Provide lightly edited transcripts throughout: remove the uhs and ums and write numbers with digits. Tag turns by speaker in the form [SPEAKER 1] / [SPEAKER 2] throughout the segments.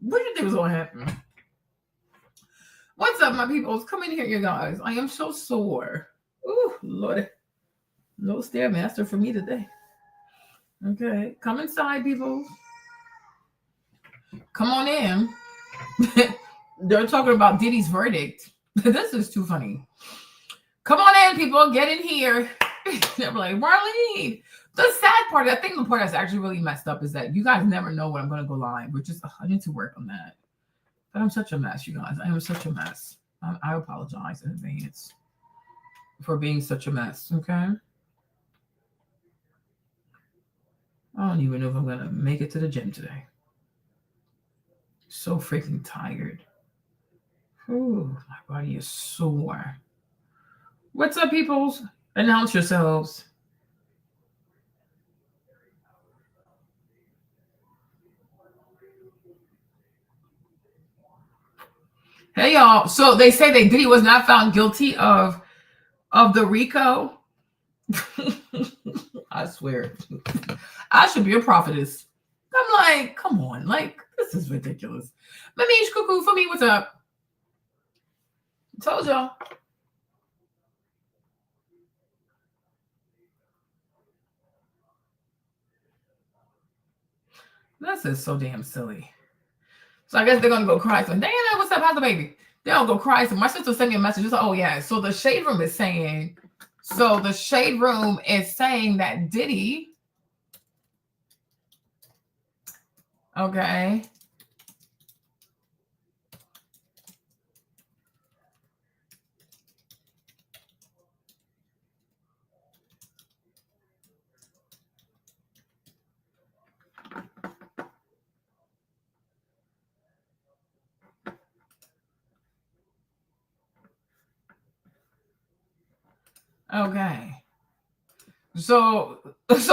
[SPEAKER 1] What do you think was going to happen? What's up, my peoples? Come in here, you guys. I am so sore. Ooh, Lord. No Stairmaster for me today. Okay. Come inside, people. Come on in. They're talking about Diddy's verdict. This is too funny. Come on in, people. Get in here. They're like, Marlene. The sad part, I think the part that's actually really messed up is that you guys never know when I'm going to go live, which is, I need to work on that. But I'm such a mess, you guys. I am such a mess. I apologize in advance for being such a mess, okay? I don't even know if I'm going to make it to the gym today. So freaking tired. Ooh, my body is sore. What's up, peoples? Announce yourselves. Hey, y'all. So they say that Diddy was not found guilty of the RICO. I swear. I should be a prophetess. I'm like, come on. Like, this is ridiculous. Mamish Cuckoo, for me, what's up? Told y'all. This is so damn silly. So I guess they're going to go cry. So, Diana, what's up? How's the baby? They're going to go cry. So my sister sent me a message. Like, oh, yeah. So the Shade Room is saying, that Diddy, okay, okay. So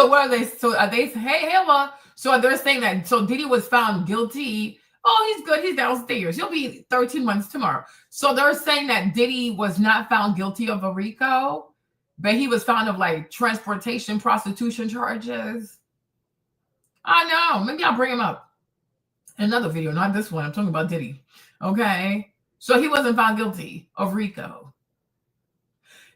[SPEAKER 1] what are they? So are they? Hey, Hella. So they're saying that. So Diddy was found guilty. Oh, he's good. He's downstairs. He'll be 13 months tomorrow. So they're saying that Diddy was not found guilty of a RICO, but he was found of like transportation, prostitution charges. I know. Maybe I'll bring him up in another video, not this one. I'm talking about Diddy. Okay. So he wasn't found guilty of RICO.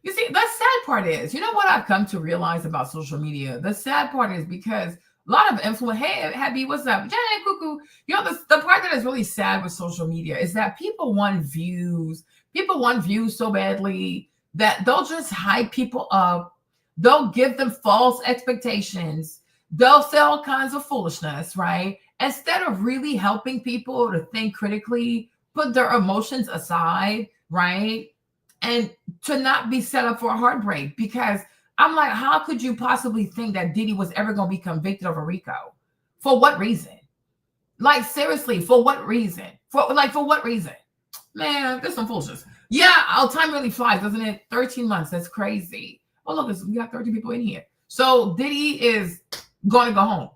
[SPEAKER 1] You see, the sad part is, you know what I've come to realize about social media? The sad part is because a lot of influence, hey, Happy, what's up? Jenny, cuckoo. You know, the part that is really sad with social media is that people want views. People want views so badly that they'll just hype people up. They'll give them false expectations. They'll say all kinds of foolishness, right? Instead of really helping people to think critically, put their emotions aside, right? And to not be set up for a heartbreak, because I'm like, how could you possibly think that Diddy was ever going to be convicted of a RICO? For what reason? Like, seriously, for what reason? For what reason? Man, there's some foolishness. Yeah, time really flies, doesn't it? 13 months, that's crazy. Oh, look, we got 30 people in here. So Diddy is going to go home.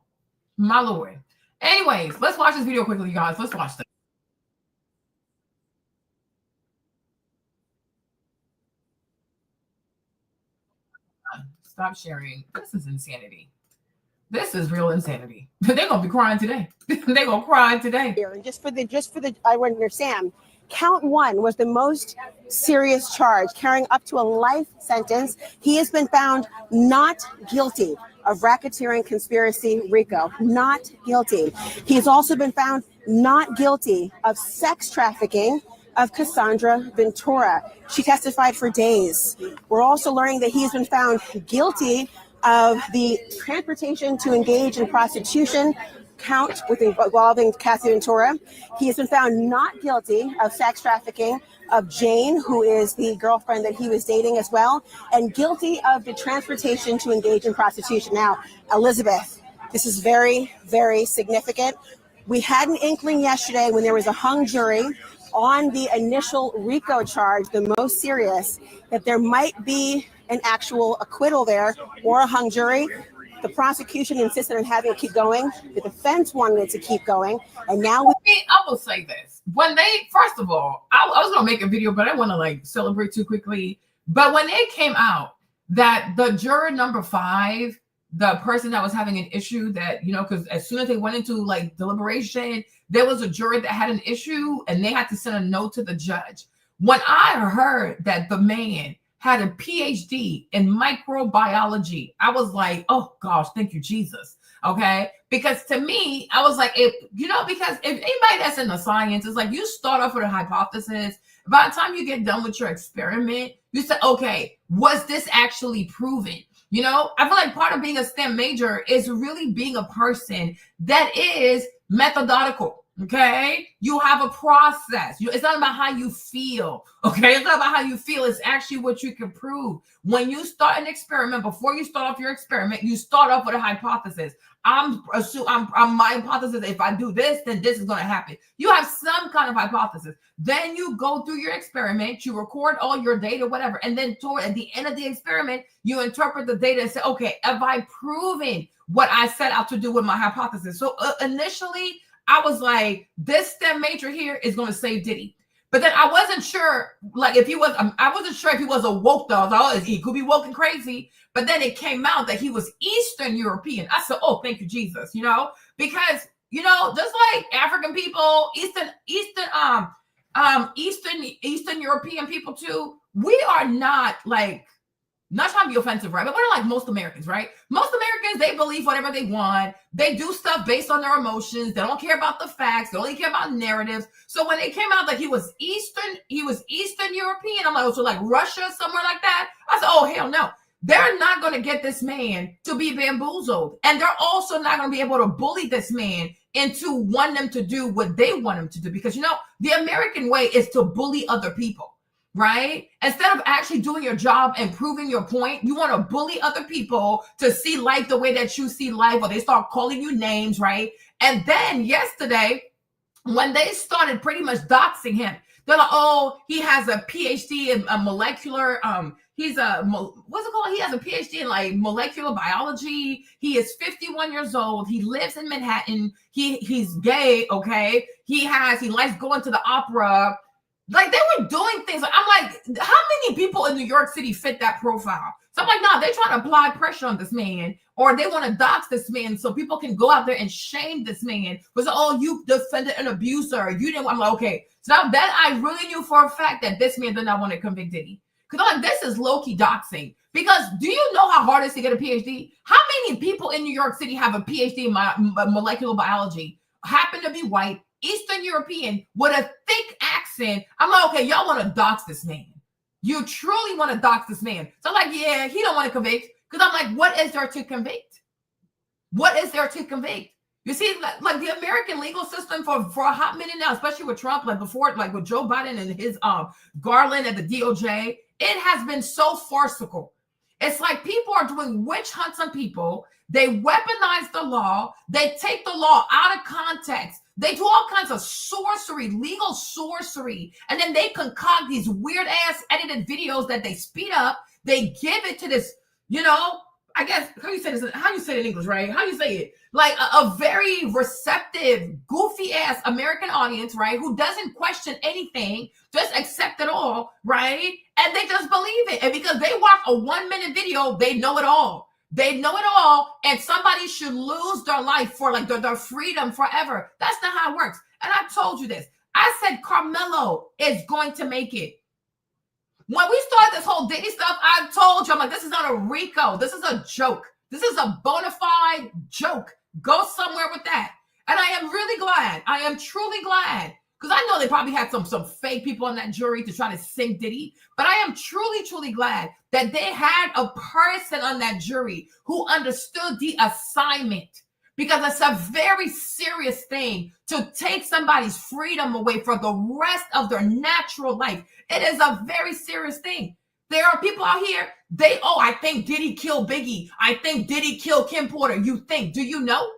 [SPEAKER 1] My Lord. Anyways, let's watch this video quickly, you guys. Let's watch this. Stop sharing. This is insanity. This is real insanity. They're gonna be crying today. They're gonna cry today.
[SPEAKER 2] Just for the I want to hear Sam. Count one was the most serious charge, carrying up to a life sentence. He has been found not guilty of racketeering, conspiracy, RICO. Not guilty. He's also been found not guilty of sex trafficking of Cassandra Ventura. She testified for days. We're also learning that he's been found guilty of the transportation to engage in prostitution count involving Cassie Ventura. He has been found not guilty of sex trafficking of Jane, who is the girlfriend that he was dating as well, and guilty of the transportation to engage in prostitution. Now, Elizabeth, this is very, very significant. We had an inkling yesterday when there was a hung jury on the initial RICO charge, the most serious, that there might be an actual acquittal there or a hung jury. The prosecution insisted on having it keep going. The defense wanted it to keep going. And now
[SPEAKER 1] I will say this. When they, first of all, I was going to make a video, but I want to like celebrate too quickly. But when it came out that the juror number 5 the person that was having an issue that, you know, because as soon as they went into like deliberation, there was a juror that had an issue and they had to send a note to the judge. When I heard that the man had a PhD in microbiology, I was like, oh gosh, thank you, Jesus. Okay. Because to me, I was like, if you know, because if anybody that's in the science, it's like you start off with a hypothesis. By the time you get done with your experiment, you say, okay, was this actually proven? You know, I feel like part of being a STEM major is really being a person that is methodological. Okay, you have a process. It's not about how you feel. Okay, it's not about how you feel. It's actually what you can prove. When you start an experiment, before you start off your experiment, you start off with a hypothesis. I'm my hypothesis. If I do this, then this is going to happen. You have some kind of hypothesis. Then you go through your experiment. You record all your data, whatever, and then at the end of the experiment, you interpret the data and say, okay, have I proven what I set out to do with my hypothesis? So initially, I was like, this STEM major here is going to save Diddy. But then I wasn't sure, like, if he was, I wasn't sure if he was a woke though. I was like, oh, he could be woke and crazy. But then it came out that he was Eastern European. I said, oh, thank you, Jesus, you know, because, you know, just like African people, Eastern European people too, we are not like, not trying to be offensive, right? But we're not like most Americans, right? Most Americans, they believe whatever they want. They do stuff based on their emotions. They don't care about the facts. They only care about narratives. So when it came out that he was Eastern European, I'm like, oh, so like Russia, somewhere like that? I said, oh, hell no. They're not going to get this man to be bamboozled. And they're also not going to be able to bully this man into wanting them to do what they want him to do. Because, you know, the American way is to bully other people. Right? Instead of actually doing your job and proving your point, you want to bully other people to see life the way that you see life, or they start calling you names, right? And then yesterday, when they started pretty much doxing him, they're like, oh, he has a PhD in a molecular, what's it called? He has a PhD in like molecular biology. He is 51 years old. He lives in Manhattan. He's gay, okay? He likes going to the opera. Like, they were doing things. I'm like, how many people in New York City fit that profile? So I'm like, no, they're trying to apply pressure on this man, or they want to dox this man so people can go out there and shame this man. Because, oh, you defended an abuser. You didn't. I'm like, okay. So now that I really knew for a fact that this man did not want to convict Diddy. Because I'm like, this is low-key doxing. Because do you know how hard it is to get a PhD? How many people in New York City have a PhD in molecular biology, happen to be white, Eastern European, with a thick accent? I'm like, okay, y'all want to dox this man. You truly want to dox this man. So I'm like, yeah, he don't want to convict. Because I'm like, what is there to convict? What is there to convict? You see, like the American legal system for a hot minute now, especially with Trump, like before, like with Joe Biden and his Garland at the DOJ, it has been so farcical. It's like people are doing witch hunts on people. They weaponize the law. They take the law out of context. They do all kinds of sorcery, legal sorcery, and then they concoct these weird ass edited videos that they speed up. They give it to this, you know, I guess, how you say this? How you say it in English, right? How you say it? Like a very receptive, goofy ass American audience, right? Who doesn't question anything, just accept it all, right? And they just believe it. And because they watch a 1 minute video, they know it all. They know it all, and somebody should lose their life for like their freedom forever. That's not how it works. And I told you this. I said Carmelo is going to make it. When we started this whole Diddy stuff, I told you, I'm like, this is not a RICO. This is a joke. This is a bona fide joke. Go somewhere with that. And I am really glad. I am truly glad. Because I know they probably had some fake people on that jury to try to sink Diddy. But I am truly, truly glad that they had a person on that jury who understood the assignment. Because it's a very serious thing to take somebody's freedom away for the rest of their natural life. It is a very serious thing. There are people out here, I think Diddy killed Biggie. I think Diddy killed Kim Porter. You think, do you know?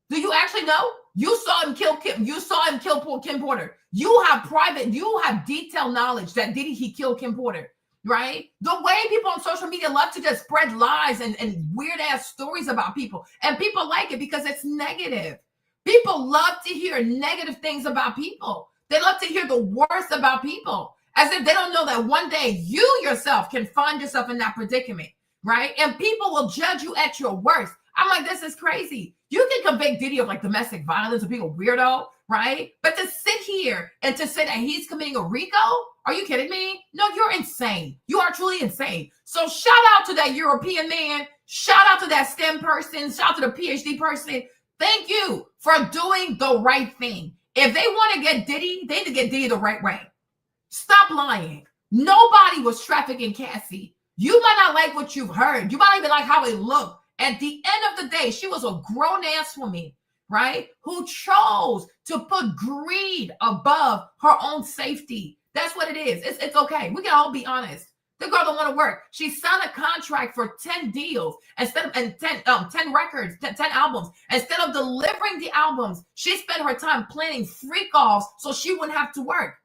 [SPEAKER 1] Do you actually know? You saw him kill Kim. You saw him kill Kim Porter. You have detailed knowledge that he killed Kim Porter, right? The way people on social media love to just spread lies and weird ass stories about people. And people like it because it's negative. People love to hear negative things about people. They love to hear the worst about people. As if they don't know that one day you yourself can find yourself in that predicament, right? And people will judge you at your worst. I'm like, this is crazy. You can convict Diddy of like domestic violence or being a weirdo, right? But to sit here and to say that he's committing a RICO, are you kidding me? No, you're insane. You are truly insane. So shout out to that European man. Shout out to that STEM person. Shout out to the PhD person. Thank you for doing the right thing. If they want to get Diddy, they need to get Diddy the right way. Stop lying. Nobody was trafficking Cassie. You might not like what you've heard. You might not even like how it looked. At the end of the day, she was a grown-ass woman, right, who chose to put greed above her own safety. That's what it is. It's okay. We can all be honest. The girl don't want to work. She signed a contract for 10 deals instead of 10 records, 10 albums. Instead of delivering the albums, she spent her time planning freak-offs so she wouldn't have to work.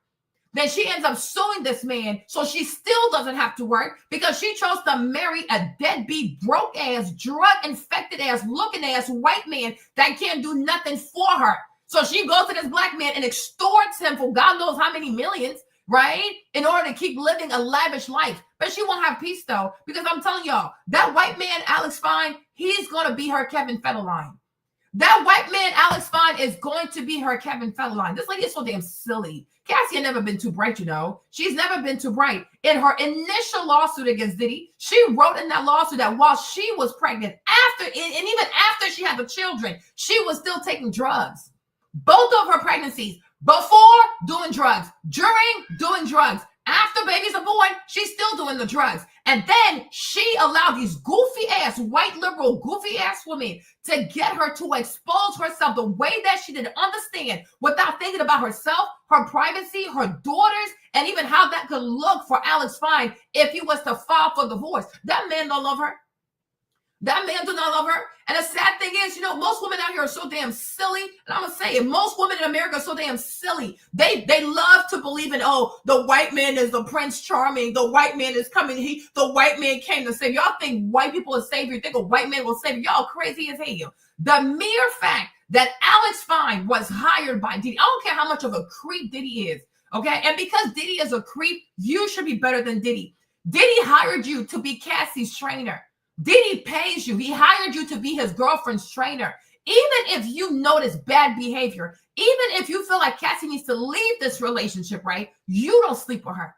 [SPEAKER 1] Then she ends up suing this man so she still doesn't have to work because she chose to marry a deadbeat, broke-ass, drug-infected-ass, looking-ass white man that can't do nothing for her. So she goes to this black man and extorts him for God knows how many millions, right? In order to keep living a lavish life. But she won't have peace, though, because I'm telling y'all, that white man, Alex Fine, he's going to be her Kevin Federline. That white man, Alex Fine, is going to be her Kevin Federline. This lady is so damn silly. Cassie had never been too bright, you know. She's never been too bright. In her initial lawsuit against Diddy, she wrote in that lawsuit that while she was pregnant, and even after she had the children, she was still taking drugs. Both of her pregnancies, before doing drugs, during doing drugs, after babies are born, she's still doing the drugs. And then she allowed these goofy ass, white liberal, goofy ass women to get her to expose herself the way that she didn't understand without thinking about herself, her privacy, her daughters, and even how that could look for Alex Fine if he was to file for divorce. That man don't love her. That man do not love her. And the sad thing is, you know, most women out here are so damn silly. And I'm going to say it. Most women in America are so damn silly. They love to believe in, oh, the white man is the Prince Charming. The white man is coming. The white man came to save you. Y'all think white people are savior. You think a white man will save you. Y'all crazy as hell. The mere fact that Alex Fine was hired by Diddy. I don't care how much of a creep Diddy is. Okay. And because Diddy is a creep, you should be better than Diddy. Diddy hired you to be Cassie's trainer. Diddy pays you. He hired you to be his girlfriend's trainer. Even if you notice bad behavior, even if you feel like Cassie needs to leave this relationship, right? You don't sleep with her.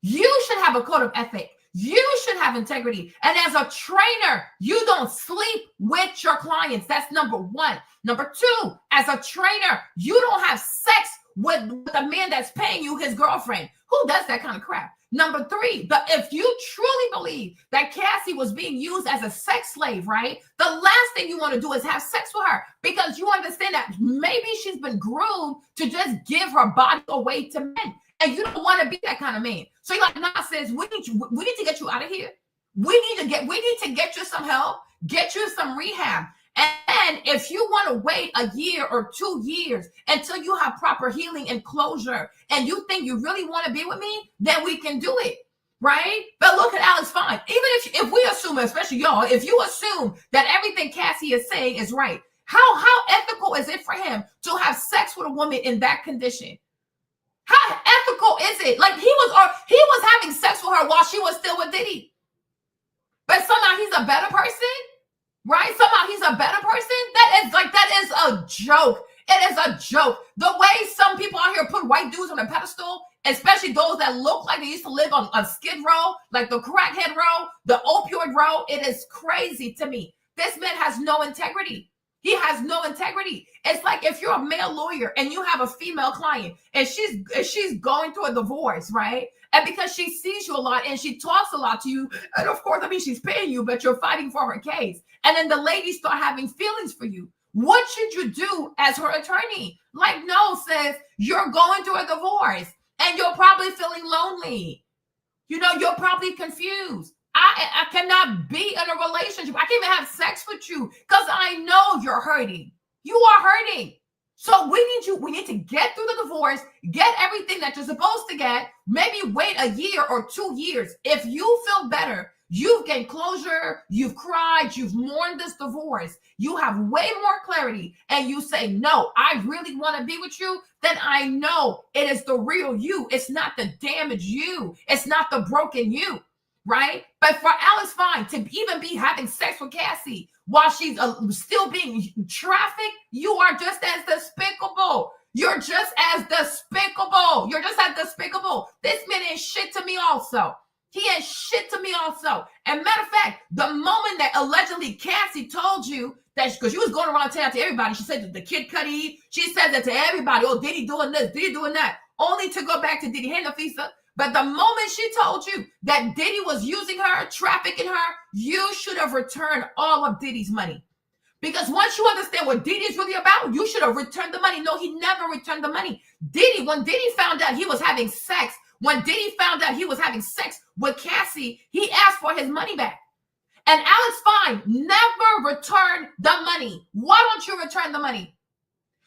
[SPEAKER 1] You should have a code of ethic. You should have integrity. And as a trainer, you don't sleep with your clients. That's number one. Number two, as a trainer, you don't have sex with the man that's paying you his girlfriend. Who does that kind of crap? Number three, but if you truly believe that Cassie was being used as a sex slave, right? The last thing you want to do is have sex with her because you understand that maybe she's been groomed to just give her body away to men. And you don't want to be that kind of man. So you're like, nah, sis, we need to get you out of here. We need to get you some help, get you some rehab. And if you want to wait a year or 2 years until you have proper healing and closure, and you think you really want to be with me, then we can do it, right? But look at Alex Fine. Even if we assume, especially y'all, if you assume that everything Cassie is saying is right, how ethical is it for him to have sex with a woman in that condition? How ethical is it? Like he was having sex with her while she was still with Diddy, but somehow he's a better person. Right? Somehow he's a better person? That is a joke. It is a joke. The way some people out here put white dudes on a pedestal, especially those that look like they used to live on a skid row, like the crackhead row, the opioid row, it is crazy to me. This man has no integrity. He has no integrity. It's like if you're a male lawyer and you have a female client and she's going through a divorce, right? And because she sees you a lot and she talks a lot to you, and of course, I mean, she's paying you, but you're fighting for her case. And then the ladies start having feelings for you. What should you do as her attorney? Like, no, sis, you're going through a divorce and you're probably feeling lonely. You know, you're probably confused. I cannot be in a relationship. I can't even have sex with you because I know you're hurting. You are hurting. So we need to get through the divorce, get everything that you're supposed to get, maybe wait a year or 2 years. If you feel better, you've gained closure, you've cried, you've mourned this divorce, you have way more clarity, and you say, no, I really want to be with you, then I know it is the real you. It's not the damaged you. It's not the broken you. right? But for Alex Fine to even be having sex with Cassie while she's still being trafficked, you are just as despicable. You're just as despicable. You're just as despicable. This man ain't shit to me also. He ain't shit to me also. And matter of fact, the moment that allegedly Cassie told you that, because she was going around town to everybody, she said that the Kid Cudi, she said that to everybody, oh, Diddy doing this, Diddy doing that, only to go back to Diddy. Hey, Nafisa. But the moment she told you that Diddy was using her, trafficking her, you should have returned all of Diddy's money. Because once you understand what Diddy is really about, you should have returned the money. No, he never returned the money. When Diddy found out he was having sex, with Cassie, he asked for his money back. And Alex Fine never returned the money. Why don't you return the money?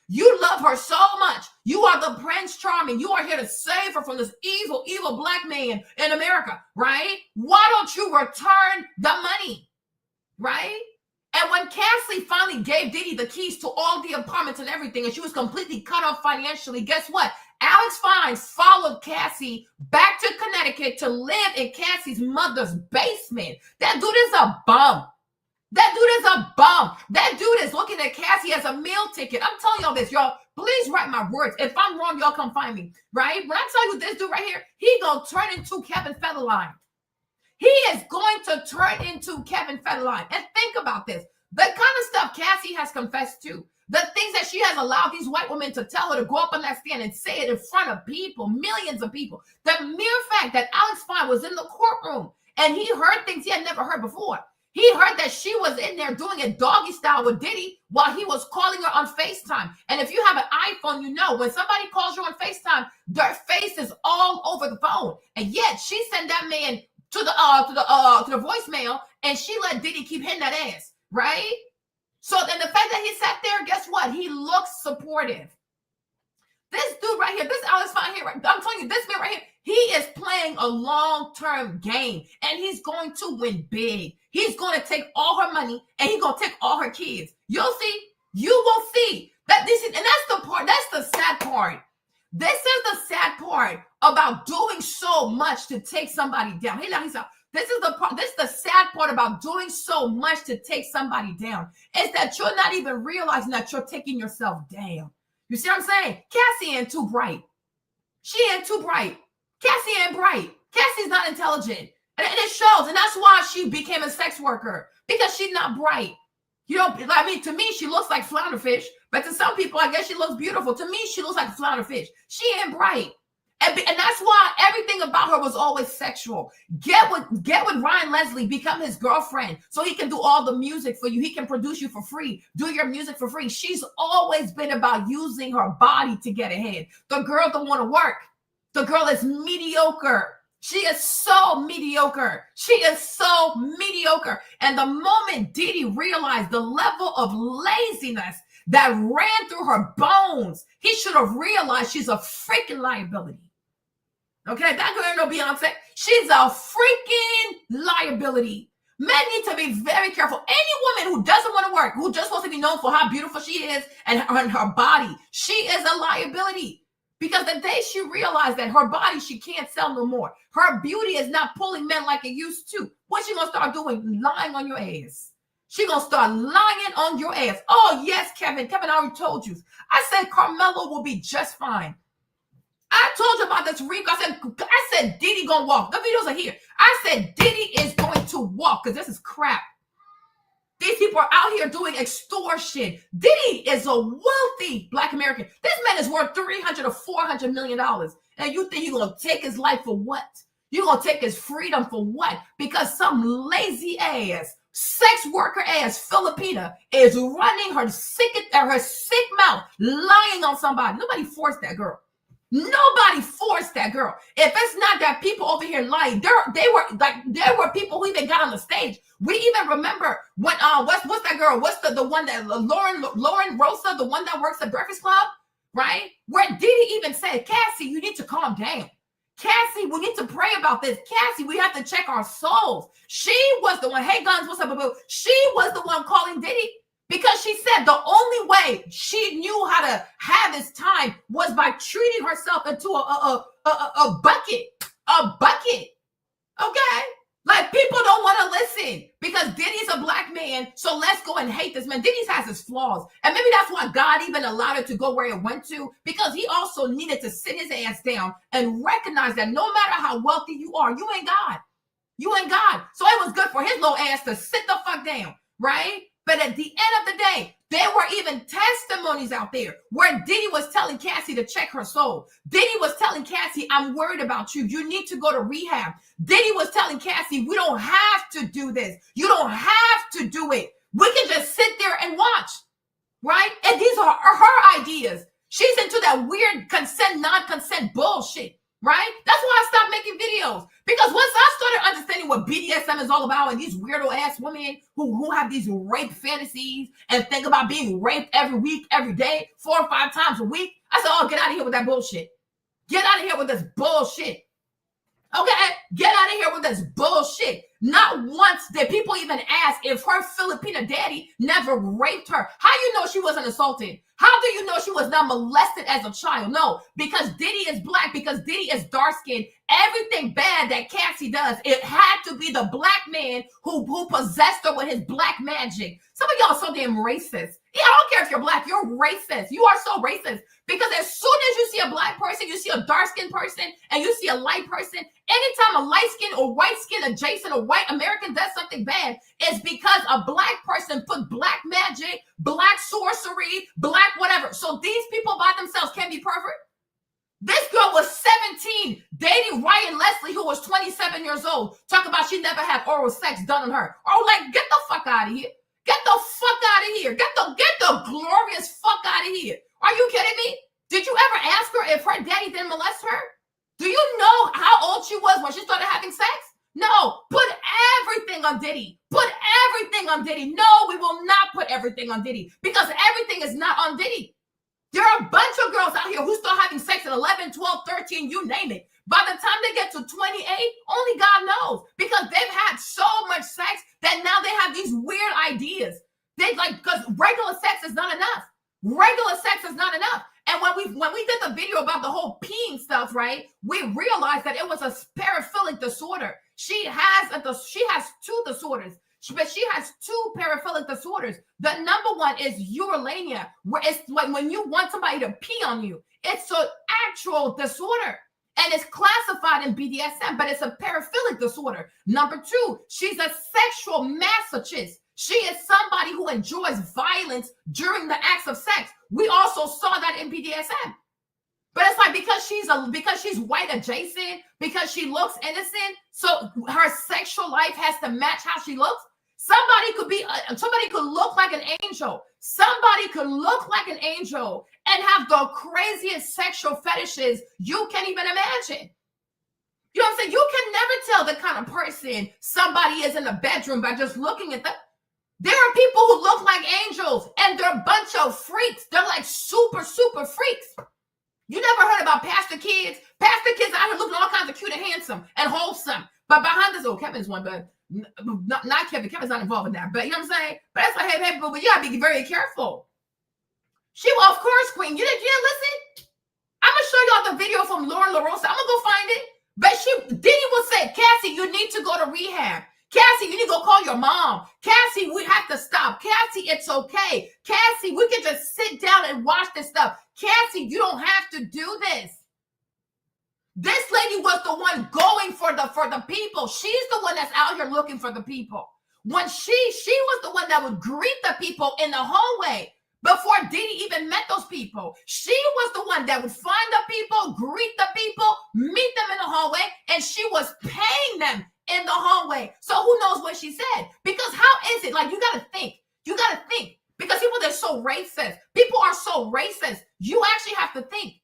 [SPEAKER 1] You love her so much. You are the Prince Charming. You are here to save her from this evil, evil black man in America, right? Why don't you return the money, right? And when Cassie finally gave Diddy the keys to all the apartments and everything, and she was completely cut off financially, guess what? Alex Fine followed Cassie back to Connecticut to live in Cassie's mother's basement. That dude is a bum. That dude is looking at Cassie as a meal ticket. I'm telling y'all this, y'all. Please write my words. If I'm wrong, y'all come find me, right? When I tell you this dude right here, he gonna turn into Kevin Federline. He is going to turn into Kevin Federline. And think about this. The kind of stuff Cassie has confessed to, the things that she has allowed these white women to tell her to go up on that stand and say it in front of people, millions of people. The mere fact that Alex Fine was in the courtroom and he heard things he had never heard before. He heard that she was in there doing it doggy style with Diddy while he was calling her on FaceTime. And if you have an iPhone, you know when somebody calls you on FaceTime, their face is all over the phone. And yet she sent that man to the voicemail, and she let Diddy keep hitting that ass, right? So then the fact that he sat there, guess what? He looks supportive. This dude right here, this Alex Fine here, I'm telling you, this man right here, he is playing a long-term game, and he's going to win big. He's going to take all her money, and he's going to take all her kids. You'll see. You will see. And that's the part. That's the sad part. This is the sad part about doing so much to take somebody down. This is the sad part about doing so much to take somebody down, is that you're not even realizing that you're taking yourself down. You see what I'm saying? Cassie ain't too bright. She ain't too bright. Cassie ain't bright. Cassie's not intelligent. And it shows. And that's why she became a sex worker, because she's not bright. You know, I mean, to me, she looks like flounderfish. But to some people, I guess she looks beautiful. To me, she looks like flounderfish. She ain't bright. And that's why everything about her was always sexual. Get with Ryan Leslie, become his girlfriend, so he can do all the music for you. He can produce you for free, do your music for free. She's always been about using her body to get ahead. The girl don't want to work. The girl is mediocre. She is so mediocre. And the moment Diddy realized the level of laziness that ran through her bones, he should have realized she's a freaking liability. Okay, that girl ain't no Beyonce. She's a freaking liability. Men need to be very careful. Any woman who doesn't want to work, who just wants to be known for how beautiful she is and her body, she is a liability. Because the day she realized that her body, she can't sell no more. Her beauty is not pulling men like it used to. What's she going to start doing? Lying on your ass. She going to start lying on your ass. Oh, yes, Kevin. Kevin, I already told you. I said Carmelo will be just fine. I told you about this week. I said Diddy gonna walk. The videos are here. I said Diddy is going to walk, because this is crap. These people are out here doing extortion. Diddy is a wealthy Black American. This man is worth $300 or $400 million. And you think you're gonna take his life for what? You're gonna take his freedom for what? Because some lazy ass, sex worker ass Filipina is running her sick mouth, lying on somebody. Nobody forced that girl. Nobody forced that girl. If it's not that people over here lying, there were people who even got on the stage. We even remember when what's that girl? What's the one that Lauren Rosa, the one that works at Breakfast Club, right? Where Diddy even said, Cassie, you need to calm down. Cassie, we need to pray about this. Cassie, we have to check our souls. She was the one. Hey, Guns, what's up, boo? She was the one calling Diddy. Because she said the only way she knew how to have his time was by treating herself into a bucket. A bucket. Okay? Like, people don't want to listen because Diddy's a black man, so let's go and hate this man. Diddy's has his flaws, and maybe that's why God even allowed it to go where it went to, because he also needed to sit his ass down and recognize that no matter how wealthy you are, you ain't God. You ain't God. So it was good for his little ass to sit the fuck down, right? But at the end of the day, there were even testimonies out there where Diddy was telling Cassie to check her soul. Diddy was telling Cassie, I'm worried about you. You need to go to rehab. Diddy was telling Cassie, we don't have to do this. You don't have to do it. We can just sit there and watch, right? And these are her ideas. She's into that weird consent, non-consent bullshit, right? That's why I stopped making videos. Because once I started understanding what BDSM is all about and these weirdo ass women who have these rape fantasies and think about being raped every week, every day, 4 or 5 times a week, I said, oh, get out of here with that bullshit. Get out of here with this bullshit. Okay, get out of here with this bullshit. Not once did people even ask if her Filipino daddy never raped her. How do you know she wasn't assaulted? How do you know she was not molested as a child? No, because Diddy is black, because Diddy is dark-skinned. Everything bad that Cassie does, it had to be the black man who possessed her with his black magic. Some of y'all are so damn racist. Yeah, I don't care if you're black, you're racist. You are so racist. Because as soon as you see a black person, you see a dark-skinned person, and you see a light person, anytime a light-skinned or white-skinned adjacent or white American does something bad, it's because a black person put black magic, black sorcery, black whatever. So these people by themselves can't be perfect. This girl was 17, dating Ryan Leslie, who was 27 years old. Talk about she never had oral sex done on her. Oh, like, get the fuck out of here. Get the fuck out of here. Get the glorious fuck out of here. Are you kidding me? Did you ever ask her if her daddy didn't molest her? Do you know how old she was when she started having sex? No, put everything on Diddy. Put everything on Diddy. No, we will not put everything on Diddy because everything is not on Diddy. There are a bunch of girls out here who start having sex at 11, 12, 13, you name it. By the time they get to 28, only God knows, because they've had so much sex that now they have these weird ideas. They like, because regular sex is not enough. Regular sex is not enough. And when we did the video about the whole peeing stuff, right, we realized that it was a paraphilic disorder. She has 2 disorders. But she has 2 paraphilic disorders. The number one is urolania, where it's like when you want somebody to pee on you. It's an actual disorder. And it's classified in BDSM, but it's a paraphilic disorder. Number 2, she's a sexual masochist. She is somebody who enjoys violence during the acts of sex. We also saw that in BDSM. But it's like because she's white adjacent, because she looks innocent, so her sexual life has to match how she looks. Somebody could look like an angel. Somebody could look like an angel and have the craziest sexual fetishes you can't even imagine. You know what I'm saying? You can never tell the kind of person somebody is in the bedroom by just looking at them. There are people who look like angels and they're a bunch of freaks. They're like super, super freaks. You never heard about pastor kids? Pastor kids out here looking all kinds of cute and handsome and wholesome. But behind this, Kevin's one, but not Kevin. Kevin's not involved in that. But you know what I'm saying? But it's like, hey, but you gotta be very careful. She was, of course, Queen. You didn't listen? I'm gonna show y'all the video from Lauren LaRosa. I'm gonna go find it. But Diddy would say, Cassie, you need to go to rehab. Cassie, you need to go call your mom. Cassie, we have to stop. Cassie, it's okay. Cassie, we can just sit down and watch this stuff. Cassie, you don't have to do this. This lady was the one going for the people. She's the one that's out here looking for the people. When she was the one that would greet the people in the hallway before Diddy even met those people. She was the one that would find the people, greet the people, meet them in the hallway, and she was paying them in the hallway. So who knows what she said? Because how is it? Like, you got to think. You got to think. Because people, they're so racist. People are so racist. You actually have to think.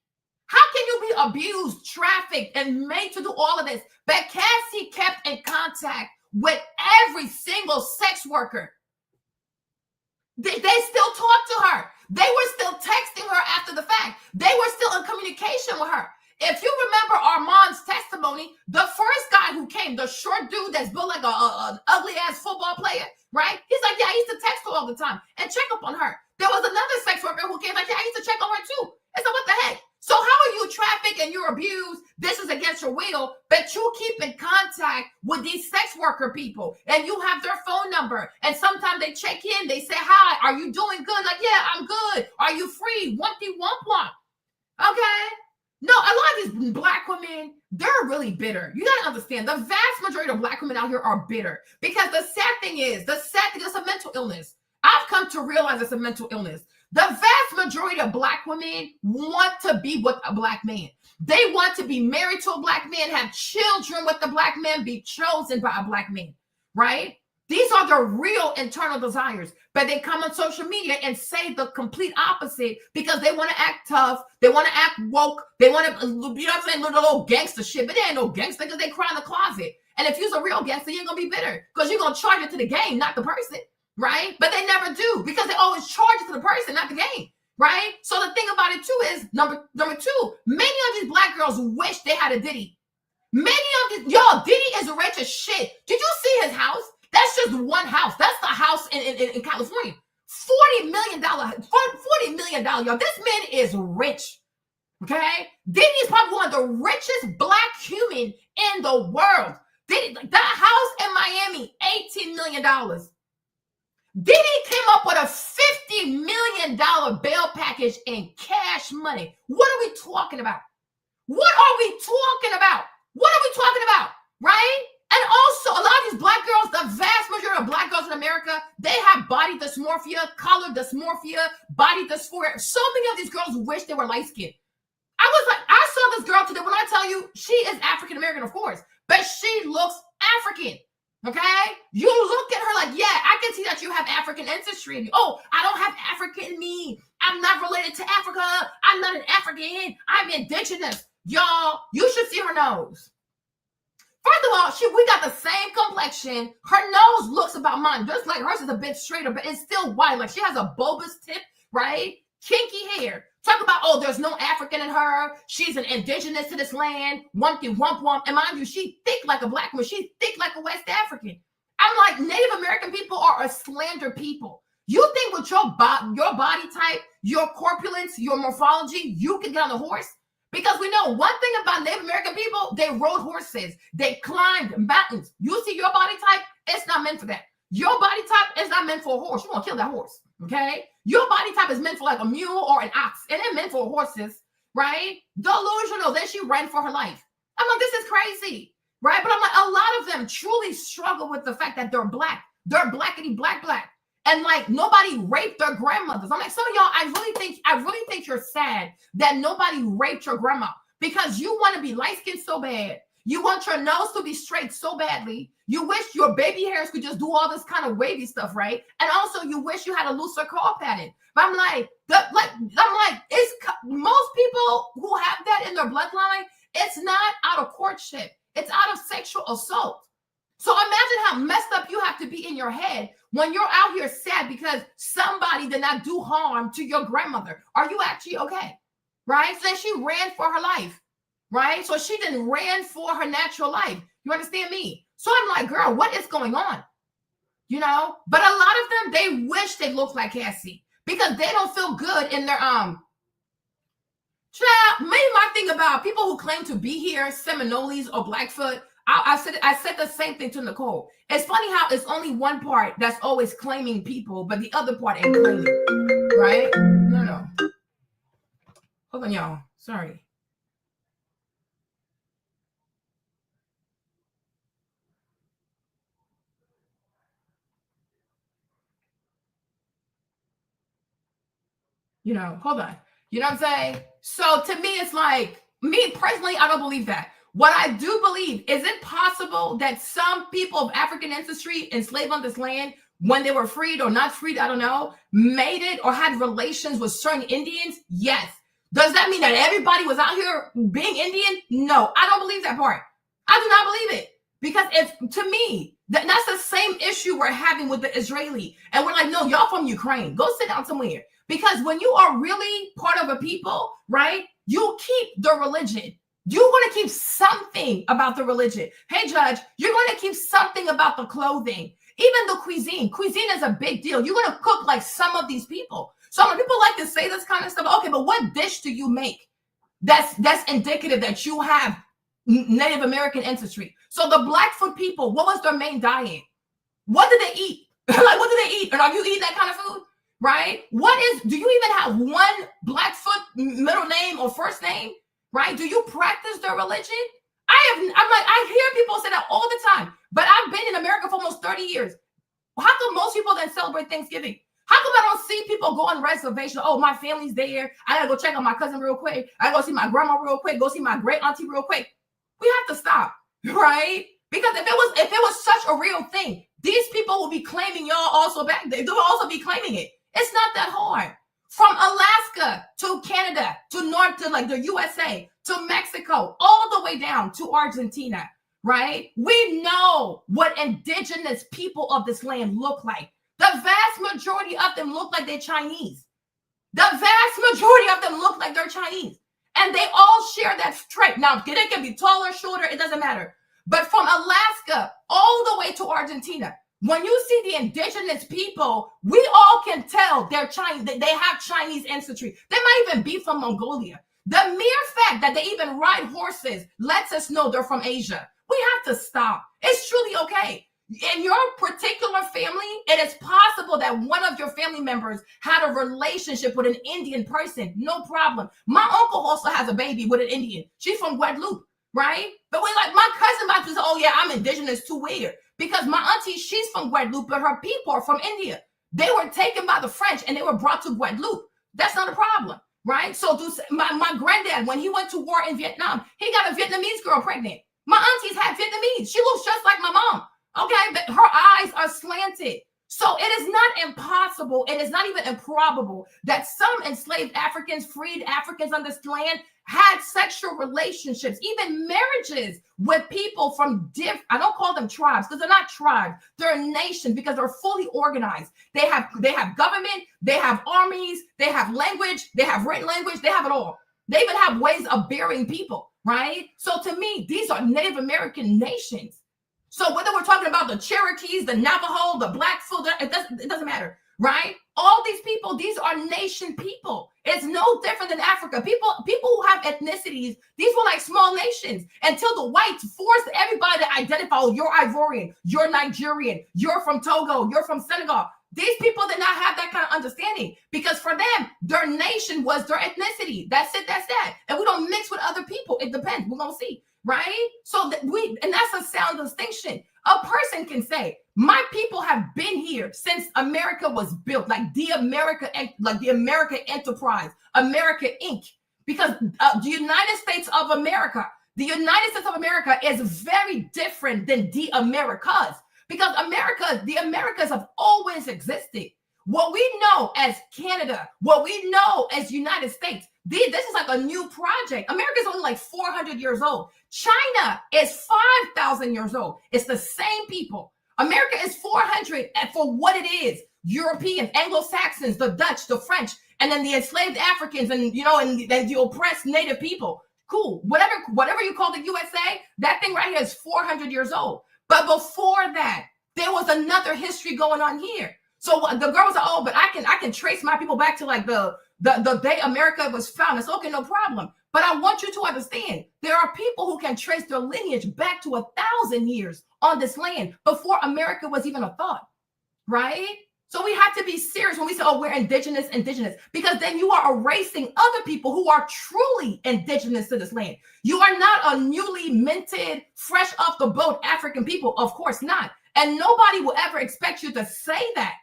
[SPEAKER 1] How can you be abused, trafficked, and made to do all of this? But Cassie kept in contact with every single sex worker. They still talked to her. They were still texting her after the fact. They were still in communication with her. If you remember Armand's testimony, the first guy who came, the short dude that's built like an ugly-ass football player, right? He's like, yeah, I used to text her all the time and check up on her. There was another sex worker who came like, yeah, I used to check on her too. And so what the heck? So how are you trafficked and you're abused, this is against your will, but you keep in contact with these sex worker people and you have their phone number. And sometimes they check in, they say, hi, are you doing good? Like, yeah, I'm good. Are you free? Wumpty wump wump. Okay. No, a lot of these black women, they're really bitter. You got to understand, the vast majority of black women out here are bitter because the sad thing is it's a mental illness. I've come to realize it's a mental illness. The vast majority of black women want to be with a black man. They want to be married to a black man, have children with the black man, be chosen by a black man, right? These are their real internal desires, but they come on social media and say the complete opposite because they want to act tough. They want to act woke. They want to, you know what I'm saying, little gangster shit, but they ain't no gangster because they cry in the closet. And if you're a real gangster, you're going to be bitter because you're going to charge it to the game, not the person, right? But they never do because they always charge it to the person, not the game, right? So the thing about it too is, number two, many of these black girls wish they had a Diddy. Many of these, Diddy is rich as shit. Did you see his house? That's just one house. That's the house in California. $40 million. $40 million, y'all. This man is rich. Okay? Diddy is probably one of the richest black human in the world. Diddy, that house in Miami, $18 million. Diddy came up with a $50 million bail package in cash money. What are we talking about? What are we talking about? What are we talking about? Right? And also, a lot of these black girls, the vast majority of black girls in America, they have body dysmorphia, color dysmorphia, body dysphoria. So many of these girls wish they were light-skinned. I saw this girl today. When I tell you, she is African-American, of course, but she looks African, okay? You look at her like, yeah, I can see that you have African ancestry in you. Oh, I don't have African in me. I'm not related to Africa. I'm not an African. I'm indigenous. Y'all, you should see her nose. First of all, we got the same complexion. Her nose looks about mine. Just like hers is a bit straighter, but it's still white. Like she has a bulbous tip, right? Kinky hair. Talk about, oh, there's no African in her. She's an indigenous to this land. Wumpty wump wump. And mind you, she's thick like a black woman. She's thick like a West African. I'm like, Native American people are a slander people. You think with your body type, your corpulence, your morphology, you can get on a horse? Because we know one thing about Native American people, they rode horses. They climbed mountains. You see your body type, it's not meant for that. Your body type is not meant for a horse. You're going to kill that horse, okay? Your body type is meant for like a mule or an ox. It ain't meant for horses, right? Delusional. Then she ran for her life. I'm like, this is crazy, right? But I'm like, a lot of them truly struggle with the fact that they're black. They're blackity black. And like nobody raped their grandmothers. I'm like, some of y'all, I really think you're sad that nobody raped your grandma because you want to be light-skinned so bad. You want your nose to be straight so badly. You wish your baby hairs could just do all this kind of wavy stuff, right? And also you wish you had a looser curl pattern. But I'm like, it's most people who have that in their bloodline, it's not out of courtship. It's out of sexual assault. So imagine how messed up you have to be in your head when you're out here sad because somebody did not do harm to your grandmother. Are you actually okay? Right? So then she ran for her life, right? So she then ran for her natural life. You understand me? So I'm like, girl, what is going on? You know? But a lot of them, they wish they looked like Cassie because they don't feel good in their child. Maybe my thing about people who claim to be here, Seminoles or Blackfoot, I said the same thing to Nicole. It's funny how it's only one part that's always claiming people, but the other part ain't claiming, right? No. Hold on, y'all. Sorry. You know, hold on. You know what I'm saying? So to me, it's like, me personally, I don't believe that. What I do believe, is it possible that some people of African ancestry enslaved on this land, when they were freed or not freed, I don't know, made it or had relations with certain Indians? Yes. Does that mean that everybody was out here being Indian? No, I don't believe that part. I do not believe it. Because if, to me, that's the same issue we're having with the Israeli. And we're like, no, y'all from Ukraine. Go sit down somewhere. Because when you are really part of a people, right, you keep the religion. You're going to keep something about the religion. Hey, Judge, you're going to keep something about the clothing. Even the cuisine. Cuisine is a big deal. You're going to cook like some of these people. So when people like to say this kind of stuff, okay, but what dish do you make? that's indicative that you have Native American ancestry. So the Blackfoot people, what was their main diet? What did they eat? Like, what do they eat? And are you eating that kind of food? Right? Do you even have one Blackfoot middle name or first name? Right? Do you practice their religion? I hear people say that all the time, but I've been in America for almost 30 years. How come most people then celebrate Thanksgiving? How come I don't see people go on reservation? Oh, my family's there. I gotta go check on my cousin real quick. I gotta go see my grandma real quick. Go see my great auntie real quick. We have to stop, right? Because if it was such a real thing, these people will be claiming y'all also back there. They will also be claiming it. It's not that hard. From Alaska to Canada to north to like the USA to Mexico, all the way down to Argentina, right? We know what indigenous people of this land look like. The vast majority of them look like they're Chinese. The vast majority of them look like they're Chinese. And they all share that trait. Now, they can be taller, shorter, it doesn't matter. But from Alaska all the way to Argentina, when you see the indigenous people, we all can tell they're Chinese. They have Chinese ancestry. They might even be from Mongolia. The mere fact that they even ride horses lets us know they're from Asia. We have to stop. It's truly okay. In your particular family, it is possible that one of your family members had a relationship with an Indian person. No problem. My uncle also has a baby with an Indian. She's from Guadeloupe, right? But we're like, my cousin might say, oh yeah, I'm indigenous too. Weird. Because my auntie, she's from Guadeloupe, but her people are from India. They were taken by the French and they were brought to Guadeloupe. That's not a problem, right? So my granddad, when he went to war in Vietnam, he got a Vietnamese girl pregnant. My aunties had Vietnamese. She looks just like my mom. Okay, but her eyes are slanted. So it is not impossible. It is not even improbable that some enslaved Africans, freed Africans on this land had sexual relationships, even marriages with people from I don't call them tribes because they're not tribes. They're a nation because they're fully organized. They have government, they have armies, they have language, they have written language, they have it all. They even have ways of burying people, right? So to me, these are Native American nations. So whether we're talking about the Cherokees, the Navajo, the Blackfoot, it doesn't matter, right? All these people, these are nation people. It's no different than Africa. People who have ethnicities, these were like small nations until the whites forced everybody to identify, oh, you're Ivorian, you're Nigerian, you're from Togo, you're from Senegal. These people did not have that kind of understanding because for them, their nation was their ethnicity. That's it, that's that. And we don't mix with other people. It depends. We're going to see. Right? So and that's a sound distinction. A person can say, my people have been here since America was built, like the America Enterprise, America Inc. Because the United States of America is very different than the Americas. Because the Americas have always existed. What we know as Canada, what we know as United States, this is like a new project. America is only like 400 years old. China is 5,000 years old. It's the same people. America is 400 for what it is. Europeans, Anglo-Saxons, the Dutch, the French, and then the enslaved Africans and the oppressed native people. Cool. Whatever you call the USA, that thing right here is 400 years old. But before that, there was another history going on here. So the girl was like, oh, but I can trace my people back to like the day America was found. It's okay, no problem. But I want you to understand, there are people who can trace their lineage back to 1,000 years on this land before America was even a thought, right? So we have to be serious when we say, oh, we're indigenous, because then you are erasing other people who are truly indigenous to this land. You are not a newly minted, fresh off the boat African people. Of course not. And nobody will ever expect you to say that.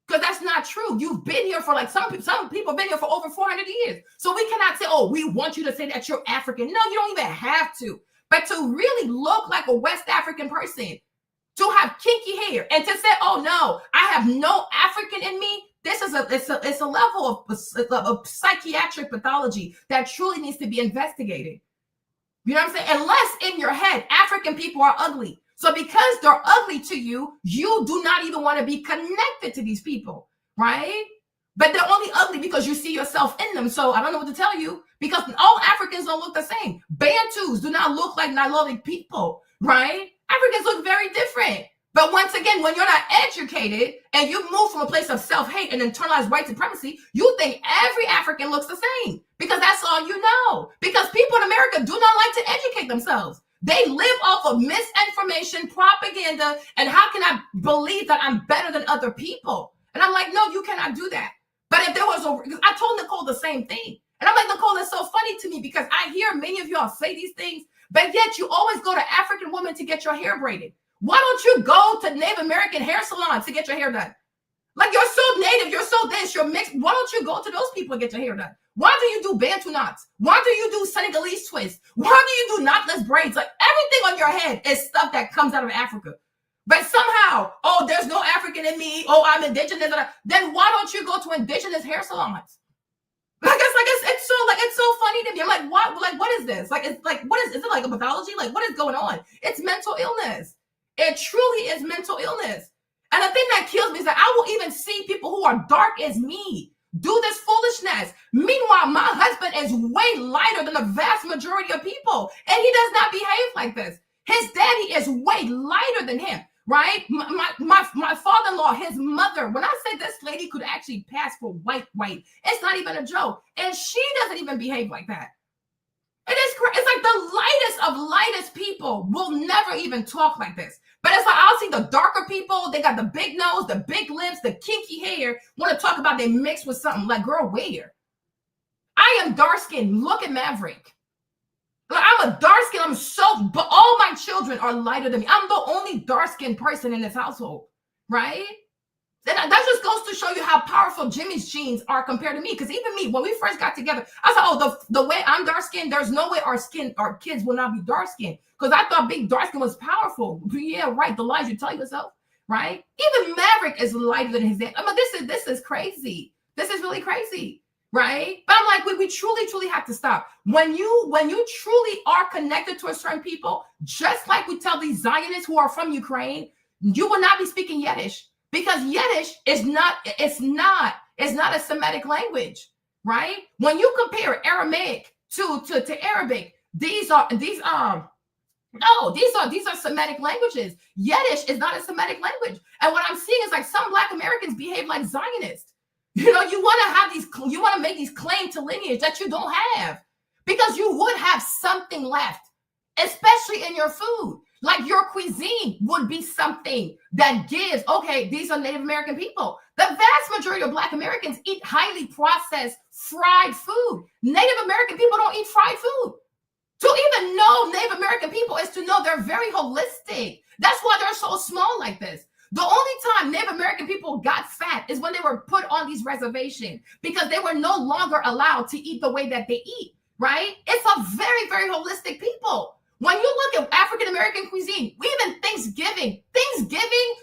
[SPEAKER 1] Because that's not true. You've been here for like some people have been here for over 400 years. So we cannot say, oh, we want you to say that you're African. No, you don't even have to. But to really look like a West African person, to have kinky hair and to say, oh no, I have no African in me. This is it's a level of psychiatric pathology that truly needs to be investigated. You know what I'm saying? Unless in your head, African people are ugly. So because they're ugly to you, you do not even want to be connected to these people, right? But they're only ugly because you see yourself in them. So I don't know what to tell you because all Africans don't look the same. Bantus do not look like Nilotic people, right? Africans look very different. But once again, when you're not educated and you move from a place of self-hate and internalized white supremacy, you think every African looks the same because that's all you know. Because people in America do not like to educate themselves. They live off of misinformation, propaganda, and how can I believe that I'm better than other people? And I'm like, no, you cannot do that. But if there was I told Nicole the same thing. And I'm like, Nicole, it's so funny to me because I hear many of y'all say these things, but yet you always go to African women to get your hair braided. Why don't you go to Native American hair salons to get your hair done? Like, you're so native, you're so this, you're mixed. Why don't you go to those people and get your hair done? Why do you do Bantu knots? Why do you do Senegalese twists? Why do you do knotless braids? Like, everything on your head is stuff that comes out of Africa. But somehow, oh, there's no African in me. Oh, I'm indigenous. Then why don't you go to indigenous hair salons? It's so funny to me. I'm like, what is this? Is it like a pathology? Like, what is going on? It's mental illness. It truly is mental illness. And the thing that kills me is that I will even see people who are dark as me do this foolishness. Meanwhile, my husband is way lighter than the vast majority of people. And he does not behave like this. His daddy is way lighter than him, right? My father-in-law, his mother, when I say this lady could actually pass for white, it's not even a joke. And she doesn't even behave like that. It's like the lightest of lightest people will never even talk like this. But it's like I'll see the darker people, they got the big nose, the big lips, the kinky hair, want to talk about they mixed with something. Like, girl, where? I am dark-skinned. Look at Maverick. Like, I'm a dark-skinned, but all my children are lighter than me. I'm the only dark-skinned person in this household, right? And that just goes to show you how powerful Jimmy's genes are compared to me. Because even me, when we first got together, I was like, oh, the way I'm dark-skinned, there's no way our kids will not be dark-skinned. Because I thought being dark-skinned was powerful. Yeah, right. The lies you tell yourself, right? Even Maverick is lighter than his dad. I mean, this is crazy. This is really crazy, right? But I'm like, we truly have to stop. When you truly are connected to a certain people, just like we tell these Zionists who are from Ukraine, you will not be speaking Yiddish. Because Yiddish is not a Semitic language, right? When you compare Aramaic to Arabic, these are Semitic languages. Yiddish is not a Semitic language. And what I'm seeing is like some Black Americans behave like Zionists. You know, you want to make these claims to lineage that you don't have because you would have something left, especially in your food. Like your cuisine would be something that gives, okay, these are Native American people. The vast majority of Black Americans eat highly processed, fried food. Native American people don't eat fried food. To even know Native American people is to know they're very holistic. That's why they're so small like this. The only time Native American people got fat is when they were put on these reservations because they were no longer allowed to eat the way that they eat, right? It's a very, very holistic people. When you look at African-American cuisine, even Thanksgiving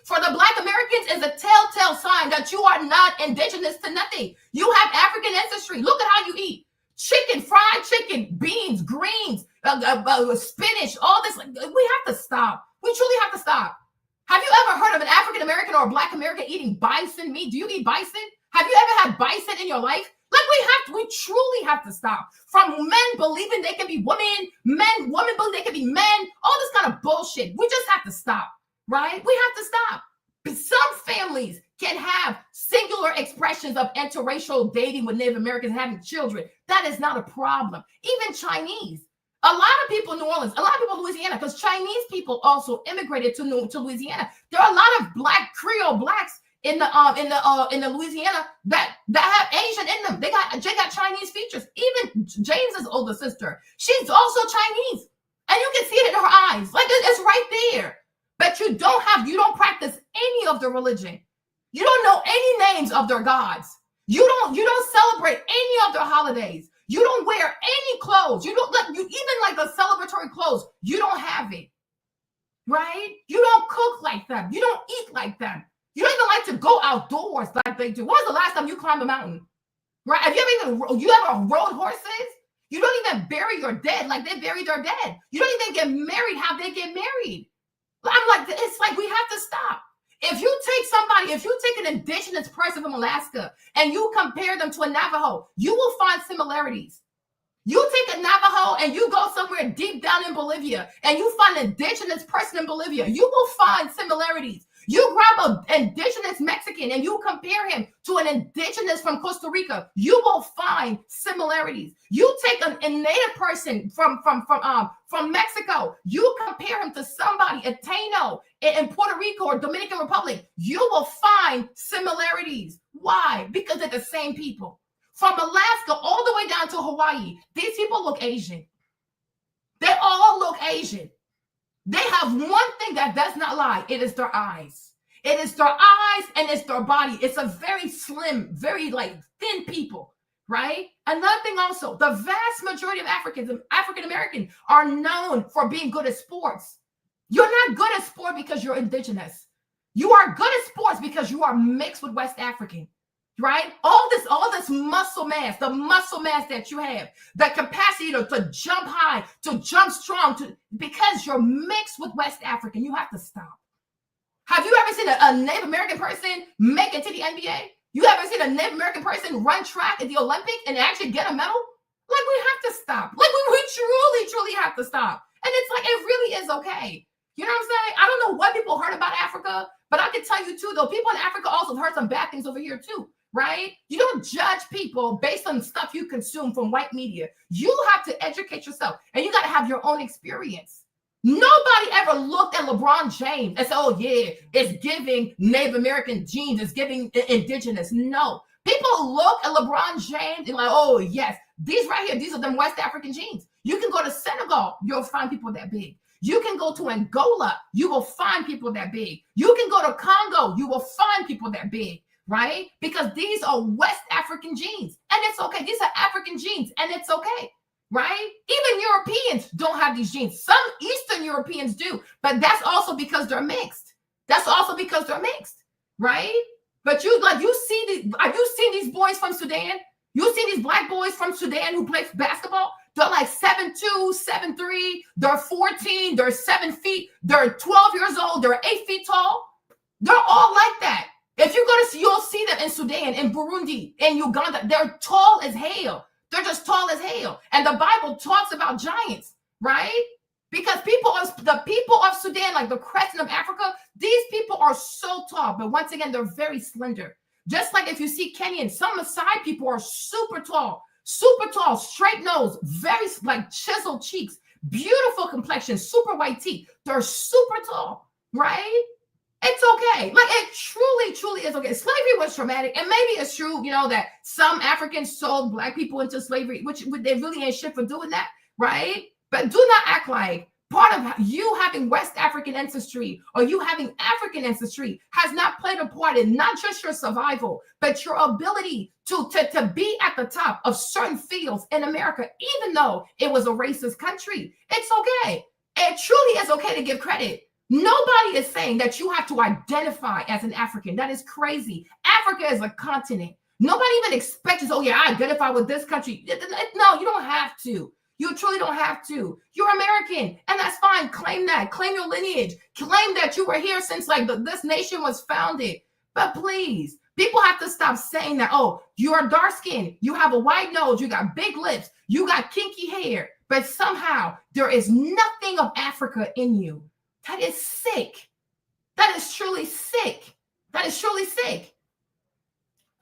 [SPEAKER 1] for the Black Americans is a telltale sign that you are not indigenous to nothing. You have African ancestry. Look at how you eat. Chicken, fried chicken, beans, greens, spinach, all this. We have to stop. We truly have to stop. Have you ever heard of an African-American or a Black American eating bison meat? Do you eat bison? Have you ever had bison in your life? Like we truly have to stop. From men believing they can be women believe they can be men, all this kind of bullshit. We just have to stop, right? We have to stop. Some families can have singular expressions of interracial dating with Native Americans having children. That is not a problem. Even Chinese. A lot of people in New Orleans, a lot of people in Louisiana, because Chinese people also immigrated to Louisiana. There are a lot of Black Creole Blacks in the Louisiana that have Asian in them. They got Chinese features. Even James's older sister, she's also Chinese, and you can see it in her eyes. Like it's right there. But you don't practice any of the religion. You don't know any names of their gods. You don't celebrate any of their holidays. You don't wear any clothes. You even like the celebratory clothes. You don't have it, right? You don't cook like them. You don't eat like them. You don't even like to go outdoors like they do. When was the last time you climbed a mountain? Right? Have you ever rode horses? You don't even bury your dead like they bury their dead. You don't even get married how they get married. I'm like, it's like we have to stop. If you take an indigenous person from Alaska and you compare them to a Navajo, you will find similarities. You take a Navajo and you go somewhere deep down in Bolivia and you find an indigenous person in Bolivia, you will find similarities. You grab an indigenous Mexican and you compare him to an indigenous from Costa Rica, you will find similarities. You take a native person from Mexico, you compare him to somebody, a Taino in Puerto Rico or Dominican Republic, you will find similarities. Why? Because they're the same people. From Alaska all the way down to Hawaii, these people look Asian. They all look Asian. They have one thing that does not lie. It is their eyes. It is their eyes and it's their body. It's a very slim, very like thin people, right? Another thing also, the vast majority of African Americans are known for being good at sports. You're not good at sport because you're indigenous. You are good at sports because you are mixed with West African. Right? All this muscle mass, the muscle mass that you have, the capacity to jump high, to jump strong, because you're mixed with West African, you have to stop. Have you ever seen a Native American person make it to the NBA? You ever seen a Native American person run track at the Olympics and actually get a medal? Like, we have to stop. Like, we truly have to stop. And it's like, it really is okay. You know what I'm saying? I don't know what people heard about Africa, but I can tell you too, though, people in Africa also heard some bad things over here too. Right? You don't judge people based on stuff you consume from white media. You have to educate yourself and you got to have your own experience. Nobody ever looked at LeBron James and said, oh yeah, it's giving Native American genes, it's giving indigenous. No. People look at LeBron James and like, oh yes, these right here, these are them West African genes. You can go to Senegal, you'll find people that big. You can go to Angola, you will find people that big. You can go to Congo, you will find people that big. Right? Because these are West African genes and it's okay. These are African genes and it's okay. Right? Even Europeans don't have these genes. Some Eastern Europeans do, but that's also because they're mixed. That's also because they're mixed. Right? But have you seen these boys from Sudan? You see these black boys from Sudan who play basketball? They're like 7'2", 7'3", they're 14, they're 7 feet, they're 12 years old, they're 8 feet tall. They're all like that. If you go to see, you'll see them in Sudan, in Burundi, in Uganda. They're tall as hell. They're just tall as hell. And the Bible talks about giants, right? Because the people of Sudan, like the crescent of Africa, these people are so tall. But once again, they're very slender. Just like if you see Kenyans, some Maasai people are super tall, straight nose, very like chiseled cheeks, beautiful complexion, super white teeth. They're super tall, right? It's okay. Like, it truly is okay. Slavery was traumatic. And maybe it's true, that some Africans sold black people into slavery, which they really ain't shit for doing that, right? But do not act like part of you having West African ancestry or you having African ancestry has not played a part in not just your survival, but your ability to be at the top of certain fields in America, even though it was a racist country. It's okay. It truly is okay to give credit. Nobody is saying that you have to identify as an African. That is crazy. Africa is a continent. Nobody even expects, oh yeah, I identify with this country. No, you don't have to. You truly don't have to. You're American, and that's fine. Claim that. Claim your lineage. Claim that you were here since this nation was founded. But please, people have to stop saying that, oh, you're dark skinned, you have a white nose, you got big lips, you got kinky hair, but somehow there is nothing of Africa in you. That is sick. That is truly sick. That is truly sick.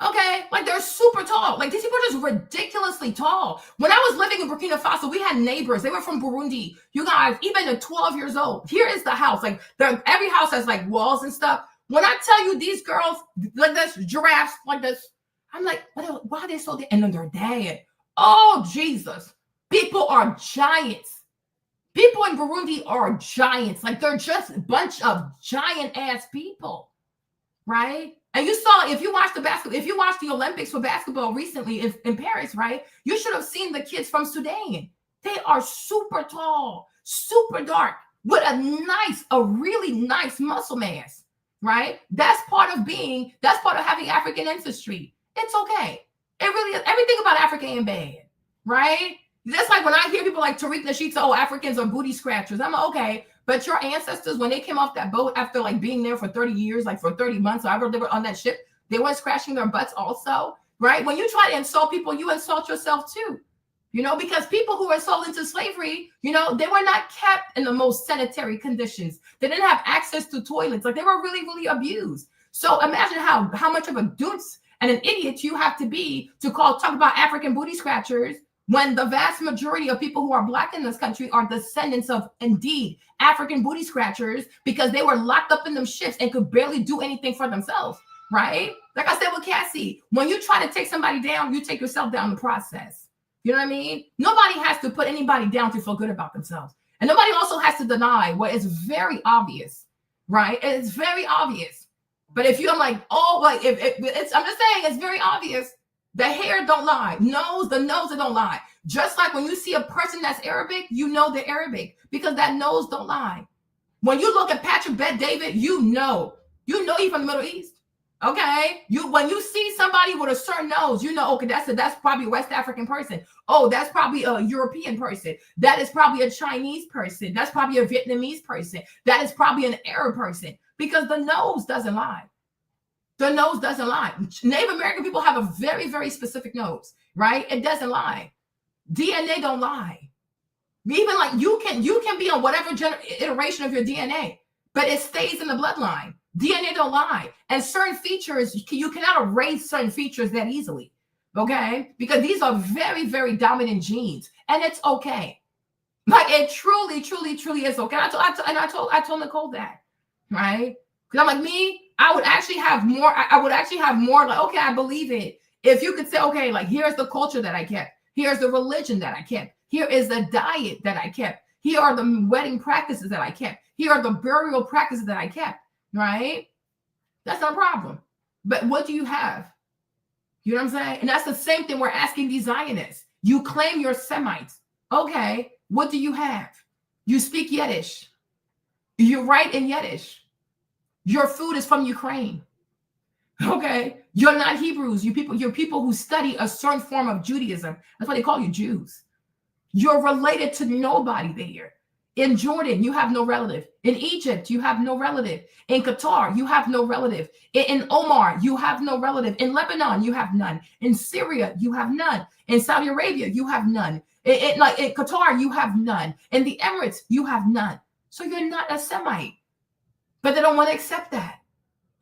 [SPEAKER 1] Okay, like they're super tall. Like these people are just ridiculously tall. When I was living in Burkina Faso, we had neighbors. They were from Burundi. You guys, even at 12 years old. Here is the house. Like every house has like walls and stuff. When I tell you these girls like this, giraffes like this, I'm like, why are they so dead? And then their dad. Oh Jesus, people are giants. People in Burundi are giants. Like they're just a bunch of giant ass people, right? And you saw, if you watched the Olympics for basketball recently in Paris, right? You should have seen the kids from Sudan. They are super tall, super dark, with a really nice muscle mass, right? That's part of having African ancestry. It's okay. It really is. Everything about Africa ain't bad, right? Just like when I hear people like Tariq Nasheed say, oh, Africans are booty scratchers. I'm like, okay, but your ancestors, when they came off that boat after like being there for 30 years, like for 30 months, or ever they were on that ship, they weren't scratching their butts also, right? When you try to insult people, you insult yourself too, You know, because people who were sold into slavery, you know, they were not kept in the most sanitary conditions. They didn't have access to toilets. Like, they were really, really abused. So imagine how much of a dunce and an idiot you have to be to talk about African booty scratchers when the vast majority of people who are Black in this country are descendants of, indeed, African booty scratchers, because they were locked up in them ships and could barely do anything for themselves, right? Like I said with Cassie, when you try to take somebody down, you take yourself down the process. You know what I mean? Nobody has to put anybody down to feel good about themselves. And nobody also has to deny what is very obvious, right? It's very obvious. But if you're like, oh, like, if it's, I'm just saying, it's very obvious. The hair don't lie. The nose, it don't lie. Just like when you see a person that's Arabic, you know they're Arabic because that nose don't lie. When you look at Patrick Bet-David, you know he's from the Middle East. Okay, when you see somebody with a certain nose, you know, okay, that's probably a West African person. Oh, that's probably a European person. That is probably a Chinese person. That's probably a Vietnamese person. That is probably an Arab person, because the nose doesn't lie. The nose doesn't lie. Native American people have a very, very specific nose, right? It doesn't lie. DNA don't lie. Even like you can be on whatever iteration of your DNA, but it stays in the bloodline. DNA don't lie. And certain features, you cannot erase certain features that easily, okay? Because these are very, very dominant genes, and it's okay. Like, it truly, truly, truly is okay. I told Nicole that, right? Because I'm like, me, I would actually have more. I would actually have more like, okay, I believe it. If you could say, okay, like, here's the culture that I kept. Here's the religion that I kept. Here is the diet that I kept. Here are the wedding practices that I kept. Here are the burial practices that I kept. Right? That's not a problem. But what do you have? You know what I'm saying? And that's the same thing we're asking these Zionists. You claim you're Semites. Okay, what do you have? You speak Yiddish. You write in Yiddish. Your food is from Ukraine. Okay, you're not Hebrews. You're people who study a certain form of Judaism. That's why they call you Jews. You're related to nobody there. In Jordan, you have no relative. In Egypt, you have no relative. In Qatar, you have no relative. In Omar, you have no relative. In Lebanon, you have none. In Syria, you have none. In Saudi Arabia, you have none. In Qatar, you have none. In the Emirates, you have none. So you're not a Semite. But they don't want to accept that.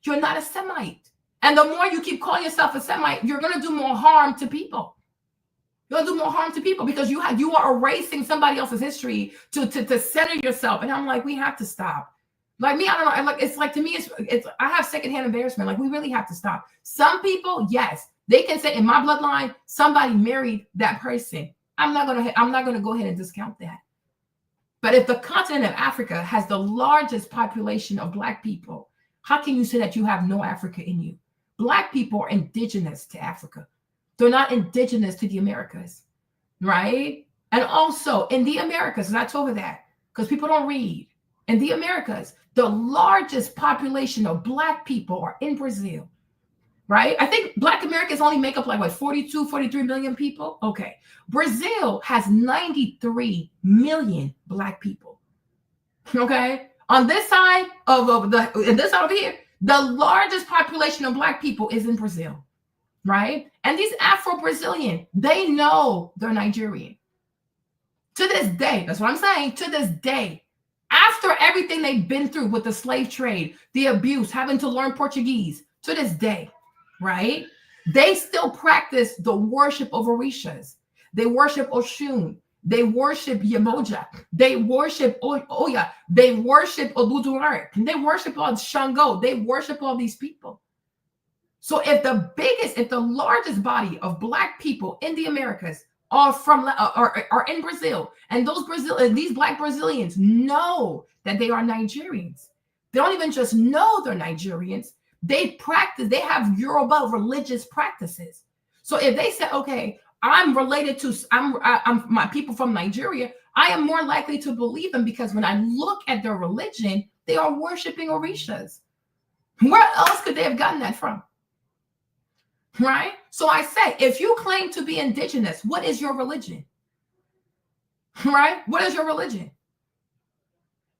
[SPEAKER 1] You're not a Semite. And the more you keep calling yourself a Semite, you're going to do more harm to people. You'll do more harm to people because you are erasing somebody else's history to center yourself. And I'm like, we have to stop. Like me, I don't know. Like, it's like, to me, it's I have secondhand embarrassment. Like, we really have to stop. Some people, yes, they can say in my bloodline, somebody married that person. I'm not gonna go ahead and discount that. But if the continent of Africa has the largest population of Black people, how can you say that you have no Africa in you? Black people are indigenous to Africa. They're not indigenous to the Americas, right? And also in the Americas, and I told her that because people don't read. In the Americas, the largest population of Black people are in Brazil, right? I think Black Americans only make up like, what, 42, 43 million people? Okay. Brazil has 93 million Black people, okay? On this side this side over here, the largest population of Black people is in Brazil. Right? And these Afro-Brazilian, they know they're Nigerian. To this day, that's what I'm saying, to this day, after everything they've been through with the slave trade, the abuse, having to learn Portuguese, to this day, right? They still practice the worship of Orishas. They worship Oshun. They worship Yemoja. They worship Oya. They worship Oludumare. They worship all Shango. They worship all these people. So if the largest body of Black people in the Americas are in Brazil, and these Black Brazilians know that they are Nigerians, they don't even just know they're Nigerians. They have Yoruba religious practices. So if they say, okay, I'm related to I'm my people from Nigeria, I am more likely to believe them because when I look at their religion, they are worshiping Orishas. Where else could they have gotten that from? Right? So I say, if you claim to be indigenous, what is your religion? Right? What is your religion?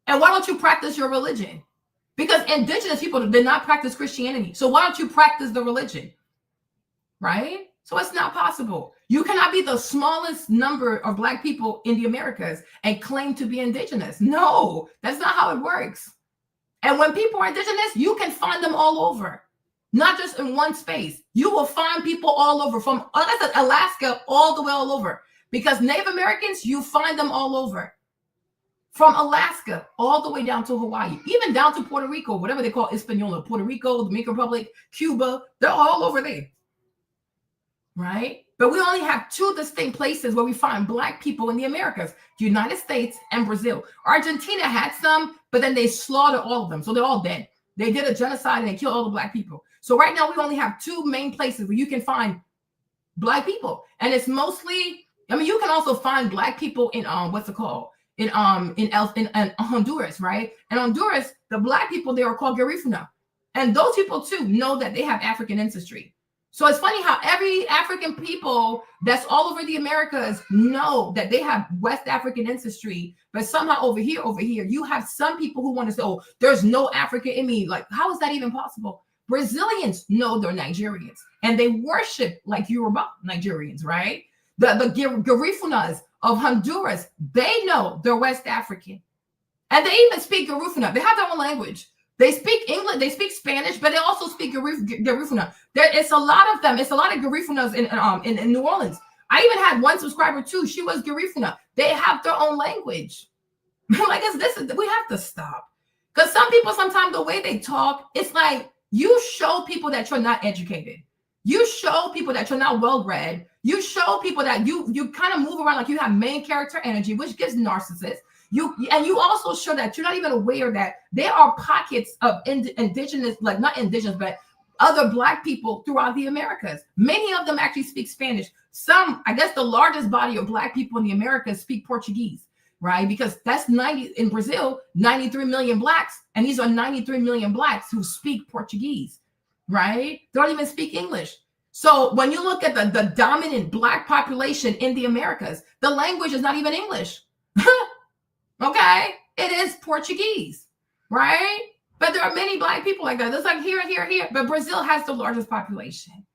[SPEAKER 1] And why don't you practice your religion? Because indigenous people did not practice Christianity. So why don't you practice the religion? Right? So it's not possible. You cannot be the smallest number of Black people in the Americas and claim to be indigenous. No, that's not how it works. And when people are indigenous, you can find them all over, not just in one space. You will find people all over, from, like I said, Alaska all the way all over. Because Native Americans, you find them all over. From Alaska all the way down to Hawaii, even down to Puerto Rico, whatever they call Hispaniola, Puerto Rico, Dominican Republic, Cuba, they're all over there. Right? But we only have two distinct places where we find Black people in the Americas, the United States and Brazil. Argentina had some, but then they slaughtered all of them. So they're all dead. They did a genocide and they killed all the Black people. So right now we only have two main places where you can find Black people. And it's mostly, I mean, you can also find Black people in, what's it called? In Honduras, right? In Honduras, the Black people there are called Garifuna. And those people too know that they have African ancestry. So it's funny how every African people that's all over the Americas know that they have West African ancestry, but somehow over here, you have some people who want to say, oh, there's no African in me. Like, how is that even possible? Brazilians know they're Nigerians and they worship like Yoruba Nigerians, right? The Garifunas of Honduras, they know they're West African. And they even speak Garifuna. They have their own language. They speak English, they speak Spanish, but they also speak Garifuna. It's a lot of them. It's a lot of Garifunas in New Orleans. I even had one subscriber too. She was Garifuna. They have their own language. Like, we have to stop. Because some people, sometimes the way they talk, it's like you show people that you're not educated. You show people that you're not well-read. You show people that you kind of move around like you have main character energy, which gives narcissists. You also show that you're not even aware that there are pockets of indigenous, like not indigenous, but other Black people throughout the Americas. Many of them actually speak Spanish. Some, I guess the largest body of Black people in the Americas speak Portuguese, right? Because that's in Brazil, 93 million Blacks. And these are 93 million Blacks who speak Portuguese, right? They don't even speak English. So when you look at the dominant Black population in the Americas, the language is not even English. Okay, it is Portuguese, right? But there are many Black people like that. There's like here. But Brazil has the largest population.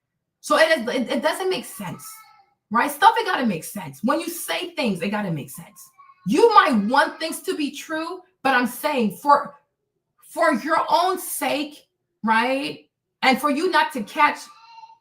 [SPEAKER 1] So it doesn't make sense, right? Stuff, it got to make sense. When you say things, it got to make sense. You might want things to be true, but I'm saying for your own sake, right? And for you not to catch,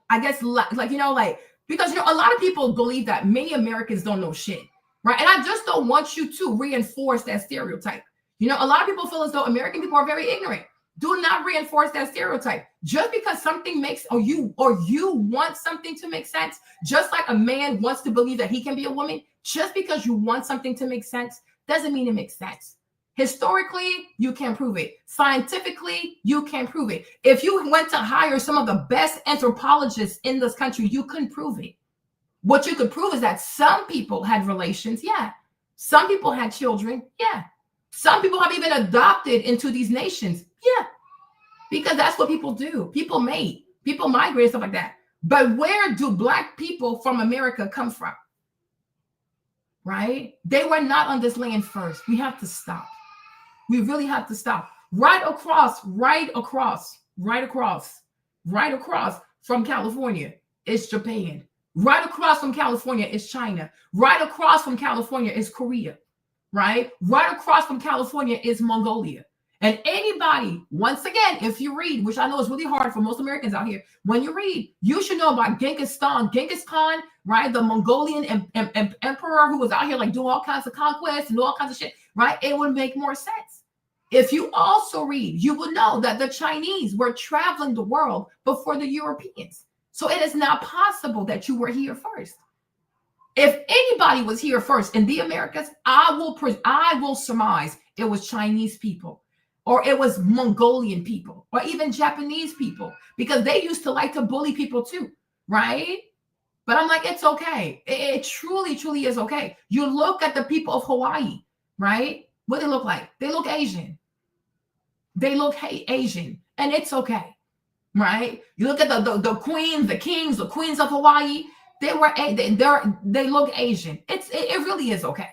[SPEAKER 1] I guess, because, a lot of people believe that many Americans don't know shit. Right. And I just don't want you to reinforce that stereotype. A lot of people feel as though American people are very ignorant. Do not reinforce that stereotype. Just because something makes, or you want something to make sense, just like a man wants to believe that he can be a woman, just because you want something to make sense doesn't mean it makes sense. Historically, you can't prove it. Scientifically, you can't prove it. If you went to hire some of the best anthropologists in this country, you couldn't prove it. What you could prove is that some people had relations. Yeah. Some people had children. Yeah. Some people have even adopted into these nations. Yeah. Because that's what people do. People mate. People migrate and stuff like that. But where do Black people from America come from? Right? They were not on this land first. We have to stop. We really have to stop. Right across from California is Japan. Right across from California is China. Right across from California is Korea, right? Right across from California is Mongolia. And anybody, once again, if you read, which I know is really hard for most Americans out here, when you read, you should know about Genghis Khan, right? The Mongolian emperor who was out here like doing all kinds of conquests and all kinds of shit, right? It would make more sense. If you also read, you will know that the Chinese were traveling the world before the Europeans. So it is not possible that you were here first. If anybody was here first in the Americas, I will surmise it was Chinese people, or it was Mongolian people, or even Japanese people, because they used to like to bully people too, right? But I'm like, it's okay. It truly, truly is okay. You look at the people of Hawaii, right? What they look like? They look Asian. And it's okay. Right? You look at the queens, the kings, the queens of Hawaii. They look Asian. It really is okay,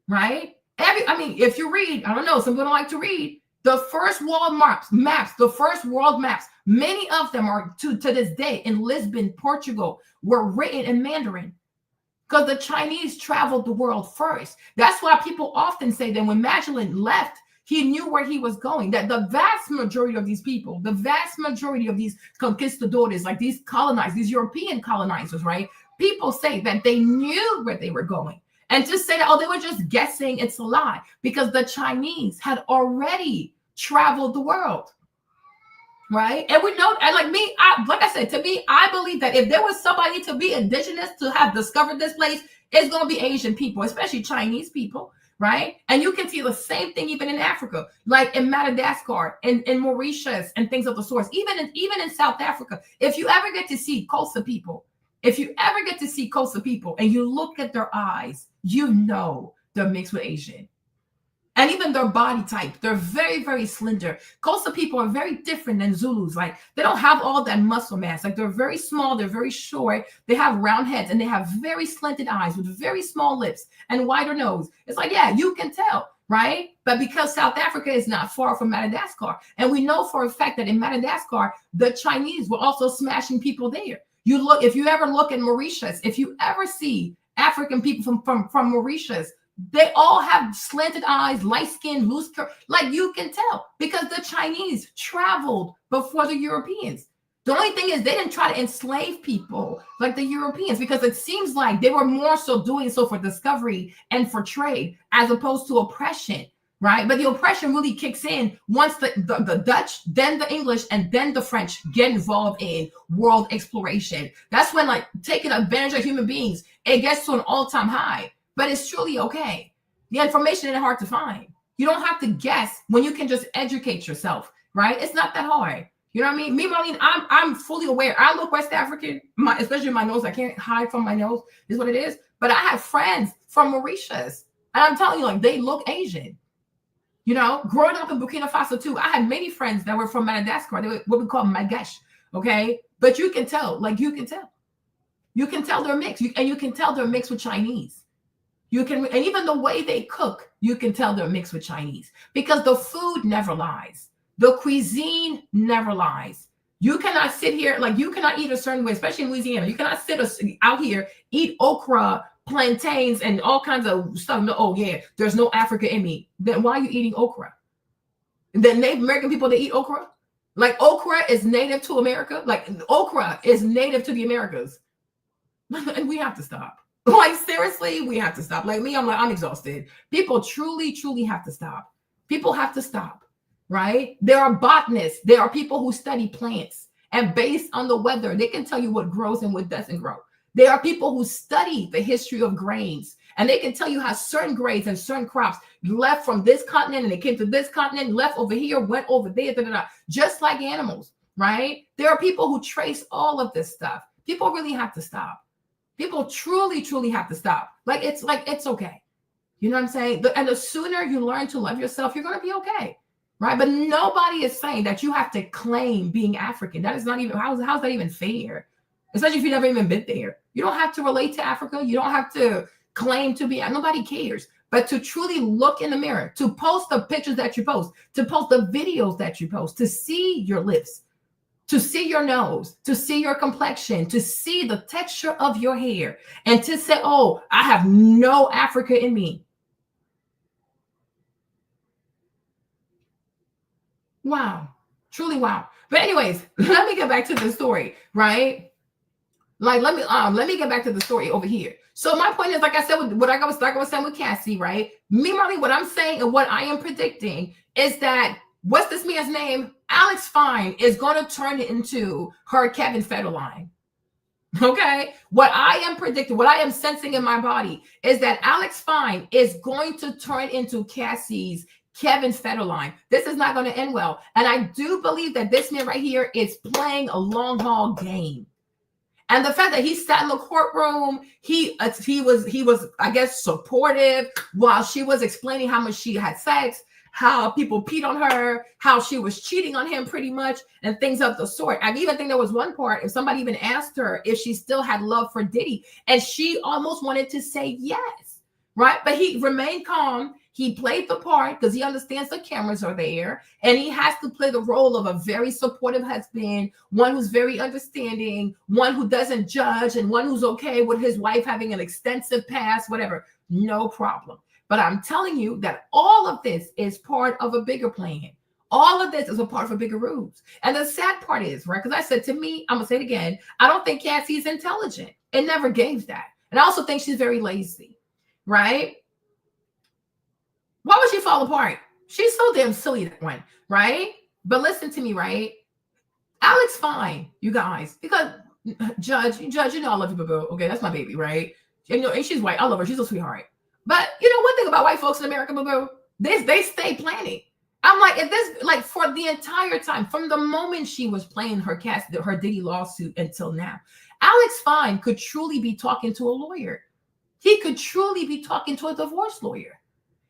[SPEAKER 1] right? If you read, I don't know, some people don't like to read the first world maps. Many of them are to this day in Lisbon, Portugal, were written in Mandarin. because the Chinese traveled the world first. That's why people often say that when Magellan left, he knew where he was going, that the vast majority of these people, the vast majority of these conquistadores, like these colonizers, these European colonizers, right? People say that they knew where they were going. And to say that, oh, they were just guessing, it's a lie, because the Chinese had already traveled the world. Right. And we know, and like me, like I said, to me, I believe that if there was somebody to be indigenous to have discovered this place, it's going to be Asian people, especially Chinese people. Right. And you can see the same thing even in Africa, like in Madagascar and in Mauritius and things of the sort. Even in South Africa, if you ever get to see Xhosa people, and you look at their eyes, you know they're mixed with Asian. And even their body type, they're very, very slender. Xhosa people are very different than Zulus. Like, they don't have all that muscle mass. Like, they're very small, they're very short, they have round heads, and they have very slanted eyes with very small lips and wider nose. It's like, yeah, you can tell, right? But because South Africa is not far from Madagascar, and we know for a fact that in Madagascar, the Chinese were also smashing people there. If you ever look at Mauritius, if you ever see African people from Mauritius, they all have slanted eyes, light skin, loose curl. Like, you can tell because the Chinese traveled before the Europeans. The only thing is they didn't try to enslave people like the Europeans, because it seems like they were more so doing so for discovery and for trade as opposed to oppression, right? But the oppression really kicks in once the Dutch, then the English, and then the French get involved in world exploration. That's when, like, taking advantage of human beings, it gets to an all-time high. But it's truly okay. The information isn't hard to find. You don't have to guess when you can just educate yourself, right? It's not that hard. You know what I mean? Me, Marlene, I'm fully aware. I look West African, especially my nose. I can't hide from my nose, is what it is. But I have friends from Mauritius, and I'm telling you, like, they look Asian. You know, growing up in Burkina Faso too, I had many friends that were from Madagascar. They were what we call Magash, okay? But you can tell, you can tell they're mixed, and you can tell they're mixed with Chinese. And even the way they cook, you can tell they're mixed with Chinese, because the food never lies. The cuisine never lies. You cannot sit here, like, you cannot eat a certain way, especially in Louisiana. You cannot sit out here, eat okra, plantains, and all kinds of stuff. No, oh yeah, there's no Africa in me. Then why are you eating okra? The Native American people, they eat okra? Like, okra is native to America? Like, okra is native to the Americas. And we have to stop. Like, seriously, we have to stop. Like me, I'm exhausted. People truly, truly have to stop. People have to stop, right? There are botanists. There are people who study plants, and based on the weather, they can tell you what grows and what doesn't grow. There are people who study the history of grains, and they can tell you how certain grains and certain crops left from this continent and they came to this continent, left over here, went over there, just like animals, right? There are people who trace all of this stuff. People really have to stop. People truly, truly have to stop. It's okay. You know what I'm saying? And the sooner you learn to love yourself, you're going to be okay, right? But nobody is saying that you have to claim being African. That is not even, how's that even fair? Especially if you've never even been there. You don't have to relate to Africa. You don't have to claim to be, nobody cares. But to truly look in the mirror, to post the pictures that you post, to post the videos that you post, to see your lips, to see your nose, to see your complexion, to see the texture of your hair, and to say, oh, I have no Africa in me. Wow. Truly wow. But anyways, let me get back to the story, right? Like, let me get back to the story over here. So my point is, like I said, what I was saying with Cassie, right? Me, Marley, what I'm saying and what I am predicting is that, what's this man's name? Alex Fine is going to turn it into her Kevin Federline. Okay? What I am predicting, what I am sensing in my body is that Alex Fine is going to turn into Cassie's Kevin Federline. This is not going to end well. And I do believe that this man right here is playing a long haul game. And the fact that he sat in the courtroom, he was, I guess, supportive while she was explaining how much she had sex, how people peed on her, how she was cheating on him pretty much, and things of the sort. I even think there was one part, if somebody even asked her if she still had love for Diddy, and she almost wanted to say yes, right? But he remained calm. He played the part because he understands the cameras are there, and he has to play the role of a very supportive husband, one who's very understanding, one who doesn't judge, and one who's okay with his wife having an extensive past, whatever. No problem. But I'm telling you that all of this is part of a bigger plan. All of this is a part of a bigger ruse. And the sad part is, right, because I said, to me, I'm going to say it again, I don't think Cassie is intelligent. It never gave that. And I also think she's very lazy, right? Why would she fall apart? She's so damn silly, that one, right? But listen to me, right? Alex, fine, you guys, because Judge, you know I love you, boo. Okay, that's my baby, right? And she's white. I love her. She's a sweetheart. But you know one thing about white folks in America, boo, they stay planning. I'm like, if this, like, for the entire time, from the moment she was playing her Diddy lawsuit until now, Alex Fine could truly be talking to a lawyer. He could truly be talking to a divorce lawyer.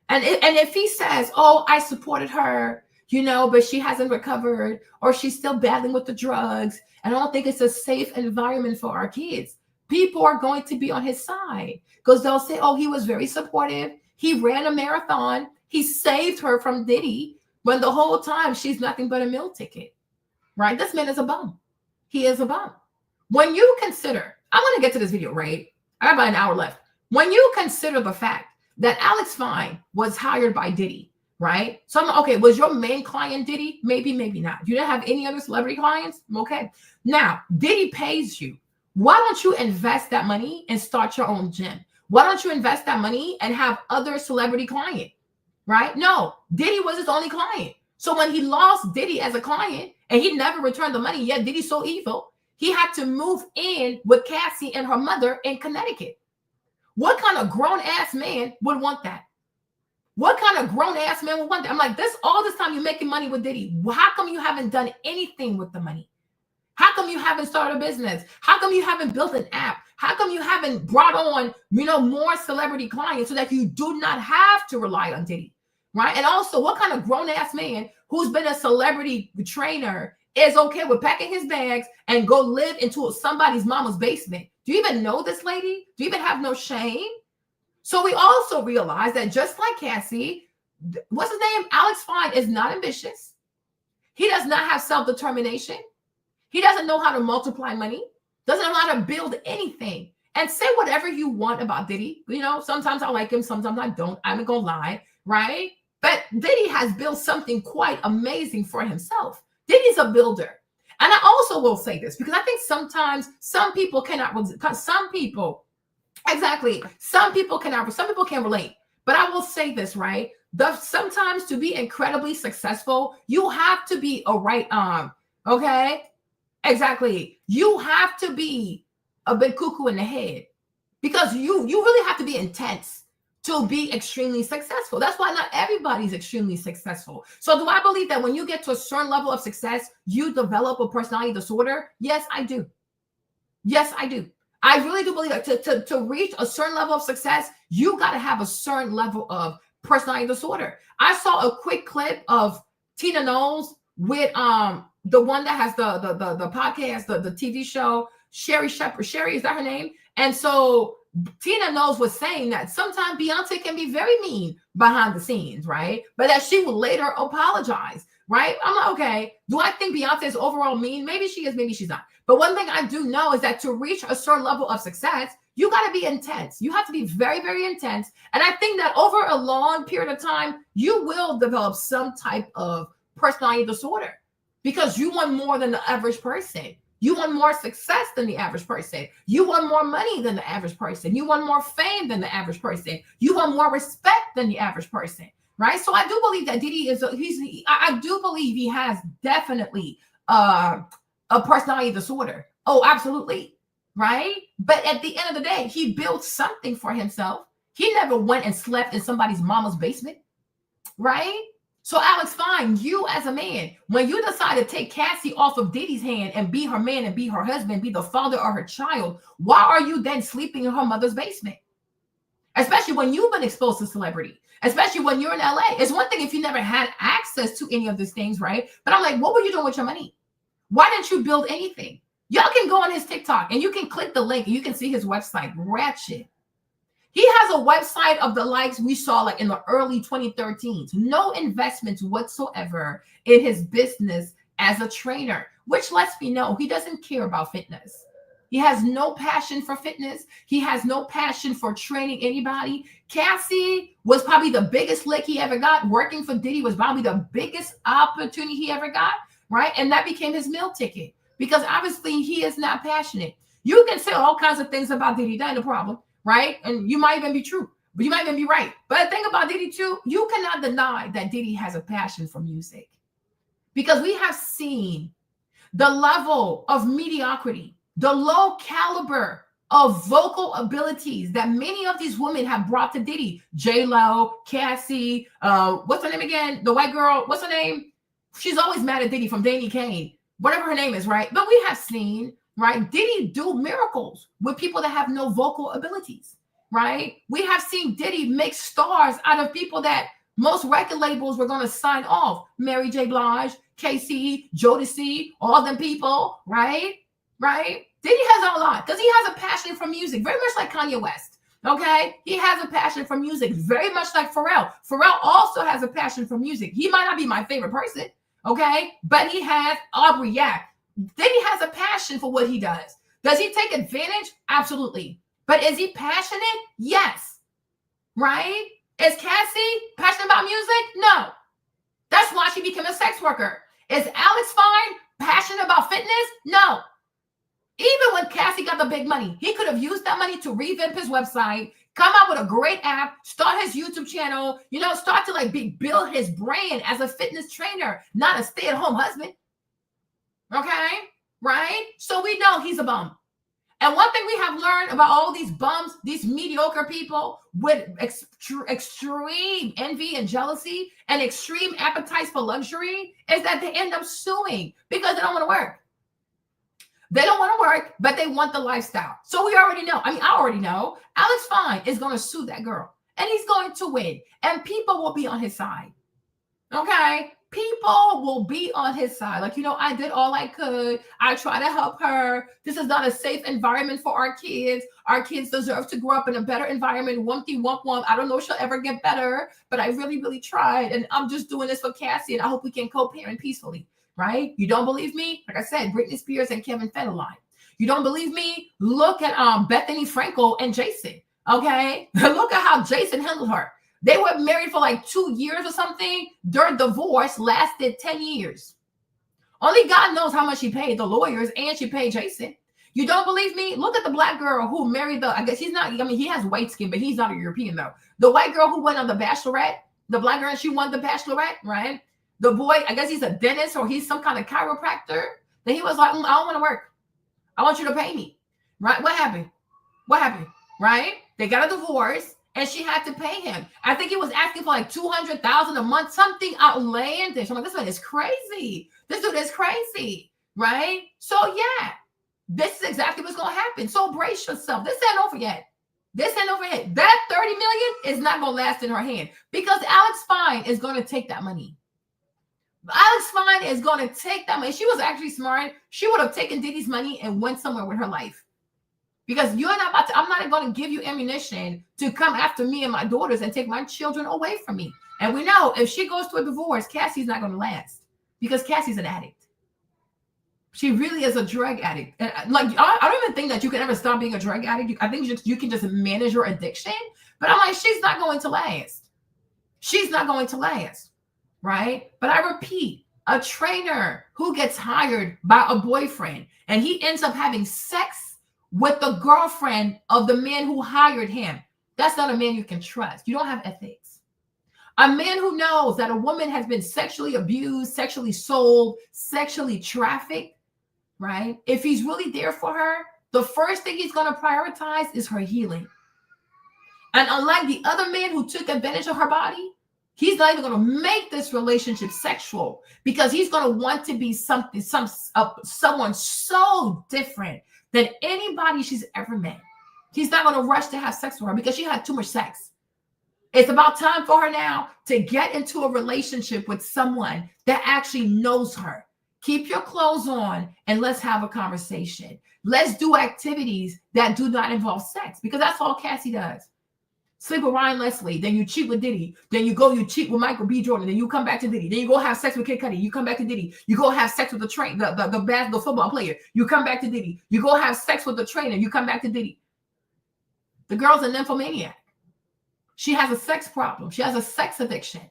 [SPEAKER 1] And if he says, oh, I supported her, but she hasn't recovered, or she's still battling with the drugs, and I don't think it's a safe environment for our kids, people are going to be on his side because they'll say, oh, he was very supportive. He ran a marathon. He saved her from Diddy when the whole time she's nothing but a meal ticket, right? This man is a bum. He is a bum. When you consider, I'm going to get to this video, right? I have about an hour left. When you consider the fact that Alex Fine was hired by Diddy, right? So I'm okay, was your main client Diddy? Maybe, maybe not. You didn't have any other celebrity clients? Okay. Now, Diddy pays you. Why don't you invest that money and start your own gym? Why don't you invest that money and have other celebrity client, right? No, Diddy was his only client. So when he lost Diddy as a client and he never returned the money, yet Diddy's so evil, he had to move in with Cassie and her mother in Connecticut. What kind of grown-ass man would want that? What kind of grown-ass man would want that? I'm like, all this time you're making money with Diddy. How come you haven't done anything with the money? How come you haven't started a business? How come you haven't built an app? How come you haven't brought on, more celebrity clients so that you do not have to rely on Diddy, right? And also, what kind of grown-ass man who's been a celebrity trainer is okay with packing his bags and go live into somebody's mama's basement? Do you even know this lady? Do you even have no shame? So we also realize that just like Cassie, what's his name? Alex Fine is not ambitious. He does not have self-determination. He doesn't know how to multiply money, doesn't know how to build anything. And say whatever you want about Diddy. Sometimes I like him, sometimes I don't. I'm not gonna lie, right? But Diddy has built something quite amazing for himself. Diddy's a builder. And I also will say this because I think sometimes some people can't relate. But I will say this, right? Sometimes to be incredibly successful, you have to be a right arm, okay? Exactly. You have to be a bit cuckoo in the head because you really have to be intense to be extremely successful. That's why not everybody's extremely successful. So do I believe that when you get to a certain level of success, you develop a personality disorder? Yes, I do. Yes, I do. I really do believe that to reach a certain level of success, you got to have a certain level of personality disorder. I saw a quick clip of Tina Knowles with the one that has the podcast, the TV show, Sherry Shepherd. Sherry, is that her name? And so Tina Knowles was saying that sometimes Beyonce can be very mean behind the scenes, right? But that she will later apologize, right? I'm like, okay, do I think Beyonce is overall mean? Maybe she is, maybe she's not. But one thing I do know is that to reach a certain level of success, you got to be intense. You have to be very, very intense. And I think that over a long period of time, you will develop some type of personality disorder because you want more than the average person. You want more success than the average person. You want more money than the average person. You want more fame than the average person. You want more respect than the average person, right? So I do believe that Diddy I do believe he has definitely a personality disorder. Oh, absolutely, right? But at the end of the day, he built something for himself. He never went and slept in somebody's mama's basement, right? So Alex Fine, you as a man, when you decide to take Cassie off of Diddy's hand and be her man and be her husband, be the father of her child, why are you then sleeping in her mother's basement? Especially when you've been exposed to celebrity, especially when you're in LA. It's one thing if you never had access to any of these things, right? But I'm like, what were you doing with your money? Why didn't you build anything? Y'all can go on his TikTok and you can click the link and you can see his website, ratchet. He has a website of the likes we saw like in the early 2013s. No investments whatsoever in his business as a trainer, which lets me know he doesn't care about fitness. He has no passion for fitness. He has no passion for training anybody. Cassie was probably the biggest lick he ever got. Working for Diddy was probably the biggest opportunity he ever got, right? And that became his meal ticket because obviously he is not passionate. You can say all kinds of things about Diddy, that ain't a problem, right? And you might even be true, but you might even be right. But the thing about Diddy too, you cannot deny that Diddy has a passion for music because we have seen the level of mediocrity, the low caliber of vocal abilities that many of these women have brought to Diddy. J-Lo, Cassie, what's her name again? The white girl, what's her name? She's always mad at Diddy from Danny Kane, whatever her name is, right? But we have seen, right, Diddy do miracles with people that have no vocal abilities, right? We have seen Diddy make stars out of people that most record labels were going to sign off. Mary J. Blige, Casey, Jodeci, all them people, right? Right? Diddy has a lot because he has a passion for music, very much like Kanye West. Okay, he has a passion for music, very much like Pharrell. Pharrell also has a passion for music. He might not be my favorite person, okay, but he has Aubrey. Yeah, Diddy has a passion for what he does. Does he take advantage? Absolutely. But is he passionate? Yes. Right? Is Cassie passionate about music? No. That's why she became a sex worker. Is Alex Fine passionate about fitness? No. Even when Cassie got the big money, he could have used that money to revamp his website, come out with a great app, start his YouTube channel, start to like build his brand as a fitness trainer, not a stay-at-home husband. Okay? Right? So we know he's a bum. And one thing we have learned about all these bums, these mediocre people with extreme envy and jealousy and extreme appetites for luxury is that they end up suing because they don't want to work. They don't want to work, but they want the lifestyle. So we already know. I already know Alex Fine is going to sue that girl and he's going to win and people will be on his side. Okay? People will be on his side. Like, I did all I could. I try to help her. This is not a safe environment for our kids. Our kids deserve to grow up in a better environment. Wumpty wump wump. I don't know if she'll ever get better, but I really, really tried. And I'm just doing this for Cassie and I hope we can co-parent peacefully. Right? You don't believe me? Like I said, Britney Spears and Kevin Federline. You don't believe me? Look at Bethany Frankel and Jason. Okay? Look at how Jason handled her. They were married for like 2 years or something. Their divorce lasted 10 years. Only God knows how much she paid the lawyers and she paid Jason. You don't believe me? Look at the black girl who married I guess he's not, he has white skin, but he's not a European though. The white girl who went on The Bachelorette, the black girl, she won The Bachelorette, right? The boy, I guess he's a dentist or he's some kind of chiropractor. Then he was like, I don't want to work. I want you to pay me. Right? What happened? Right? They got a divorce and she had to pay him. I think he was asking for like $200,000 a month, something outlandish. I'm like, this man is crazy. This dude is crazy. Right? So yeah, this is exactly what's going to happen. So brace yourself. This ain't over yet. That 30 million is not going to last in her hand because Alex Fine is going to take that money. Alex Fine is going to take that money. She was actually smart. She would have taken Diddy's money and went somewhere with her life. Because I'm not going to give you ammunition to come after me and my daughters and take my children away from me. And we know if she goes to a divorce, Cassie's not going to last because Cassie's an addict. She really is a drug addict. And I don't even think that you can ever stop being a drug addict. I think you can just manage your addiction. But I'm like, she's not going to last. She's not going to last. Right? But I repeat, a trainer who gets hired by a boyfriend and he ends up having sex with the girlfriend of the man who hired him. That's not a man you can trust. You don't have ethics. A man who knows that a woman has been sexually abused, sexually sold, sexually trafficked, right? If he's really there for her, the first thing he's going to prioritize is her healing. And unlike the other man who took advantage of her body, he's not even going to make this relationship sexual because he's going to want to be someone so different than anybody she's ever met. He's not going to rush to have sex with her because she had too much sex. It's about time for her now to get into a relationship with someone that actually knows her. Keep your clothes on and let's have a conversation. Let's do activities that do not involve sex because that's all Cassie does. sleep with Ryan Leslie, then you cheat with Diddy, then you cheat with Michael B. Jordan, then you come back to Diddy, then you go have sex with Kid Cudi, you come back to Diddy, you go have sex with the football player, you come back to Diddy, you go have sex with the trainer, you come back to Diddy. The girl's a nymphomaniac. She has a sex problem. She has a sex addiction,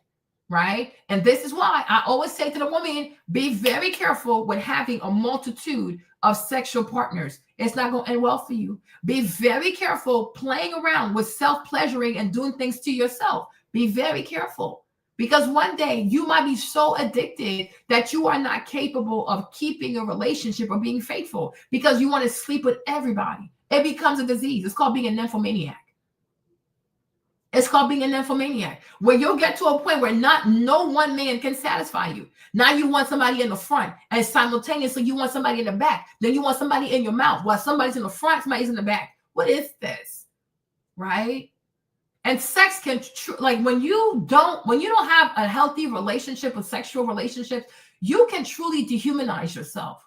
[SPEAKER 1] right? And this is why I always say to the woman, be very careful with having a multitude of sexual partners. It's not going to end well for you. Be very careful playing around with self-pleasuring and doing things to yourself. Be very careful, because one day you might be so addicted that you are not capable of keeping a relationship or being faithful because you want to sleep with everybody. It becomes a disease. It's called being a nymphomaniac. It's called being a nymphomaniac, where you'll get to a point where no one man can satisfy you. Now you want somebody in the front, and simultaneously you want somebody in the back. Then you want somebody in your mouth while somebody's in the front, somebody's in the back. What is this, right? And sex can when you don't have a healthy relationship with sexual relationships, you can truly dehumanize yourself.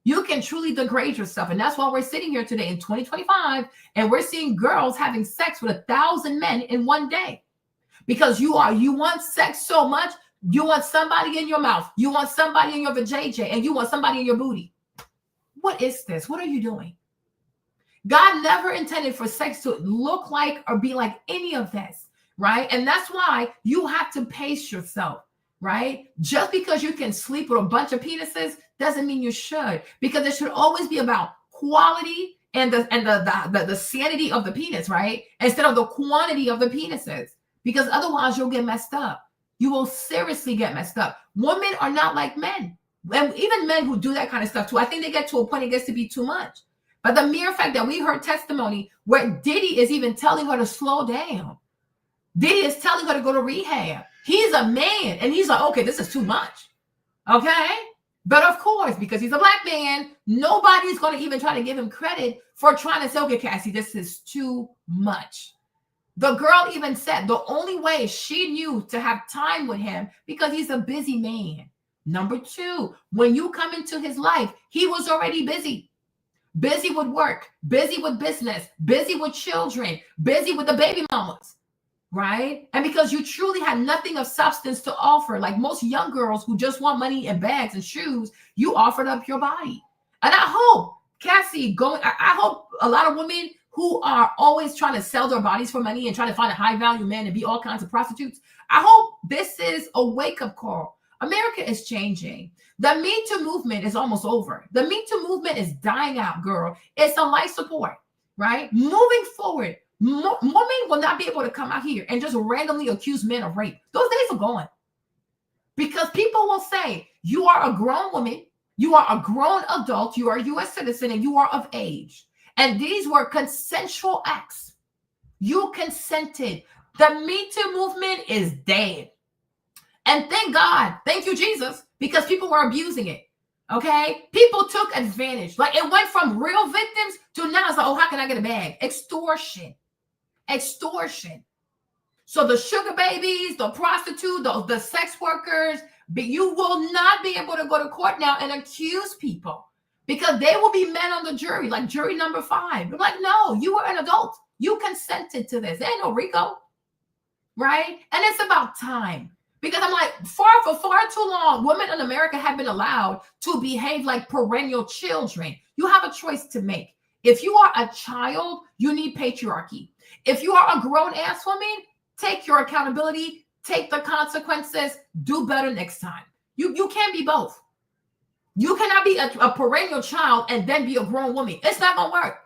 [SPEAKER 1] You can truly degrade yourself. And that's why we're sitting here today in 2025 and we're seeing girls having sex with 1,000 men in one day. Because you want sex so much, you want somebody in your mouth, you want somebody in your vajayjay, and you want somebody in your booty. What is this? What are you doing? God never intended for sex to look like or be like any of this, right? And that's why you have to pace yourself, right? Just because you can sleep with a bunch of penises doesn't mean you should, because it should always be about quality and the sanity of the penis, right? Instead of the quantity of the penises, because otherwise you'll get messed up. You will seriously get messed up. Women are not like men. And even men who do that kind of stuff too, I think they get to a point it gets to be too much. But the mere fact that we heard testimony where Diddy is even telling her to slow down. Diddy is telling her to go to rehab. He's a man and he's like, okay, this is too much. Okay? But of course, because he's a black man, nobody's going to even try to give him credit for trying to say, okay, Cassie, this is too much. The girl even said the only way she knew to have time with him because he's a busy man. Number two, when you come into his life, he was already busy. Busy with work, busy with business, busy with children, busy with the baby mamas, right? And because you truly had nothing of substance to offer, like most young girls who just want money and bags and shoes, you offered up your body. And I hope, Cassie, I hope a lot of women who are always trying to sell their bodies for money and trying to find a high value man and be all kinds of prostitutes, I hope this is a wake-up call. America is changing. The MeToo movement is almost over. The MeToo movement is dying out, girl. It's a life support, right? Moving forward, women will not be able to come out here and just randomly accuse men of rape. Those days are gone. Because people will say, you are a grown woman, you are a grown adult, you are a U.S. citizen, and you are of age. And these were consensual acts. You consented. The MeToo movement is dead. And thank God, thank you, Jesus, because people were abusing it. Okay? People took advantage. Like it went from real victims to now it's like, oh, how can I get a bag? Extortion. Extortion. So the sugar babies, the prostitute, the sex workers, but you will not be able to go to court now and accuse people because they will be men on the jury, like jury number 5. I'm like, no, you were an adult. You consented to this. There ain't no RICO. Right? And it's about time. Because I'm like, for far too long, women in America have been allowed to behave like perennial children. You have a choice to make. If you are a child, you need patriarchy. If you are a grown-ass woman, take your accountability, take the consequences, do better next time. You can't be both. You cannot be a perennial child and then be a grown woman. It's not going to work.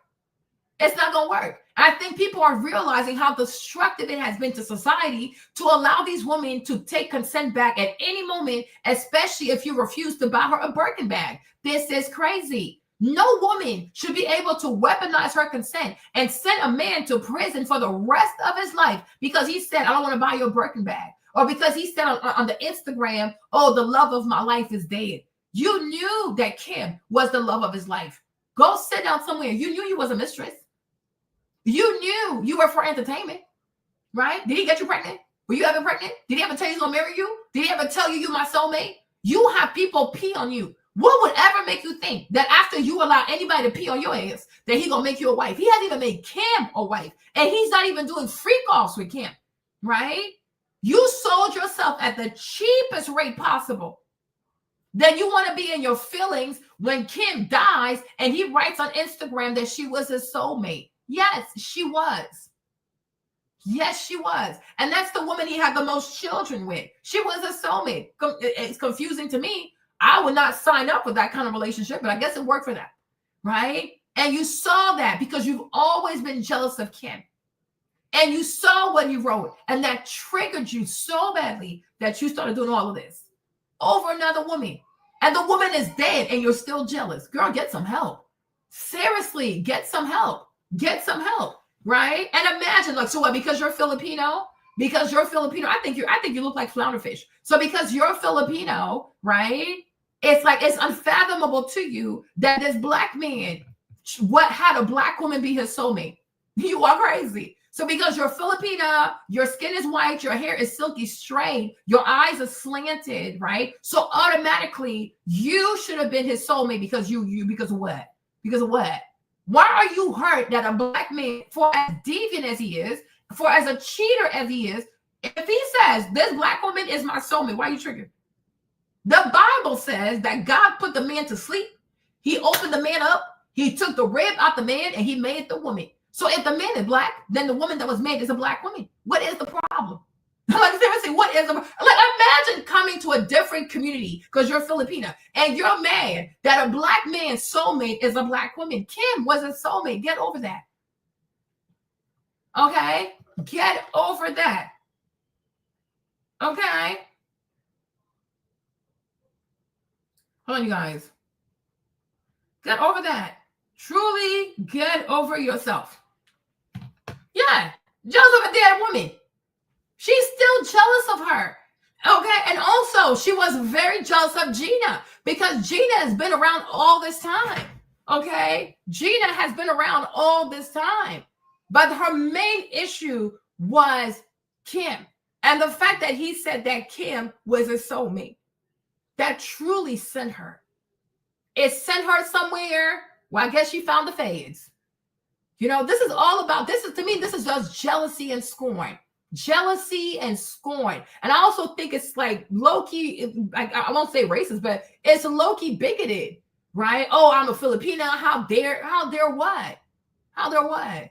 [SPEAKER 1] It's not going to work. I think people are realizing how destructive it has been to society to allow these women to take consent back at any moment, especially if you refuse to buy her a Birkin bag. This is crazy. No woman should be able to weaponize her consent and send a man to prison for the rest of his life because he said, I don't want to buy your Birkin bag. Or because he said on the Instagram, oh, the love of my life is dead. You knew that Kim was the love of his life. Go sit down somewhere. You knew you was a mistress. You knew you were for entertainment, right? Did he get you pregnant? Were you ever pregnant? Did he ever tell you he's gonna marry you? Did he ever tell you you my soulmate? You have people pee on you. What would ever make you think that after you allow anybody to pee on your ass, that he gonna make you a wife? He hasn't even made Kim a wife. And he's not even doing freak offs with Kim, right? You sold yourself at the cheapest rate possible. Then you want to be in your feelings when Kim dies and he writes on Instagram that she was his soulmate. Yes, she was. Yes, she was. And that's the woman he had the most children with. She was a soulmate. It's confusing to me. I would not sign up with that kind of relationship, but I guess it worked for that, right? And you saw that because you've always been jealous of Kim. And you saw what he wrote, and that triggered you so badly that you started doing all of this over another woman. And the woman is dead, and you're still jealous. Girl, get some help. Seriously, get some help. Get some help, right? And imagine, like, so what? Because you're Filipino, I think you look like flounderfish. So because you're Filipino, right? It's like it's unfathomable to you that this black man, what had a black woman be his soulmate? You are crazy. So because you're Filipina, your skin is white, your hair is silky straight, your eyes are slanted, right? So automatically you should have been his soulmate because because of what? Because of what? Why are you hurt that a black man, for as deviant as he is, for as a cheater as he is, if he says this black woman is my soulmate, why are you triggered? The Bible says that God put the man to sleep. He opened the man up. He took the rib out the man and he made the woman. So if the man is black, then the woman that was made is a black woman. What is the problem? Like, seriously, what is the like? Imagine coming to a different community because you're Filipina and you're mad that a black man's soulmate is a black woman. Kim was a soulmate. Get over that. Okay? Get over that. Okay? Hold on, you guys. Get over that. Truly get over yourself. Yeah, jealous of a dead woman. She's still jealous of her. Okay, and also she was very jealous of Gina because Gina has been around all this time. Okay, Gina has been around all this time. But her main issue was Kim. And the fact that he said that Kim was his soulmate, that truly sent her. It sent her somewhere. Well, I guess she found the feds. You know, this is all about, this is just jealousy and scorn. Jealousy and scorn. And I also think it's like low-key, I won't say racist, but it's low-key bigoted, right? Oh, I'm a Filipina. How dare what? How dare what?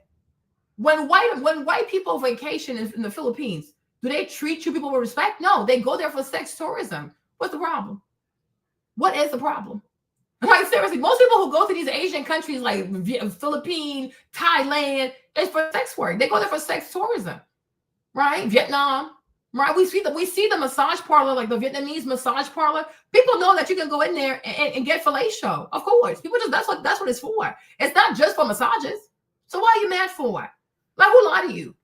[SPEAKER 1] When white people vacation in the Philippines, do they treat you people with respect? No, they go there for sex tourism. What's the problem? What is the problem? Like, seriously, most people who go to these Asian countries like Philippines, Thailand, it's for sex work. They go there for sex tourism, right? Vietnam, right? We see the massage parlor, like the Vietnamese massage parlor. People know that you can go in there and get fellatio. Of course, people just that's what it's for. It's not just for massages. So why are you mad for? Like, who lied to you?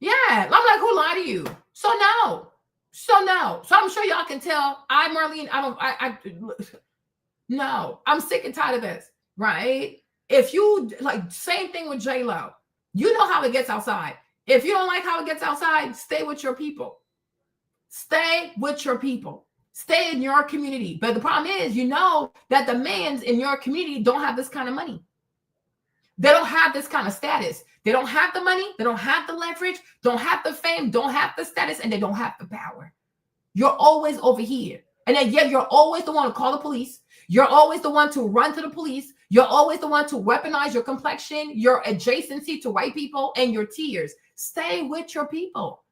[SPEAKER 1] Yeah, I'm like, who lied to you? So no. So I'm sure y'all can tell. Marlene, no, I'm sick and tired of this, right? If you like, same thing with J-Lo. You know how it gets outside. If you don't like how it gets outside, stay with your people. Stay with your people. Stay in your community. But the problem is, you know that the mans in your community don't have this kind of money. They don't have this kind of status. They don't have the money. They don't have the leverage. Don't have the fame. Don't have the status. And they don't have the power. You're always over here. And then yet you're always the one to call the police. You're always the one to run to the police. You're always the one to weaponize your complexion, your adjacency to white people, and your tears. Stay with your people,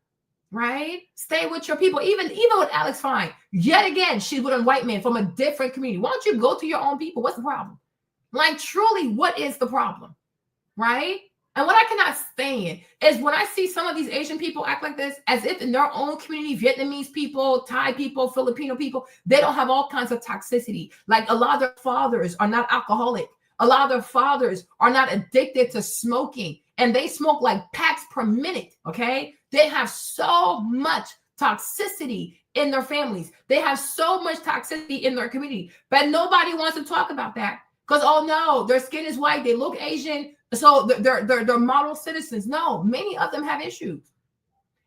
[SPEAKER 1] right? Stay with your people. Even with Alex Fine, yet again, she's with a white man from a different community. Why don't you go to your own people? What's the problem? Like, truly, what is the problem, right? And what I cannot stand is when I see some of these Asian people act like this, as if in their own community, Vietnamese people, Thai people, Filipino people, they don't have all kinds of toxicity. Like, a lot of their fathers are not alcoholic. A lot of their fathers are not addicted to smoking. And they smoke like packs per minute, okay? They have so much toxicity in their families. They have so much toxicity in their community. But nobody wants to talk about that. Because, oh no, their skin is white, they look Asian, so they're model citizens. No, many of them have issues.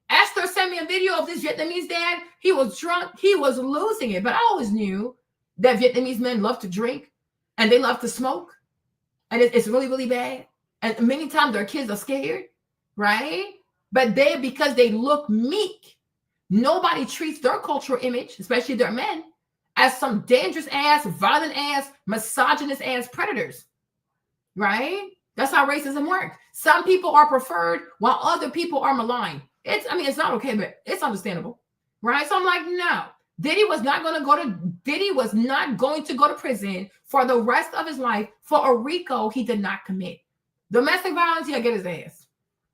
[SPEAKER 1] Esther sent me a video of this Vietnamese dad. He was drunk, he was losing it. But I always knew that Vietnamese men love to drink and they love to smoke, and it's really, really bad. And many times their kids are scared, right? But because they look meek, nobody treats their cultural image, especially their men, as some dangerous ass, violent ass, misogynist ass predators, right? That's how racism works. Some people are preferred while other people are maligned. It's not okay, but it's understandable, right? So I'm like, no, Diddy was not going to go to prison for the rest of his life for a RICO he did not commit. Domestic violence, he'll get his ass,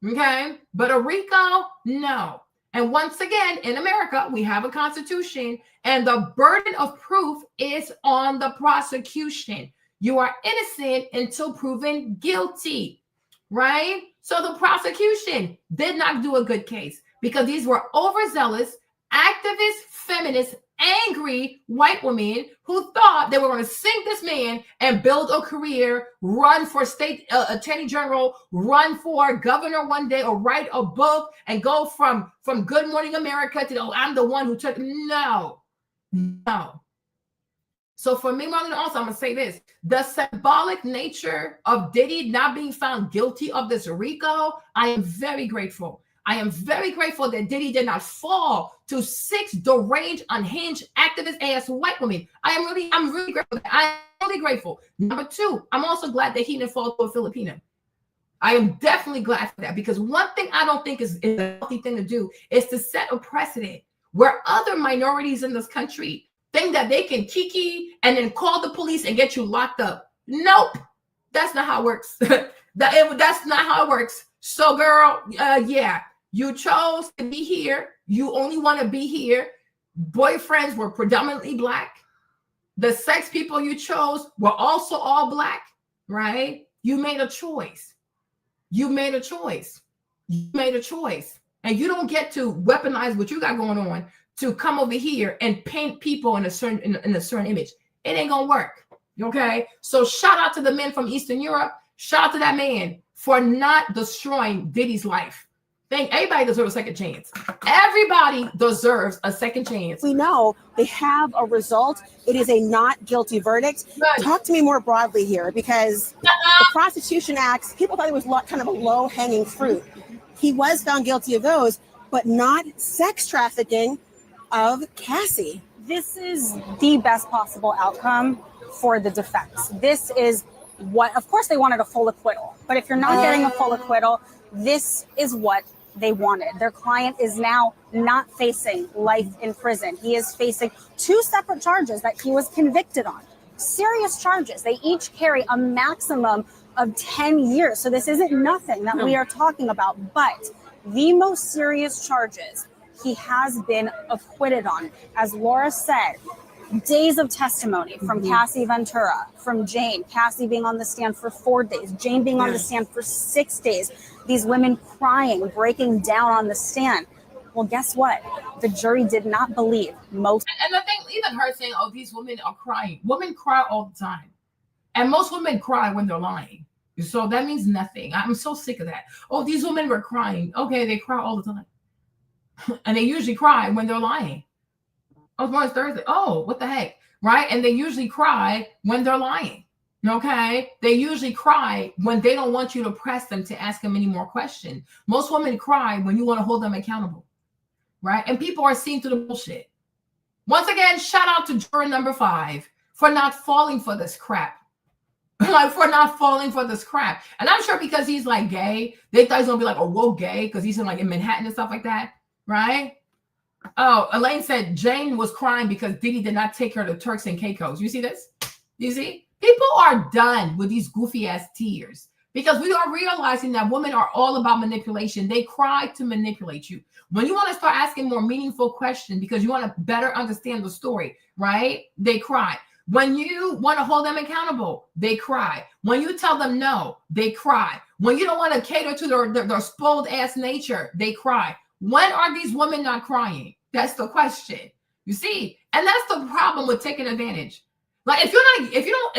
[SPEAKER 1] okay? But a RICO, no. And once again, in America, we have a constitution, and the burden of proof is on the prosecution. You are innocent until proven guilty, right? So the prosecution did not do a good case because these were overzealous, activist, feminist, angry white women who thought they were going to sink this man and build a career, run for state attorney general, run for governor one day, or write a book and go from Good Morning America to, I'm the one who took. No. So for me, Marlon, also, I'm going to say this. The symbolic nature of Diddy not being found guilty of this RICO, I am very grateful. I am very grateful that Diddy did not fall to 6 deranged, unhinged, activist-ass white women. I'm really grateful. I'm really grateful. Number 2, I'm also glad that he didn't fall to a Filipino. I am definitely glad for that, because one thing I don't think is a healthy thing to do is to set a precedent where other minorities in this country think that they can kiki and then call the police and get you locked up. Nope. That's not how it works. That's not how it works. So, girl, yeah. You chose to be here. You only want to be here. Boyfriends were predominantly Black. The sex people you chose were also all Black, right? You made a choice. You made a choice. You made a choice. And you don't get to weaponize what you got going on to come over here and paint people in a certain image. It ain't gonna work. Okay? So shout out to the men from Eastern Europe. Shout out to that man for not destroying Diddy's life. Everybody deserves a second chance. Everybody deserves a second chance.
[SPEAKER 2] We know they have a result. It is a not guilty verdict.
[SPEAKER 1] Good.
[SPEAKER 2] Talk to me more broadly here, because the Prostitution Acts, people thought it was kind of a low-hanging fruit. He was found guilty of those, but not sex trafficking of Cassie.
[SPEAKER 3] This is the best possible outcome for the defense. This is what, of course, they wanted a full acquittal. But if you're not getting a full acquittal, this is what they wanted. Their client is now not facing life in prison. He is facing 2 separate charges that he was convicted on. Serious charges. They each carry a maximum of 10 years. So this isn't nothing that we are talking about. But the most serious charges he has been acquitted on. As Laura said, days of testimony from Cassie Ventura, from Jane, Cassie being on the stand for 4 days, Jane being on the stand for 6 days, these women crying, breaking down on the stand. Well, guess what? The jury did not believe most.
[SPEAKER 1] And the thing, even her saying, oh, these women are crying. Women cry all the time. And most women cry when they're lying. So that means nothing. I'm so sick of that. Oh, these women were crying. Okay, they cry all the time. And they usually cry when they're lying. Oh, tomorrow's Thursday. Oh, what the heck, right? And they usually cry when they're lying, okay? They usually cry when they don't want you to press them to ask them any more questions. Most women cry when you want to hold them accountable, right? And people are seeing through the bullshit. Once again, shout out to juror number 5 for not falling for this crap. For not falling for this crap. And I'm sure because he's like gay, they thought he's going to be like, oh, whoa, gay, because he's in Manhattan and stuff like that, right? Oh, Elaine said Jane was crying because Diddy did not take her to Turks and Caicos. You see this? You see? People are done with these goofy ass tears because we are realizing that women are all about manipulation. They cry to manipulate you. When you want to start asking more meaningful questions because you want to better understand the story, right? They cry. When you want to hold them accountable, they cry. When you tell them no, they cry. When you don't want to cater to their spoiled ass nature, they cry. When are these women not crying? That's the question. You see, and that's the problem with taking advantage. Like if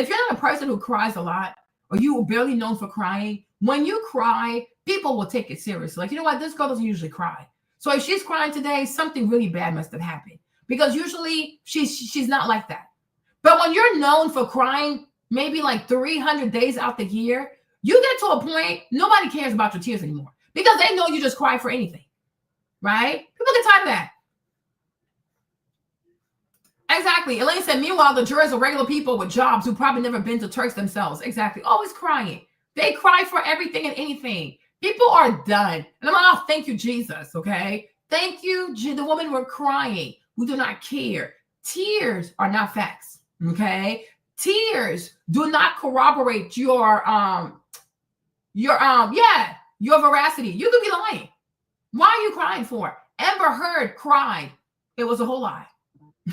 [SPEAKER 1] you're not a person who cries a lot, or you are barely known for crying, when you cry, people will take it seriously. Like, you know what? This girl doesn't usually cry. So if she's crying today, something really bad must have happened, because usually she's not like that. But when you're known for crying maybe like 300 days out the year, you get to a point, nobody cares about your tears anymore because they know you just cry for anything, right? People get tired of that. Exactly. Elaine said, meanwhile, the jurors are regular people with jobs who probably never been to Turks themselves. Exactly. Always crying. They cry for everything and anything. People are done. And I'm like, oh, thank you, Jesus. Okay. Thank you. The women were crying. We do not care. Tears are not facts. Okay. Tears do not corroborate your veracity. You could be lying. Why are you crying for? Amber Heard cried. It was a whole lie.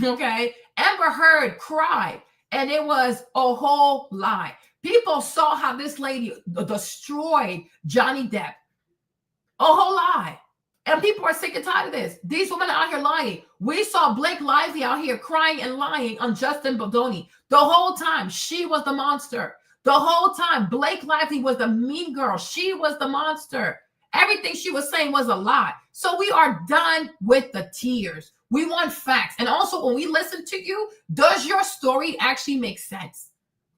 [SPEAKER 1] Okay. Amber Heard cried and it was a whole lie. People saw how this lady destroyed Johnny Depp. A whole lie. And people are sick and tired of this. These women are out here lying. We saw Blake Lively out here crying and lying on Justin Baldoni. The whole time she was the monster. The whole time Blake Lively was the mean girl. She was the monster. Everything she was saying was a lie. So we are done with the tears. We want facts. And also when we listen to you, does your story actually make sense?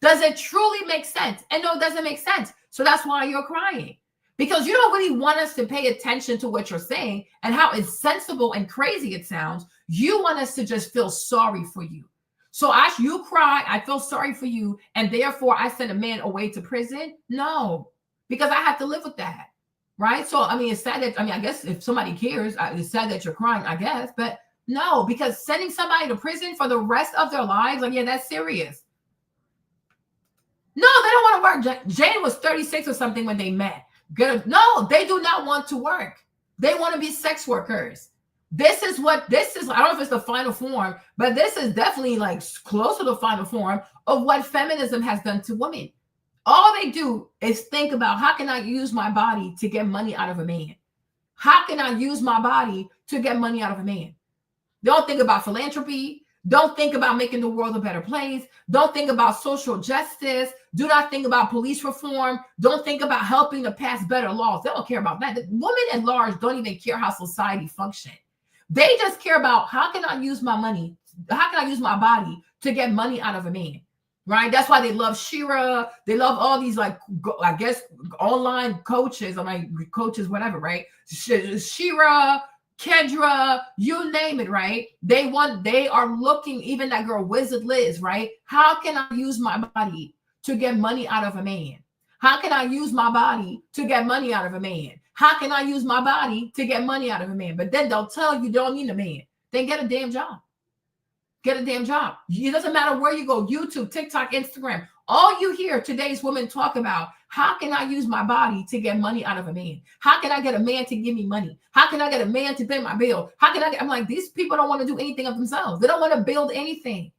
[SPEAKER 1] Does it truly make sense? And no, it doesn't make sense. So that's why you're crying. Because you don't really want us to pay attention to what you're saying and how insensible and crazy it sounds. You want us to just feel sorry for you. So as you cry, I feel sorry for you, and therefore I send a man away to prison? No, because I have to live with that, right? So, I mean, it's sad that, I guess if somebody cares, it's sad that you're crying, I guess, but no, because sending somebody to prison for the rest of their lives, like, yeah, that's serious. No, they don't want to work. Jane was 36 or something when they met. No, they do not want to work. They want to be sex workers. This is. I don't know if it's the final form, but this is definitely like close to the final form of what feminism has done to women. All they do is think about, how can I use my body to get money out of a man? How can I use my body to get money out of a man? Don't think about philanthropy. Don't think about making the world a better place. Don't think about social justice. Do not think about police reform. Don't think about helping to pass better laws. They don't care about that. Women at large don't even care how society functions. They just care about, how can I use my money? How can I use my body to get money out of a man? Right? That's why they love Shira. They love all these, like, I guess, online coaches, coaches, whatever, right? Shira, Kendra, you name it, right? They are looking, even that girl, Wizard Liz, right? How can I use my body to get money out of a man? How can I use my body to get money out of a man? How can I use my body to get money out of a man? But then they'll tell you don't need a man. Then get a damn job. Get a damn job. It doesn't matter where you go, YouTube, TikTok, Instagram. All you hear today's women talk about, how can I use my body to get money out of a man? How can I get a man to give me money? How can I get a man to pay my bill? I'm like, these people don't want to do anything of themselves. They don't want to build anything,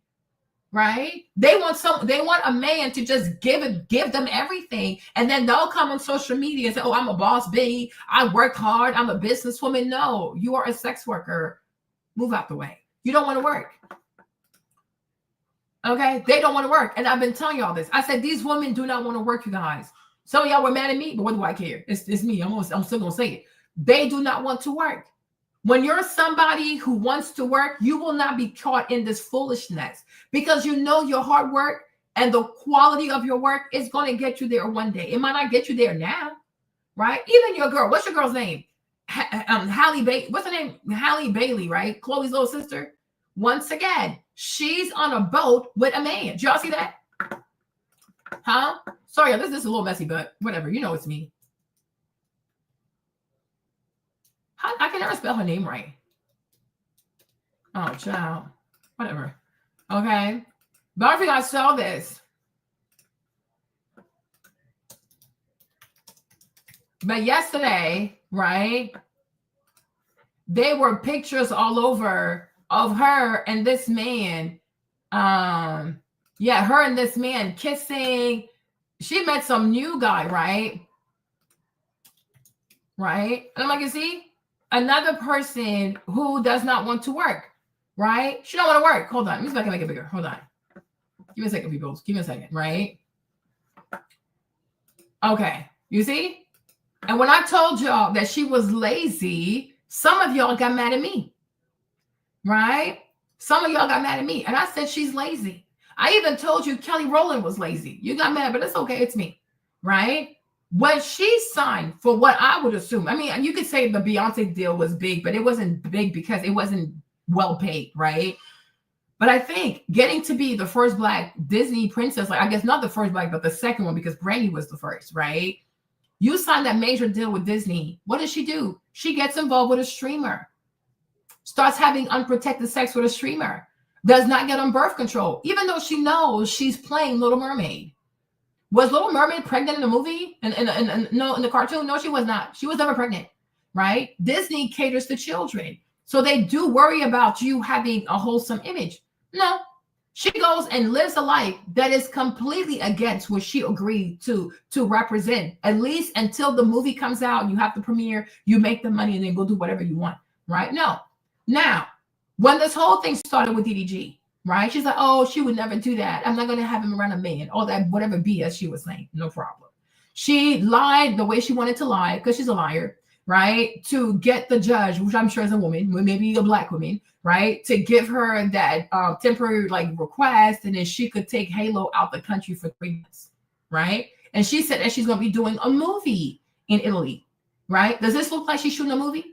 [SPEAKER 1] right? They want a man to just give them everything. And then they'll come on social media and say, oh, I'm a boss babe. I work hard. I'm a businesswoman. No, you are a sex worker. Move out the way. You don't want to work. Okay, they don't want to work. And I've been telling y'all this. I said, these women do not want to work, you guys. Some of y'all were mad at me, but what do I care? It's me. I'm still going to say it. They do not want to work. When you're somebody who wants to work, you will not be caught in this foolishness, because you know your hard work and the quality of your work is going to get you there one day. It might not get you there now, right? Even your girl. What's your girl's name? Halle Bailey. What's her name? Halle Bailey, right? Chloe's little sister. Once again, she's on a boat with a man. Did y'all see that? Huh? Sorry, this is a little messy, but whatever. You know it's me. I can never spell her name right. Oh, child. Whatever. Okay. But I don't think I saw this. But yesterday, right, there were pictures all over of her and this man. Her and this man kissing. She met some new guy, right? Right? And I'm like, you see? Another person who does not want to work, right? She don't want to work. Hold on. Let me see if I can make it bigger. Hold on. Give me a second, people. Give me a second, right? Okay. You see? And when I told y'all that she was lazy, some of y'all got mad at me, right? Some of y'all got mad at me. And I said she's lazy. I even told you Kelly Rowland was lazy. You got mad, but it's okay. It's me, right? When she signed for what I would assume, I mean, you could say the Beyonce deal was big, but it wasn't big because it wasn't well paid, right? But I think getting to be the first Black Disney princess, like I guess not the first Black, but the second one, because Brandy was the first, right? You signed that major deal with Disney. What does she do? She gets involved with a streamer, starts having unprotected sex with a streamer, does not get on birth control, even though she knows she's playing Little Mermaid. Was Little Mermaid pregnant in the movie? No, in the cartoon? No, she was not. She was never pregnant, right? Disney caters to children. So they do worry about you having a wholesome image. No, she goes and lives a life that is completely against what she agreed to represent, at least until the movie comes out, you have the premiere, you make the money, and then go do whatever you want, right? No. Now, when this whole thing started with DDG, right? She's like, oh, she would never do that. I'm not going to have him around a man. All that, whatever BS she was saying, no problem. She lied the way she wanted to lie, because she's a liar, right? To get the judge, which I'm sure is a woman, maybe a Black woman, right? To give her that temporary request, and then she could take Halo out the country for 3 months, right? And she said that she's going to be doing a movie in Italy, right? Does this look like she's shooting a movie?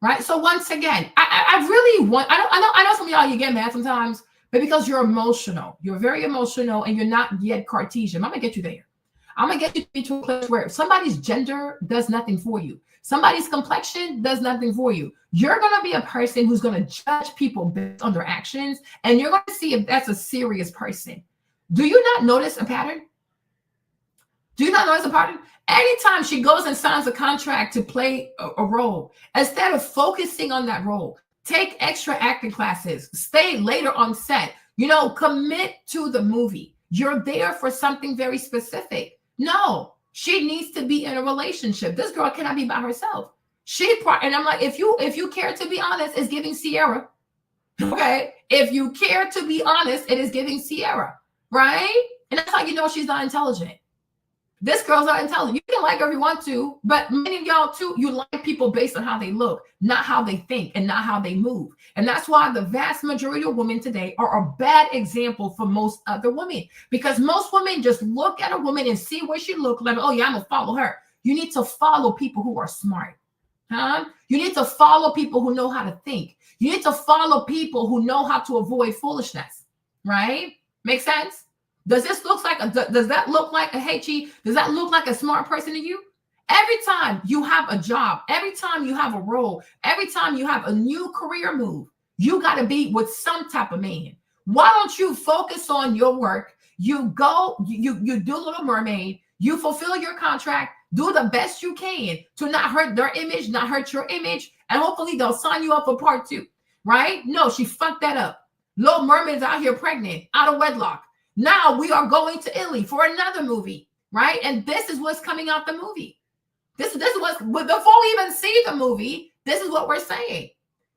[SPEAKER 1] Right. So once again, I really want, I know some of y'all, you get mad sometimes, but because you're emotional, you're very emotional, and you're not yet Cartesian. I'm going to get you there. I'm going to get you to a place where somebody's gender does nothing for you. Somebody's complexion does nothing for you. You're going to be a person who's going to judge people based on their actions, and you're going to see if that's a serious person. Do you not notice a pattern? Do you not notice a pattern? Anytime she goes and signs a contract to play a role, instead of focusing on that role, take extra acting classes, stay later on set, commit to the movie. You're there for something very specific. No, she needs to be in a relationship. This girl cannot be by herself. And I'm like, if you care to be honest, it's giving Sierra. Okay? If you care to be honest, it is giving Sierra, right? And that's how you know she's not intelligent. This girl's not intelligent. You can like her if you want to, but many of y'all too, you like people based on how they look, not how they think and not how they move. And that's why the vast majority of women today are a bad example for most other women, because most women just look at a woman and see where she looks like, oh yeah, I'm gonna follow her. You need to follow people who are smart. You need to follow people who know how to think. You need to follow people who know how to avoid foolishness, right? Make sense? Does that look like a H-E? Does that look like a smart person to you? Every time you have a job, every time you have a role, every time you have a new career move, you got to be with some type of man. Why don't you focus on your work? You go, you do Little Mermaid, you fulfill your contract, do the best you can to not hurt their image, not hurt your image, and hopefully they'll sign you up for part 2, right? No, she fucked that up. Little Mermaid's out here pregnant, out of wedlock. Now we are going to Italy for another movie, right? And this is what's coming out the movie. This is what, before we even see the movie, this is what we're saying,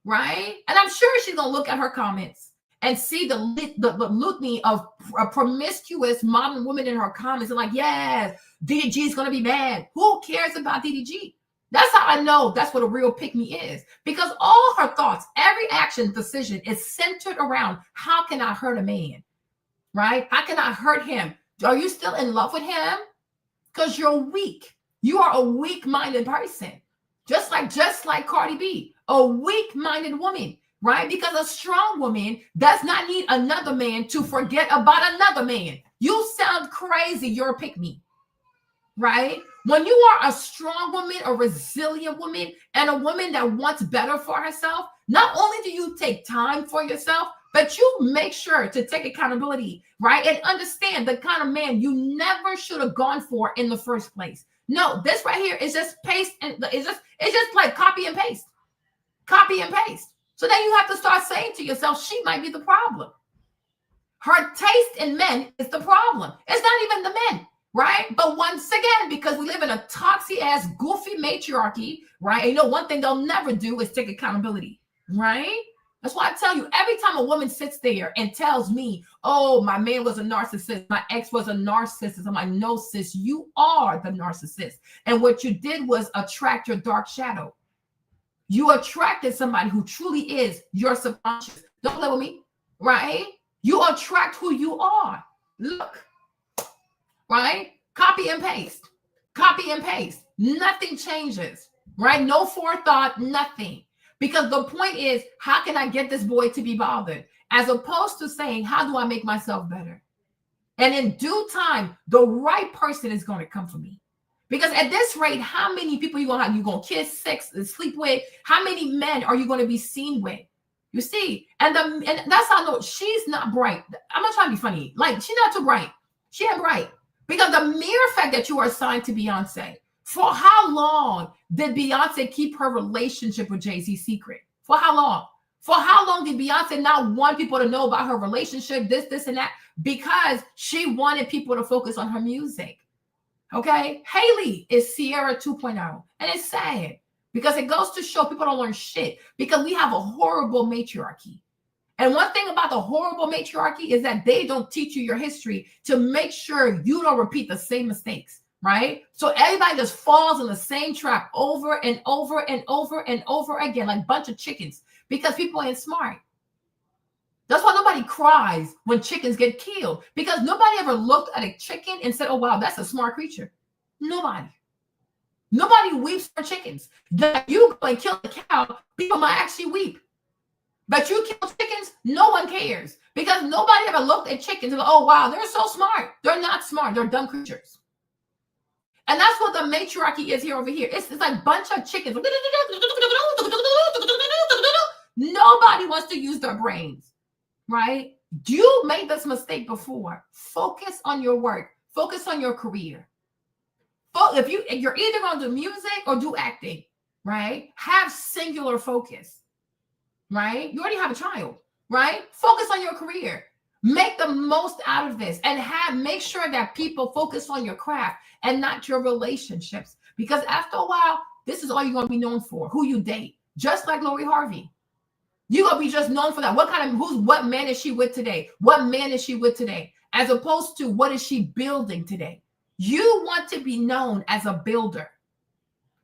[SPEAKER 1] right? And I'm sure she's gonna look at her comments and see the litany of promiscuous modern women in her comments and like, yes, DDG is gonna be mad. Who cares about DDG? That's how I know that's what a real pick-me is, because all her thoughts, every action, decision is centered around how can I hurt a man? Right? How can I hurt him? Are you still in love with him? Because you're weak. You are a weak-minded person. Just like Cardi B, a weak-minded woman, right? Because a strong woman does not need another man to forget about another man. You sound crazy. You're a pick-me, right? When you are a strong woman, a resilient woman, and a woman that wants better for herself, not only do you take time for yourself, but you make sure to take accountability, right? And understand the kind of man you never should have gone for in the first place. No, this right here is just paste, and it's just like copy and paste. Copy and paste. So then you have to start saying to yourself, she might be the problem. Her taste in men is the problem. It's not even the men, right? But once again, because we live in a toxic ass, goofy matriarchy, right? And one thing they'll never do is take accountability, right? That's why I tell you, every time a woman sits there and tells me, oh, my man was a narcissist, my ex was a narcissist, I'm like, no, sis, you are the narcissist. And what you did was attract your dark shadow. You attracted somebody who truly is your subconscious. Don't play with me, right? You attract who you are. Look, right? Copy and paste. Copy and paste. Nothing changes, right? No forethought, nothing. Because the point is, how can I get this boy to be bothered? As opposed to saying, how do I make myself better? And in due time, the right person is going to come for me. Because at this rate, how many people you gonna have? You gonna kiss, sex, and sleep with? How many men are you going to be seen with? You see, and that's how I know she's not bright. I'm not trying to be funny. Like, she's not too bright. She ain't bright. Because the mere fact that you are assigned to Beyonce, for how long did Beyonce keep her relationship with Jay-Z secret? For how long? For how long did Beyonce not want people to know about her relationship, this, and that? Because she wanted people to focus on her music. Okay? Haley is Sierra 2.0. And it's sad because it goes to show people don't learn shit because we have a horrible matriarchy. And one thing about the horrible matriarchy is that they don't teach you your history to make sure you don't repeat the same mistakes, right? So everybody just falls in the same trap over and over and over and over again, like a bunch of chickens, because people ain't smart. That's why nobody cries when chickens get killed, because nobody ever looked at a chicken and said, oh, wow, that's a smart creature. Nobody. Nobody weeps for chickens. That you go and kill a cow, people might actually weep. But you kill chickens, no one cares, because nobody ever looked at chickens and go, oh, wow, they're so smart. They're not smart. They're dumb creatures. And that's what the matriarchy is here over here. It's like a bunch of chickens. Nobody wants to use their brains, right? You made this mistake before. Focus on your work. Focus on your career. If you're either going to do music or do acting, right? Have singular focus, right? You already have a child, right? Focus on your career. Make the most out of this and make sure that people focus on your craft and not your relationships. Because after a while, this is all you're going to be known for, who you date. Just like Lori Harvey. You're going to be just known for that. What man is she with today? What man is she with today? As opposed to what is she building today? You want to be known as a builder.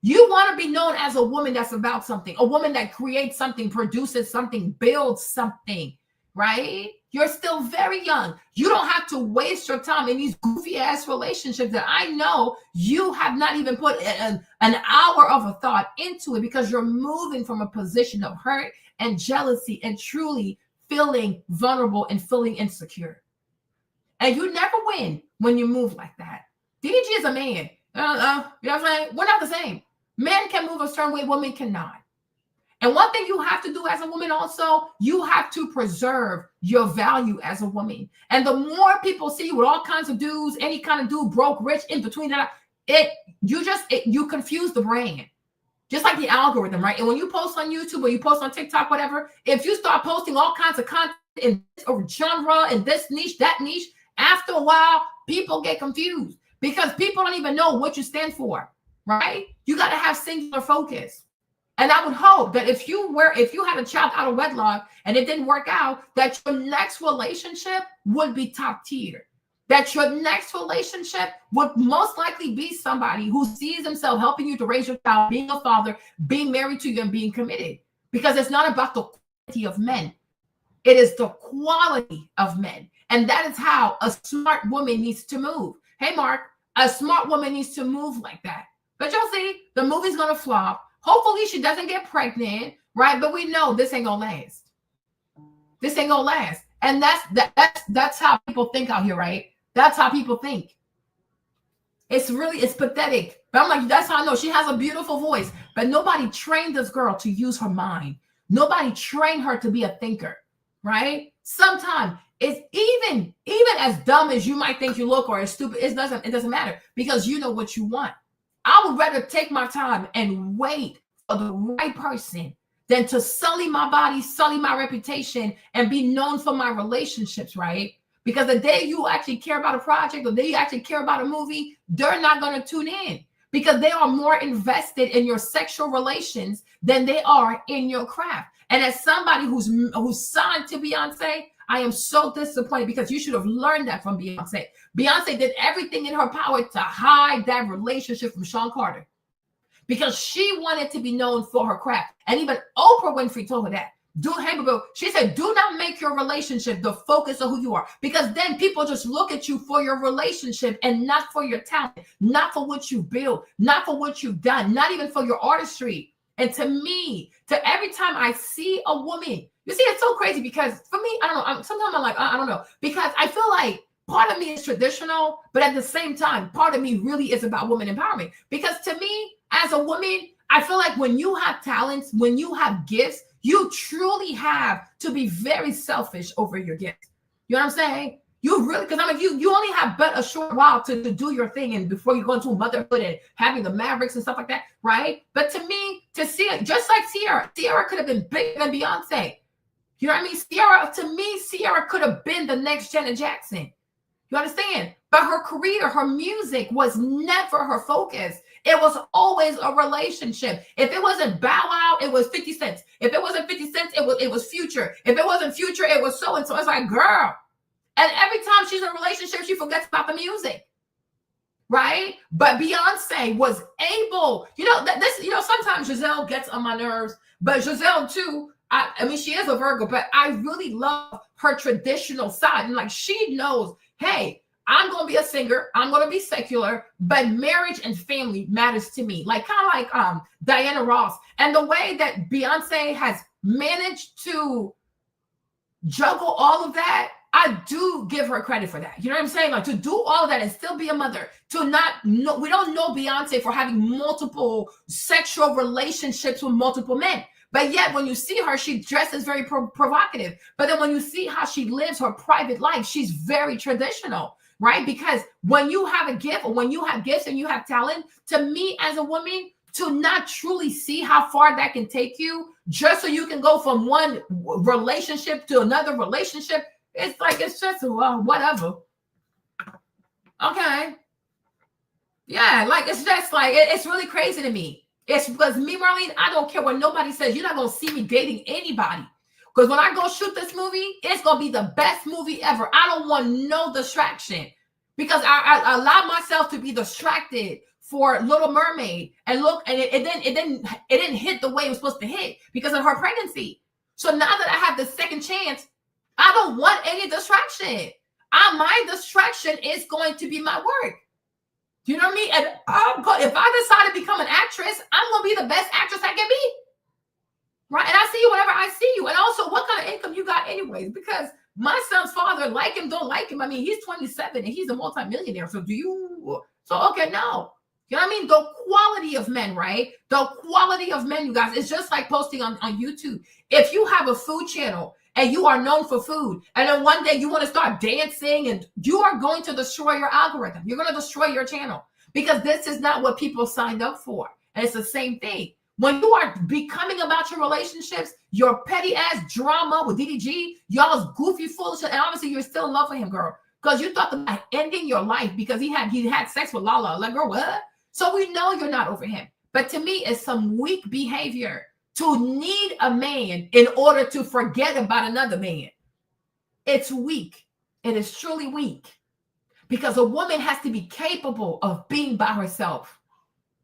[SPEAKER 1] You want to be known as a woman that's about something, a woman that creates something, produces something, builds something, right? You're still very young. You don't have to waste your time in these goofy ass relationships that I know you have not even put an hour of a thought into it, because you're moving from a position of hurt and jealousy and truly feeling vulnerable and feeling insecure. And you never win when you move like that. DG is a man. You know what I'm saying? We're not the same. Men can move a certain way, women cannot. And one thing you have to do as a woman also, you have to preserve your value as a woman. And the more people see you with all kinds of dudes, any kind of dude, broke, rich, in between that, you confuse the brain. Just like the algorithm, right? And when you post on YouTube or you post on TikTok, whatever, if you start posting all kinds of content in this genre, in this niche, that niche, after a while, people get confused because people don't even know what you stand for, right? You got to have singular focus. And I would hope that if you had a child out of wedlock and it didn't work out, that your next relationship would be top tier. That your next relationship would most likely be somebody who sees himself helping you to raise your child, being a father, being married to you, and being committed. Because it's not about the quantity of men. It is the quality of men. And that is how a smart woman needs to move. Hey, Mark, a smart woman needs to move like that. But you'll see, the movie's going to flop. Hopefully she doesn't get pregnant, right? But we know this ain't going to last. This ain't going to last. And that's how people think out here, right? That's how people think. It's pathetic. But I'm like, that's how I know. She has a beautiful voice, but nobody trained this girl to use her mind. Nobody trained her to be a thinker, right? Sometimes it's even as dumb as you might think you look or as stupid, it doesn't matter because you know what you want. I would rather take my time and wait for the right person than to sully my body, sully my reputation, and be known for my relationships, right? Because the day you actually care about a project, the day you actually care about a movie, they're not going to tune in because they are more invested in your sexual relations than they are in your craft. And as somebody who's signed to Beyonce, I am so disappointed because you should have learned that from Beyonce. Beyonce did everything in her power to hide that relationship from Sean Carter because she wanted to be known for her craft. And even Oprah Winfrey told her that She said, do not make your relationship the focus of who you are, because then people just look at you for your relationship and not for your talent, not for what you built, not for what you've done, not even for your artistry. And to me, every time I see a woman, you see, it's so crazy because for me, I don't know. Sometimes I'm like, I don't know, because I feel like part of me is traditional, but at the same time, part of me really is about woman empowerment. Because to me, as a woman, I feel like when you have talents, when you have gifts, you truly have to be very selfish over your gifts. You know what I'm saying? You really, because I'm like, you only have but a short while to do your thing, and before you go into motherhood and having the Mavericks and stuff like that, right? But to me, to see it, just like Ciara could have been bigger than Beyonce. You know what I mean? To me, Ciara could have been the next Janet Jackson. You understand? But her career, her music was never her focus. It was always a relationship. If it wasn't Bow Wow, it was 50 Cent. If it wasn't 50 Cent, it was Future. If it wasn't Future, it was so and so. It's like, girl. And every time she's in a relationship, she forgets about the music. Right? But Beyonce was able, sometimes Giselle gets on my nerves, but Giselle too, I mean, she is a Virgo, but I really love her traditional side. And like, she knows, hey, I'm going to be a singer. I'm going to be secular, but marriage and family matters to me. Like, kind of like Diana Ross. And the way that Beyonce has managed to juggle all of that, I do give her credit for that. You know what I'm saying? Like, to do all of that and still be a mother, we don't know Beyonce for having multiple sexual relationships with multiple men. But yet when you see her, she dresses very provocative. But then when you see how she lives her private life, she's very traditional, right? Because when you have a gift, or when you have gifts and you have talent, to me as a woman, to not truly see how far that can take you, just so you can go from one relationship to another relationship, it's like, it's just, well, whatever. Okay. Yeah, like, it's just like, it's really crazy to me. It's because me, Marlene, I don't care what nobody says. You're not going to see me dating anybody. Because when I go shoot this movie, it's going to be the best movie ever. I don't want no distraction. Because I allow myself to be distracted for Little Mermaid. And look, and it didn't hit the way it was supposed to hit because of her pregnancy. So now that I have the second chance, I don't want any distraction. My distraction is going to be my work. You know what I mean? And if I decide to become an actress, I'm going to be the best actress I can be. Right? And I see you whenever I see you. And also, what kind of income you got anyways? Because my son's father, like him, don't like him. I mean, he's 27 and he's a multimillionaire. So okay, no. You know what I mean? The quality of men, right? The quality of men, you guys, it's just like posting on YouTube. If you have a food channel and you are known for food, and then one day you want to start dancing, and you are going to destroy your algorithm. You're going to destroy your channel because this is not what people signed up for. And it's the same thing. When you are becoming about your relationships, your petty ass drama with Diddy, y'all's goofy foolish, and obviously you're still in love with him, girl, because you thought about ending your life because he had sex with Lala. Like, girl, what? So we know you're not over him. But to me, it's some weak behavior to need a man in order to forget about another man. It's weak. It is truly weak. Because a woman has to be capable of being by herself.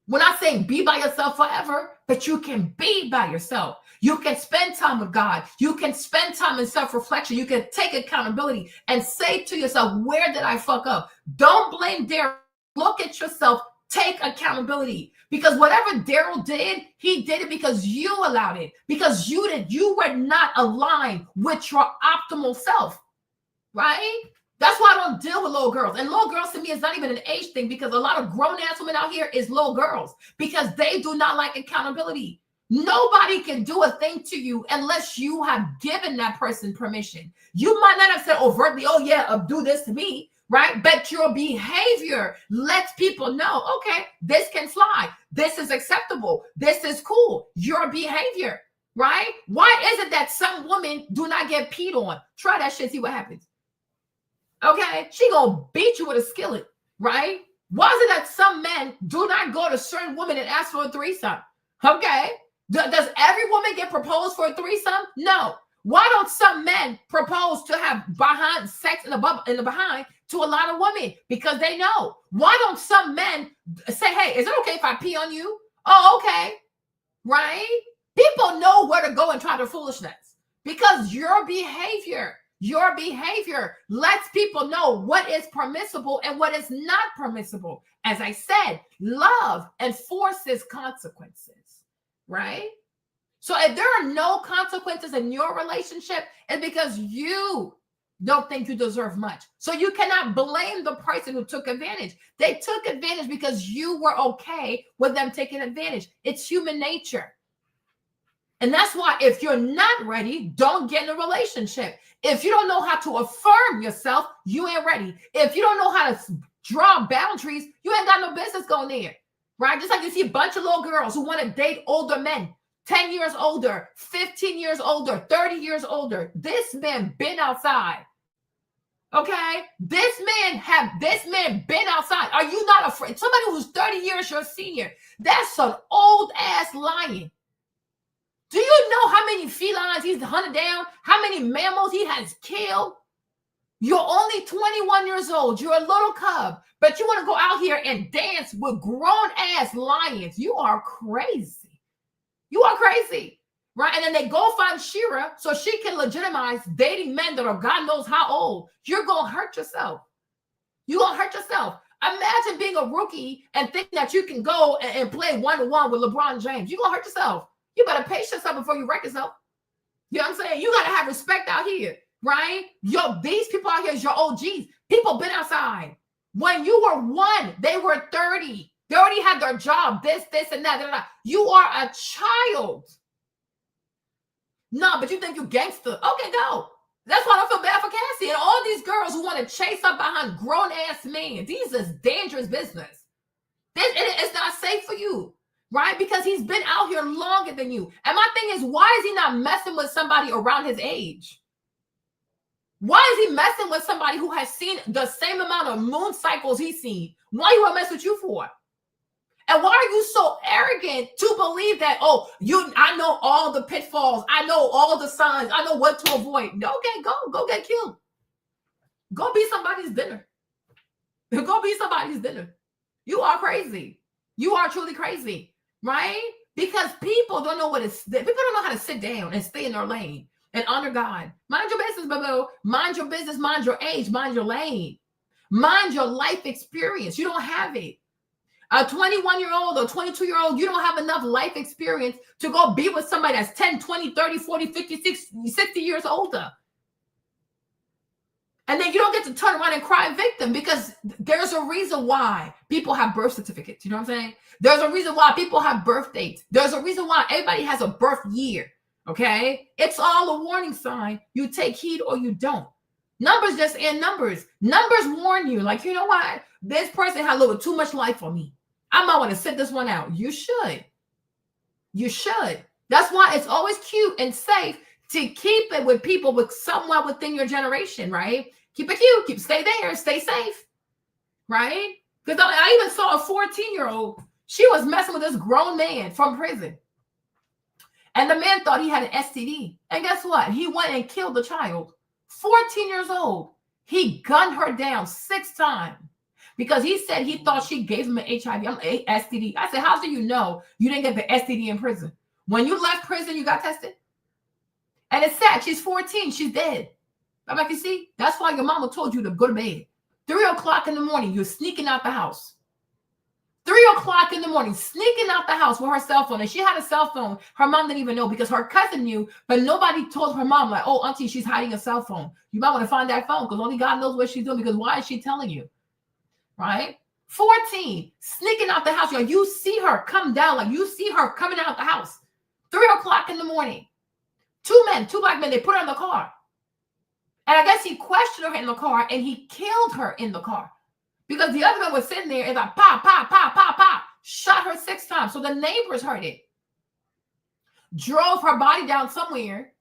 [SPEAKER 1] We're not saying be by yourself forever, but you can be by yourself. You can spend time with God. You can spend time in self-reflection. You can take accountability and say to yourself, where did I fuck up? Don't blame Daryl. Look at yourself. Take accountability. Because whatever Daryl did, he did it because you allowed it. Because you were not aligned with your optimal self. Right? That's why I don't deal with little girls. And little girls to me is not even an age thing, because a lot of grown-ass women out here is little girls because they do not like accountability. Nobody can do a thing to you unless you have given that person permission. You might not have said overtly, oh yeah, do this to me, right? But your behavior lets people know, okay, this can fly. This is acceptable. This is cool. Your behavior, right? Why is it that some women do not get peed on? Try that shit, see what happens. Okay, she gonna beat you with a skillet, right? Why is it that some men do not go to certain women and ask for a threesome? Okay, does every woman get proposed for a threesome? No. Why don't some men propose to have behind sex in the behind to a lot of women? Because they know. Why don't some men say, hey, is it okay if I pee on you? Oh, okay, right? People know where to go and try their foolishness. Because your behavior lets people know what is permissible and what is not permissible. As I said, love enforces consequences, right? So if there are no consequences in your relationship, it's because you don't think you deserve much. So you cannot blame the person who took advantage. They took advantage because you were okay with them taking advantage. It's human nature. And that's why if you're not ready, don't get in a relationship. If you don't know how to affirm yourself, you ain't ready. If you don't know how to draw boundaries, you ain't got no business going there, right? Just like you see a bunch of little girls who want to date older men, 10 years older, 15 years older, 30 years older. This man been outside. Okay? This man been outside. Are you not afraid? Somebody who's 30 years your senior, that's an old ass lion. Do you know how many felines he's hunted down? How many mammals he has killed? You're only 21 years old. You're a little cub, but you want to go out here and dance with grown-ass lions. You are crazy. You are crazy, right? And then they go find Shira so she can legitimize dating men that are God knows how old. You're going to hurt yourself. You're going to hurt yourself. Imagine being a rookie and thinking that you can go and play one-on-one with LeBron James. You're going to hurt yourself. You better pace yourself before you wreck yourself. You know what I'm saying? You got to have respect out here, right? These people out here is your OGs. People been outside. When you were 1, they were 30. They already had their job, this, and that. You are a child. No, but you think you gangster. Okay, go. That's why I don't feel bad for Cassie and all these girls who want to chase up behind grown-ass men. These is dangerous business. It's not safe for you. Right? Because he's been out here longer than you. And my thing is, why is he not messing with somebody around his age? Why is he messing with somebody who has seen the same amount of moon cycles he's seen? Why you want to mess with you for? And why are you so arrogant to believe that, I know all the pitfalls. I know all the signs. I know what to avoid. Okay, go get killed. Go be somebody's dinner. Go be somebody's dinner. You are crazy. You are truly crazy. Right? Because people don't know people don't know how to sit down and stay in their lane and honor God. Mind your business, boo. Mind your business, mind your age, mind your lane. Mind your life experience. You don't have it. A 21-year-old or 22-year-old, you don't have enough life experience to go be with somebody that's 10, 20, 30, 40, 50, 60 years older. And then you don't get to turn around and cry victim because there's a reason why people have birth certificates. You know what I'm saying? There's a reason why people have birth dates. There's a reason why everybody has a birth year. Okay? It's all a warning sign. You take heed or you don't. Numbers just and numbers. Numbers warn you. Like, you know what? This person had a little too much life on me. I might want to sit this one out. You should. You should. That's why it's always cute and safe to keep it with people with somewhat within your generation, right? Keep it cute. Stay there. Stay safe, right? Because I even saw a 14-year-old. She was messing with this grown man from prison. And the man thought he had an STD. And guess what? He went and killed the child. 14 years old. He gunned her down 6 times because he said he thought she gave him an STD. I said, how do you know you didn't get the STD in prison? When you left prison, you got tested? And it's sad. She's 14. She's dead. I'm like, you see, that's why your mama told you to go to bed. 3 o'clock in the morning, you're sneaking out the house. 3 o'clock in the morning, sneaking out the house with her cell phone. And she had a cell phone. Her mom didn't even know because her cousin knew, but nobody told her mom, like, oh, auntie, she's hiding a cell phone. You might want to find that phone because only God knows what she's doing because why is she telling you? Right? 14, sneaking out the house. You see her come down, like you see her coming out the house. 3 o'clock in the morning. 2 black men, they put her in the car. And I guess he questioned her in the car and he killed her in the car. Because the other man was sitting there and like, pop, pop, pop, pop, pop. Shot her 6 times. So the neighbors heard it. Drove her body down somewhere.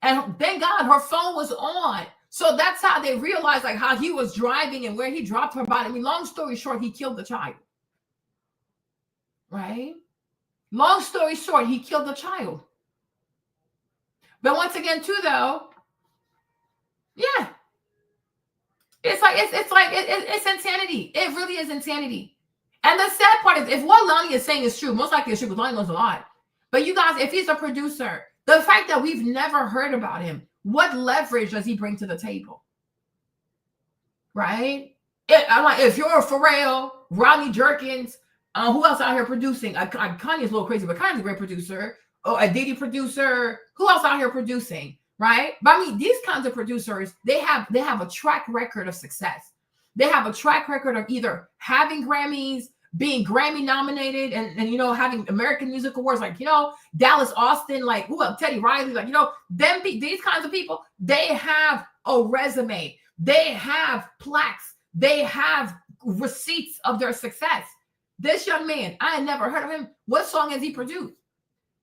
[SPEAKER 1] And thank God her phone was on. So that's how they realized like how he was driving and where he dropped her body. I mean, long story short, he killed the child. Right? Long story short, he killed the child. But once again, too, though, yeah. It's insanity. It really is insanity. And the sad part is if what Lonnie is saying is true, most likely it's true because Lonnie knows a lot. But you guys, if he's a producer, The fact that we've never heard about him, what leverage does he bring to the table? Right? I'm like, if you're a Pharrell, Rodney Jerkins, who else out here producing? Kanye's a little crazy, but Kanye's a great producer. Or a Diddy producer. Who else out here producing? Right? But I mean, these kinds of producers, they have a track record of success. They have a track record of either having Grammys, being Grammy nominated, and you know, having American Music Awards, like, you know, Dallas Austin, like, who else? Teddy Riley, like, you know, these kinds of people, they have a resume, they have plaques, they have receipts of their success. This young man, I had never heard of him. What song has he produced?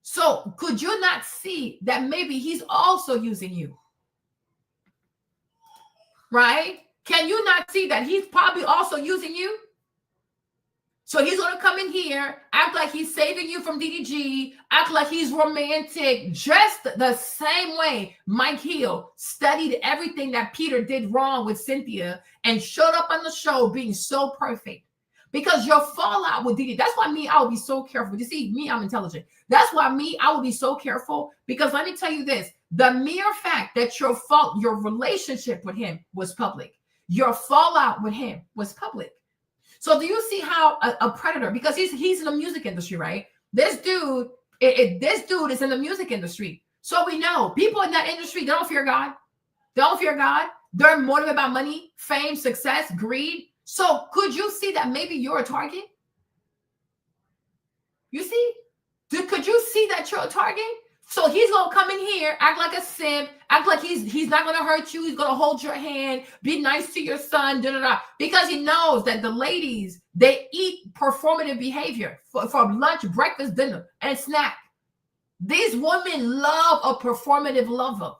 [SPEAKER 1] So could you not see that maybe he's also using you? Right? Can you not see that he's probably also using you? So he's going to come in here, act like he's saving you from DDG, act like he's romantic, just the same way Mike Hill studied everything that Peter did wrong with Cynthia and showed up on the show being so perfect. Because your fallout with Diddy, that's why I would be so careful. You see, me, I'm intelligent. That's why I would be so careful, because let me tell you this, the mere fact that your relationship with him was public, your fallout with him was public. So do you see how a predator, because he's in the music industry, right? This dude is in the music industry. So we know people in that industry, they don't fear God. They don't fear God. They're motivated by money, fame, success, greed. So could you see that maybe you're a target? You see? Could you see that you're a target? So he's going to come in here, act like a simp, act like he's not going to hurt you. He's going to hold your hand, be nice to your son, because he knows that the ladies, they eat performative behavior for lunch, breakfast, dinner, and snack. These women love a performative lover.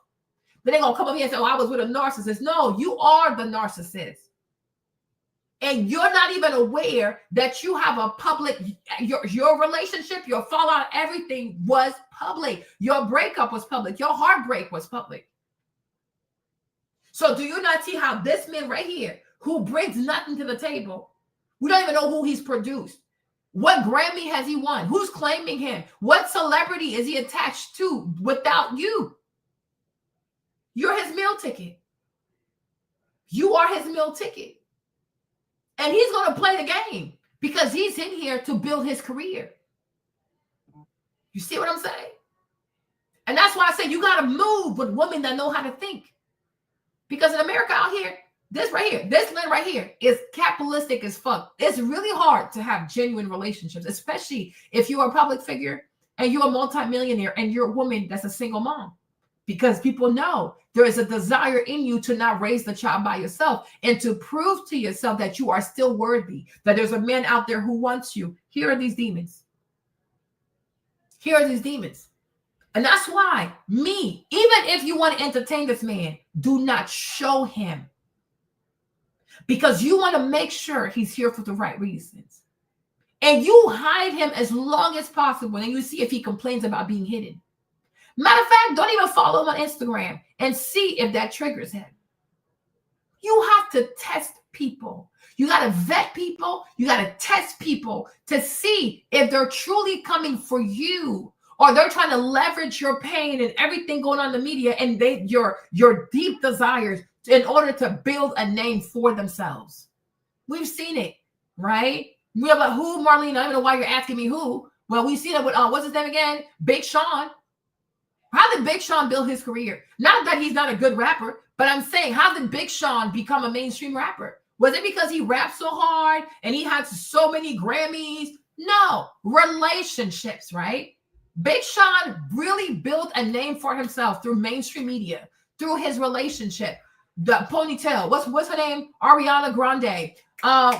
[SPEAKER 1] But they're going to come up here and say, oh, I was with a narcissist. No, you are the narcissist. And you're not even aware that you have a public, your relationship, your fallout, everything was public. Your breakup was public. Your heartbreak was public. So do you not see how this man right here, who brings nothing to the table, we don't even know who he's produced. What Grammy has he won? Who's claiming him? What celebrity is he attached to without you? You're his meal ticket. You are his meal ticket. And he's going to play the game because he's in here to build his career. You see what I'm saying? And that's why I say you got to move with women that know how to think. Because in America out here, this land right here is capitalistic as fuck. It's really hard to have genuine relationships, especially if you're a public figure and you're a multimillionaire and you're a woman that's a single mom. Because people know there is a desire in you to not raise the child by yourself and to prove to yourself that you are still worthy, that there's a man out there who wants you. Here are these demons. Here are these demons. And that's why even if you want to entertain this man, do not show him. Because you want to make sure he's here for the right reasons. And you hide him as long as possible. And you see if he complains about being hidden. Matter of fact, don't even follow him on Instagram and see if that triggers him. You have to test people. You got to vet people. You got to test people to see if they're truly coming for you or they're trying to leverage your pain and everything going on in the media and your deep desires in order to build a name for themselves. We've seen it, right? We're like, who, Marlene? I don't know why you're asking me who. Well, we've seen it with, what's his name again? Big Sean. How did Big Sean build his career? Not that he's not a good rapper, but I'm saying, how did Big Sean become a mainstream rapper? Was it because he rapped so hard and he had so many Grammys? No, relationships, right? Big Sean really built a name for himself through mainstream media, through his relationship. The ponytail, what's her name? Ariana Grande.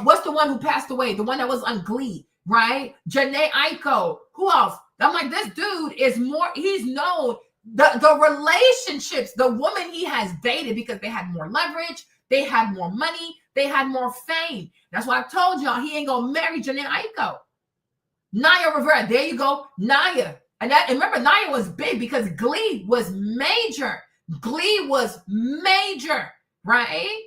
[SPEAKER 1] What's the one who passed away? The one that was on Glee, right? Janae Aiko. Who else? I'm like, this dude is more, he's known, the relationships, the woman he has dated because they had more leverage, they had more money, they had more fame. That's why I told y'all he ain't gonna marry Janae Aiko. Naya Rivera, there you go, Naya. And remember, Naya was big because Glee was major. Glee was major, right?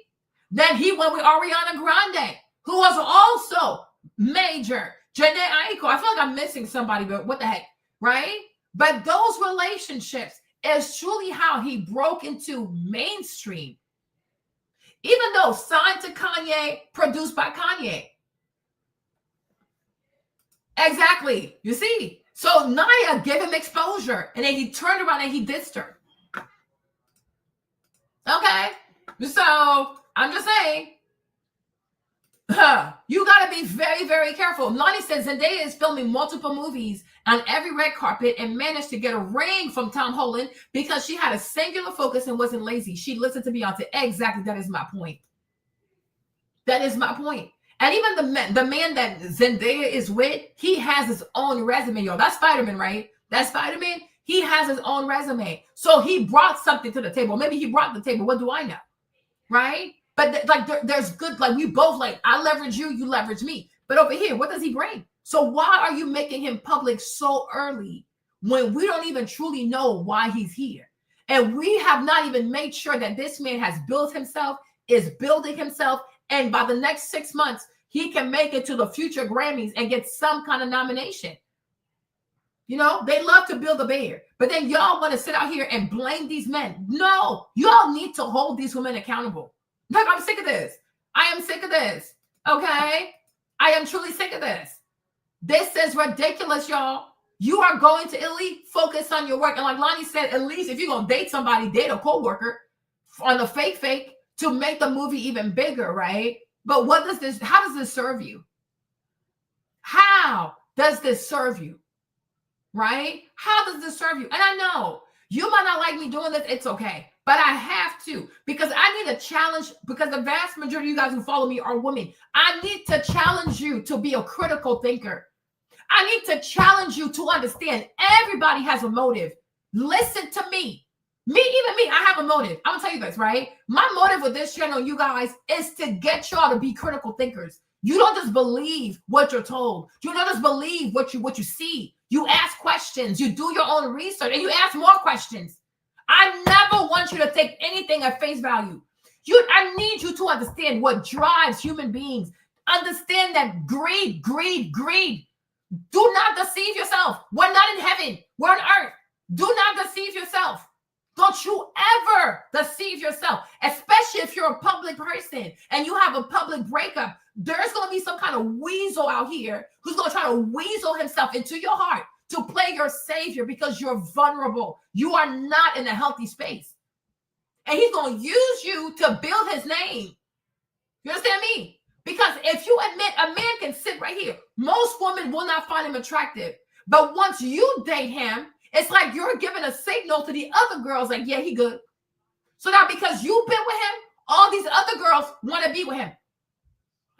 [SPEAKER 1] Then he went with Ariana Grande, who was also major. Janae Aiko, I feel like I'm missing somebody, but what the heck, right? But those relationships is truly how he broke into mainstream. Even though signed to Kanye, produced by Kanye. Exactly. You see? So Naya gave him exposure, and then he turned around and he dissed her. Okay? So I'm just saying, you got to be very, very careful. Lonnie says Zendaya is filming multiple movies on every red carpet and managed to get a ring from Tom Holland because she had a singular focus and wasn't lazy. She listened to Beyonce. Exactly. That is my point. That is my point. And even the man that Zendaya is with, he has his own resume, y'all. That's Spider-Man, right? That's Spider-Man. He has his own resume. So he brought something to the table. Maybe he brought the table. What do I know? Right? But there's good, like we both, like I leverage you, you leverage me. But over here, what does he bring? So why are you making him public so early when we don't even truly know why he's here? And we have not even made sure that this man has built himself, is building himself, and by the next 6 months, he can make it to the future Grammys and get some kind of nomination. You know, they love to build a bear, but then y'all want to sit out here and blame these men. No, y'all need to hold these women accountable. Look, I'm sick of this. I am sick of this. Okay? I am truly sick of this. This is ridiculous, y'all. You are going to at least focus on your work. And like Lonnie said, at least if you're going to date somebody, date a co-worker on the fake to make the movie even bigger, right? But how does this serve you? How does this serve you? Right? How does this serve you? And I know you might not like me doing this. It's okay. But I have to, because I need a challenge, because the vast majority of you guys who follow me are women. I need to challenge you to be a critical thinker. I need to challenge you to understand everybody has a motive. Listen to me. Even me, I have a motive. I'm gonna tell you this, right? My motive with this channel, you guys, is to get y'all to be critical thinkers. You don't just believe what you're told. You don't just believe what you see. You ask questions. You do your own research, and you ask more questions. I never want you to take anything at face value. I need you to understand what drives human beings. Understand that greed. Do not deceive yourself. We're not in heaven. We're on earth. Do not deceive yourself. Don't you ever deceive yourself, especially if you're a public person and you have a public breakup. There's going to be some kind of weasel out here who's going to try to weasel himself into your heart to play your savior because you're vulnerable. You are not in a healthy space. And he's going to use you to build his name. You understand me? Because if you admit a man can sit right here, most women will not find him attractive. But once you date him, it's like you're giving a signal to the other girls like, yeah, he good. So now because you've been with him, all these other girls want to be with him.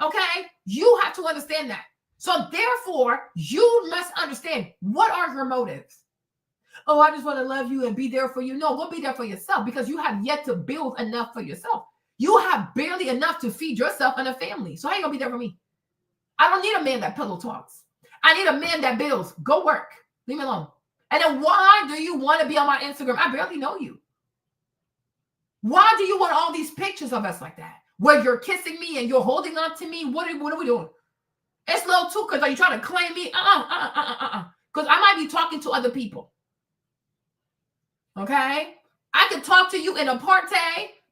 [SPEAKER 1] Okay? You have to understand that. So therefore, you must understand, what are your motives? Oh, I just want to love you and be there for you. No, go be there for yourself because you have yet to build enough for yourself. You have barely enough to feed yourself and a family. So how you going to be there for me? I don't need a man that pillow talks. I need a man that builds. Go work. Leave me alone. And then why do you want to be on my Instagram? I barely know you. Why do you want all these pictures of us like that? Where you're kissing me and you're holding on to me? What are we doing? It's low too, because are you trying to claim me? Because I might be talking to other people. Okay? I can talk to you in a party,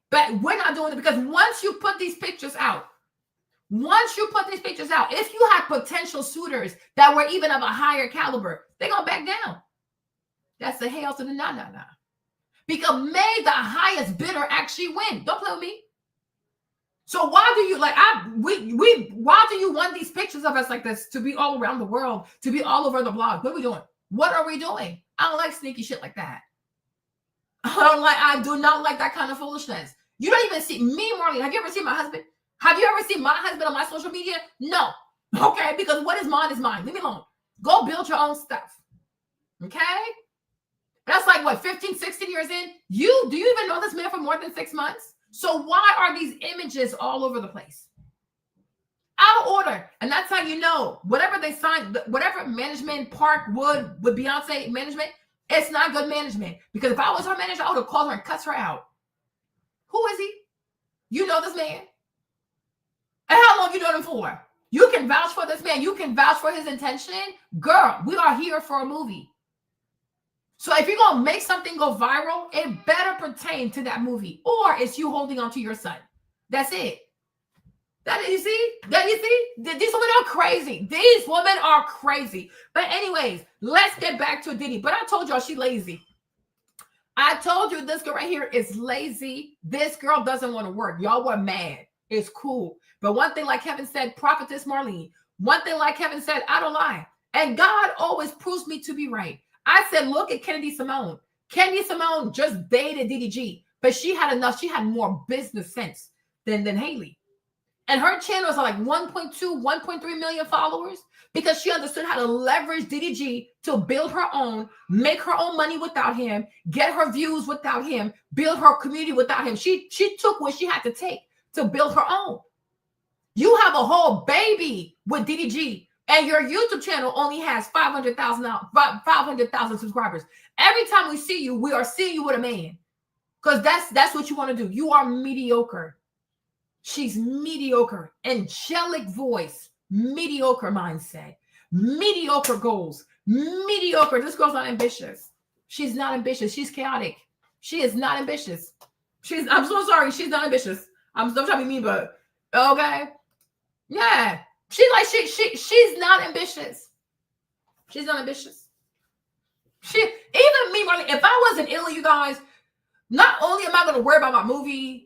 [SPEAKER 1] but we're not doing it because once you put these pictures out, if you have potential suitors that were even of a higher caliber, they're going to back down. That's the hell to the nah. Because may the highest bidder actually win. Don't play with me. So why do you why do you want these pictures of us like this to be all around the world, to be all over the blog? What are we doing? What are we doing? I don't like sneaky shit like that. I do not like that kind of foolishness. You don't even see me, Marlene. Have you ever seen my husband? Have you ever seen my husband on my social media? No. Okay, because what is mine is mine. Leave me alone. Go build your own stuff. Okay? That's like what, 15, 16 years in? Do you even know this man for more than 6 months? So why are these images all over the place? Out of order. And that's how you know, whatever they signed, whatever management, Park Wood with Beyonce management, it's not good management. Because if I was her manager, I would have called her and cussed her out. Who is he? You know this man? And how long you known him for? You can vouch for this man. You can vouch for his intention. Girl, we are here for a movie. So if you're going to make something go viral, it better pertain to that movie, or it's you holding on to your son. That's it. These women are crazy. These women are crazy. But anyways, let's get back to Diddy. But I told y'all she lazy. I told you this girl right here is lazy. This girl doesn't want to work. Y'all were mad. It's cool. But one thing, like Kevin said, prophetess Marlene, one thing, like Kevin said, I don't lie. And God always proves me to be right. I said, look at Kennedy Simone. Kennedy Simone just dated DDG, but she had enough. She had more business sense than Haley. And her channel is like 1.2, 1.3 million followers because she understood how to leverage DDG to build her own, make her own money without him, get her views without him, build her community without him. She took what she had to take to build her own. You have a whole baby with DDG, and your YouTube channel only has 500,000 subscribers. Every time we see you, we are seeing you with a man, because that's what you want to do. You are mediocre. She's mediocre, angelic voice, mediocre mindset, mediocre goals, mediocre. This girl's not ambitious. She's not ambitious. She's chaotic. She is not ambitious. I'm so sorry. She's not ambitious. I'm trying to be mean, but okay. Yeah. She's not ambitious. She's not ambitious. Even me, Marlene, if I wasn't ill, you guys, not only am I going to worry about my movie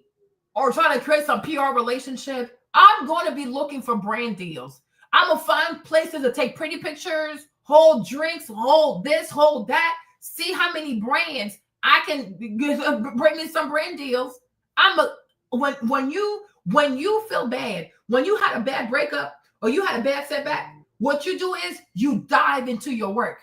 [SPEAKER 1] or trying to create some PR relationship, I'm going to be looking for brand deals. I'm going to find places to take pretty pictures, hold drinks, hold this, hold that, see how many brands I can bring me some brand deals. When you feel bad, when you had a bad breakup or you had a bad setback, what you do is you dive into your work.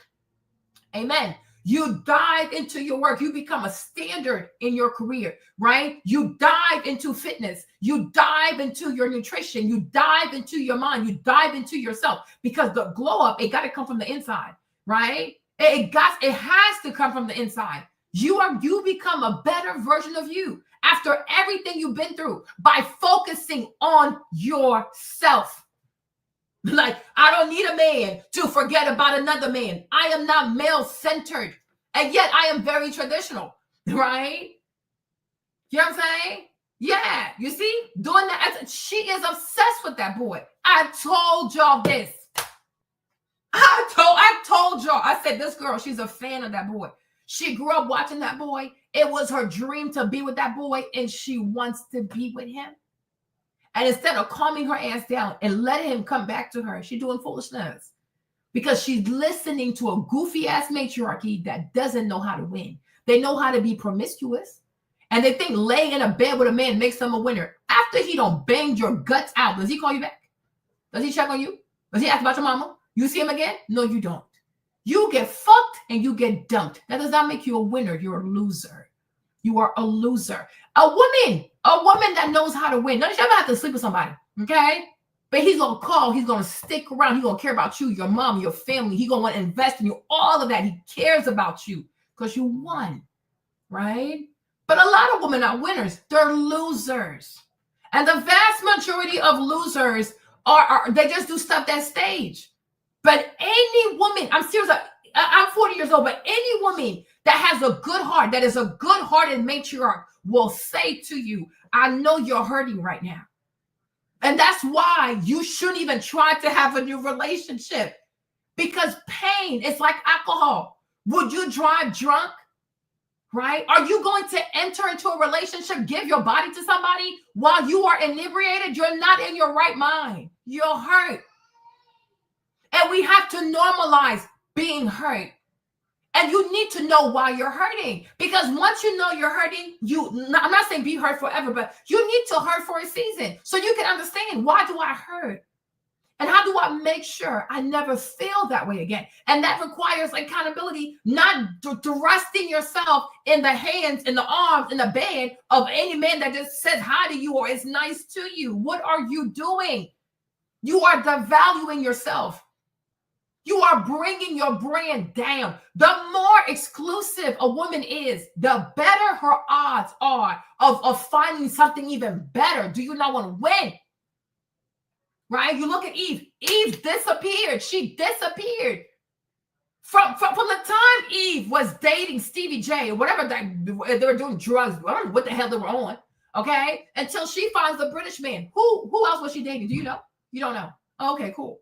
[SPEAKER 1] Amen. You dive into your work. You become a standard in your career, right? You dive into fitness. You dive into your nutrition. You dive into your mind. You dive into yourself, because the glow up, it got to come from the inside, right? It has to come from the inside. You become a better version of you after everything you've been through by focusing on yourself. Like, I don't need a man to forget about another man. I am not male-centered, and yet I am very traditional, right? You know what I'm saying? Yeah, you see? Doing that. She is obsessed with that boy. I told y'all this. I told y'all. I said, this girl, she's a fan of that boy. She grew up watching that boy. It was her dream to be with that boy, and she wants to be with him. And instead of calming her ass down and letting him come back to her, she's doing foolishness because she's listening to a goofy ass matriarchy that doesn't know how to win. They know how to be promiscuous, and they think laying in a bed with a man makes them a winner. After he don't bang your guts out, does he call you back? Does he check on you? Does he ask about your mama? You see him again? No, you don't. You get fucked and you get dumped. That does not make you a winner. You're a loser. You are a loser. A woman that knows how to win. None of you ever have to sleep with somebody, okay? But he's going to call. He's going to stick around. He's going to care about you, your mom, your family. He's going to want to invest in you. All of that. He cares about you because you won, right? But a lot of women are winners. They're losers. And the vast majority of losers they just do stuff that stage. But any woman, I'm serious, I'm 40 years old, but any woman that has a good heart, that is a good-hearted matriarch, will say to you, I know you're hurting right now. And that's why you shouldn't even try to have a new relationship, because pain is like alcohol. Would you drive drunk? Right? Are you going to enter into a relationship, give your body to somebody while you are inebriated? You're not in your right mind. You're hurt. And we have to normalize being hurt. And you need to know why you're hurting. Because once you know you're hurting, I'm not saying be hurt forever, but you need to hurt for a season so you can understand, why do I hurt? And how do I make sure I never feel that way again? And that requires accountability, not thrusting yourself in the hands, in the arms, in the bed of any man that just says hi to you or is nice to you. What are you doing? You are devaluing yourself. You are bringing your brand down. The more exclusive a woman is, the better her odds are of finding something even better. Do you not want to win? Right? You look at Eve. Eve disappeared. She disappeared. From the time Eve was dating Stevie J, or whatever they were doing drugs, I don't know what the hell they were on, okay? Until she finds the British man. Who else was she dating? Do you know? You don't know. Okay, cool.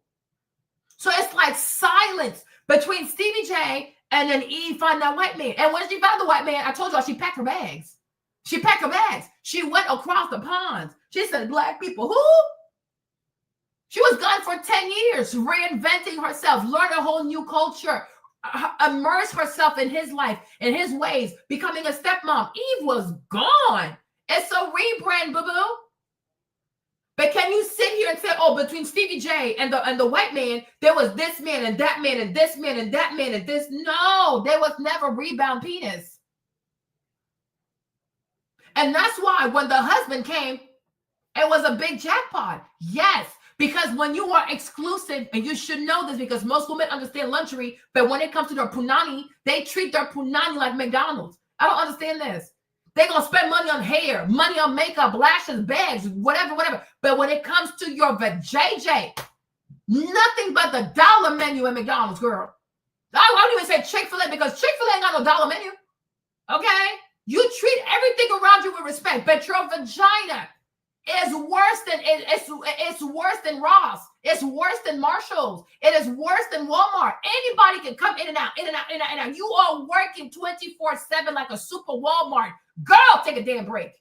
[SPEAKER 1] So it's like silence between Stevie J and then Eve find that white man. And when she found the white man, I told y'all she packed her bags. She packed her bags. She went across the pond. She said, black people, who? She was gone for 10 years, reinventing herself, learning a whole new culture, immerse herself in his life, in his ways, becoming a stepmom. Eve was gone. It's a rebrand, boo-boo. But can you sit here and say, oh, between Stevie J and the white man, there was this man and that man and this man and that man and this? No, there was never rebound penis. And that's why when the husband came, it was a big jackpot. Yes, because when you are exclusive, and you should know this because most women understand luxury, but when it comes to their punani, they treat their punani like McDonald's. I don't understand this. They're going to spend money on hair, money on makeup, lashes, bags, whatever. But when it comes to your vajayjay, nothing but the dollar menu at McDonald's, girl. I won't even say Chick-fil-A because Chick-fil-A ain't got no dollar menu. Okay? You treat everything around you with respect, but your vagina is worse than it's worse than Ross. It's worse than Marshall's. It is worse than Walmart. Anybody can come in and out, in and out, in and out, in and out. You are working 24/7 like a super Walmart. Girl, take a damn break.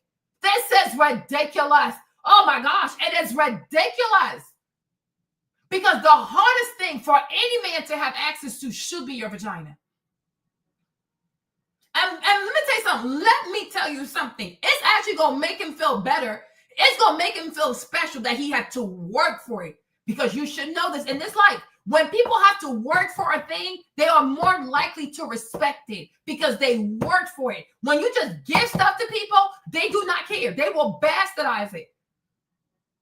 [SPEAKER 1] This is ridiculous. Oh my gosh, it is ridiculous. Because the hardest thing for any man to have access to should be your vagina. And let me tell you something. Let me tell you something. It's actually going to make him feel better. It's going to make him feel special that he had to work for it. Because you should know this in this life. When people have to work for a thing, they are more likely to respect it because they worked for it. When you just give stuff to people, they do not care. They will bastardize it.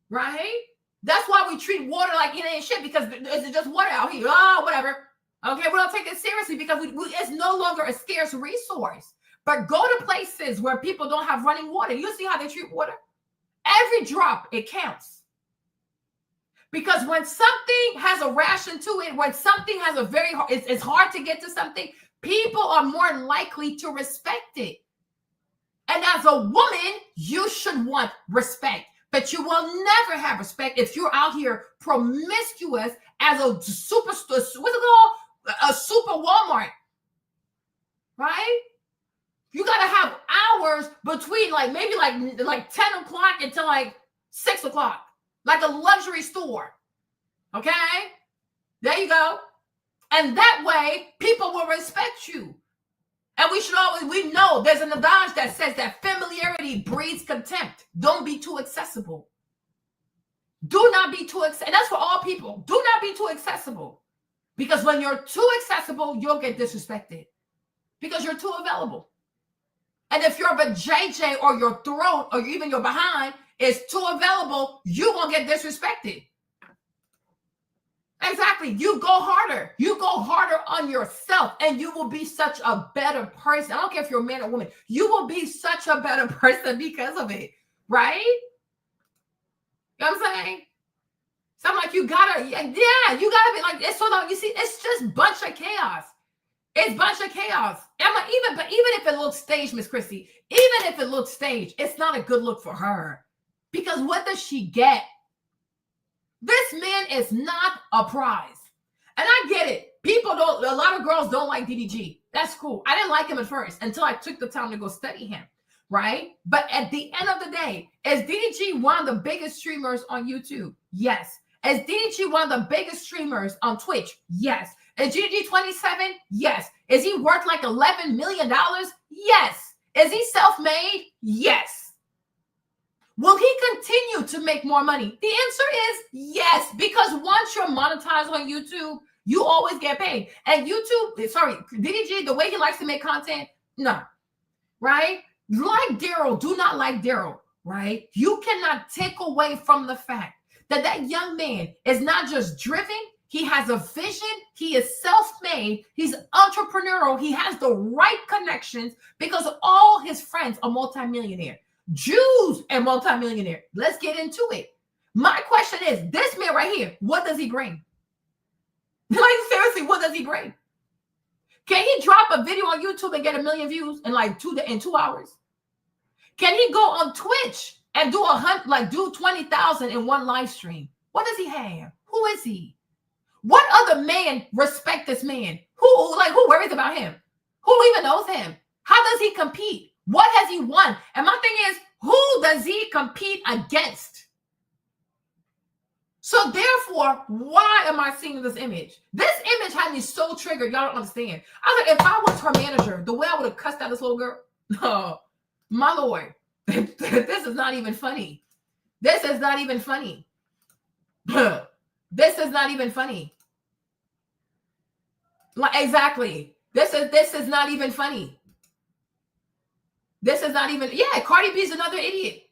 [SPEAKER 1] Right? That's why we treat water like it ain't shit because it's just water out here. Oh, whatever. Okay, we don't take it seriously because it's no longer a scarce resource. But go to places where people don't have running water. You see how they treat water? Every drop, it counts. Because when something has a ration to it, when something has a it's hard to get to something, people are more likely to respect it. And as a woman, you should want respect. But you will never have respect if you're out here promiscuous as a super, what's it called? A super Walmart. Right? You got to have hours between maybe 10 o'clock until 6 o'clock. Like a luxury store. Okay? There you go. And that way, people will respect you. And we know there's an adage that says that familiarity breeds contempt. Don't be too accessible. Do not be too accessible. And that's for all people. Do not be too accessible. Because when you're too accessible, you'll get disrespected. Because you're too available. And if your vajayjay or your throat or even your behind is too available, you're going to get disrespected. Exactly. You go harder. You go harder on yourself and you will be such a better person. I don't care if you're a man or woman. You will be such a better person because of it. Right? You know what I'm saying? So I'm like, you gotta be like, it's so long. You see, it's just bunch of chaos. It's bunch of chaos. But even if it looks staged, Miss Christie, even if it looks staged, it's not a good look for her. Because what does she get? This man is not a prize. And I get it. A lot of girls don't like DDG. That's cool. I didn't like him at first until I took the time to go study him. Right? But at the end of the day, is DDG one of the biggest streamers on YouTube? Yes. Is DDG one of the biggest streamers on Twitch? Yes. Is DDG 27? Yes. Is he worth like $11 million? Yes. Is he self-made? Yes. Will he continue to make more money? The answer is yes, because once you're monetized on YouTube, you always get paid. And DDG, the way he likes to make content, no. Right? Like Daryl, do not like Daryl, right? You cannot take away from the fact that young man is not just driven, he has a vision, he is self-made, he's entrepreneurial, he has the right connections because all his friends are multimillionaire. Jews and multimillionaire. Let's get into it. My question is, this man right here, what does he bring? Like, seriously, what does he bring? Can he drop a video on YouTube and get 1 million views in like 2 hours? Can he go on Twitch and do do 20,000 in one live stream? What does he have? Who is he? What other man respect this man? Who worries about him? Who even knows him? How does he compete? What has he won? And my thing is, who does he compete against? So therefore, why am I seeing this image? This image had me so triggered, y'all don't understand. I was like, if I was her manager, the way I would have cussed out this little girl, oh, my Lord, this is not even funny. This is not even funny. This is not even funny. Like, exactly. This is not even funny. This is not even, yeah, Cardi B is another idiot.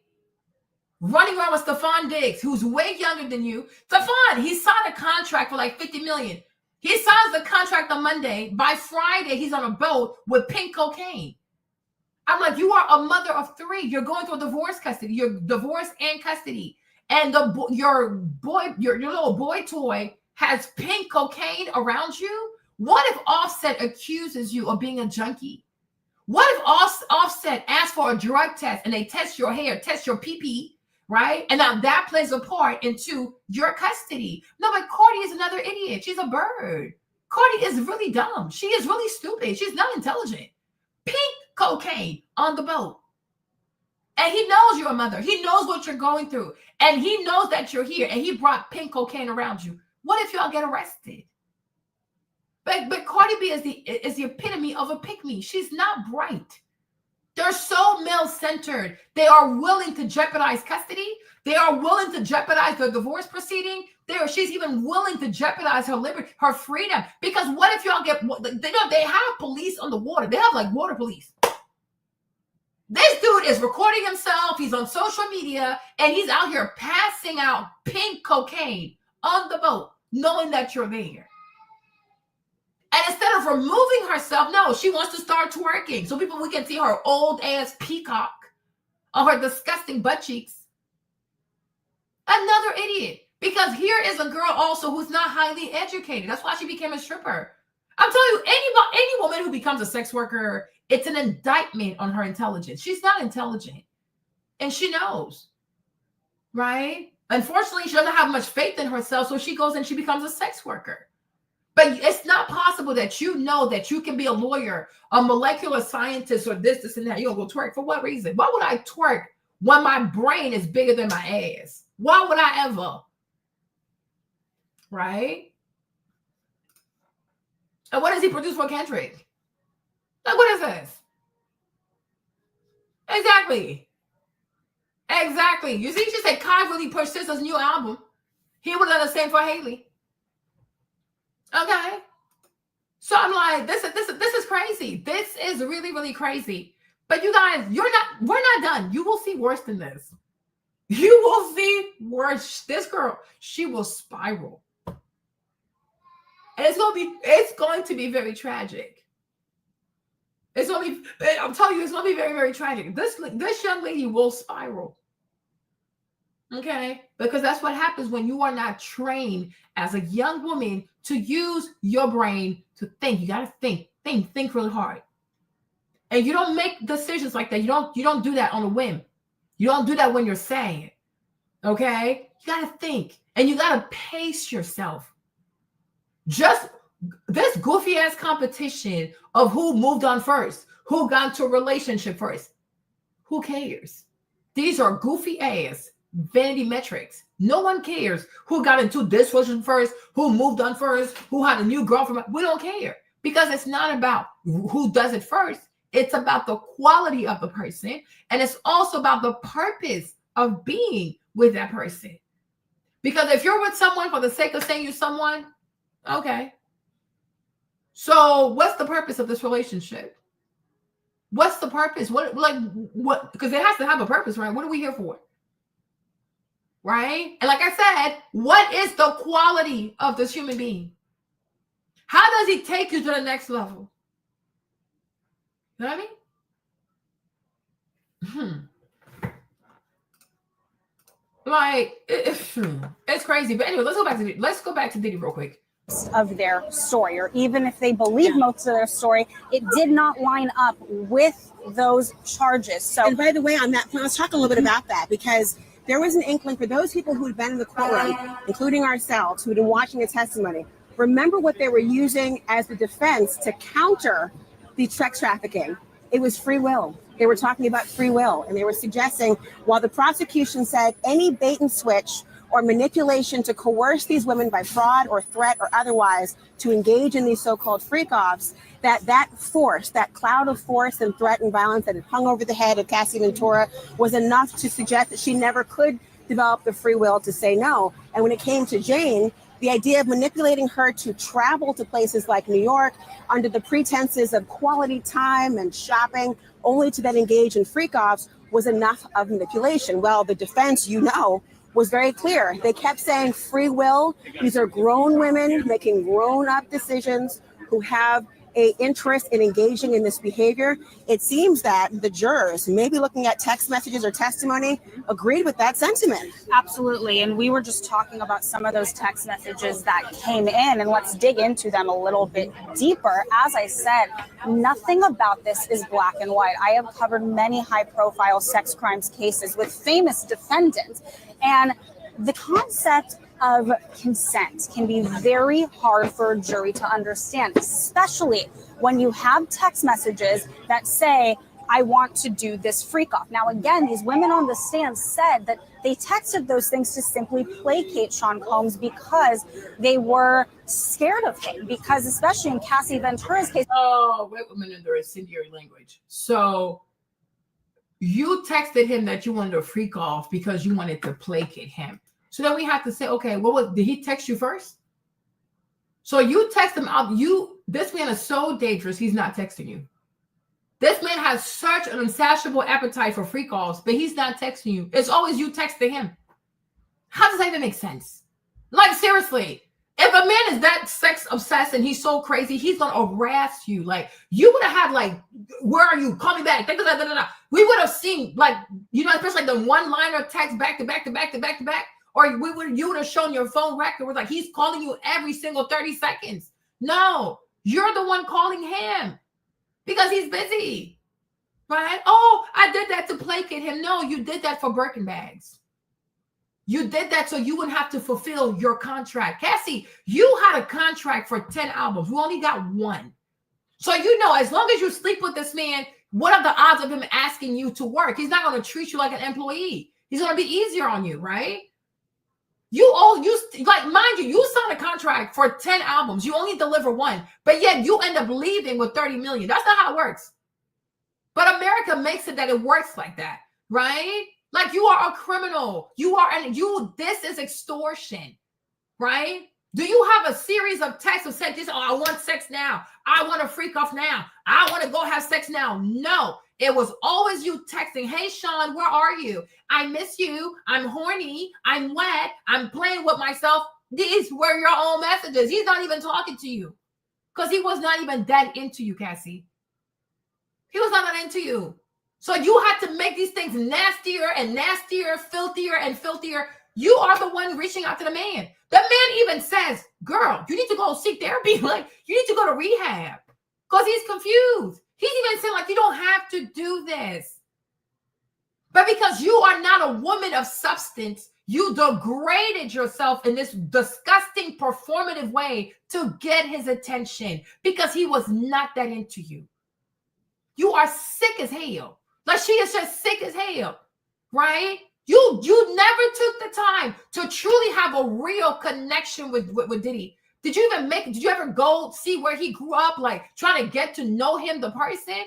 [SPEAKER 1] Running around with Stephon Diggs, who's way younger than you. Stephon, he signed a contract for like $50 million. He signs the contract on Monday. By Friday, he's on a boat with pink cocaine. I'm like, you are a mother of 3. You're going through a divorce custody. You're divorced and custody. And your little boy toy has pink cocaine around you. What if Offset accuses you of being a junkie? What if Offset asks for a drug test and they test your hair, test your pee-pee, right? And now that plays a part into your custody. No, but Cardi is another idiot. She's a bird. Cardi is really dumb. She is really stupid. She's not intelligent. Pink cocaine on the boat. And he knows you're a mother. He knows what you're going through. And he knows that you're here. And he brought pink cocaine around you. What if y'all get arrested? But Cardi B is the epitome of a pick-me. She's not bright. They're so male-centered. They are willing to jeopardize custody. They are willing to jeopardize the divorce proceeding. She's even willing to jeopardize her liberty, her freedom. Because what if y'all get, they have police on the water. They have like water police. This dude is recording himself. He's on social media and he's out here passing out pink cocaine on the boat, knowing that you're there. And instead of removing herself, no, she wants to start twerking. So we can see her old ass peacock on her disgusting butt cheeks. Another idiot. Because here is a girl also who's not highly educated. That's why she became a stripper. I'm telling you, any woman who becomes a sex worker, it's an indictment on her intelligence. She's not intelligent. And she knows. Right? Unfortunately, she doesn't have much faith in herself. So she goes and she becomes a sex worker. But it's not possible that you know that you can be a lawyer, a molecular scientist, or this, and that. You'll go twerk. For what reason? Why would I twerk when my brain is bigger than my ass? Why would I ever? Right? And what does he produce for Kendrick? Like, what is this? Exactly. Exactly. You see, she said Kai really pushed SZA's new album. He would have done the same for Haley. Okay. So I'm like, this is crazy. This is really, really crazy. But you guys, we're not done. You will see worse than this. You will see worse. This girl, she will spiral. And it's going to be very tragic. I'm telling you, it's going to be very, very tragic. This young lady will spiral. Okay? Because that's what happens when you are not trained as a young woman to use your brain to think. You got to think really hard. And you don't make decisions like that. You don't do that on a whim. You don't do that when you're sad. Okay? You got to think. And you got to pace yourself. Just this goofy ass competition of who moved on first, who got into a relationship first. Who cares? These are goofy ass vanity metrics. No one cares who got into this relationship first, who moved on first, who had a new girlfriend. We don't care because it's not about who does it first. It's about the quality of the person. And it's also about the purpose of being with that person. Because if you're with someone for the sake of saying you're someone, okay. So what's the purpose of this relationship? What's the purpose? What? Because it has to have a purpose, right? What are we here for? Right? And like I said, what is the quality of this human being? How does he take you to the next level? You know what I mean? Like, it's crazy. But anyway, let's go back to Diddy real quick.
[SPEAKER 3] of their story, or even if they believe most of their story, it did not line up with those charges. So,
[SPEAKER 2] and by the way, on that point, let's talk a little bit about that, because there was an inkling for those people who had been in the courtroom, including ourselves, who had been watching the testimony. Remember what they were using as the defense to counter the sex trafficking. It was free will. They were talking about free will, and they were suggesting, while the prosecution said any bait and switch or manipulation to coerce these women by fraud or threat or otherwise to engage in these so-called freak-offs, that force, that cloud of force and threat and violence that had hung over the head of Cassie Ventura was enough to suggest that she never could develop the free will to say no. And when it came to Jane, the idea of manipulating her to travel to places like New York under the pretenses of quality time and shopping, only to then engage in freak-offs, was enough of manipulation. Well, the defense, was very clear. They kept saying free will. These are grown women making grown-up decisions who have an interest in engaging in this behavior. It seems that the jurors, maybe looking at text messages or testimony, agreed with that sentiment.
[SPEAKER 3] Absolutely. And we were just talking about some of those text messages that came in, and let's dig into them a little bit deeper. As I said, nothing about this is black and white. I have covered many high-profile sex crimes cases with famous defendants, and the concept of consent can be very hard for a jury to understand, especially when you have text messages that say, I want to do this freak off. Now, again, these women on the stand said that they texted those things to simply placate Sean Combs because they were scared of him, because especially in Cassie Ventura's case.
[SPEAKER 1] Oh, wait a minute, there is incendiary language. So you texted him that you wanted to freak off because you wanted to placate him. So then we have to say, okay, did he text you first? So you text him out. This man is so dangerous, he's not texting you. This man has such an insatiable appetite for freak offs, but he's not texting you. It's always you texting him. How does that even make sense? Like, seriously, if a man is that sex obsessed and he's so crazy, he's going to harass you. Like, you would have had, like, where are you? Call me back. We would have seen, like, especially like the one-liner text back to back to back to back to back. Or you would have shown your phone record where, like, he's calling you every single 30 seconds. No, you're the one calling him because he's busy, right? Oh, I did that to placate him. No, you did that for Birkin bags. You did that so you wouldn't have to fulfill your contract. Cassie, you had a contract for 10 albums. You only got one. So, as long as you sleep with this man, what are the odds of him asking you to work? He's not going to treat you like an employee. He's going to be easier on you, right? Mind you, you signed a contract for 10 albums. You only deliver one, but yet you end up leaving with 30 million. That's not how it works. But America makes it that it works like that, right? Like, you are a criminal. This is extortion, right? Do you have a series of texts that said this? Oh, I want sex now. I want to freak off now. I want to go have sex now. No, it was always you texting. Hey, Sean, where are you? I miss you. I'm horny. I'm wet. I'm playing with myself. These were your own messages. He's not even talking to you because he was not even that into you, Cassie. He was not that into you. So you had to make these things nastier and nastier, filthier and filthier. You are the one reaching out to the man. The man even says, girl, you need to go seek therapy. Like, you need to go to rehab because he's confused. He's even saying, like, you don't have to do this. But because you are not a woman of substance, you degraded yourself in this disgusting performative way to get his attention because he was not that into you. You are sick as hell. Like, she is just sick as hell, right? You never took the time to truly have a real connection with Diddy. Did you ever go see where he grew up, like trying to get to know him, the person?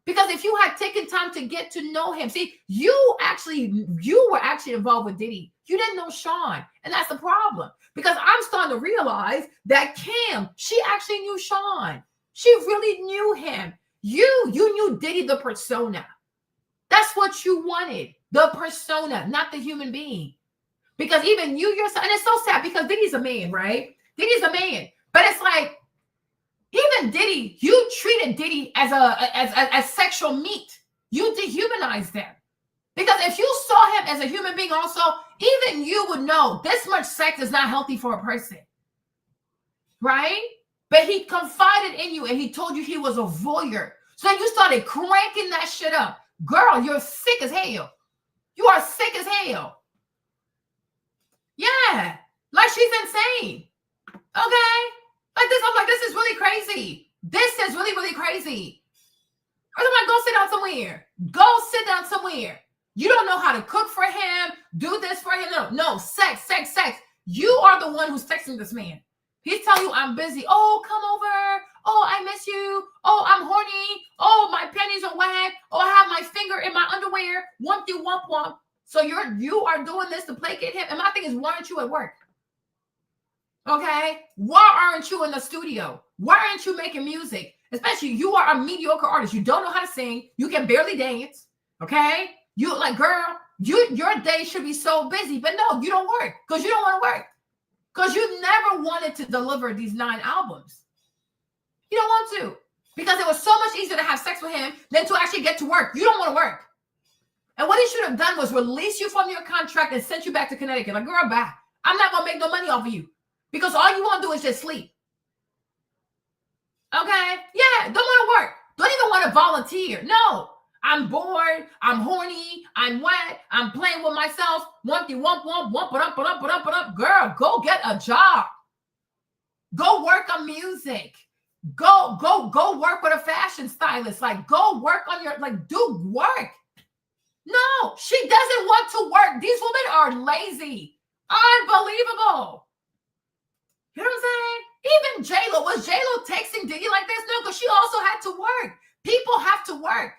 [SPEAKER 1] Because if you had taken time to get to know him, see, you were actually involved with Diddy. You didn't know Sean, and that's the problem. Because I'm starting to realize that Kim, she actually knew Sean. She really knew him. You knew Diddy, the persona. That's what you wanted, the persona, not the human being. Because even you yourself, and it's so sad because Diddy's a man, right? Diddy's a man. But it's like, even Diddy, you treated Diddy as sexual meat. You dehumanized them. Because if you saw him as a human being also, even you would know this much sex is not healthy for a person. right? But he confided in you and he told you he was a voyeur. So you started cranking that shit up. Girl, you're sick as hell. You are sick as hell. Yeah. Like she's insane. Okay? Like this, I'm like, this is really crazy. This is really, really crazy. I'm like, go sit down somewhere. Go sit down somewhere. You don't know how to cook for him, do this for him. No, sex. You are the one who's texting this man. He's telling you, I'm busy. Oh, come over. Oh, I miss you. Oh, I'm horny. Oh, my panties are wet. Oh, I have my finger in my underwear. Wump. So you are doing this to placate him. And my thing is, why aren't you at work? Okay? Why aren't you in the studio? Why aren't you making music? Especially, you are a mediocre artist. You don't know how to sing. You can barely dance. Okay? You like, girl, your day should be so busy. But no, you don't work because you don't want to work. Because you never wanted to deliver these 9 albums. You don't want to. Because it was so much easier to have sex with him than to actually get to work. You don't want to work. And what he should have done was release you from your contract and sent you back to Connecticut. Like, girl, bye. I'm not going to make no money off of you. Because all you want to do is just sleep. Okay? Yeah, don't want to work. Don't even want to volunteer. No. I'm bored. I'm horny. I'm wet. I'm playing with myself. Wump, it up. Girl, go get a job. Go work on music. Go work with a fashion stylist. Like, go work on your, like, do work. No, she doesn't want to work. These women are lazy. Unbelievable. You know what I'm saying? Even J-Lo, was J-Lo texting Diddy like this? No, because she also had to work. People have to work.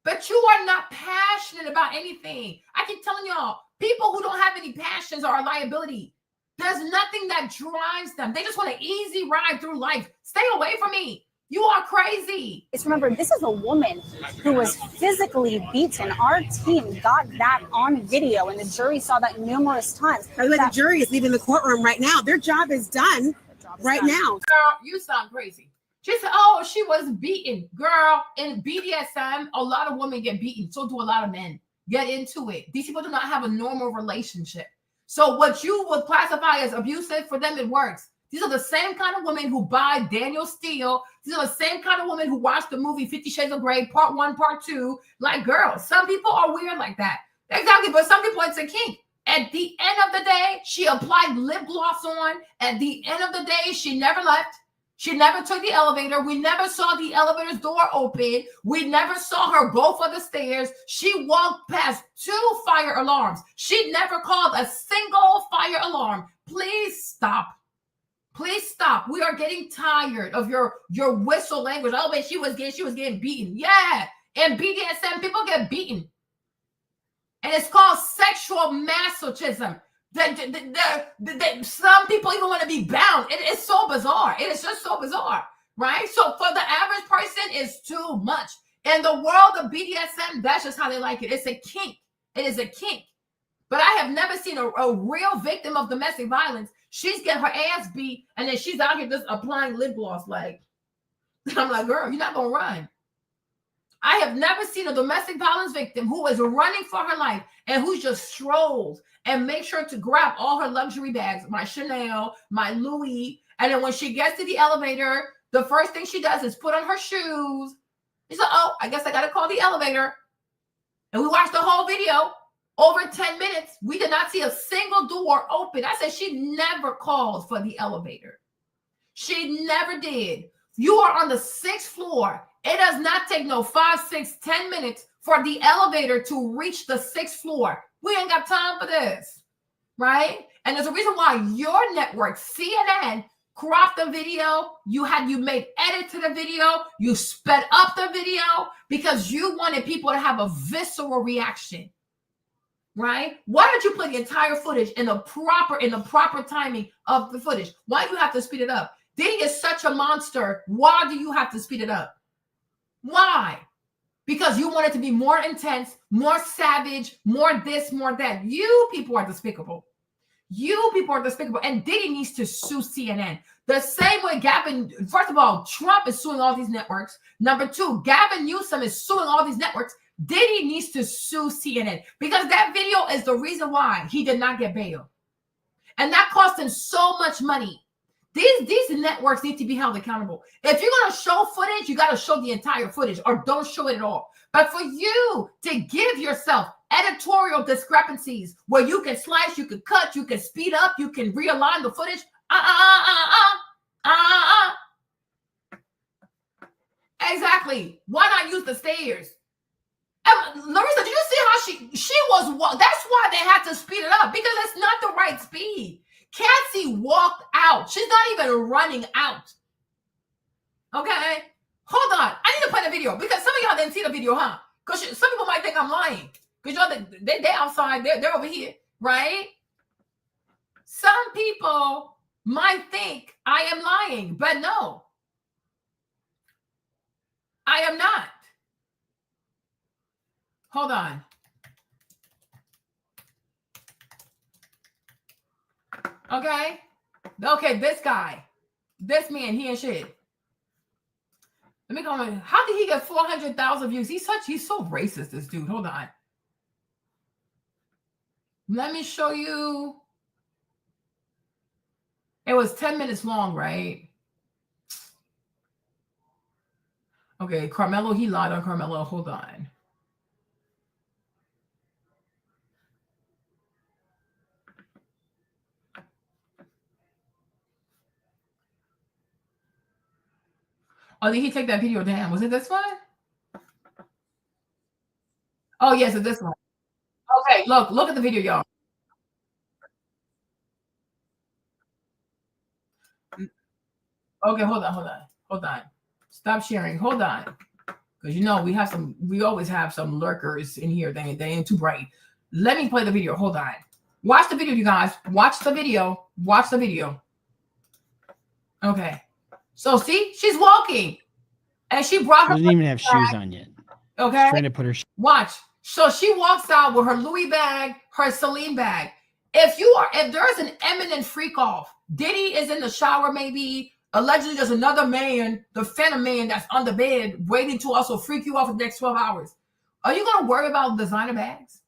[SPEAKER 1] But you are not passionate about anything. I keep telling y'all, people who don't have any passions are a liability. There's nothing that drives them. They just want an easy ride through life. Stay away from me. You are crazy.
[SPEAKER 3] It's remember, this is a woman who was physically beaten. Our team got that on video, and the jury saw that numerous times.
[SPEAKER 2] By the way, the jury is leaving the courtroom right now. Their job is done right now.
[SPEAKER 1] Girl, you sound crazy. She said, oh, she was beaten. Girl, in BDSM, a lot of women get beaten. So do a lot of men. Get into it. These people do not have a normal relationship. So what you would classify as abusive, for them, it works. These are the same kind of women who buy Daniel Steele. These are the same kind of women who watch the movie 50 Shades of Grey, part 1, part 2. Like, girl, some people are weird like that. Exactly, but some people, it's a kink. At the end of the day, she applied lip gloss on. At the end of the day, she never left. She never took the elevator. We never saw the elevator's door open. We never saw her go for the stairs. She walked past 2 fire alarms. She never called a single fire alarm. Please stop. Please stop. We are getting tired of your whistle language. Oh, but she was getting beaten. Yeah. In BDSM, people get beaten. And it's called sexual masochism. Some people even want to be bound. It's so bizarre. It is just so bizarre, right? So for the average person, it's too much. In the world of BDSM, that's just how they like it. It's a kink. It is a kink. But I have never seen a real victim of domestic violence. She's getting her ass beat, and then she's out here just applying lip gloss. Like, I'm like, girl, you're not going to run. I have never seen a domestic violence victim who is running for her life and who just strolls and makes sure to grab all her luxury bags, my Chanel, my Louis. And then when she gets to the elevator, the first thing she does is put on her shoes. She's like, oh, I guess I got to call the elevator. And we watched the whole video. Over 10 minutes, we did not see a single door open. I said she never called for the elevator. She never did. You are on the 6th floor. It does not take no 5, 6, 10 minutes for the elevator to reach the 6th floor. We ain't got time for this, right? And there's a reason why your network, CNN, cropped the video. You made edit to the video. You sped up the video because you wanted people to have a visceral reaction, right? Why don't you put the entire footage in the proper timing of the footage? Why do you have to speed it up? Diddy is such a monster. Why do you have to speed it up? Why? Because you want it to be more intense, more savage, more this, more that. You people are despicable. You people are despicable. And Diddy needs to sue CNN. The same way first of all, Trump is suing all these networks. Number 2, Gavin Newsom is suing all these networks. Diddy needs to sue CNN because that video is the reason why he did not get bail. And that cost him so much money. These networks need to be held accountable. If you're going to show footage, you got to show the entire footage, or don't show it at all. But for you to give yourself editorial discrepancies where you can slice, you can cut, you can speed up, you can realign the footage. Exactly. Why not use the stairs? Larissa, did you see how she was? That's why they had to speed it up, because it's not the right speed. Cassie walked out. She's not even running out. Okay? Hold on. I need to play the video because some of y'all didn't see the video, huh? Because some people might think I'm lying. Because y'all, they outside. They're over here, right? Some people might think I am lying, but no. I am not. Hold on. Okay, this guy, this man, he ain't shit. Let me comment. How did he get 400,000 views? He's so racist, this dude. Hold on. Let me show you. It was 10 minutes long, right? Okay, Carmelo, he lied on Carmelo. Hold on. Oh, did he take that video down? Was it this one? Oh, yes, it's this one. Okay, look at the video, y'all. Okay, hold on. Stop sharing. Hold on. Because you know we always have some lurkers in here. They ain't too bright. Let me play the video. Hold on. Watch the video, you guys. Watch the video. Okay. So see, she's walking. And she brought her.
[SPEAKER 4] She doesn't even have shoes on yet.
[SPEAKER 1] Okay.
[SPEAKER 4] She's trying to put her.
[SPEAKER 1] Watch. So she walks out with her Louis bag, her Celine bag. If there's an imminent freak off, Diddy is in the shower, maybe. Allegedly, there's another man, the phantom man that's on the bed waiting to also freak you off for the next 12 hours. Are you going to worry about designer bags?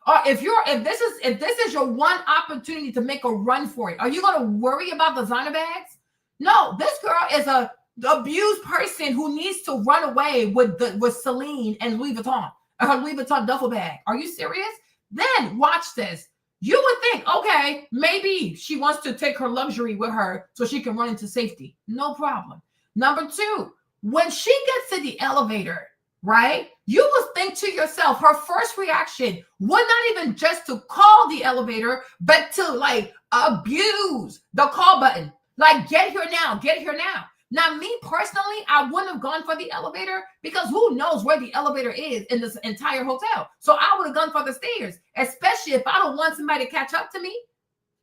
[SPEAKER 1] Or if this is your one opportunity to make a run for it, are you going to worry about designer bags? No, this girl is a abused person who needs to run away with Celine and Louis Vuitton, her Louis Vuitton duffel bag. Are you serious? Then watch this. You would think, okay, maybe she wants to take her luxury with her so she can run into safety. No problem. Number two, when she gets to the elevator, right, you would think to yourself, her first reaction would not even just to call the elevator, but to like abuse the call button. Like, get here now. Now, me personally, I wouldn't have gone for the elevator because who knows where the elevator is in this entire hotel. So I would have gone for the stairs, especially if I don't want somebody to catch up to me.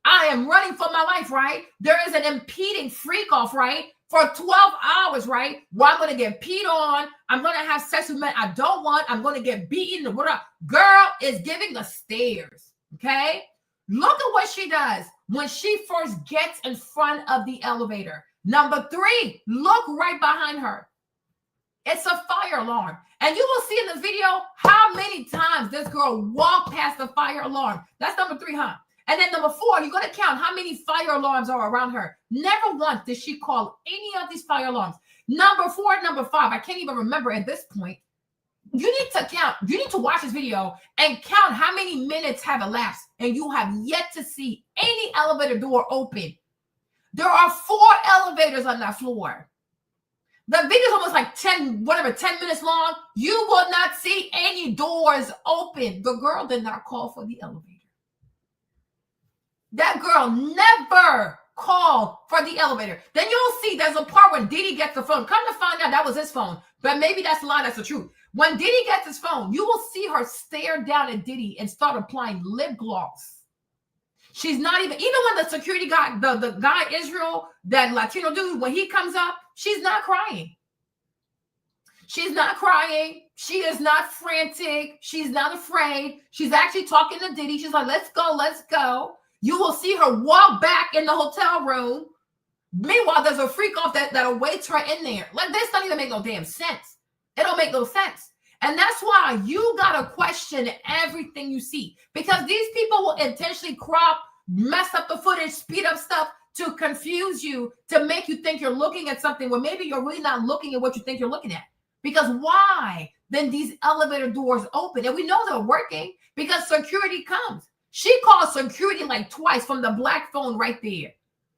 [SPEAKER 1] I am running for my life, right? There is an impeding freak off, right? For 12 hours, right? Where I'm going to get peed on. I'm going to have sex with men I don't want. I'm going to get beaten. Girl is giving the stairs, okay? Look at what she does when she first gets in front of the elevator. Number three, look right behind her. It's a fire alarm. And you will see in the video how many times this girl walked past the fire alarm. That's number three, huh? And then number four, you're going to count how many fire alarms are around her. Never once did she call any of these fire alarms. Number four, number five, I can't even remember at this point. You need to count. You need to watch this video and count how many minutes have elapsed. And you have yet to see any elevator door open. There are 4 elevators on that floor. The video's almost like 10 minutes long. You will not see any doors open. The girl did not call for the elevator. That girl never called for the elevator. Then you'll see there's a part when Diddy gets the phone. Come to find out that was his phone. But maybe that's a lie, that's the truth. When Diddy gets his phone, you will see her stare down at Diddy and start applying lip gloss. She's not even when the security guy, the guy Israel, that Latino dude, when he comes up, she's not crying. She's not crying. She is not frantic. She's not afraid. She's actually talking to Diddy. She's like, let's go. You will see her walk back in the hotel room. Meanwhile, there's a freak off that awaits her in there. Like, this doesn't even make no damn sense. It don't make no sense. And that's why you got to question everything you see. Because these people will intentionally crop, mess up the footage, speed up stuff to confuse you, to make you think you're looking at something when maybe you're really not looking at what you think you're looking at. Because why? Then these elevator doors open, and we know they're working because security comes. She called security like twice from the black phone right there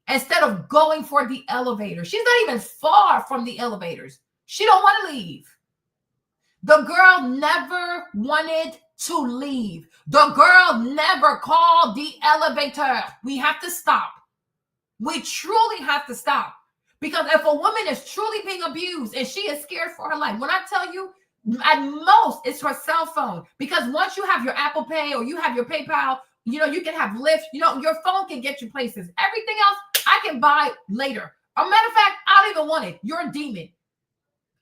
[SPEAKER 1] instead of going for the elevator. She's not even far from the elevators. She don't want to leave. The girl never wanted to leave. The girl never called the elevator. We have to stop. We truly have to stop. Because if a woman is truly being abused and she is scared for her life, when I tell you, at most, it's her cell phone. Because once you have your Apple Pay or you have your PayPal, you know, you can have Lyft. You know, your phone can get you places. Everything else, I can buy later. A matter of fact, I don't even want it. You're a demon.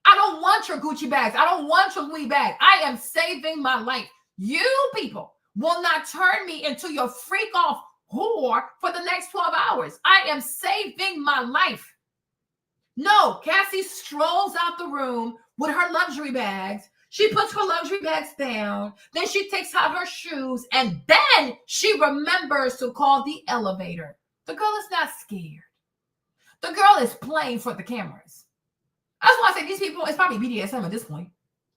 [SPEAKER 1] I don't want your Gucci bags. I don't want your Louis bag. I am saving my life. You people will not turn me into your freak off whore for the next 12 hours. I am saving my life. No, Cassie strolls out the room with her luxury bags. She puts her luxury bags down. Then she takes out her shoes. And then she remembers to call the elevator. The girl is not scared. The girl is playing for the cameras. That's why I say these people, it's probably BDSM at this point.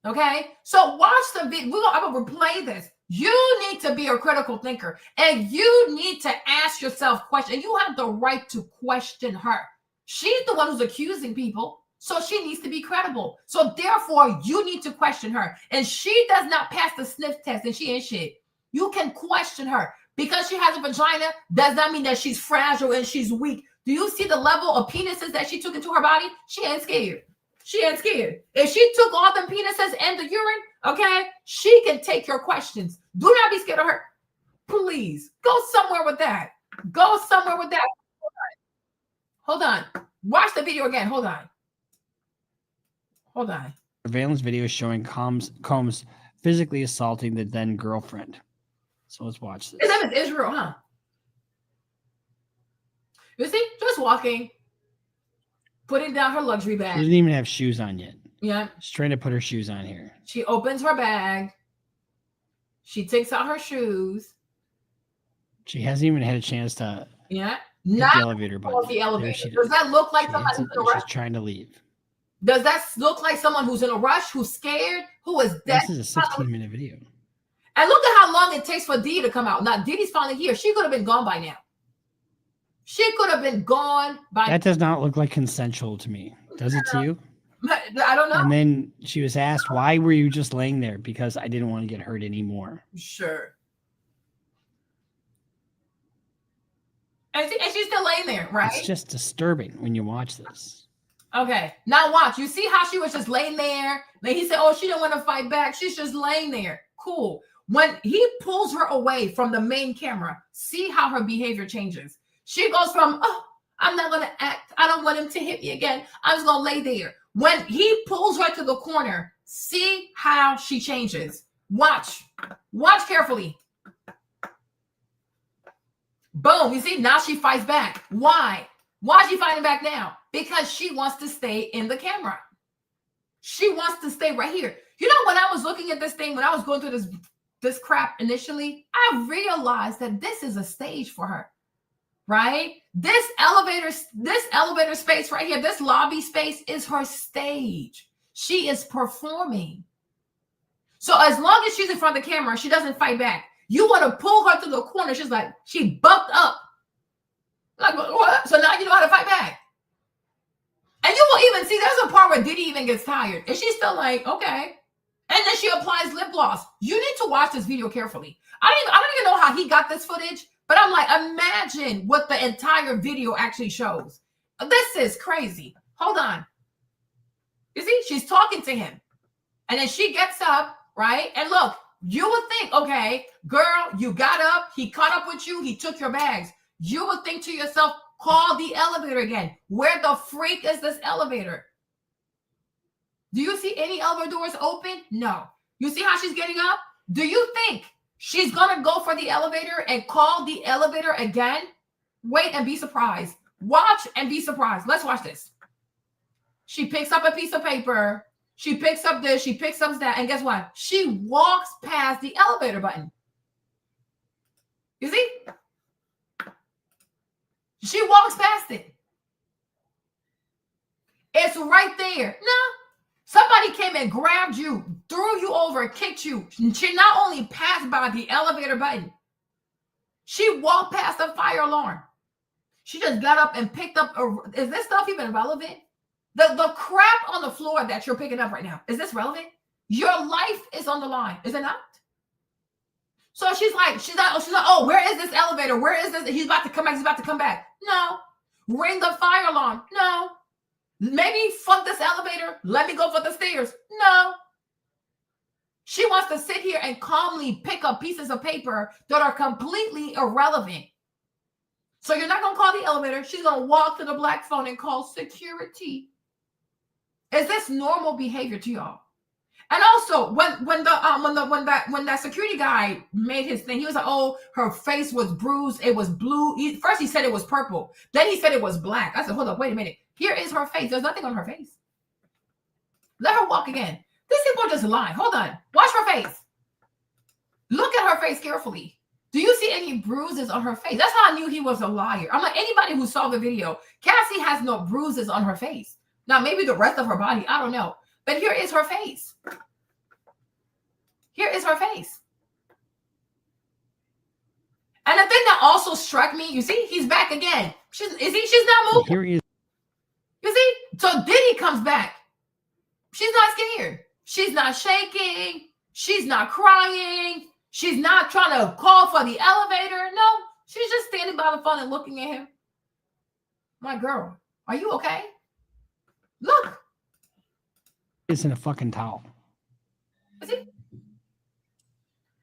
[SPEAKER 1] Okay? So watch the video. I'm going to replay this. You need to be a critical thinker. And you need to ask yourself questions. And you have the right to question her. She's the one who's accusing people. So she needs to be credible. So therefore, you need to question her. And she does not pass the sniff test and she ain't shit. You can question her. Because she has a vagina does not mean that she's fragile and she's weak. Do you see the level of penises that she took into her body? She ain't scared. She ain't scared. If she took all them penises and the urine, okay, she can take your questions. Do not be scared of her. Please go somewhere with that. Go somewhere with that. Hold on. Watch the video again. Hold on. Hold on.
[SPEAKER 4] Surveillance video showing Combs physically assaulting the then girlfriend. So let's watch this.
[SPEAKER 1] His name is Israel, huh? You see, just walking, putting down her luxury bag.
[SPEAKER 4] She doesn't even have shoes on yet.
[SPEAKER 1] Yeah.
[SPEAKER 4] She's trying to put her shoes on here.
[SPEAKER 1] She opens her bag. She takes out her shoes.
[SPEAKER 4] She hasn't even had a chance to
[SPEAKER 1] hit
[SPEAKER 4] the elevator button.
[SPEAKER 1] The elevator. Does that look like somebody who's in a rush?
[SPEAKER 4] She's trying to leave.
[SPEAKER 1] Does that look like someone who's in a rush, who's scared, who is dead?
[SPEAKER 4] This is a 16-minute video.
[SPEAKER 1] And look at how long it takes for Diddy to come out. Now, Diddy's finally here. She could have been gone by now. She could have been gone by.
[SPEAKER 4] That does not look like consensual to me. Does it to you?
[SPEAKER 1] I don't know.
[SPEAKER 4] And then she was asked, why were you just laying there? Because I didn't want to get hurt anymore.
[SPEAKER 1] Sure. And she's still laying there, right?
[SPEAKER 4] It's just disturbing when you watch this.
[SPEAKER 1] Okay. Now watch. You see how she was just laying there? Then he said, oh, she didn't want to fight back. She's just laying there. Cool. When he pulls her away from the main camera, see how her behavior changes. She goes from, oh, I'm not going to act. I don't want him to hit me again. I'm just going to lay there. When he pulls her to the corner, see how she changes. Watch. Watch carefully. Boom. You see, now she fights back. Why? Why is she fighting back now? Because she wants to stay in the camera. She wants to stay right here. You know, when I was looking at this thing, when I was going through this crap initially, I realized that this is a stage for her. Right? This elevator space right here, this lobby space is her stage. She is performing. So as long as she's in front of the camera, she doesn't fight back. You want to pull her to the corner. She's like, she bucked up. Like, what? So now you know how to fight back. And you will even see, there's a part where Diddy even gets tired. And she's still like, okay. And then she applies lip gloss. You need to watch this video carefully. I don't even know how he got this footage. But I'm like, imagine what the entire video actually shows. This is crazy. Hold on. You see, she's talking to him. And then she gets up, right? And look, you would think, okay, girl, you got up. He caught up with you. He took your bags. You would think to yourself, call the elevator again. Where the freak is this elevator? Do you see any elevator doors open? No. You see how she's getting up? Do you think she's going to go for the elevator and call the elevator again? Wait and be surprised. Watch and be surprised. Let's watch this. She picks up a piece of paper. She picks up this. She picks up that. And guess what? She walks past the elevator button. You see? She walks past right there. No. Somebody came and grabbed you, threw you over, kicked you. She not only passed by the elevator button, she walked past the fire alarm. She just got up and picked up is this stuff even relevant? The crap on the floor that you're picking up right now, is this relevant? Your life is on the line, is it not? So she's like, oh, where is this elevator? Where is this? He's about to come back. He's about to come back. No. Ring the fire alarm. No. Maybe fuck this elevator. Let me go for the stairs. No. She wants to sit here and calmly pick up pieces of paper that are completely irrelevant. So you're not going to call the elevator. She's going to walk to the black phone and call security. Is this normal behavior to y'all? And also, when that security guy made his thing, he was like, "Oh, her face was bruised. It was blue." First, he said it was purple. Then he said it was black. I said, "Hold up, wait a minute. Here is her face. There's nothing on her face. Let her walk again." These people just lie. Hold on. Watch her face. Look at her face carefully. Do you see any bruises on her face? That's how I knew he was a liar. I'm like, anybody who saw the video, Cassie has no bruises on her face. Now, maybe the rest of her body, I don't know. But here is her face. Here is her face. And the thing that also struck me, you see, he's back again. She's not moving.
[SPEAKER 4] Here he is.
[SPEAKER 1] You see? So Diddy comes back. She's not scared. She's not shaking. She's not crying. She's not trying to call for the elevator. No, she's just standing by the phone and looking at him. My girl, are you okay? Look.
[SPEAKER 4] It's in a fucking towel.
[SPEAKER 1] Is he?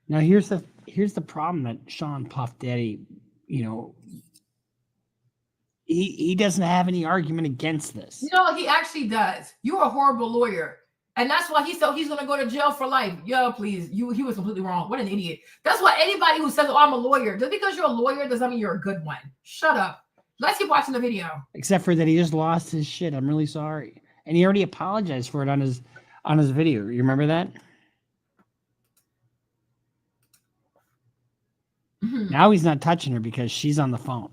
[SPEAKER 4] Now here's the problem that Sean Puff Daddy, he doesn't have any argument against this.
[SPEAKER 1] No, he actually does. You're a horrible lawyer. And that's why he's going to go to jail for life. Yo, please. He was completely wrong. What an idiot. That's why anybody who says, "Oh, I'm a lawyer," just because you're a lawyer doesn't mean you're a good one. Shut up. Let's keep watching the video.
[SPEAKER 4] Except for that he just lost his shit. I'm really sorry. And he already apologized for it on his video. You remember that?
[SPEAKER 1] Mm-hmm.
[SPEAKER 4] Now he's not touching her because she's on the phone.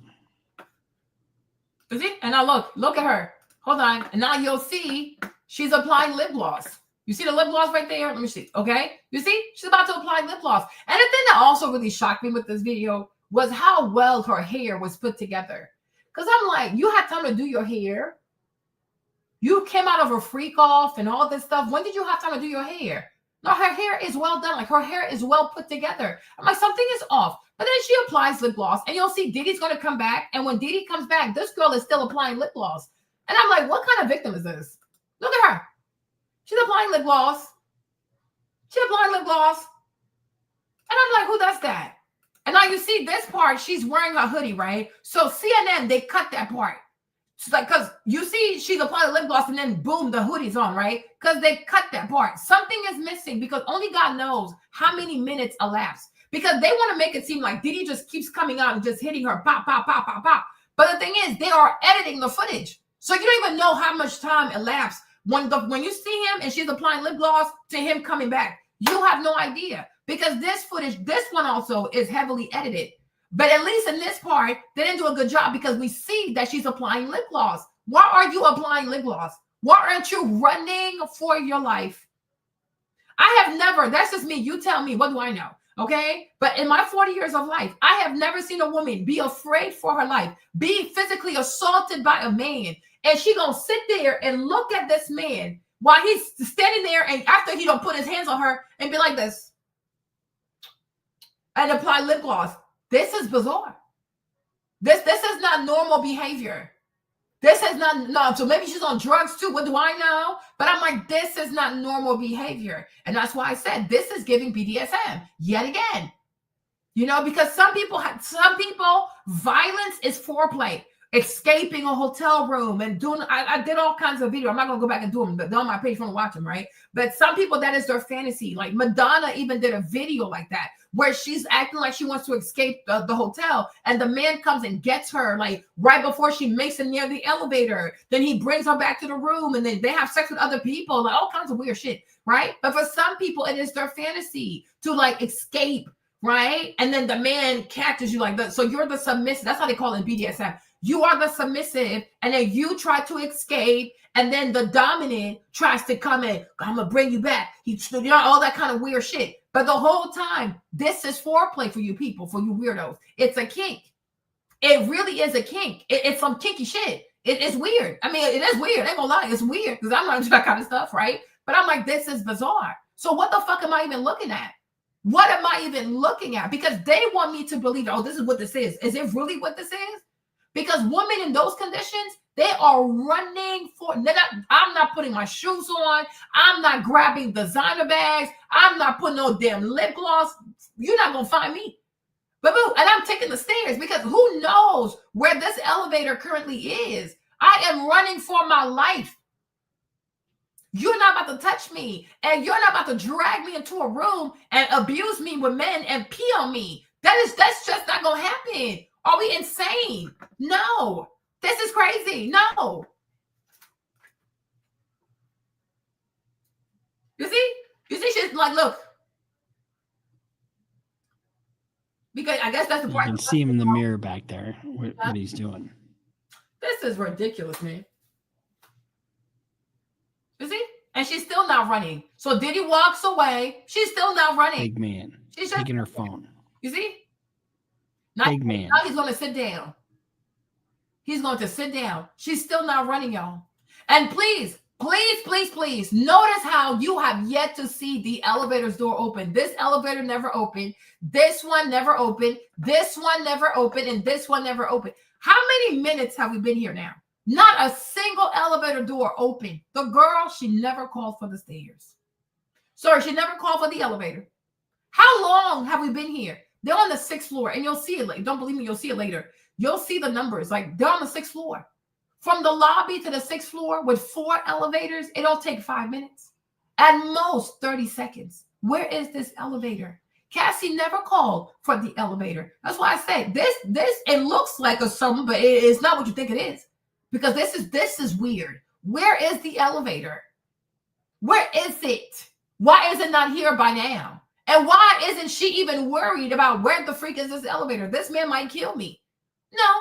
[SPEAKER 1] Is it? And now look at her. Hold on. And now you'll see she's applying lip gloss. You see the lip gloss right there? Let me see. Okay. You see? She's about to apply lip gloss. And the thing that also really shocked me with this video was how well her hair was put together. Because I'm like, you had time to do your hair. You came out of a freak off and all this stuff. When did you have time to do your hair? No, her hair is well done. Like, her hair is well put together. I'm like, something is off. But then she applies lip gloss, and you'll see Diddy's going to come back. And when Diddy comes back, this girl is still applying lip gloss. And I'm like, what kind of victim is this? Look at her. She's applying lip gloss. She's applying lip gloss. And I'm like, who does that? And now you see this part, she's wearing her hoodie, right? So CNN, they cut that part. She's like, because you see she's applying lip gloss and then boom, the hoodie's on, right? Because they cut that part. Something is missing because only God knows how many minutes elapsed. Because they want to make it seem like Diddy just keeps coming out and just hitting her, pop, pop, pop, pop, pop. But the thing is, they are editing the footage. So you don't even know how much time elapsed when you see him and she's applying lip gloss to him coming back. You have no idea. Because this footage, this one also is heavily edited. But at least in this part, they didn't do a good job because we see that she's applying lip gloss. Why are you applying lip gloss? Why aren't you running for your life? I have never, that's just me. You tell me, what do I know? Okay. But in my 40 years of life, I have never seen a woman be afraid for her life, be physically assaulted by a man. And she gonna sit there and look at this man while he's standing there. And after he don't put his hands on her and be like this and apply lip gloss. This is bizarre. This is not normal behavior. This is not, no, so maybe she's on drugs too. What do I know? But I'm like, this is not normal behavior. And that's why I said this is giving BDSM yet again. Because some people, violence is foreplay. Escaping a hotel room and doing, I did all kinds of videos. I'm not going to go back and do them, but they're on my page if you want to watch them, right? But some people, that is their fantasy. Like Madonna even did a video like that, where she's acting like she wants to escape the hotel, and the man comes and gets her like right before she makes it near the elevator. Then he brings her back to the room, and then they have sex with other people, like all kinds of weird shit, right? But for some people, it is their fantasy to like escape, right? And then the man catches you like that. So you're the submissive. That's how they call it in BDSM. You are the submissive, and then you try to escape, and then the dominant tries to come in. I'm gonna bring you back. All that kind of weird shit. But the whole time, this is foreplay for you people, for you weirdos. It's a kink. It really is a kink. It's some kinky shit. It's weird. I mean, it is weird. I ain't gonna lie, it's weird because I'm not into that kind of stuff, right? But I'm like, this is bizarre. So what the fuck am I even looking at? What am I even looking at? Because they want me to believe, oh, this is what this is. Is it really what this is? Because women in those conditions, they are running for. I'm not putting my shoes on. I'm not grabbing designer bags. I'm not putting no damn lip gloss. You're not gonna find me. But and I'm taking the stairs because who knows where this elevator currently is? I am running for my life. You're not about to touch me, and you're not about to drag me into a room and abuse me with men and pee on me. That's just not gonna happen. Are we insane? No. This is crazy. No. You see? She's like, look. Because I guess that's the part.
[SPEAKER 4] You can see him in the mirror back there, what he's doing.
[SPEAKER 1] This is ridiculous, man. You see? And she's still not running. So Diddy walks away. She's still not running.
[SPEAKER 4] Big man. She's taking her phone.
[SPEAKER 1] You see?
[SPEAKER 4] Big man.
[SPEAKER 1] Now he's going to sit down. He's going to sit down. She's still not running, y'all. And please, notice how you have yet to see the elevator's door open. This elevator never opened. This one never opened. This one never opened. And this one never opened. How many minutes have we been here now? Not a single elevator door open. The girl, she never called for the stairs. Sorry, she never called for the elevator. How long have we been here? They're on the 6th floor, and you'll see it later. Don't believe me, you'll see it later. You'll see the numbers. Like, they're on the 6th floor. From the lobby to the 6th floor with 4 elevators, it'll take 5 minutes. At most, 30 seconds. Where is this elevator? Cassie never called for the elevator. That's why I say this, it looks like a something, but it is not what you think it is. Because this is weird. Where is the elevator? Where is it? Why is it not here by now? And why isn't she even worried about where the freak is this elevator? This man might kill me. No,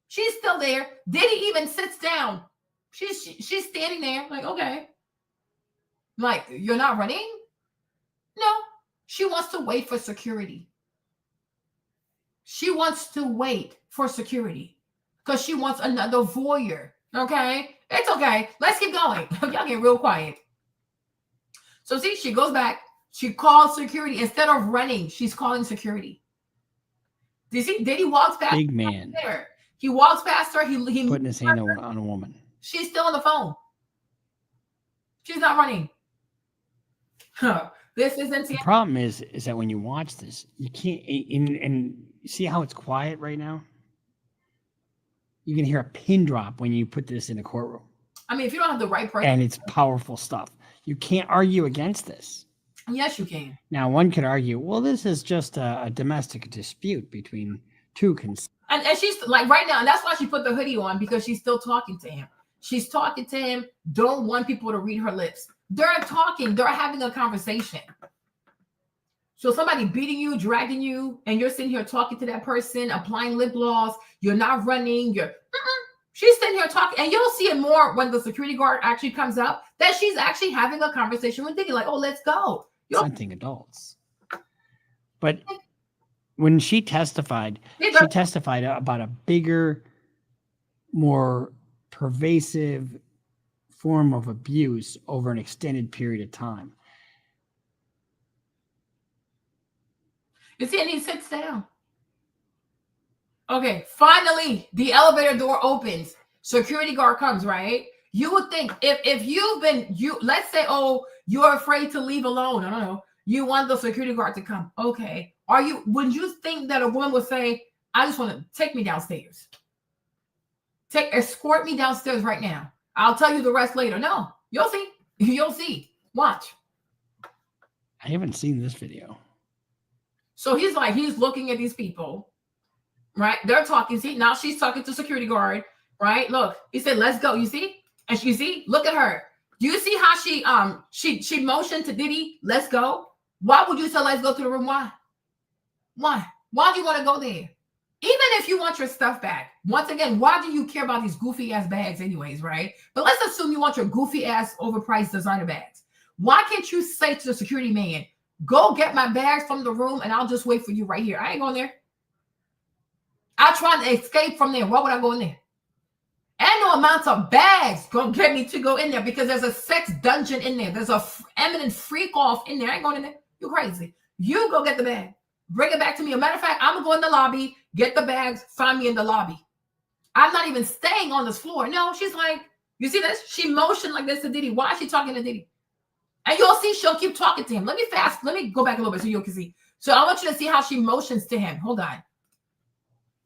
[SPEAKER 1] she's still there. Diddy even sits down. She's standing there like, okay. Like, you're not running? No, she wants to wait for security. She wants to wait for security. Because she wants another voyeur. Okay? It's okay. Let's keep going. Y'all get real quiet. So see, she goes back. She calls security. Instead of running, she's calling security. Do you see? Diddy walks past
[SPEAKER 4] Big man.
[SPEAKER 1] her. He walks past her. He
[SPEAKER 4] putting his hand on a woman. She's
[SPEAKER 1] still on the phone. She's not running. This isn't
[SPEAKER 4] the problem is that when you watch this, you can't and see how it's quiet right now? You can hear a pin drop when you put this in a courtroom.
[SPEAKER 1] I mean, if you don't have the right person.
[SPEAKER 4] And it's powerful stuff. You can't argue against this.
[SPEAKER 1] Yes, you can.
[SPEAKER 4] Now, one could argue, well, this is just a domestic dispute between two
[SPEAKER 1] And she's like right now, and that's why she put the hoodie on, because she's still talking to him. She's talking to him. Don't want people to read her lips. They're talking. They're having a conversation. So somebody beating you, dragging you, and you're sitting here talking to that person, applying lip gloss. You're not running. She's sitting here talking, and you'll see it more when the security guard actually comes up, that she's actually having a conversation with Diddy, like, oh, let's go.
[SPEAKER 4] Hunting adults. But when she testified about a bigger, more pervasive form of abuse over an extended period of time.
[SPEAKER 1] You see, and he sits down. Okay, finally, the elevator door opens. Security guard comes, right? You would think if you've been, let's say, oh, you're afraid to leave alone. I don't know. You want the security guard to come. Okay. Would you think that a woman would say, I just want to take me downstairs? Escort me downstairs right now. I'll tell you the rest later. No, you'll see. You'll see. Watch.
[SPEAKER 4] I haven't seen this video.
[SPEAKER 1] So he's looking at these people, right? They're talking. See, now she's talking to security guard, right? Look, he said, let's go. You see? And you see, look at her. Do you see how she motioned to Diddy, let's go? Why would you say let's go to the room? Why? Why do you want to go there? Even if you want your stuff back, once again, why do you care about these goofy ass bags anyways, right? But let's assume you want your goofy ass overpriced designer bags. Why can't you say to the security man, go get my bags from the room and I'll just wait for you right here? I ain't going there. I try to escape from there. Why would I go in there? And no amount of bags gonna get me to go in there because there's a sex dungeon in there. There's a eminent freak off in there. I ain't going in there. You crazy. You go get the bag. Bring it back to me. As a matter of fact, I'm going to go in the lobby, get the bags, find me in the lobby. I'm not even staying on this floor. No, she's like, you see this? She motioned like this to Diddy. Why is she talking to Diddy? And you'll see she'll keep talking to him. Let me go back a little bit so you can see. So I want you to see how she motions to him. Hold on.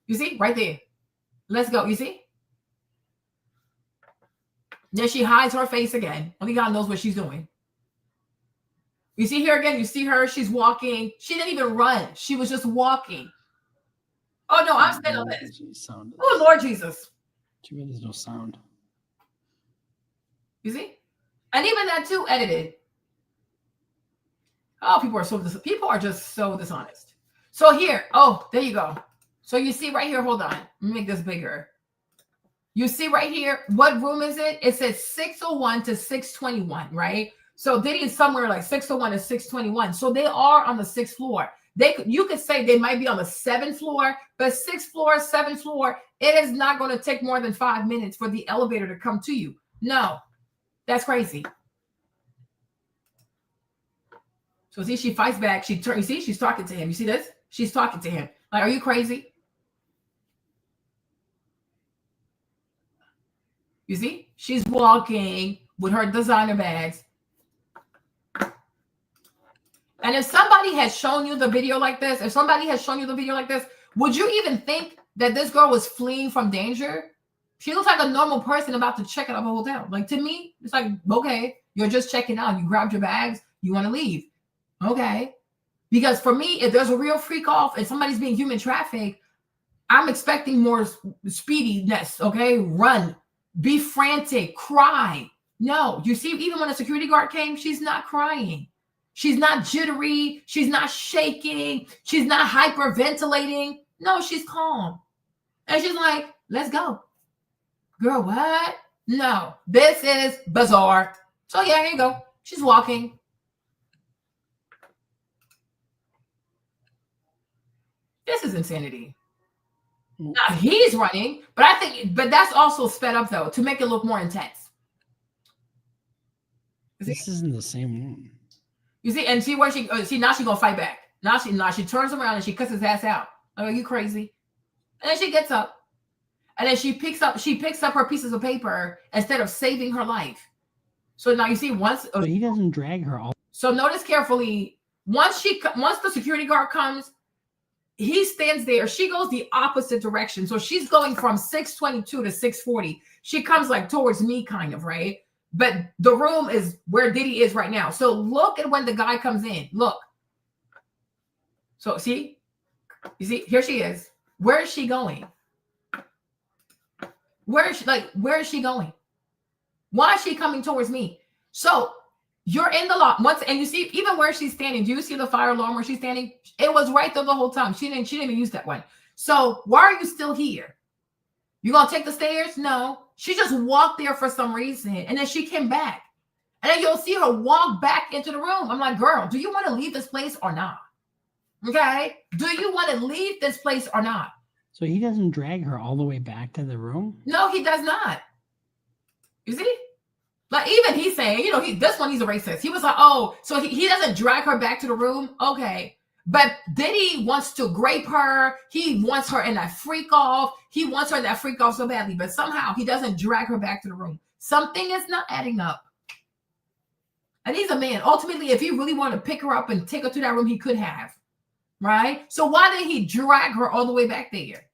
[SPEAKER 1] You see? Right there. Let's go. You see? Then she hides her face again. Only God knows what she's doing. You see here again? You see her? She's walking. She didn't even run. She was just walking. Oh, no, I'm standing on this. Oh, Lord Jesus.
[SPEAKER 4] There's no sound.
[SPEAKER 1] You see? And even that too, edited. Oh, people are just so dishonest. So here, oh, there you go. So you see right here, hold on. Let me make this bigger. You see right here, what room is it? It says 601 to 621, right? So Diddy is somewhere like 601 to 621. So they are on the 6th floor. You could say they might be on the 7th floor, but 6th floor, 7th floor, it is not going to take more than 5 minutes for the elevator to come to you. No, that's crazy. So see, she fights back. You see, she's talking to him. You see this? She's talking to him. Like, are you crazy? You see, she's walking with her designer bags. And if somebody has shown you the video like this, would you even think that this girl was fleeing from danger? She looks like a normal person about to check out of a hotel. Like, to me, it's like, okay, you're just checking out. You grabbed your bags. You want to leave. Okay. Because for me, if there's a real freak off and somebody's being human trafficked, I'm expecting more speediness. Okay. Run. Be frantic. Cry. No. You see, even when a security guard came, she's not crying. She's not jittery. She's not shaking. She's not hyperventilating. No, she's calm. And she's like, let's go. Girl, what? No, this is bizarre. So yeah, here you go. She's walking. This is insanity. Now he's running, but that's also sped up though to make it look more intense.
[SPEAKER 4] This isn't the same one.
[SPEAKER 1] You see, and see where now she's gonna fight back. Now she turns around and she cuts his ass out. Like, are you crazy? And then she gets up, and then she picks up her pieces of paper instead of saving her life. So now you see
[SPEAKER 4] But he doesn't drag her all.
[SPEAKER 1] So notice carefully. Once the security guard comes, he stands there. She goes the opposite direction. So she's going from 622 to 640. She comes like towards me, kind of, right? But the room is where Diddy is right now. So look at when the guy comes in. Look. So see? You see? Here she is. Where is she going? Where is she going? Why is she coming towards me? So you're in the lot once, and you see even where she's standing. Do you see the fire alarm where she's standing? It was right there the whole time. She didn't even use that one. So why are you still here? You gonna take the stairs? No. She just walked there for some reason, and then she came back. And then you'll see her walk back into the room. I'm like, girl, do you want to leave this place or not? Okay? Do you want to leave this place or not?
[SPEAKER 4] So he doesn't drag her all the way back to the room?
[SPEAKER 1] No, he does not. You see? Like, even he's saying, he's a racist. He was like, oh, so he doesn't drag her back to the room? Okay. But Diddy wants to grape her. He wants her in that freak off. He wants her in that freak off so badly. But somehow he doesn't drag her back to the room. Something is not adding up. And he's a man. Ultimately, if he really wanted to pick her up and take her to that room, he could have. Right? So why didn't he drag her all the way back there?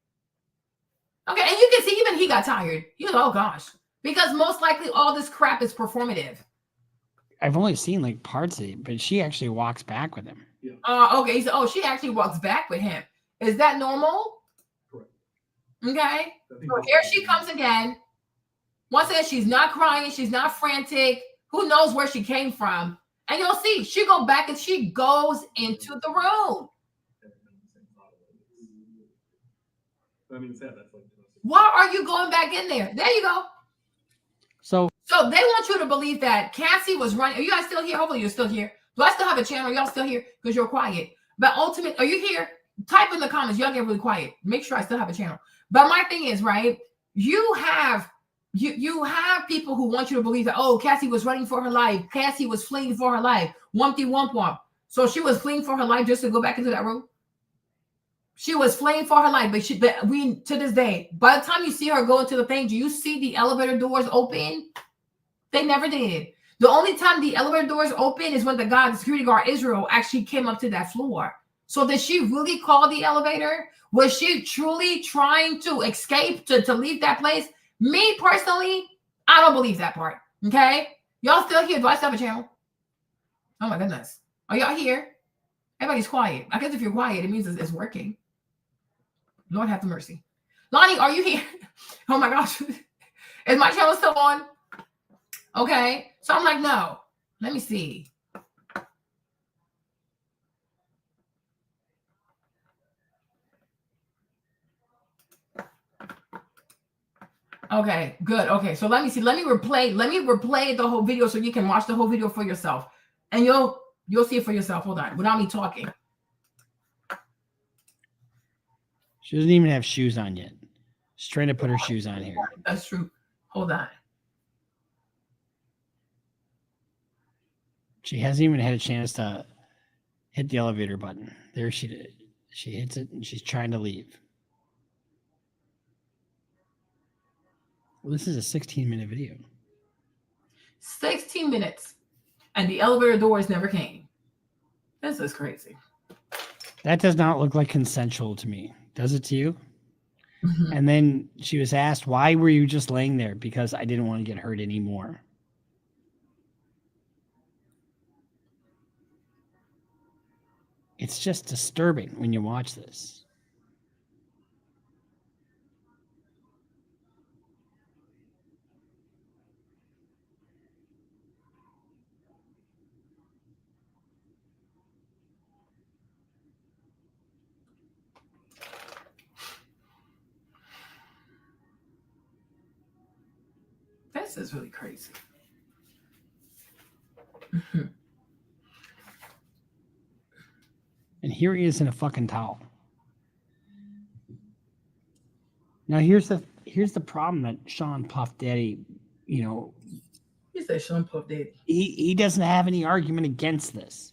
[SPEAKER 1] Okay, and you can see even he got tired. He was, oh gosh. Because most likely all this crap is performative.
[SPEAKER 4] I've only seen like parts of it, but she actually walks back with him.
[SPEAKER 1] Yeah. Okay, so she actually walks back with him. Is that normal?
[SPEAKER 5] Correct.
[SPEAKER 1] Okay. So here she comes again. Once again, she's not crying. She's not frantic. Who knows where she came from? And you'll see, she go back and she goes into the room. Why are you going back in there? There you go.
[SPEAKER 4] So
[SPEAKER 1] they want you to believe that Cassie was running. Are you guys still here? Hopefully you're still here. Do I still have a channel? Y'all still here? Because you're quiet. But ultimately, are you here? Type in the comments. Y'all get really quiet. Make sure I still have a channel. But my thing is, right, you have people who want you to believe that, oh, Cassie was running for her life. Cassie was fleeing for her life. Wumpty wump wump. So she was fleeing for her life just to go back into that room? She was fleeing for her life, but we, to this day, by the time you see her go into the thing, do you see the elevator doors open? They never did. The only time the elevator doors open is when the security guard Israel actually came up to that floor. So did she really call the elevator? Was she truly trying to escape, to leave that place? Me personally, I don't believe that part. Okay? Y'all still here? Do I still have a channel? Oh my goodness. Are y'all here? Everybody's quiet. I guess if you're quiet, it means it's working. Lord have mercy. Lonnie, are you here? Oh my gosh. Is my channel still on? Okay. So I'm like, no. Let me see. Okay, good. Okay, so let me see. Let me replay the whole video so you can watch the whole video for yourself. And you'll see it for yourself. Hold on. Without me talking.
[SPEAKER 4] She doesn't even have shoes on yet. She's trying to put her shoes on here.
[SPEAKER 1] That's true. Hold on.
[SPEAKER 4] She hasn't even had a chance to hit the elevator button. There she did. She hits it and she's trying to leave. Well, this is a 16-minute video.
[SPEAKER 1] 16 minutes. And the elevator doors never came. This is crazy.
[SPEAKER 4] That does not look like consensual to me. Does it to you?
[SPEAKER 1] Mm-hmm.
[SPEAKER 4] And then she was asked, why were you just laying there? Because I didn't want to get hurt anymore. It's just disturbing when you watch this.
[SPEAKER 1] This is really crazy. Mm-hmm.
[SPEAKER 4] And here he is in a fucking towel. Now here's the problem that Sean Puff Daddy, you know,
[SPEAKER 1] You say Sean Puff Daddy.
[SPEAKER 4] He doesn't have any argument against this.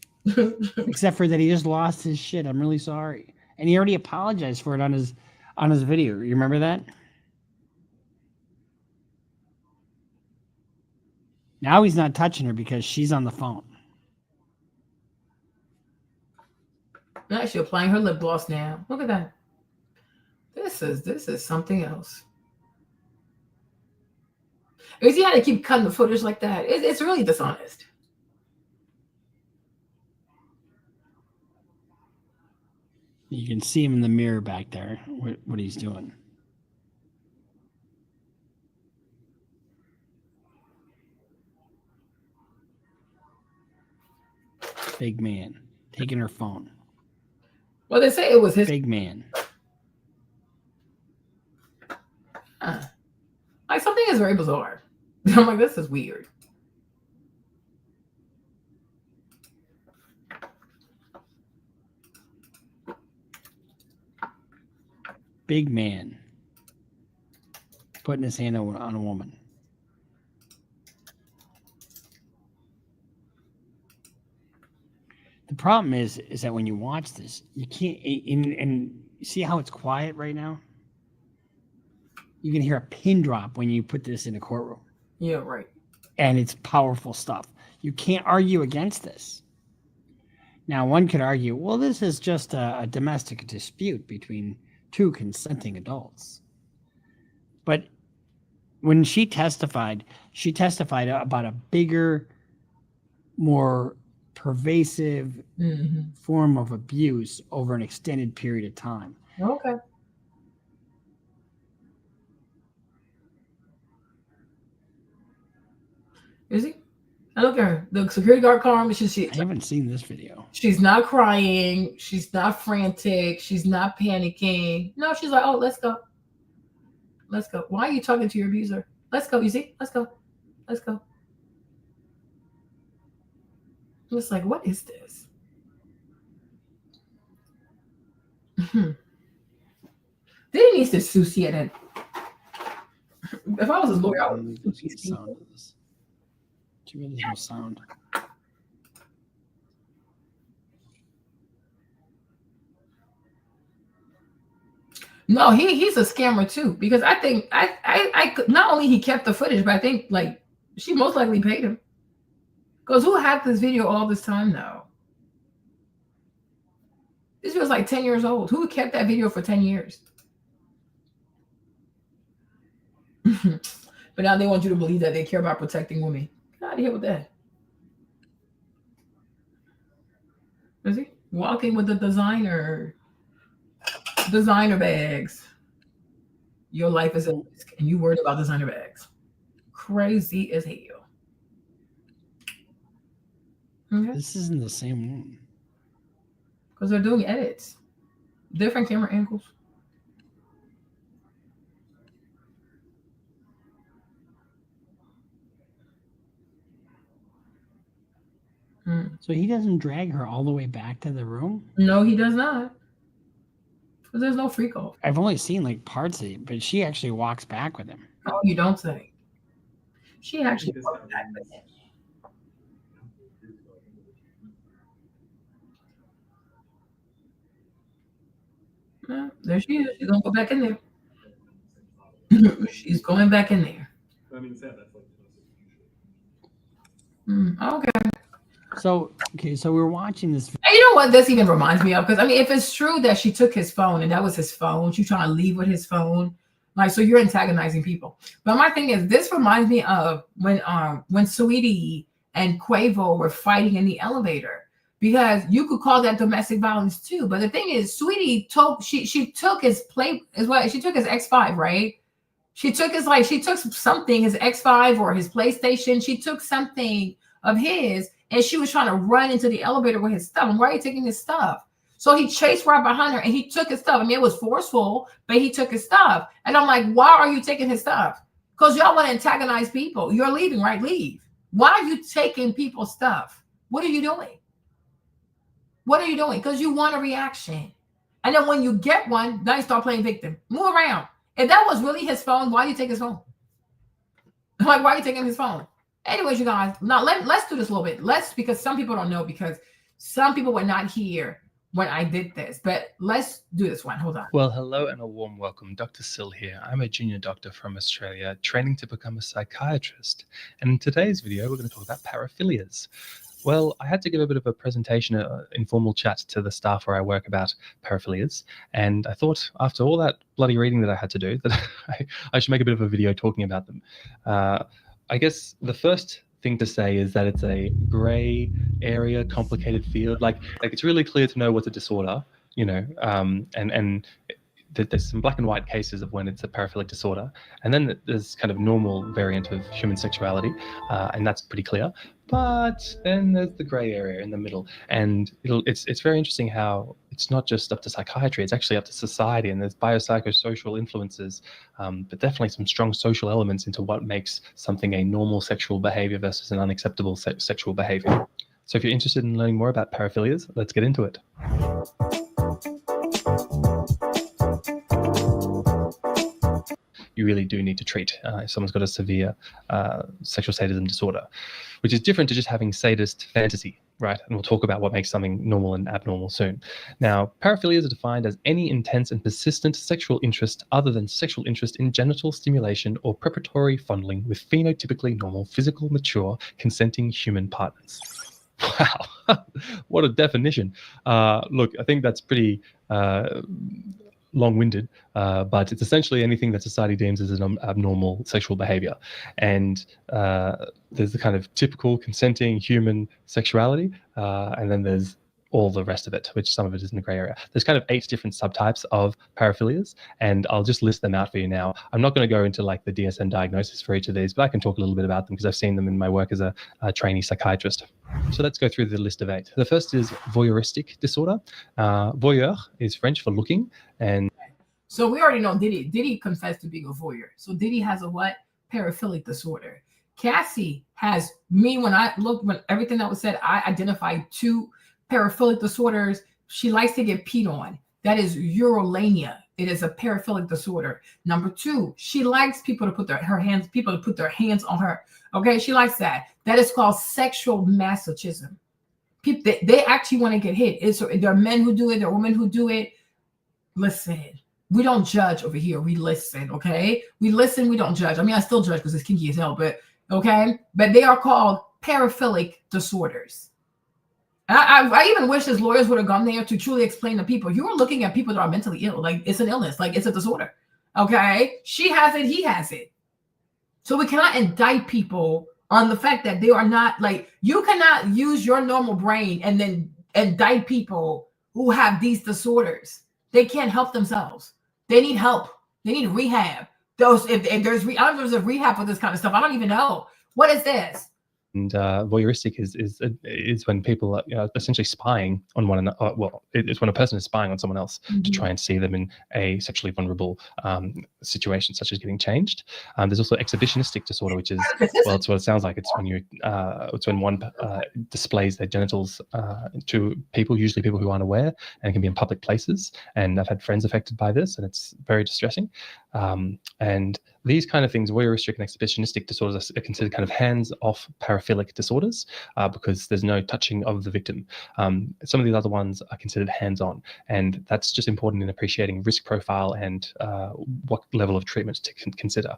[SPEAKER 4] Except for that he just lost his shit. I'm really sorry. And he already apologized for it on his video. You remember that? Now he's not touching her because she's on the phone.
[SPEAKER 1] Now she's applying her lip gloss now. Look at that. This is something else. You see how they keep cutting the footage like that? It's really dishonest.
[SPEAKER 4] You can see him in the mirror back there, what he's doing. Big man taking her phone.
[SPEAKER 1] Well, they say it was his
[SPEAKER 4] big man.
[SPEAKER 1] Like something is very bizarre. I'm like, this is weird.
[SPEAKER 4] Big man putting his hand on a woman. The problem is that when you watch this, you can't, and see how it's quiet right now? You can hear a pin drop when you put this in a courtroom.
[SPEAKER 1] Yeah, right.
[SPEAKER 4] And it's powerful stuff. You can't argue against this. Now, one could argue, well, this is just a domestic dispute between two consenting adults. But when she testified about a bigger, more pervasive form of abuse over an extended period of time.
[SPEAKER 1] Okay. Is he? And look at her. The security guard calm.
[SPEAKER 4] I haven't seen this video.
[SPEAKER 1] She's not crying. She's not frantic. She's not panicking. No, she's like, oh, let's go. Let's go. Why are you talking to your abuser? Let's go. You see? Let's go. Let's go. I'm just like, what is this? Diddy needs to sue CNN. If I was his lawyer, I would sue CNN.
[SPEAKER 4] Too bad there's no sound.
[SPEAKER 1] No, he's a scammer too, because I think I not only he kept the footage, but I think like she most likely paid him. Because who had this video all this time now? This was like 10 years old. Who kept that video for 10 years? But now they want you to believe that they care about protecting women. Get out of here with that. Is he walking with the designer bags? Your life is at risk, and you worried about designer bags. Crazy as hell. Okay.
[SPEAKER 4] This isn't the same one.
[SPEAKER 1] Because they're doing edits. Different camera angles.
[SPEAKER 4] So he doesn't drag her all the way back to the room?
[SPEAKER 1] No, he does not. Because there's no freak off.
[SPEAKER 4] I've only seen like parts of it, but she actually walks back with him.
[SPEAKER 1] Oh, you don't say. She actually walked back with him. Yeah, there she is. She's gonna go back in there. She's going back in there. Okay.
[SPEAKER 4] So we're watching this.
[SPEAKER 1] And you know what this even reminds me of? Because I mean, if it's true that she took his phone and that was his phone, she's trying to leave with his phone, like, so you're antagonizing people. But my thing is, this reminds me of when Sweetie and Quavo were fighting in the elevator. Because you could call that domestic violence too. But the thing is, Sweetie took his she took his X5, right? She took something, his X5 or his PlayStation. She took something of his, and she was trying to run into the elevator with his stuff. And why are you taking his stuff? So he chased right behind her and he took his stuff. I mean, it was forceful, but he took his stuff. And I'm like, why are you taking his stuff? Because y'all want to antagonize people. You're leaving, right? Leave. Why are you taking people's stuff? What are you doing? What are you doing? Because you want a reaction. And then when you get one, now you start playing victim. Move around. If that was really his phone, why do you take his phone? Like, why are you taking his phone? Anyways, you guys, now let's do this a little bit. Because some people don't know, because some people were not here when I did this. But let's do this one. Hold on.
[SPEAKER 5] Well, hello and a warm welcome. Dr. Sill here. I'm a junior doctor from Australia, training to become a psychiatrist. And in today's video, we're going to talk about paraphilias. Well, I had to give a bit of a presentation, an informal chat to the staff where I work about paraphilias. And I thought after all that bloody reading that I had to do, that I should make a bit of a video talking about them. I guess the first thing to say is that it's a gray area, complicated field. Like it's really clear to know what's a disorder, you know, and there's some black and white cases of when it's a paraphilic disorder. And then there's kind of normal variant of human sexuality, and that's pretty clear. But then there's the gray area in the middle. And it's very interesting how it's not just up to psychiatry, it's actually up to society, and there's biopsychosocial influences, but definitely some strong social elements into what makes something a normal sexual behavior versus an unacceptable sexual behavior. So if you're interested in learning more about paraphilias, let's get into it. You really do need to treat if someone's got a severe sexual sadism disorder, which is different to just having sadist fantasy, right? And we'll talk about what makes something normal and abnormal soon. Now, paraphilias are defined as any intense and persistent sexual interest other than sexual interest in genital stimulation or preparatory fondling with phenotypically normal, physical, mature, consenting human partners. Wow, what a definition. Look, I think that's pretty long-winded, but it's essentially anything that society deems as an abnormal sexual behavior. And there's the kind of typical consenting human sexuality, and then there's all the rest of it, which some of it is in the gray area. There's kind of 8 different subtypes of paraphilias, and I'll just list them out for you now. I'm not going to go into like the DSM diagnosis for each of these, but I can talk a little bit about them because I've seen them in my work as a trainee psychiatrist. So let's go through the list of 8. The first is voyeuristic disorder. Voyeur is French for looking, and
[SPEAKER 1] so we already know Diddy. Diddy confessed to being a voyeur. So Diddy has a what? Paraphilic disorder. Cassie has when everything that was said, I identified 2 paraphilic disorders. She likes to get peed on. That is urolania. It is a paraphilic disorder. Number 2, she likes people to put their hands on her. Okay, she likes that. That is called sexual masochism. People, they actually want to get hit. There are men who do it. There are women who do it. Listen, we don't judge over here. We listen, okay? We listen, we don't judge. I mean, I still judge because it's kinky as hell, but okay? But they are called paraphilic disorders. I even wish his lawyers would have gone there to truly explain to people. You are looking at people that are mentally ill. Like, it's an illness. Like, it's a disorder, okay? She has it. He has it. So we cannot indict people on the fact that they are not, like, you cannot use your normal brain and then indict people who have these disorders. They can't help themselves. They need help. They need rehab. If there's, I don't know if there's a rehab for this kind of stuff. I don't even know. What is this?
[SPEAKER 5] And voyeuristic is when people are essentially spying on one another. Well, it's when a person is spying on someone else to try and see them in a sexually vulnerable situation, such as getting changed. There's also exhibitionistic disorder, which is, well, it's what it sounds like. It's when one displays their genitals to people, usually people who aren't aware, and it can be in public places. And I've had friends affected by this, and it's very distressing. And these kind of things, voyeuristic and exhibitionistic disorders, are considered kind of hands-off paraphilic disorders because there's no touching of the victim. Some of these other ones are considered hands-on, and that's just important in appreciating risk profile and what level of treatment to consider.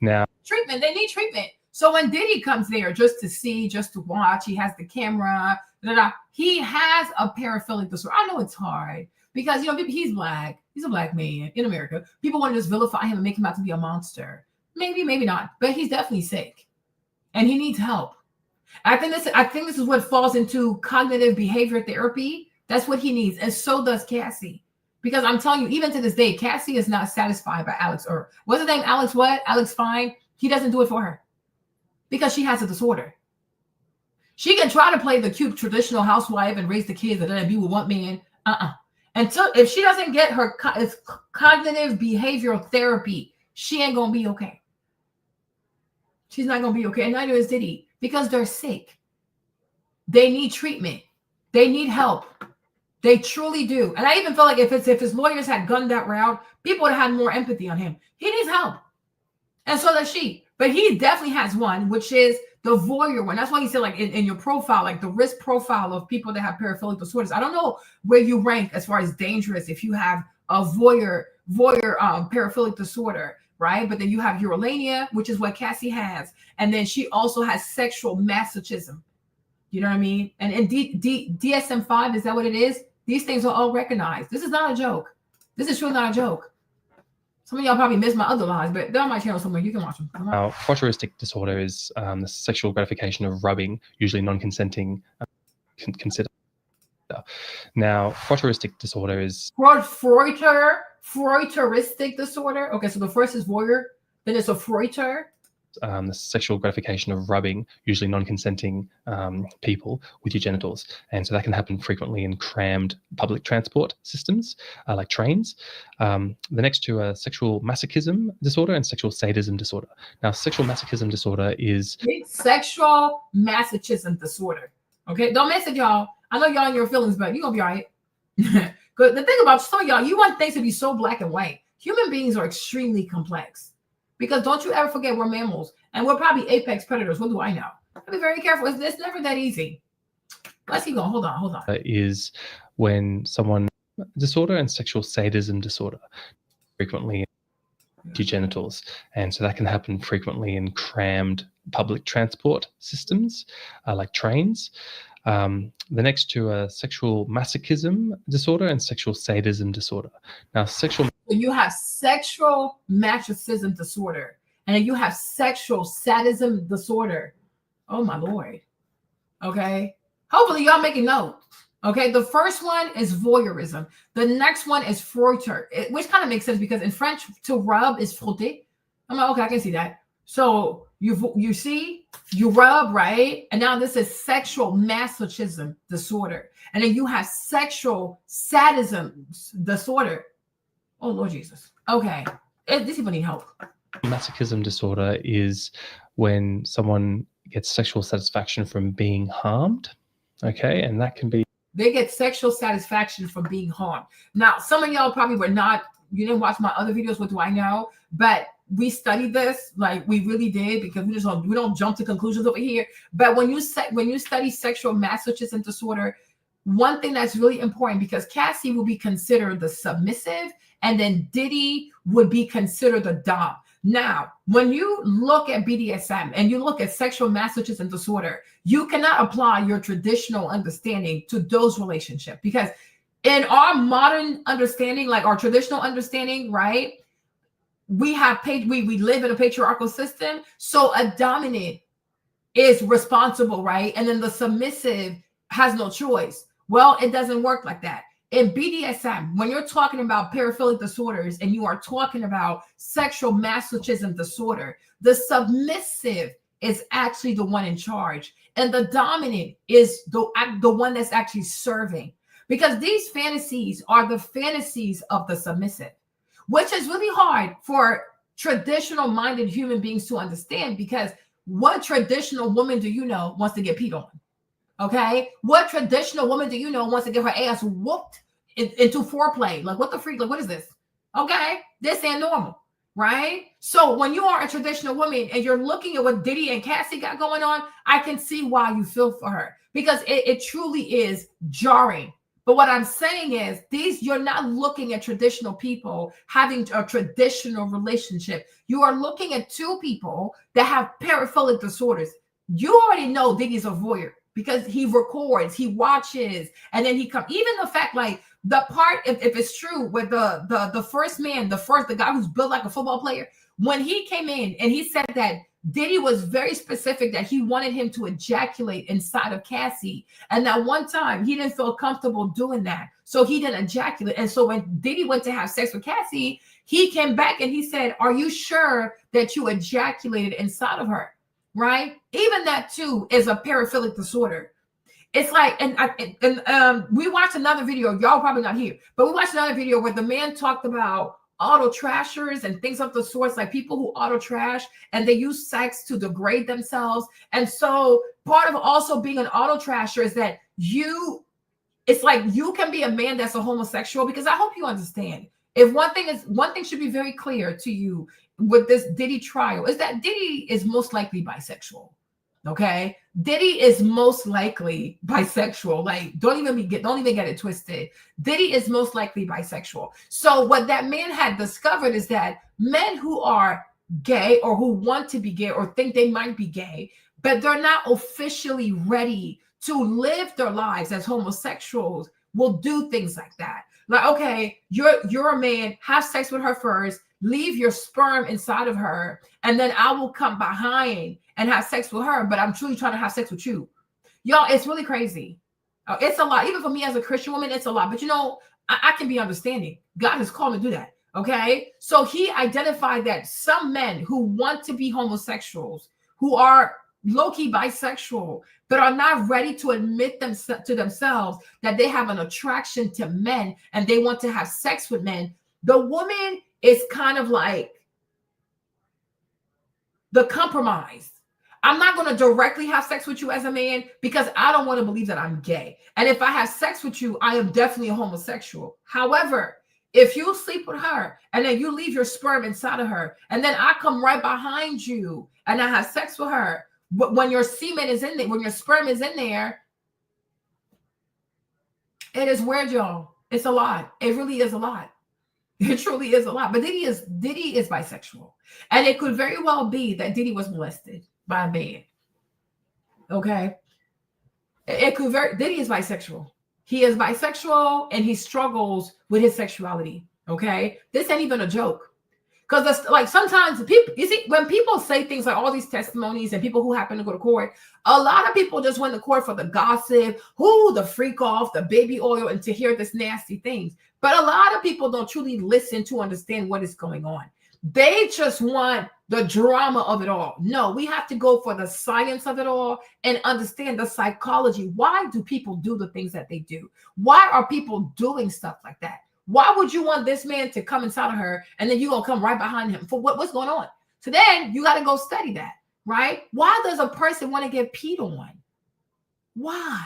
[SPEAKER 5] Now,
[SPEAKER 1] treatment, they need treatment. So when Diddy comes there just to see, just to watch, he has the camera, he has a paraphilic disorder. I know it's hard because, you know, he's black. He's a black man in America. People want to just vilify him and make him out to be a monster. Maybe, maybe not, but he's definitely sick, and he needs help. I think this is what falls into cognitive behavior therapy. That's what he needs, and so does Cassie. Because I'm telling you, even to this day, Cassie is not satisfied by Alex, or what's his name? Alex what? Alex Fine. He doesn't do it for her because she has a disorder. She can try to play the cute traditional housewife and raise the kids and then be with one man. Until if she doesn't get her cognitive behavioral therapy, she ain't gonna be okay. She's not gonna be okay, and neither is Diddy, because they're sick. They need treatment. They need help. They truly do. And I even feel like if his lawyers had gone that route, people would have had more empathy on him. He needs help, and so does she. But he definitely has one, which is the voyeur one. That's why he said, like, in your profile, like the risk profile of people that have paraphilic disorders. I don't know where you rank as far as dangerous if you have a voyeur paraphilic disorder, right? But then you have urolania, which is what Cassie has, and then she also has sexual masochism. You know what I mean? And DSM-5, is that what it is? These things are all recognized. This is not a joke. This is truly not a joke. Some of y'all probably missed my other lives, but they're on my channel somewhere. You can watch them.
[SPEAKER 5] Voyeuristic disorder is the sexual gratification of rubbing, usually non-consenting. Consider. Now, voyeuristic disorder is Freuteristic disorder. Okay, so the first is voyeur, then it's a Freuter. The sexual gratification of rubbing, usually non-consenting people with your genitals. And so that can happen frequently in crammed public transport systems, like trains. The next two are sexual masochism disorder and sexual sadism disorder. Now, sexual masochism disorder is...
[SPEAKER 1] Sexual masochism disorder. Okay, don't mess it, y'all. I know y'all in your feelings, but you're going to be all right. Good. The thing about some of y'all, you want things to be so black and white. Human beings are extremely complex. Because don't you ever forget we're mammals, and we're probably apex predators. What do I know? Be very careful. It's never that easy. Let's keep going. Hold on.
[SPEAKER 5] Is when someone... disorder and sexual sadism disorder frequently in your genitals. And so that can happen frequently in crammed public transport systems, like trains. The next two are sexual masochism disorder and sexual sadism disorder. Now,
[SPEAKER 1] you have sexual masochism disorder, and then you have sexual sadism disorder. Oh my Lord. Okay. Hopefully y'all making notes. Okay, the first one is voyeurism. The next one is frotter, which kind of makes sense because in French, to rub is frotter. I'm like, okay, I can see that. So you see, you rub, right? And now this is sexual masochism disorder. And then you have sexual sadism disorder. Oh, Lord Jesus. Okay, these people need help.
[SPEAKER 5] Masochism disorder is when someone gets sexual satisfaction from being harmed. Okay, and that can be.
[SPEAKER 1] They get sexual satisfaction from being harmed. Now, some of y'all probably were not, you didn't watch my other videos, what do I know? But we studied this, like we really did, because we don't jump to conclusions over here. But when you study sexual masochism disorder, one thing that's really important, because Cassie will be considered the submissive, and then Diddy would be considered the dom. Now, when you look at BDSM and you look at sexual masochism disorder, you cannot apply your traditional understanding to those relationships, because in our modern understanding, like our traditional understanding, right? We live in a patriarchal system. So a dominant is responsible, right? And then the submissive has no choice. Well, it doesn't work like that. In BDSM, when you're talking about paraphilic disorders and you are talking about sexual masochism disorder, the submissive is actually the one in charge, and the dominant is the one that's actually serving, because these fantasies are the fantasies of the submissive, which is really hard for traditional minded human beings to understand, because what traditional woman do you know wants to get peed on? Okay, what traditional woman do you know wants to get her ass whooped into foreplay? Like, what the freak? Like, what is this? Okay, this ain't normal, right? So when you are a traditional woman and you're looking at what Diddy and Cassie got going on, I can see why you feel for her, because it truly is jarring. But what I'm saying is, you're not looking at traditional people having a traditional relationship. You are looking at two people that have paraphilic disorders. You already know Diddy's a voyeur, because he records, he watches, and then he comes. Even the fact, like the part, if it's true, with the first man, the guy who's built like a football player, when he came in and he said that Diddy was very specific that he wanted him to ejaculate inside of Cassie, and that one time he didn't feel comfortable doing that, so he didn't ejaculate. And so when Diddy went to have sex with Cassie, he came back and he said, "Are you sure that you ejaculated inside of her?" Right? Even that too is a paraphilic disorder. It's like, and we watched another video, y'all probably not here, but we watched another video where the man talked about auto trashers and things of the sorts, like people who auto trash and they use sex to degrade themselves. And so part of also being an auto trasher is that it's like you can be a man that's a homosexual, because I hope you understand. If one thing should be very clear to you with this Diddy trial, is that Diddy is most likely bisexual. Okay, Diddy is most likely bisexual. Like, don't even get it twisted. Diddy is most likely bisexual. So what that man had discovered is that men who are gay, or who want to be gay, or think they might be gay, but they're not officially ready to live their lives as homosexuals, will do things like that. Like, okay, you're a man, have sex with her first, leave your sperm inside of her, and then I will come behind and have sex with her, but I'm truly trying to have sex with you. Y'all, it's really crazy. It's a lot. Even for me as a Christian woman, it's a lot. But I can be understanding. God has called me to do that. Okay? So he identified that some men who want to be homosexuals, who are low-key bisexual, but are not ready to admit to themselves that they have an attraction to men and they want to have sex with men, the woman is kind of like the compromise. I'm not going to directly have sex with you as a man, because I don't want to believe that I'm gay. And if I have sex with you, I am definitely a homosexual. However, if you sleep with her and then you leave your sperm inside of her, and then I come right behind you and I have sex with her, but when your semen is in there, when your sperm is in there, it is weird, y'all. It's a lot. It really is a lot. It truly is a lot. But Diddy is bisexual. And it could very well be that Diddy was molested by a man. Okay? Diddy is bisexual. He is bisexual and he struggles with his sexuality. Okay? This ain't even a joke. Because like sometimes people, you see, when people say things like all these testimonies and people who happen to go to court, a lot of people just went to court for the gossip, the freak off, the baby oil, and to hear this nasty things. But a lot of people don't truly listen to understand what is going on. They just want the drama of it all. No, we have to go for the science of it all and understand the psychology. Why do people do the things that they do? Why are people doing stuff like that? Why would you want this man to come inside of her and then you're going to come right behind him for what's going on? So then you got to go study that, right? Why does a person want to get peed on? Why?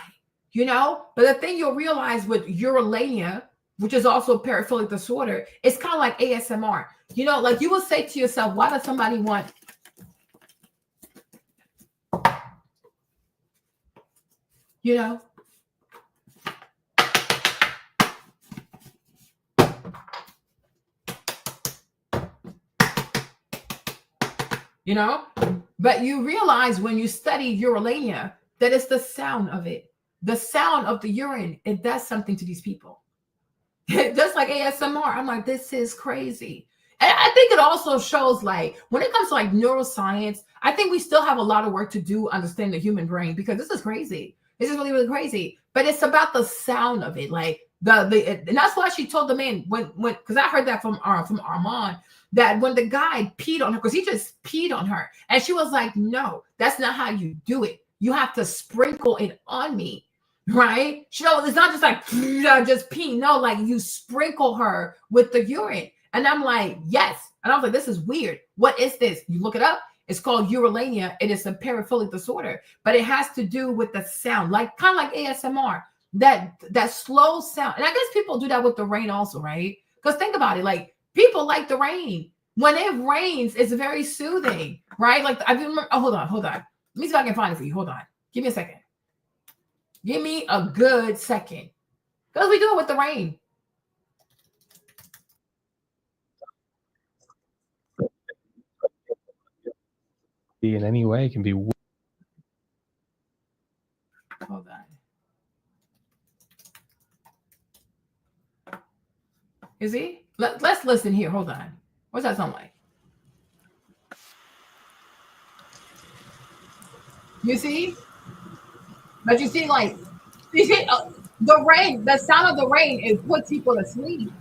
[SPEAKER 1] You know, but the thing you'll realize with urolania, which is also a paraphilic disorder, it's kind of like ASMR. You know, like you will say to yourself, why does somebody want, you know? You know, but you realize when you study urolania that it's the sound of it, the sound of the urine. It does something to these people. Just like ASMR. I'm like, this is crazy. And I think it also shows, like, when it comes to like neuroscience, I think we still have a lot of work to do understanding the human brain, because this is crazy. This is really, really crazy. But it's about the sound of it, like and that's why she told the man when because I heard that from Armand, that when the guy peed on her, because he just peed on her, and she was like, no, that's not how you do it. You have to sprinkle it on me, right? So it's not just like just pee. No, like you sprinkle her with the urine. And I'm like, yes. And I was like, this is weird. What is this? You look it up. It's called urolania. It is a paraphilic disorder, but it has to do with the sound, like kind of like ASMR, that slow sound. And I guess people do that with the rain also, right? Because think about it, like people like the rain. When it rains, it's very soothing, right? Like I remember. Oh, hold on. Let me see if I can find it for you. Hold on. Give me a second. Give me a good second. Because we do it with the rain.
[SPEAKER 5] In any way can be.
[SPEAKER 1] Hold on. Is he? Let's listen here. Hold on. What's that sound like? You see? But you see, like, you see, the rain, the sound of the rain, it puts people to sleep.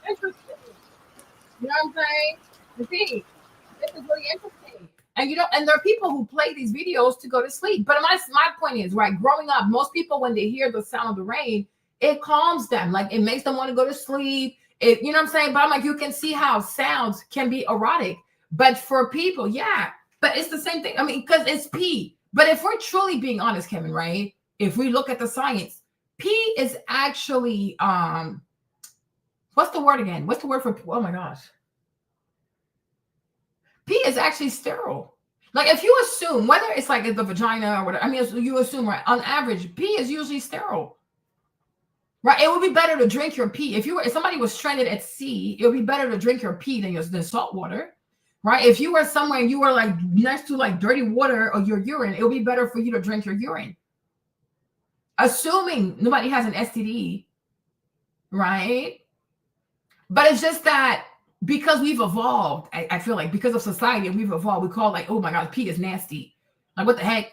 [SPEAKER 1] Interesting. You know what I'm saying? You see, this is really interesting. And you know, and there are people who play these videos to go to sleep. But my point is, right, growing up, most people, when they hear the sound of the rain, it calms them. Like it makes them want to go to sleep. It, you know what I'm saying? But I'm like, you can see how sounds can be erotic. But for people, yeah. But it's the same thing. I mean, because it's pee. But if we're truly being honest, Kevin, right? If we look at the science, pee is actually what's the word again? What's the word for, oh my gosh. Pee is actually sterile. Like if you assume, whether it's like the vagina or whatever, I mean, you assume, right, on average, pee is usually sterile. Right? It would be better to drink your pee. If somebody was stranded at sea, it would be better to drink your pee than salt water. Right? If you were somewhere and you were like next to like dirty water or your urine, it would be better for you to drink your urine. Assuming nobody has an STD, right? But it's just that because we've evolved, I feel like because of society, we've evolved. We call like, oh my God, pee is nasty. Like what the heck?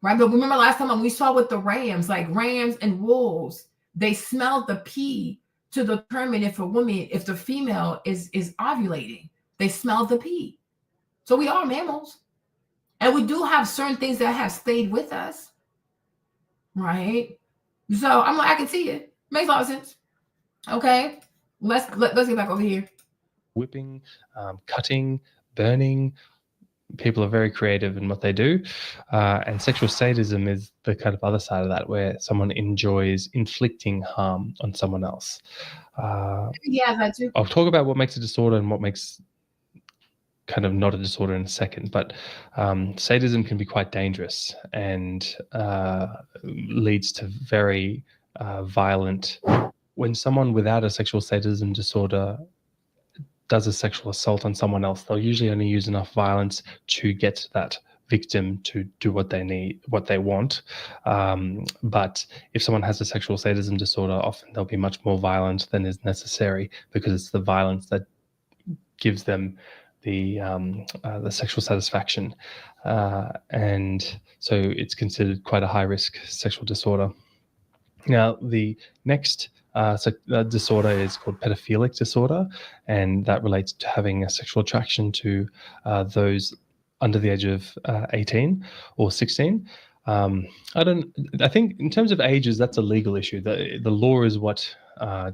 [SPEAKER 1] Right? But remember last time when we saw with the rams, like rams and wolves, they smelled the pee to determine if the female is ovulating. They smell the pee. So we are mammals. And we do have certain things that have stayed with us. Right? So I'm like, I can see it. Makes a lot of sense. Okay. Let's get back over here.
[SPEAKER 5] Whipping, cutting, burning. People are very creative in what they do. And sexual sadism is the kind of other side of that, where someone enjoys inflicting harm on someone else.
[SPEAKER 1] Yeah, that too.
[SPEAKER 5] I'll talk about what makes a disorder and what makes kind of not a disorder in a second, but sadism can be quite dangerous and leads to very violent. When someone without a sexual sadism disorder does a sexual assault on someone else, they'll usually only use enough violence to get that victim to do what they need, what they want. But if someone has a sexual sadism disorder, often they'll be much more violent than is necessary, because it's the violence that gives them the sexual satisfaction, and so it's considered quite a high risk sexual disorder. Now, the next disorder is called pedophilic disorder, and that relates to having a sexual attraction to those under the age of 18 or 16. I think in terms of ages, that's a legal issue. The law is what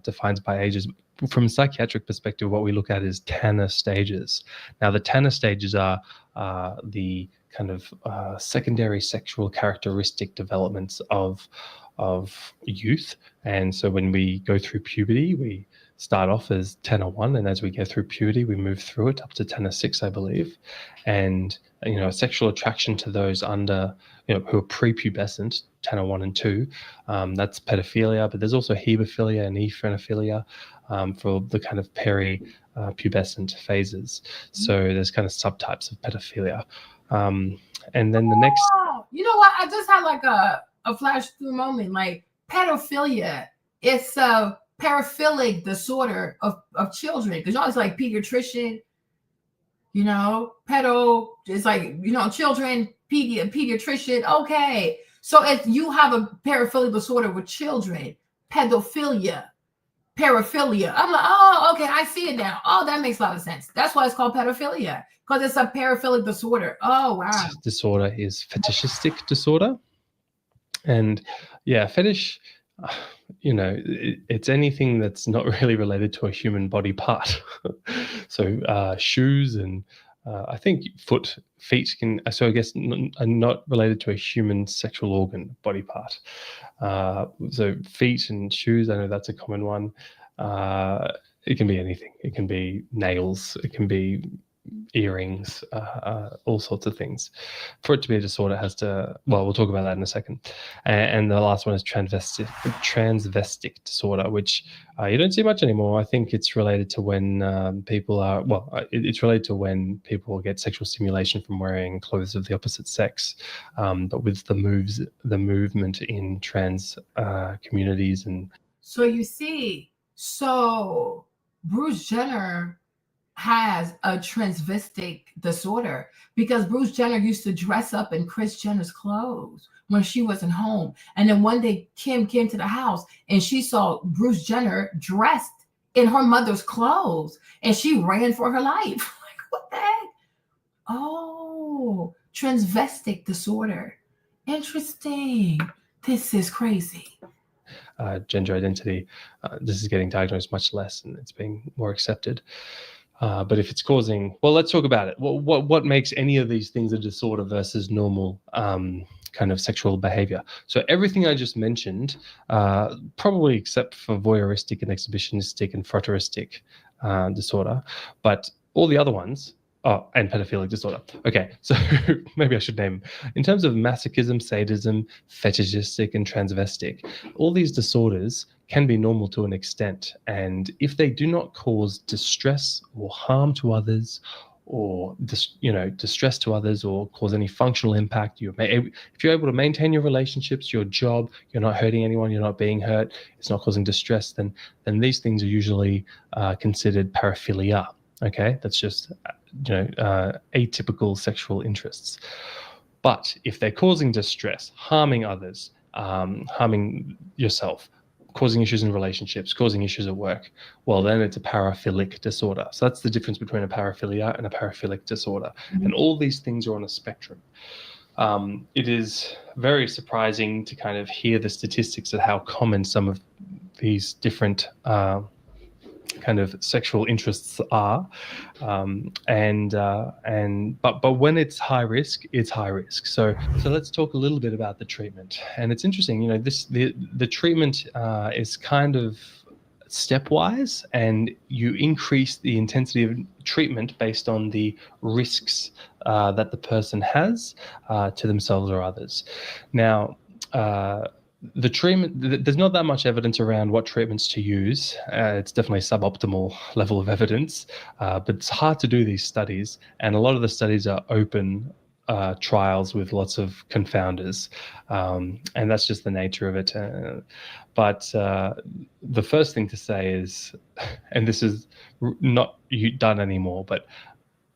[SPEAKER 5] defines by ages. From a psychiatric perspective, what we look at is Tanner stages. Now, the Tanner stages are the kind of secondary sexual characteristic developments of youth. And so when we go through puberty, we start off as Tanner 1, and as we go through puberty, we move through it up to Tanner 6, I believe. And sexual attraction to those under, who are prepubescent, Tanner 1 and 2, that's pedophilia. But there's also hebephilia and ephrenophilia for the kind of pubescent phases. So there's kind of subtypes of pedophilia. And then the next,
[SPEAKER 1] you know what? I just had like a flash through moment. Like pedophilia, it's a paraphilic disorder of children, because it's like pediatrician, pedo is like, children, pediatrician. Okay, so if you have a paraphilic disorder with children, pedophilia, paraphilia, I'm like, oh, okay, I see it now. Oh, that makes a lot of sense. That's why it's called pedophilia, because it's a paraphilic disorder. Oh, wow.
[SPEAKER 5] Disorder is fetishistic disorder. And yeah, fetish, it's anything that's not really related to a human body part. So shoes and I think feet can, so I guess are not related to a human sexual organ body part. So feet and shoes, I know that's a common one. It can be anything. It can be nails. It can be earrings, all sorts of things. For it to be a disorder, it has to, well, we'll talk about that in a second. And the last one is transvestic disorder, which you don't see much anymore. I think it's related to when people are, it's related to when people get sexual stimulation from wearing clothes of the opposite sex. But with the movement in trans communities. And
[SPEAKER 1] so you see, Bruce Jenner has a transvestic disorder, because Bruce Jenner used to dress up in Kris Jenner's clothes when she wasn't home. And then one day Kim came to the house and she saw Bruce Jenner dressed in her mother's clothes, and she ran for her life. Like, what the heck? Oh, transvestic disorder. Interesting. This is crazy.
[SPEAKER 5] Gender identity, this is getting diagnosed much less, and it's being more accepted. But if it's causing, well, let's talk about it. What makes any of these things a disorder versus normal kind of sexual behavior? So everything I just mentioned, probably except for voyeuristic and exhibitionistic and frotteuristic disorder, but all the other ones, and pedophilic disorder. Okay, so maybe I should name. In terms of masochism, sadism, fetishistic, and transvestic, all these disorders can be normal to an extent. And if they do not cause distress or harm to others, or distress to others, or cause any functional impact, if you're able to maintain your relationships, your job, you're not hurting anyone, you're not being hurt, it's not causing distress, then these things are usually considered paraphilia. Okay, that's just atypical sexual interests. But if they're causing distress, harming others, harming yourself, causing issues in relationships, causing issues at work, well, then it's a paraphilic disorder. So that's the difference between a paraphilia and a paraphilic disorder. Mm-hmm. And all these things are on a spectrum. It is very surprising to kind of hear the statistics of how common some of these different kind of sexual interests are, but when it's high risk, it's high risk. So let's talk a little bit about the treatment. And it's interesting, the treatment is kind of stepwise, and you increase the intensity of treatment based on the risks that the person has to themselves or others. Now, the treatment, there's not that much evidence around what treatments to use. It's definitely a suboptimal level of evidence, but it's hard to do these studies. And a lot of the studies are open trials with lots of confounders. And that's just the nature of it. But the first thing to say is, and this is not done anymore, but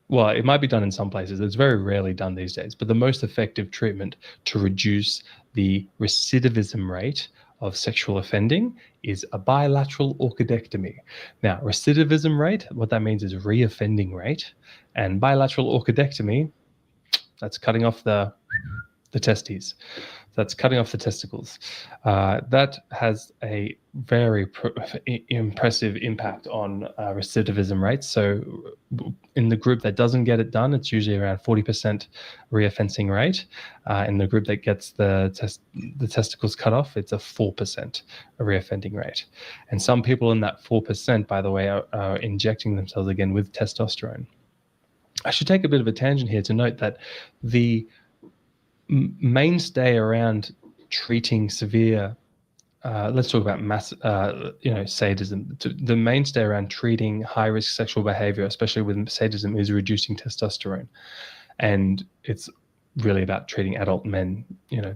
[SPEAKER 5] well, it might be done in some places. It's very rarely done these days. But the most effective treatment to reduce the recidivism rate of sexual offending is a bilateral orchidectomy. Now, recidivism rate, what that means is reoffending rate. And bilateral orchidectomy, that's cutting off the testes. That's cutting off the testicles. That has a very impressive impact on recidivism rates. So in the group that doesn't get it done, it's usually around 40% reoffending rate. In the group that gets the testicles cut off, it's a 4% reoffending rate. And some people in that 4%, by the way, are injecting themselves again with testosterone. I should take a bit of a tangent here to note that the mainstay around treating severe, let's talk about sadism. The mainstay around treating high-risk sexual behavior, especially with sadism, is reducing testosterone, and it's really about treating adult men.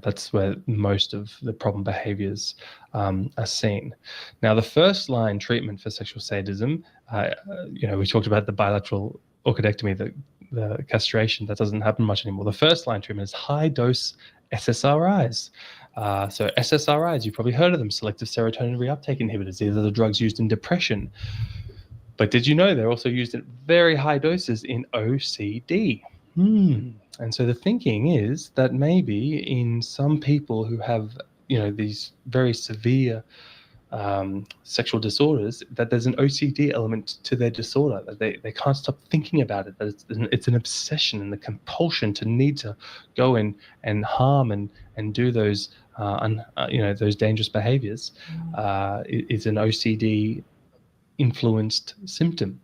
[SPEAKER 5] That's where most of the problem behaviors are seen. Now, the first-line treatment for sexual sadism, we talked about the bilateral orchidectomy, the castration. That doesn't happen much anymore. The first line treatment is high dose SSRIs. So SSRIs, you've probably heard of them, selective serotonin reuptake inhibitors. These are the drugs used in depression. But did you know they're also used at very high doses in OCD? And so the thinking is that maybe in some people who have, these very severe sexual disorders, that there's an OCD element to their disorder, that they can't stop thinking about it, that it's an obsession and the compulsion to need to go in and harm and do those those dangerous behaviors is an OCD influenced symptom.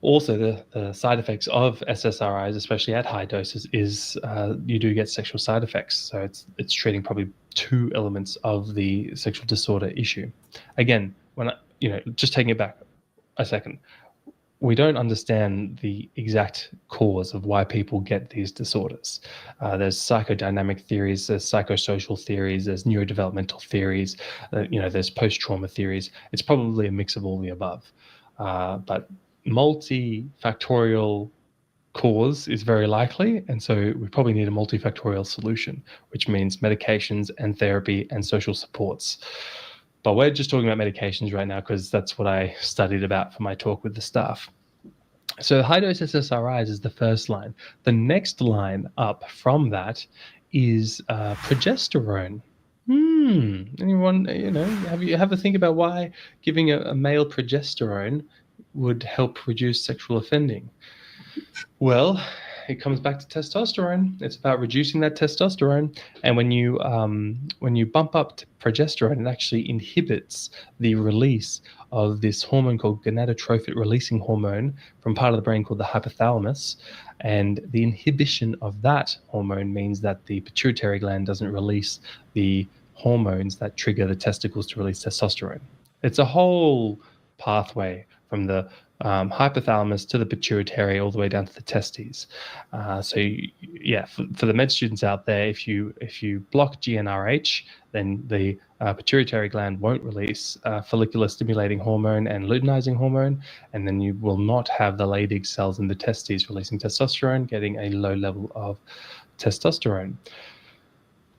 [SPEAKER 5] Also, the side effects of SSRIs, especially at high doses, is you do get sexual side effects. So it's treating probably two elements of the sexual disorder issue. Again, just taking it back a second, we don't understand the exact cause of why people get these disorders. There's psychodynamic theories, there's psychosocial theories, there's neurodevelopmental theories, there's post-trauma theories. It's probably a mix of all the above. But multifactorial cause is very likely, and so we probably need a multifactorial solution, which means medications and therapy and social supports. But we're just talking about medications right now because that's what I studied about for my talk with the staff. So high-dose SSRIs is the first line. The next line up from that is progesterone. Anyone, have you ever think about why giving a male progesterone would help reduce sexual offending? Well, it comes back to testosterone. It's about reducing that testosterone, and when you bump up to progesterone, it actually inhibits the release of this hormone called gonadotrophic releasing hormone from part of the brain called the hypothalamus, and the inhibition of that hormone means that the pituitary gland doesn't release the hormones that trigger the testicles to release testosterone. It's a whole pathway from the hypothalamus to the pituitary all the way down to the testes. For the med students out there, if you block GnRH, then the pituitary gland won't release follicular stimulating hormone and luteinizing hormone, and then you will not have the Leydig cells in the testes releasing testosterone, getting a low level of testosterone.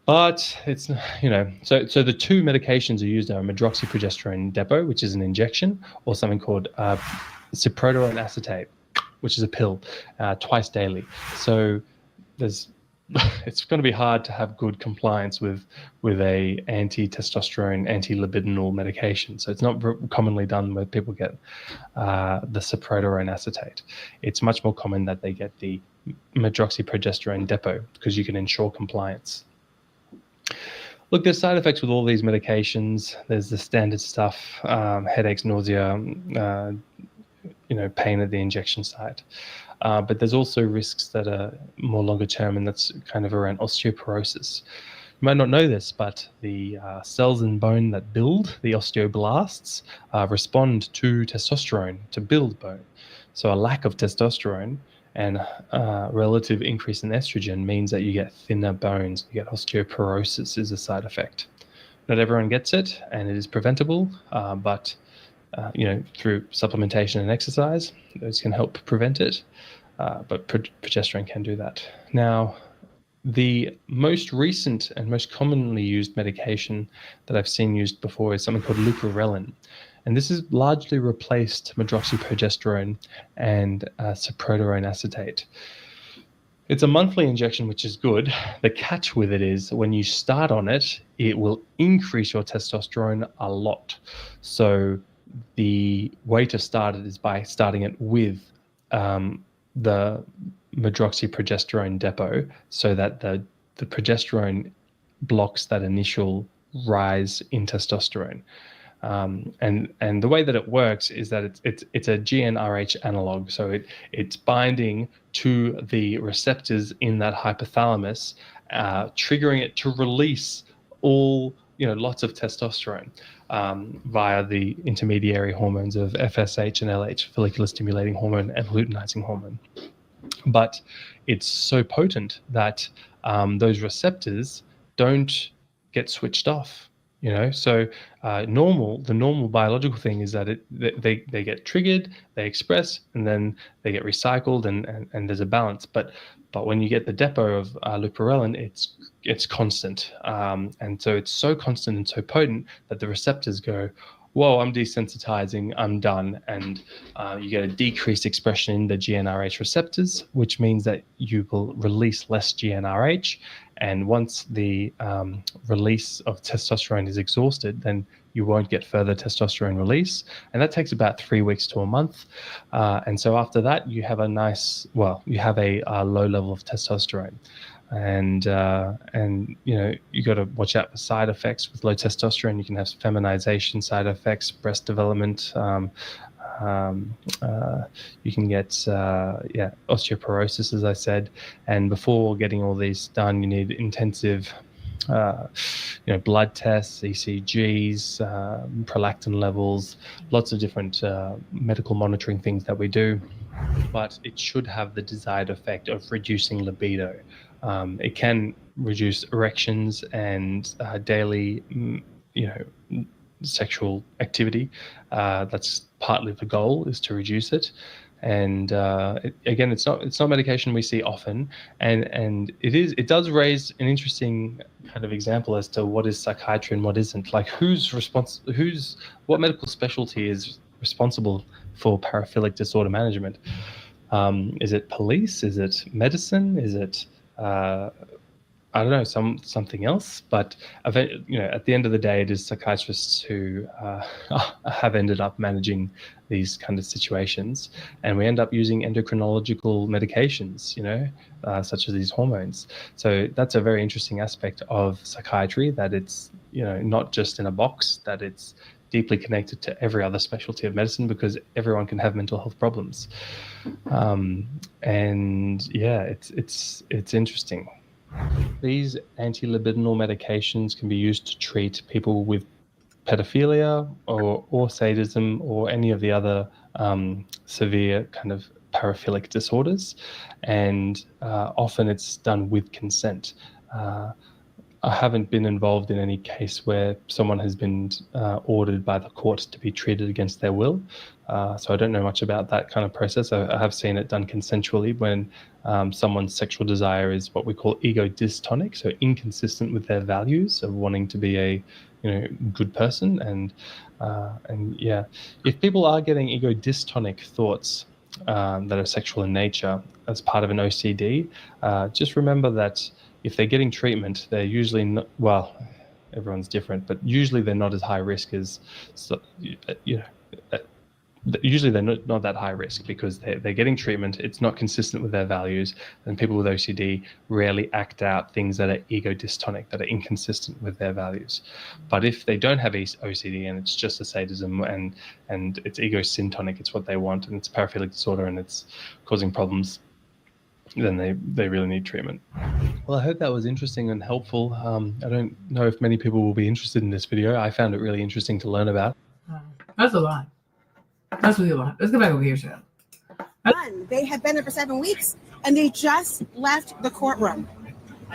[SPEAKER 5] But it's, so the two medications are used are medroxyprogesterone depot, which is an injection, or something called ciproterone acetate, which is a pill, twice daily. So it's going to be hard to have good compliance with a anti-testosterone, anti-libidinal medication. So it's not commonly done where people get the ciproterone acetate. It's much more common that they get the medroxyprogesterone depot because you can ensure compliance. Look, there's side effects with all these medications. There's the standard stuff, headaches, nausea, pain at the injection site. But there's also risks that are more longer term, and that's kind of around osteoporosis. You might not know this, but the cells in bone that build, the osteoblasts, respond to testosterone to build bone. So a lack of testosterone and relative increase in estrogen means that you get thinner bones. You get osteoporosis is a side effect. Not everyone gets it, and it is preventable, but through supplementation and exercise, those can help prevent it. But progesterone can do that. Now, the most recent and most commonly used medication that I've seen used before is something called leuprorelin. And this has largely replaced medroxyprogesterone and cyproterone acetate. It's a monthly injection, which is good. The catch with it is when you start on it, it will increase your testosterone a lot. So the way to start it is by starting it with the medroxyprogesterone depot, so that the progesterone blocks that initial rise in testosterone. And the way that it works is that it's a GnRH analog, so it's binding to the receptors in that hypothalamus, triggering it to release lots of testosterone via the intermediary hormones of FSH and LH, follicular stimulating hormone and luteinizing hormone. But it's so potent that those receptors don't get switched off. So the normal biological thing is that they get triggered, they express, and then they get recycled, and there's a balance. But when you get the depot of leuprorelin, it's constant, and so it's so constant and so potent that the receptors go, whoa, I'm desensitizing, I'm done. And you get a decreased expression in the GnRH receptors, which means that you will release less GnRH. And once the release of testosterone is exhausted, then you won't get further testosterone release. And that takes about 3 weeks to a month. And so after that, you have a low level of testosterone. And you got to watch out for side effects with low testosterone. You can have feminization side effects, breast development. You can get osteoporosis, as I said. And before getting all these done, you need intensive blood tests, ECGs, prolactin levels, lots of different medical monitoring things that we do. But it should have the desired effect of reducing libido. It can reduce erections and daily, sexual activity. That's partly the goal, is to reduce it. And it's not medication we see often, and it does raise an interesting kind of example as to what is psychiatry and what isn't. Like what medical specialty is responsible for paraphilic disorder management? Is it police? Is it medicine? Is it I don't know, something else? But at the end of the day, it is psychiatrists who have ended up managing these kind of situations, and we end up using endocrinological medications, such as these hormones. So that's a very interesting aspect of psychiatry, that it's not just in a box, that it's deeply connected to every other specialty of medicine, because everyone can have mental health problems. It's interesting. These anti-libidinal medications can be used to treat people with pedophilia or sadism or any of the other severe kind of paraphilic disorders, and often it's done with consent. I haven't been involved in any case where someone has been ordered by the court to be treated against their will. So I don't know much about that kind of process. I have seen it done consensually when someone's sexual desire is what we call ego dystonic, so inconsistent with their values of wanting to be a good person. And if people are getting ego dystonic thoughts that are sexual in nature as part of an OCD, just remember that if they're getting treatment, they're usually not, well, everyone's different, but usually they're not as high risk as, usually they're not that high risk, because they're getting treatment, it's not consistent with their values, and people with OCD rarely act out things that are ego dystonic, that are inconsistent with their values. But if they don't have OCD and it's just a sadism and it's ego syntonic, it's what they want, and it's a paraphilic disorder and it's causing problems, then they really need treatment. Well, I hope that was interesting and helpful. I don't know if many people will be interested in this video. I found it really interesting to learn about.
[SPEAKER 1] That's a lot. That's really a lot. Let's go back over here, Sam.
[SPEAKER 2] They have been there for 7 weeks, and they just left the courtroom.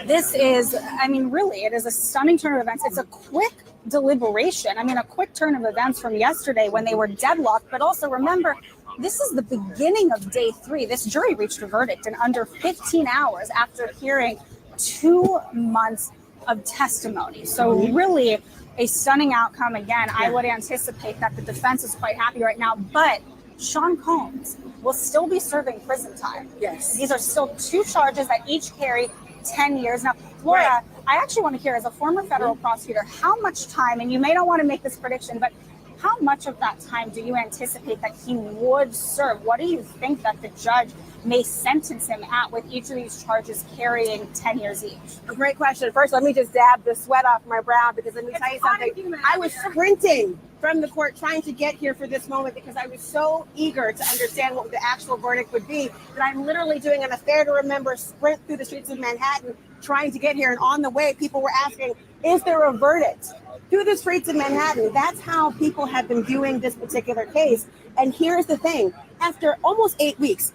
[SPEAKER 3] This is, I mean, really, it is a stunning turn of events. It's a quick deliberation. I mean, a quick turn of events from yesterday when they were deadlocked. But also remember, this is the beginning of day 3. This jury reached a verdict in under 15 hours after hearing 2 months of testimony. So really a stunning outcome. Again, I would anticipate that the defense is quite happy right now. But Sean Combs will still be serving prison time.
[SPEAKER 2] Yes.
[SPEAKER 3] These are still 2 charges that each carry 10 years. Now, Laura,
[SPEAKER 2] Right.
[SPEAKER 3] I actually want to hear, as a former federal prosecutor, how much time, and you may not want to make this prediction, but how much of that time do you anticipate that he would serve? What do you think that the judge may sentence him at, with each of these charges carrying 10 years each?
[SPEAKER 2] A great question. First, let me just dab the sweat off my brow, because let me tell you something. I was sprinting from the court trying to get here for this moment because I was so eager to understand what the actual verdict would be that I'm literally doing an affair to remember sprint through the streets of Manhattan trying to get here. And on the way, people were asking, is there a verdict? Through the streets of Manhattan. That's how people have been viewing this particular case. And here's the thing. After almost 8 weeks,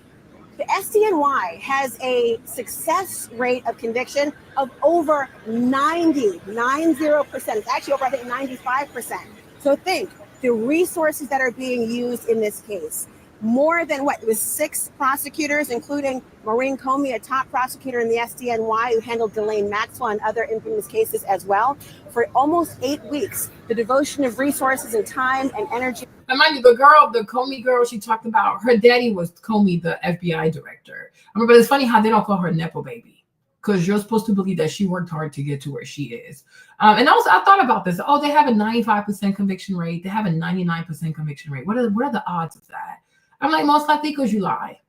[SPEAKER 2] the SDNY has a success rate of conviction of over 90%. It's actually over, I think, 95%. So think, the resources that are being used in this case, more than what, it was 6 prosecutors, including Maureen Comey, a top prosecutor in the SDNY who handled Ghislaine Maxwell and other infamous cases as well. For almost 8 weeks, the devotion of resources and time and energy.
[SPEAKER 1] And mind you, the Comey girl she talked about, her daddy was Comey, the FBI director. I remember, it's funny how they don't call her Nepo baby, because you're supposed to believe that she worked hard to get to where she is. And also, I thought about this. Oh, they have a 95% conviction rate. They have a 99% conviction rate. What are the odds of that? I'm like, most likely because you lie.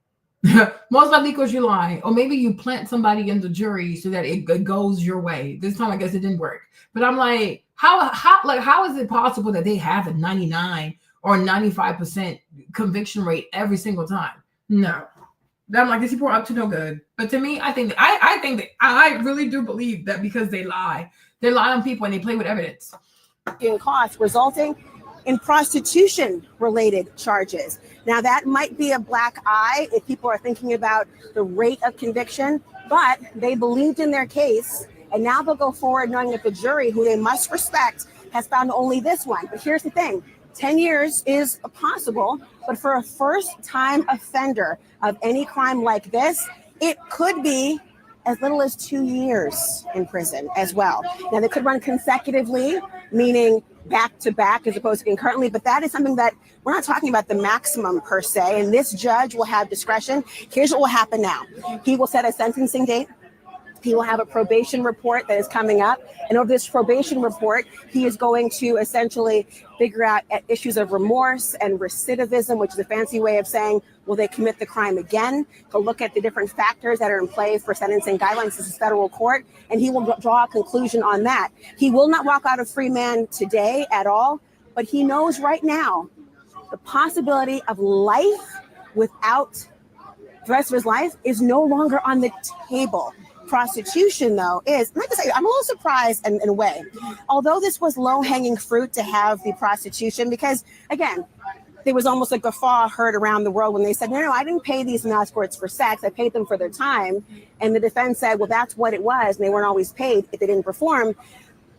[SPEAKER 1] Most likely because you lie. Or maybe you plant somebody in the jury so that it goes your way. This time, I guess it didn't work. But I'm like, how is it possible that they have a 99 or 95% conviction rate every single time? No. I'm like, these people are up to no good. But to me, I think I really do believe that because they lie on people and they play with evidence.
[SPEAKER 2] Costs resulting in prostitution-related charges. Now, that might be a black eye if people are thinking about the rate of conviction, but they believed in their case, and now they'll go forward knowing that the jury, who they must respect, has found only this one. But here's the thing. 10 years is possible, but for a first-time offender of any crime like this, it could be as little as 2 years in prison as well. Now, they could run consecutively, meaning back to back as opposed to concurrently, but that is something that we're not talking about the maximum per se, and this judge will have discretion. Here's what will happen now. He will set a sentencing date. He will have a probation report that is coming up. And over this probation report, he is going to essentially figure out issues of remorse and recidivism, which is a fancy way of saying, will they commit the crime again? He'll look at the different factors that are in play for sentencing guidelines. This is federal court, and he will draw a conclusion on that. He will not walk out a free man today at all, but he knows right now the possibility of life without the rest of his life is no longer on the table. Prostitution, though, is, like I say, I'm a little surprised in a way. Although this was low-hanging fruit to have the prostitution, because, again, there was almost a guffaw heard around the world when they said, no, I didn't pay these escorts for sex. I paid them for their time. And the defense said, well, that's what it was. And they weren't always paid if they didn't perform.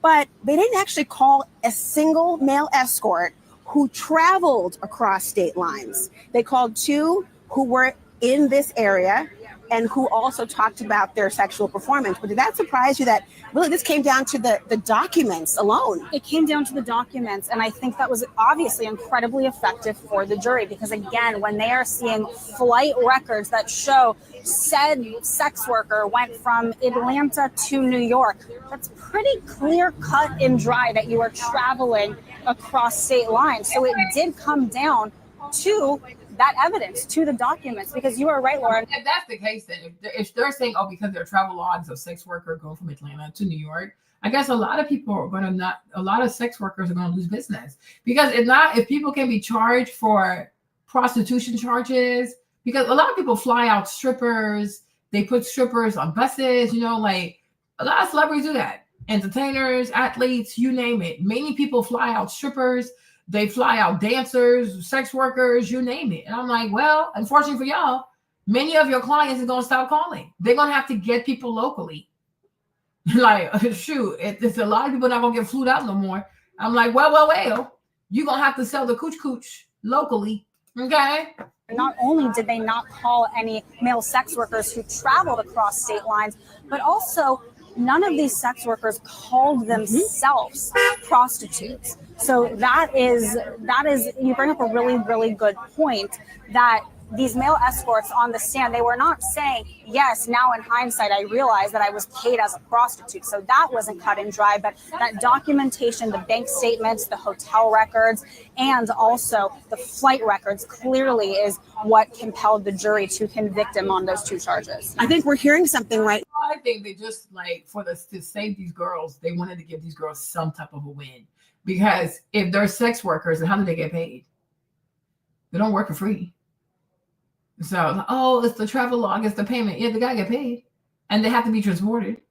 [SPEAKER 2] But they didn't actually call a single male escort who traveled across state lines. They called 2 who were in this area and who also talked about their sexual performance. But did that surprise you that really this came down to the documents alone?
[SPEAKER 3] It came down to the documents, and I think that was obviously incredibly effective for the jury, because again, when they are seeing flight records that show said sex worker went from Atlanta to New York, that's pretty clear cut and dry that you are traveling across state lines. So it did come down to that evidence, to the documents, because you are right, Laura.
[SPEAKER 1] If that's the case, then if they're saying, oh, because there are travel logs of sex worker going from Atlanta to New York, I guess a lot of people are going to a lot of sex workers are going to lose business. Because if people can be charged for prostitution charges, because a lot of people fly out strippers They put strippers on buses, you know, like a lot of celebrities do that. Entertainers, athletes, you name it. Many people fly out strippers. They fly out dancers, sex workers, you name it. And I'm like, well, unfortunately for y'all, many of your clients are going to stop calling. They're going to have to get people locally. Like, shoot, it's a lot of people not going to get flued out no more. I'm like, well, you're going to have to sell the cooch locally. Okay.
[SPEAKER 3] Not only did they not call any male sex workers who traveled across state lines, but also none of these sex workers called themselves prostitutes. So that is you bring up a really, really good point, that these male escorts on the stand, they were not saying, yes, now in hindsight, I realize that I was paid as a prostitute. So that wasn't cut and dry, but that documentation, the bank statements, the hotel records, and also the flight records clearly is what compelled the jury to convict him on those 2 charges.
[SPEAKER 2] I think we're hearing something right.
[SPEAKER 1] I think they just like to save these girls, they wanted to give these girls some type of a win. Because if they're sex workers, then how do they get paid? They don't work for free. So, oh, it's the travel log, it's the payment. Yeah, they gotta get paid. And they have to be transported.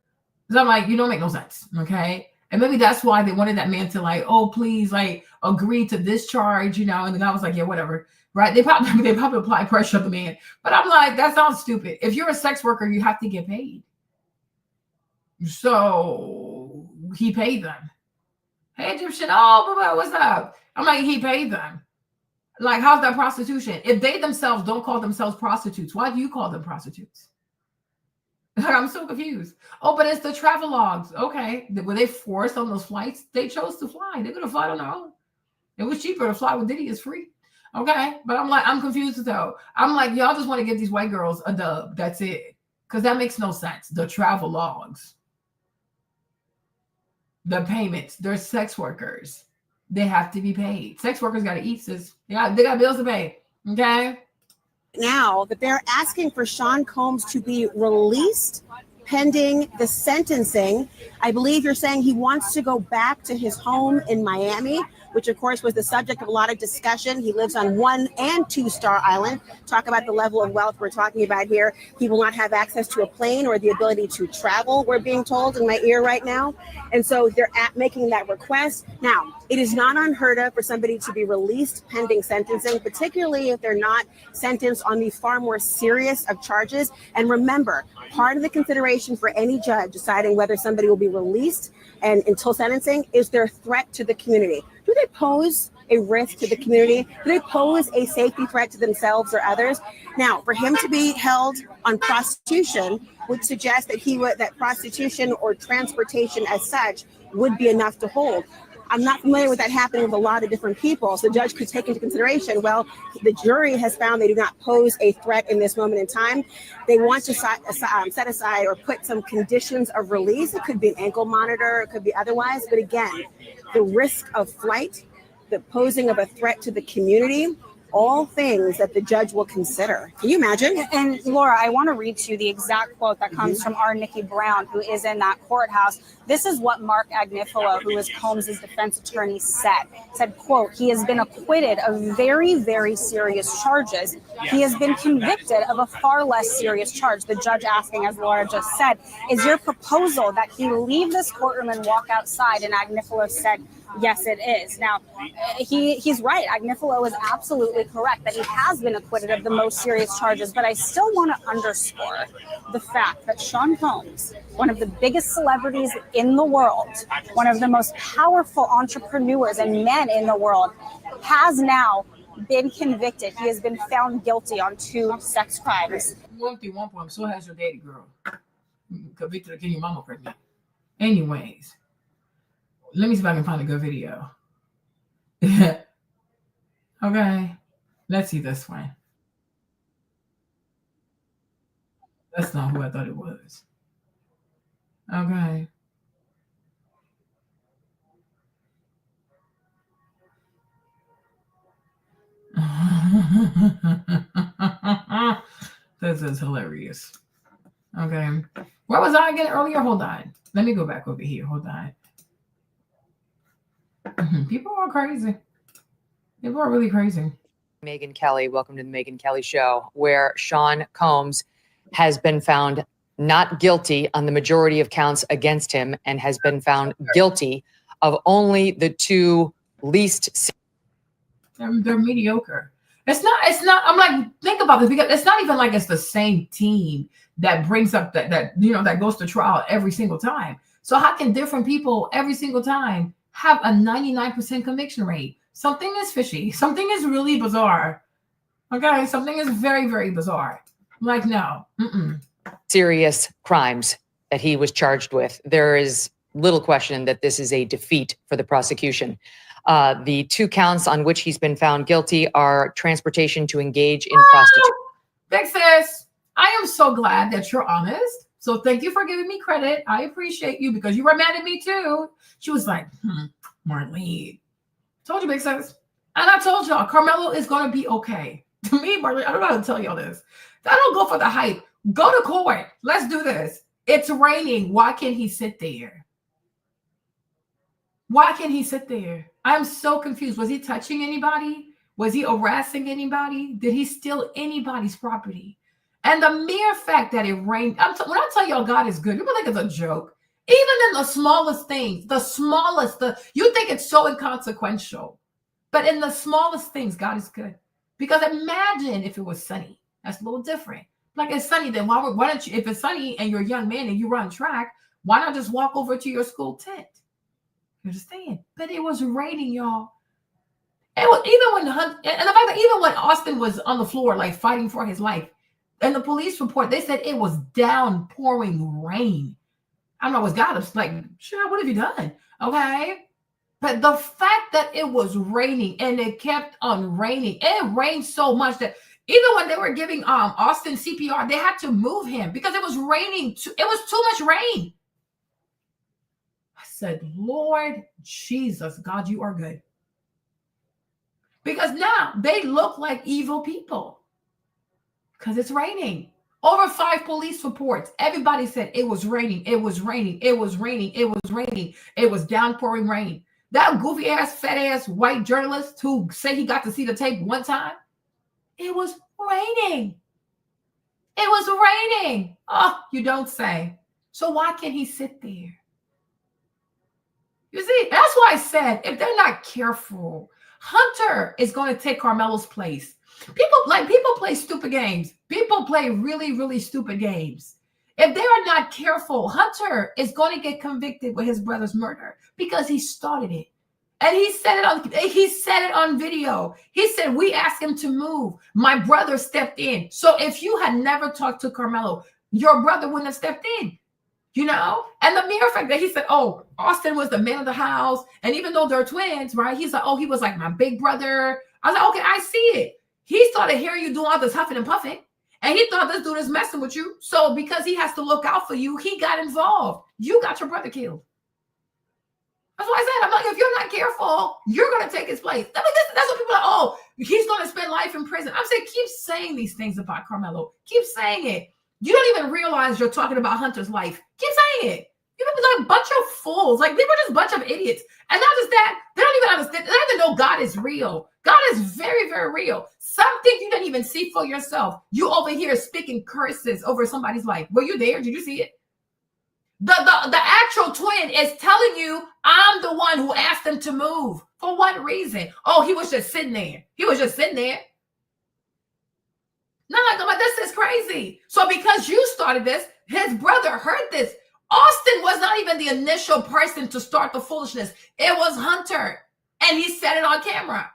[SPEAKER 1] So I'm like, you don't make no sense. Okay. And maybe that's why they wanted that man to like, oh, please, like agree to this charge, you know. And the guy was like, yeah, whatever. Right. They probably apply pressure on the man. But I'm like, that sounds stupid. If you're a sex worker, you have to get paid. So he paid them. Hey, Egyptian, oh, what's up? I'm like, he paid them. Like, how's that prostitution? If they themselves don't call themselves prostitutes, why do you call them prostitutes? I'm so confused. Oh, but it's the travel logs. Okay. Were they forced on those flights? They chose to fly. They could have flied on their own. It was cheaper to fly with Diddy. It's free. Okay. But I'm like, I'm confused though. I'm like, y'all just want to give these white girls a dub. That's it. Because that makes no sense. The travel logs. The payments. They're sex workers. They have to be paid. Sex workers got to eat, sis. They got bills to pay. Okay.
[SPEAKER 2] Now that they're asking for Sean Combs to be released pending the sentencing. I believe you're saying he wants to go back to his home in Miami, which of course was the subject of a lot of discussion. He lives on 1 and 2-star island. Talk about the level of wealth we're talking about here. He will not have access to a plane or the ability to travel, we're being told in my ear right now. And so they're making that request. Now, it is not unheard of for somebody to be released pending sentencing, particularly if they're not sentenced on the far more serious of charges. And remember, part of the consideration for any judge deciding whether somebody will be released and until sentencing is their threat to the community. Do they pose a risk to the community? Do they pose a safety threat to themselves or others? Now, for him to be held on prostitution would suggest that prostitution or transportation as such would be enough to hold. I'm not familiar with that happening with a lot of different people. So the judge could take into consideration, well, the jury has found they do not pose a threat in this moment in time. They want to set aside or put some conditions of release. It could be an ankle monitor, it could be otherwise. But again, the risk of flight, the posing of a threat to the community, all things that the judge will consider. Can you imagine?
[SPEAKER 3] And Laura, I want to read to you the exact quote that comes from our Nikki Brown, who is in that courthouse. This is what Mark Agnifilo, who is Combs' defense attorney, said, quote, he has been acquitted of very, very serious charges. He has been convicted of a far less serious charge. The judge asking, as Laura just said, is your proposal that he leave this courtroom and walk outside? And Agnifilo said, yes, it is. Now, he's right. Agnifilo is absolutely correct that he has been acquitted of the most serious charges. But I still want to underscore the fact that Sean Combs, one of the biggest celebrities in the world, one of the most powerful entrepreneurs and men in the world, has now been convicted. He has been found guilty on 2 sex crimes.
[SPEAKER 1] One point. So has your daddy, girl. Convicted of getting your mama pregnant. Anyways. Let me see if I can find a good video. Okay. Let's see this one. That's not who I thought it was. Okay. This is hilarious. Okay. Where was I again earlier? Hold on. Let me go back over here. Hold on. People are crazy. People are really crazy.
[SPEAKER 6] Megyn Kelly, welcome to the Megyn Kelly Show, where Sean Combs has been found not guilty on the majority of counts against him and has been found guilty of only the two least.
[SPEAKER 1] They're mediocre. It's not, I'm like, think about this, because it's not even like it's the same team that brings up that goes to trial every single time. So how can different people every single time have a 99% conviction rate? Something is fishy. Something is really bizarre. Okay, something is very, very bizarre. Like, no.
[SPEAKER 6] Serious crimes that he was charged with. There is little question that this is a defeat for the prosecution. The two counts on which he's been found guilty are transportation to engage in prostitution.
[SPEAKER 1] Big sis, I am so glad that you're honest. So thank you for giving me credit. I appreciate you, because you were mad at me too. She was like, Marlene. Told you, big sis. And I told y'all, Carmelo is going to be okay. To me, Marlene, I don't know how to tell y'all this. I don't go for the hype. Go to court. Let's do this. It's raining. Why can't he sit there? Why can't he sit there? I'm so confused. Was he touching anybody? Was he harassing anybody? Did he steal anybody's property? And the mere fact that it rained, when I tell y'all God is good, people think it's a joke. Even in the smallest things, you think it's so inconsequential. But in the smallest things, God is good. Because imagine if it was sunny. That's a little different. Like, it's sunny, then why don't you, if it's sunny and you're a young man and you run track, why not just walk over to your school tent? You understand? But it was raining, y'all. It was even when Austin was on the floor, like fighting for his life, and the police report, they said it was downpouring rain. I don't know what's got us. Like, sure, what have you done? Okay. But the fact that it was raining and it kept on raining, it rained so much that even when they were giving Austin CPR, they had to move him because it was raining. It was too much rain. I said, Lord Jesus, God, you are good. Because now they look like evil people because it's raining. Over 5 police reports. Everybody said it was raining. It was raining. It was raining. It was raining. It was downpouring rain. That goofy ass, fat ass white journalist who said he got to see the tape one time. It was raining. It was raining. Oh, you don't say. So why can't he sit there? You see, that's why I said, if they're not careful, Hunter is going to take Carmelo's place. People play stupid games. People play really, really stupid games. If they are not careful, Hunter is going to get convicted with his brother's murder because he started it. And he said it on video. He said, we asked him to move. My brother stepped in. So if you had never talked to Carmelo, your brother wouldn't have stepped in. You know? And the mere fact that he said, oh, Austin was the man of the house. And even though they're twins, right? He's like, oh, he was like my big brother. I was like, okay, I see it. He started hearing you doing all this huffing and puffing. And he thought this dude is messing with you. So because he has to look out for you, he got involved. You got your brother killed. That's what I said. I'm like, if you're not careful, you're going to take his place. I mean, that's what people are like, oh, he's going to spend life in prison. I'm saying, keep saying these things about Carmelo. Keep saying it. You don't even realize you're talking about Hunter's life. Keep saying it. You're like a bunch of fools. Like, they were just a bunch of idiots. And not just that, they don't even understand. They don't even know God is real. God is very, very real. Something you didn't even see for yourself. You over here speaking curses over somebody's life. Were you there? Did you see it? The actual twin is telling you, I'm the one who asked him to move. For what reason? Oh, he was just sitting there. He was just sitting there. No, this is crazy. So because you started this, his brother heard this. Austin was not even the initial person to start the foolishness. It was Hunter. And he said it on camera.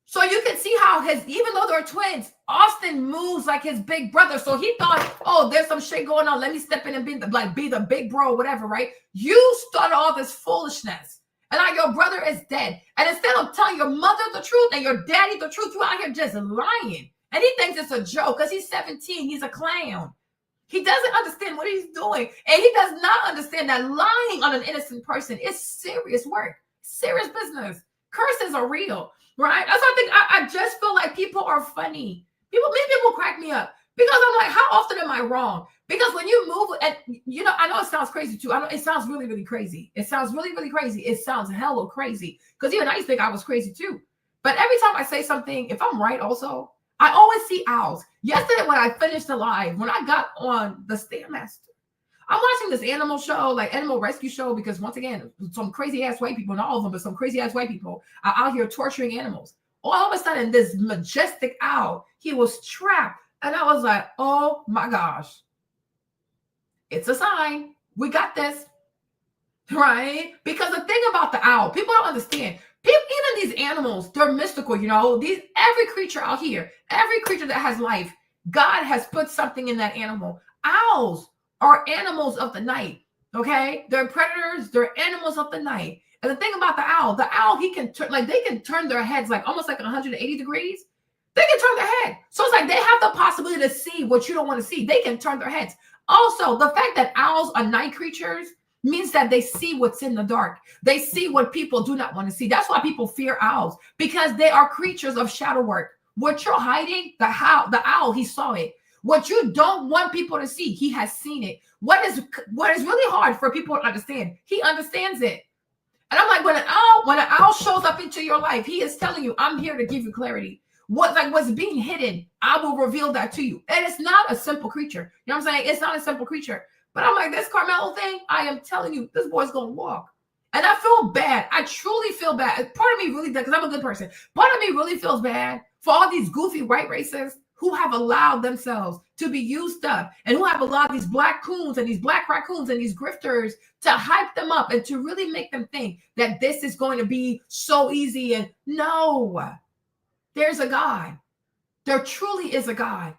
[SPEAKER 1] So you can see how even though they're twins, Austin moves like his big brother. So he thought, oh, there's some shit going on. Let me step in and be the big bro or whatever, right? You started all this foolishness. And now your brother is dead. And instead of telling your mother the truth and your daddy the truth, you out here just lying. And he thinks it's a joke because he's 17. He's a clown. He doesn't understand what he's doing. And he does not understand that lying on an innocent person is serious work, serious business. Curses are real. Right? That's what I just feel like people are funny. People crack me up because I'm like, how often am I wrong? Because when you move, and you know, I know it sounds crazy too. I know it sounds really, really crazy. It sounds really, really crazy. It sounds hella crazy because even I used to think I was crazy too. But every time I say something, if I'm right, also, I always see owls. Yesterday when I finished the live, when I got on the Stairmaster, I'm watching this animal show, like animal rescue show, because once again, some crazy ass white people, not all of them, but some crazy ass white people are out here torturing animals. All of a sudden, this majestic owl, he was trapped. And I was like, oh my gosh. It's a sign. We got this. Right? Because the thing about the owl, people don't understand. Even these animals, they're mystical, you know. Every creature out here, every creature that has life, God has put something in that animal. Owls are animals of the night. Okay? They're predators, they're animals of the night. And the thing about the owl, he can turn, like, they can turn their heads like almost like 180 degrees. They can turn their head. So it's like they have the possibility to see what you don't want to see. They can turn their heads. Also, the fact that owls are night creatures means that they see what's in the dark. They see what people do not want to see. That's why people fear owls, because they are creatures of shadow work. What you're hiding, the owl, he saw it. What you don't want people to see, he has seen it. What is really hard for people to understand, he understands it. And I'm like, when an owl shows up into your life, he is telling you, I'm here to give you clarity. What's being hidden, I will reveal that to you. And it's not a simple creature. You know what I'm saying? It's not a simple creature. But I'm like, this Carmelo thing, I am telling you, this boy's going to walk. And I feel bad. I truly feel bad. Part of me really does, because I'm a good person. Part of me really feels bad for all these goofy white racists who have allowed themselves to be used up, and who have allowed these black coons and these black raccoons and these grifters to hype them up and to really make them think that this is going to be so easy. And no, there's a God. There truly is a God.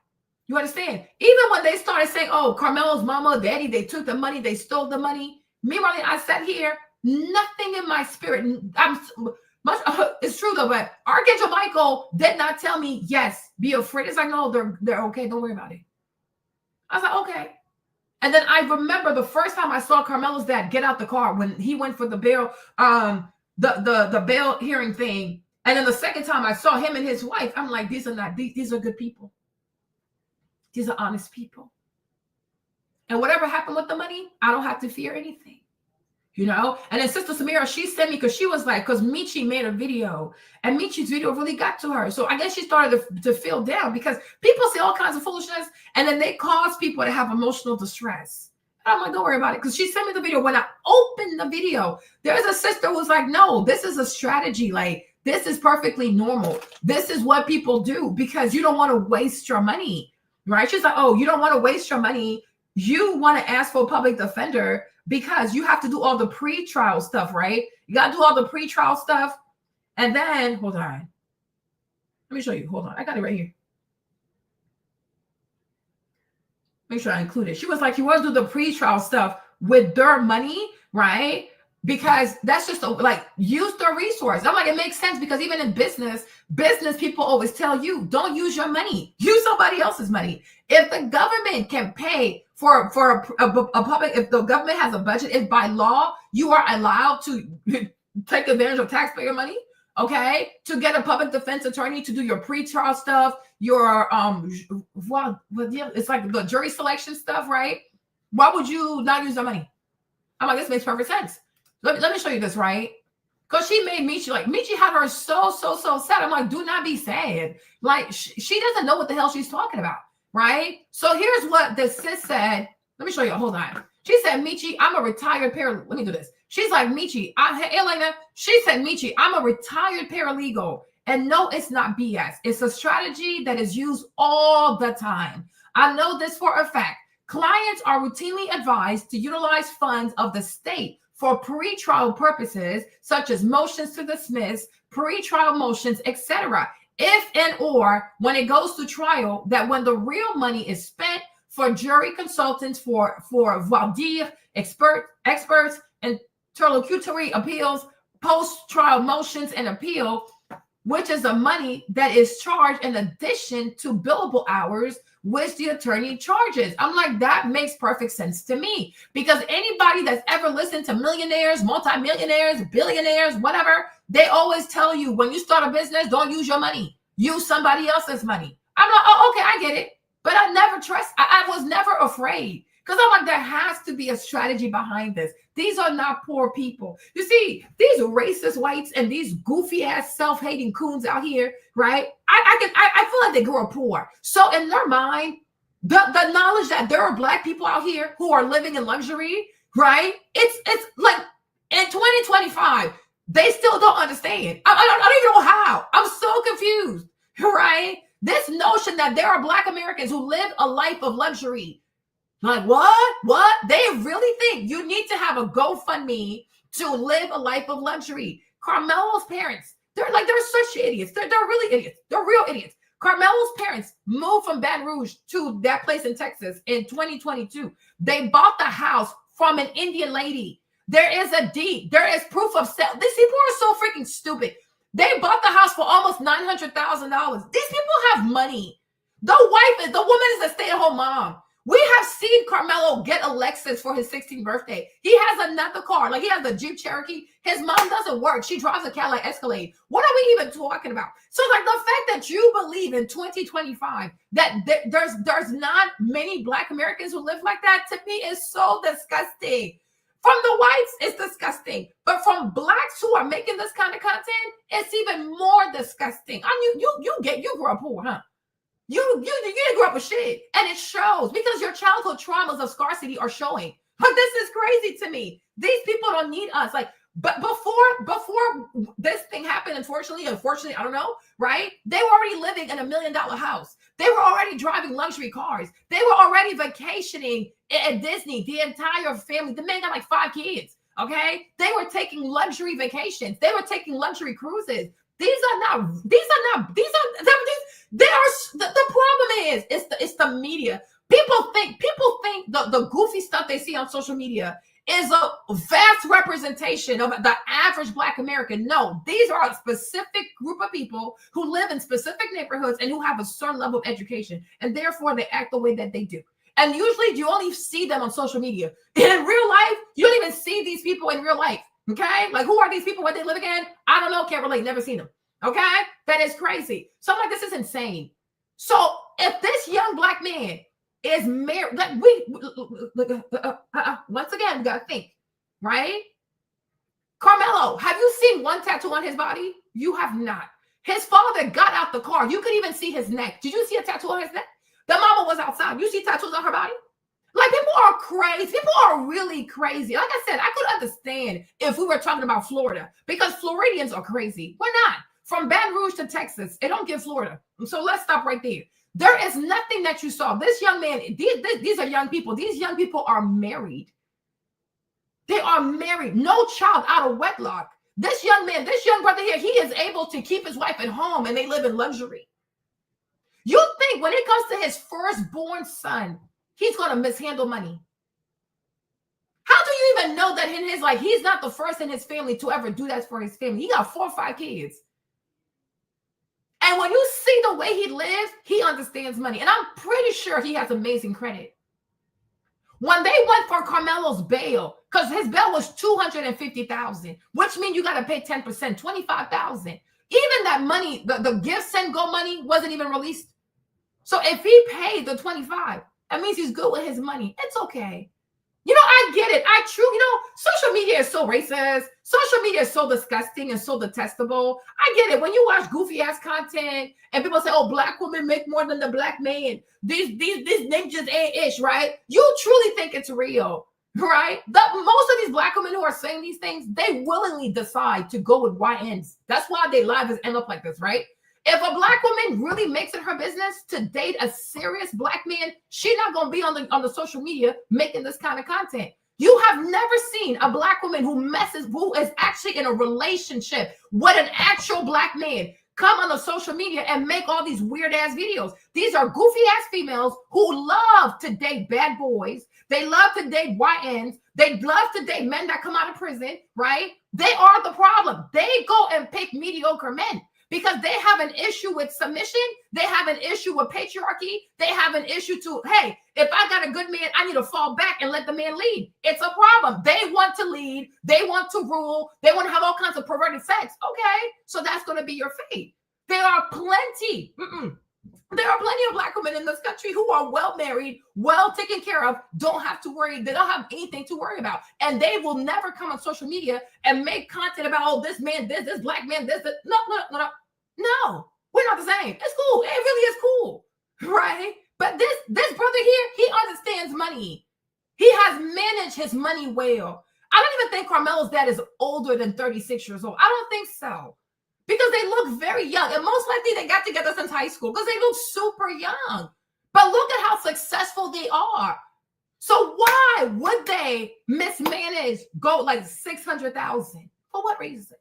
[SPEAKER 1] You understand? Even when they started saying, oh, Carmelo's mama, daddy, they took the money, they stole the money. Meanwhile, I sat here, nothing in my spirit. It's true though, but Archangel Michael did not tell me, yes, be afraid. It's like, no, they're okay. Don't worry about it. I was like, okay. And then I remember the first time I saw Carmelo's dad get out the car when he went for the bail, the bail hearing thing. And then the second time I saw him and his wife, I'm like, these are good people. These are honest people. And whatever happened with the money, I don't have to fear anything. You know? And then Sister Samira, she sent me, because she was like, because Michi made a video, and Michi's video really got to her. So I guess she started to feel down, because people say all kinds of foolishness, and then they cause people to have emotional distress. And I'm like, don't worry about it. Because she sent me the video. When I opened the video, there's a sister who was like, no, this is a strategy. Like, this is perfectly normal. This is what people do because you don't want to waste your money. Right? She's like, oh, you don't want to waste your money. You want to ask for a public defender because you have to do all the pre-trial stuff, right? You got to do all the pre-trial stuff. And then, hold on. Let me show you. Hold on. I got it right here. Make sure I include it. She was like, you want to do the pre-trial stuff with their money, right? Because that's just like, use their resource. I'm like, it makes sense, because even in business people always tell you, don't use your money, use somebody else's money. If the government can pay for a public, if the government has a budget, if by law you are allowed to take advantage of taxpayer money, okay, to get a public defense attorney to do your pre-trial stuff, your it's like the jury selection stuff, right? Why would you not use their money? I'm like, this makes perfect sense. Let me show you this, right? Because she made Michi, like, Michi had her so sad. I'm like, do not be sad. Like, she doesn't know what the hell she's talking about, right? So here's what the sis said. Let me show you. Hold on. She said, Michi, I'm a retired paralegal. Let me do this. She's like, Michi, Elena, she said, Michi, I'm a retired paralegal. And no, it's not BS. It's a strategy that is used all the time. I know this for a fact. Clients are routinely advised to utilize funds of the state for pre-trial purposes, such as motions to dismiss, pre-trial motions, etc. If and or when it goes to trial, that when the real money is spent for jury consultants, for voir dire, experts, interlocutory appeals, post-trial motions and appeal, which is the money that is charged in addition to billable hours which the attorney charges. I'm like, that makes perfect sense to me, because anybody that's ever listened to millionaires, multimillionaires, billionaires, whatever, they always tell you, when you start a business, don't use your money, use somebody else's money. I'm like, oh, okay, I get it. But I never trust. I was never afraid, Because I'm like, there has to be a strategy behind this. These are not poor people. You see, these racist whites and these goofy ass self-hating coons out here, right? I feel like they grew up poor. So in their mind, the knowledge that there are black people out here who are living in luxury, right? It's like in 2025, they still don't understand. I don't even know how. I'm so confused, right? This notion that there are black Americans who live a life of luxury. Like, what? They really think you need to have a GoFundMe to live a life of luxury. Carmelo's parents, they're such idiots. They're really idiots. They're real idiots. Carmelo's parents moved from Baton Rouge to that place in Texas in 2022. They bought the house from an Indian lady. There is a deed. There is proof of sale. These people are so freaking stupid. They bought the house for almost $900,000. These people have money. The woman is a stay-at-home mom. We have seen Carmelo get a Lexus for his 16th birthday. He has another car. Like, he has a Jeep Cherokee. His mom doesn't work. She drives a Cadillac Escalade. What are we even talking about? So, like, the fact that you believe in 2025 that there's not many black Americans who live like that, to me, is so disgusting. From the whites, it's disgusting. But from blacks who are making this kind of content, it's even more disgusting. I mean, you grew up poor, huh? You didn't grow up with shit, and it shows because your childhood traumas of scarcity are showing. But this is crazy to me. These people don't need us. Like, but before this thing happened, unfortunately, I don't know, right? They were already living in $1 million house. They were already driving luxury cars. They were already vacationing at Disney. The entire family. The man got like 5 kids. Okay, they were taking luxury vacations. They were taking luxury cruises. They are the problem is it's the media. People think the goofy stuff they see on social media is a vast representation of the average black American. No, these are a specific group of people who live in specific neighborhoods and who have a certain level of education, and therefore they act the way that they do. And usually you only see them on social media. In real life, you don't even see these people in real life. Okay, like, who are these people? Where they live again? I don't know. Can't relate. Never seen them. Okay, that is crazy. So I'm like, this is insane. So if this young black man is married, like, once again, we gotta think, right? Carmelo, have you seen one tattoo on his body? You have not. His father got out the car. You could even see his neck. Did you see a tattoo on his neck? The mama was outside. You see tattoos on her body? Like, people are crazy. People are really crazy. Like I said, I could understand if we were talking about Florida, because Floridians are crazy. We're not. From Baton Rouge to Texas, it don't get Florida. So let's stop right there. There is nothing that you saw. This young man, these are young people. These young people are married. They are married. No child out of wedlock. This young man, this young brother here, he is able to keep his wife at home, and they live in luxury. You think when it comes to his firstborn son, he's going to mishandle money? How do you even know that in his life, he's not the first in his family to ever do that for his family? He got 4 or 5 kids. And when you see the way he lives, he understands money. And I'm pretty sure he has amazing credit. When they went for Carmelo's bail, because his bail was $250,000, which means you got to pay 10%, $25,000. Even that money, the gifts and go money wasn't even released. So if he paid the 25, that means he's good with his money. It's okay. You know, I get it. Social media is so racist. Social media is so disgusting and so detestable. I get it. When you watch goofy ass content and people say, oh, black women make more than the black man. These ninjas ain't ish, right? You truly think it's real, right? Most of these black women who are saying these things, they willingly decide to go with YNs. That's why their lives end up like this, right? If a black woman really makes it her business to date a serious black man, she's not going to be on the social media making this kind of content. You have never seen a black woman who is actually in a relationship with an actual black man come on the social media and make all these weird ass videos. These are goofy ass females who love to date bad boys. They love to date YNs. They love to date men that come out of prison, right? They are the problem. They go and pick mediocre men. Because they have an issue with submission. They have an issue with patriarchy. They have an issue hey, if I got a good man, I need to fall back and let the man lead. It's a problem. They want to lead. They want to rule. They want to have all kinds of perverted sex. Okay, so that's going to be your fate. There are plenty. There are plenty of Black women in this country who are well married, well taken care of, don't have to worry. They don't have anything to worry about. And they will never come on social media and make content about, oh, this man, this Black man, this. No. No, we're not the same. It's cool. It really is cool, right? But this brother here, he understands money. He has managed his money well. I don't even think Carmelo's dad is older than 36 years old. I don't think so. Because they look very young. And most likely they got together since high school because they look super young. But look at how successful they are. So why would they mismanage gold like 600,000? For what reason?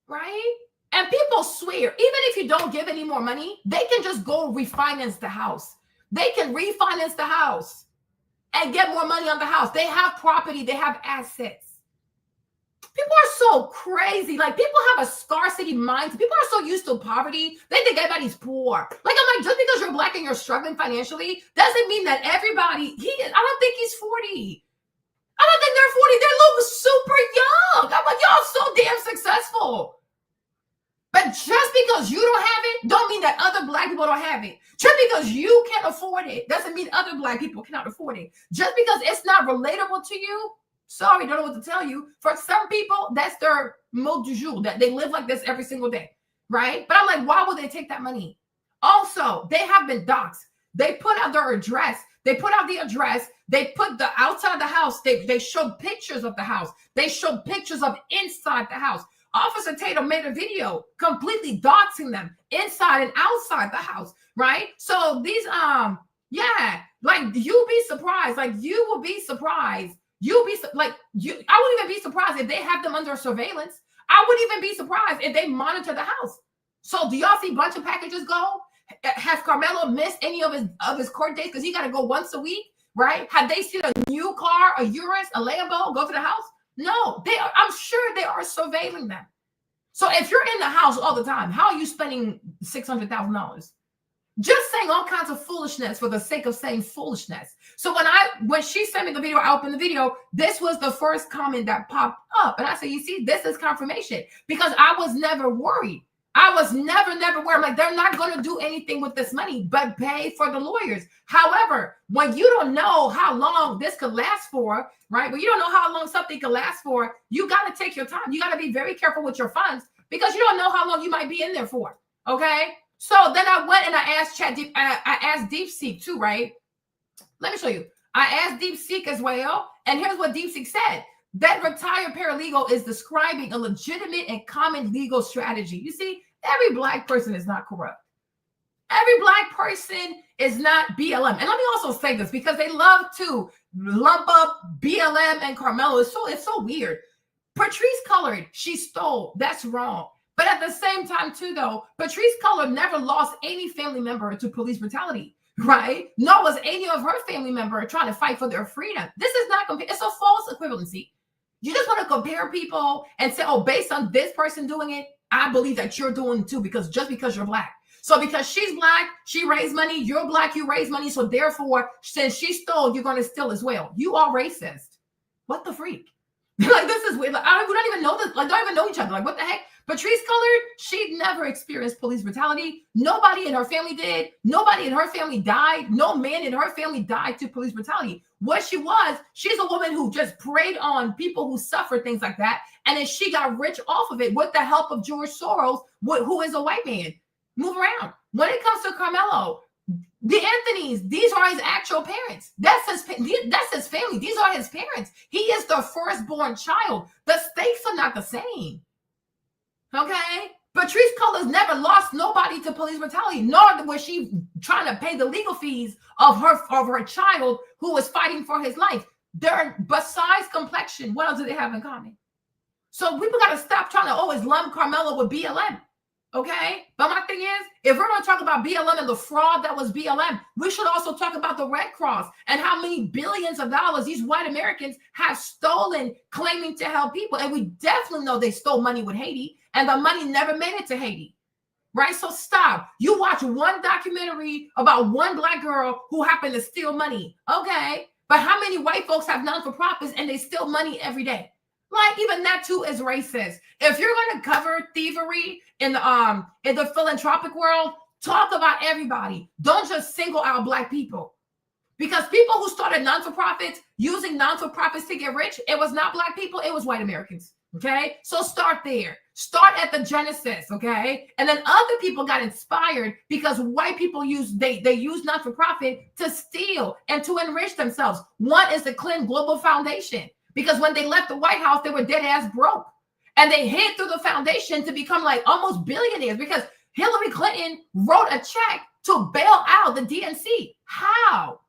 [SPEAKER 1] Right? And people swear, even if you don't give any more money, they can just go refinance the house. They can refinance the house and get more money on the house. They have property. They have assets. People are so crazy. Like, people have a scarcity mindset. People are so used to poverty. They think everybody's poor. Like, I'm like, just because you're Black and you're struggling financially doesn't mean that everybody, I don't think he's 40. I don't think they're 40. They look super young. I'm like, y'all so damn successful. But just because you don't have it, don't mean that other Black people don't have it. Just because you can't afford it, doesn't mean other Black people cannot afford it. Just because it's not relatable to you, sorry, don't know what to tell you. For some people, that's their mode du jour, that they live like this every single day, right? But I'm like, why would they take that money? Also, they have been doxxed. They put out their address. They put out the address. They put the outside of the house. They showed pictures of the house. They showed pictures of inside the house. Officer Tatum made a video completely doxing them inside and outside the house, right? So these, yeah, like, you'll be surprised. Like, you will be surprised. I wouldn't even be surprised if they have them under surveillance. I wouldn't even be surprised if they monitor the house. So do y'all see a bunch of packages go? Has Carmelo missed any of his court dates because he got to go once a week, right? Have they seen a new car, a Urus, a Lambo go to the house? No, I'm sure they are surveilling them. So if you're in the house all the time, how are you spending $600,000? Just saying all kinds of foolishness for the sake of saying foolishness. So when she sent me the video, I opened the video, this was the first comment that popped up. And I said, you see, this is confirmation, because I was never worried. I was never worried. I'm like, they're not going to do anything with this money but pay for the lawyers. However, when you don't know how long this could last for, right? When you don't know how long something could last for, you got to take your time. You got to be very careful with your funds because you don't know how long you might be in there for. Okay. So then I went and I asked I asked DeepSeek too, right? Let me show you. I asked DeepSeek as well. And here's what DeepSeek said. That retired paralegal is describing a legitimate and common legal strategy. You see, every Black person is not corrupt. Every Black person is not BLM. And let me also say this, because they love to lump up BLM and Carmelo. It's so weird. Patrice Cullors, she stole. That's wrong. But at the same time, too, though, Patrice Cullors never lost any family member to police brutality, right? Nor was any of her family member trying to fight for their freedom. This is not, it's a false equivalency. You just want to compare people and say, oh, based on this person doing it, I believe that you're doing it too, because you're Black. So because she's Black, she raised money, you're Black, you raise money. So therefore, since she stole, you're going to steal as well. You are racist. What the freak? Like, this is weird. Like, we don't even know this. Like, don't even know each other. Like, what the heck? Patrice Cullors, she never experienced police brutality. Nobody in her family did. Nobody in her family died. No man in her family died to police brutality. What she's a woman who just preyed on people who suffer things like that. And then she got rich off of it with the help of George Soros, who is a white man. Move around. When it comes to Carmelo, the Anthonys, these are his actual parents. That's his family. These are his parents. He is the firstborn child. The stakes are not the same. Okay? Patrice Cullors never lost nobody to police brutality, nor was she trying to pay the legal fees of her child who was fighting for his life. Besides complexion, what else do they have in common? So people got to stop trying to always lump Carmelo with BLM. Okay? But my thing is, if we're going to talk about BLM and the fraud that was BLM, we should also talk about the Red Cross and how many billions of dollars these white Americans have stolen claiming to help people. And we definitely know they stole money with Haiti, and the money never made it to Haiti. Right? So stop. You watch one documentary about one Black girl who happened to steal money. Okay. But how many white folks have non-for-profits and they steal money every day? Like, even that too is racist. If you're going to cover thievery in the philanthropic world, Talk about everybody. Don't just single out Black people. Because people who started non-for-profits using non-for-profits to get rich, it was not Black people, it was white Americans. Okay, so start there. Start at the genesis. Okay, and then other people got inspired because white people use not-for-profit to steal and to enrich themselves. One is the Clinton Global Foundation, because when they left the White House, they were dead ass broke, and they hid through the foundation to become like almost billionaires because Hillary Clinton wrote a check to bail out the DNC. How?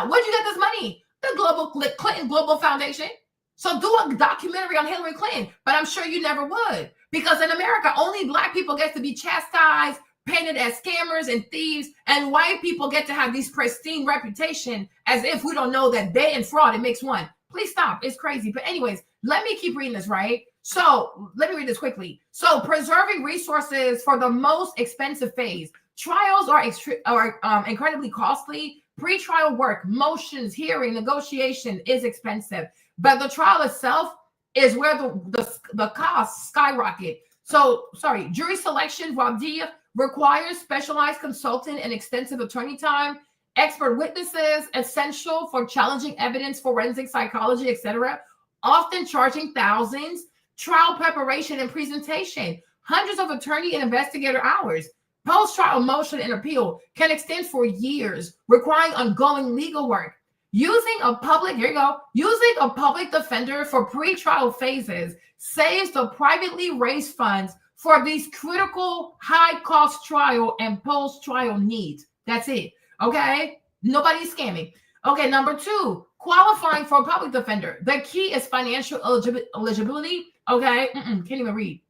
[SPEAKER 1] Where'd you get this money? The Clinton Global Foundation. So do a documentary on Hillary Clinton, but I'm sure you never would, because in America, only Black people get to be chastised, painted as scammers and thieves, and white people get to have these pristine reputation as if we don't know that they and fraud, it makes one. Please stop. It's crazy. But anyways, let me keep reading this, right? So let me read this quickly. So preserving resources for the most expensive phase. Trials are incredibly costly. Pre-trial work, motions, hearing, negotiation is expensive. But the trial itself is where the costs skyrocket. So, jury selection, requires specialized consultant and extensive attorney time, expert witnesses, essential for challenging evidence, forensic psychology, etc., often charging thousands, trial preparation and presentation, hundreds of attorney and investigator hours. Post-trial motion and appeal can extend for years, requiring ongoing legal work. Using a public defender for pre-trial phases saves the privately raised funds for these critical high-cost trial and post-trial needs. That's it. Okay? Nobody's scamming. Okay, number 2, qualifying for a public defender. The key is financial eligibility. Okay? Can't even read.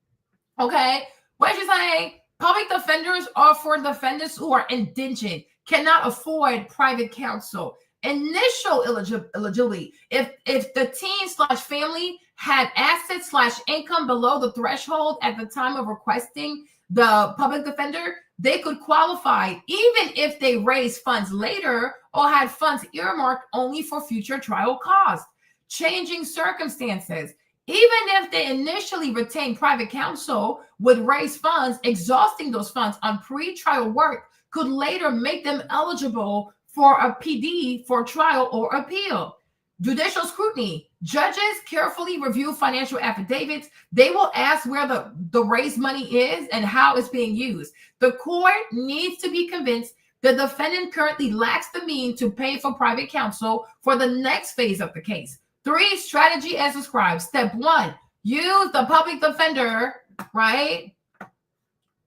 [SPEAKER 1] Okay? What did you say? Public defenders are for defendants who are indigent, cannot afford private counsel. Initial eligibility. If the teen/family had assets/income below the threshold at the time of requesting the public defender, they could qualify even if they raised funds later or had funds earmarked only for future trial costs. Changing circumstances. Even if they initially retained private counsel, would raise funds, exhausting those funds on pre-trial work could later make them eligible for a PD for trial or appeal. Judicial scrutiny. Judges carefully review financial affidavits. They will ask where the raised money is and how it's being used. The court needs to be convinced the defendant currently lacks the means to pay for private counsel for the next phase of the case. 3, strategy as described. Step 1, use the public defender, right?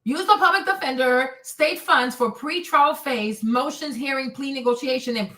[SPEAKER 1] Use the public defender, state funds for pre-trial phase, motions, hearing, plea negotiation, and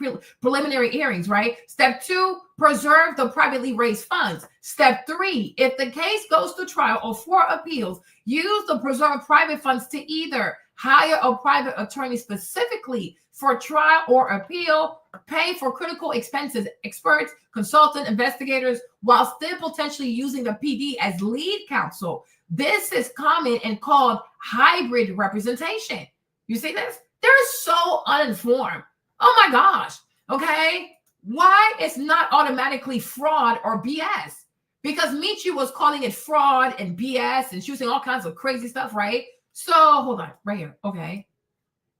[SPEAKER 1] preliminary hearings, right? Step 2, preserve the privately raised funds. Step 3, if the case goes to trial or for appeals, use the preserved private funds to either hire a private attorney specifically for trial or appeal, pay for critical expenses, experts, consultant, investigators, while still potentially using the PD as lead counsel. This is common and called hybrid representation. You see this? They're so uninformed. Oh my gosh. Okay. Why it's not automatically fraud or BS? Because MeToo was calling it fraud and BS and choosing all kinds of crazy stuff, right? So hold on, right here. Okay.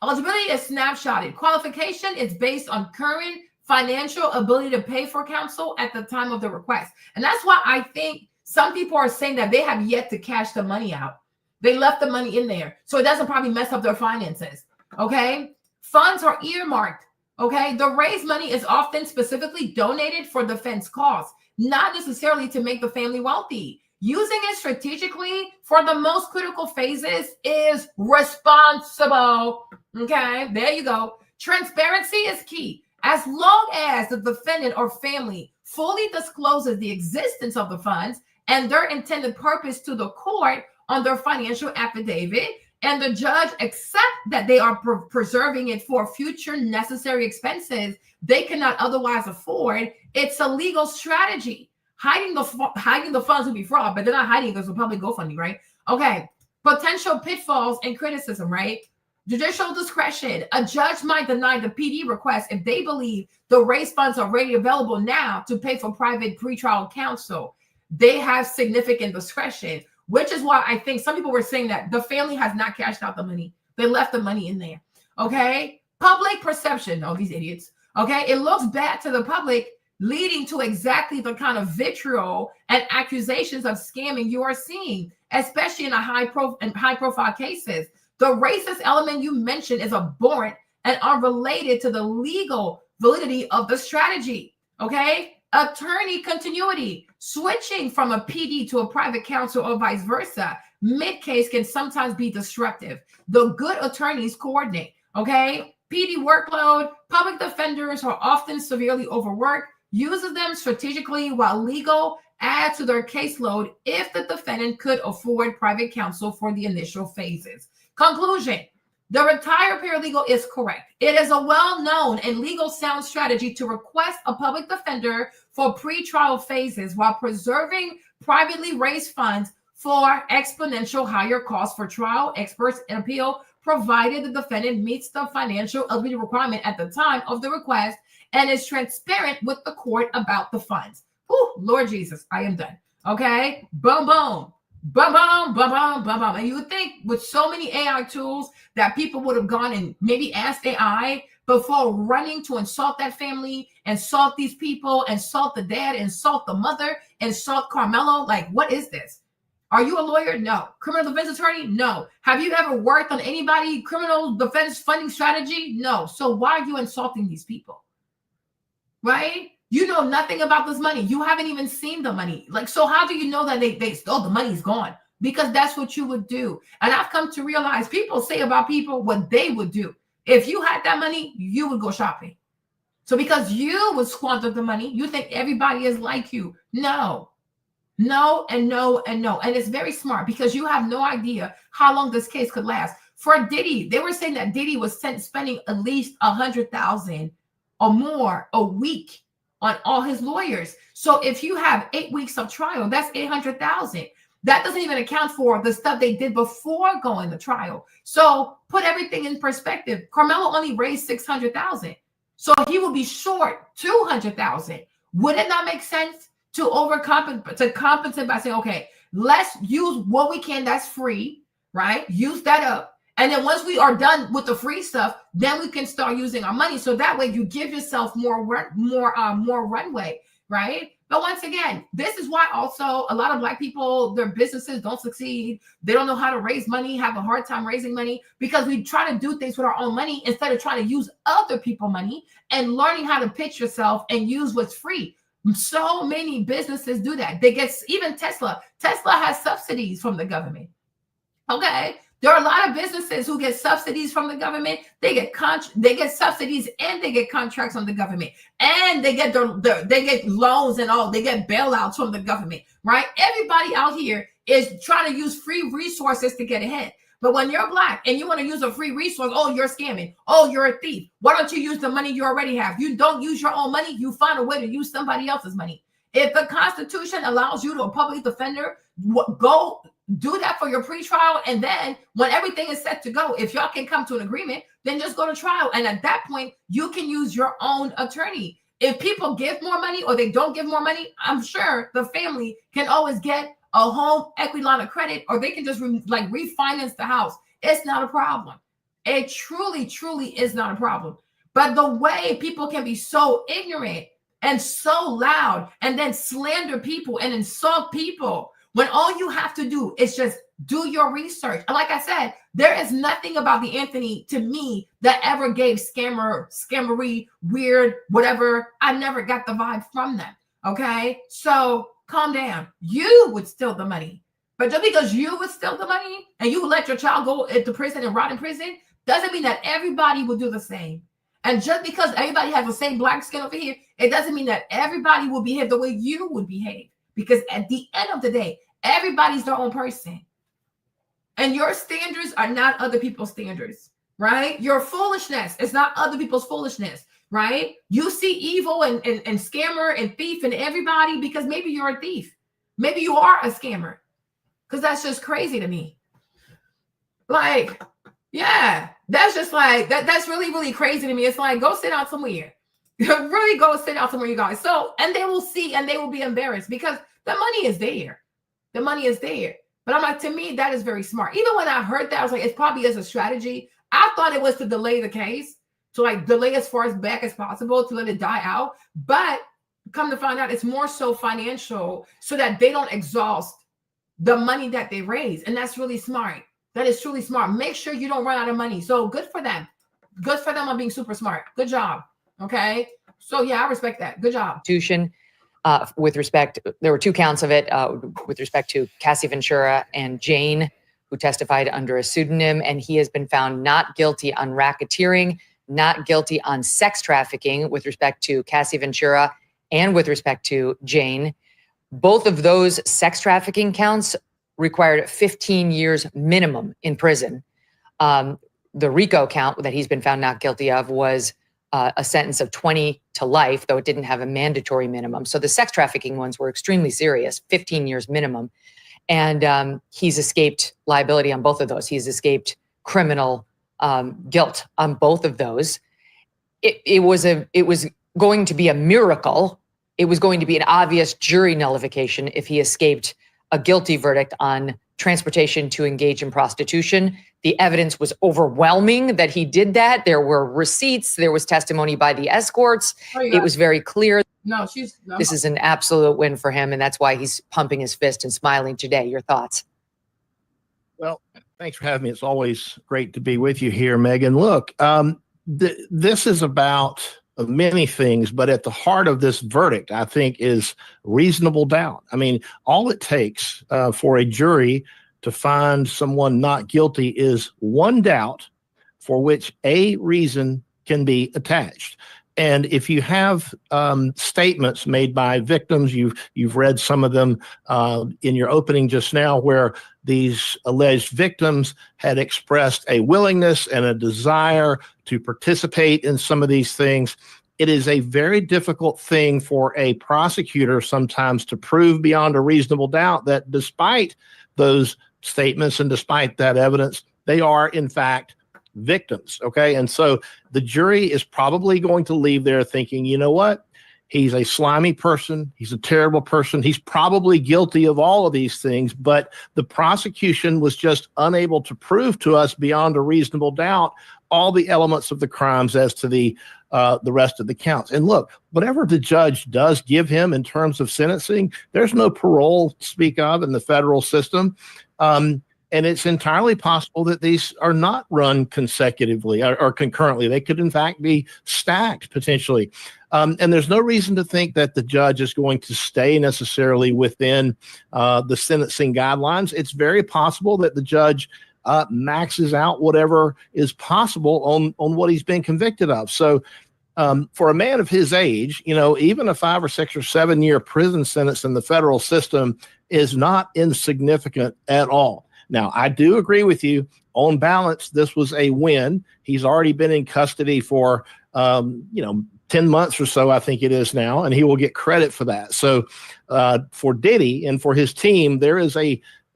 [SPEAKER 1] Eligibility is snapshotted. Qualification is based on current financial ability to pay for counsel at the time of the request. And that's why I think some people are saying that they have yet to cash the money out. They left the money in there, so it doesn't probably mess up their finances. Okay. Funds are earmarked. Okay. The raised money is often specifically donated for defense costs, not necessarily to make the family wealthy. Using it strategically for the most critical phases is responsible. Okay, there you go. Transparency is key. As long as the defendant or family fully discloses the existence of the funds and their intended purpose to the court on their financial affidavit, and the judge accepts that they are preserving it for future necessary expenses they cannot otherwise afford, it's a legal strategy. Hiding the funds would be fraud, but they're not hiding because it's a public GoFundMe, right? Okay. Potential pitfalls and criticism, right? Judicial discretion. A judge might deny the PD request if they believe the raised funds are already available now to pay for private pretrial counsel. They have significant discretion, which is why I think some people were saying that the family has not cashed out the money. They left the money in there. Okay. Public perception. Oh, these idiots. Okay. It looks bad to the public, leading to exactly the kind of vitriol and accusations of scamming you are seeing, especially in high profile cases. The racist element you mentioned is abhorrent and unrelated to the legal validity of the strategy. Okay. Attorney continuity, switching from a PD to a private counsel or vice versa, mid-case can sometimes be disruptive. The good attorneys coordinate. Okay. PD workload, public defenders are often severely overworked, uses them strategically while legal add to their caseload if the defendant could afford private counsel for the initial phases. Conclusion. The retired paralegal is correct. It is a well-known and legal sound strategy to request a public defender for pretrial phases while preserving privately raised funds for exponential higher costs for trial, experts, and appeal, provided the defendant meets the financial eligibility requirement at the time of the request and is transparent with the court about the funds. Whew, Lord Jesus, I am done. Okay? Boom, boom. Boom, boom, boom, boom, boom, boom. And you would think with so many AI tools that people would have gone and maybe asked AI before running to insult that family, insult these people, insult the dad, insult the mother, insult Carmelo. Like, what is this? Are you a lawyer? No. Criminal defense attorney? No. Have you ever worked on anybody criminal defense funding strategy? No. So why are you insulting these people? Right? You know nothing about this money. You haven't even seen the money. Like, so how do you know that they oh, the money's gone? Because that's what you would do. And I've come to realize people say about people what they would do. If you had that money, you would go shopping. So because you would squander the money, you think everybody is like you. No. No, and no, and no. And it's very smart because you have no idea how long this case could last. For Diddy, they were saying that Diddy was spending at least $100,000 or more a week on all his lawyers. So if you have 8 weeks of trial, that's $800,000. That doesn't even account for the stuff they did before going to trial. So put everything in perspective. Carmelo only raised $600,000. So he will be short $200,000. Would it not make sense to compensate by saying, okay, let's use what we can that's free, right? Use that up. And then once we are done with the free stuff, then we can start using our money. So that way you give yourself more runway, right? But once again, this is why also a lot of Black people, their businesses don't succeed. They don't know how to raise money, have a hard time raising money because we try to do things with our own money instead of trying to use other people's money and learning how to pitch yourself and use what's free. So many businesses do that. They get, even Tesla has subsidies from the government. Okay. There are a lot of businesses who get subsidies from the government. They get subsidies and they get contracts from the government, and they get they get loans and all. They get bailouts from the government, right? Everybody out here is trying to use free resources to get ahead. But when you're Black and you want to use a free resource, oh, you're scamming. Oh, you're a thief. Why don't you use the money you already have? You don't use your own money. You find a way to use somebody else's money. If the Constitution allows you to a public defender, go do that for your pretrial. And then when everything is set to go, if y'all can come to an agreement, then just go to trial. And at that point, you can use your own attorney. If people give more money or they don't give more money, I'm sure the family can always get a home equity line of credit, or they can just refinance the house. It's not a problem. It truly, truly is not a problem. But the way people can be so ignorant and so loud and then slander people and insult people when all you have to do is just do your research. And like I said, there is nothing about the Anthony to me that ever gave scammery, weird, whatever. I never got the vibe from them. Okay. So calm down. You would steal the money. But just because you would steal the money and you would let your child go into prison and rot in prison doesn't mean that everybody will do the same. And just because everybody has the same Black skin over here, it doesn't mean that everybody will behave the way you would behave. Because at the end of the day, everybody's their own person. And your standards are not other people's standards, right? Your foolishness is not other people's foolishness, right? You see evil and scammer and thief in everybody because maybe you're a thief. Maybe you are a scammer. Because that's just crazy to me. Like, yeah, that's just like, that's really, really crazy to me. It's like, go sit down somewhere. Really go sit down somewhere, you guys. So, and they will see and they will be embarrassed because the money is there. The money is there. But I'm like, to me, that is very smart. Even when I heard that, I was like, it probably is a strategy. I thought it was to delay the case, to like delay as far as back as possible, to let it die out. But come to find out, it's more so financial, so that they don't exhaust the money that they raise. And that's really smart. That is truly smart. Make sure you don't run out of money. So good for them. Good for them on being super smart. Good job. Okay. So yeah, I respect that. Good job.
[SPEAKER 6] With respect, there were 2 counts of it with respect to Cassie Ventura and Jane, who testified under a pseudonym, and he has been found not guilty on racketeering, not guilty on sex trafficking with respect to Cassie Ventura and with respect to Jane. Both of those sex trafficking counts required 15 years minimum in prison. The RICO count that he's been found not guilty of was a sentence of 20 to life, though it didn't have a mandatory minimum. So the sex trafficking ones were extremely serious, 15 years minimum. And he's escaped liability on both of those. He's escaped criminal guilt on both of those. It was going to be a miracle. It was going to be an obvious jury nullification if he escaped a guilty verdict on transportation to engage in prostitution. The evidence was overwhelming that he did that. There were receipts. There was testimony by the escorts. It was very clear. This is an absolute win for him, and that's why he's pumping his fist and smiling today. Your thoughts?
[SPEAKER 7] Well, thanks for having me. It's always great to be with you here, Megan. Look, this is about many things, but at the heart of this verdict, I think, is reasonable doubt. I mean, all it takes for a jury to find someone not guilty is one doubt for which a reason can be attached. And if you have statements made by victims, you've read some of them in your opening just now, where these alleged victims had expressed a willingness and a desire to participate in some of these things. It is a very difficult thing for a prosecutor sometimes to prove beyond a reasonable doubt that despite those statements and despite that evidence, they are in fact victims. Okay. And so the jury is probably going to leave there thinking, you know what? He's a slimy person. He's a terrible person. He's probably guilty of all of these things, but the prosecution was just unable to prove to us beyond a reasonable doubt all the elements of the crimes as to the rest of the counts. And look, whatever the judge does give him in terms of sentencing, there's no parole to speak of in the federal system. And it's entirely possible that these are not run consecutively or concurrently. They could, in fact, be stacked potentially. And there's no reason to think that the judge is going to stay necessarily within the sentencing guidelines. It's very possible that the judge maxes out whatever is possible on what he's been convicted of. So for a man of his age, you know, even a 5 or 6 or 7 year prison sentence in the federal system is not insignificant at all. Now, I do agree with you. On balance, this was a win. He's already been in custody for, 10 months or so, I think it is now, and he will get credit for that. So for Diddy and for his team, there is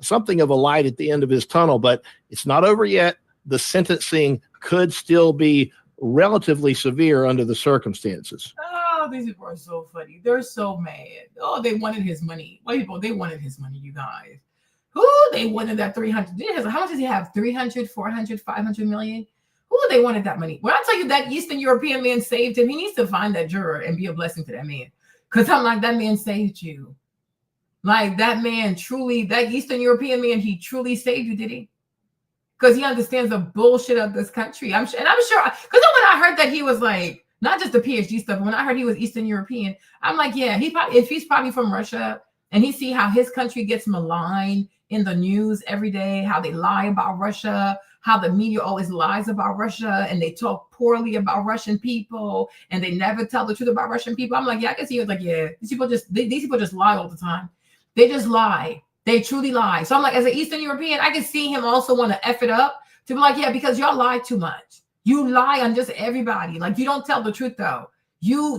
[SPEAKER 7] something of a light at the end of his tunnel, but it's not over yet. The sentencing could still be relatively severe under the circumstances.
[SPEAKER 1] Oh, these people are so funny. They're so mad. Oh, they wanted his money. White people, they wanted his money, you guys. Who they wanted that 300? How much does he have? 300, 400, 500 million? Who they wanted that money? When I tell you that Eastern European man saved him, he needs to find that juror and be a blessing to that man. Because I'm like, that man saved you. Like that man truly, that Eastern European man, he truly saved you, did he? Because he understands the bullshit of this country. I'm sure, because when I heard that he was like, not just the PhD stuff, when I heard he was Eastern European, I'm like, yeah, if he's probably from Russia and he see how his country gets maligned in the news every day, how they lie about Russia, how the media always lies about Russia and they talk poorly about Russian people and they never tell the truth about Russian people. I'm like, yeah, I can see it. Like, yeah, these people just lie all the time. They just lie. They truly lie. So I'm like, as an Eastern European, I can see him also want to F it up to be like, yeah, because y'all lie too much. You lie on just everybody. Like, you don't tell the truth though. You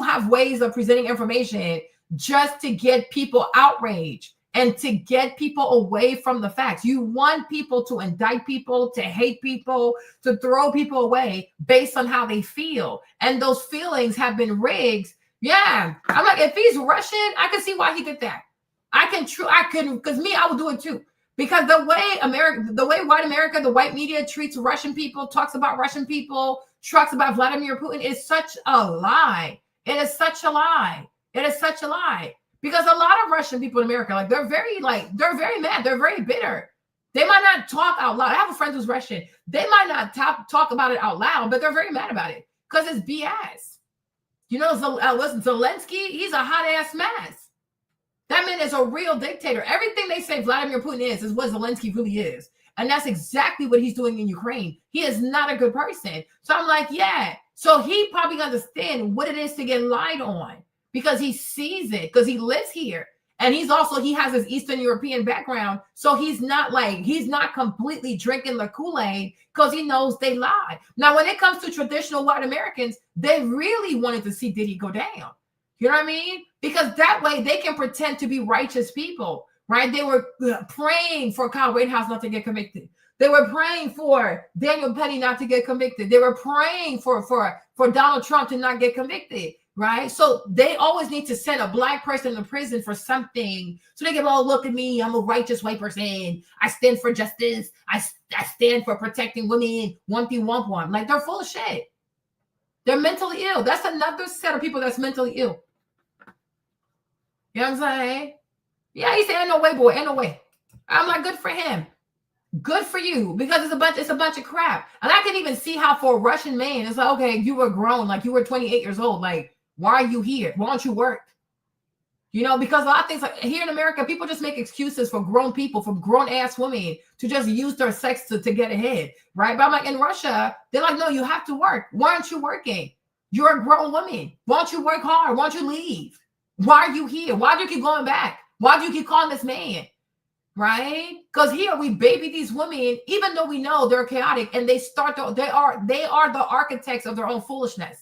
[SPEAKER 1] have ways of presenting information just to get people outraged and to get people away from the facts. You want people to indict people, to hate people, to throw people away based on how they feel. And those feelings have been rigged. Yeah. I'm like, if he's Russian, I can see why he did that. I can, because I would do it too. Because the way white America, the white media treats Russian people, talks about Russian people, talks about Vladimir Putin is such a lie. It is such a lie. It is such a lie. Because a lot of Russian people in America, like they're very mad. They're very bitter. They might not talk out loud. I have a friend who's Russian. They might not talk about it out loud, but they're very mad about it because it's BS. You know, listen, Zelensky, he's a hot ass mess. That man is a real dictator. Everything they say Vladimir Putin is what Zelensky really is. And that's exactly what he's doing in Ukraine. He is not a good person. So I'm like, yeah. So he probably understands what it is to get lied on because he sees it, because he lives here. And he has his Eastern European background. So he's not completely drinking the Kool-Aid because he knows they lie. Now, when it comes to traditional white Americans, they really wanted to see Diddy go down. You know what I mean? Because that way they can pretend to be righteous people, right? They were praying for Kyle Rittenhouse not to get convicted. They were praying for Daniel Petty not to get convicted. They were praying for Donald Trump to not get convicted, right? So they always need to send a black person to prison for something. So they can, oh, look at me. I'm a righteous white person. I stand for justice. I stand for protecting women. Wumpy wump wump. Like, they're full of shit. They're mentally ill. That's another set of people that's mentally ill. You know what I'm saying? Yeah, he said, ain't no way, boy, ain't no way. I'm like, good for him. Good for you, because it's a bunch of crap. And I can even see how for a Russian man, it's like, okay, you were grown, like you were 28 years old. Like, why are you here? Why don't you work? You know, because a lot of things like here in America, people just make excuses for grown people, for grown ass women to just use their sex to get ahead, right? But I'm like, in Russia, they're like, no, you have to work. Why aren't you working? You're a grown woman. Why don't you work hard? Why don't you leave? Why are you here? Why do you keep going back? Why do you keep calling this man? Right? Because here we baby these women, even though we know they're chaotic, and they are the architects of their own foolishness.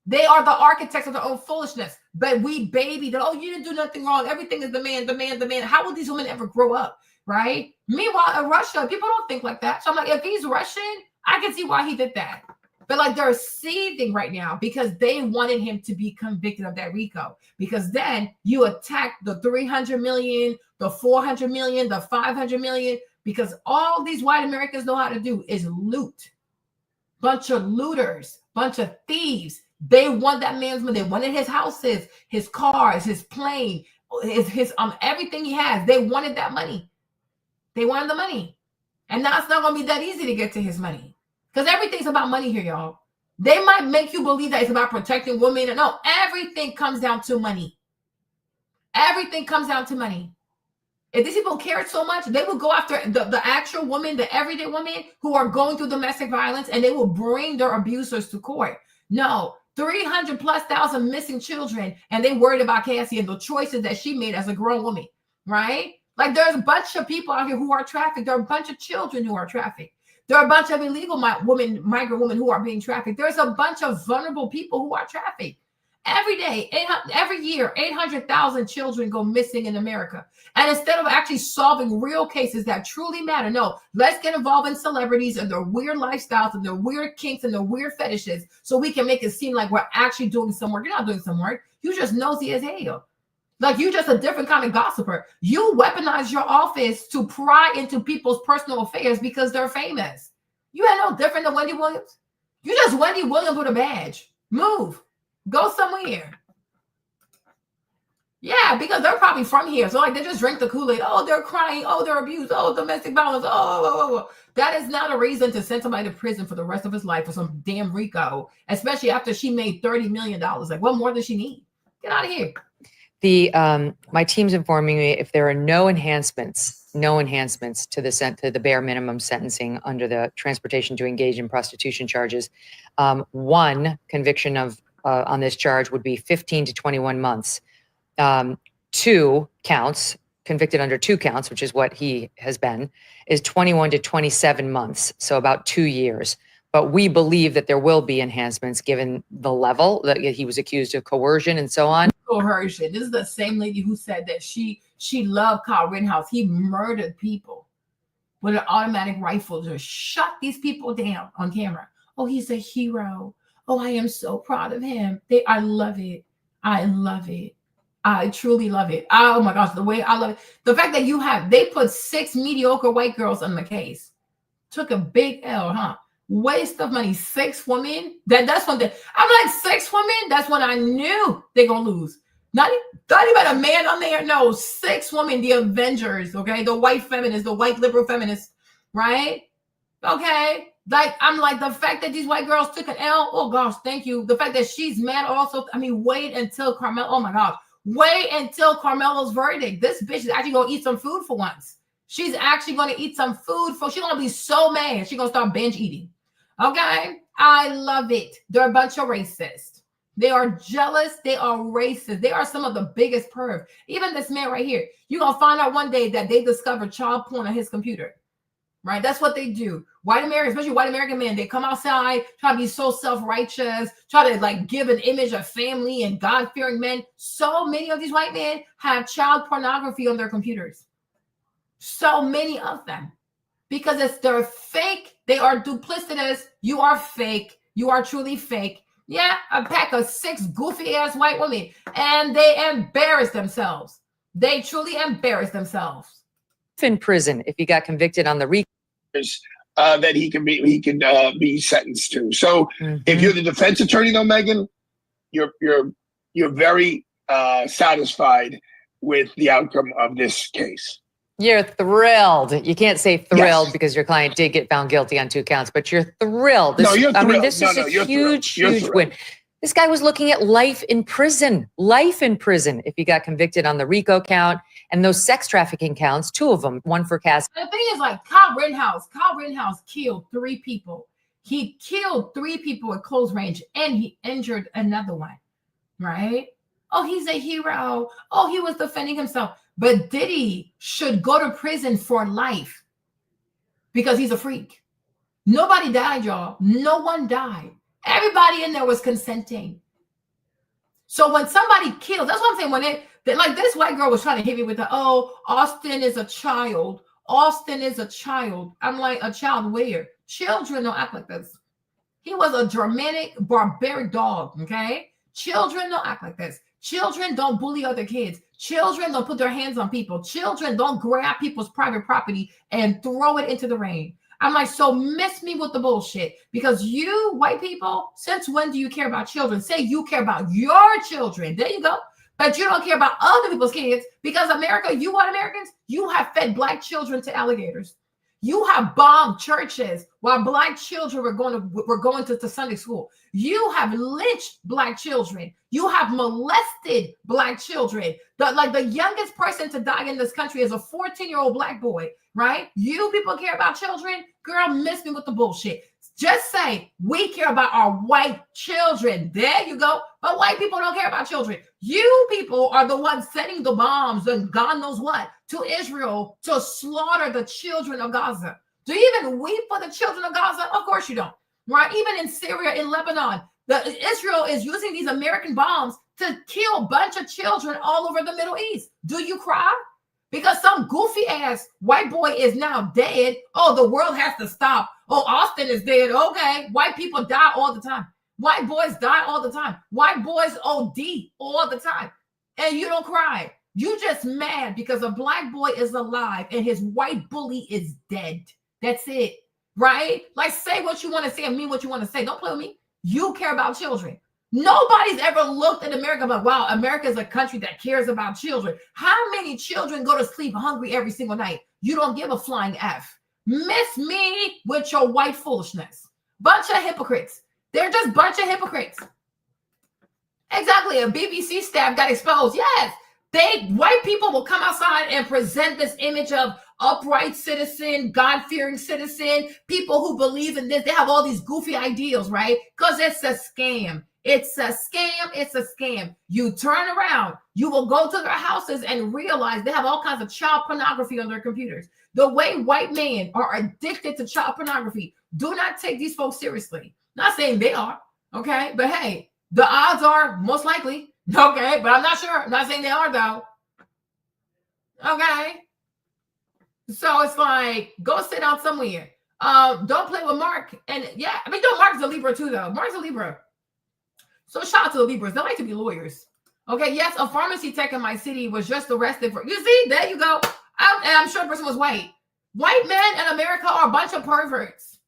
[SPEAKER 1] They are the architects of their own foolishness. But we baby them. Oh, you didn't do nothing wrong. Everything is the man. How will these women ever grow up? Right? Meanwhile, in Russia, people don't think like that. So I'm like, if he's Russian, I can see why he did that. But like, they're seething right now because they wanted him to be convicted of that RICO. Because then you attack the 300 million, the 400 million, the 500 million, because all these white Americans know how to do is loot. Bunch of looters, bunch of thieves. They want that man's money. They wanted his houses, his cars, his plane, his everything he has. They wanted that money. They wanted the money. And now it's not going to be that easy to get to his money. Because everything's about money here, y'all. They might make you believe that it's about protecting women. No, everything comes down to money. Everything comes down to money. If these people cared so much, they will go after the actual woman, the everyday women who are going through domestic violence, and they will bring their abusers to court. No, 300,000+ missing children, and they worried about Cassie and the choices that she made as a grown woman, right? Like, there's a bunch of people out here who are trafficked. There are a bunch of children who are trafficked. There are a bunch of illegal migrant women who are being trafficked. There's a bunch of vulnerable people who are trafficked. Every day, every year, 800,000 children go missing in America. And instead of actually solving real cases that truly matter, no, let's get involved in celebrities and their weird lifestyles and their weird kinks and their weird fetishes so we can make it seem like we're actually doing some work. You're not doing some work. You just nosy as hell. Like, you just a different kind of gossiper. You weaponize your office to pry into people's personal affairs because they're famous. You ain't no different than Wendy Williams. You just Wendy Williams with a badge. Move. Go somewhere. Yeah, because they're probably from here. So, like, they just drink the Kool-Aid. Oh, they're crying. Oh, they're abused. Oh, domestic violence. Oh. That is not a reason to send somebody to prison for the rest of his life for some damn RICO, especially after she made $30 million. Like, what more does she need? Get out of here.
[SPEAKER 6] My team's informing me if there are no enhancements to the bare minimum sentencing under the transportation to engage in prostitution charges. One conviction on this charge would be 15 to 21 months. 2 counts, convicted under 2 counts, which is what he has been, is 21 to 27 months. So about 2 years. But we believe that there will be enhancements given the level that he was accused of coercion and so on.
[SPEAKER 1] Coercion. This is the same lady who said that she loved Kyle Rittenhouse. He murdered people with an automatic rifle, just shot these people down on camera. Oh, he's a hero. Oh, I am so proud of him. I love it. I love it. I truly love it. Oh my gosh, the way I love it. The fact that they put 6 mediocre white girls on the case. Took a big L, huh? Waste of money. 6 women. That's one thing. I'm like, 6 women? That's when I knew they're gonna lose. Not even a man on there. No, 6 women, the Avengers, okay? The white feminists, the white liberal feminists, right? Okay. Like, I'm like, the fact that these white girls took an L, oh gosh, thank you. The fact that she's mad also, I mean, wait until Carmelo, oh my gosh. Wait until Carmelo's verdict. This bitch is actually gonna eat some food for once. She's actually gonna eat some food she's gonna be so mad. She's gonna start binge eating. Okay. I love it. They're a bunch of racists. They are jealous. They are racist. They are some of the biggest perv. Even this man right here, you're going to find out one day that they discovered child porn on his computer, right? That's what they do. White Americans, especially white American men, they come outside, try to be so self-righteous, try to like give an image of family and God-fearing men. So many of these white men have child pornography on their computers. So many of them. Because they're fake. They are duplicitous. You are fake. You are truly fake. Yeah, a pack of 6 goofy-ass white women. And they embarrass themselves. They truly embarrass themselves.
[SPEAKER 6] In prison, if he got convicted on the
[SPEAKER 8] that he can be sentenced to. So if you're the defense attorney, though, Megan, you're very satisfied with the outcome of this case.
[SPEAKER 6] You're thrilled. You can't say thrilled
[SPEAKER 8] Yes.
[SPEAKER 6] because your client did get found guilty on 2 counts, but you're thrilled.
[SPEAKER 8] No, you're thrilled.
[SPEAKER 6] This is a huge
[SPEAKER 8] You're
[SPEAKER 6] win. This guy was looking at life in prison if he got convicted on the RICO count and those sex trafficking counts, 2 of them, one for Cassie.
[SPEAKER 1] The thing is, like, Kyle Rittenhouse killed 3 people. He killed 3 people at close range and he injured another one, right? Oh, he's a hero. Oh, he was defending himself. But Diddy should go to prison for life because he's a freak. Nobody died, y'all. No one died. Everybody in there was consenting. So when somebody kills, that's what I'm saying. When like this white girl was trying to hit me with Austin is a child. Austin is a child. I'm like, a child where? Children don't act like this. He was a Germanic, barbaric dog, okay? Children don't act like this. Children don't bully other kids. Children don't put their hands on people. Children don't grab people's private property and throw it into the rain. I'm like, so miss me with the bullshit. Because you, white people, since when do you care about children? Say you care about your children. There you go. But you don't care about other people's kids. Because America, you white Americans, you have fed black children to alligators. You have bombed churches while black children were going to Sunday school. You have lynched black children. You have molested black children. The youngest person to die in this country is a 14-year-old black boy, right? You people care about children? Girl, miss me with the bullshit. Just say, we care about our white children. There you go. But white people don't care about children. You people are the ones sending the bombs and God knows what to Israel to slaughter the children of Gaza. Do you even weep for the children of Gaza? Of course you don't, right? Even in Syria, in Lebanon, Israel is using these American bombs to kill a bunch of children all over the Middle East. Do you cry? Because some goofy ass white boy is now dead. Oh, the world has to stop. Oh, Austin is dead. Okay. White people die all the time. White boys die all the time. White boys OD all the time. And you don't cry. You just mad because a black boy is alive and his white bully is dead. That's it. Right? Like, say what you want to say and mean what you want to say. Don't play with me. You care about children. Nobody's ever looked at America and like, wow, America is a country that cares about children. How many children go to sleep hungry every single night? You don't give a flying F. Miss me with your white foolishness. Bunch of hypocrites. They're just bunch of hypocrites. Exactly. A BBC staff got exposed. Yes. White people will come outside and present this image of upright citizen, God-fearing citizen, people who believe in this. They have all these goofy ideals, right? Because it's a scam. It's a scam. It's a scam. You turn around, you will go to their houses and realize they have all kinds of child pornography on their computers. The way white men are addicted to child pornography, do not take these folks seriously. Not saying they are, okay? But hey, the odds are most likely, okay? But I'm not sure. I'm not saying they are, though. Okay? So it's like, go sit down somewhere. Don't play with Mark. And yeah, I mean, Mark's a Libra too, though. Mark's a Libra. So shout out to the Libras. They like to be lawyers. Okay, yes, a pharmacy tech in my city was just arrested for, you see, there you go. And I'm sure the person was white. White men in America are a bunch of perverts.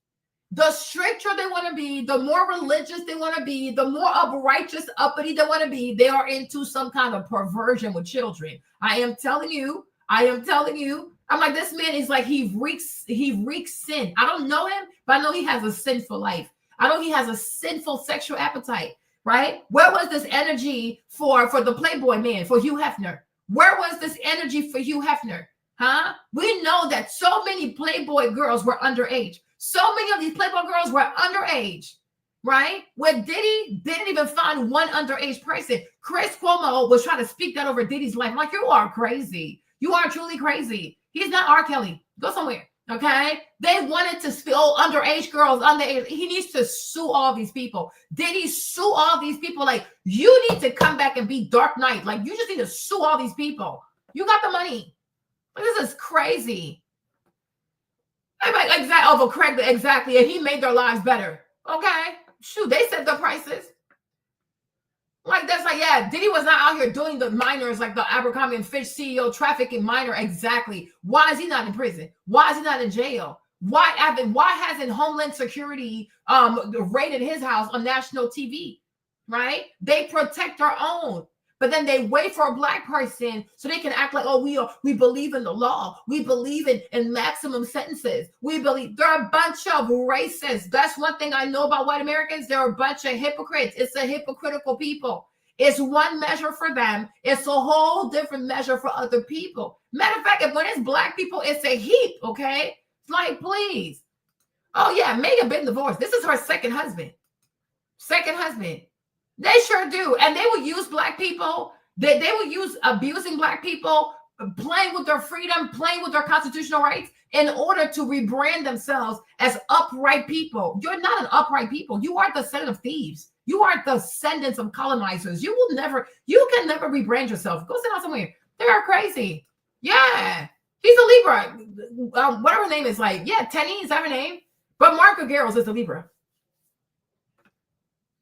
[SPEAKER 1] The stricter they want to be, the more religious they want to be, the more righteous, uppity they want to be, they are into some kind of perversion with children. I am telling you. I'm like, this man is like, he reeks sin. I don't know him, but I know he has a sinful life. I know he has a sinful sexual appetite, right? Where was this energy for the Playboy man, for Hugh Hefner? Where was this energy for Hugh Hefner? Huh? We know that so many Playboy girls were underage. So many of these Playboy girls were underage, right? Where Diddy didn't even find one underage person. Chris Cuomo was trying to speak that over Diddy's life. I'm like, you are crazy. You are truly crazy. He's not R. Kelly. Go somewhere, okay? They wanted to spill underage girls, underage. He needs to sue all these people. Diddy sue all these people. Like, you need to come back and be Dark Knight. Like, you just need to sue all these people. You got the money. This is crazy. Exactly. And he made their lives better. Okay. Shoot, they set the prices. Like, that's like, yeah, Diddy was not out here doing the minors like the Abercrombie and Fitch CEO trafficking minor. Exactly. Why is he not in prison? Why is he not in jail? Why hasn't Homeland Security raided his house on national TV? Right? They protect their own. But then they wait for a black person so they can act like, oh, we believe in the law. We believe in maximum sentences. We believe they're a bunch of racists. That's one thing I know about white Americans. They're a bunch of hypocrites. It's a hypocritical people. It's one measure for them. It's a whole different measure for other people. Matter of fact, when it's black people, it's a heap, okay? It's like, please. Oh, yeah, Megan been divorced. This is her second husband. They sure do. And they will use black people. They will use abusing black people, playing with their freedom, playing with their constitutional rights in order to rebrand themselves as upright people. You're not an upright people. You are the descendant of thieves. You are descendants of colonizers. You can never rebrand yourself. Go sit down somewhere. They are crazy. Yeah. He's a Libra. Whatever her name is, like, yeah, Tenny, is that her name? But Marco Garrels is a Libra.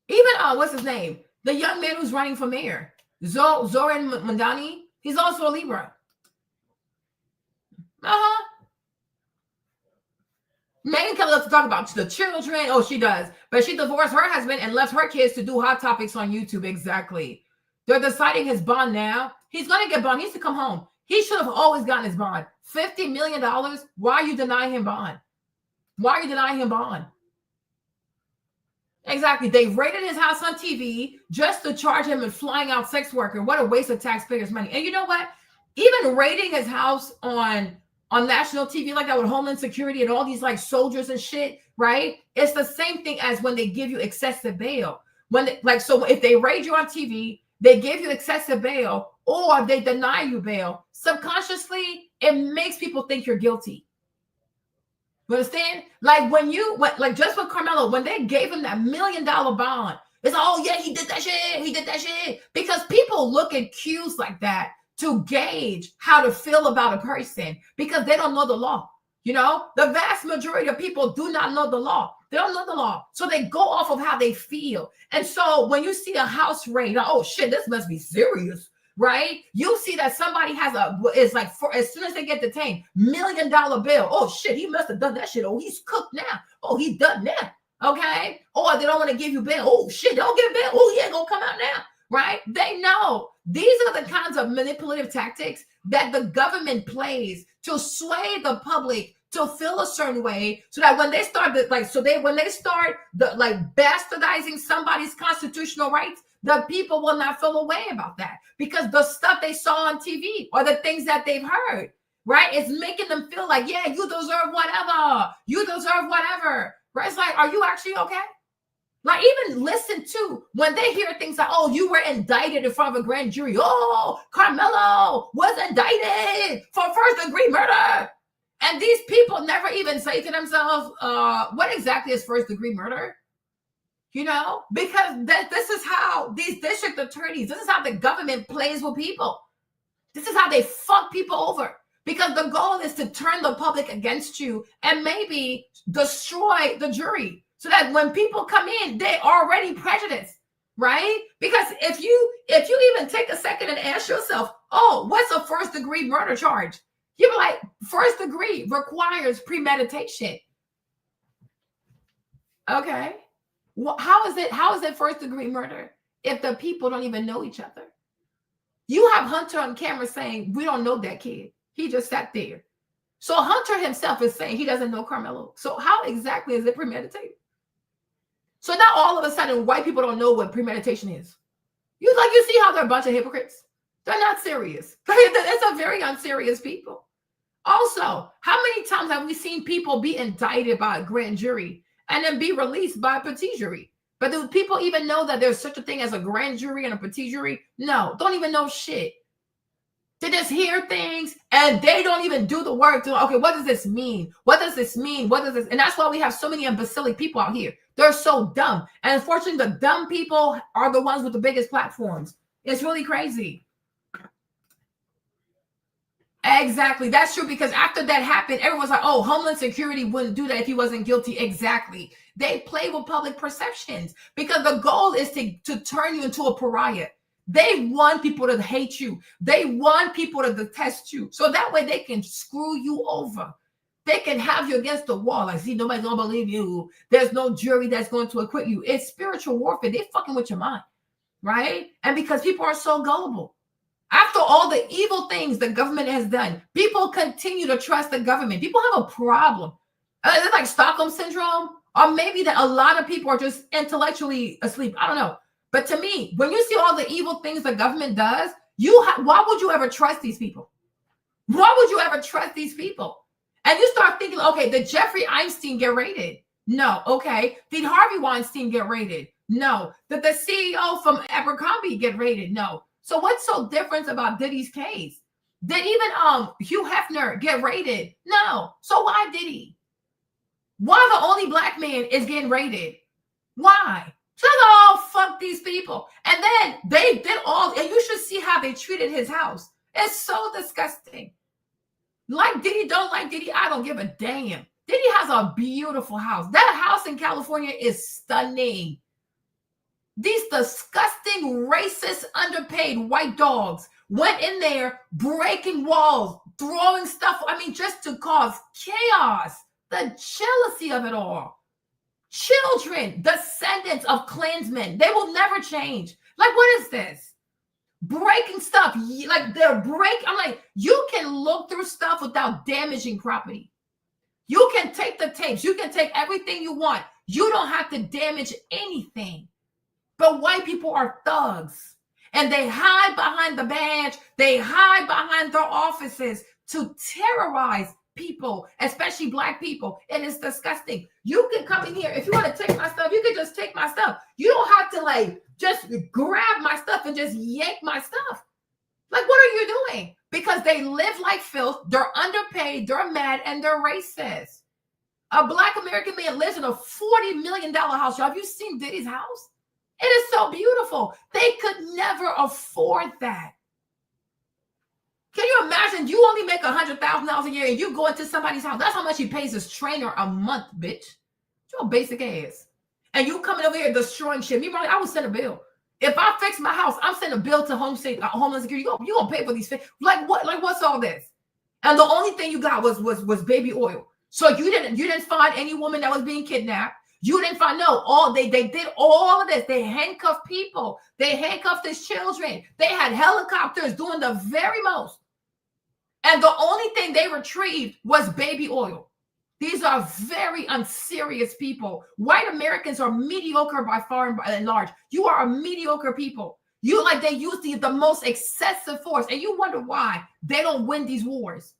[SPEAKER 1] Even what's his name? The young man who's running for mayor, Zoran Mandani. He's also a Libra. Megan Kelly loves to talk about the children. Oh, she does. But she divorced her husband and left her kids to do hot topics on YouTube. Exactly. They're deciding his bond now. He's going to get bond. He needs to come home. He should have always gotten his bond. $50 million. Why are you denying him bond? Exactly. They raided his house on TV just to charge him with flying out sex worker. What a waste of taxpayers' money. And you know what? Even raiding his house on national TV like that with Homeland Security and all these like soldiers and shit, right? It's the same thing as when they give you excessive bail. So if they raid you on TV, they give you excessive bail or they deny you bail, subconsciously, it makes people think you're guilty. You understand? Like just with Carmelo, when they gave him that $1 million bond, it's oh yeah, he did that shit. Because people look at cues like that to gauge how to feel about a person because they don't know the law. You know, the vast majority of people do not know the law. They don't know the law. So they go off of how they feel. And so when you see a house raid, oh shit, this must be serious. Right? You see that somebody it's like as soon as they get detained, $1 million bill. Oh shit, he must have done that shit. Oh, he's cooked now. Oh, he's done now. Okay. Or they don't want to give you bail. Oh shit, don't give bail. Oh yeah, gonna come out now. Right? They know these are the kinds of manipulative tactics that the government plays to sway the public to feel a certain way, so that when they start bastardizing somebody's constitutional rights, the people will not feel a way about that because the stuff they saw on TV or the things that they've heard, right, is making them feel like, yeah, you deserve whatever. Right? It's like, are you actually okay? Like, even listen to when they hear things like, oh, you were indicted in front of a grand jury. Oh, Carmelo was indicted for first-degree murder. And these people never even say to themselves, what exactly is first-degree murder? You know, because this is how these district attorneys, this is how the government plays with people. This is how they fuck people over. Because the goal is to turn the public against you and maybe destroy the jury. So that when people come in, they're already prejudiced. right? Because if you even take a second and ask yourself, oh, what's a first degree murder charge? You'd be like, first degree requires premeditation. Okay. Well, how is it first degree murder if the people don't even know each other? You have Hunter on camera saying, we don't know that kid. He just sat there. So Hunter himself is saying he doesn't know Carmelo. So how exactly is it premeditated? So now all of a sudden, white people don't know what premeditation is. You see how they're a bunch of hypocrites? They're not serious. It's a very unserious people. Also, how many times have we seen people be indicted by a grand jury and then be released by a petit jury? But do people even know that there's such a thing as a grand jury and a petit jury? No, don't even know shit. They just hear things and they don't even do the work to, okay, what does this mean? What does this mean? What does this? And that's why we have so many imbecilic people out here. They're so dumb. And unfortunately, the dumb people are the ones with the biggest platforms. It's really crazy. Exactly. That's true, because after that happened, everyone's like, oh, Homeland Security wouldn't do that if he wasn't guilty. Exactly. They play with public perceptions because the goal is to turn you into a pariah. They want people to hate you. They want people to detest you. So that way they can screw you over. They can have you against the wall. Like, see, nobody's going to believe you. There's no jury that's going to acquit you. It's spiritual warfare. They're fucking with your mind, right? And because people are so gullible. After all the evil things the government has done, people continue to trust the government. People have a problem. It's like Stockholm syndrome, or maybe that a lot of people are just intellectually asleep. I don't know. But to me, when you see all the evil things the government does, why would you ever trust these people? Why would you ever trust these people? And you start thinking, okay, did Jeffrey Epstein get raided? No. Okay. Did Harvey Weinstein get raided? No. Did the CEO from Abercrombie get raided? No. So what's so different about Diddy's case? Did even Hugh Hefner get raided? No. So why Diddy? Why the only black man is getting raided? Why? So oh, fuck these people. And then they did all, and you should see how they treated his house. It's so disgusting. Like Diddy, don't like Diddy, I don't give a damn. Diddy has a beautiful house. That house in California is stunning. These disgusting, racist, underpaid white dogs went in there breaking walls, throwing stuff, just to cause chaos. The jealousy of it all. Children, descendants of Klansmen, they will never change. Like, what is this? Breaking stuff, like I'm like, you can look through stuff without damaging property. You can take the tapes, you can take everything you want. You don't have to damage anything. But white people are thugs, and they hide behind the badge. They hide behind their offices to terrorize people, especially black people. And it's disgusting. You can come in here. If you want to take my stuff, you can just take my stuff. You don't have to just grab my stuff and just yank my stuff. Like, what are you doing? Because they live like filth. They're underpaid. They're mad, and they're racist. A black American man lives in a $40 million house. Y'all, have you seen Diddy's house? It is so beautiful. They could never afford that. Can you imagine? You only make $100,000 a year and you go into somebody's house. That's how much he pays his trainer a month, bitch. Your basic ass. And you coming over here destroying shit. Me, I would send a bill. If I fix my house, I'm sending a bill to Homeland Security. You gonna pay for these things? Like what? Like what's all this? And the only thing you got was baby oil. So you didn't find any woman that was being kidnapped. You didn't find they did all of this. They handcuffed people. They handcuffed his children. They had helicopters doing the very most. And the only thing they retrieved was baby oil. These are very unserious people. White Americans are mediocre by far and large. You are a mediocre people. They use the most excessive force. And you wonder why they don't win these wars.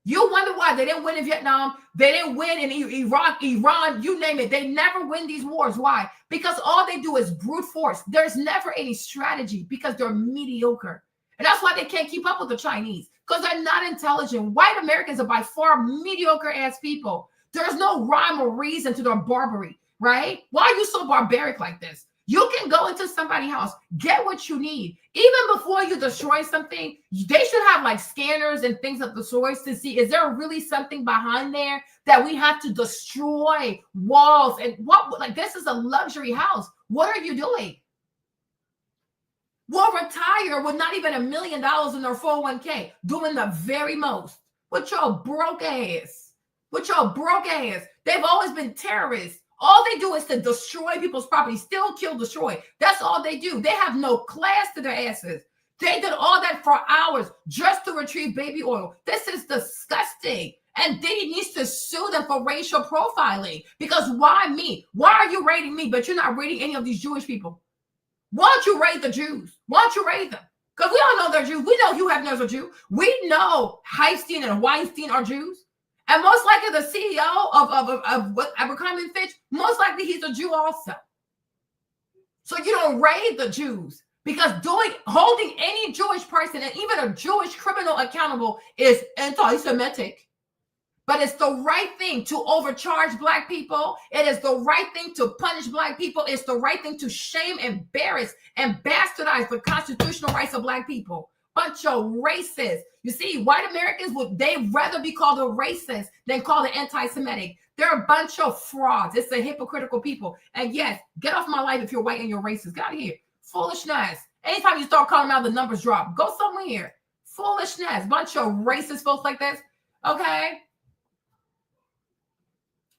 [SPEAKER 1] You wonder why they didn't win in Vietnam. They didn't win in Iraq, Iran, you name it. They never win these wars. Why? Because all they do is brute force. There's never any strategy because they're mediocre. And that's why they can't keep up with the Chinese, because they're not intelligent. White Americans are by far mediocre ass people. There's no rhyme or reason to their barbarity, right? Why are you so barbaric like this? You can go into somebody's house, get what you need. Even before you destroy something, they should have scanners and things of the sorts to see, is there really something behind there that we have to destroy walls? And this is a luxury house. What are you doing? will retire with not even $1 million in their 401k, doing the very most. With your broke ass. With your broke ass. They've always been terrorists. All they do is to destroy people's property, still kill, destroy. That's all they do. They have no class to their asses. They did all that for hours just to retrieve baby oil. This is disgusting. And Diddy needs to sue them for racial profiling. Because why me? Why are you raiding me, but you're not raiding any of these Jewish people? Why don't you raid the Jews? Why don't you raid them? Because we all know they're Jews. We know Hugh Hefner's a Jew. We know Heifstein and Weinstein are Jews. And most likely the CEO of Abercrombie & Fitch, most likely he's a Jew also. So you don't raid the Jews. Because holding any Jewish person and even a Jewish criminal accountable is anti-Semitic. But it's the right thing to overcharge Black people. It is the right thing to punish Black people. It's the right thing to shame, embarrass, and bastardize the constitutional rights of Black people. Bunch of racists. You see, white Americans, they'd rather be called a racist than called an anti-Semitic. They're a bunch of frauds. It's a hypocritical people. And yes, get off my life if you're white and you're racist. Get out of here. Foolishness. Anytime you start calling them out, the numbers drop. Go somewhere. Foolishness. Bunch of racist folks like this. Okay?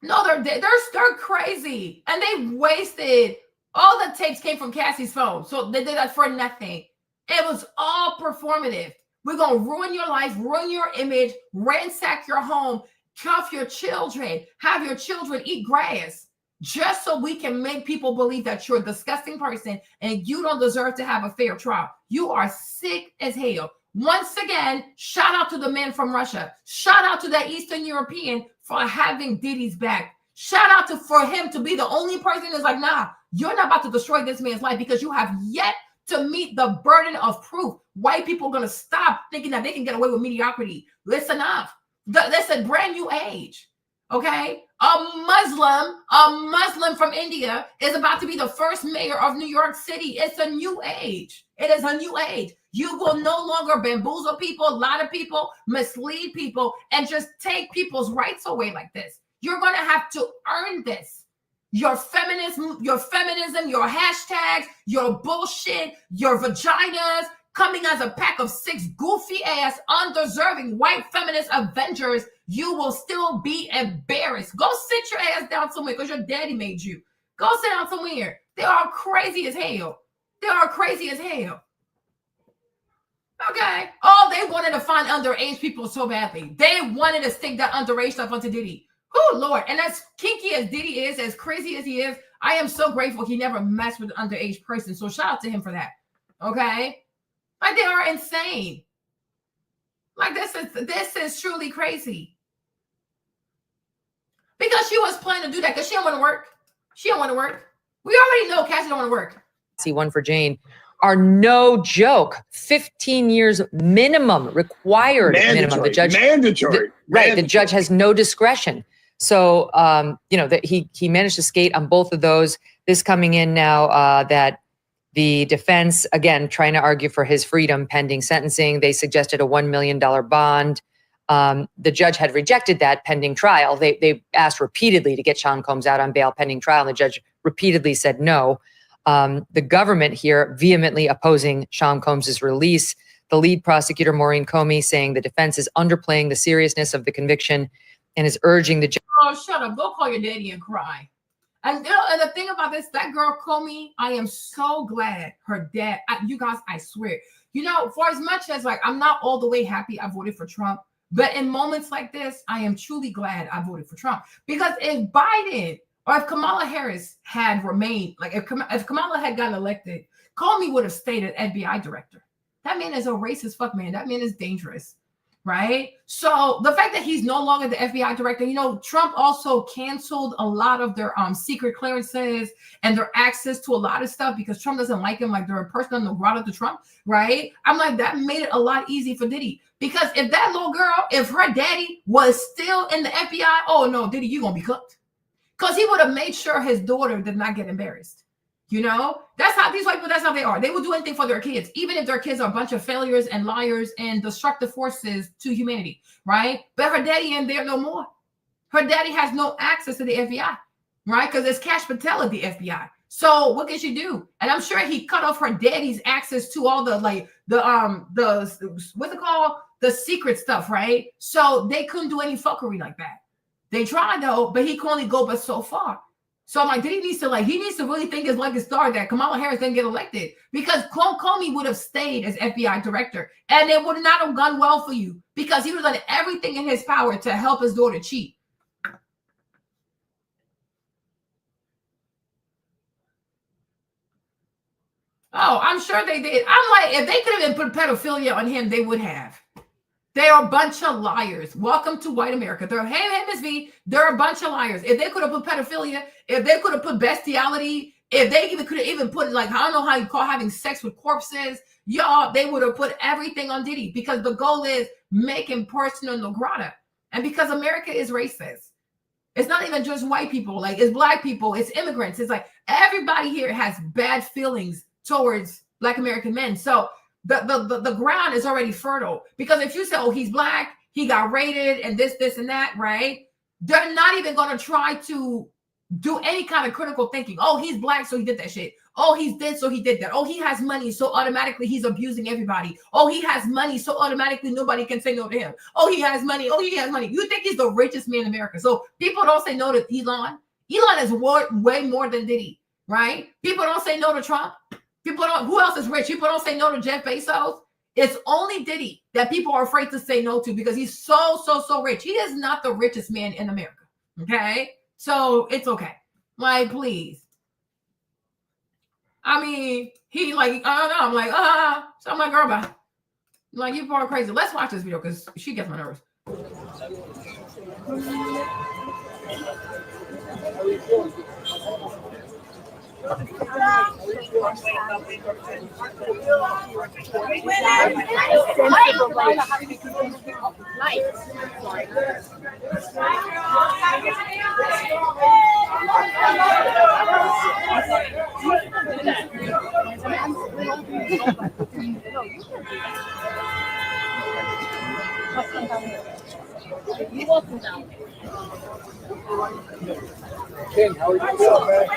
[SPEAKER 1] No, they're crazy. And they wasted. All the tapes came from Cassie's phone. So they did that for nothing. It was all performative. We're going to ruin your life, ruin your image, ransack your home, cuff your children, have your children eat grass, just so we can make people believe that you're a disgusting person and you don't deserve to have a fair trial. You are sick as hell. Once again, shout out to the man from Russia. Shout out to that Eastern European for having Diddy's back. Shout out for him to be the only person that's like, nah, you're not about to destroy this man's life because you have yet to meet the burden of proof. White people are going to stop thinking that they can get away with mediocrity. Listen up. That's a brand new age. Okay? A Muslim from India is about to be the first mayor of New York City. It's a new age. It is a new age. You will no longer bamboozle people, lie to people, mislead people, and just take people's rights away like this. You're going to have to earn this. Your feminism, your hashtags, your bullshit, your vaginas, coming as a pack of 6 goofy ass, undeserving white feminist Avengers, you will still be embarrassed. Go sit your ass down somewhere because your daddy made you. Go sit down somewhere. They are crazy as hell. They are crazy as hell. Okay. Oh, they wanted to find underage people so badly. They wanted to stick that underage stuff onto Diddy. Oh, Lord. And as kinky as Diddy is, as crazy as he is, I am so grateful he never messed with an underage person. So shout out to him for that. Okay. Like, they are insane. Like, this is truly crazy. Because she was planning to do that because she don't want to work. She don't want to work. We already know Cassie don't want to work.
[SPEAKER 6] See, one for Jane are no joke. 15 years minimum, required minimum. The judge,
[SPEAKER 8] mandatory.
[SPEAKER 6] Right. The judge has no discretion. So, that he managed to skate on both of those. This coming in now that the defense, again, trying to argue for his freedom pending sentencing. They suggested a $1 million bond. The judge had rejected that pending trial. They asked repeatedly to get Sean Combs out on bail pending trial. And the judge repeatedly said no. The government here vehemently opposing Sean Combs' release. The lead prosecutor, Maureen Comey, saying the defense is underplaying the seriousness of the conviction and is urging the judge.
[SPEAKER 1] Oh, shut up. Go call your daddy and cry. And the thing about this, that girl, Comey, I am so glad her dad, you guys, I swear, for as much as I'm not all the way happy I voted for Trump, but in moments like this, I am truly glad I voted for Trump. Because if Biden or if Kamala Harris had remained, if Kamala had gotten elected, Comey would have stayed an FBI director. That man is a racist fuck man. That man is dangerous, right? So the fact that he's no longer the FBI director, Trump also canceled a lot of their secret clearances and their access to a lot of stuff because Trump doesn't like him, like they're a person on the ground to Trump, right? I'm like, that made it a lot easy for Diddy. Because if that little girl, if her daddy was still in the FBI, oh no, Diddy, you're going to be cooked. Because he would have made sure his daughter did not get embarrassed. That's how these white people, that's how they are. They will do anything for their kids, even if their kids are a bunch of failures and liars and destructive forces to humanity, right? But her daddy ain't there no more. Her daddy has no access to the FBI, right? Because it's Cash Patel at the FBI. So what can she do? And I'm sure he cut off her daddy's access to all the what's it called? The secret stuff, right? So they couldn't do any fuckery like that. They tried though, but he can only go but so far. So I'm like, he needs to really think his luck is started that Kamala Harris didn't get elected, because Comey would have stayed as FBI director, and it would not have gone well for you, because he would have done everything in his power to help his daughter cheat. Oh, I'm sure they did. I'm like, if they could have put pedophilia on him, they would have. They are a bunch of liars. Welcome to white America. They're, hey, Miss V, they're a bunch of liars. If they could have put pedophilia, if they could have put bestiality, if they even could have even put, like, I don't know how you call having sex with corpses, y'all, they would have put everything on Diddy, because the goal is make him persona non grata. And because America is racist. It's not even just white people. Like, it's black people, it's immigrants. It's like everybody here has bad feelings towards Black American men. So the ground is already fertile, because if you say, oh, he's black, he got raided and this and that, right? They're not even going to try to do any kind of critical thinking. Oh, he's black, so he did that shit. Oh, he's this, so he did that. Oh, he has money, so automatically he's abusing everybody. Oh, he has money, so automatically nobody can say no to him. Oh, he has money. Oh, he has money. You think he's the richest man in America. So people don't say no to Elon. Elon is way more than Diddy, right? People don't say no to Trump. People don't, who else is rich? People don't say no to Jeff Bezos. It's only Diddy that people are afraid to say no to, because he's so rich. He is not the richest man in America. Okay? So it's okay. Like, please. I mean, he like, I don't know. I'm like, so I'm like, girl, bye. Like, you are crazy. Let's watch this video, because she gets my nerves.
[SPEAKER 9] You're welcome down. Ken, how are you doing, man?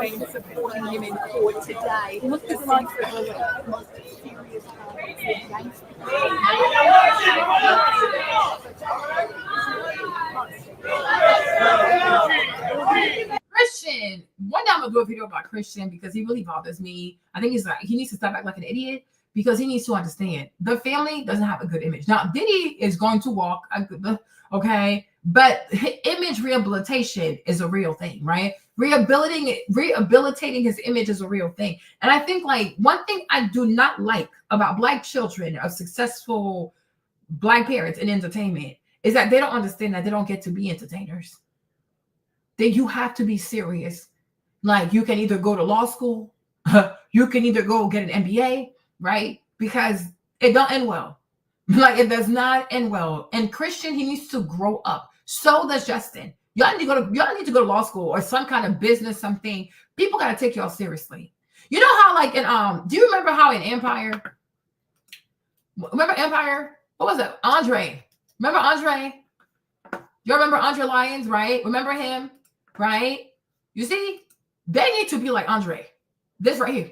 [SPEAKER 9] Been supporting him in court today. Look at like the most serious against
[SPEAKER 1] Christian. One day I'm gonna do a video about Christian, because he really bothers me. I think he's like, he needs to step back like an idiot, because he needs to understand the family doesn't have a good image. Now, Diddy is going to walk, okay, but image rehabilitation is a real thing, right? Rehabilitating his image is a real thing. And I think, like, one thing I do not like about Black children of successful Black parents in entertainment is that they don't understand that they don't get to be entertainers. That you have to be serious. Like, you can either go to law school, you can either go get an MBA, right? Because it don't end well. Like, it does not end well. And Christian, he needs to grow up. So does Justin. Y'all need to go to law school or some kind of business, something. People gotta take y'all seriously. You know how, like, in do you remember how in Empire? Remember Empire? What was it? Andre. Remember Andre? You remember Andre Lyons, right? Remember him, right? You see, they need to be like Andre. This right here,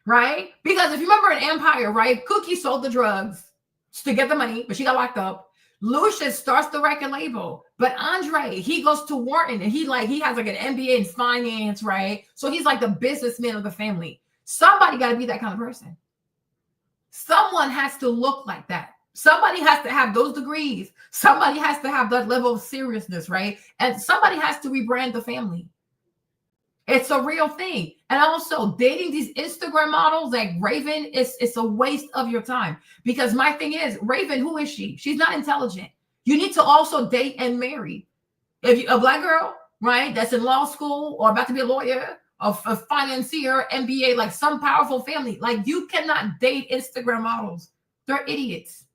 [SPEAKER 1] right? Because if you remember in Empire, right? Cookie sold the drugs to get the money, but she got locked up. Lucius starts the record label, but Andre, he goes to Wharton, and he has like an MBA in finance, right? So he's like the businessman of the family. Somebody got to be that kind of person. Someone has to look like that. Somebody has to have those degrees. Somebody has to have that level of seriousness, right? And somebody has to rebrand the family. It's a real thing. And also, dating these Instagram models like Raven, it's a waste of your time. Because my thing is, Raven, who is she? She's not intelligent. You need to also date and marry. If you're a Black girl, right, that's in law school or about to be a lawyer, a financier, MBA, like some powerful family, like, you cannot date Instagram models. They're idiots.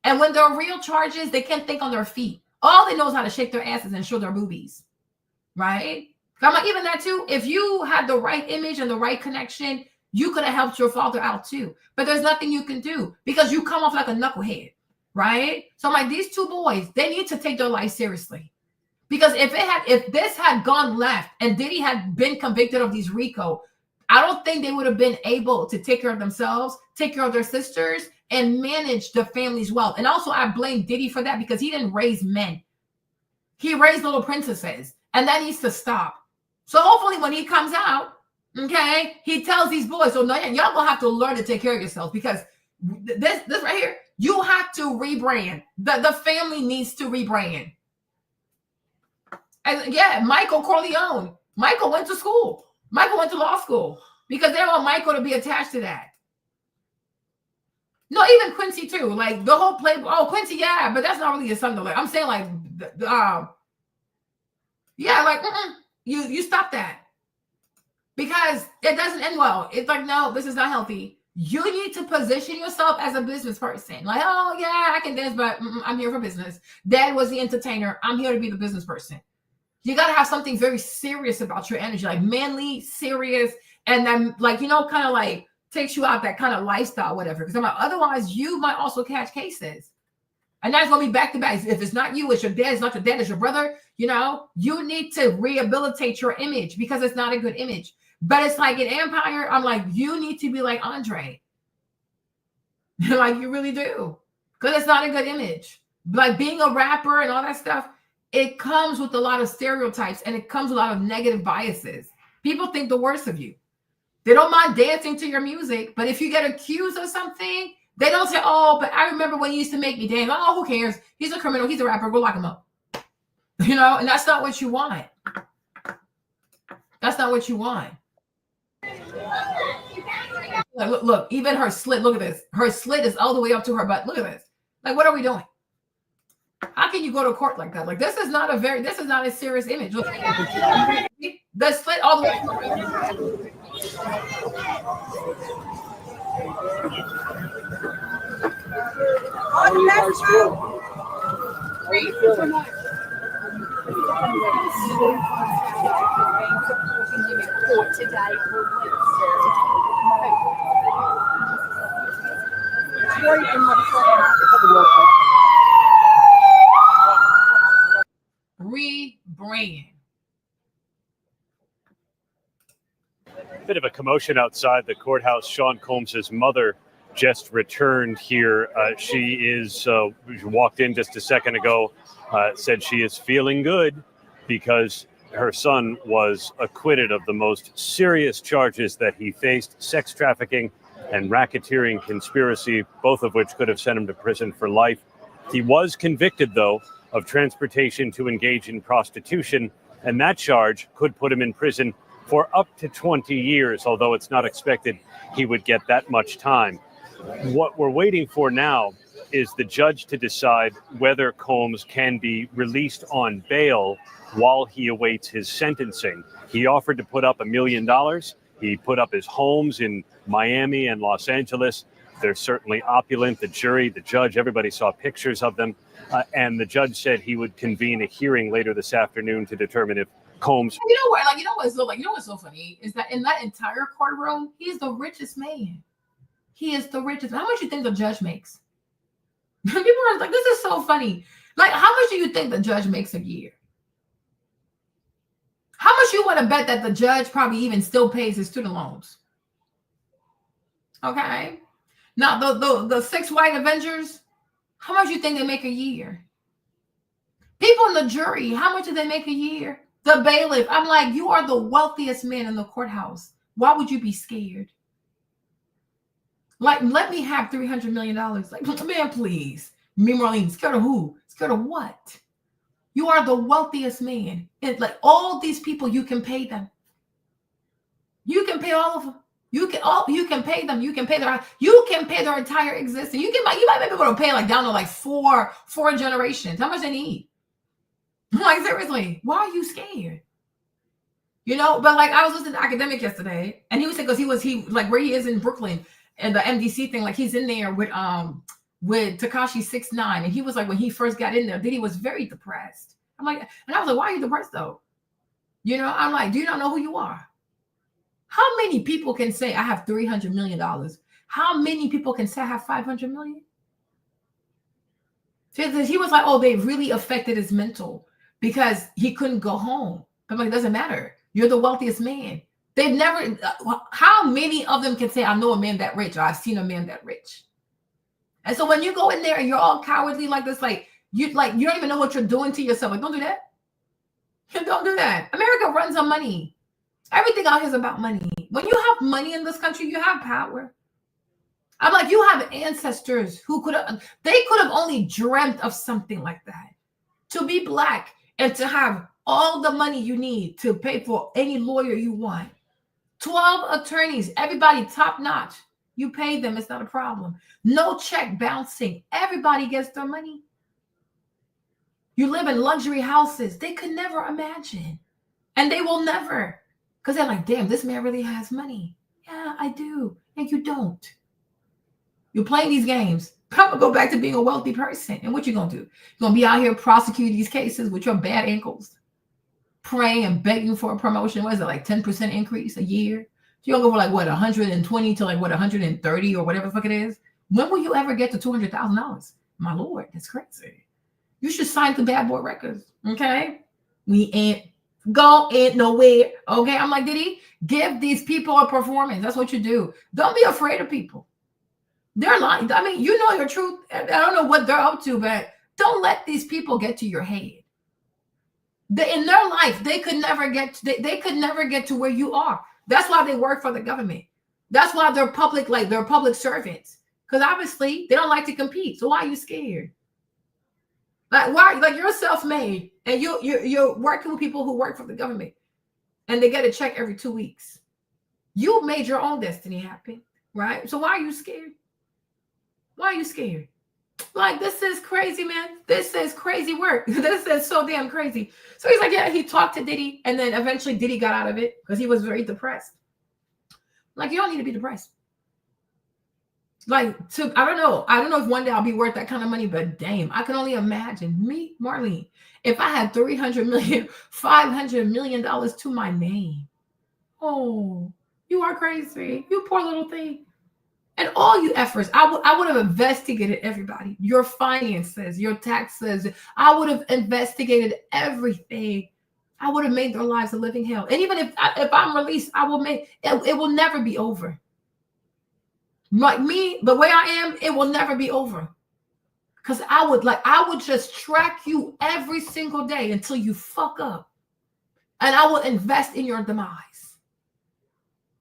[SPEAKER 1] And when they're real charges, they can't think on their feet. All they know is how to shake their asses and show their boobies, right? I'm like, even that too, if you had the right image and the right connection, you could have helped your father out too. But there's nothing you can do because you come off like a knucklehead, right? So I'm like, these two boys, they need to take their life seriously. Because if this had gone left and Diddy had been convicted of these RICO, I don't think they would have been able to take care of themselves, take care of their sisters, and manage the family's wealth. And also, I blame Diddy for that because he didn't raise men. He raised little princesses, and that needs to stop. So hopefully when he comes out, okay, he tells these boys, so no, y'all gonna have to learn to take care of yourselves because this right here, you have to rebrand. The family needs to rebrand. And yeah, Michael Corleone. Michael went to school. Michael went to law school because they want Michael to be attached to that. No, even Quincy too. Like the whole play. Oh, Quincy, yeah, but that's not really his son. Though. Like I'm saying, like, yeah, like you stop that because it doesn't end well. It's like no, this is not healthy. You need to position yourself as a business person. Like, oh yeah, I can dance, but I'm here for business. Dad was the entertainer. I'm here to be the business person. You got to have something very serious about your energy, like manly, serious, and then like, you know, kind of like takes you out that kind of lifestyle, whatever. Because I'm like, otherwise you might also catch cases. And that's going to be back to back. If it's not you, it's your dad. It's not your dad, it's your brother. You know, you need to rehabilitate your image because it's not a good image. But it's like in Empire, I'm like, you need to be like Andre. Like you really do. Because it's not a good image. Like being a rapper and all that stuff, it comes with a lot of stereotypes and it comes with a lot of negative biases. People think the worst of you. They don't mind dancing to your music, but if you get accused of something, they don't say, oh, but I remember when you used to make me dance. Oh, who cares? He's a criminal. He's a rapper. Go lock him up. You know, and that's not what you want. That's not what you want. Look, even her slit, look at this. Her slit is all the way up to her butt. Look at this. Like, what are we doing? How can you go to court like that? Like, this is not a serious image. Look, the slit all the way. Rebrand.
[SPEAKER 10] Bit of a commotion outside the courthouse. Sean Combs' mother just returned here. She walked in just a second ago, said she is feeling good because her son was acquitted of the most serious charges that he faced: sex trafficking and racketeering conspiracy, both of which could have sent him to prison for life. He was convicted, though, of transportation to engage in prostitution, and that charge could put him in prison for up to 20 years, although it's not expected he would get that much time. What we're waiting for now is the judge to decide whether Combs can be released on bail while he awaits his sentencing. He offered to put up $1 million. He put up his homes in Miami and Los Angeles. They're certainly opulent. The jury, the judge, everybody saw pictures of them. And the judge said he would convene a hearing later this afternoon to determine if Combs.
[SPEAKER 1] You know what's so funny is that in that entire courtroom, he's the richest man. He is the richest. How much do you think the judge makes? People are like, this is so funny. Like, how much do you think the judge makes a year? How much you want to bet that the judge probably even still pays his student loans? Okay. Now, the 6 white Avengers, how much do you think they make a year? People in the jury, how much do they make a year? The bailiff, I'm like, you are the wealthiest man in the courthouse. Why would you be scared? Like, let me have $300 million. Like, man, please. Me, Marlene, scared of who? Scared of what? You are the wealthiest man. It's like all these people, you can pay them. You can pay all of them. You can pay them. You can pay their entire existence. You might be able to pay like down to like four generations. How much they need? Like, seriously, why are you scared? You know, but like I was listening to Academic yesterday, and he was saying, because he like where he is in Brooklyn and the MDC thing, like he's in there with Tekashi 6ix9ine, and he was like, when he first got in there, Diddy was very depressed. I'm like, and I was like, why are you depressed though? You know, I'm like, do you not know who you are? How many people can say I have $300 million? How many people can say I have $500 million? He was like, oh, they really affected his mental. because he couldn't go home. I'm like, it doesn't matter. You're the wealthiest man. They've never, how many of them can say, I know a man that rich, or I've seen a man that rich? And so when you go in there and you're all cowardly like this, you don't even know what you're doing to yourself. Like, don't do that. Don't do that. America runs on money. Everything out here is about money. When you have money in this country, you have power. I'm like, you have ancestors who could have only dreamt of something like that. To be Black and to have all the money you need to pay for any lawyer you want. 12 attorneys, everybody top notch. You pay them, it's not a problem. No check bouncing. Everybody gets their money. You live in luxury houses. They could never imagine. And they will never. Because they're like, damn, this man really has money. Yeah, I do. And you don't. You're playing these games. I'm going to go back to being a wealthy person. And what you going to do? You're going to be out here prosecuting these cases with your bad ankles, praying and begging for a promotion. What is it, like 10% increase a year? You're going to go for like, what, 120 to like, what, 130 or whatever the fuck it is? When will you ever get to $200,000? My Lord, that's crazy. You should sign to Bad Boy Records, okay? We ain't going nowhere, okay? I'm like, Diddy, give these people a performance. That's what you do. Don't be afraid of people. They're lying. I mean, you know your truth. I don't know what they're up to, but don't let these people get to your head. In their life, they could never get to where you are. That's why they work for the government. That's why they're public servants. Because obviously they don't like to compete. So why are you scared? Like you're self-made and you're working with people who work for the government and they get a check every 2 weeks. You made your own destiny happen, right? So why are you scared? Why are you scared? Like, this is crazy, man. This is crazy work. This is so damn crazy. So he's like, yeah, he talked to Diddy, and then eventually Diddy got out of it because he was very depressed. Like, you don't need to be depressed. Like, I don't know if one day I'll be worth that kind of money, but damn, I can only imagine me, Marlene, if I had $300 million, $500 million to my name. Oh, you are crazy. You poor little thing. And all you efforts, I would have investigated everybody, your finances, your taxes. I would have investigated everything. I would have made their lives a living hell. And even if I'm released, I will make it will never be over. Like me, the way I am, it will never be over. Because I would just track you every single day until you fuck up. And I will invest in your demise.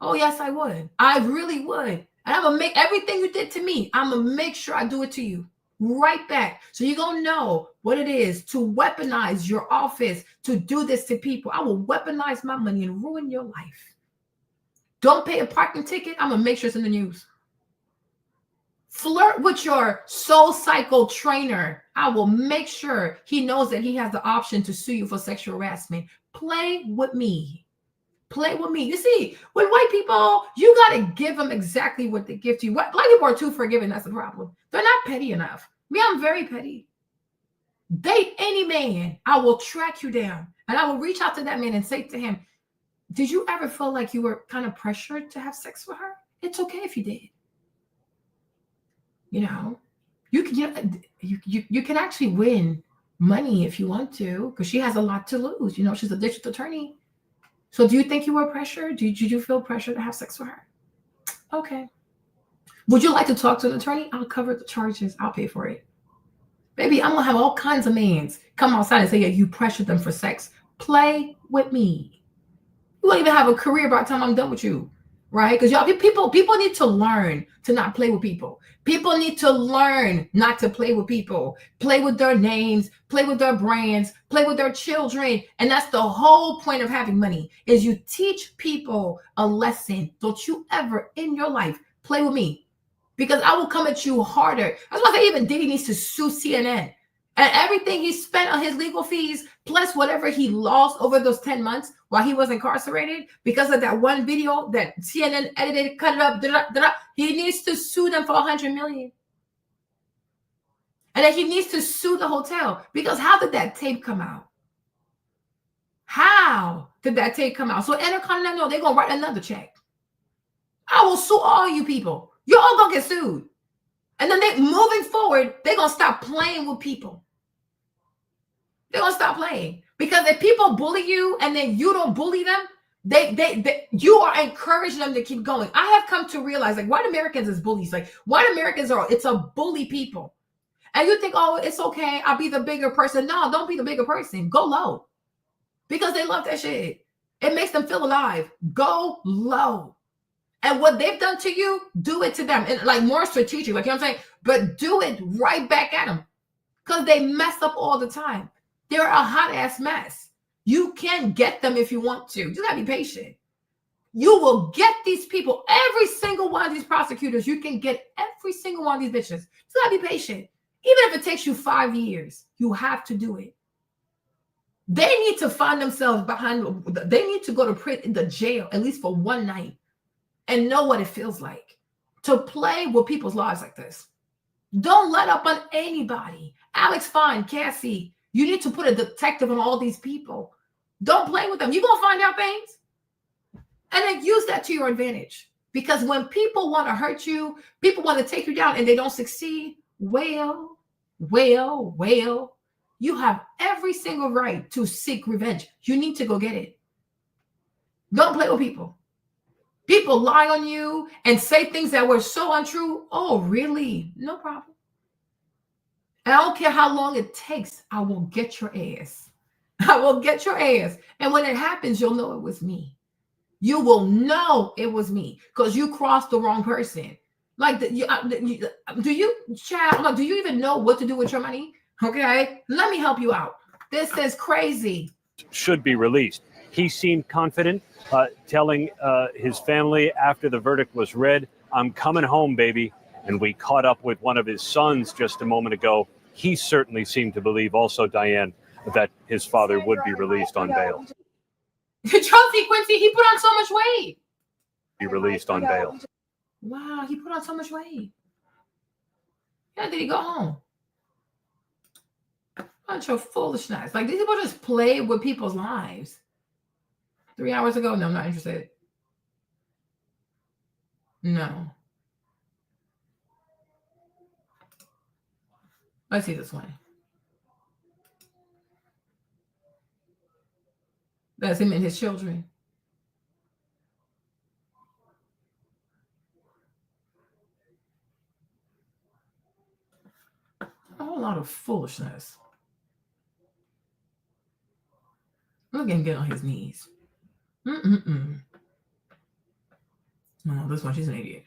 [SPEAKER 1] Oh, yes, I would. I really would. And I'm going to make everything you did to me, I'm going to make sure I do it to you right back. So you're going to know what it is to weaponize your office, to do this to people. I will weaponize my money and ruin your life. Don't pay a parking ticket. I'm going to make sure it's in the news. Flirt with your soul cycle trainer. I will make sure he knows that he has the option to sue you for sexual harassment. Play with me. Play with me. You see, with white people, you got to give them exactly what they give to you. Black people are too forgiving. That's the problem. They're not petty enough. Me, I'm very petty. Date any man. I will track you down. And I will reach out to that man and say to him, did you ever feel like you were kind of pressured to have sex with her? It's okay if you did. You know, you can actually win money if you want to, because she has a lot to lose. You know, she's a district attorney. So do you think you were pressured? Did you feel pressure to have sex with her? Okay. Would you like to talk to an attorney? I'll cover the charges. I'll pay for it. Baby, I'm going to have all kinds of men come outside and say, yeah, you pressured them for sex. Play with me. You won't even have a career by the time I'm done with you, right? Because y'all, people need to learn to not play with people. People need to learn not to play with people. Play with their names, play with their brands, play with their children. And that's the whole point of having money, is you teach people a lesson. Don't you ever in your life play with me, because I will come at you harder. That's why I say even Diddy needs to sue CNN. And everything he spent on his legal fees, plus whatever he lost over those 10 months while he was incarcerated because of that one video that CNN edited, cut it up, he needs to sue them for $100 million. And then he needs to sue the hotel, because how did that tape come out? How did that tape come out? So Intercontinental, they're going to write another check. I will sue all you people. You're all going to get sued. And then moving forward, they're going to stop playing with people. They're going to stop playing. Because if people bully you and then you don't bully them, you are encouraging them to keep going. I have come to realize, like, white Americans is bullies. Like, white Americans it's a bully people. And you think, oh, it's okay, I'll be the bigger person. No, don't be the bigger person. Go low. Because they love that shit. It makes them feel alive. Go low. And what they've done to you, do it to them. And like more strategic, like, you know what I'm saying? But do it right back at them. Because they mess up all the time. They're a hot ass mess. You can get them if you want to. You gotta be patient. You will get these people, every single one of these prosecutors, you can get every single one of these bitches. You gotta be patient. Even if it takes you 5 years, you have to do it. They need to find themselves they need to go to the jail, at least for one night, and know what it feels like to play with people's lives like this. Don't let up on anybody. Alex Fine, Cassie, you need to put a detective on all these people. Don't play with them. You're going to find out things. And then use that to your advantage. Because when people want to hurt you, people want to take you down and they don't succeed, well, you have every single right to seek revenge. You need to go get it. Don't play with people. People lie on you and say things that were so untrue. Oh, really? No problem. And I don't care how long it takes. I will get your ass. I will get your ass. And when it happens, you'll know it was me. You will know it was me because you crossed the wrong person. Like, do you even know what to do with your money? Okay, let me help you out. This is crazy.
[SPEAKER 10] Should be released. He seemed confident, telling his family after the verdict was read, "I'm coming home, baby." And we caught up with one of his sons just a moment ago. He certainly seemed to believe also, Diane, that his father would be released on bail.
[SPEAKER 1] Chelsea Quincy, he put on so much weight.
[SPEAKER 10] Be released on bail.
[SPEAKER 1] Wow, he put on so much weight. Yeah, did he go home? Bunch of foolishness. Like, these people just play with people's lives. 3 hours ago? No, I'm not interested. No. Let's see this one. That's him and his children. A whole lot of foolishness. Look at him get on his knees. No, this one, she's an idiot.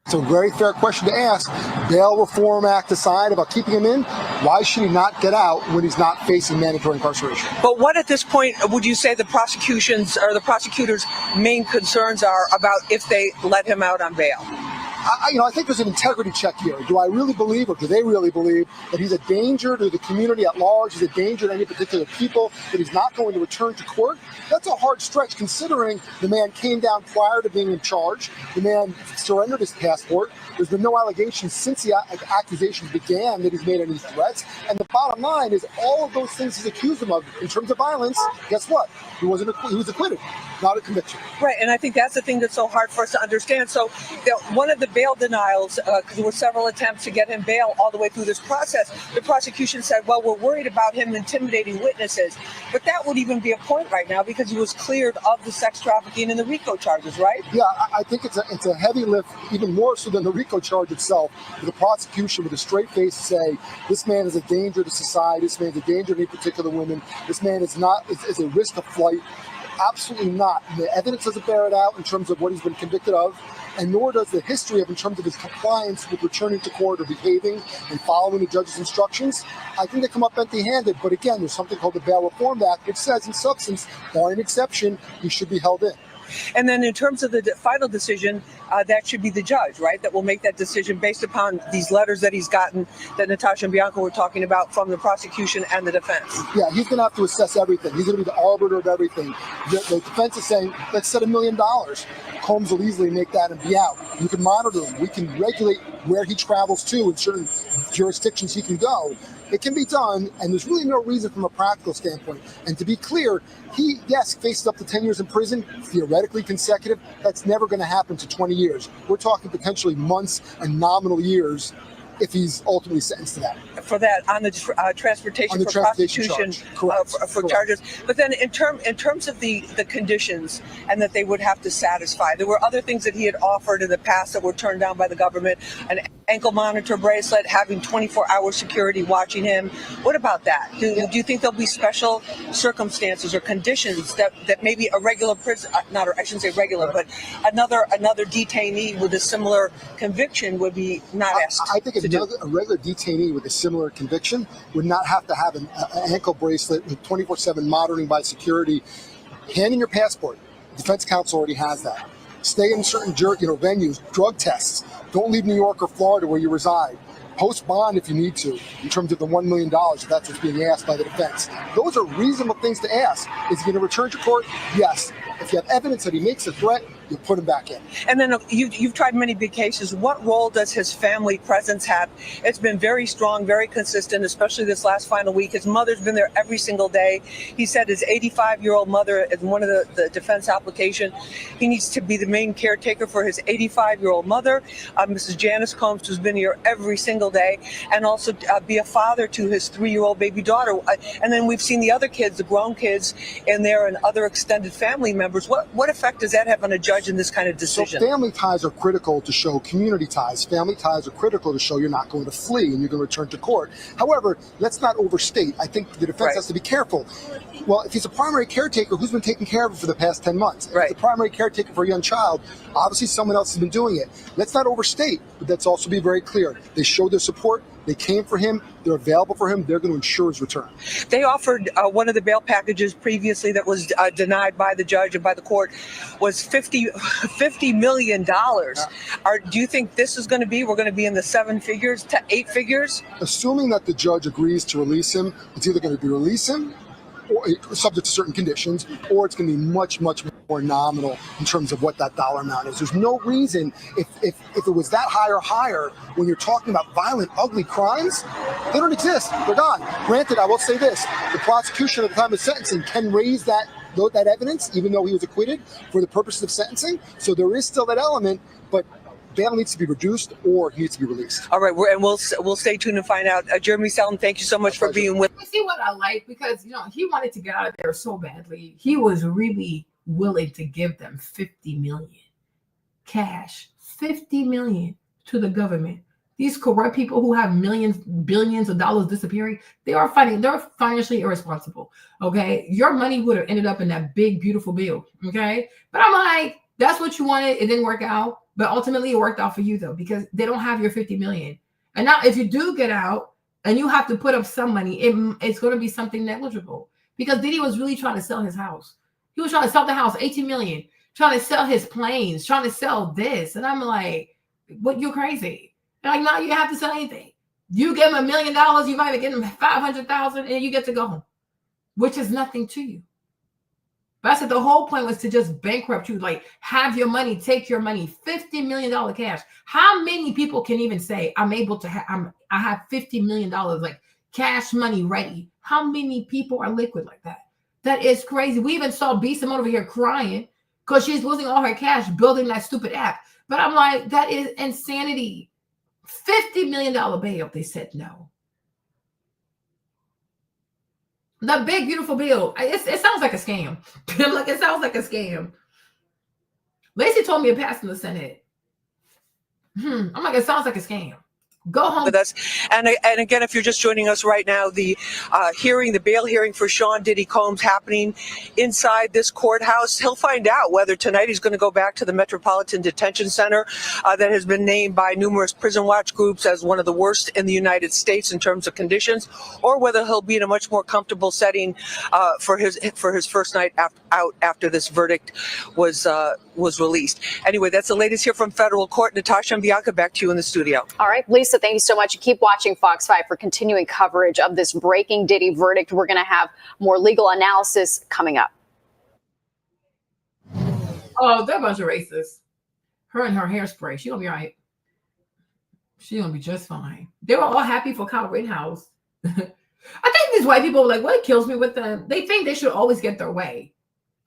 [SPEAKER 11] It's a very fair question to ask. Bail Reform Act aside about keeping him in, why should he not get out when he's not facing mandatory incarceration?
[SPEAKER 12] But what at this point would you say the prosecution's or the prosecutor's main concerns are about if they let him out on bail?
[SPEAKER 11] I think there's an integrity check here. Do I really believe, or do they really believe, that he's a danger to the community at large, he's a danger to any particular people, that he's not going to return to court? That's a hard stretch considering the man came down prior to being in charge. The man surrendered his passport. There's been no allegations since the accusations began that he's made any threats. And the bottom line is all of those things he's accused him of in terms of violence, guess what? He was acquitted, not a conviction.
[SPEAKER 12] Right, and I think that's the thing that's so hard for us to understand. So one of the bail denials, because there were several attempts to get him bail all the way through this process, the prosecution said, well, we're worried about him intimidating witnesses. But that would even be a point right now because he was cleared of the sex trafficking and the RICO charges, right?
[SPEAKER 11] Yeah, I think it's a heavy lift, even more so than the RICO charge itself, for the prosecution with a straight face to say, this man is a danger to society, this man is a danger to any particular women, this man is a risk of flight. Absolutely not. The evidence doesn't bear it out in terms of what he's been convicted of, and nor does the history in terms of his compliance with returning to court or behaving and following the judge's instructions. I think they come up empty-handed, but again, there's something called the Bail Reform Act, which says in substance, barring exception, he should be held in.
[SPEAKER 12] And then in terms of the final decision, that should be the judge, right? That will make that decision based upon these letters that he's gotten that Natasha and Bianca were talking about from the prosecution and the defense.
[SPEAKER 11] Yeah, he's going to have to assess everything. He's going to be the arbiter of everything. The defense is saying, let's set $1 million. Combs will easily make that and be out. You can monitor him. We can regulate where he travels to in certain jurisdictions he can go. It can be done, and there's really no reason from a practical standpoint. And to be clear, he, yes, faces up to 10 years in prison, theoretically consecutive. That's never going to happen to 20 years. We're talking potentially months and nominal years if he's ultimately sentenced to that.
[SPEAKER 12] For that, on the transportation for prostitution for charges. But then in terms of the conditions and that they would have to satisfy, there were other things that he had offered in the past that were turned down by the government. An ankle monitor bracelet, having 24-hour security watching him. What about that? Do you think there'll be special circumstances or conditions that maybe a regular prison, I shouldn't say regular, but another detainee with a similar conviction would be not asked
[SPEAKER 11] I think a regular detainee with a similar conviction would not have to have an ankle bracelet with 24/7 monitoring by security. Hand in your passport. Defense counsel already has that. Stay in certain venues, drug tests. Don't leave New York or Florida where you reside. Post bond if you need to, in terms of the $1 million, if that's what's being asked by the defense. Those are reasonable things to ask. Is he going to return to court? Yes. If you have evidence that he makes a threat, you put him back in.
[SPEAKER 12] And then you've tried many big cases. What role does his family presence have? It's been very strong, very consistent, especially this last final week. His mother's been there every single day. He said his 85-year-old mother, in one of the defense application, he needs to be the main caretaker for his 85-year-old mother, Mrs. Janice Combs, who's been here every single day, and also be a father to his 3-year-old baby daughter. And then we've seen the other kids, the grown kids in there, and other extended family members. What effect does that have on a judge in this kind of decision?
[SPEAKER 11] So family ties are critical to show community ties. Family ties are critical to show you're not going to flee and you're going to return to court. However, let's not overstate. I think the defense has to be careful. Well, if he's a primary caretaker, who's been taking care of him for the past 10 months? If he's the primary caretaker for a young child, obviously someone else has been doing it. Let's not overstate, but let's also be very clear. They showed their support. They came for him. They're available for him. They're going to ensure his return.
[SPEAKER 12] They offered one of the bail packages previously that was denied by the judge and by the court was $50 million. Do you think this is going to be, we're going to be in the 7 figures to 8 figures?
[SPEAKER 11] Assuming that the judge agrees to release him, it's either going to be release him, or subject to certain conditions, or it's going to be much, much more nominal in terms of what that dollar amount is. There's no reason, if it was that high or higher, when you're talking about violent, ugly crimes, they don't exist. They're gone. Granted, I will say this, the prosecution at the time of sentencing can raise that evidence, even though he was acquitted, for the purposes of sentencing. So there is still that element, but bail needs to be reduced or he needs to be released.
[SPEAKER 12] All right, we'll stay tuned and find out. Jeremy Selden, thank you so much for being with us.
[SPEAKER 1] See what I like, because he wanted to get out of there so badly. He was really willing to give them $50 million cash, $50 million to the government. These corrupt people who have millions, billions of dollars disappearing, they're financially irresponsible. Okay, your money would have ended up in that big, beautiful bill. Okay, but I'm like, that's what you wanted. It didn't work out. But ultimately, it worked out for you, though, because they don't have your $50 million. And now, if you do get out and you have to put up some money, it's going to be something negligible. Because Diddy was really trying to sell his house. He was trying to sell the house, $18 million, trying to sell his planes, trying to sell this. And I'm like, what? You're crazy. They're like, no, you have to sell anything. You give him $1 million, you might be getting $500,000, and you get to go home, which is nothing to you. But I said the whole point was to just bankrupt you, like have your money, take your money, $50 million cash. How many people can even say I have $50 million like cash money ready? How many people are liquid like that? That is crazy. We even saw B. Simone over here crying because she's losing all her cash building that stupid app. But I'm like, that is insanity. $50 million bail. They said no. The big, beautiful bill. It sounds like a scam. Like, it sounds like a scam. Lacey told me it passed in the Senate. I'm like, it sounds like a scam. Go home
[SPEAKER 12] with us. And again, if you're just joining us right now, the bail hearing for Sean Diddy Combs happening inside this courthouse. He'll find out whether tonight he's going to go back to the Metropolitan Detention Center that has been named by numerous prison watch groups as one of the worst in the United States in terms of conditions, or whether he'll be in a much more comfortable setting for his first night out after this verdict was released. Anyway, that's the latest here from federal court. Natasha and Bianca, back to you in the studio.
[SPEAKER 13] All right, Lisa, thank you so much. Keep watching Fox 5 for continuing coverage of this breaking Diddy verdict. We're going to have more legal analysis coming up.
[SPEAKER 1] Oh, they're a bunch of racists. Her and her hairspray. She's going to be all right. She's going to be just fine. They were all happy for Kyle Rittenhouse. I think these white people are like, what kills me with them? They think they should always get their way.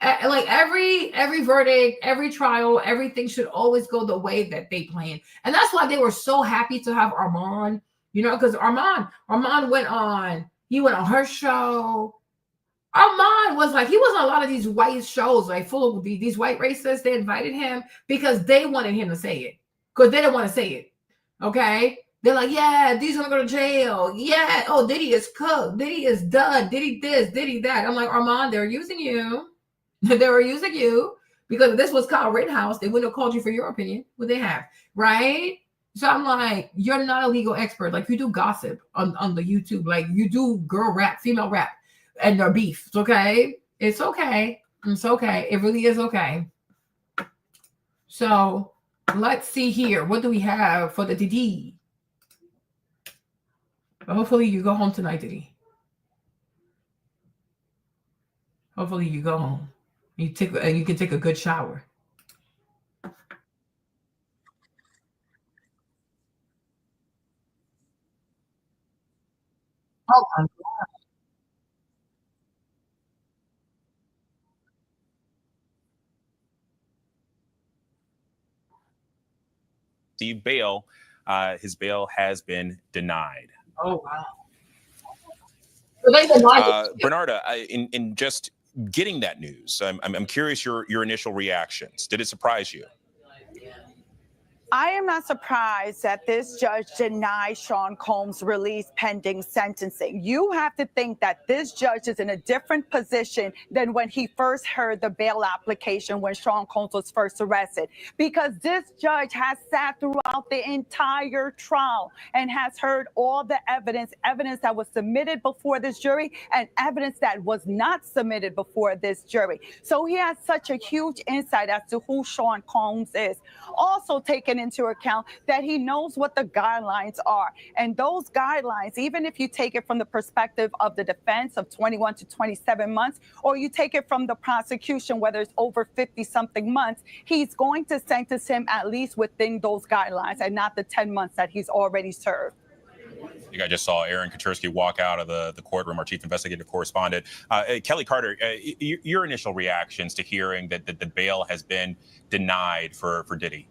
[SPEAKER 1] Like every verdict, every trial, everything should always go the way that they planned. And that's why they were so happy to have Armand, because Armand went on her show. Armand was like, he was on a lot of these white shows, like full of these white racists. They invited him because they wanted him to say it, because they didn't want to say it. Okay. They're like, yeah, these are gonna go to jail. Yeah. Oh, Diddy is cooked. Diddy is done. Diddy this, Diddy that. I'm like, Armand, they're using you. They were using you because if this was Kyle Rittenhouse, they wouldn't have called you for your opinion. Would they have? Right? So I'm like, you're not a legal expert. Like, you do gossip on the YouTube. Like, you do girl rap, female rap, and their beef. It's okay. It's okay. It's okay. It really is okay. So let's see here. What do we have for the Diddy? Hopefully you go home tonight, Diddy. Hopefully you go home. You can take a good shower. Oh my God.
[SPEAKER 14] Bail. His bail has been denied.
[SPEAKER 1] Oh wow. So they denied
[SPEAKER 14] Bernarda, in just getting that news, I'm curious your initial reactions. Did it surprise you?
[SPEAKER 15] I am not surprised that this judge denied Sean Combs' release pending sentencing. You have to think that this judge is in a different position than when he first heard the bail application when Sean Combs was first arrested, because this judge has sat throughout the entire trial and has heard all the evidence that was submitted before this jury and evidence that was not submitted before this jury. So he has such a huge insight as to who Sean Combs is. Also taken into account that he knows what the guidelines are. And those guidelines, even if you take it from the perspective of the defense of 21 to 27 months, or you take it from the prosecution, whether it's over 50-something months, he's going to sentence him at least within those guidelines and not the 10 months that he's already served.
[SPEAKER 14] I think I just saw Aaron Katursky walk out of the courtroom, our chief investigative correspondent. Kelly Carter, your initial reactions to hearing that the bail has been denied for Diddy?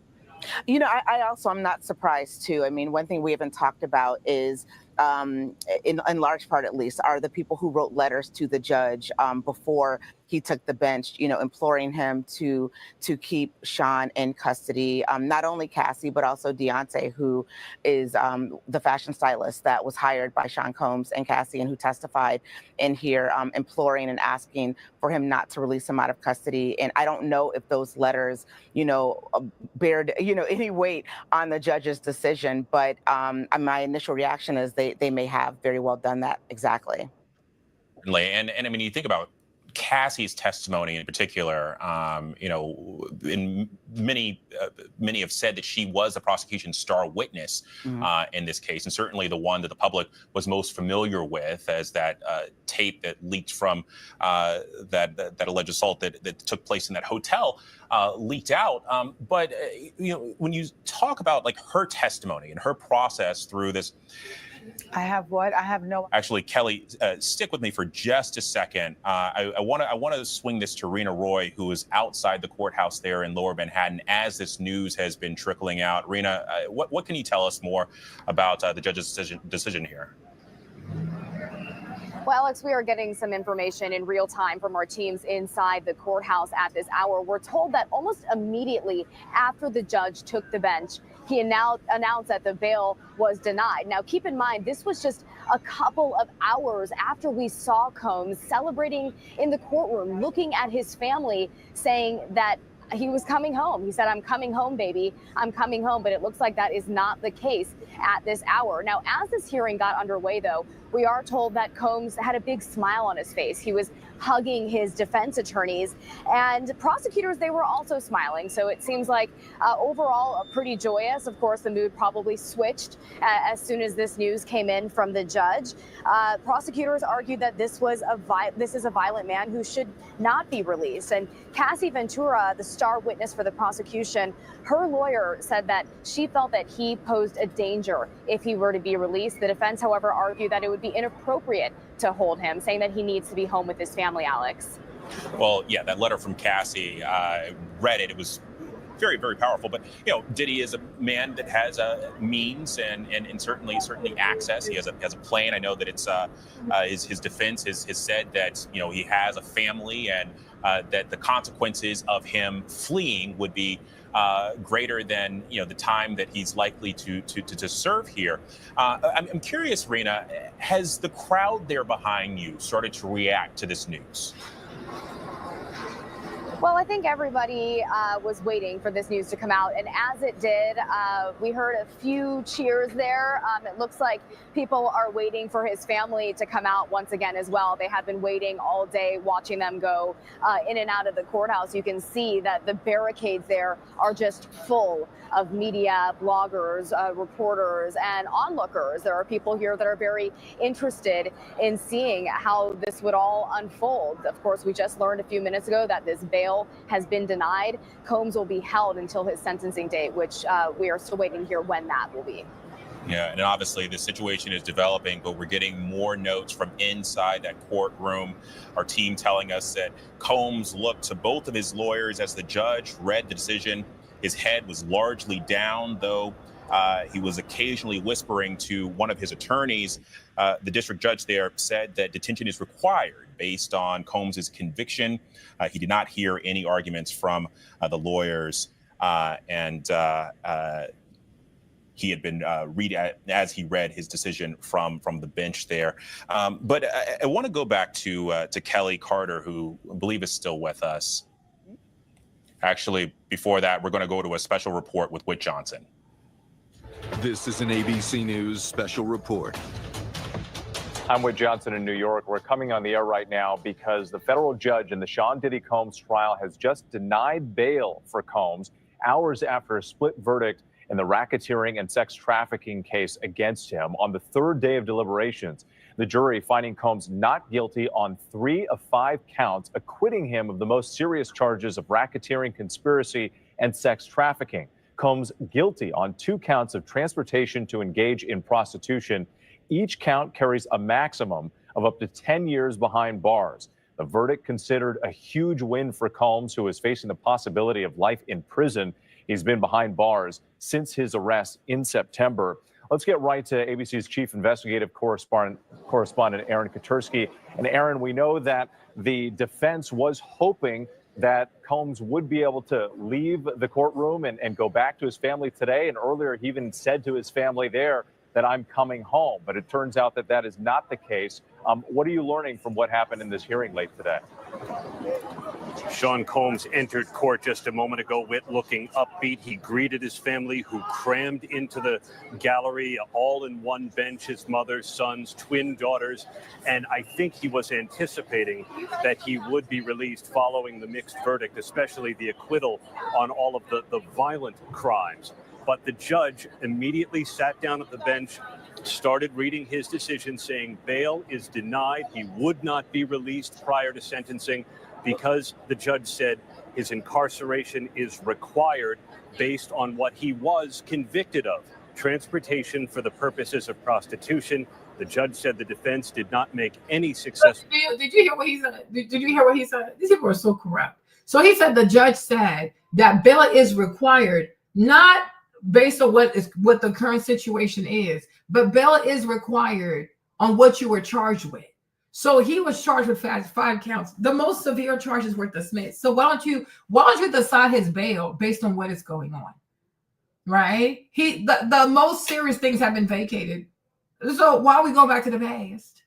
[SPEAKER 16] I also am not surprised too. I mean, one thing we haven't talked about is, in large part at least, are the people who wrote letters to the judge before he took the bench, imploring him to keep Sean in custody. Not only Cassie, but also Deontay, who is the fashion stylist that was hired by Sean Combs and Cassie, and who testified in here, imploring and asking for him not to release him out of custody. And I don't know if those letters, bared, any weight on the judge's decision. But my initial reaction is they may have very well done that exactly.
[SPEAKER 14] And I mean, you think about Cassie's testimony in particular, in many have said that she was the prosecution's star witness in this case, and certainly the one that the public was most familiar with as that tape that leaked from that alleged assault that took place in that hotel leaked out. But when you talk about like her testimony and her process through this.
[SPEAKER 15] I have what? I have no.
[SPEAKER 14] Actually, Kelly, stick with me for just a second. I want to swing this to Rena Roy, who is outside the courthouse there in Lower Manhattan as this news has been trickling out. Rena, what can you tell us more about the judge's decision here?
[SPEAKER 13] Well, Alex, we are getting some information in real time from our teams inside the courthouse at this hour. We're told that almost immediately after the judge took the bench, he announced that the bail was denied. Now, keep in mind, this was just a couple of hours after we saw Combs celebrating in the courtroom, looking at his family, saying that he was coming home. He said, "I'm coming home, baby. I'm coming home." But it looks like that is not the case at this hour. Now, as this hearing got underway, though, we are told that Combs had a big smile on his face. He was hugging his defense attorneys, and prosecutors, they were also smiling. So it seems like overall pretty joyous. Of course, the mood probably switched as soon as this news came in from the judge. Prosecutors argued that this is a violent man who should not be released. And Cassie Ventura, the star witness for the prosecution, her lawyer said that she felt that he posed a danger if he were to be released. The defense, however, argued that it would be inappropriate to hold him, saying that he needs to be home with his family, Alex.
[SPEAKER 14] Well, yeah, that letter from Cassie, read it. It was very, very powerful. But Diddy is a man that has means and certainly access. He has a plane. I know that it's his defense has said that he has a family and that the consequences of him fleeing would be greater than the time that he's likely to serve here. I'm curious, Rena, has the crowd there behind you started to react to this news?
[SPEAKER 13] Well, I think everybody was waiting for this news to come out, and as it did, we heard a few cheers there. It looks like people are waiting for his family to come out once again as well. They have been waiting all day, watching them go in and out of the courthouse. You can see that the barricades there are just full of media, bloggers, reporters, and onlookers. There are people here that are very interested in seeing how this would all unfold. Of course, we just learned a few minutes ago that this bail has been denied. Combs will be held until his sentencing date, which we are still waiting to hear when that will be.
[SPEAKER 14] Yeah, and obviously the situation is developing, but we're getting more notes from inside that courtroom. Our team telling us that Combs looked to both of his lawyers as the judge read the decision. His head was largely down, though he was occasionally whispering to one of his attorneys. The district judge there said that detention is required based on Combs's conviction. He did not hear any arguments from the lawyers, and he had been as he read his decision from the bench there. But I want to go back to Kelly Carter, who I believe is still with us. Actually, before that, we're going to go to a special report with Whit Johnson.
[SPEAKER 17] This is an ABC News special report.
[SPEAKER 18] I'm Whit Johnson in New York. We're coming on the air right now because the federal judge in the Sean Diddy Combs trial has just denied bail for Combs hours after a split verdict in the racketeering and sex trafficking case against him on the third day of deliberations. The jury finding Combs not guilty on 3 of 5 counts, acquitting him of the most serious charges of racketeering, conspiracy, and sex trafficking. Combs guilty on 2 counts of transportation to engage in prostitution. Each count carries a maximum of up to 10 years behind bars. The verdict considered a huge win for Combs, who is facing the possibility of life in prison. He's been behind bars since his arrest in September. Let's get right to ABC's chief investigative correspondent Aaron Katursky. And Aaron, we know that the defense was hoping that Combs would be able to leave the courtroom and go back to his family today. And earlier, he even said to his family there that I'm coming home. But it turns out that that is not the case. What are you learning from what happened in this hearing late today?
[SPEAKER 10] Sean Combs entered court just a moment ago, Whit, looking upbeat. He greeted his family, who crammed into the gallery, all in one bench, his mother, sons, twin daughters. And I think he was anticipating that he would be released following the mixed verdict, especially the acquittal on all of the violent crimes. But the judge immediately sat down at the bench, started reading his decision, saying bail is denied. He would not be released prior to sentencing because the judge said his incarceration is required based on what he was convicted of, transportation for the purposes of prostitution. The judge said the defense did not make any success.
[SPEAKER 1] Did you hear what he said? Did you hear what he said? These people are so corrupt. So he said the judge said that bail is required, not based on what the current situation is, but bail is required on what you were charged with. So he was charged with 5 counts. The most severe charges were dismissed. So why don't you decide his bail based on what is going on? Right? The most serious things have been vacated. So why we go back to the past?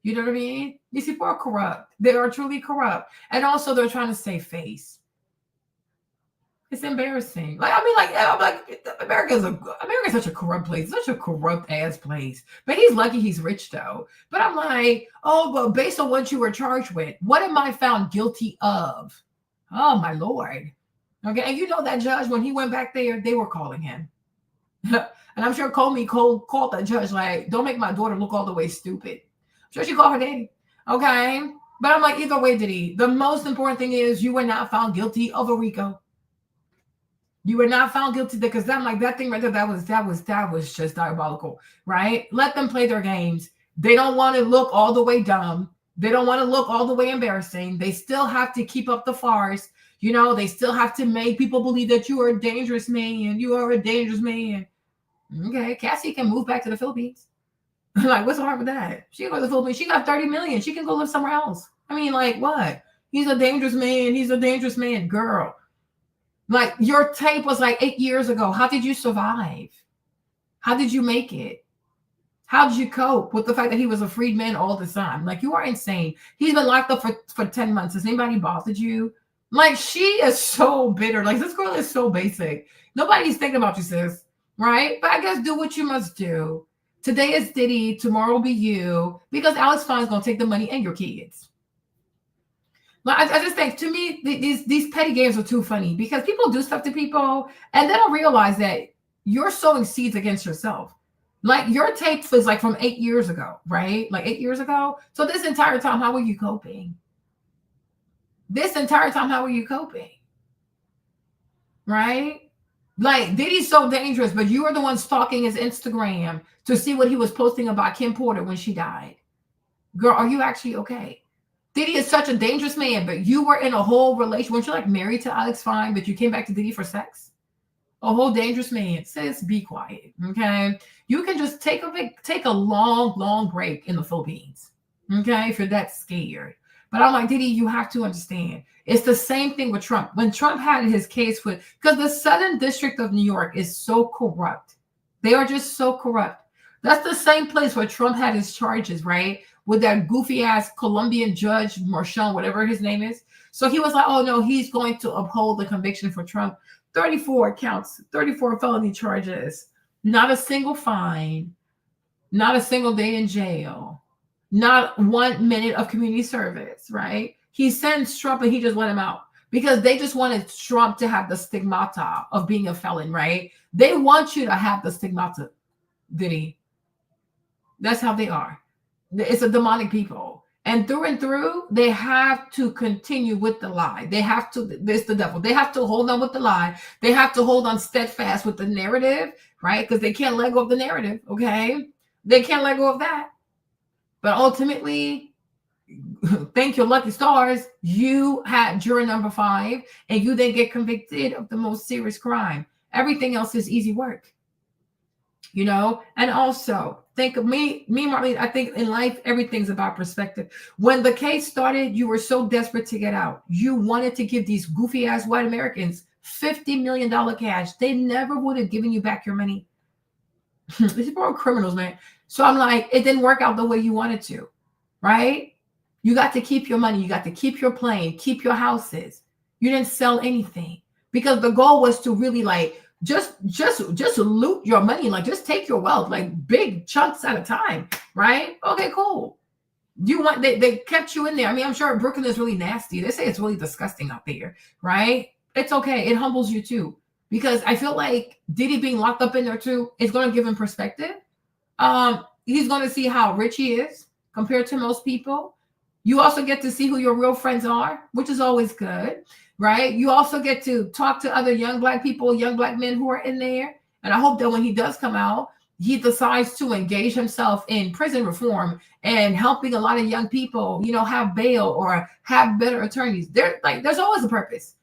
[SPEAKER 1] You know what I mean? These people are corrupt. They are truly corrupt. And also they're trying to save face. It's embarrassing. America's such a corrupt place, such a corrupt ass place. But he's lucky he's rich though. But I'm like, oh, but based on what you were charged with, what am I found guilty of? Oh my Lord. Okay, and you know that judge, when he went back there, they were calling him. And I'm sure Cole called that judge like, don't make my daughter look all the way stupid. I'm sure she called her daddy. Okay. But I'm like, either way, Diddy, the most important thing is you were not found guilty of a RICO. You were not found guilty because I'm like, that thing right there, that was just diabolical, right? Let them play their games. They don't want to look all the way dumb. They don't want to look all the way embarrassing. They still have to keep up the farce. You know, they still have to make people believe that you are a dangerous man. You are a dangerous man. Okay, Cassie can move back to the Philippines. Like, what's wrong with that? She can go to the Philippines. She got 30 million. She can go live somewhere else. I mean, like, what? He's a dangerous man. He's a dangerous man. Girl. Like, your tape was like 8 years ago. How did you survive? How did you make it? How did you cope with the fact that he was a freedman all the time? Like, you are insane. He's been locked up for 10 months. Has anybody bothered you? Like, she is so bitter. Like, this girl is so basic. Nobody's thinking about you, sis. Right? But I guess do what you must do. Today is Diddy. Tomorrow will be you. Because Alex Fine's going to take the money and your kids. But I just think, to me, these petty games are too funny. Because people do stuff to people. And they don't realize that you're sowing seeds against yourself. Like, your tape was like from 8 years ago, right? Like 8 years ago. So this entire time, how were you coping? This entire time, how were you coping? Right? Like, Diddy's so dangerous, but you were the one stalking his Instagram to see what he was posting about Kim Porter when she died. Girl, are you actually okay? Diddy is such a dangerous man, but you were in a whole relationship. Weren't you like married to Alex Fine, but you came back to Diddy for sex? A whole dangerous man. Sis, be quiet, okay? You can just take a long break in the Philippines, okay, if you're that scared. But I'm like, Diddy, you have to understand. It's the same thing with Trump. When Trump had his case with, because the Southern District of New York is so corrupt. They are just so corrupt. That's the same place where Trump had his charges, right? With that goofy ass Colombian judge, Marchand, whatever his name is. So he was like, oh no, he's going to uphold the conviction for Trump. 34 counts, 34 felony charges, not a single fine, not a single day in jail, not 1 minute of community service, right? He sentenced Trump and he just let him out because they just wanted Trump to have the stigmata of being a felon, right? They want you to have the stigmata, Diddy. That's how they are. It's a demonic people. And through, they have to continue with the lie. They have to, there's the devil. They have to hold on with the lie. They have to hold on steadfast with the narrative, right? Because they can't let go of the narrative, okay? They can't let go of that. But ultimately, thank your lucky stars, you had juror number 5, and you then get convicted of the most serious crime. Everything else is easy work. You know, and also think of me, Marlene, I think in life, everything's about perspective. When the case started, you were so desperate to get out. You wanted to give these goofy ass white Americans $50 million cash. They never would have given you back your money. These people are criminals, man. So I'm like, it didn't work out the way you wanted to, right? You got to keep your money. You got to keep your plane, keep your houses. You didn't sell anything because the goal was to really like, just loot your money, like just take your wealth, like big chunks at a time, right? Okay, cool. You want they kept you in there. I mean, I'm sure Brooklyn is really nasty. They say it's really disgusting out there, right? It's okay. It humbles you too, because I feel like Diddy being locked up in there too is going to give him perspective. He's going to see how rich he is compared to most people. You also get to see who your real friends are, which is always good. Right? You also get to talk to other young black people, young black men who are in there. And I hope that when he does come out, he decides to engage himself in prison reform and helping a lot of young people, you know, have bail or have better attorneys. There's always a purpose,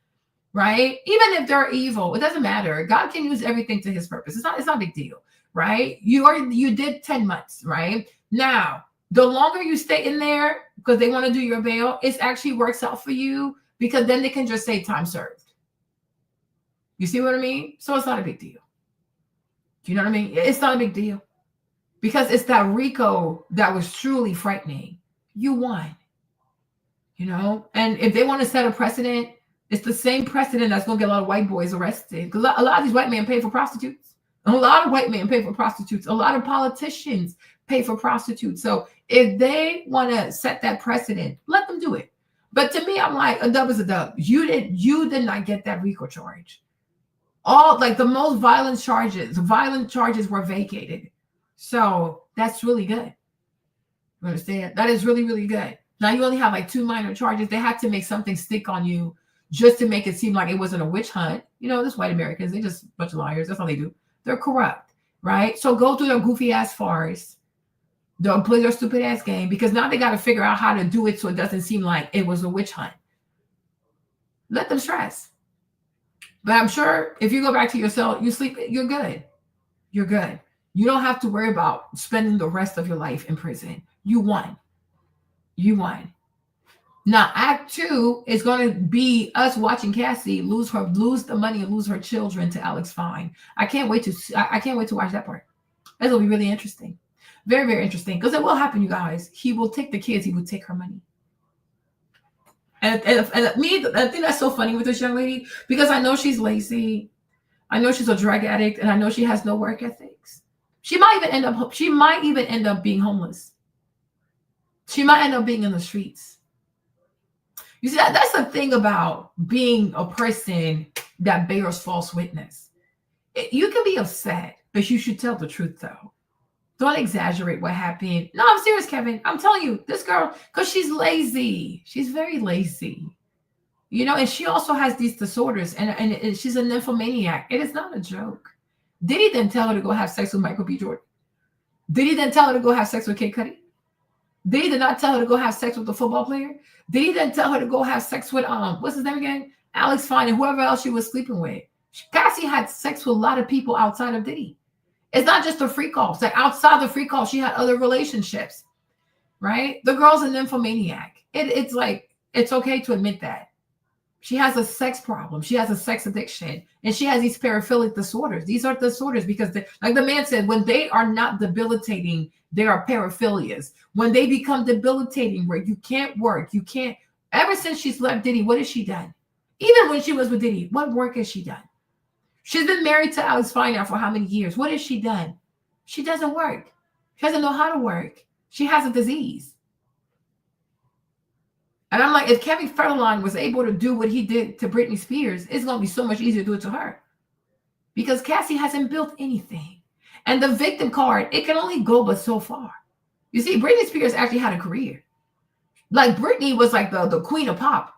[SPEAKER 1] right? Even if they're evil, it doesn't matter. God can use everything to his purpose. It's not a big deal, right? You did 10 months, right? Now, the longer you stay in there because they want to do your bail, it actually works out for you. Because then they can just say time served. You see what I mean? So it's not a big deal. Do you know what I mean? It's not a big deal. Because it's that RICO that was truly frightening. You won. You know? And if they want to set a precedent, it's the same precedent that's going to get a lot of white boys arrested. Because a lot of these white men pay for prostitutes. A lot of white men pay for prostitutes. A lot of politicians pay for prostitutes. So if they want to set that precedent, let them do it. But to me, I'm like, a dub is a dub. You did not get that RICO charge. All like the most violent charges were vacated. So that's really good. You understand? That is really, really good. Now you only have like 2 minor charges. They had to make something stick on you just to make it seem like it wasn't a witch hunt. You know, this white Americans, they just a bunch of liars. That's all they do. They're corrupt, right? So go through their goofy ass farce. Don't play their stupid ass game, because now they got to figure out how to do it so it doesn't seem like it was a witch hunt. Let them stress. But I'm sure if you go back to your cell, you sleep, you're good. You're good. You don't have to worry about spending the rest of your life in prison. You won. You won. Now, Act 2 is going to be us watching Cassie lose the money and lose her children to Alex Fine. I can't wait to watch that part. That'll be really interesting. Very, very interesting, because it will happen, you guys. He will take the kids. He will take her money. And me, I think that's so funny with this young lady, because I know she's lazy. I know she's a drug addict, and I know she has no work ethics. She might even end up being homeless. She might end up being in the streets. You see, that's the thing about being a person that bears false witness. You can be upset, but you should tell the truth, though. Don't exaggerate what happened. No, I'm serious, Kevin. I'm telling you, this girl, because she's lazy. She's very lazy. You know, and she also has these disorders, and she's a nymphomaniac. It is not a joke. Diddy didn't tell her to go have sex with Michael B. Jordan. Diddy didn't tell her to go have sex with Kid Cudi. Diddy did not tell her to go have sex with the football player. Diddy didn't tell her to go have sex with what's his name again? Alex Fine and whoever else she was sleeping with. Cassie had sex with a lot of people outside of Diddy. It's not just the free calls. Like outside the free call, she had other relationships, right? The girl's a nymphomaniac. It's like, it's okay to admit that. She has a sex problem. She has a sex addiction. And she has these paraphilic disorders. These are disorders because, like the man said, when they are not debilitating, they are paraphilias. When they become debilitating, where you can't work, you can't. Ever since she's left Diddy, what has she done? Even when she was with Diddy, what work has she done? She's been married to Alex Fine now for how many years? What has she done? She doesn't work. She doesn't know how to work. She has a disease. And I'm like, if Kevin Federline was able to do what he did to Britney Spears, it's going to be so much easier to do it to her. Because Cassie hasn't built anything. And the victim card, it can only go but so far. You see, Britney Spears actually had a career. Like Britney was like the queen of pop,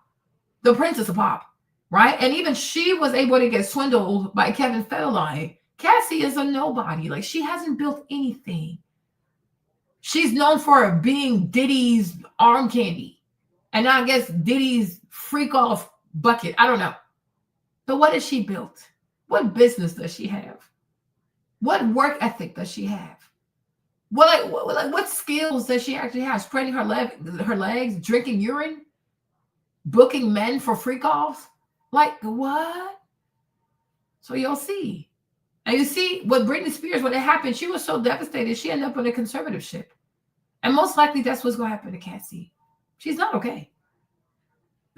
[SPEAKER 1] the princess of pop, right? And even she was able to get swindled by Kevin Federline. Cassie is a nobody. Like, she hasn't built anything. She's known for being Diddy's arm candy. And I guess Diddy's freak off bucket. I don't know. But what has she built? What business does she have? What work ethic does she have? What skills does she actually have? Spreading her legs, drinking urine, booking men for freak offs? Like, what? So you'll see. And you see what Britney Spears, when it happened, she was so devastated, she ended up in a conservatorship. And most likely that's what's going to happen to Cassie. She's not okay.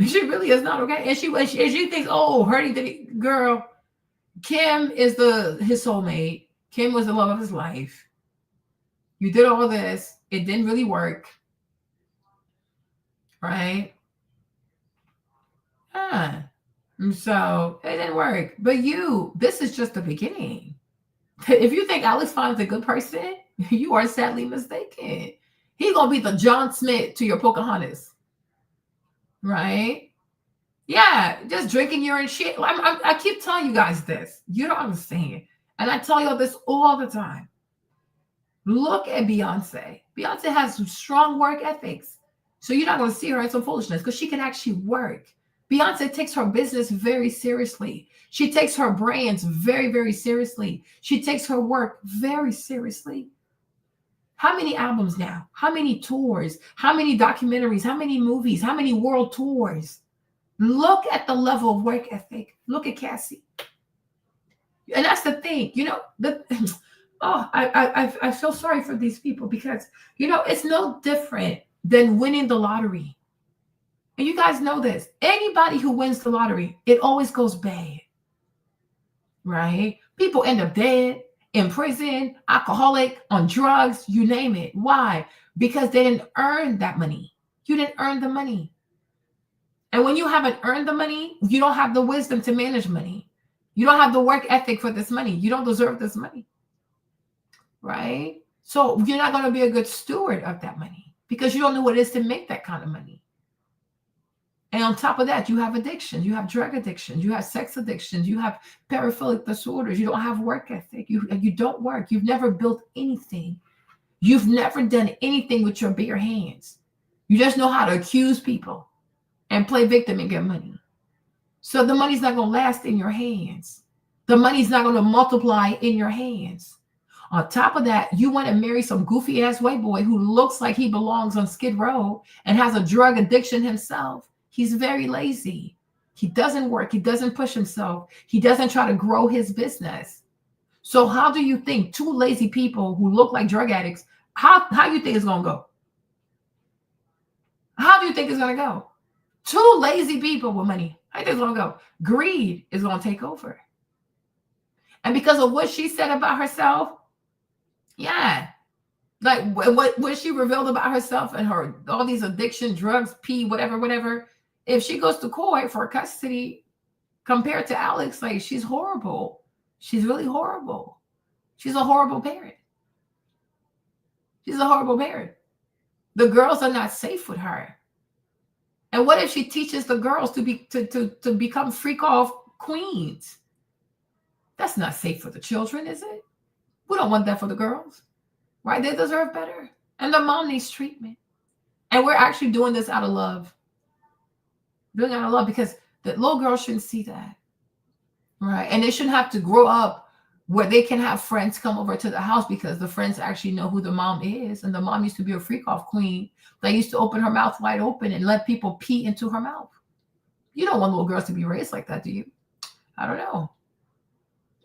[SPEAKER 1] She really is not okay. And she thinks, oh, Hurdy Diddy, girl, Kim is his soulmate. Kim was the love of his life. You did all this. It didn't really work. Right? So it didn't work. But this is just the beginning. If you think Alex Fine is a good person, you are sadly mistaken. He's going to be the John Smith to your Pocahontas. Right? Yeah, just drinking urine shit. I keep telling you guys this. You don't understand. And I tell you this all the time. Look at Beyonce. Beyonce has some strong work ethics. So you're not going to see her in some foolishness because she can actually work. Beyonce takes her business very seriously. She takes her brands very, very seriously. She takes her work very seriously. How many albums now? How many tours? How many documentaries? How many movies? How many world tours? Look at the level of work ethic. Look at Cassie. And that's the thing, I feel sorry for these people because, it's no different than winning the lottery. And you guys know this. Anybody who wins the lottery, it always goes bad. Right? People end up dead, in prison, alcoholic, on drugs, you name it. Why? Because they didn't earn that money. You didn't earn the money. And when you haven't earned the money, you don't have the wisdom to manage money. You don't have the work ethic for this money. You don't deserve this money. Right? So you're not going to be a good steward of that money because you don't know what it is to make that kind of money. And on top of that, you have addictions. You have drug addictions. You have sex addictions. You have paraphilic disorders. You don't have work ethic. You don't work. You've never built anything. You've never done anything with your bare hands. You just know how to accuse people and play victim and get money. So the money's not going to last in your hands. The money's not going to multiply in your hands. On top of that, you want to marry some goofy ass white boy who looks like he belongs on Skid Row and has a drug addiction himself. He's very lazy. He doesn't work. He doesn't push himself. He doesn't try to grow his business. So how do you think two lazy people who look like drug addicts, how do you think it's going to go? How do you think it's going to go? Two lazy people with money. How do you think it's going to go? Greed is going to take over. And because of what she said about herself, yeah, like what she revealed about herself and her all these addiction, drugs, pee, whatever. If she goes to court for custody, compared to Alex, like she's horrible. She's really horrible. She's a horrible parent. She's a horrible parent. The girls are not safe with her. And what if she teaches the girls to become freak off queens? That's not safe for the children, is it? We don't want that for the girls, right? They deserve better. And the mom needs treatment. And we're actually doing this out of love. Doing it out of love because the little girl shouldn't see that, right? And they shouldn't have to grow up where they can have friends come over to the house because the friends actually know who the mom is. And the mom used to be a freak-off queen that used to open her mouth wide open and let people pee into her mouth. You don't want little girls to be raised like that, do you? I don't know.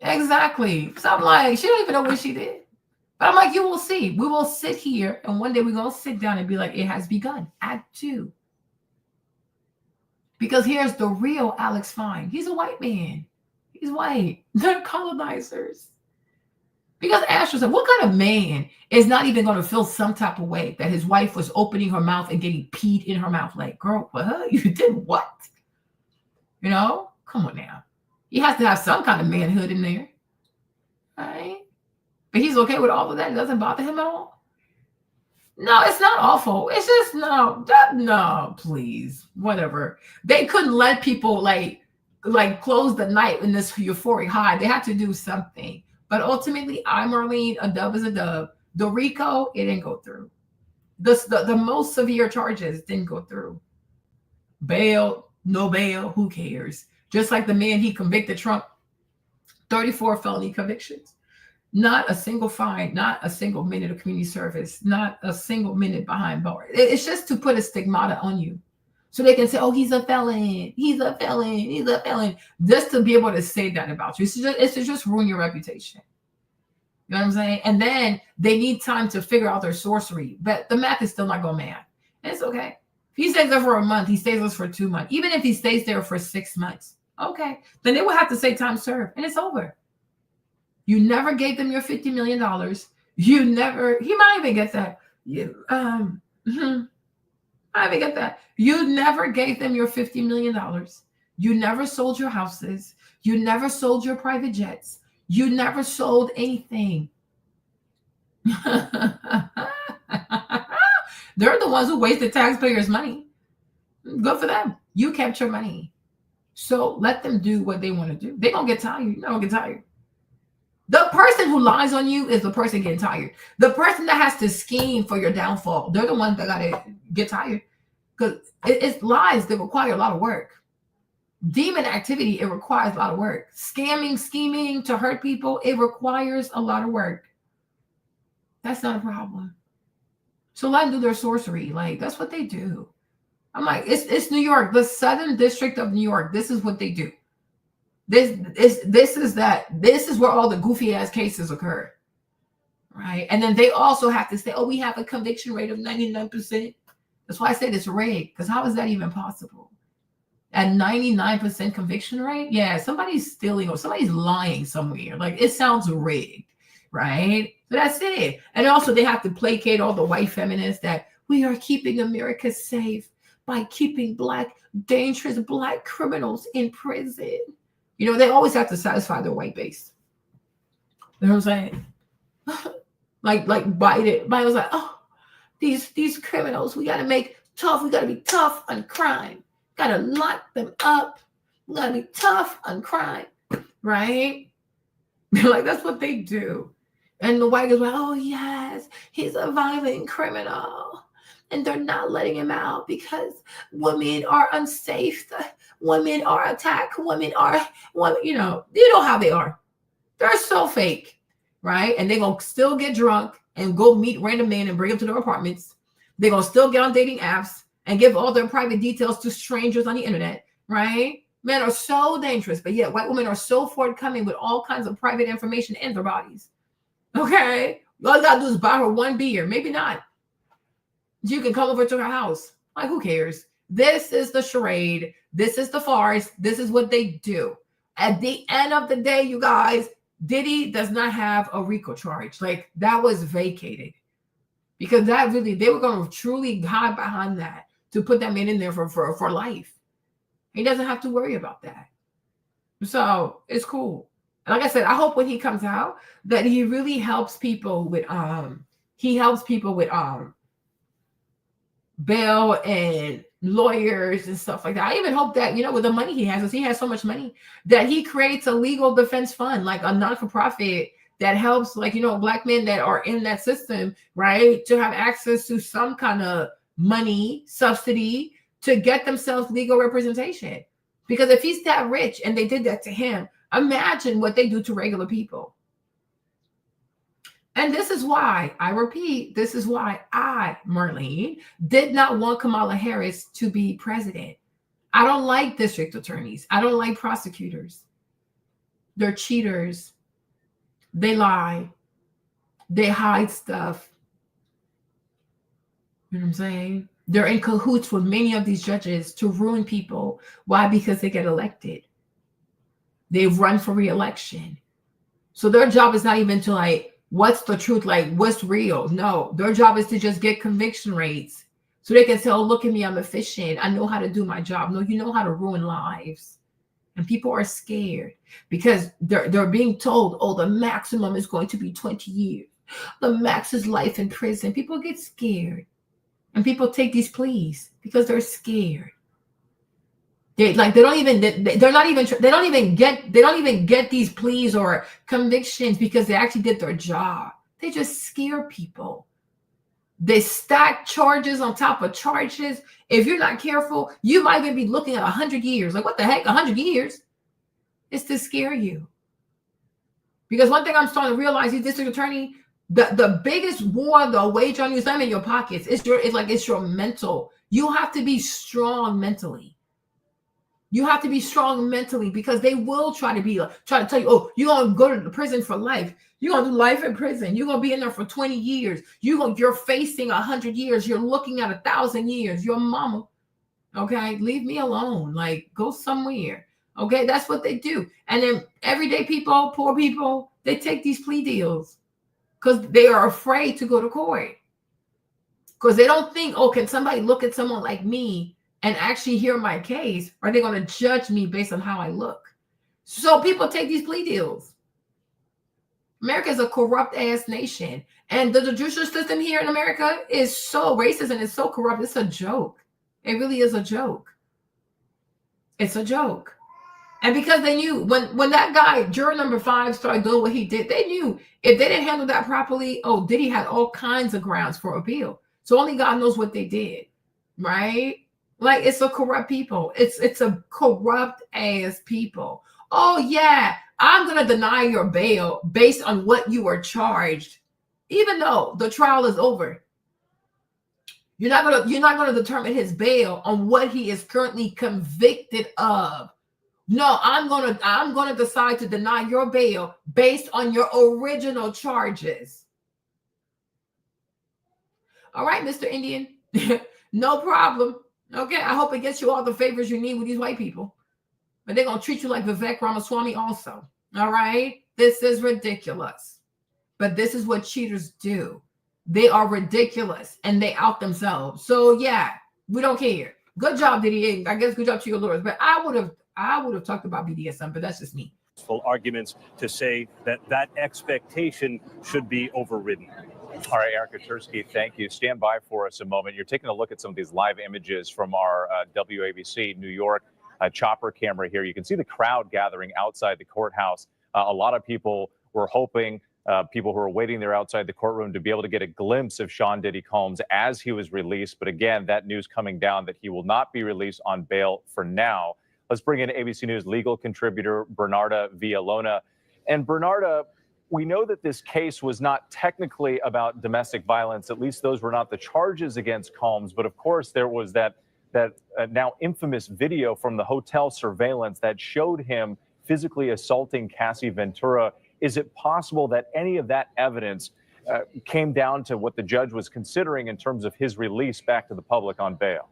[SPEAKER 1] Exactly. So I'm like, she don't even know what she did. But I'm like, you will see. We will sit here and one day we're going to sit down and be like, it has begun. Act 2. Because here's the real Alex Fine. He's a white man. He's white. They're colonizers. Because Asher said, what kind of man is not even going to feel some type of way that his wife was opening her mouth and getting peed in her mouth? Like, girl, what? You did what? You know? Come on now. He has to have some kind of manhood in there. Right? But he's okay with all of that. It doesn't bother him at all. No, it's not awful. It's just no, please, whatever. They couldn't let people like close the night in this euphoric high. They had to do something. But ultimately, Marlene, a dub is a dub. The RICO, it didn't go through. The most severe charges didn't go through. Bail, no bail, who cares? Just like the man he convicted Trump, 34 felony convictions. Not a single fine, not a single minute of community service, not a single minute behind bars. It's just to put a stigmata on you. So they can say, oh, he's a felon, he's a felon, he's a felon. Just to be able to say that about you. It's to just ruin your reputation. You know what I'm saying? And then they need time to figure out their sorcery. But the math is still not going mad. And it's okay. If he stays there for a month, he stays there for 2 months. Even if he stays there for 6 months, okay. Then they will have to say time served. And it's over. You never gave them your $50 million. You never, he might even get that. I even get that. You never gave them your $50 million. You never sold your houses. You never sold your private jets. You never sold anything. They're the ones who wasted taxpayers' money. Good for them. You kept your money. So let them do what they want to do. They're going to get tired. You're not going to get tired. The person who lies on you is the person getting tired. The person that has to scheme for your downfall, they're the ones that got to get tired. Because it's lies that require a lot of work. Demon activity, it requires a lot of work. Scamming, scheming to hurt people, it requires a lot of work. That's not a problem. So let them do their sorcery. Like, that's what they do. I'm like, it's New York, the Southern District of New York. This is what they do. This is where all the goofy ass cases occur. Right. And then they also have to say, oh, we have a conviction rate of 99%. That's why I said it's rigged. Because how is that even possible? At 99% conviction rate? Yeah, somebody's stealing or somebody's lying somewhere. Like, it sounds rigged. Right. So that's it. And also they have to placate all the white feminists that we are keeping America safe by keeping dangerous black criminals in prison. You know, they always have to satisfy their white base. You know what I'm saying? like Biden was like, oh, these criminals, we got to be tough on crime. Got to lock them up. We got to be tough on crime. Right? Like, that's what they do. And the white guys went, oh yes, he's a violent criminal. And they're not letting him out because women are unsafe. Women are attacked. Women, you know how they are. They're so fake, right? And they're going to still get drunk and go meet random men and bring them to their apartments. They're going to still get on dating apps and give all their private details to strangers on the internet, right? Men are so dangerous, but yet white women are so forthcoming with all kinds of private information in their bodies. Okay? All you got to do is buy her one beer. Maybe not. You can come over to her house. Like, who cares? This is the charade. This is the farce. This is what they do. At the end of the day, you guys, Diddy does not have a RICO charge. Like, that was vacated. Because that really, they were going to truly hide behind that to put that man in there for life. He doesn't have to worry about that. So it's cool. And like I said, I hope when he comes out that he really helps people with bail and lawyers and stuff like that. I even hope that, with the money he has so much money, that he creates a legal defense fund, like a non-for-profit that helps, Black men that are in that system, right, to have access to some kind of money, subsidy, to get themselves legal representation. Because if he's that rich and they did that to him, imagine what they do to regular people. And this is why, I repeat, this is why I, Marlene, did not want Kamala Harris to be president. I don't like district attorneys. I don't like prosecutors. They're cheaters. They lie. They hide stuff. You know what I'm saying? They're in cahoots with many of these judges to ruin people. Why? Because they get elected. They run for re-election. So their job is not even to what's the truth? What's real? No, their job is to just get conviction rates so they can say, oh, look at me, I'm efficient. I know how to do my job. No, you know how to ruin lives. And people are scared because they're being told, oh, the maximum is going to be 20 years. The max is life in prison. People get scared. And people take these pleas because they're scared. They don't even get these pleas or convictions because they actually did their job. They just scare people. They stack charges on top of charges. If you're not careful, you might even be looking at 100 years. Like, what the heck, 100 years? It's to scare you. Because one thing I'm starting to realize, you district attorney, the biggest war they'll wage on you is not in your pockets. It's your mental. You have to be strong mentally. You have to be strong mentally because they will try to tell you, oh, you're going to go to the prison for life. You're going to do life in prison. You're going to be in there for 20 years. You're facing 100 years. You're looking at 1,000 years. Your mama, okay, leave me alone. Go somewhere. Okay, that's what they do. And then everyday people, poor people, they take these plea deals because they are afraid to go to court. Because they don't think, oh, can somebody look at someone like me and actually hear my case? Or are they going to judge me based on how I look? So people take these plea deals. America is a corrupt ass nation. And the judicial system here in America is so racist and it's so corrupt. It's a joke. It really is a joke. It's a joke. And because they knew when that guy, juror number 5, started doing what he did, they knew if they didn't handle that properly, oh, Diddy had all kinds of grounds for appeal. So only God knows what they did, right? It's a corrupt people. It's a corrupt ass people. Oh yeah, I'm gonna deny your bail based on what you were charged, even though the trial is over. You're not gonna determine his bail on what he is currently convicted of. No, I'm gonna decide to deny your bail based on your original charges. All right, Mr. Indian, no problem. Okay, I hope it gets you all the favors you need with these white people. But they're going to treat you like Vivek Ramaswamy also. All right? This is ridiculous. But this is what cheaters do. They are ridiculous and they out themselves. So yeah, we don't care. Good job, Diddy. I guess good job to your lawyers. But I would have talked about BDSM, but that's just me.
[SPEAKER 10] Arguments to say that expectation should be overridden.
[SPEAKER 18] All right, Erica Tursky, thank you. Stand by for us a moment. You're taking a look at some of these live images from our WABC New York chopper camera here. You can see the crowd gathering outside the courthouse. A lot of people were hoping people who are waiting there outside the courtroom to be able to get a glimpse of Sean Diddy Combs as he was released. But again, that news coming down that he will not be released on bail for now. Let's bring in ABC News legal contributor Bernarda Villalona. And Bernarda, we know that this case was not technically about domestic violence. At least those were not the charges against Combs. But of course, there was that now infamous video from the hotel surveillance that showed him physically assaulting Cassie Ventura. Is it possible that any of that evidence came down to what the judge was considering in terms of his release back to the public on bail?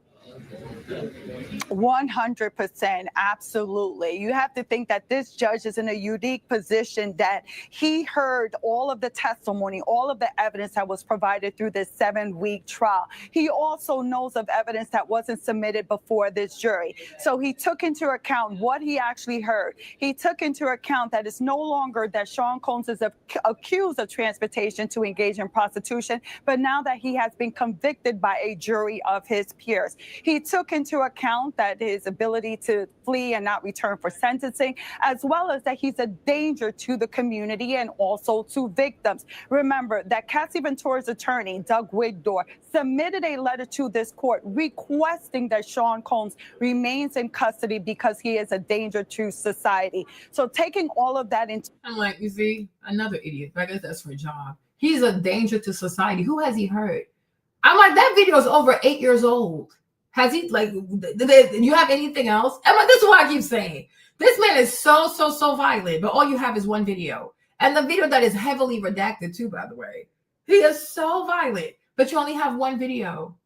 [SPEAKER 15] 100%, absolutely. You have to think that this judge is in a unique position that he heard all of the testimony, all of the evidence that was provided through this 7-week trial. He also knows of evidence that wasn't submitted before this jury. So he took into account what he actually heard. He took into account that it's no longer that Sean Combs is accused of transportation to engage in prostitution, but now that he has been convicted by a jury of his peers. He took into account that his ability to flee and not return for sentencing, as well as that he's a danger to the community and also to victims. Remember that Cassie Ventura's attorney, Doug Wigdor, submitted a letter to this court requesting that Sean Combs remains in custody because he is a danger to society. So taking all of that into...
[SPEAKER 1] I'm like, you see, another idiot. I guess that's for a job. He's a danger to society. Who has he hurt? I'm like, that video is over 8 years old. Has he, like, you have anything else? I'm like, this is what I keep saying. This man is so violent, but all you have is one video. And the video that is heavily redacted too, by the way. He is so violent, but you only have one video,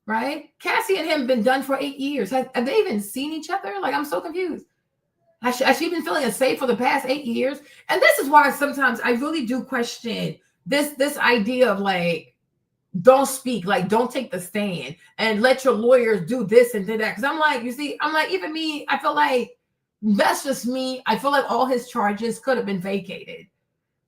[SPEAKER 1] right? Cassie and him have been done for 8 years. Have they even seen each other? Like, I'm so confused. Has she been feeling unsafe for the past 8 years? And this is why sometimes I really do question this idea of, like, don't speak, like, don't take the stand and let your lawyers do this and do that. Because I'm like, you see, I'm like, even me, I feel like that's just me. I feel like all his charges could have been vacated.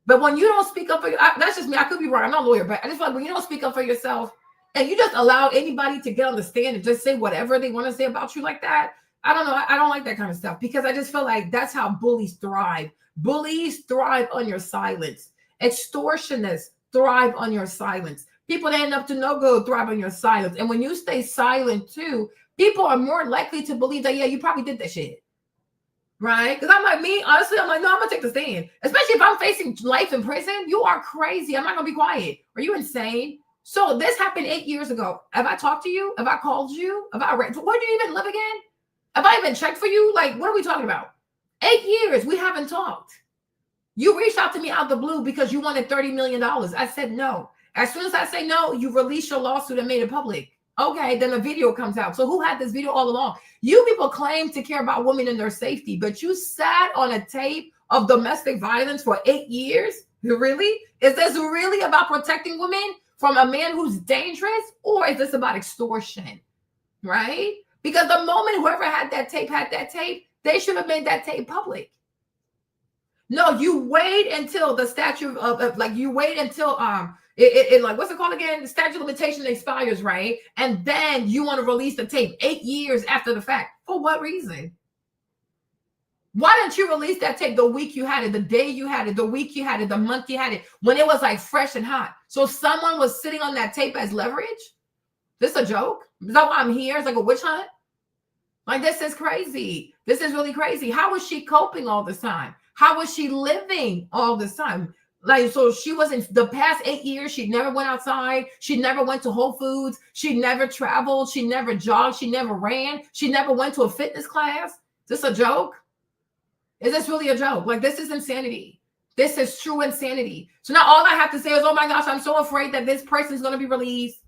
[SPEAKER 1] But when you don't speak up for that's just me. I could be wrong. I'm not a lawyer, but I just feel like when you don't speak up for yourself and you just allow anybody to get on the stand and just say whatever they want to say about you like that, I don't know. I don't like that kind of stuff because I just feel like that's how bullies thrive. Bullies thrive on your silence. Extortionists thrive on your silence. People that end up to no good thrive on your silence. And when you stay silent too, people are more likely to believe that, yeah, you probably did that shit. Right? Because I'm like, me, honestly, I'm like, no, I'm going to take the stand. Especially if I'm facing life in prison. You are crazy. I'm not going to be quiet. Are you insane? So this happened 8 years ago. Have I talked to you? Have I called you? Have I read? Where do you even live again? Have I even checked for you? Like, what are we talking about? 8 years. We haven't talked. You reached out to me out of the blue because you wanted $30 million. I said no. As soon as I say no, you release your lawsuit and made it public. Okay, then the video comes out. So who had this video all along? You people claim to care about women and their safety, but you sat on a tape of domestic violence for 8 years? Really? Is this really about protecting women from a man who's dangerous? Or is this about extortion? Right? Because the moment whoever had that tape, they should have made that tape public. No, you wait until the statute of like, you wait until it like, what's it called again? The statute of limitation expires, right? And then you want to release the tape 8 years after the fact. For what reason? Why didn't you release that tape the week you had it, the day you had it, the week you had it, the month you had it, when it was like fresh and hot? So someone was sitting on that tape as leverage? This a joke? Is that why I'm here? It's like a witch hunt? Like, this is crazy. This is really crazy. How was she coping all this time? How was she living all this time? Like, so she wasn't, the past 8 years, she never went outside. She never went to Whole Foods. She never traveled. She never jogged. She never ran. She never went to a fitness class. Is this a joke? Is this really a joke? Like, this is insanity. This is true insanity. So now all I have to say is, oh my gosh, I'm so afraid that this person is going to be released.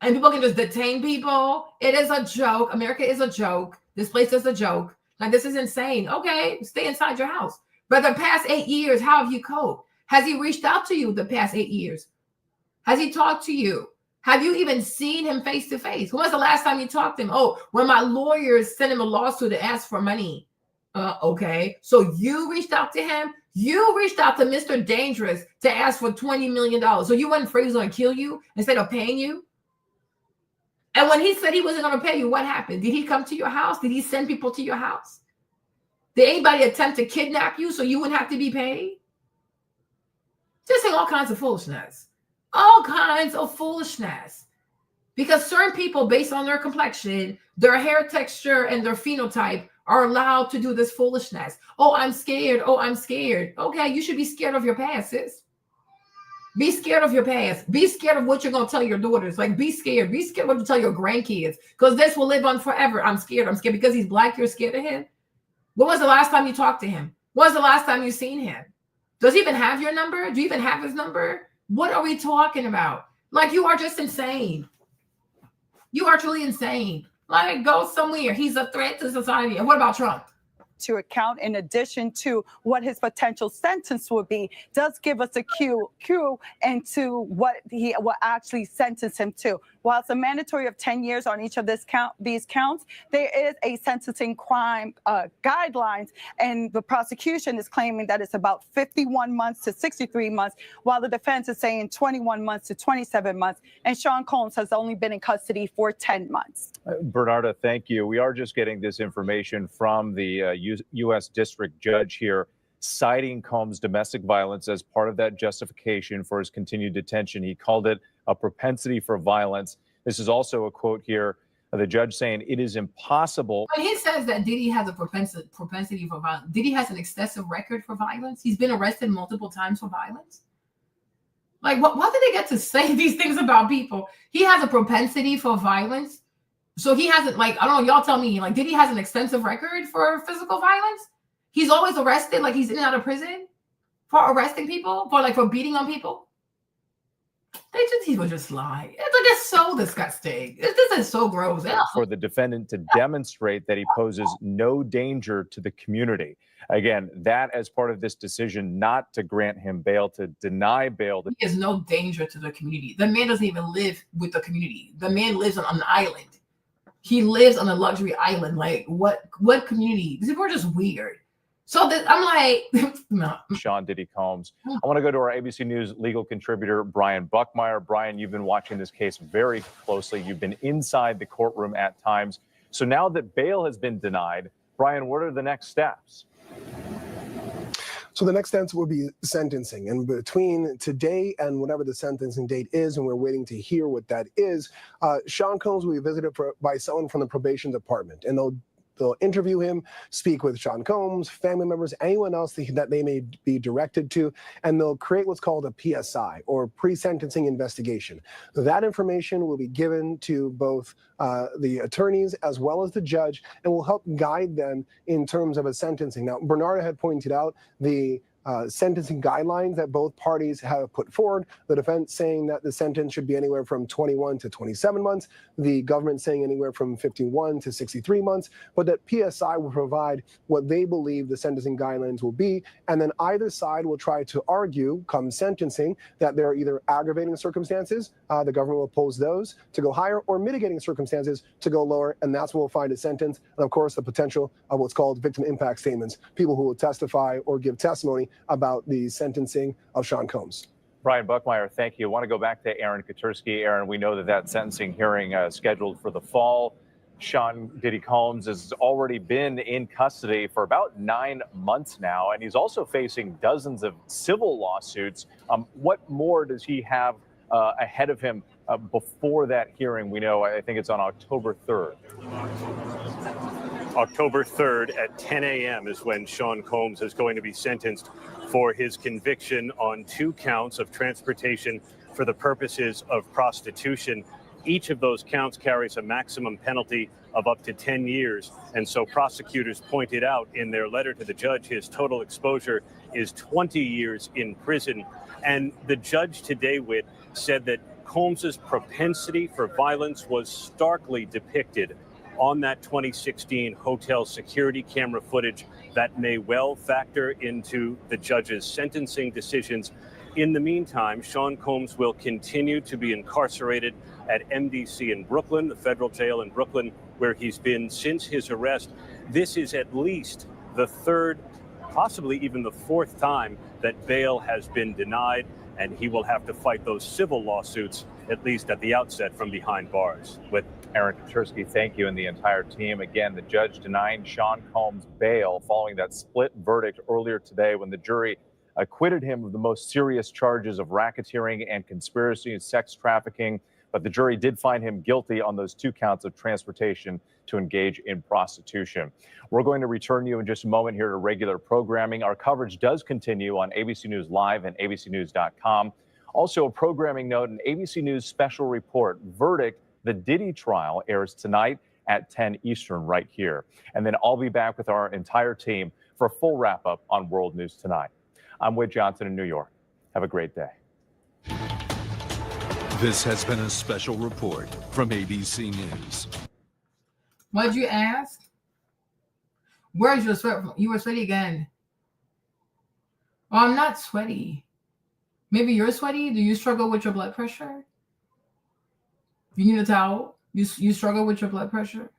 [SPEAKER 1] And people can just detain people. It is a joke. America is a joke. This place is a joke. Like, this is insane. Okay, stay inside your house. But the past 8 years, how have you coped? Has he reached out to you the past 8 years? Has he talked to you? Have you even seen him face to face? When was the last time you talked to him? Oh, when my lawyers sent him a lawsuit to ask for money. Okay, so you reached out to him. You reached out to Mr. Dangerous to ask for $20 million. So you wasn't afraid he was going to kill you instead of paying you? And when he said he wasn't going to pay you, what happened? Did he come to your house? Did he send people to your house? Did anybody attempt to kidnap you so you wouldn't have to be paid? Just saying all kinds of foolishness. All kinds of foolishness. Because certain people, based on their complexion, their hair texture, and their phenotype, are allowed to do this foolishness. Oh, I'm scared. Oh, I'm scared. Okay, you should be scared of your past, sis. Be scared of your past. Be scared of what you're going to tell your daughters. Like, be scared. Be scared what you tell your grandkids. Because this will live on forever. I'm scared. I'm scared because he's black. You're scared of him. When was the last time you talked to him? When was the last time you seen him? Does he even have your number? Do you even have his number? What are we talking about? Like, you are just insane. You are truly insane. Like, go somewhere. He's a threat to society. And what about Trump?
[SPEAKER 15] To account, in addition to what his potential sentence would be, does give us a cue into what he will actually sentence him to. While it's a mandatory of 10 years on each of these counts, there is a sentencing crime guidelines, and the prosecution is claiming that it's about 51 months to 63 months, while the defense is saying 21 months to 27 months, and Sean Combs has only been in custody for 10 months.
[SPEAKER 18] Bernarda, thank you. We are just getting this information from the U.S. District Judge here, citing Combs' domestic violence as part of that justification for his continued detention. He called it a propensity for violence. This is also a quote here, the judge saying it is impossible.
[SPEAKER 1] When he says that Diddy has a propensity for violence, Diddy has an excessive record for violence. He's been arrested multiple times for violence. Like, why did they get to say these things about people? He has a propensity for violence. So he hasn't, like, I don't know, y'all tell me, like, Diddy has an extensive record for physical violence? He's always arrested, like he's in and out of prison for arresting people, for beating on people? He would just lie. It's so disgusting. This is so gross.
[SPEAKER 18] For the defendant to demonstrate that he poses no danger to the community. Again, that as part of this decision not to grant him bail, to deny bail.
[SPEAKER 1] He is no danger to the community. The man doesn't even live with the community. The man lives on an island. He lives on a luxury island. Like, what community? These people are just weird. So I'm like, no.
[SPEAKER 18] Sean Diddy Combs. I want to go to our ABC News legal contributor, Brian Buckmeyer. Brian, you've been watching this case very closely. You've been inside the courtroom at times. So now that bail has been denied, Brian, what are the next steps?
[SPEAKER 19] So the next steps will be sentencing. And between today and whatever the sentencing date is, and we're waiting to hear what that is, Sean Combs will be visited by someone from the probation department. And they'll interview him, speak with Sean Combs, family members, anyone else that they may be directed to, and they'll create what's called a PSI, or pre-sentencing investigation. That information will be given to both the attorneys as well as the judge, and will help guide them in terms of a sentencing. Now, Bernarda had pointed out the sentencing guidelines that both parties have put forward. The defense saying that the sentence should be anywhere from 21 to 27 months. The government saying anywhere from 51 to 63 months. But that PSI will provide what they believe the sentencing guidelines will be. And then either side will try to argue, come sentencing, that there are either aggravating circumstances, the government will oppose those to go higher, or mitigating circumstances to go lower. And that's where we'll find a sentence. And of course, the potential of what's called victim impact statements, people who will testify or give testimony about the sentencing of Sean Combs.
[SPEAKER 18] Brian Buckmeyer, thank you. I want to go back to Aaron Katursky. Aaron, we know that sentencing hearing scheduled for the fall. Sean Diddy Combs has already been in custody for about 9 months now, and he's also facing dozens of civil lawsuits. What more does he have ahead of him before that hearing? We know, I think it's on October 3rd.
[SPEAKER 10] October 3rd at 10 a.m. is when Sean Combs is going to be sentenced for his conviction on 2 counts of transportation for the purposes of prostitution. Each of those counts carries a maximum penalty of up to 10 years. And so prosecutors pointed out in their letter to the judge, his total exposure is 20 years in prison. And the judge today, said that Combs's propensity for violence was starkly depicted on that 2016 hotel security camera footage that may well factor into the judge's sentencing decisions. In the meantime, Sean Combs will continue to be incarcerated at MDC in Brooklyn, the federal jail in Brooklyn, where he's been since his arrest. This is at least the 3rd, possibly even the 4th time that bail has been denied, and he will have to fight those civil lawsuits, at least at the outset, from behind bars.
[SPEAKER 18] With Aaron Katursky, thank you, and the entire team. Again, the judge denying Sean Combs bail following that split verdict earlier today when the jury acquitted him of the most serious charges of racketeering and conspiracy and sex trafficking. But the jury did find him guilty on those 2 counts of transportation to engage in prostitution. We're going to return you in just a moment here to regular programming. Our coverage does continue on ABC News Live and abcnews.com. Also, a programming note, an ABC News special report, Verdict, the Diddy trial, airs tonight at 10 Eastern right here. And then I'll be back with our entire team for a full wrap-up on World News Tonight. I'm Whit Johnson in New York. Have a great day.
[SPEAKER 17] This has been a special report from ABC News.
[SPEAKER 1] What'd you ask? Where's your sweat from? You were sweaty again. Oh, I'm not sweaty. Maybe you're sweaty. Do you struggle with your blood pressure? You need a towel? You struggle with your blood pressure?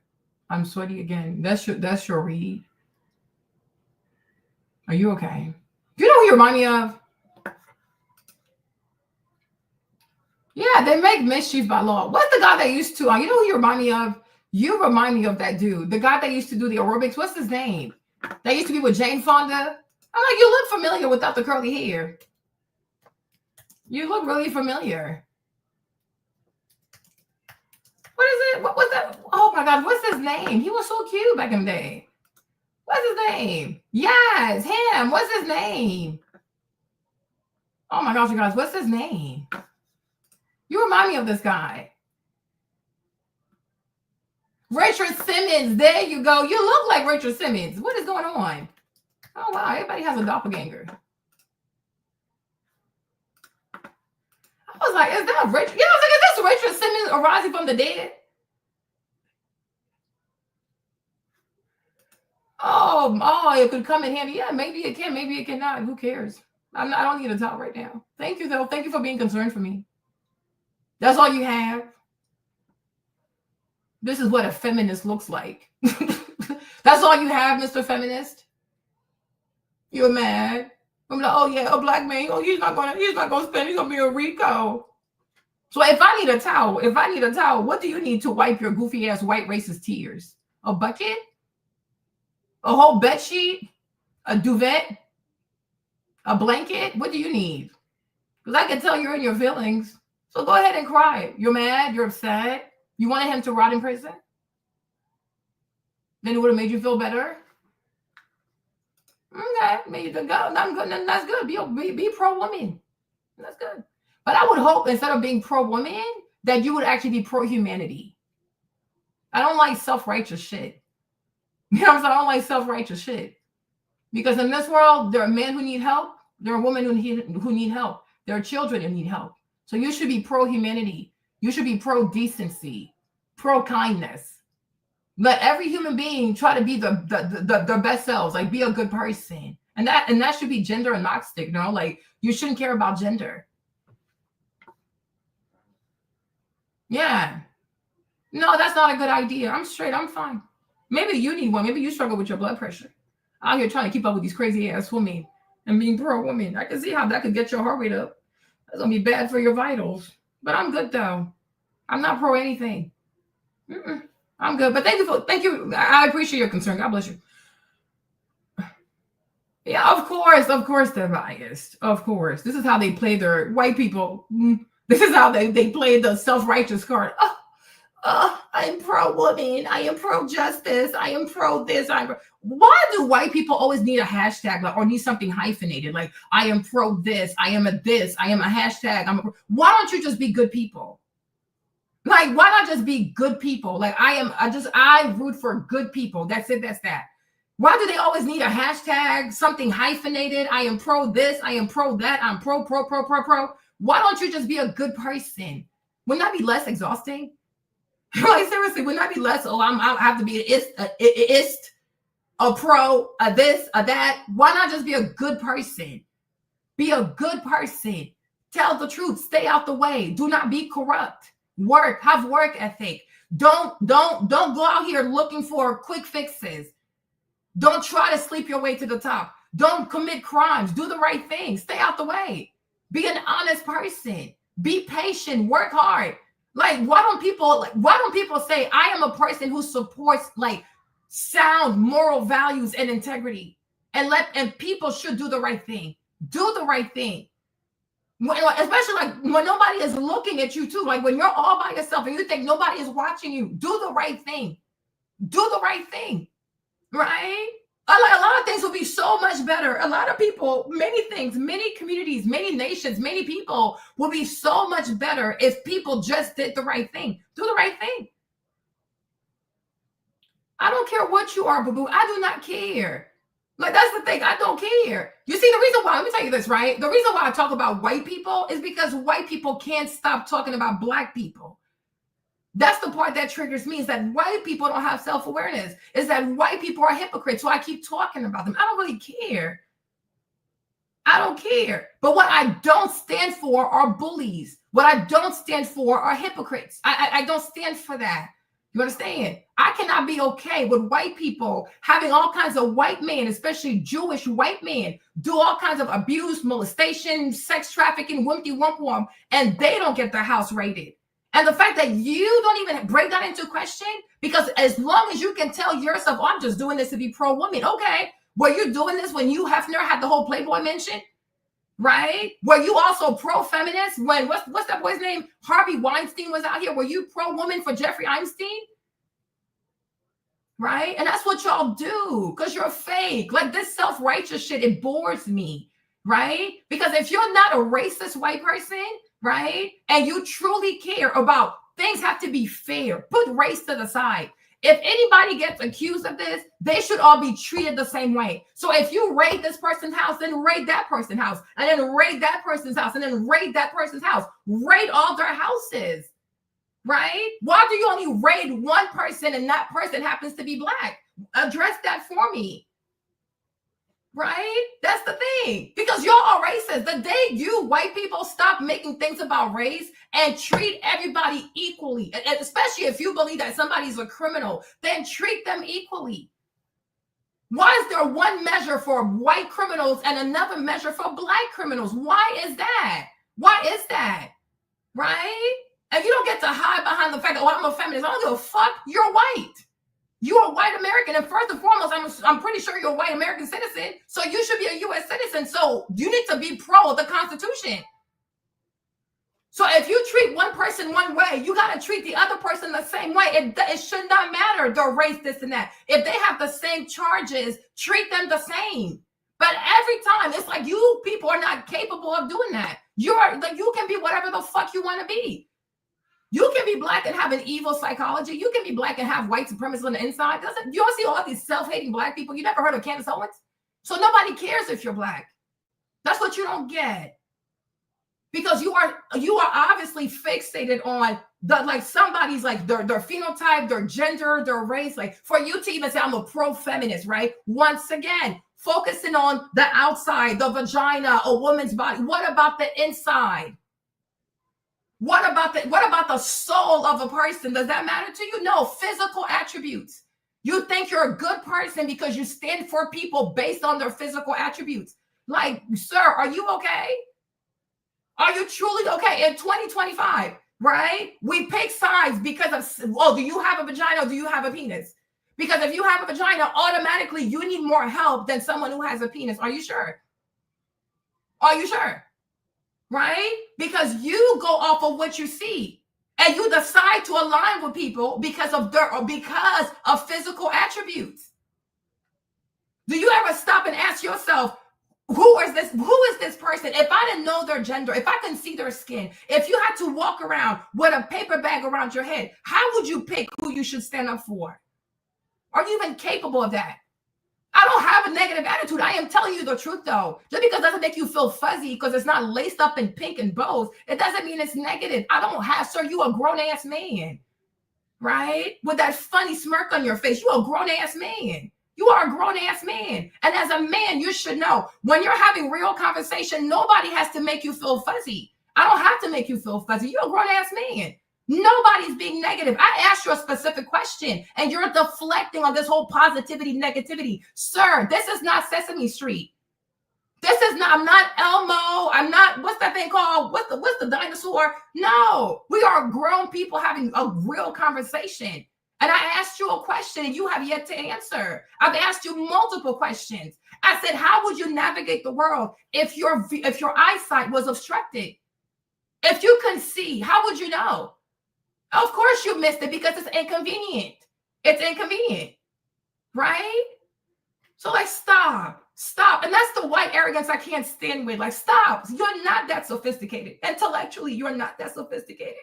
[SPEAKER 1] I'm sweaty again. That's your read. Are you okay? Do you know who you remind me of? Yeah, they make mischief by law. What's the guy that used to? You know who you remind me of? You remind me of that dude, the guy that used to do the aerobics. What's his name? That used to be with Jane Fonda. I'm like, you look familiar without the curly hair. You look really familiar. What is it? What was that? Oh my God, what's his name? He was so cute back in the day. What's his name? Yes, him. What's his name? Oh my gosh, you guys, what's his name? You remind me of this guy. Richard Simmons. There you go. You look like Richard Simmons. What is going on? Oh wow, everybody has a doppelganger. I was like, is that Richard? Yeah, I was like, is this Richard Simmons arising from the dead? Oh, it could come in handy. Yeah, maybe it can, maybe it cannot. Who cares? I don't need a towel right now. Thank you, though. Thank you for being concerned for me. That's all you have. This is what a feminist looks like. That's all you have, Mr. Feminist? You're mad? I'm like, oh yeah, a black man. Oh, he's not gonna spend. He's gonna be a Rico. So if I need a towel, what do you need to wipe your goofy ass white racist tears? A bucket? A whole bed sheet? A duvet? A blanket? What do you need? Because I can tell you're in your feelings. So go ahead and cry. You're mad. You're upset. You wanted him to rot in prison? Then it would have made you feel better? Okay, maybe the go. I'm good. That's good. Be pro-woman. That's good. But I would hope instead of being pro-woman, that you would actually be pro-humanity. I don't like self-righteous shit. You know what I'm saying? I don't like self-righteous shit. Because in this world, there are men who need help. There are women who need help. There are children who need help. So you should be pro-humanity. You should be pro-decency, pro-kindness. Let every human being try to be the best selves, like be a good person. And that should be gender agnostic, you know? Like you shouldn't care about gender. Yeah. No, that's not a good idea. I'm straight. I'm fine. Maybe you need one. Maybe you struggle with your blood pressure. Out here trying to keep up with these crazy ass women and being pro-woman. I can see how that could get your heart rate up. That's going to be bad for your vitals. But I'm good, though. I'm not pro anything. I'm good. But thank you. I appreciate your concern. God bless you. Yeah, of course they're biased. Of course. This is how they play their white people. This is how they play the self-righteous card. I am pro-woman. I am pro-justice. I am pro-this. Why do white people always need a hashtag or need something hyphenated? Like, I am pro-this. I am a this. I am a hashtag. Why don't you just be good people? Like, why not just be good people? Like, I root for good people. That's it. That's that. Why do they always need a hashtag, something hyphenated? I am pro this. I am pro that. I'm pro. Why don't you just be a good person? Wouldn't that be less exhausting? Like, seriously, wouldn't that be less? I have to be a pro, a this, a that. Why not just be a good person? Be a good person. Tell the truth. Stay out the way. Do not be corrupt. Work. Have work ethic. Don't go out here looking for quick fixes. Don't try to sleep your way to the top. Don't commit crimes. Do the right thing. Stay out the way. Be an honest person. Be patient. Work hard. Like, why don't people say I am a person who supports like sound moral values and integrity, and people should do the right thing. Do the right thing. Especially like when nobody is looking at you too. Like when you're all by yourself and you think nobody is watching you, do the right thing. Do the right thing, right? A lot of things will be so much better. A lot of people, many things, many communities, many nations, many people will be so much better if people just did the right thing. Do the right thing. I don't care what you are, boo-boo. I do not care. Like, that's the thing. I don't care. You see, the reason why, let me tell you this, right? The reason why I talk about white people is because white people can't stop talking about black people. That's the part that triggers me, is that white people don't have self-awareness, is that white people are hypocrites. So I keep talking about them. I don't really care. I don't care. But what I don't stand for are bullies. What I don't stand for are hypocrites. I don't stand for that. You understand? I cannot be okay with white people having all kinds of white men, especially Jewish white men, do all kinds of abuse, molestation, sex trafficking, wumpty-wump-wump, and they don't get their house raided. And the fact that you don't even break that into question, because as long as you can tell yourself, oh, I'm just doing this to be pro-woman. Okay, were you doing this when you Hefner had the whole Playboy mention? Right? Were you also pro-feminist when, what's that boy's name? Harvey Weinstein was out here. Were you pro-woman for Jeffrey Epstein? Right? And that's what y'all do, because you're fake. Like, this self-righteous shit, it bores me. Right? Because if you're not a racist white person, right, and you truly care about things have to be fair, put race to the side. If anybody gets accused of this, they should all be treated the same way. So if you raid this person's house, then raid that person's house, and then raid that person's house, and then raid that person's house. Raid all their houses, right? Why do you only raid one person and that person happens to be black? Address that for me. Right? That's the thing. Because y'all are racist. The day you white people stop making things about race and treat everybody equally, and especially if you believe that somebody's a criminal, then treat them equally. Why is there one measure for white criminals and another measure for black criminals? Why is that? Why is that? Right? And you don't get to hide behind the fact that, oh, I'm a feminist. I don't give a fuck. You're white. You're a white American, and first and foremost, I'm pretty sure you're a white American citizen, so you should be a U.S. citizen, so you need to be pro the Constitution. So if you treat one person one way, you got to treat the other person the same way. It should not matter their race, this and that. If they have the same charges, treat them the same. But every time, it's like you people are not capable of doing that. You can be whatever the fuck you want to be. You can be black and have an evil psychology. You can be black and have white supremacy on the inside. You don't see all these self-hating black people. You never heard of Candace Owens? So nobody cares if you're black. That's what you don't get. Because you are obviously fixated on somebody's like their phenotype, their gender, their race. Like, for you to even say I'm a pro-feminist, right? Once again, focusing on the outside, the vagina, a woman's body. What about the inside? What about the soul of a person? Does that matter to you? No, physical attributes. You think you're a good person because you stand for people based on their physical attributes. Like, sir, are you okay? Are you truly okay? In 2025, right? We pick sides because of, oh, do you have a vagina or do you have a penis? Because if you have a vagina, automatically you need more help than someone who has a penis. Are you sure? Are you sure? Right? Because you go off of what you see and you decide to align with people because of physical attributes. Do you ever stop and ask yourself, who is this person? If I didn't know their gender, if I couldn't see their skin, if you had to walk around with a paper bag around your head, how would you pick who you should stand up for? Are you even capable of that? I don't have a negative attitude. I am telling you the truth, though. Just because it doesn't make you feel fuzzy because it's not laced up in pink and bows, it doesn't mean it's negative. I don't have, sir, you a grown-ass man, right? With that funny smirk on your face, you a grown-ass man. You are a grown-ass man. And as a man, you should know, when you're having real conversation, nobody has to make you feel fuzzy. I don't have to make you feel fuzzy. You're a grown-ass man. Nobody's being negative. I asked you a specific question and you're deflecting on this whole positivity, negativity. Sir, this is not Sesame Street. This is not, I'm not Elmo. I'm not, what's that thing called? What's the dinosaur? No, we are grown people having a real conversation. And I asked you a question and you have yet to answer. I've asked you multiple questions. I said, how would you navigate the world if your eyesight was obstructed? If you couldn't see, how would you know? Of course you missed it because it's inconvenient. It's inconvenient, right? So like, stop. And that's the white arrogance I can't stand with. Like, stop. You're not that sophisticated. Intellectually, you're not that sophisticated.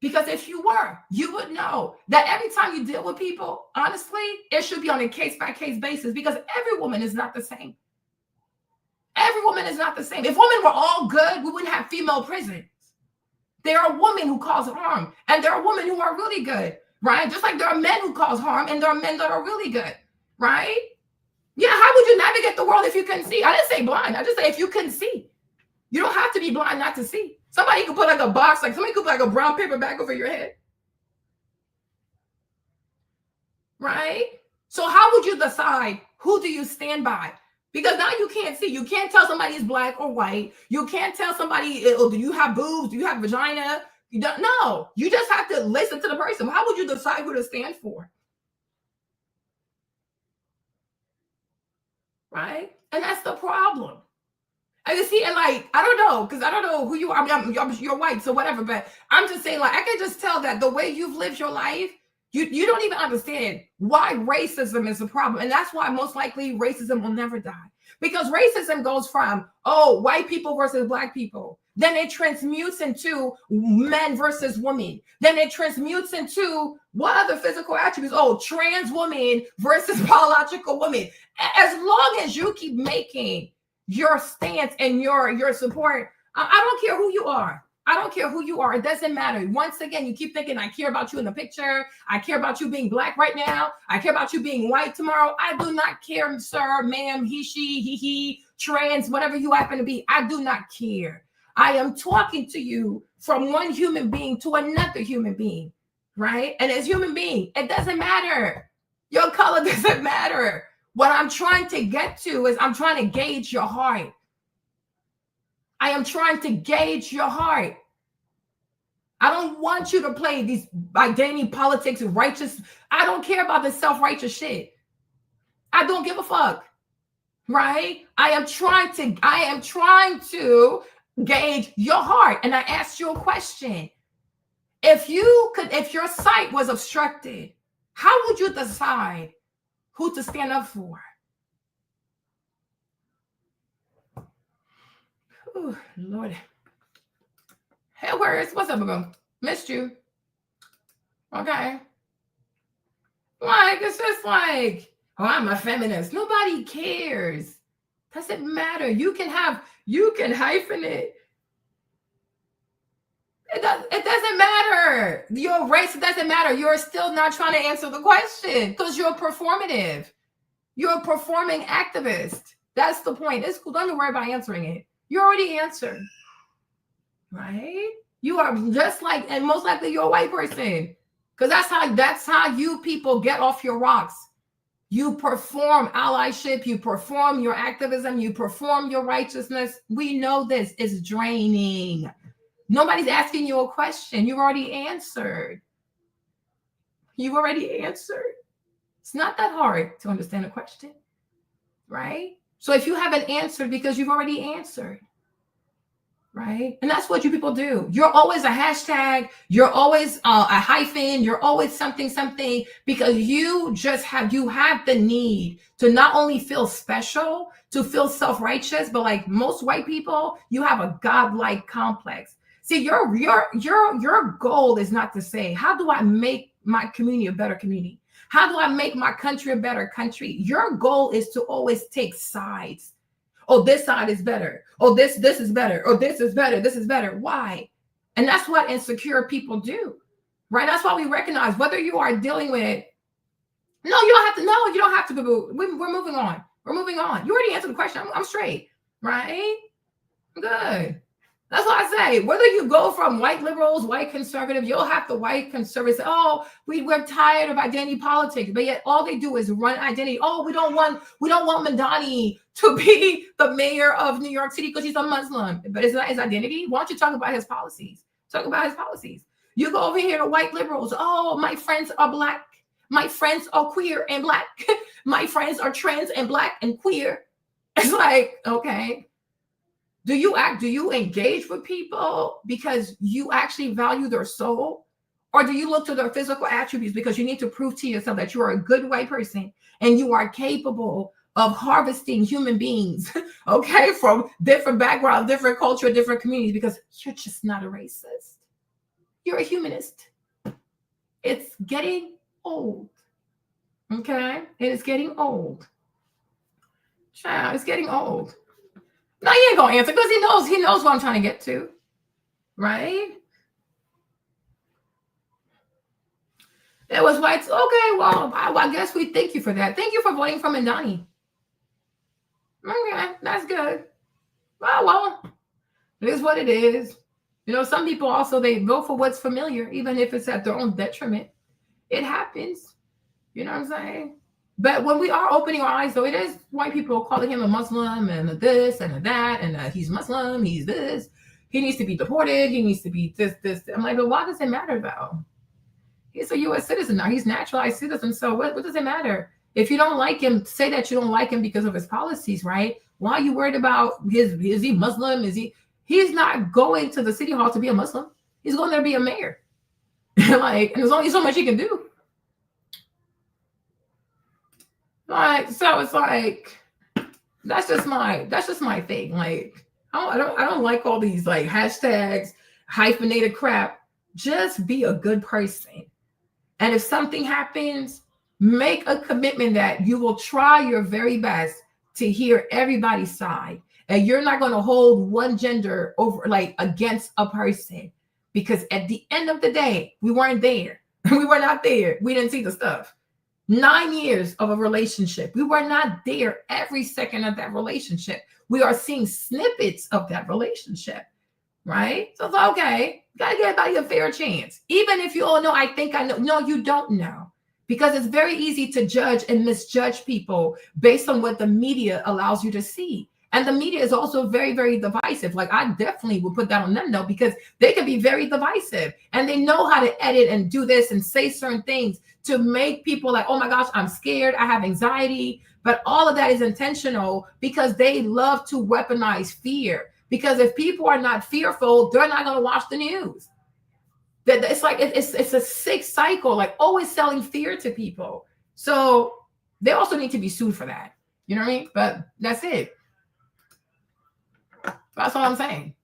[SPEAKER 1] Because if you were, you would know that every time you deal with people, honestly, it should be on a case-by-case basis because every woman is not the same. Every woman is not the same. If women were all good, we wouldn't have female prisons. There are women who cause harm, and there are women who are really good, right? Just like there are men who cause harm, and there are men that are really good, right? Yeah, how would you navigate the world if you couldn't see? I didn't say blind. I just say if you couldn't see. You don't have to be blind not to see. Somebody could put like a box, like somebody could put like a brown paper bag over your head. Right? So how would you decide who do you stand by? Because now you can't see. You can't tell somebody is black or white. You can't tell somebody, oh, do you have boobs? Do you have vagina? You don't know. You just have to listen to the person. How would you decide who to stand for? Right? And that's the problem. And you see, and like, I don't know, because I don't know who you are. I mean, you're white, so whatever. But I'm just saying, like, I can just tell that the way you've lived your life, you don't even understand why racism is a problem. And that's why most likely racism will never die. Because racism goes from, oh, white people versus black people. Then it transmutes into men versus women. Then it transmutes into what other physical attributes? Oh, trans woman versus biological woman. As long as you keep making your stance and your support, I don't care who you are. I don't care who you are. It doesn't matter. Once again, you keep thinking, I care about you in the picture. I care about you being black right now. I care about you being white tomorrow. I do not care, sir, ma'am, he, she, he, trans, whatever you happen to be. I do not care. I am talking to you from one human being to another human being, right? And as human being, it doesn't matter. Your color doesn't matter. What I'm trying to get to is I'm trying to gauge your heart. I am trying to gauge your heart. I don't want you to play these identity politics and righteous. I don't care about this self-righteous shit. I don't give a fuck. Right? I am trying to gauge your heart. And I asked you a question. If your sight was obstructed, how would you decide who to stand up for? Oh, Lord. Hey, what's up, Ago? Missed you. Okay. Like, it's just like, oh, I'm a feminist. Nobody cares. Doesn't matter. You can hyphen it. It doesn't matter. Your race, it doesn't matter. You're still not trying to answer the question because you're performative. You're a performing activist. That's the point. It's cool. Don't even worry about answering it. You already answered. Right? You are just like, and most likely you're a white person. Because that's how you people get off your rocks. You perform allyship, you perform your activism, you perform your righteousness. We know this is draining. Nobody's asking you a question. You've already answered. You've already answered. It's not that hard to understand a question, right? So if you haven't answered because you've already answered, right? And that's what you people do. You're always a hashtag. You're always a hyphen. You're always something, because you have the need to not only feel special, to feel self-righteous, but like most white people, you have a godlike complex. See, your goal is not to say, how do I make my community a better community? How do I make my country a better country? Your goal is to always take sides. Oh, this side is better. Oh, this is better. Oh, this is better. This is better. Why? And that's what insecure people do, right? That's why we recognize whether you are dealing with, no, you don't have to. No, you don't have to. We're moving on. We're moving on. You already answered the question. I'm straight, right? Good. That's what I say. Whether you go from white liberals, white conservative, you'll have the white conservatives say, oh, we're tired of identity politics, but yet all they do is run identity. Oh, we don't want Madani to be the mayor of New York City because he's a Muslim. But it's not his identity. Why don't you talk about his policies? Talk about his policies. You go over here to white liberals. Oh, my friends are black. My friends are queer and black. My friends are trans and black and queer. It's like, okay. Do you engage with people because you actually value their soul? Or do you look to their physical attributes because you need to prove to yourself that you are a good white person and you are capable of harvesting human beings, okay, from different backgrounds, different culture, different communities, because you're just not a racist. You're a humanist. It's getting old, okay? It is getting old. Child, it's getting old. No, he ain't gonna answer because he knows what I'm trying to get to, right? It was whites. Okay, well, I guess we thank you for that. Thank you for voting for Mandani. Okay, that's good. Well, it is what it is. You know, some people also, they vote for what's familiar, even if it's at their own detriment. It happens. You know what I'm saying? But when we are opening our eyes, though, it is white people calling him a Muslim and a this and a that, and he's Muslim, he's this. He needs to be deported. He needs to be this. I'm like, but why does it matter, though? He's a U.S. citizen now. He's naturalized citizen. So what does it matter? If you don't like him, say that you don't like him because of his policies, right? Why are you worried about is he Muslim? He's not going to the city hall to be a Muslim. He's going there to be a mayor. Like, and there's only so much he can do. Like, so it's like, that's just my thing. Like, I don't like all these like hashtags, hyphenated crap. Just be a good person. And if something happens, make a commitment that you will try your very best to hear everybody's side. And you're not going to hold one gender over like against a person. Because at the end of the day, we weren't there. We were not there. We didn't see the stuff. 9 years of a relationship. We were not there every second of that relationship. We are seeing snippets of that relationship. Right? So it's like, okay, gotta give everybody a fair chance. Even if you all know, I think I know. No, you don't know. Because it's very easy to judge and misjudge people based on what the media allows you to see. And the media is also very, very divisive. Like, I definitely would put that on them, though, because they can be very divisive. And they know how to edit and do this and say certain things to make people like, oh my gosh, I'm scared, I have anxiety. But all of that is intentional because they love to weaponize fear. Because if people are not fearful, they're not going to watch the news. It's like it's a sick cycle, like always selling fear to people. So they also need to be sued for that. You know what I mean? But that's it. That's all I'm saying.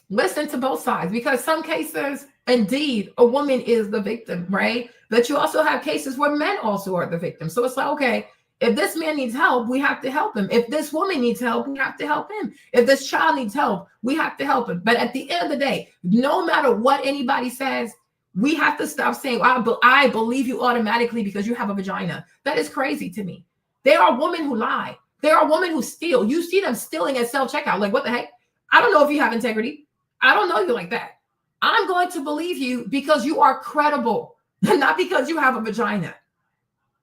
[SPEAKER 1] Listen to both sides, because some cases, indeed, a woman is the victim, right? But you also have cases where men also are the victim. So it's like, okay, if this man needs help, we have to help him. If this woman needs help, we have to help him. If this child needs help, we have to help him. But at the end of the day, no matter what anybody says, we have to stop saying, I believe you automatically because you have a vagina. That is crazy to me. There are women who lie. There are women who steal. You see them stealing at self-checkout. Like, what the heck? I don't know if you have integrity. I don't know you like that. I'm going to believe you because you are credible, not because you have a vagina.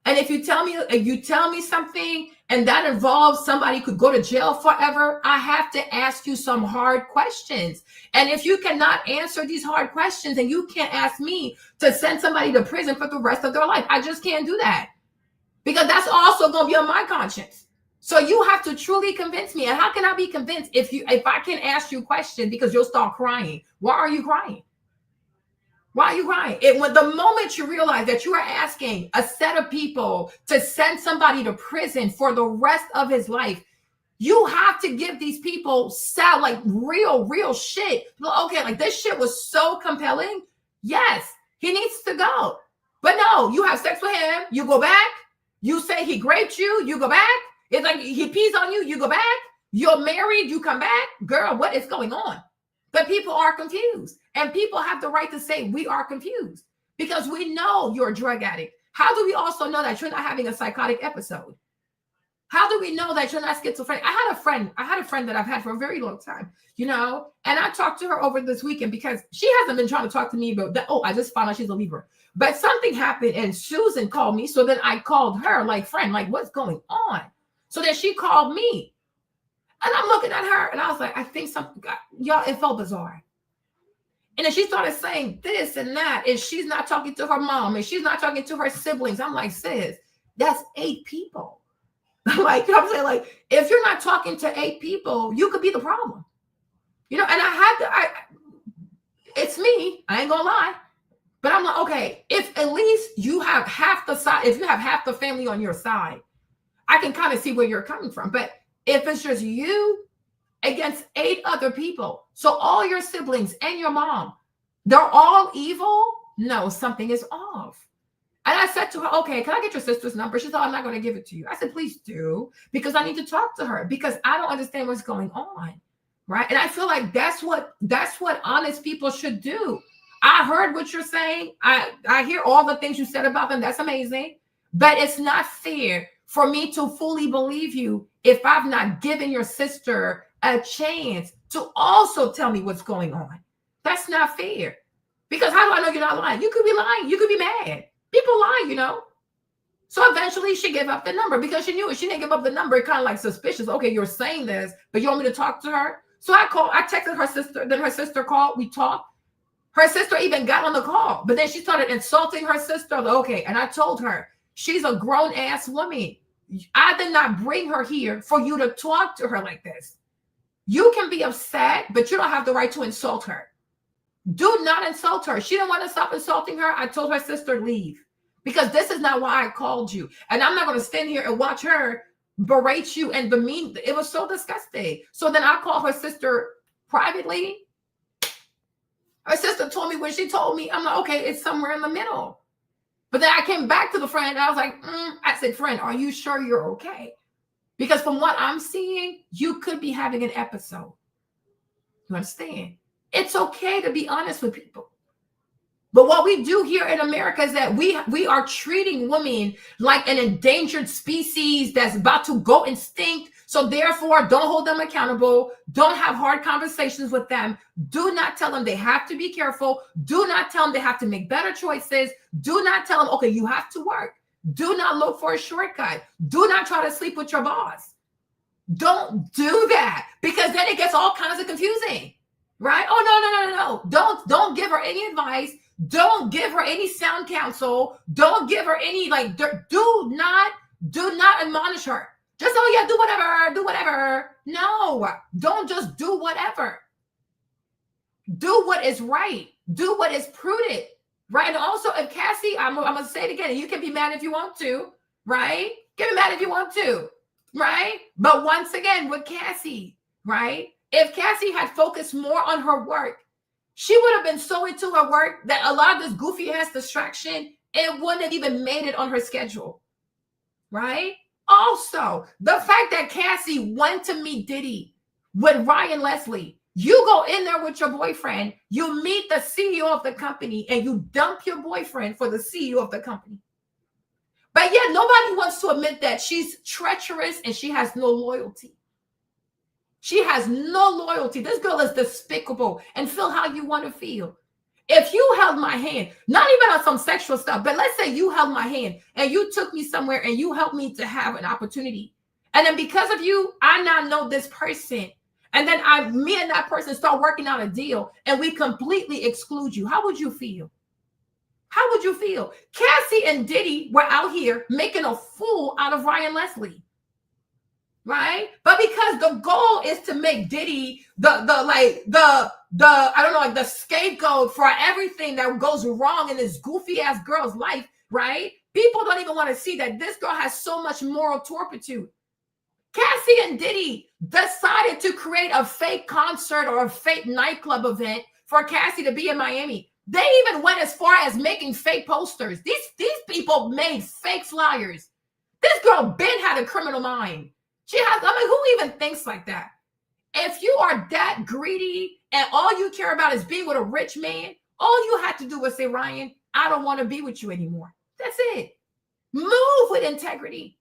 [SPEAKER 1] And if you tell me something and that involves somebody could go to jail forever, I have to ask you some hard questions. And if you cannot answer these hard questions, and you can't ask me to send somebody to prison for the rest of their life, I just can't do that, because that's also going to be on my conscience. So you have to truly convince me. And how can I be convinced if I can ask you questions because you'll start crying? Why are you crying? Why are you crying? When the moment you realize that you are asking a set of people to send somebody to prison for the rest of his life, you have to give these people like real shit. Okay, like this shit was so compelling. Yes, he needs to go. But no, you have sex with him, you go back. You say he raped you, you go back. It's like he pees on you, you go back. You're married, you come back. Girl, what is going on? But people are confused. And people have the right to say we are confused because we know you're a drug addict. How do we also know that you're not having a psychotic episode? How do we know that you're not schizophrenic? I had a friend that I've had for a very long time, you know, and I talked to her over this weekend because she hasn't been trying to talk to me about that. Oh, I just found out she's a Libra. But something happened and Susan called me. So then I called her like, friend, like, what's going on? So then she called me. And I'm looking at her and I was like, I think something, y'all, it felt bizarre. And then she started saying this and that, and she's not talking to her mom, and she's not talking to her siblings. I'm like, sis, that's 8 people. Like, I'm saying, like, if you're not talking to 8 people, you could be the problem. And it's me, I ain't gonna lie. But I'm like, okay, if at least you have half the side, if you have half the family on your side, I can kind of see where you're coming from. But if it's just you against 8 other people, so all your siblings and your mom, they're all evil, no, something is off. And I said to her, okay, can I get your sister's number? She said, I'm not going to give it to you. I said, please do, because I need to talk to her, because I don't understand what's going on, right? And I feel like that's what honest people should do. I heard what you're saying. I hear all the things you said about them. That's amazing. But it's not fair for me to fully believe you if I've not given your sister a chance to also tell me what's going on. That's not fair. Because how do I know you're not lying? You could be lying. You could be mad. People lie, So eventually she gave up the number because she knew if she didn't give up the number, it kind of like suspicious. Okay, you're saying this, but you want me to talk to her? So I texted her sister, then her sister called, we talked. Her sister even got on the call, but then she started insulting her sister. Okay, and I told her, she's a grown-ass woman. I did not bring her here for you to talk to her like this. You can be upset, but you don't have the right to insult her. Do not insult her. She didn't want to stop insulting her. I told her sister, leave. Because this is not why I called you. And I'm not going to stand here and watch her berate you and demean. It was so disgusting. So then I called her sister privately. Her sister told me when she told me, I'm like, okay, it's somewhere in the middle. But then I came back to the friend and I was like, I said, friend, are you sure you're okay? Because from what I'm seeing, you could be having an episode. You understand? It's okay to be honest with people. But what we do here in America is that we are treating women like an endangered species that's about to go extinct. So therefore, don't hold them accountable. Don't have hard conversations with them. Do not tell them they have to be careful. Do not tell them they have to make better choices. Do not tell them, okay, you have to work. Do not look for a shortcut. Do not try to sleep with your boss. Don't do that, because then it gets all kinds of confusing, right? Oh, no. Don't give her any advice. Don't give her any sound counsel. Don't give her any, do not admonish her. Just, oh yeah, do whatever. No, don't just do whatever. Do what is right. Do what is prudent, right? And also, if Cassie, I'm going to say it again, you can be mad if you want to, right? Get me mad if you want to, right? But once again, with Cassie, right? If Cassie had focused more on her work, she would have been so into her work that a lot of this goofy ass distraction, it wouldn't have even made it on her schedule, right? Also, the fact that Cassie went to meet Diddy with Ryan Leslie, you go in there with your boyfriend, you meet the CEO of the company, and you dump your boyfriend for the CEO of the company. But yet nobody wants to admit that she's treacherous and she has no loyalty. She has no loyalty. This girl is despicable, and feel how you want to feel. If you held my hand, not even on some sexual stuff, but let's say you held my hand and you took me somewhere and you helped me to have an opportunity. And then because of you, I now know this person. And then me and that person start working out a deal and we completely exclude you. How would you feel? How would you feel? Cassie and Diddy were out here making a fool out of Ryan Leslie. Right? But because the goal is to make Diddy the scapegoat for everything that goes wrong in this goofy ass girl's life, right? People don't even want to see that this girl has so much moral turpitude. Cassie and Diddy decided to create a fake concert or a fake nightclub event for Cassie to be in Miami. They even went as far as making fake posters. These people made fake flyers. This girl Ben had a criminal mind. Who even thinks like that? If you are that greedy and all you care about is being with a rich man, all you had to do was say, Ryan, I don't want to be with you anymore. That's it. Move with integrity.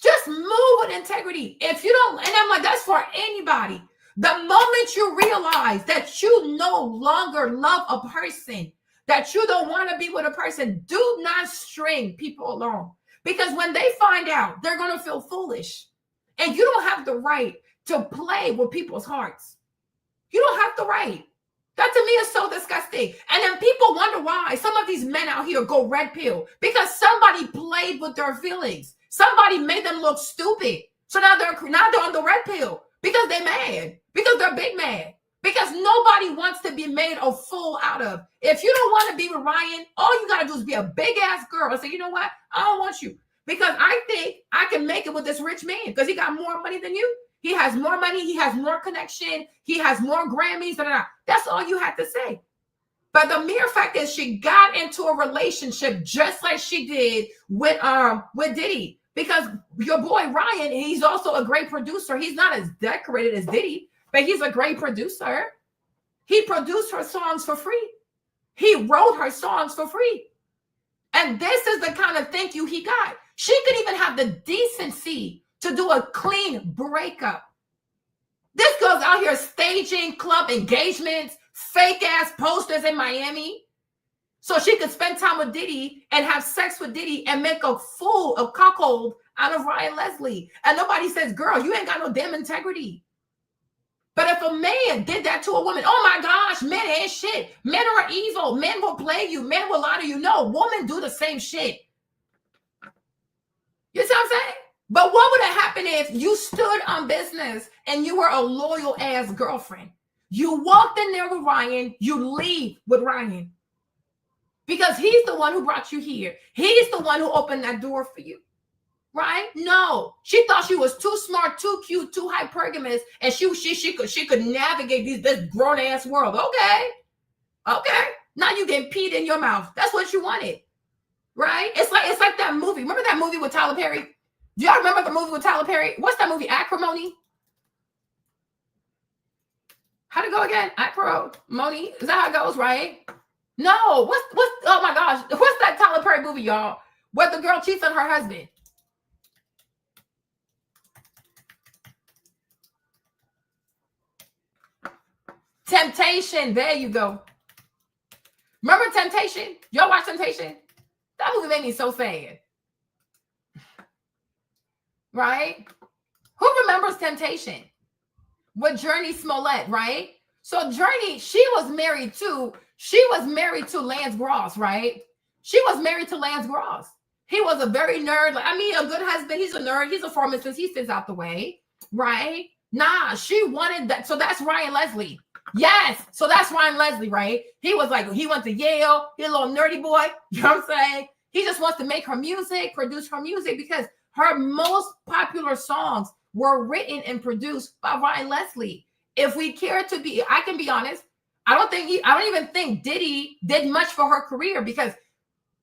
[SPEAKER 1] Just move with integrity. If you don't, and I'm like, that's for anybody. The moment you realize that you no longer love a person, that you don't want to be with a person, do not string people along. Because when they find out, they're going to feel foolish. And you don't have the right to play with people's hearts. You don't have the right. That to me is so disgusting. And then people wonder why some of these men out here go red pill, because somebody played with their feelings. Somebody made them look stupid. So now they're on the red pill because they're mad, because they're big mad, because nobody wants to be made a fool out of. If you don't want to be with Ryan, all you got to do is be a big ass girl and say, you know what? I don't want you because I think I can make it with this rich man because he got more money than you. He has more money. He has more connection. He has more Grammys. That's all you had to say. But the mere fact is she got into a relationship just like she did with Diddy. Because your boy Ryan, he's also a great producer. He's not as decorated as Diddy, but he's a great producer. He produced her songs for free. He wrote her songs for free. And this is the kind of thank you he got. She could even have the decency to do a clean breakup. This girl's out here staging club engagements, fake ass posters in Miami, so she could spend time with Diddy and have sex with Diddy and make a fool, a cuckold out of Ryan Leslie. And nobody says, girl, you ain't got no damn integrity. But if a man did that to a woman, oh my gosh, men ain't shit. Men are evil. Men will play you. Men will lie to you. No, women do the same shit. You see what I'm saying? But what would have happened if you stood on business and you were a loyal ass girlfriend? You walked in there with Ryan, you leave with Ryan. Because he's the one who brought you here. He's the one who opened that door for you. Right? No. She thought she was too smart, too cute, too hypergamous, and she could navigate this grown-ass world. Okay. Okay. Now you getting peed in your mouth. That's what you wanted. Right? It's like that movie. Remember that movie with Tyler Perry? Do y'all remember the movie with Tyler Perry? What's that movie? Acrimony? How'd it go again? Acrimony? Is that how it goes, right? No. What's oh my gosh. What's that Tyler Perry movie, y'all? Where the girl cheats on her husband? Temptation. There you go. Remember Temptation? Y'all watch Temptation? That movie made me so sad. Right? Who remembers Temptation? With Journey Smollett, right? So Journey, she was married to Lance Gross, right? She was married to Lance Gross. He was a very nerd. A good husband. He's a nerd. He's a pharmacist. He sits out the way, right? Nah, she wanted that. So that's Ryan Leslie. Yes. So that's Ryan Leslie, right? He was like, he went to Yale. He's a little nerdy boy. You know what I'm saying? He just wants to make her music, produce her music, because her most popular songs were written and produced by Ryan Leslie. If we care to be, I can be honest, I don't even think Diddy did much for her career, because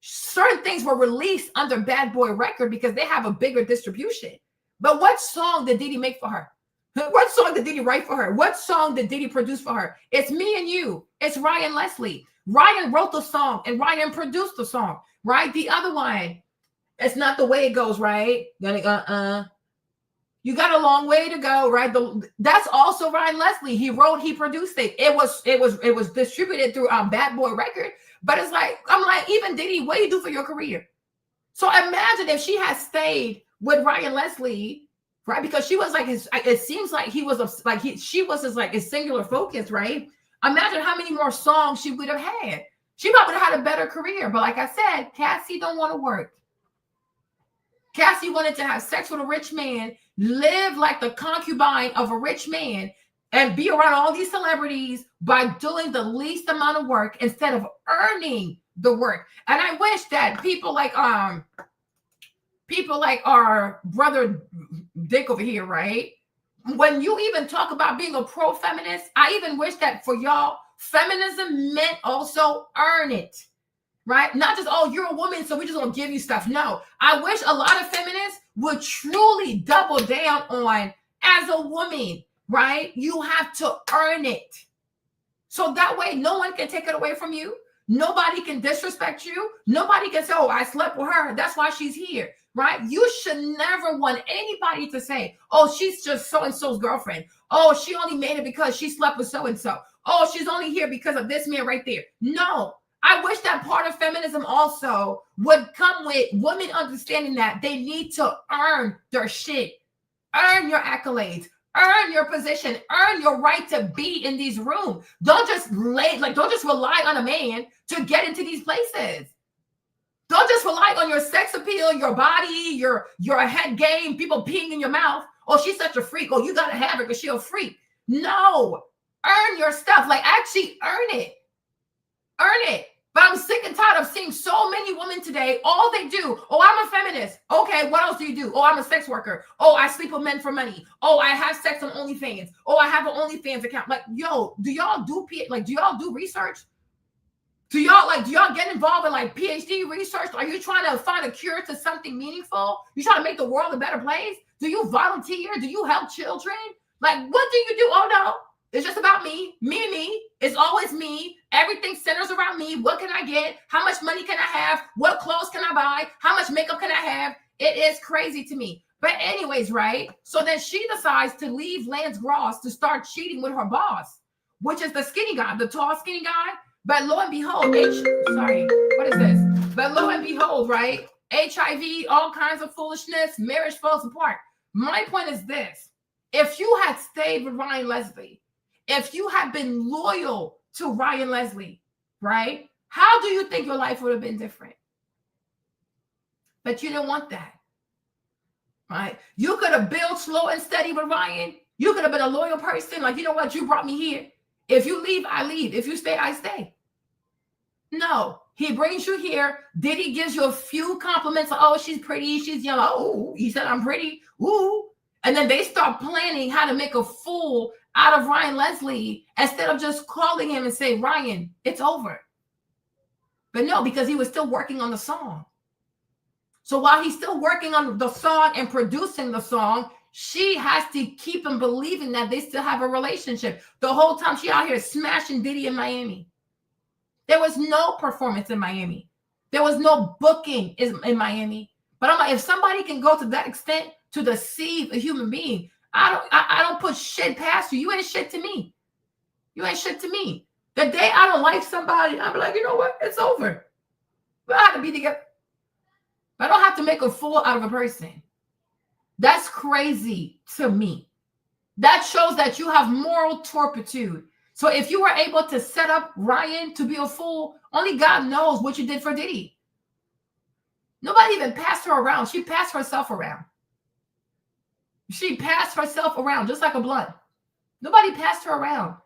[SPEAKER 1] certain things were released under Bad Boy Record because they have a bigger distribution. But what song did Diddy make for her? What song did Diddy write for her? What song did Diddy produce for her? It's Me and You. It's Ryan Leslie. Ryan wrote the song and Ryan produced the song, right? The other one, It's Not the Way It Goes, right? You got a long way to go, right? That's also Ryan Leslie. He wrote, he produced it. It was distributed through Bad Boy Record. But it's like, I'm like, even Diddy, what do you do for your career? So imagine if she had stayed with Ryan Leslie, right? Because she was like it seems like she was his singular focus, right? Imagine how many more songs she would have had. She probably would have had a better career. But like I said, Cassie don't want to work. Cassie wanted to have sex with a rich man, live like the concubine of a rich man, and be around all these celebrities by doing the least amount of work instead of earning the work. And I wish that people like our brother Dick over here, right? When you even talk about being a pro-feminist, I even wish that for y'all, feminism meant also earn it. Right? Not just, oh, you're a woman, so we just gonna give you stuff. No, I wish a lot of feminists would truly double down on, as a woman, right? You have to earn it. So that way, no one can take it away from you. Nobody can disrespect you. Nobody can say, oh, I slept with her. That's why she's here, right? You should never want anybody to say, oh, she's just so-and-so's girlfriend. Oh, she only made it because she slept with so-and-so. Oh, she's only here because of this man right there. No. I wish that part of feminism also would come with women understanding that they need to earn their shit, earn your accolades, Earn your position. Earn your right to be in these rooms. Don't just rely on a man to get into these places. Don't just rely on your sex appeal, your body, your head game, people peeing in your mouth. Oh, she's such a freak. Oh, you gotta have her because she's a freak. No. Earn your stuff. Like, actually earn it. Earn it. But I'm sick and tired of seeing so many women today. All they do, oh, I'm a feminist. Okay, what else do you do? Oh, I'm a sex worker. Oh, I sleep with men for money. Oh, I have sex on OnlyFans. Oh, I have an OnlyFans account. Like, yo, do y'all do research? Do y'all get involved in like PhD research? Are you trying to find a cure to something meaningful? You trying to make the world a better place? Do you volunteer? Do you help children? Like, what do you do? Oh no, it's just about me. Me. It's always me. Everything centers around me. What can I get? How much money can I have? What clothes can I buy? How much makeup can I have? It is crazy to me. But anyways, right? So then she decides to leave Lance Gross to start cheating with her boss, which is the skinny guy, the tall skinny guy. But lo and behold, But lo and behold, right? HIV, all kinds of foolishness, marriage falls apart. My point is this. If you had stayed with Ryan Leslie, if you had been loyal to Ryan Leslie, right? How do you think your life would have been different? But you didn't want that, right? You could have built slow and steady with Ryan. You could have been a loyal person. Like, you know what? You brought me here. If you leave, I leave. If you stay, I stay. No, he brings you here. Diddy gives you a few compliments. Like, oh, she's pretty. She's young. Oh, he said, I'm pretty. Ooh. And then they start planning how to make a fool out of Ryan Leslie instead of just calling him and say, Ryan, it's over. But no, because he was still working on the song. So while he's still working on the song and producing the song, she has to keep him believing that they still have a relationship. The whole time she out here smashing Diddy in Miami. There was no performance in Miami. There was no booking in Miami. But I'm like, if somebody can go to that extent to deceive a human being, I don't put shit past you. You ain't shit to me. You ain't shit to me. The day I don't like somebody, I'm like, you know what? It's over. We don't have to be together. I don't have to make a fool out of a person. That's crazy to me. That shows that you have moral turpitude. So if you were able to set up Ryan to be a fool, only God knows what you did for Diddy. Nobody even passed her around. She passed herself around. She passed herself around just like a blunt. Nobody passed her around.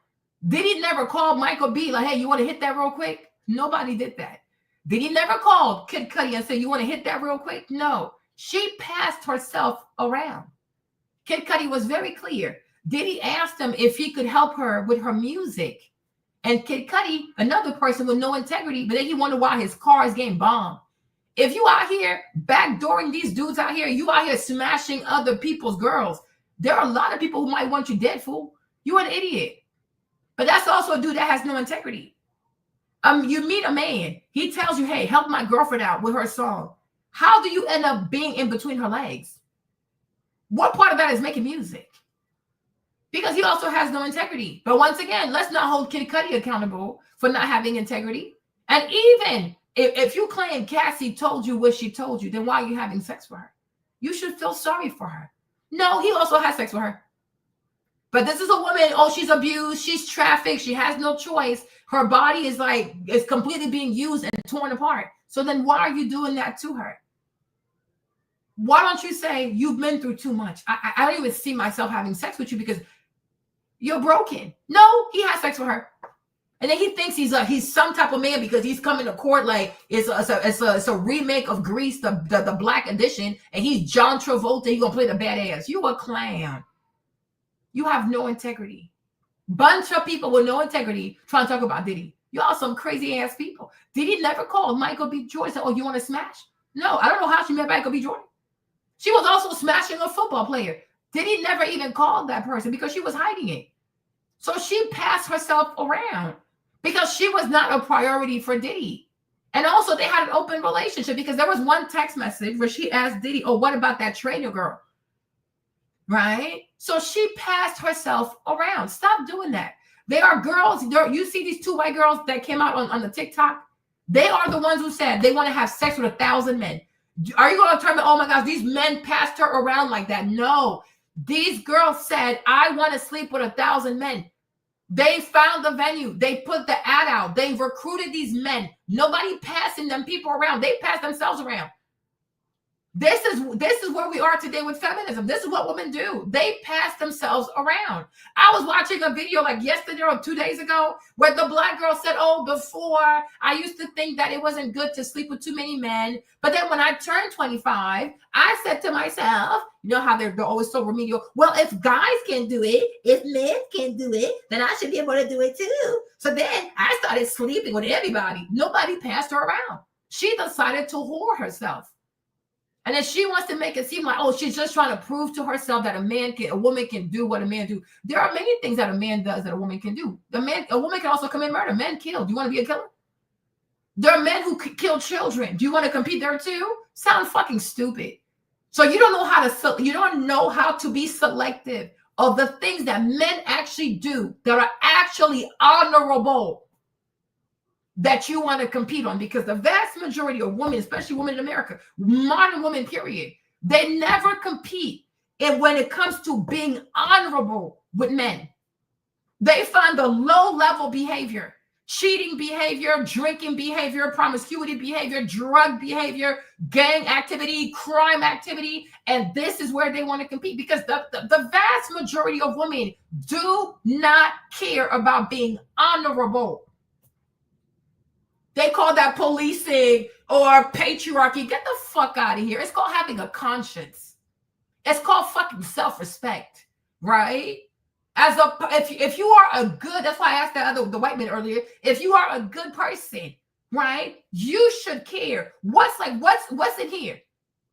[SPEAKER 1] Diddy never called Michael B like, hey, you want to hit that real quick? Nobody did that. Diddy never called Kid Cudi and said, you want to hit that real quick? No. She passed herself around. Kid Cudi was very clear. Diddy asked him if he could help her with her music. And Kid Cudi, another person with no integrity, but then he wondered why his car is getting bombed. If you out here backdooring these dudes out here, you out here smashing other people's girls, there are a lot of people who might want you dead, fool. You're an idiot. But that's also a dude that has no integrity. You meet a man, he tells you, hey, help my girlfriend out with her song. How do you end up being in between her legs? What part of that is making music? Because he also has no integrity. But once again, let's not hold Kid Cudi accountable for not having integrity. And even if you claim Cassie told you what she told you, then why are you having sex with her? You should feel sorry for her. No, he also has sex with her. But this is a woman, oh, she's abused, she's trafficked, she has no choice. Her body is completely being used and torn apart. So then why are you doing that to her? Why don't you say you've been through too much? I don't even see myself having sex with you because you're broken. No, he has sex with her. And then he thinks he's some type of man because he's coming to court like it's a remake of Grease, the black edition, and he's John Travolta. He's gonna play the badass. You a clown. You have no integrity. Bunch of people with no integrity trying to talk about Diddy. Y'all some crazy ass people. Diddy never called Michael B. Jordan and said, oh, you want to smash? No, I don't know how she met Michael B. Jordan. She was also smashing a football player. Diddy never even called that person because she was hiding it. So she passed herself around because she was not a priority for Diddy. And also they had an open relationship because there was one text message where she asked Diddy, oh, what about that trainer girl? Right? So she passed herself around. Stop doing that. They are girls. You see these two white girls that came out on the TikTok? They are the ones who said they want to have sex with 1,000 men. Are you going to tell me, oh my gosh, these men passed her around like that? No. These girls said, I want to sleep with 1,000 men. They found the venue. They put the ad out. They recruited these men. Nobody passing them people around. They passed themselves around. This is where we are today with feminism. This is what women do. They pass themselves around. I was watching a video like yesterday or 2 days ago where the black girl said, oh, before I used to think that it wasn't good to sleep with too many men. But then when I turned 25, I said to myself, you know how they're always so remedial. Well, if guys can do it, if men can do it, then I should be able to do it too. So then I started sleeping with everybody. Nobody passed her around. She decided to whore herself. And then she wants to make it seem like, oh, she's just trying to prove to herself that a woman can do what a man do. There are many things that a man does that a woman can do. A woman can also commit murder. Men kill. Do you want to be a killer? There are men who kill children. Do you want to compete there too? Sound fucking stupid. So you don't know how to be selective of the things that men actually do that are actually honorable, that you want to compete on, because the vast majority of women, especially women in America, modern women, period, they never compete when it comes to being honorable with men. They find the low-level behavior, cheating behavior, drinking behavior, promiscuity behavior, drug behavior, gang activity, crime activity, and this is where they want to compete, because the vast majority of women do not care about being honorable. They call that policing or patriarchy. Get the fuck out of here. It's called having a conscience. It's called fucking self-respect, right? If you are a good, that's why I asked the white man earlier, if you are a good person, right, you should care. What's in here?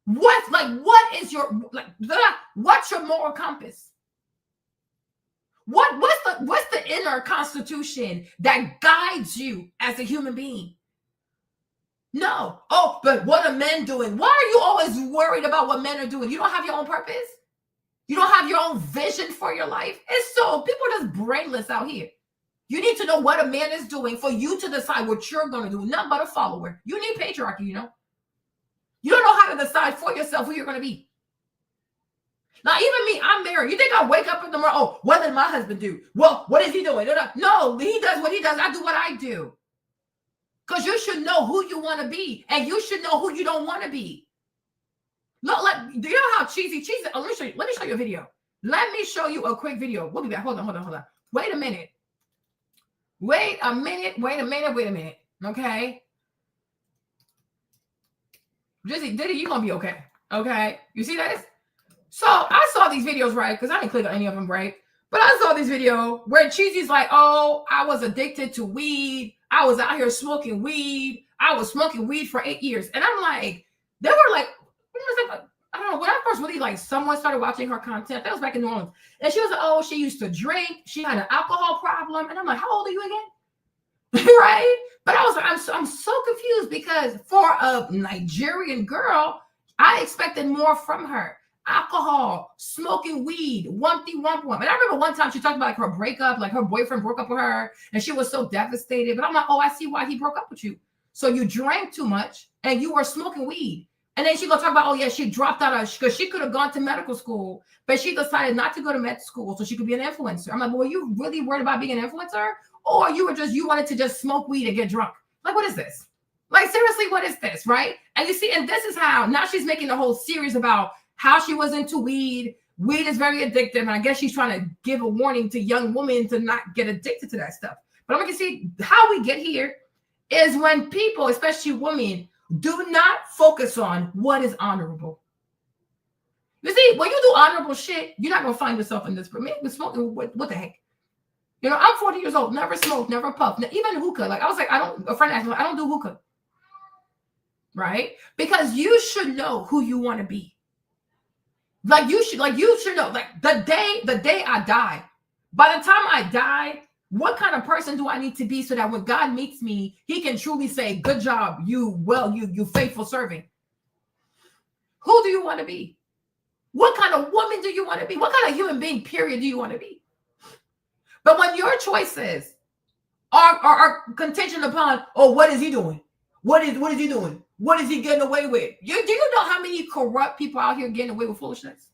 [SPEAKER 1] What's your moral compass? What's the inner constitution that guides you as a human being? No. Oh, but what are men doing? Why are you always worried about what men are doing? You don't have your own purpose? You don't have your own vision for your life? It's so, people are just brainless out here. You need to know what a man is doing for you to decide what you're going to do. Nothing but a follower. You need patriarchy, you know? You don't know how to decide for yourself who you're going to be. Now, even me, I'm married. You think I wake up in the morning, oh, what did my husband do? Well, what is he doing? No, he does what he does. I do what I do. Because you should know who you want to be, and you should know who you don't want to be. Look, do you know how cheesy? Oh, let me show you a video. Let me show you a quick video. We'll be back. Hold on. Wait a minute. Okay. Diddy, you're going to be okay. Okay. You see this? So I saw these videos, right? Because I didn't click on any of them, right? But I saw this video where Cheesy's like, oh, I was addicted to weed. I was out here smoking weed. I was smoking weed for 8 years. And I'm like, they were like, I don't know, when I first really someone started watching her content, that was back in New Orleans. And she was like, oh, she used to drink. She had an alcohol problem. And I'm like, how old are you again? Right? But I was like, I'm so confused, because for a Nigerian girl, I expected more from her. Alcohol, smoking weed, wumpty wump wump. And I remember one time she talked about her breakup, her boyfriend broke up with her, and she was so devastated. But I'm like, oh, I see why he broke up with you. So you drank too much and you were smoking weed. And then she gonna talk about, oh yeah, she dropped out because she could have gone to medical school, but she decided not to go to med school so she could be an influencer. I'm like, well, were you really worried about being an influencer? Or you wanted to just smoke weed and get drunk? Like, what is this? Like, seriously, what is this, right? And you see, and this is how, now she's making a whole series about how she was into weed. Weed is very addictive, and I guess she's trying to give a warning to young women to not get addicted to that stuff. But I'm going to see how we get here is when people, especially women, do not focus on what is honorable. You see, when you do honorable shit, you're not going to find yourself in this. But man, smoking, what the heck? You know, I'm 40 years old, never smoked, never puffed, even hookah. Like, I was like, a friend asked me, I don't do hookah. Right? Because you should know who you want to be. You should know, the day I die, by the time I die, what kind of person do I need to be so that when God meets me, he can truly say, good job, you faithful servant. Who do you want to be? What kind of woman do you want to be? What kind of human being, period, do you want to be? But when your choices are contingent upon, oh, what is he doing? What is he doing? What is he getting away with? Do you know how many corrupt people out here getting away with foolishness?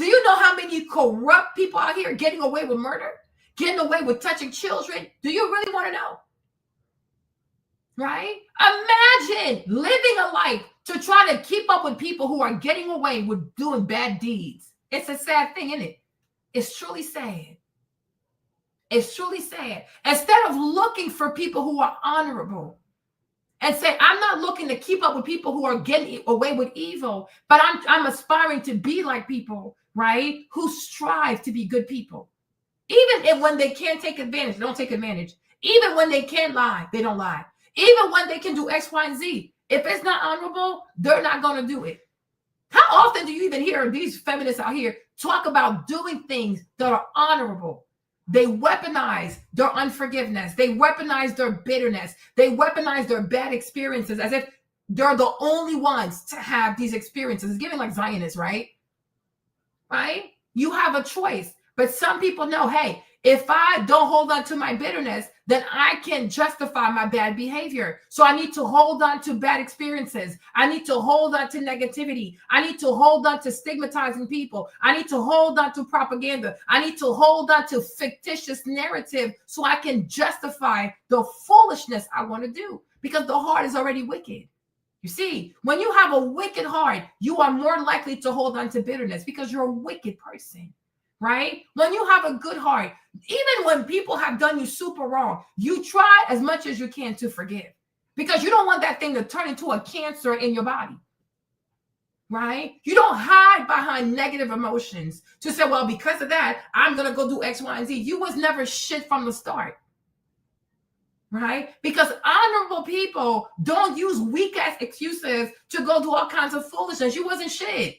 [SPEAKER 1] Do you know how many corrupt people out here getting away with murder, getting away with touching children? Do you really want to know? Right? Imagine living a life to try to keep up with people who are getting away with doing bad deeds. It's a sad thing, isn't it? It's truly sad. It's truly sad. Instead of looking for people who are honorable and say, I'm not looking to keep up with people who are getting away with evil, but I'm aspiring to be like people, right? Who strive to be good people. Even if when they can't take advantage, they don't take advantage. Even when they can't lie, they don't lie. Even when they can do X, Y, and Z. If it's not honorable, they're not going to do it. How often do you even hear these feminists out here talk about doing things that are honorable? They weaponize their unforgiveness. They weaponize their bitterness. They weaponize their bad experiences as if they're the only ones to have these experiences. It's giving like Zionists, right? Right? You have a choice. But some people know, hey, if I don't hold on to my bitterness, then I can justify my bad behavior. So I need to hold on to bad experiences. I need to hold on to negativity. I need to hold on to stigmatizing people. I need to hold on to propaganda. I need to hold on to fictitious narrative so I can justify the foolishness I want to do, because the heart is already wicked. You see, when you have a wicked heart, you are more likely to hold on to bitterness because you're a wicked person. Right? When you have a good heart, even when people have done you super wrong, you try as much as you can to forgive, because you don't want that thing to turn into a cancer in your body. Right? You don't hide behind negative emotions to say, well, because of that, I'm going to go do X, Y, and Z. You was never shit from the start. Right? Because honorable people don't use weak ass excuses to go do all kinds of foolishness. You wasn't shit.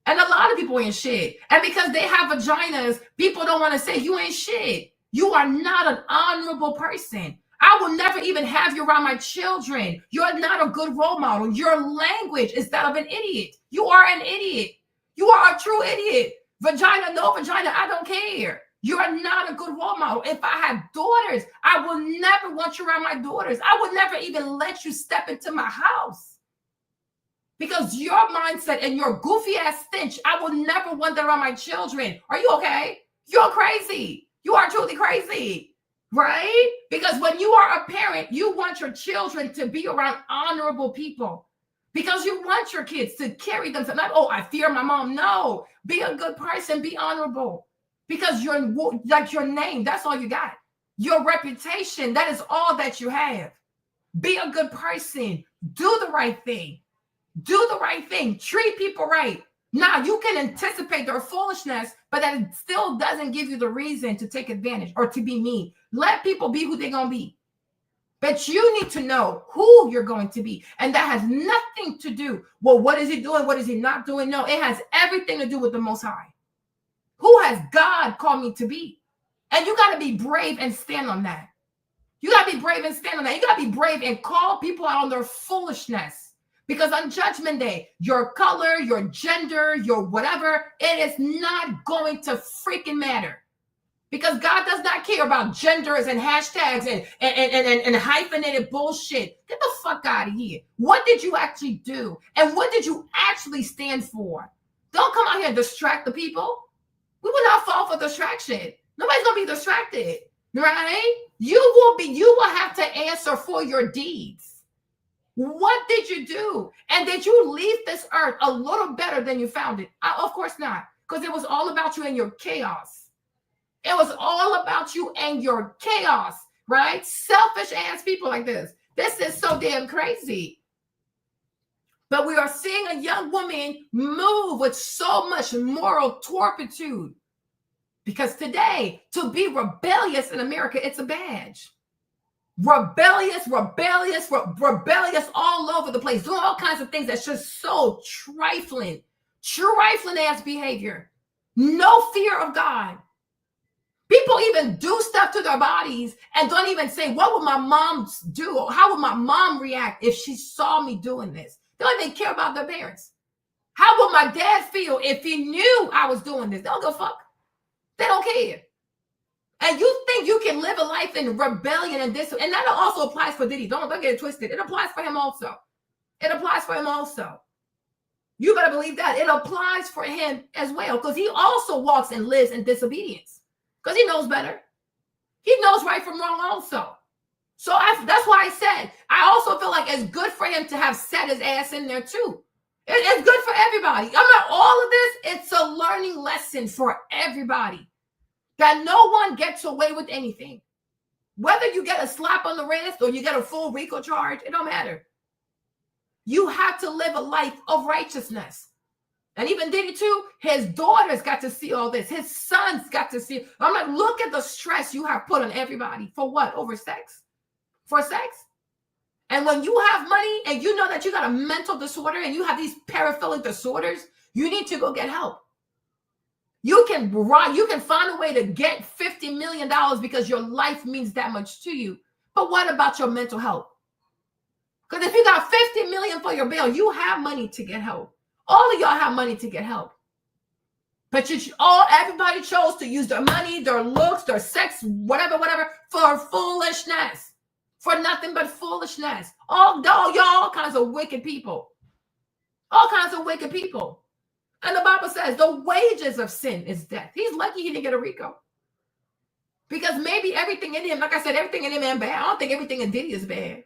[SPEAKER 1] And a lot of people ain't shit. And because they have vaginas, people don't want to say you ain't shit. You are not an honorable person. I will never even have you around my children. You're not a good role model. Your language is that of an idiot. You are an idiot. You are a true idiot. Vagina, no vagina, I don't care. You are not a good role model. If I had daughters, I will never want you around my daughters. I would never even let you step into my house. Because your mindset and your goofy ass stench, I will never want that around my children. Are you okay? You're crazy. You are truly crazy, right? Because when you are a parent, you want your children to be around honorable people, because you want your kids to carry themselves. Not, oh, I fear my mom. No, be a good person, be honorable, because you're like your name. That's all you got. Your reputation, that is all that you have. Be a good person. Do the right thing. Do the right thing. Treat people right. Now, you can anticipate their foolishness, but that still doesn't give you the reason to take advantage or to be mean. Let people be who they're going to be. But you need to know who you're going to be. And that has nothing to do, well, what is he doing? What is he not doing? No, it has everything to do with the Most High. Who has God called me to be? And you got to be brave and stand on that. You got to be brave and stand on that. You got to be brave and call people out on their foolishness. Because on Judgment Day, your color, your gender, your whatever, it is not going to freaking matter. Because God does not care about genders and hashtags and hyphenated bullshit. Get the fuck out of here. What did you actually do? And what did you actually stand for? Don't come out here and distract the people. We will not fall for distraction. Nobody's going to be distracted, right? You will have to answer for your deeds. What did you do? And did you leave this earth a little better than you found it? Of course not, because it was all about you and your chaos. It was all about you and your chaos, right? Selfish ass people like this. This is so damn crazy. But we are seeing a young woman move with so much moral turpitude. Because today, to be rebellious in America, it's a badge. Rebellious all over the place, doing all kinds of things that's just so trifling ass behavior. No fear of God. People even do stuff to their bodies and don't even say, what would my mom do? How would my mom react if she saw me doing this? They don't even care about their parents. How would my dad feel if he knew I was doing this? They don't give a fuck. They don't care. And you think you can live a life in rebellion and this, and that also applies for Diddy. Don't get it twisted. It applies for him also. It applies for him also. You better believe that. It applies for him as well, because he also walks and lives in disobedience, because he knows better. He knows right from wrong also. So that's why I said, I also feel like it's good for him to have set his ass in there too. It's good for everybody. I'm not all of this. It's a learning lesson for everybody, that no one gets away with anything. Whether you get a slap on the wrist or you get a full RICO charge, it don't matter. You have to live a life of righteousness. And even Diddy too, his daughters got to see all this. His sons got to see. I'm like, look at the stress you have put on everybody. For what? Over sex? For sex? And when you have money and you know that you got a mental disorder and you have these paraphilic disorders, you need to go get help. You can find a way to get $50 million because your life means that much to you. But what about your mental health? Because if you got $50 million for your bail, you have money to get help. All of y'all have money to get help. But everybody chose to use their money, their looks, their sex, whatever, for foolishness. For nothing but foolishness. Y'all kinds of wicked people. All kinds of wicked people. And the Bible says the wages of sin is death. He's lucky he didn't get a RICO. Because maybe everything in him, like I said, everything in him ain't bad. I don't think everything in Diddy is bad.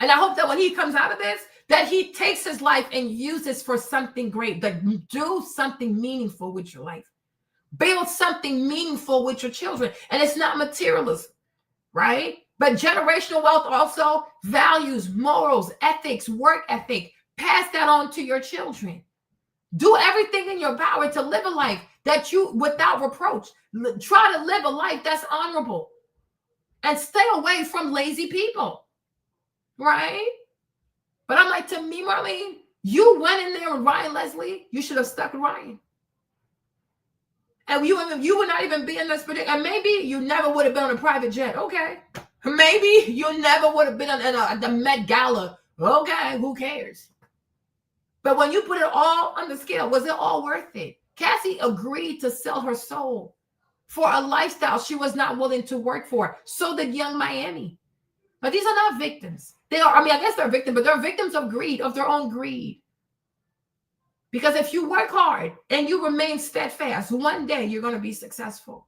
[SPEAKER 1] And I hope that when he comes out of this, that he takes his life and uses for something great. Like, do something meaningful with your life. Build something meaningful with your children. And it's not materialism, right? But generational wealth also, values, morals, ethics, work ethic. Pass that on to your children. Do everything in your power to live a life that you, without reproach, try to live a life that's honorable. And stay away from lazy people. Right? But I'm like, to me, Marlene, you went in there with Ryan Leslie. You should have stuck with Ryan. And you would not even be in this predicament. And maybe you never would have been on a private jet. Okay. Maybe you never would have been at the Met Gala. Okay, who cares? But when you put it all on the scale, was it all worth it? Cassie agreed to sell her soul for a lifestyle she was not willing to work for. So did Young Miami. But these are not victims. They are, I guess they're victims, but they're victims of greed, of their own greed. Because if you work hard and you remain steadfast, one day you're going to be successful.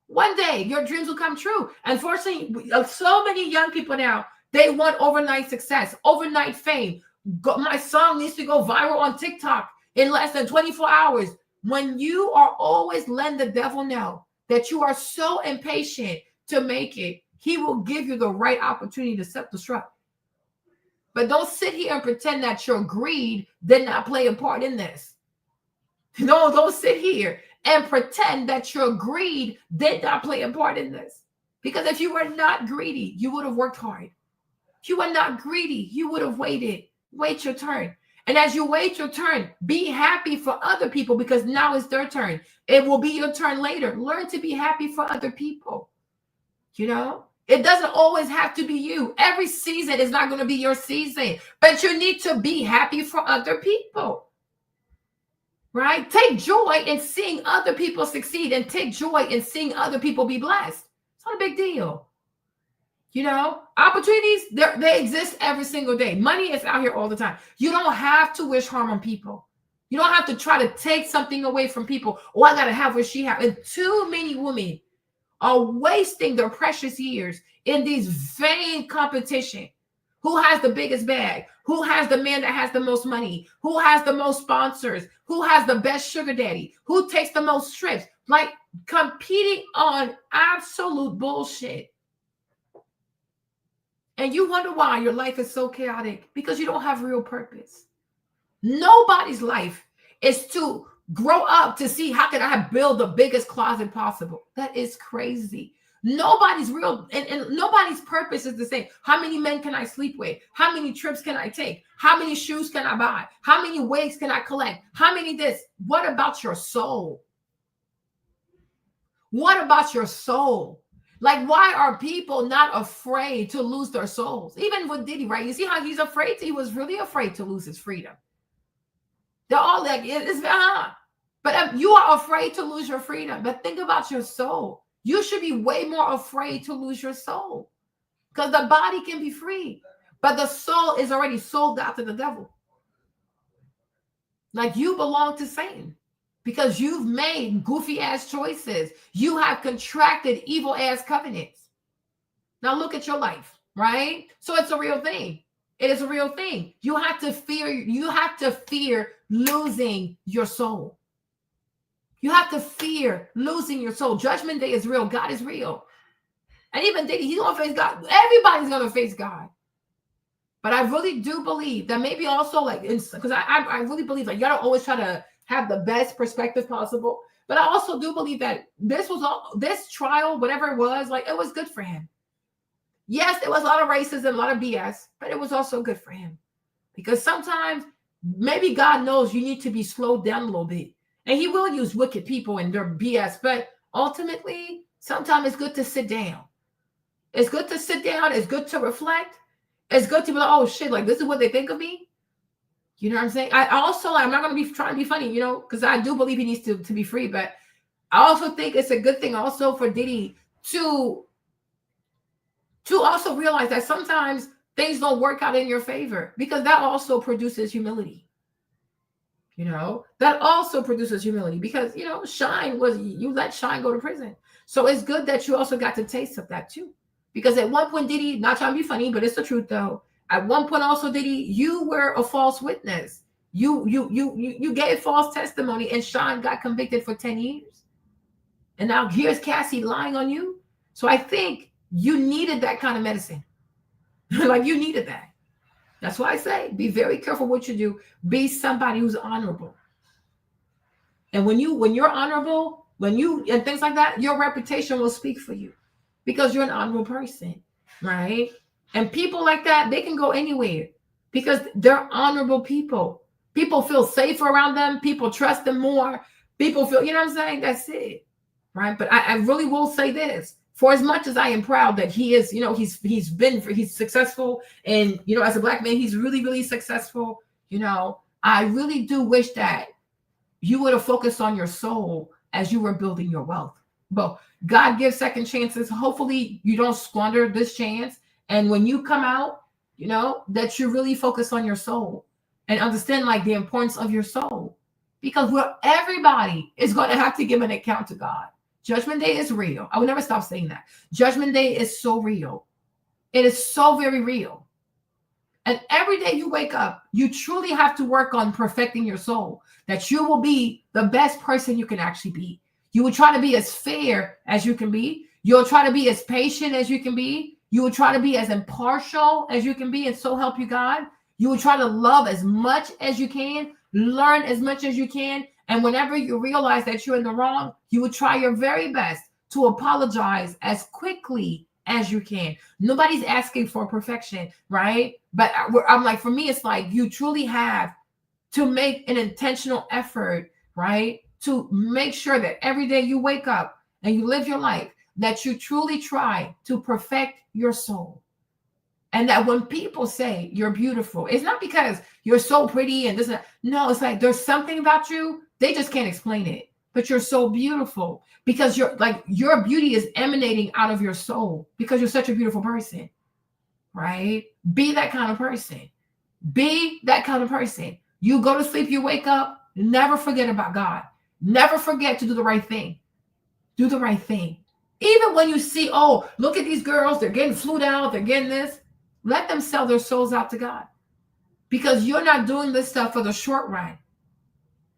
[SPEAKER 1] One day your dreams will come true. Unfortunately, so many young people now, they want overnight success, overnight fame. My song needs to go viral on TikTok in less than 24 hours. When you are always letting the devil know that you are so impatient to make it, he will give you the right opportunity to self-destruct. But don't sit here and pretend that your greed did not play a part in this. No, don't sit here and pretend that your greed did not play a part in this. Because if you were not greedy, you would have worked hard. If you were not greedy, you would have waited. Wait your turn. And as you wait your turn, be happy for other people, because now it's their turn. It will be your turn later. Learn to be happy for other people. You know? It doesn't always have to be you. Every season is not going to be your season. But you need to be happy for other people. Right? Take joy in seeing other people succeed, and take joy in seeing other people be blessed. It's not a big deal. You know, opportunities, they exist every single day. Money is out here all the time. You don't have to wish harm on people. You don't have to try to take something away from people. Oh, I got to have what she has. And too many women are wasting their precious years in these vain competition. Who has the biggest bag? Who has the man that has the most money? Who has the most sponsors? Who has the best sugar daddy? Who takes the most trips? Like, competing on absolute bullshit. And you wonder why your life is so chaotic, because you don't have real purpose. Nobody's life is to grow up to see, how can I build the biggest closet possible? That is crazy. Nobody's real, and nobody's purpose is the same. How many men can I sleep with? How many trips can I take? How many shoes can I buy? How many wigs can I collect? How many this? What about your soul? What about your soul? Like, why are people not afraid to lose their souls? Even with Diddy, right? You see how he's afraid? He was really afraid to lose his freedom. They're all like, but you are afraid to lose your freedom. But think about your soul. You should be way more afraid to lose your soul, because the body can be free, but the soul is already sold out to the devil. Like you belong to Satan because you've made goofy ass choices. You have contracted evil ass covenants. Now look at your life, right? So it's a real thing. It is a real thing. You have to fear losing your soul. You have to fear losing your soul. Judgment day is real. God is real. And even Diddy, he's going to face God. Everybody's going to face God. But I really do believe that maybe also like, because I really believe that you got to always try to have the best perspective possible. But I also do believe that this trial, whatever it was, like it was good for him. Yes, there was a lot of racism, a lot of BS, but it was also good for him. Because sometimes maybe God knows you need to be slowed down a little bit. And he will use wicked people and their BS. But ultimately, sometimes it's good to sit down. It's good to sit down. It's good to reflect. It's good to be like, oh shit, like this is what they think of me. You know what I'm saying? I also, I'm not going to be trying to be funny, you know, because I do believe he needs to be free. But I also think it's a good thing also for Diddy to also realize that sometimes things don't work out in your favor, because that also produces humility. You know, that also produces humility because, you know, you let Shine go to prison. So it's good that you also got to taste of that too. Because at one point, Diddy, not trying to be funny, but it's the truth though. At one point also, Diddy, you were a false witness. You gave false testimony and Shine got convicted for 10 years. And now here's Cassie lying on you. So I think you needed that kind of medicine. Like you needed that. That's why I say be very careful what you do. Be somebody who's honorable. And when you're honorable, and things like that, your reputation will speak for you because you're an honorable person, right? And people like that, they can go anywhere because they're honorable people. People feel safer around them. People trust them more. People feel, you know what I'm saying? That's it, right? But I really will say this. For as much as I am proud that he is, you know, he's successful, and you know, as a Black man, he's really, really successful. You know, I really do wish that you would have focused on your soul as you were building your wealth. But God gives second chances. Hopefully, you don't squander this chance. And when you come out, you know, that you really focus on your soul and understand like the importance of your soul, because everybody is going to have to give an account to God. Judgment day is real. I will never stop saying that. Judgment day is so real. It is so very real. And every day you wake up, you truly have to work on perfecting your soul, that you will be the best person you can actually be. You will try to be as fair as you can be. You'll try to be as patient as you can be. You will try to be as impartial as you can be, and so help you God. You will try to love as much as you can, learn as much as you can. And whenever you realize that you're in the wrong, you will try your very best to apologize as quickly as you can. Nobody's asking for perfection, right? But I'm like, for me, it's like you truly have to make an intentional effort, right? To make sure that every day you wake up and you live your life, that you truly try to perfect your soul. And that when people say you're beautiful, it's not because you're so pretty and this and that. No, it's like there's something about you. They just can't explain it. But you're so beautiful because your beauty is emanating out of your soul because you're such a beautiful person, right? Be that kind of person. Be that kind of person. You go to sleep, you wake up, never forget about God. Never forget to do the right thing. Do the right thing. Even when you see, oh, look at these girls, they're getting flued out, they're getting this. Let them sell their souls out to God, because you're not doing this stuff for the short run,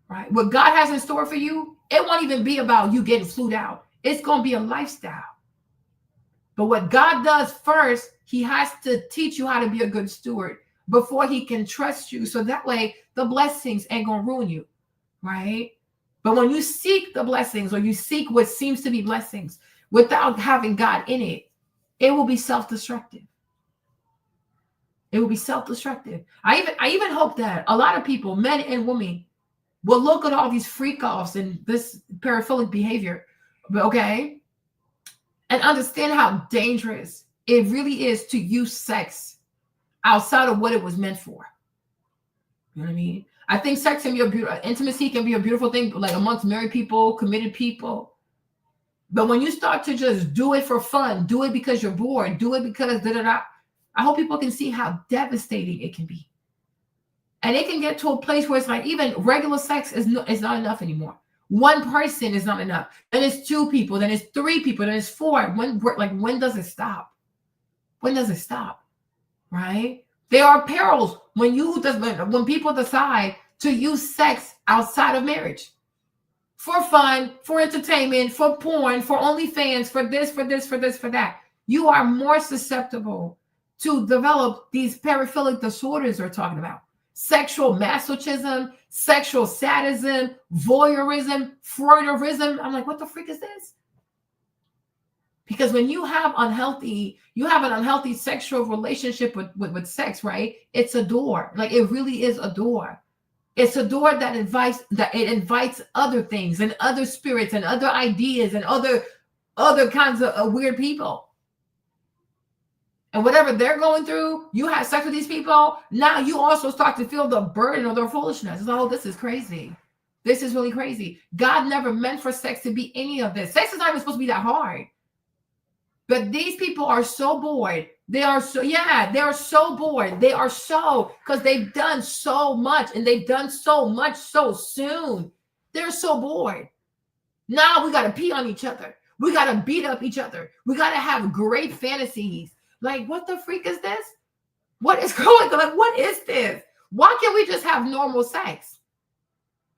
[SPEAKER 1] right? What God has in store for you, it won't even be about you getting flued out. It's going to be a lifestyle. But what God does first, he has to teach you how to be a good steward before he can trust you. So that way the blessings ain't going to ruin you, right? But when you seek the blessings, or you seek what seems to be blessings without having God in it, it will be self-destructive. It will be self-destructive. I even hope that a lot of people, men and women, will look at all these freak offs and this paraphilic behavior, okay, and understand how dangerous it really is to use sex outside of what it was meant for. You know what I mean? I think sex can be intimacy can be a beautiful thing, like amongst married people, committed people. But when you start to just do it for fun, do it because you're bored, do it because da-da-da, I hope people can see how devastating it can be. And it can get to a place where it's like even regular sex is not enough anymore. One person is not enough. Then it's 2 people. Then it's 3 people. Then it's 4. When does it stop? When does it stop? Right? There are perils when people decide to use sex outside of marriage for fun, for entertainment, for porn, for OnlyFans, for this, for that. You are more susceptible to develop these paraphilic disorders we're talking about. Sexual masochism, sexual sadism, voyeurism, Freuderism. I'm like, what the freak is this? Because when you have an unhealthy sexual relationship with sex, right? It's a door. Like it really is a door. It's a door that invites other things and other spirits and other ideas and other kinds of weird people. And whatever they're going through, you have sex with these people. Now you also start to feel the burden of their foolishness. Oh, this is crazy. This is really crazy. God never meant for sex to be any of this. Sex is not even supposed to be that hard. But these people are so bored. They are so bored. They are so, because they've done so much and they've done so much so soon. They're so bored. Now we got to pee on each other. We got to beat up each other. We got to have great fantasies. Like, what the freak is this? What is going on? What is this? Why can't we just have normal sex?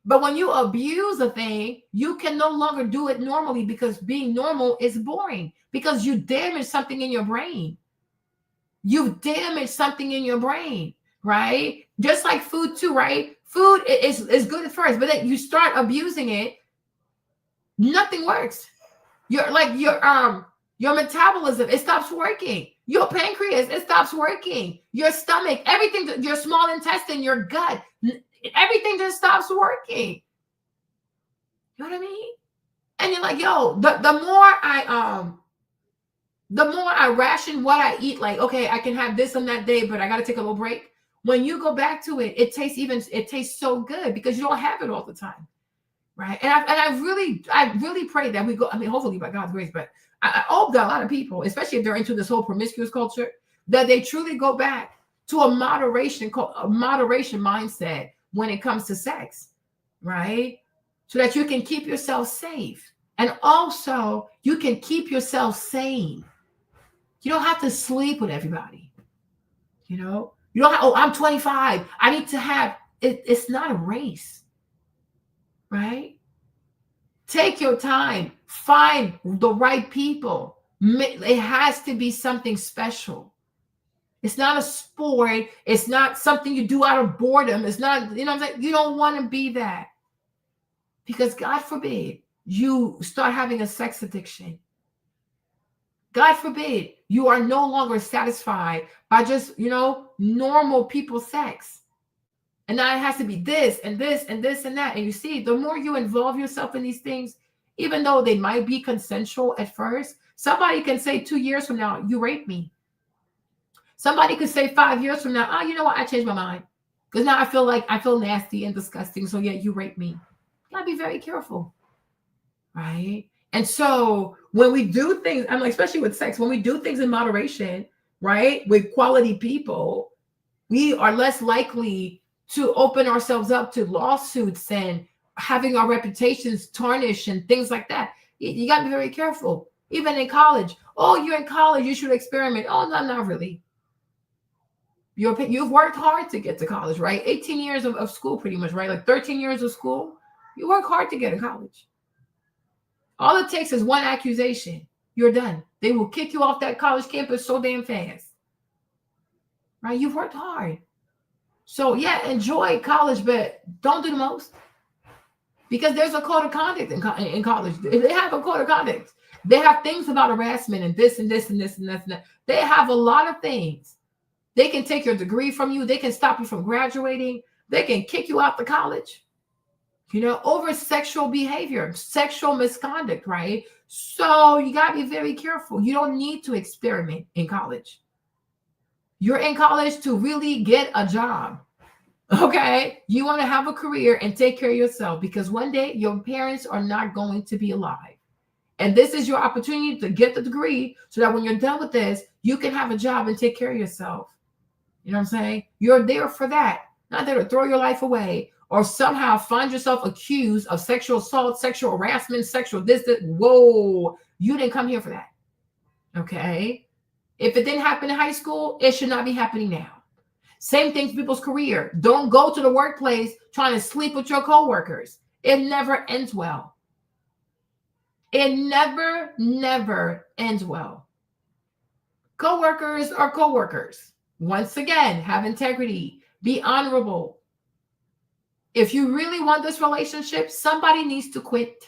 [SPEAKER 1] But when you abuse a thing, you can no longer do it normally because being normal is boring because you damage something in your brain. You damage something in your brain, right? Just like food too, right? Food is good at first, but then you start abusing it, nothing works. Your metabolism, it stops working. Your pancreas, it stops working. Your stomach, everything, your small intestine, your gut, everything just stops working. You know what I mean? And you're like, yo, the more I ration what I eat, like, okay, I can have this on that day, but I got to take a little break. When you go back to it, it tastes so good because you don't have it all the time. Right. And I really pray that we go, I mean, hopefully by God's grace, but I hope that a lot of people, especially if they're into this whole promiscuous culture, that they truly go back to a moderation mindset when it comes to sex, right? So that you can keep yourself safe. And also you can keep yourself sane. You don't have to sleep with everybody. You know, you don't have, oh, I'm 25. I need to have it. It's not a race, right? Take your time. Find the right people. It has to be something special. It's not a sport. It's not something you do out of boredom. It's not, you know what I'm saying? You don't want to be that. Because God forbid you start having a sex addiction. God forbid you are no longer satisfied by just, normal people sex. And now it has to be this and this and this and that. And you see, the more you involve yourself in these things, even though they might be consensual at first, somebody can say 2 years from now, you raped me. Somebody could say 5 years from now, oh, you know what? I changed my mind. Because now I feel nasty and disgusting. So yeah, you raped me. You gotta be very careful. Right? And so when we do things, I'm like, especially with sex, when we do things in moderation, right, with quality people, we are less likely to open ourselves up to lawsuits and having our reputations tarnished and things like that. You got to be very careful. Even in college. Oh, you're in college, you should experiment. Oh, no, not really. You've worked hard to get to college, right? 18 years of school pretty much, right? Like 13 years of school. You work hard to get to college. All it takes is one accusation. You're done. They will kick you off that college campus so damn fast. Right? You've worked hard. So yeah, enjoy college, but don't do the most. Because there's a code of conduct in college. They have a code of conduct. They have things about harassment and this and this and this and this and that. They have a lot of things. They can take your degree from you. They can stop you from graduating. They can kick you out the college. Over sexual behavior, sexual misconduct, right? So you got to be very careful. You don't need to experiment in college. You're in college to really get a job, okay? You want to have a career and take care of yourself because one day your parents are not going to be alive. And this is your opportunity to get the degree so that when you're done with this, you can have a job and take care of yourself. You know what I'm saying? You're there for that. Not there to throw your life away or somehow find yourself accused of sexual assault, sexual harassment, sexual this. Whoa, you didn't come here for that. Okay? If it didn't happen in high school, it should not be happening now. Same thing for people's career. Don't go to the workplace trying to sleep with your coworkers. It never ends well. It never ends well. Coworkers are coworkers. Once again, have integrity. Be honorable. If you really want this relationship, somebody needs to quit.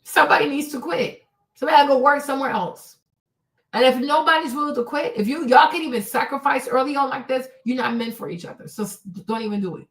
[SPEAKER 1] Somebody needs to quit. Somebody gotta go work somewhere else. And if nobody's willing to quit, if y'all can even sacrifice early on like this, you're not meant for each other. So don't even do it.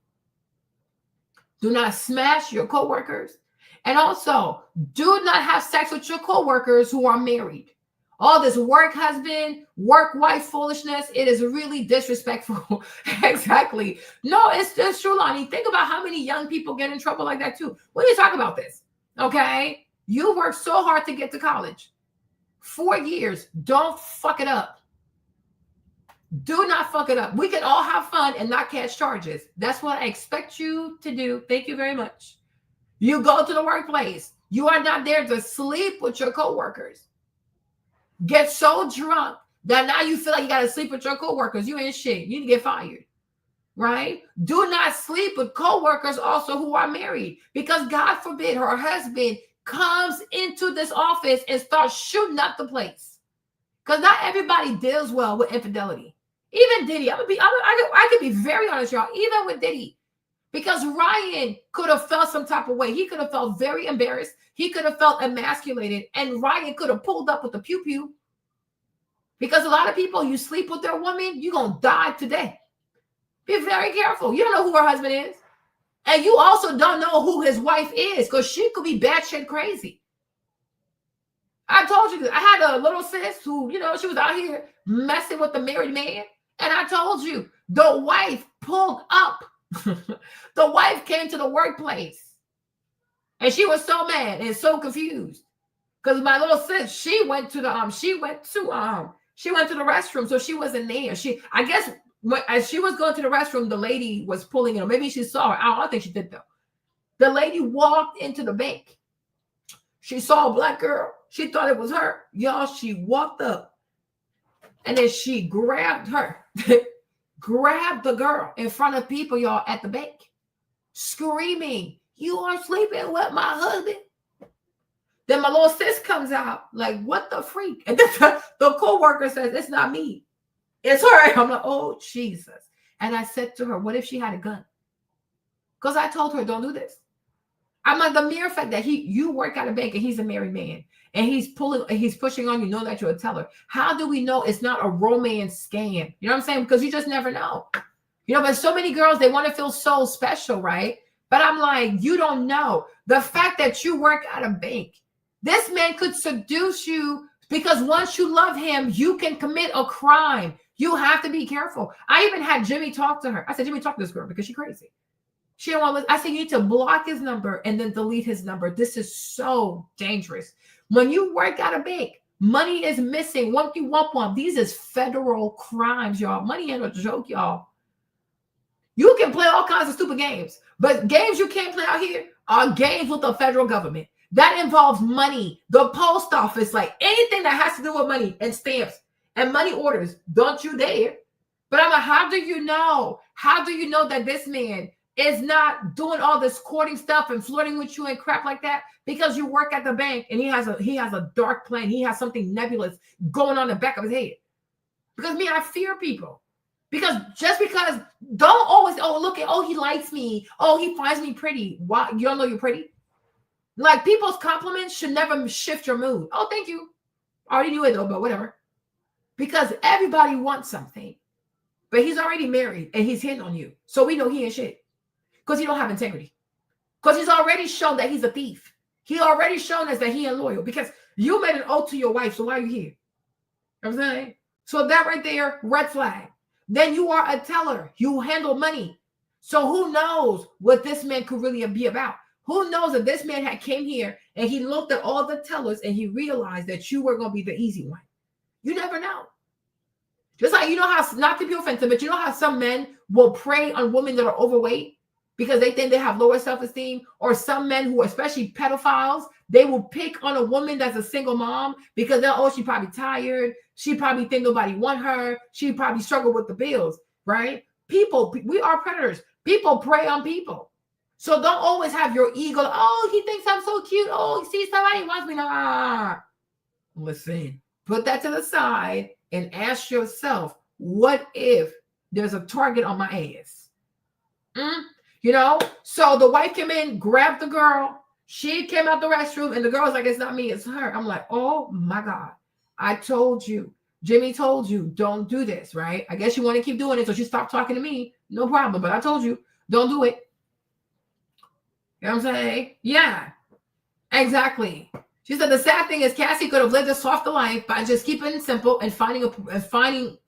[SPEAKER 1] Do not smash your coworkers. And also, do not have sex with your coworkers who are married. All this work husband, work wife foolishness, it is really disrespectful. Exactly. No, it's true, Lonnie. Think about how many young people get in trouble like that too. When you talk about this, okay? You worked so hard to get to college. 4 years. Don't fuck it up. Do not fuck it up. We can all have fun and not catch charges. That's what I expect you to do. Thank you very much. You go to the workplace. You are not there to sleep with your coworkers. Get so drunk that now you feel like you got to sleep with your coworkers. You ain't shit. You need to get fired. Right? Do not sleep with coworkers also who are married, because God forbid her husband comes into this office and starts shooting up the place. Because not everybody deals well with infidelity. Even Diddy, I could be very honest, y'all, even with Diddy. Because Ryan could have felt some type of way. He could have felt very embarrassed. He could have felt emasculated. And Ryan could have pulled up with the pew-pew. Because a lot of people, you sleep with their woman, you're going to die today. Be very careful. You don't know who her husband is. And you also don't know who his wife is, because she could be batshit crazy. I told you, I had a little sis who, she was out here messing with the married man. And I told you, the wife pulled up. The wife came to the workplace. And she was so mad and so confused. Because my little sis, she went to the restroom, so she wasn't there. I guess as she was going to the restroom, the lady was pulling in. Maybe she saw her. I don't think she did, though. The lady walked into the bank. She saw a black girl. She thought it was her. Y'all, she walked up. And then she grabbed her. Grabbed the girl in front of people, y'all, at the bank. Screaming, "You are sleeping with my husband." Then my little sis comes out like, "What the freak?" And then the co-worker says, "It's not me. It's her." I'm like, "Oh, Jesus." And I said to her, "What if she had a gun?" Because I told her, "Don't do this." I'm like, the mere fact that you work at a bank and he's a married man and he's pushing on you, know that you're a teller. How do we know it's not a romance scam? You know what I'm saying? Because you just never know. But so many girls, they want to feel so special, right? But I'm like, you don't know. The fact that you work at a bank, this man could seduce you, because once you love him, you can commit a crime. You have to be careful. I even had Jimmy talk to her. I said, "Jimmy, talk to this girl because she's crazy. She don't want to." I said, "You need to block his number and then delete his number. This is so dangerous." When you work at a bank, money is missing. One. These is federal crimes, y'all. Money ain't a joke, y'all. You can play all kinds of stupid games, but games you can't play out here are games with the federal government. That involves money, the post office, like anything that has to do with money and stamps and money orders. Don't you dare. But I'm like, how do you know? How do you know that this man is not doing all this courting stuff and flirting with you and crap like that? Because you work at the bank and he has a dark plan. He has something nebulous going on the back of his head. Because I fear people. Because don't always, he likes me. Oh, he finds me pretty. Why? You don't know you're pretty? Like, people's compliments should never shift your mood. Oh, thank you. I already knew it though, but whatever. Because everybody wants something. But he's already married and he's hitting on you. So we know he ain't shit. Because he don't have integrity. Because he's already shown that he's a thief. He already shown us that he ain't loyal. Because you made an oath to your wife, so why are you here? You know what I'm saying? So that right there, red flag. Then you are a teller. You handle money. So who knows what this man could really be about? Who knows if this man had came here and he looked at all the tellers and he realized that you were going to be the easy one? You never know. Just like, how, not to be offensive, but you know how some men will prey on women that are overweight because they think they have lower self-esteem, or some men who, especially pedophiles, they will pick on a woman that's a single mom because they're, oh, she probably tired. She probably think nobody want her. She probably struggle with the bills, right? People, we are predators. People prey on people. So don't always have your ego. Oh, he thinks I'm so cute. Oh, he sees somebody wants me. Nah. Listen, put that to the side and ask yourself, what if there's a target on my ass? You know, so the wife came in, grabbed the girl. She came out the restroom, and the girl was like, it's not me, it's her. I'm like, oh my God. I told you. Jimmy told you, don't do this, right? I guess you want to keep doing it, so she stopped talking to me. No problem. But I told you, don't do it. You know what I'm saying? Yeah, exactly. She said the sad thing is Cassie could have lived a softer life by just keeping it simple and finding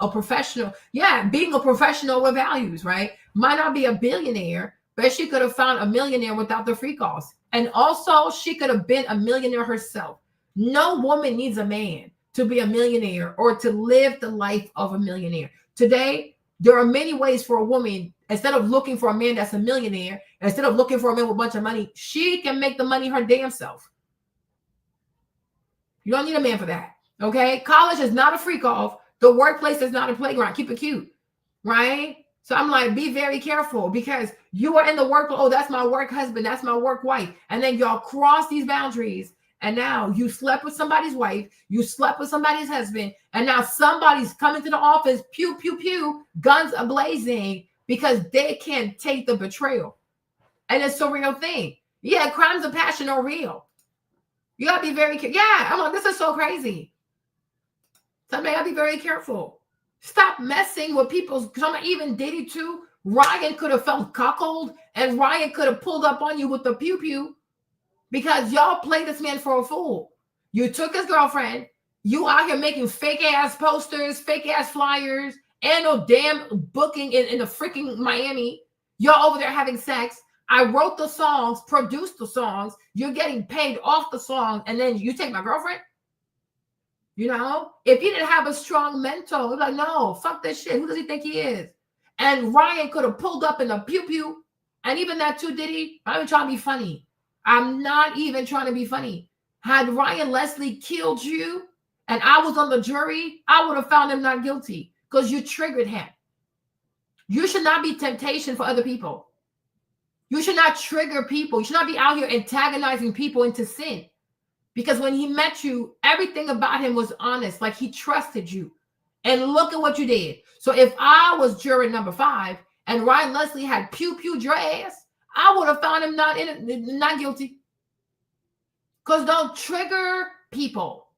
[SPEAKER 1] a professional. Yeah, being a professional with values, right? Might not be a billionaire, but she could have found a millionaire without the free calls. And also, she could have been a millionaire herself. No woman needs a man to be a millionaire or to live the life of a millionaire. Today, there are many ways for a woman, instead of looking for a man that's a millionaire, instead of looking for a man with a bunch of money, she can make the money her damn self. You don't need a man for that, okay? College is not a freak off. The workplace is not a playground. Keep it cute, right? So I'm like, be very careful because you are in the work. Oh, that's my work husband. That's my work wife. And then y'all cross these boundaries. And now you slept with somebody's wife. You slept with somebody's husband. And now somebody's coming to the office, pew, pew, pew, guns ablazing because they can't take the betrayal. And it's a real thing. Yeah, crimes of passion are real. You gotta be very careful. Yeah, I'm like, this is so crazy. Somebody gotta be very careful. Stop messing with people's. Even Diddy too. Ryan could have felt cuckolded, and Ryan could have pulled up on you with the pew pew because y'all played this man for a fool. You took his girlfriend. You out here making fake ass posters, fake ass flyers, and no damn booking in the freaking Miami. Y'all over there having sex. I wrote the songs, produced the songs. You're getting paid off the song, and then you take my girlfriend? You know? If he didn't have a strong mentor, he'd be like, no, fuck this shit. Who does he think he is? And Ryan could have pulled up in a pew-pew. And even that too, Diddy, I'm even trying to be funny. I'm not even trying to be funny. Had Ryan Leslie killed you and I was on the jury, I would have found him not guilty because you triggered him. You should not be temptation for other people. You should not trigger people. You should not be out here antagonizing people into sin. Because when he met you, everything about him was honest. Like he trusted you. And look at what you did. So if I was juror number 5 and Ryan Leslie had pew-pew your ass, I would have found him not guilty. Because don't trigger people.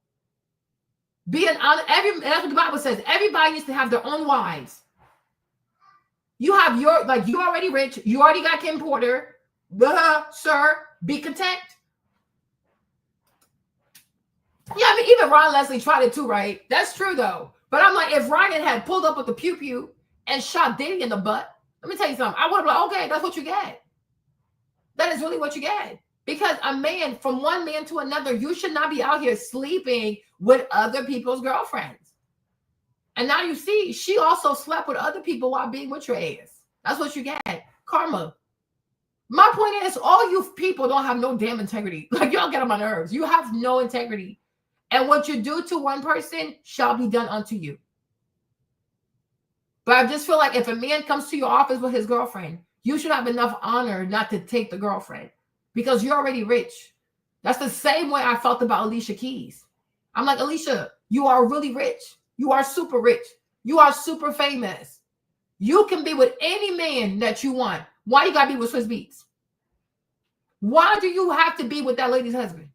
[SPEAKER 1] Be an honest. That's what the Bible says. Everybody needs to have their own wives. You have your, like, you already rich. You already got Kim Porter. Sir, be content. Yeah, I mean, even Ron Leslie tried it too, right? That's true, though. But I'm like, if Ryan had pulled up with the pew-pew and shot Diddy in the butt, let me tell you something. I would have been like, okay, that's what you get. That is really what you get. Because a man, from one man to another, you should not be out here sleeping with other people's girlfriends. And now you see, she also slept with other people while being with your ass. That's what you get. Karma. My point is, all you people don't have no damn integrity. Like, y'all get on my nerves. You have no integrity. And what you do to one person shall be done unto you. But I just feel like if a man comes to your office with his girlfriend, you should have enough honor not to take the girlfriend. Because you're already rich. That's the same way I felt about Alicia Keys. I'm like, Alicia, you are really rich. You are super rich. You are super famous. You can be with any man that you want. Why you gotta be with Swiss Beats? Why do you have to be with that lady's husband?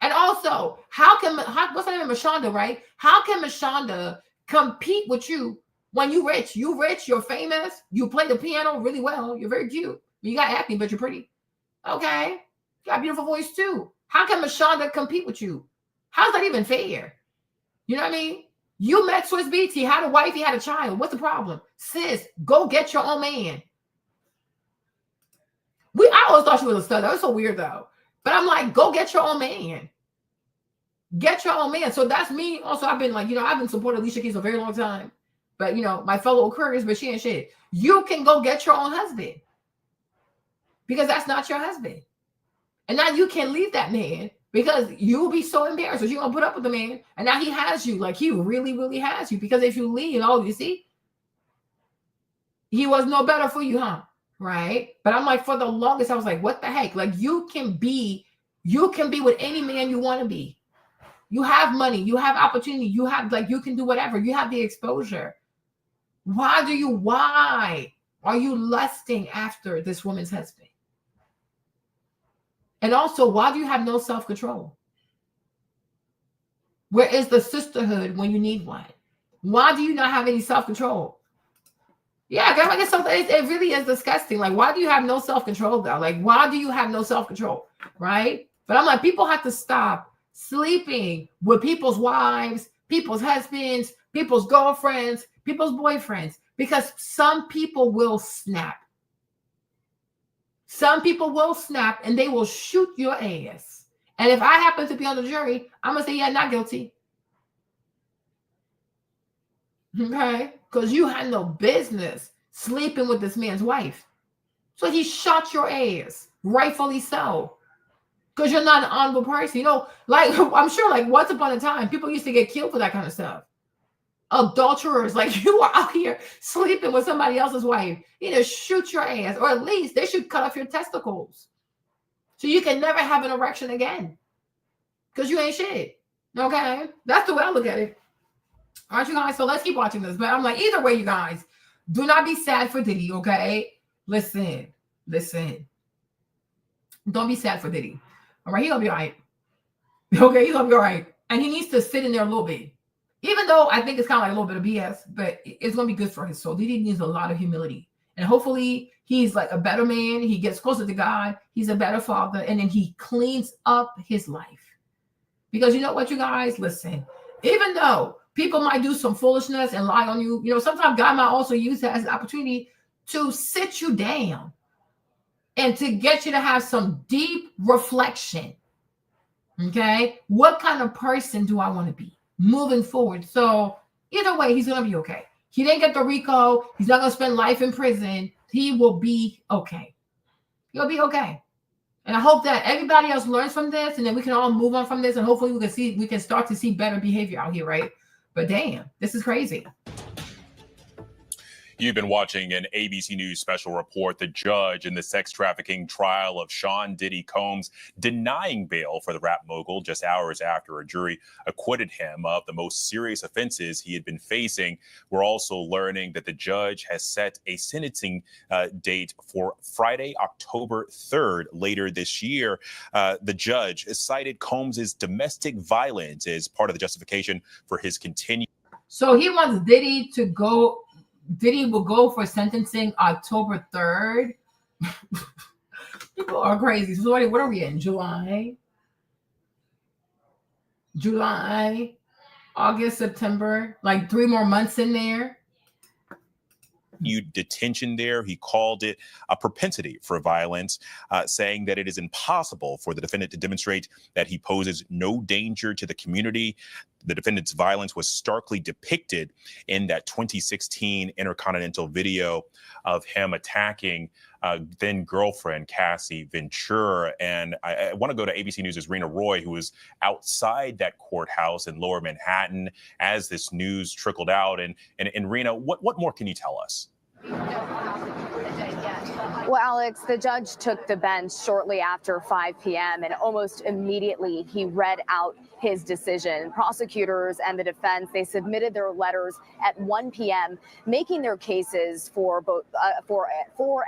[SPEAKER 1] And also, what's her name? Mashonda, right? How can Mashonda compete with you when you rich? You rich, you're famous, you play the piano really well, you're very cute. You got acting, but you're pretty. Okay. You got a beautiful voice too. How can Mashonda compete with you? How's that even fair? You know what I mean? You met Swiss Beats, he had a wife, he had a child. What's the problem? Sis, go get your own man. I always thought she was a stud. That was so weird though. But I'm like, go get your own man. Get your own man. So that's me. Also, I've been like, I've been supporting Alicia Keys for a very long time. but my fellow couriers, but she ain't shit. You can go get your own husband because that's not your husband. And now you can't leave that man because you'll be so embarrassed. So you're going to put up with the man. And now he has you. Like, he really, really has you. Because if you leave, you see, he was no better for you, huh? Right? But I'm like, for the longest, I was like, what the heck? Like, you can be with any man you want to be. You have money. You have opportunity. You have, you can do whatever. You have the exposure. Why are you lusting after this woman's husband? And also, why do you have no self-control? Where is the sisterhood when you need one? Why do you not have any self-control? Yeah, I guess it really is disgusting. Like, why do you have no self-control, though? Like, why do you have no self-control, right? But I'm like, people have to stop sleeping with people's wives, people's husbands, people's girlfriends, people's boyfriends, because some people will snap. Some people will snap and they will shoot your ass. And if I happen to be on the jury, I'm going to say, yeah, not guilty. Okay? Because you had no business sleeping with this man's wife. So he shot your ass, rightfully so. Because you're not an honorable person. I'm sure, once upon a time, people used to get killed for that kind of stuff. Adulterers, you are out here sleeping with somebody else's wife. Either shoot your ass, or at least they should cut off your testicles. So you can never have an erection again. Because you ain't shit. Okay? That's the way I look at it. All right, you guys? So let's keep watching this. But I'm like, either way, you guys, do not be sad for Diddy, okay? Listen. Don't be sad for Diddy. All right, he's going to be all right. Okay, he's going to be all right. And he needs to sit in there a little bit. Even though I think it's kind of like a little bit of BS, but it's going to be good for his soul. Diddy needs a lot of humility. And hopefully he's like a better man. He gets closer to God. He's a better father. And then he cleans up his life. Because you know what, you guys? Listen, even though people might do some foolishness and lie on you, sometimes God might also use that as an opportunity to sit you down and to get you to have some deep reflection. Okay? What kind of person do I want to be moving forward? So either way, he's going to be okay. He didn't get the RICO. He's not going to spend life in prison. He will be okay. He'll be okay. And I hope that everybody else learns from this, and then we can all move on from this, and hopefully we can start to see better behavior out here, right? But damn, this is crazy.
[SPEAKER 14] You've been watching an ABC News special report. The judge in the sex trafficking trial of Sean Diddy Combs denying bail for the rap mogul just hours after a jury acquitted him of the most serious offenses he had been facing. We're also learning that the judge has set a sentencing date for Friday, October 3rd, later this year. The judge cited Combs's domestic violence as part of the justification for his continued.
[SPEAKER 1] So he wants Diddy to go. Diddy will go for sentencing October 3rd. People are crazy. So what are we in? July, August, September, 3 more months in there.
[SPEAKER 14] Detention there. He called it a propensity for violence, saying that it is impossible for the defendant to demonstrate that he poses no danger to the community. The defendant's violence was starkly depicted in that 2016 Intercontinental video of him attacking then girlfriend Cassie Ventura. And I want to go to ABC News' Rena Roy, who was outside that courthouse in Lower Manhattan as this news trickled out. And Rena, what more can you tell us?
[SPEAKER 13] Well, Alex, the judge took the bench shortly after 5 p.m. and almost immediately he read out his decision. Prosecutors and the defense, they submitted their letters at 1 p.m., making their cases for both for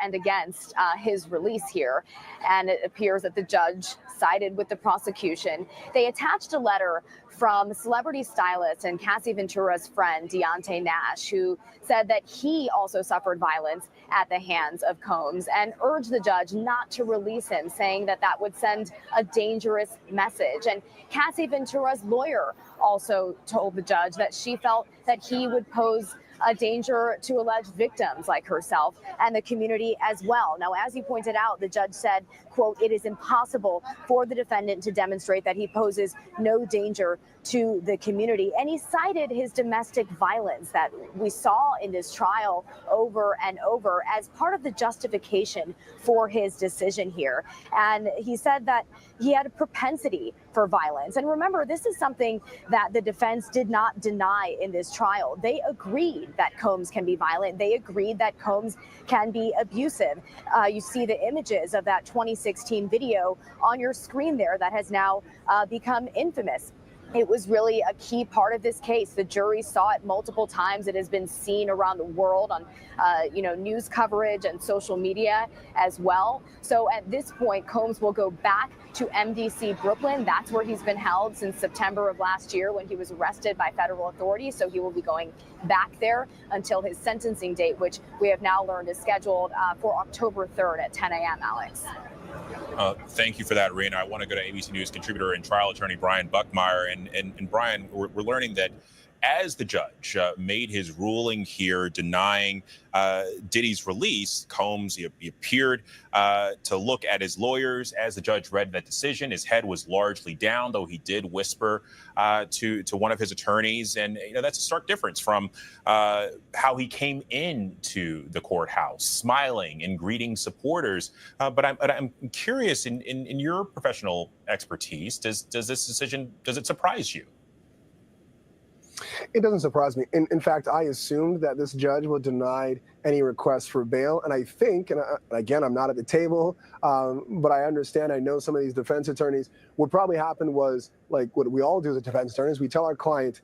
[SPEAKER 13] and against his release here. And it appears that the judge sided with the prosecution. They attached a letter from celebrity stylist and Cassie Ventura's friend, Deontay Nash, who said that he also suffered violence at the hands of Combs and urged the judge not to release him, saying that that would send a dangerous message. And Cassie Ventura's lawyer also told the judge that she felt that he would pose a danger to alleged victims like herself and the community as well. Now, as he pointed out, the judge said, quote, "It is impossible for the defendant to demonstrate that he poses no danger to the community." And he cited his domestic violence that we saw in this trial over and over as part of the justification for his decision here. And he said that he had a propensity for violence. And remember, this is something that the defense did not deny in this trial. They agreed that Combs can be violent. They agreed that Combs can be abusive. You see the images of that 2016 video on your screen there that has now become infamous. It was really a key part of this case. The jury saw it multiple times. It has been seen around the world on, news coverage and social media as well. So at this point, Combs will go back to MDC Brooklyn. That's where he's been held since September of last year when he was arrested by federal authorities. So he will be going back there until his sentencing date, which we have now learned is scheduled for October 3rd at 10 a.m., Alex.
[SPEAKER 14] Thank you for that, Rena. I want to go to ABC News contributor and trial attorney Brian Buckmeyer. And Brian, we're learning that as the judge made his ruling here denying Diddy's release, Combs, he appeared to look at his lawyers as the judge read that decision. His head was largely down, though he did whisper to one of his attorneys. And that's a stark difference from how he came into the courthouse, smiling and greeting supporters. But I'm curious, in your professional expertise, does this decision, does it surprise you?
[SPEAKER 19] It doesn't surprise me. In fact, I assumed that this judge would deny any request for bail. And I think, and again, I'm not at the table, but I understand, I know some of these defense attorneys, what probably happened was, like what we all do as defense attorneys, we tell our client,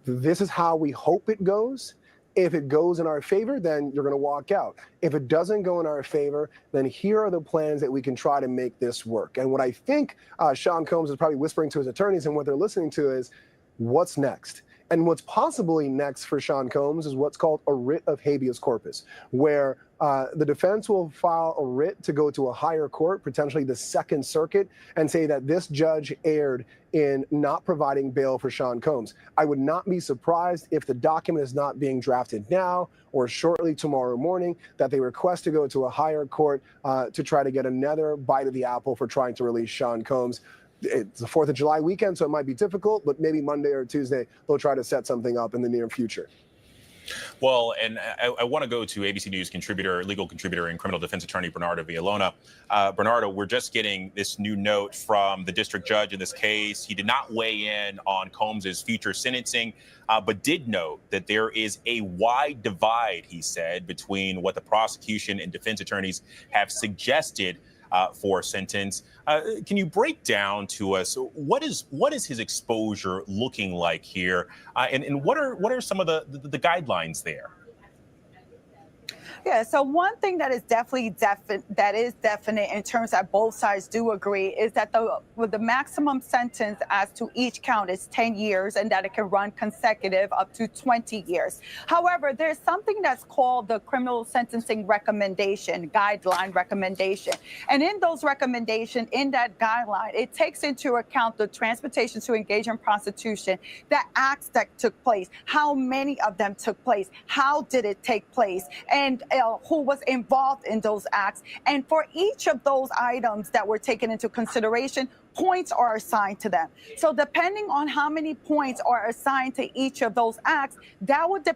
[SPEAKER 19] this is how we hope it goes. If it goes in our favor, then you're going to walk out. If it doesn't go in our favor, then here are the plans that we can try to make this work. And what I think Sean Combs is probably whispering to his attorneys and what they're listening to is, what's next? And what's possibly next for Sean Combs is what's called a writ of habeas corpus, where the defense will file a writ to go to a higher court, potentially the Second Circuit, and say that this judge erred in not providing bail for Sean Combs. I would not be surprised if the document is not being drafted now or shortly tomorrow morning, that they request to go to a higher court to try to get another bite of the apple for trying to release Sean Combs. It's the 4th of July weekend, so it might be difficult, but maybe Monday or Tuesday, they'll try to set something up in the near future.
[SPEAKER 14] Well, and I want to go to ABC News contributor, legal contributor, and criminal defense attorney Bernardo Villalona. Bernardo, we're just getting this new note from the district judge in this case. He did not weigh in on Combs's future sentencing, but did note that there is a wide divide, he said, between what the prosecution and defense attorneys have suggested for a sentence. Can you break down to us what is his exposure looking like here, and what are some of the guidelines there?
[SPEAKER 15] Yeah, so one thing that is definitely definite in terms that both sides do agree is that the maximum sentence as to each count is 10 years and that it can run consecutive up to 20 years. However, there's something that's called the criminal sentencing guideline recommendation. And in those recommendations, in that guideline, it takes into account the transportation to engage in prostitution, the acts that took place, how many of them took place, how did it take place, and who was involved in those acts. And for each of those items that were taken into consideration, points are assigned to them. So depending on how many points are assigned to each of those acts, that would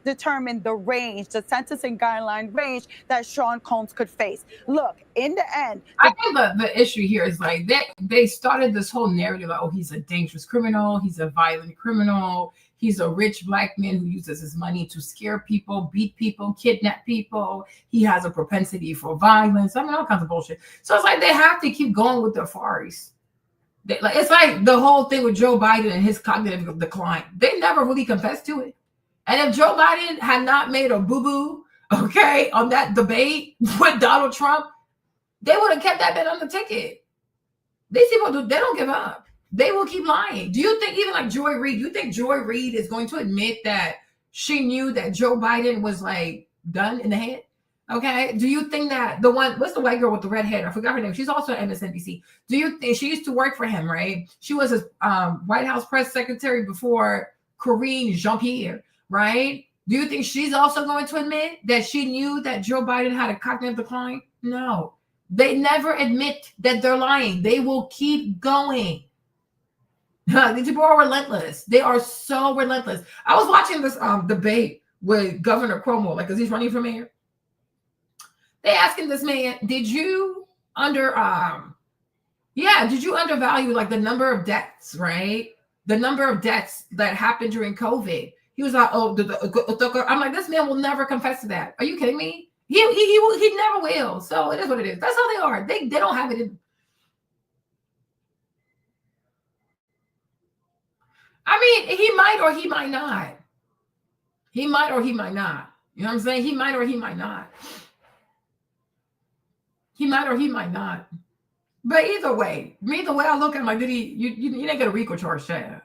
[SPEAKER 15] determine the range, the sentencing guideline range that Sean Combs could face. Look, in the end,
[SPEAKER 1] I think the issue here is like they started this whole narrative like, oh, he's a dangerous criminal, he's a violent criminal, he's a rich black man who uses his money to scare people, beat people, kidnap people. He has a propensity for violence. I mean, all kinds of bullshit. So it's like they have to keep going with their farce. It's like the whole thing with Joe Biden and his cognitive decline. They never really confessed to it. And if Joe Biden had not made a boo-boo, okay, on that debate with Donald Trump, they would have kept that bit on the ticket. These people, they don't give up. They will keep lying. Do you think even like Joy Reid, you think Joy Reid is going to admit that she knew that Joe Biden was like done in the head? Okay. Do you think that the one, what's the white girl with the red hair? I forgot her name. She's also at MSNBC. Do you think she used to work for him, right? She was his White House press secretary before Karine Jean-Pierre, right? Do you think she's also going to admit that she knew that Joe Biden had a cognitive decline? No. They never admit that they're lying. They will keep going. These people are relentless. They are so relentless. I was watching this debate with Governor Cuomo, like, because he's running for mayor. They asking this man, did you undervalue like the number of deaths, right? The number of deaths that happened during COVID. He was like, oh, I'm like, this man will never confess to that. Are you kidding me? He never will. So it is what it is. That's how they are. They don't have it in. I mean, he might or he might not. He might or he might not. You know what I'm saying? He might or he might not. He might or he might not. But either way I look at him, like, Diddy, you didn't get a RICO charge, Chad,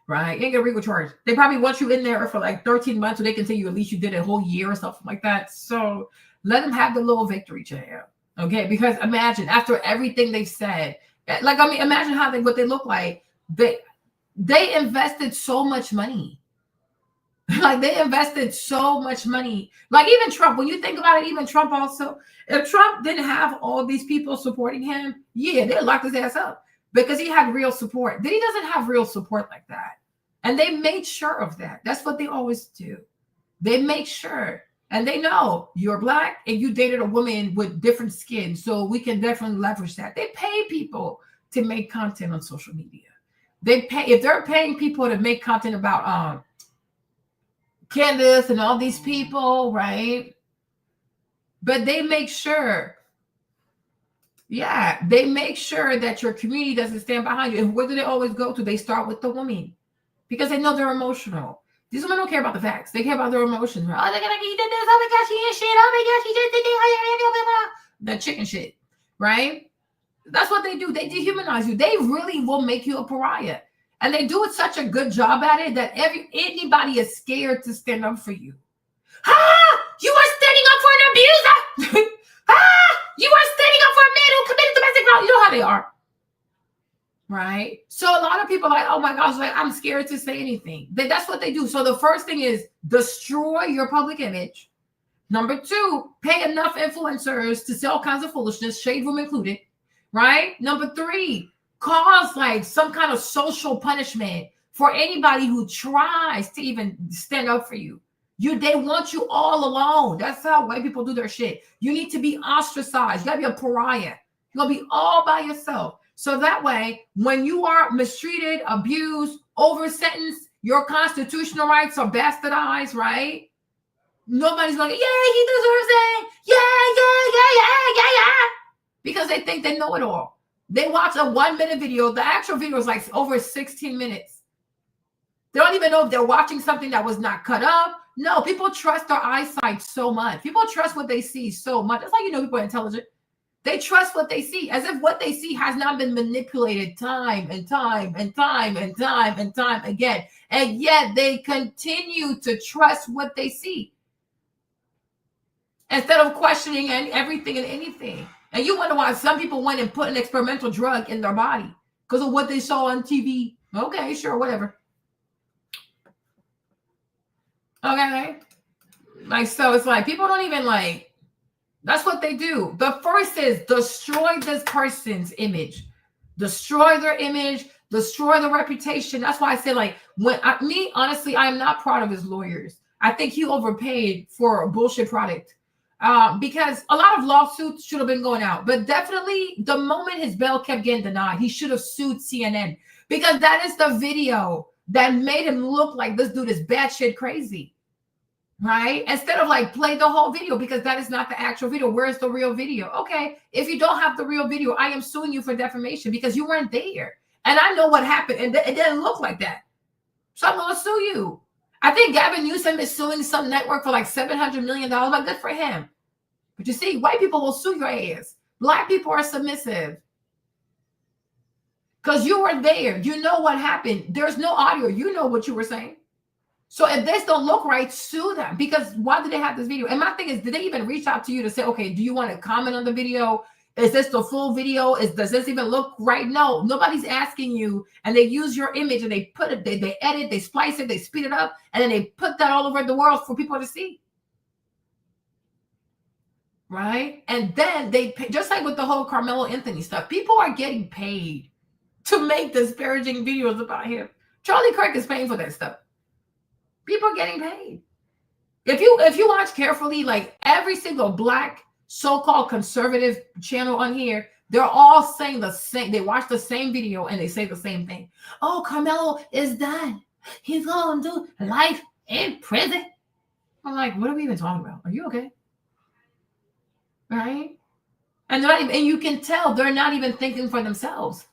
[SPEAKER 1] right? You didn't get a RICO charge. They probably want you in there for like 13 months so they can say you at least you did a whole year or something like that. So let them have the little victory, Chad. Okay? Because imagine after everything they've said, like, I mean, imagine what they look like. They invested so much money. Like, they invested so much money. Like, even Trump, when you think about it, even Trump also, if Trump didn't have all these people supporting him, yeah, they locked his ass up because he had real support. Then he doesn't have real support like that. And they made sure of that. That's what they always do. They make sure. And they know you're Black and you dated a woman with different skin. So we can definitely leverage that. They pay people to make content on social media. They pay, if they're paying people to make content about Candace and all these people, right? But they make sure, they make sure that your community doesn't stand behind you. And where do they always go to? They start with the woman because they know they're emotional. These women don't care about the facts. They care about their emotions. Right? Oh, they're gonna, he did this. Oh my gosh, he is shit. Oh my gosh, he just did this. That chicken shit, right? That's what they do. They dehumanize you. They really will make you a pariah. And they do such a good job at it that anybody is scared to stand up for you. You are standing up for an abuser. You are standing up for a man who committed domestic violence. You know how they are. Right? So a lot of people are like, oh my gosh, like, I'm scared to say anything. That's what they do. So the first thing is destroy your public image. Number 2, pay enough influencers to sell all kinds of foolishness, shade room included. Right? Number 3, cause like some kind of social punishment for anybody who tries to even stand up for you. They want you all alone. That's how white people do their shit. You need to be ostracized. You gotta be a pariah. You're gonna be all by yourself. So that way, when you are mistreated, abused, over-sentenced, your constitutional rights are bastardized, right? Nobody's going, yeah, he deserves it. Yeah. Because they think they know it all. They watch a 1-minute video. The actual video is like over 16 minutes. They don't even know if they're watching something that was not cut up. No, people trust their eyesight so much. People trust what they see so much. That's how you know people are intelligent. They trust what they see, as if what they see has not been manipulated time and time again. And yet they continue to trust what they see instead of questioning everything and anything. And you wonder why some people went and put an experimental drug in their body because of what they saw on TV. Okay, sure, whatever. Okay. Like, so it's like people don't even like, that's what they do. The first is destroy this person's image, destroy their image, destroy the reputation. That's why I say, like, honestly, I am not proud of his lawyers. I think he overpaid for a bullshit product because a lot of lawsuits should have been going out. But definitely the moment his bail kept getting denied, he should have sued CNN because that is the video that made him look like this dude is batshit crazy. Right? Instead of like play the whole video because that is not the actual video. Where's the real video? Okay. If you don't have the real video, I am suing you for defamation because you weren't there. And I know what happened. And it didn't look like that. So I'm going to sue you. I think Gavin Newsom is suing some network for like $700 million. Like, good for him. But you see, white people will sue your ass. Black people are submissive. Because you were there. You know what happened. There's no audio. You know what you were saying. So if this don't look right, sue them. Because why do they have this video? And my thing is, did they even reach out to you to say, okay, do you want to comment on the video? Is this the full video? Does this even look right? No, nobody's asking you. And they use your image and they put it, they edit, they splice it, they speed it up, and then they put that all over the world for people to see. Right? And then they pay, just like with the whole Carmelo Anthony stuff, people are getting paid to make disparaging videos about him. Charlie Kirk is paying for that stuff. People are getting paid. If you watch carefully, like every single black so-called conservative channel on here, they're all saying the same. They watch the same video and they say the same thing. Oh, Carmelo is done. He's going to do life in prison. I'm like, what are we even talking about? Are you okay? Right? And you can tell they're not even thinking for themselves.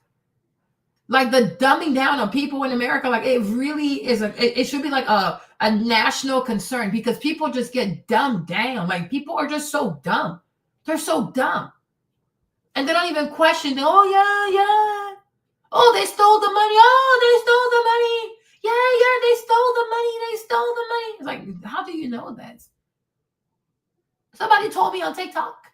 [SPEAKER 1] Like the dumbing down of people in America, like it really is it should be like a national concern, because people just get dumbed down. Like people are just so dumb. They're so dumb. And they don't even question, oh yeah. Oh, they stole the money. Oh, they stole the money. Yeah, they stole the money. They stole the money. It's like, how do you know that? Somebody told me on TikTok.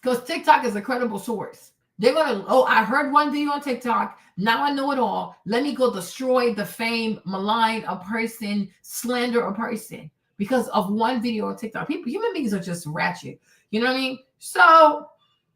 [SPEAKER 1] Because TikTok is a credible source. They're going to, oh, I heard one video on TikTok. Now I know it all. Let me go destroy, defame, malign a person, slander a person because of one video on TikTok. Human beings are just ratchet. You know what I mean? So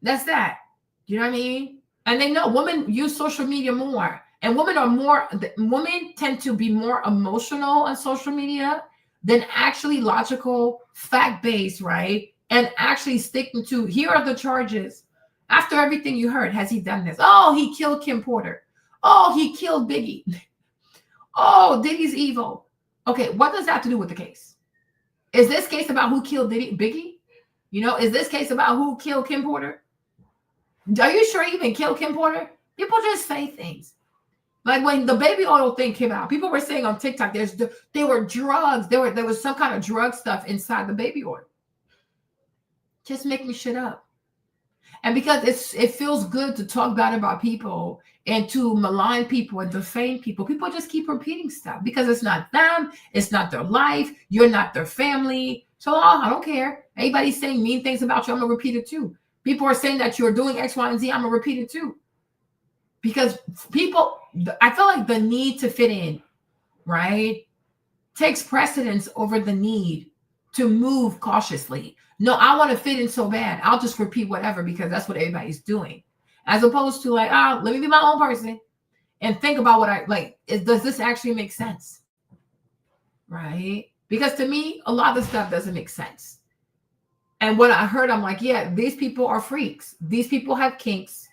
[SPEAKER 1] that's that. You know what I mean? And they know women use social media more. And women tend to be more emotional on social media than actually logical, fact-based, right? And actually sticking to, here are the charges. After everything you heard, has he done this? Oh, he killed Kim Porter. Oh, he killed Biggie. Oh, Diddy's evil. Okay, what does that have to do with the case? Is this case about who killed Biggie? You know, is this case about who killed Kim Porter? Are you sure he even killed Kim Porter? People just say things. Like when the baby oil thing came out, people were saying on TikTok, there were drugs. There was some kind of drug stuff inside the baby oil. Just making shit up. And because it feels good to talk bad about people and to malign people and defame people, people just keep repeating stuff because it's not them, it's not their life, you're not their family. So I don't care. Anybody's saying mean things about you, I'm gonna repeat it too. People are saying that you're doing X, Y, and Z, I'm gonna repeat it too. Because people, I feel like the need to fit in, right, takes precedence over the need to move cautiously. No, I want to fit in so bad. I'll just repeat whatever because that's what everybody's doing. As opposed to like, let me be my own person and think about what I like. Does this actually make sense? Right? Because to me, a lot of stuff doesn't make sense. And what I heard, I'm like, yeah, these people are freaks. These people have kinks.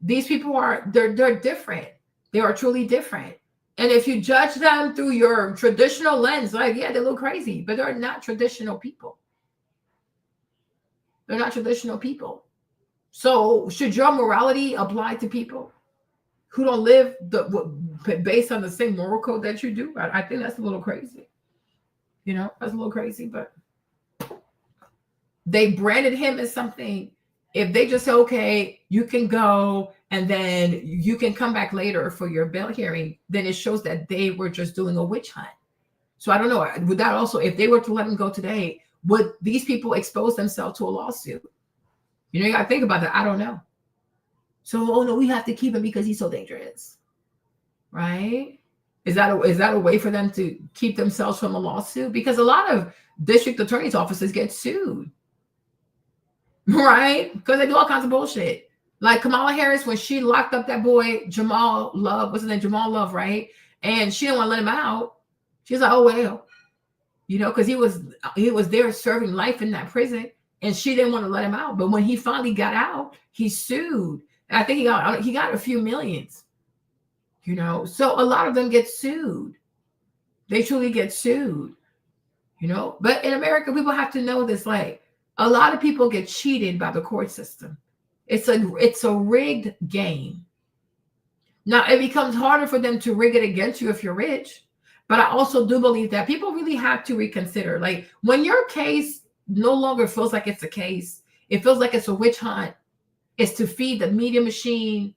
[SPEAKER 1] These people they're different. They are truly different. And if you judge them through your traditional lens, like, yeah, they look crazy, but they're not traditional people. They're not traditional people. So should your morality apply to people who don't live based on the same moral code that you do? I think that's a little crazy. You know, that's a little crazy, but they branded him as something. If they just say, okay, you can go and then you can come back later for your bail hearing, then it shows that they were just doing a witch hunt. So I don't know. Would that also, if they were to let him go today, would these people expose themselves to a lawsuit? You know, you got to think about that. I don't know. So, oh no, we have to keep him because he's so dangerous, right? Is that a way for them to keep themselves from a lawsuit? Because a lot of district attorney's offices get sued, right? Because they do all kinds of bullshit. Like Kamala Harris, when she locked up that boy Jamal Love, what's his name? Jamal Love, right? And she didn't want to let him out. She's like, oh well, you know, because he was there serving life in that prison, and she didn't want to let him out. But when he finally got out, he sued. And I think he got a few millions. You know, so a lot of them get sued. They truly get sued. You know, but in America, people have to know this. Like a lot of people get cheated by the court system. It's a rigged game. Now it becomes harder for them to rig it against you if you're rich. But I also do believe that people really have to reconsider. Like when your case no longer feels like it's a case, it feels like it's a witch hunt. It's to feed the media machine,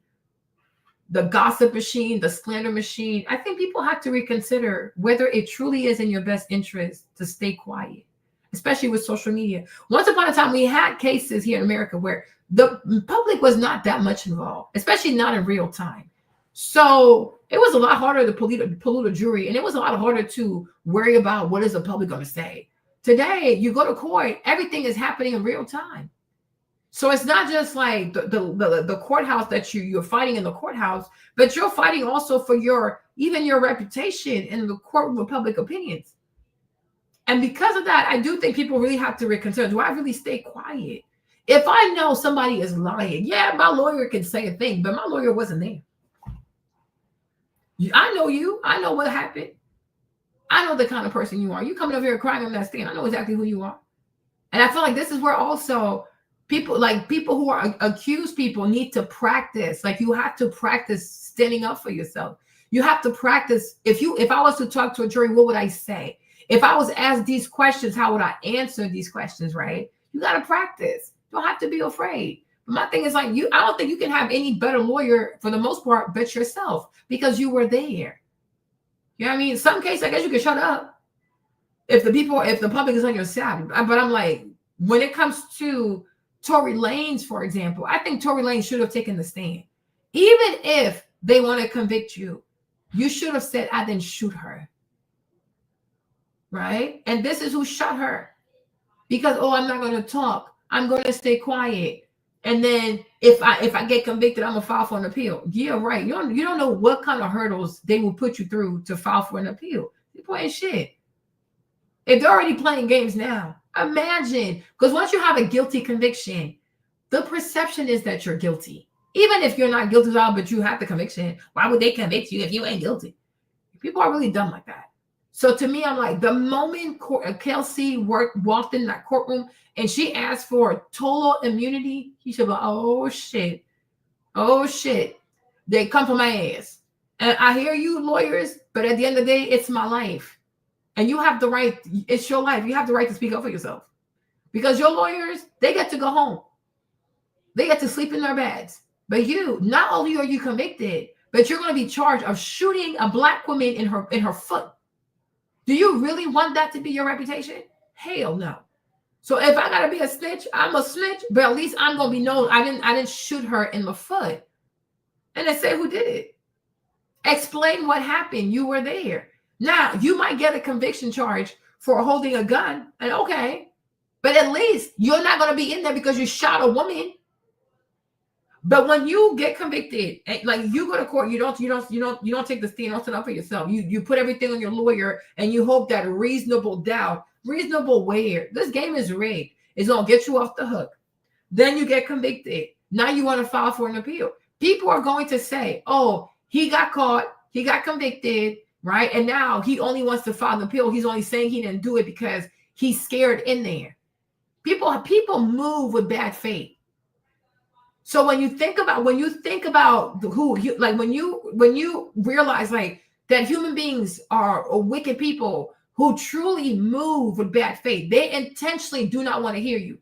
[SPEAKER 1] the gossip machine, the slander machine. I think people have to reconsider whether it truly is in your best interest to stay quiet. especially with social media. Once upon a time, we had cases here in America where the public was not that much involved, especially not in real time. So it was a lot harder to pollute a jury, and it was a lot harder to worry about what is the public going to say. Today, you go to court, everything is happening in real time. So it's not just like the courthouse that you're fighting in the courthouse, but you're fighting also for even your reputation in the courtroom of public opinions. And because of that, I do think people really have to reconsider, do I really stay quiet? If I know somebody is lying, yeah, my lawyer can say a thing, but my lawyer wasn't there. I know you. I know what happened. I know the kind of person you are. You coming up here crying on that stand. I know exactly who you are. And I feel like this is where also people who are accused people need to practice. Like you have to practice standing up for yourself. You have to practice. If I was to talk to a jury, what would I say? If I was asked these questions, how would I answer these questions, right? You got to practice. You don't have to be afraid. But my thing is like I don't think you can have any better lawyer for the most part but yourself because you were there. You know what I mean? In some cases, I guess you can shut up if the public is on your side. But I'm like, when it comes to Tory Lanez, for example, I think Tory Lanez should have taken the stand. Even if they want to convict you, you should have said, I didn't shoot her. Right? And this is who shot her. Because, I'm not going to talk. I'm going to stay quiet. And then if I get convicted, I'm going to file for an appeal. Yeah, right. You don't know what kind of hurdles they will put you through to file for an appeal. They're playing shit. If they're already playing games now, imagine. Because once you have a guilty conviction, the perception is that you're guilty. Even if you're not guilty at all, but you have the conviction, why would they convict you if you ain't guilty? People are really dumb like that. So to me, I'm like, the moment Kelsey walked in that courtroom and she asked for total immunity, he should be like, oh shit. They come for my ass. And I hear you lawyers, but at the end of the day, it's my life. And you have the right, it's your life. You have the right to speak up for yourself. Because your lawyers, they get to go home. They get to sleep in their beds. But you, not only are you convicted, but you're going to be charged of shooting a Black woman in her foot. Do you really want that to be your reputation? Hell no. So if I gotta be a snitch, I'm a snitch, but at least I'm gonna be known I didn't shoot her in the foot. And they say who did it. Explain what happened. You were there. Now you might get a conviction charge for holding a gun, and okay, but at least you're not gonna be in there because you shot a woman. But when you get convicted, like you go to court, you don't take the stand, you don't stand up for yourself. You put everything on your lawyer and you hope that reasonable where this game is rigged is gonna get you off the hook. Then you get convicted. Now you want to file for an appeal. People are going to say, oh, he got caught, he got convicted, right? And now he only wants to file an appeal. He's only saying he didn't do it because he's scared in there. People move with bad faith. So when you think about when you realize like that human beings are wicked people who truly move with bad faith, they intentionally do not want to hear you.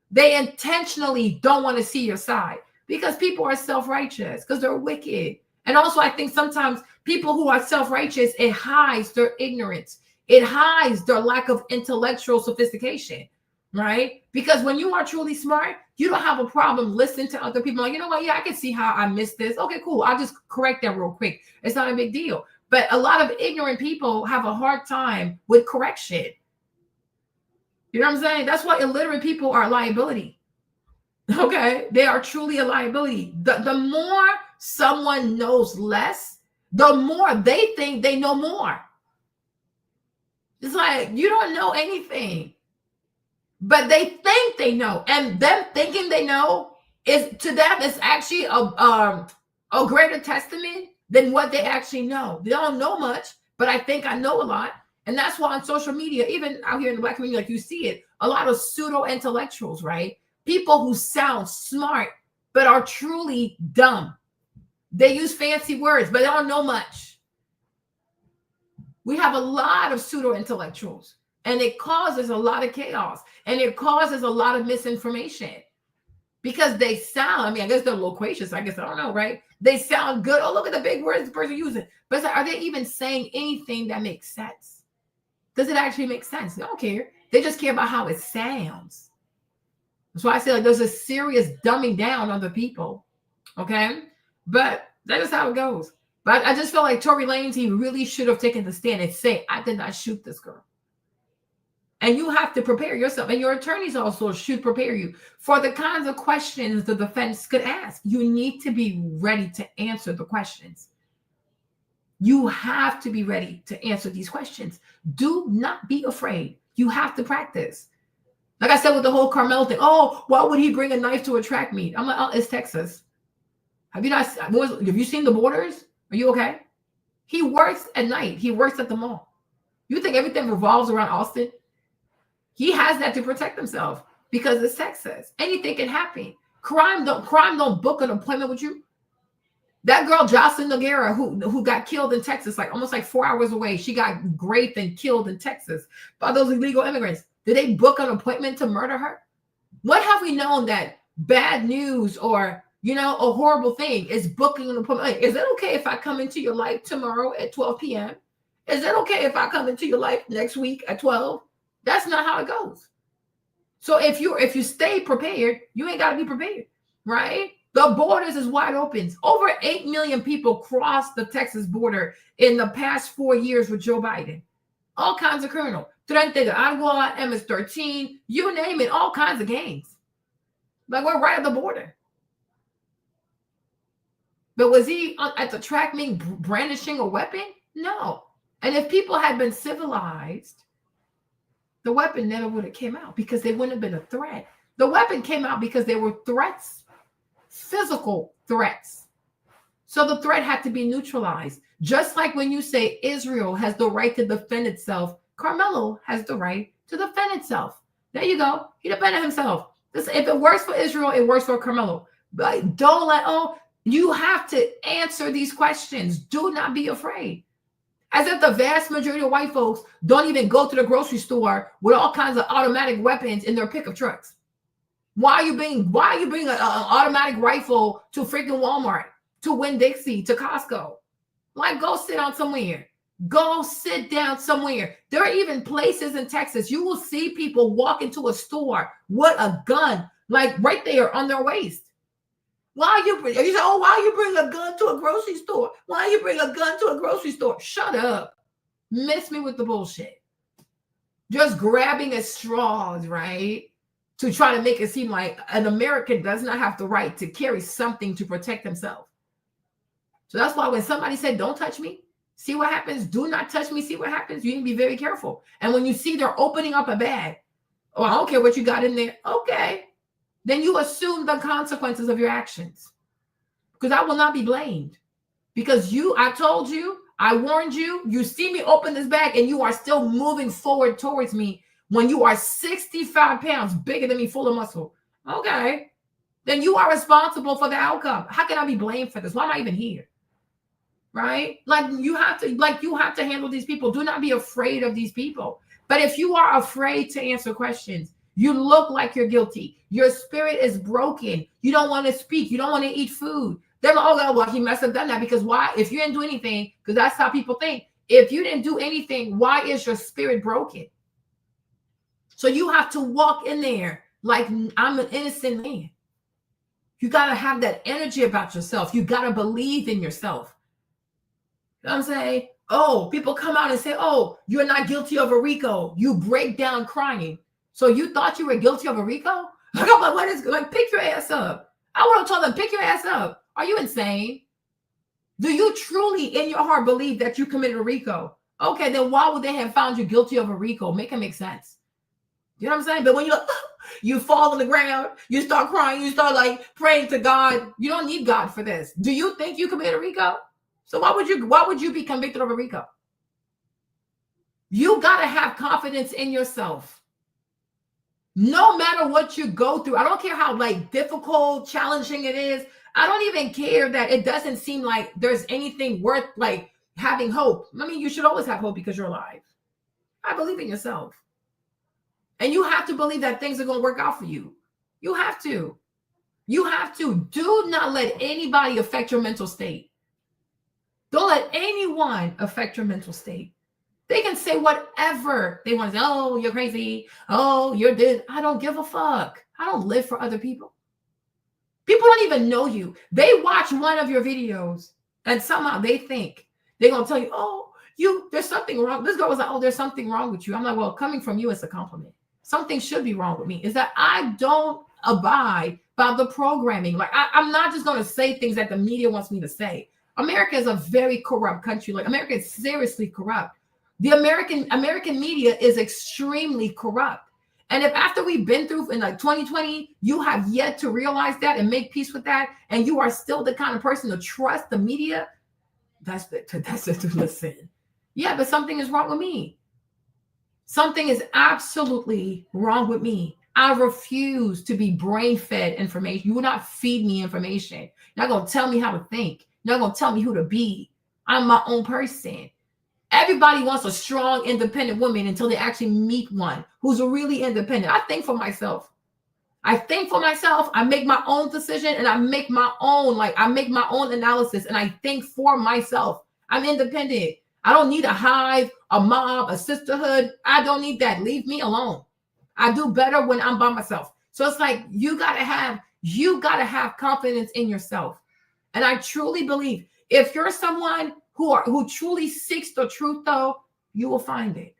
[SPEAKER 1] They intentionally don't want to see your side because people are self-righteous because they're wicked. And also I think sometimes people who are self-righteous, it hides their ignorance. It hides their lack of intellectual sophistication. Right? Because when you are truly smart, you don't have a problem listening to other people. Like, you know what? Yeah, I can see how I missed this. Okay, cool. I'll just correct that real quick. It's not a big deal. But a lot of ignorant people have a hard time with correction. You know what I'm saying? That's why illiterate people are a liability. Okay? They are truly a liability. The more someone knows less, the more they think they know more. It's like, you don't know anything. But they think they know, and them thinking they know is to them is actually a greater testament than what they actually know. They don't know much, but I think I know a lot, and that's why on social media, even out here in the Black community, like you see it, a lot of pseudo intellectuals, right? People who sound smart but are truly dumb. They use fancy words, but they don't know much. We have a lot of pseudo intellectuals. And it causes a lot of chaos. And it causes a lot of misinformation. Because they sound, I mean, I guess they're loquacious. I guess, I don't know, right? They sound good. Oh, look at the big words the person using. But it's like, are they even saying anything that makes sense? Does it actually make sense? They don't care. They just care about how it sounds. That's why I say like there's a serious dumbing down of the people. Okay? But that is how it goes. But I just feel like Tory Lanez, he really should have taken the stand and say, I did not shoot this girl. And you have to prepare yourself. And your attorneys also should prepare you for the kinds of questions the defense could ask. You need to be ready to answer the questions. You have to be ready to answer these questions. Do not be afraid. You have to practice. Like I said with the whole Carmel thing. Oh, why would he bring a knife to a track meet? I'm like, oh, it's Texas. Have you seen the borders? Are you okay? He works at night. He works at the mall. You think everything revolves around Austin? He has that to protect himself because it's Texas. Anything can happen. Crime don't book an appointment with you. That girl Jocelyn Noguera who got killed in Texas, like almost like 4 hours away. She got raped and killed in Texas by those illegal immigrants. Did they book an appointment to murder her? What have we known that bad news or a horrible thing is booking an appointment? Like, is it okay if I come into your life tomorrow at 12 p.m.? Is it okay if I come into your life next week at 12? That's not how it goes. So if you stay prepared, you ain't got to be prepared, right? The borders is wide open. Over 8 million people crossed the Texas border in the past 4 years with Joe Biden. All kinds of criminal. Trente de Agua, MS-13, you name it, all kinds of gangs. Like we're right at the border. But was he at the track meet brandishing a weapon? No. And if people had been civilized, the weapon never would have came out because they wouldn't have been a threat. The weapon came out because they were threats, physical threats. So the threat had to be neutralized. Just like when you say Israel has the right to defend itself, Carmelo has the right to defend itself. There you go. He defended himself. If it works for Israel, it works for Carmelo. But you have to answer these questions. Do not be afraid. As if the vast majority of white folks don't even go to the grocery store with all kinds of automatic weapons in their pickup trucks. Why are you bringing an automatic rifle to freaking Walmart, to Winn-Dixie, to Costco? Like, go sit down somewhere. Go sit down somewhere. There are even places in Texas you will see people walk into a store with a gun, like right there on their waist. Why you bring a gun to a grocery store? Why you bring a gun to a grocery store? Shut up. Miss me with the bullshit. Just grabbing at straws, right? To try to make it seem like an American does not have the right to carry something to protect himself. So that's why when somebody said, don't touch me, see what happens. Do not touch me, see what happens. You need to be very careful. And when you see they're opening up a bag, oh, I don't care what you got in there. Okay. Then you assume the consequences of your actions. Because I will not be blamed. Because I told you, I warned you, you see me open this bag and you are still moving forward towards me when you are 65 pounds bigger than me, full of muscle. Okay. Then you are responsible for the outcome. How can I be blamed for this? Why am I even here? Right? Like you have to handle these people. Do not be afraid of these people. But if you are afraid to answer questions, you look like you're guilty. Your spirit is broken. You don't want to speak. You don't want to eat food. They're like, oh, well, he must have done that because why? If you didn't do anything, because that's how people think. If you didn't do anything, why is your spirit broken? So you have to walk in there like I'm an innocent man. You got to have that energy about yourself. You got to believe in yourself. You know what I'm saying? Oh, people come out and say, oh, you're not guilty of a RICO. You break down crying. So you thought you were guilty of a RICO? Like, I'm like, what is, like, pick your ass up. I would have told them, pick your ass up. Are you insane? Do you truly in your heart believe that you committed a RICO? Okay, then why would they have found you guilty of a RICO? Make it make sense. You know what I'm saying? But when you fall on the ground, you start crying, you start like praying to God. You don't need God for this. Do you think you committed a RICO? So why would you be convicted of a RICO? You got to have confidence in yourself. No matter what you go through, I don't care how like difficult, challenging it is. I don't even care that it doesn't seem like there's anything worth like having hope. I mean, you should always have hope because you're alive. I believe in yourself. And you have to believe that things are going to work out for you. You have to. You have to. Do not let anybody affect your mental state. Don't let anyone affect your mental state. They can say whatever they want to say. Oh, you're crazy. Oh, you're this. I don't give a fuck. I don't live for other people. People don't even know you. They watch one of your videos and somehow they think they're going to tell you, oh, there's something wrong. This girl was like, oh, there's something wrong with you. I'm like, well, coming from you is a compliment. Something should be wrong with me is that I don't abide by the programming. Like I'm not just going to say things that the media wants me to say. America is a very corrupt country. Like America is seriously corrupt. The American media is extremely corrupt. And if after we've been through in like 2020, you have yet to realize that and make peace with that, and you are still the kind of person to trust the media, that's listen. Yeah, but something is wrong with me. Something is absolutely wrong with me. I refuse to be brain-fed information. You will not feed me information. You're not going to tell me how to think. You're not going to tell me who to be. I'm my own person. Everybody wants a strong, independent woman until they actually meet one who's really independent. I think for myself. I make my own decision and I make my own, analysis and I think for myself. I'm independent. I don't need a hive, a mob, a sisterhood. I don't need that. Leave me alone. I do better when I'm by myself. So it's like you gotta have confidence in yourself. And I truly believe if you're someone who truly seeks the truth, though, you will find it.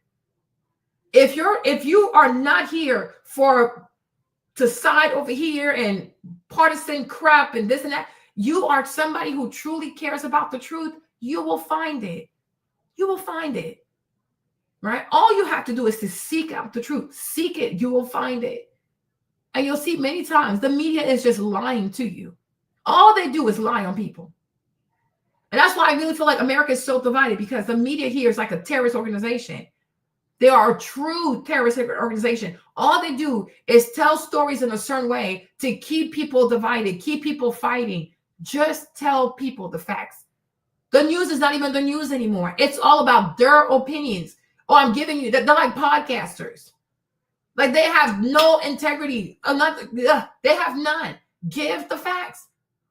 [SPEAKER 1] If you are not here to side over here and partisan crap and this and that, you are somebody who truly cares about the truth, you will find it. You will find it. Right? All you have to do is to seek out the truth. Seek it, you will find it. And you'll see many times the media is just lying to you. All they do is lie on people. And that's why I really feel like America is so divided, because the media here is like a terrorist organization. They are a true terrorist organization. All they do is tell stories in a certain way to keep people divided, keep people fighting. Just tell people the facts. The news is not even the news anymore. It's all about their opinions. Oh, I'm giving you, they're like podcasters. Like they have no integrity. They have none. Give the facts.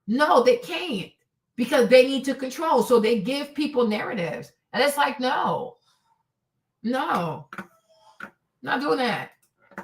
[SPEAKER 1] No, they can't, because they need to control. So they give people narratives. And it's like, no, not doing that.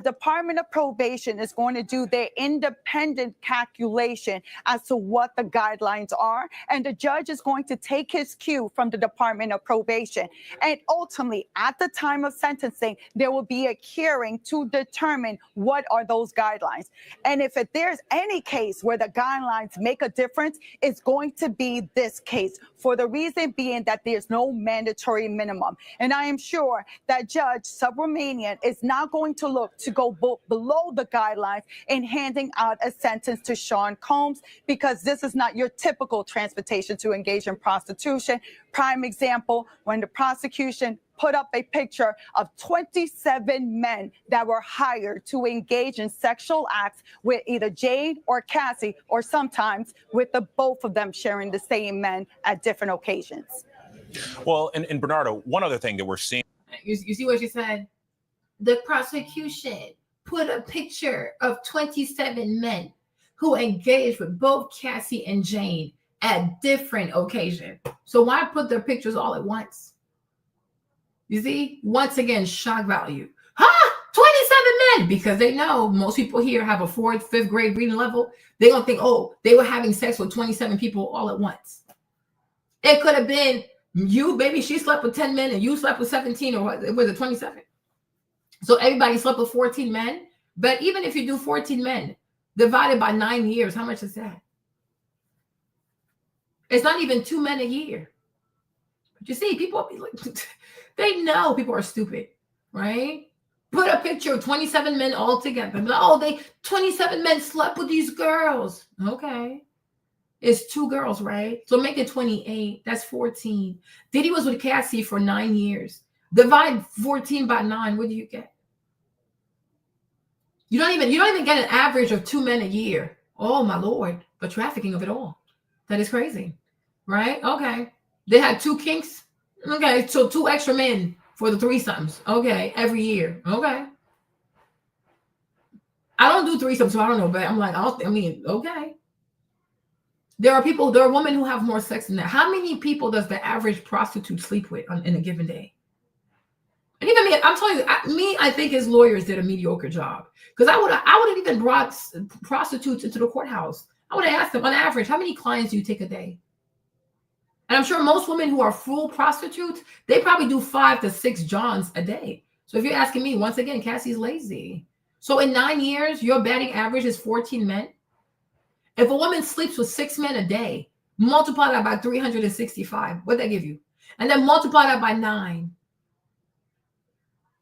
[SPEAKER 15] Department of Probation is going to do their independent calculation as to what the guidelines are, and the judge is going to take his cue from the Department of Probation. And ultimately, at the time of sentencing, there will be a hearing to determine what are those guidelines. And if there's any case where the guidelines make a difference, it's going to be this case, for the reason being that there's no mandatory minimum. And I am sure that Judge Subramanian is not going to look to go below the guidelines in handing out a sentence to Sean Combs, because this is not your typical transportation to engage in prostitution. Prime example, when the prosecution put up a picture of 27 men that were hired to engage in sexual acts with either Jade or Cassie, or sometimes with the both of them sharing the same men at different occasions.
[SPEAKER 14] Well, and Bernardo, one other thing that we're seeing.
[SPEAKER 1] You see what she said? The prosecution put a picture of 27 men who engaged with both Cassie and Jane at different occasions. So why put their pictures all at once? You see, once again, shock value. 27 men, because they know most people here have a 4th, 5th grade reading level. They're going to think, oh, they were having sex with 27 people all at once. It could have been you, baby, she slept with 10 men and you slept with 17, or was it 27? So everybody slept with 14 men. But even if you do 14 men divided by 9 years, how much is that? It's not even 2 men a year. But you see, people, they know people are stupid, right? Put a picture of 27 men all together. Oh, 27 men slept with these girls. Okay. It's 2 girls, right? So make it 28. That's 14. Diddy was with Cassie for 9 years. Divide 14 by 9. What do you get? You don't even get an average of 2 men a year. Oh my Lord, the trafficking of it all. That is crazy, right? Okay. They had 2 kinks. Okay, so 2 extra men for the threesomes. Okay, every year. Okay. I don't do threesomes, so I don't know, but I'm like, okay. There are women who have more sex than that. How many people does the average prostitute sleep with in a given day? And even me, I'm telling you, I think his lawyers did a mediocre job. Because I would have even brought prostitutes into the courthouse. I would have asked them, on average, how many clients do you take a day? And I'm sure most women who are full prostitutes, they probably do 5 to 6 johns a day. So if you're asking me, once again, Cassie's lazy. So in 9 years, your batting average is 14 men. If a woman sleeps with 6 men a day, multiply that by 365. What'd that give you? And then multiply that by 9.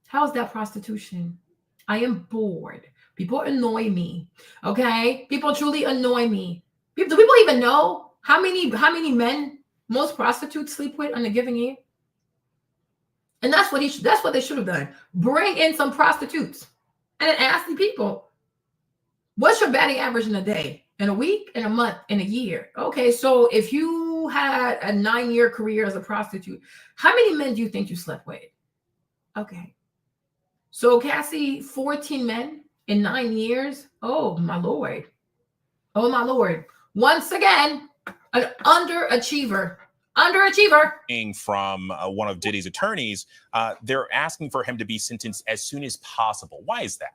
[SPEAKER 1] How is that prostitution? I am bored. People annoy me. Okay? People truly annoy me. Do people even know how many men most prostitutes sleep with in a given year? And that's what they should have done. Bring in some prostitutes and then ask the people, what's your batting average in a day, in a week, in a month, in a year? Okay, so if you had a 9-year career as a prostitute, how many men do you think you slept with? Okay. So Cassie, 14 men in 9 years. Oh my Lord. Oh my Lord. Once again, an underachiever.
[SPEAKER 14] From one of Diddy's attorneys, they're asking for him to be sentenced as soon as possible. Why is that?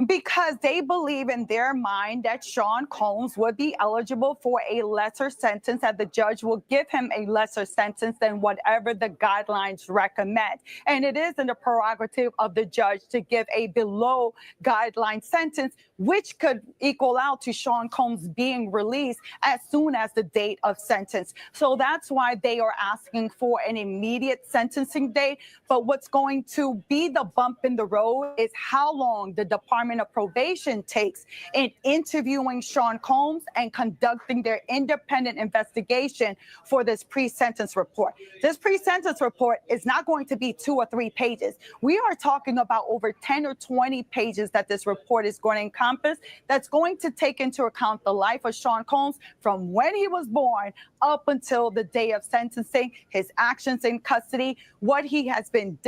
[SPEAKER 15] Because they believe in their mind that Sean Combs would be eligible for a lesser sentence, that the judge will give him a lesser sentence than whatever the guidelines recommend. And it is in the prerogative of the judge to give a below guideline sentence, which could equal out to Sean Combs being released as soon as the date of sentence. So that's why they are asking for an immediate sentencing date. But what's going to be the bump in the road is how long the Department of Probation takes in interviewing Sean Combs and conducting their independent investigation for this pre-sentence report. This pre-sentence report is not going to be 2 or 3 pages. We are talking about over 10 or 20 pages that this report is going to encompass, that's going to take into account the life of Sean Combs from when he was born up until the day of sentencing, his actions in custody, what he has been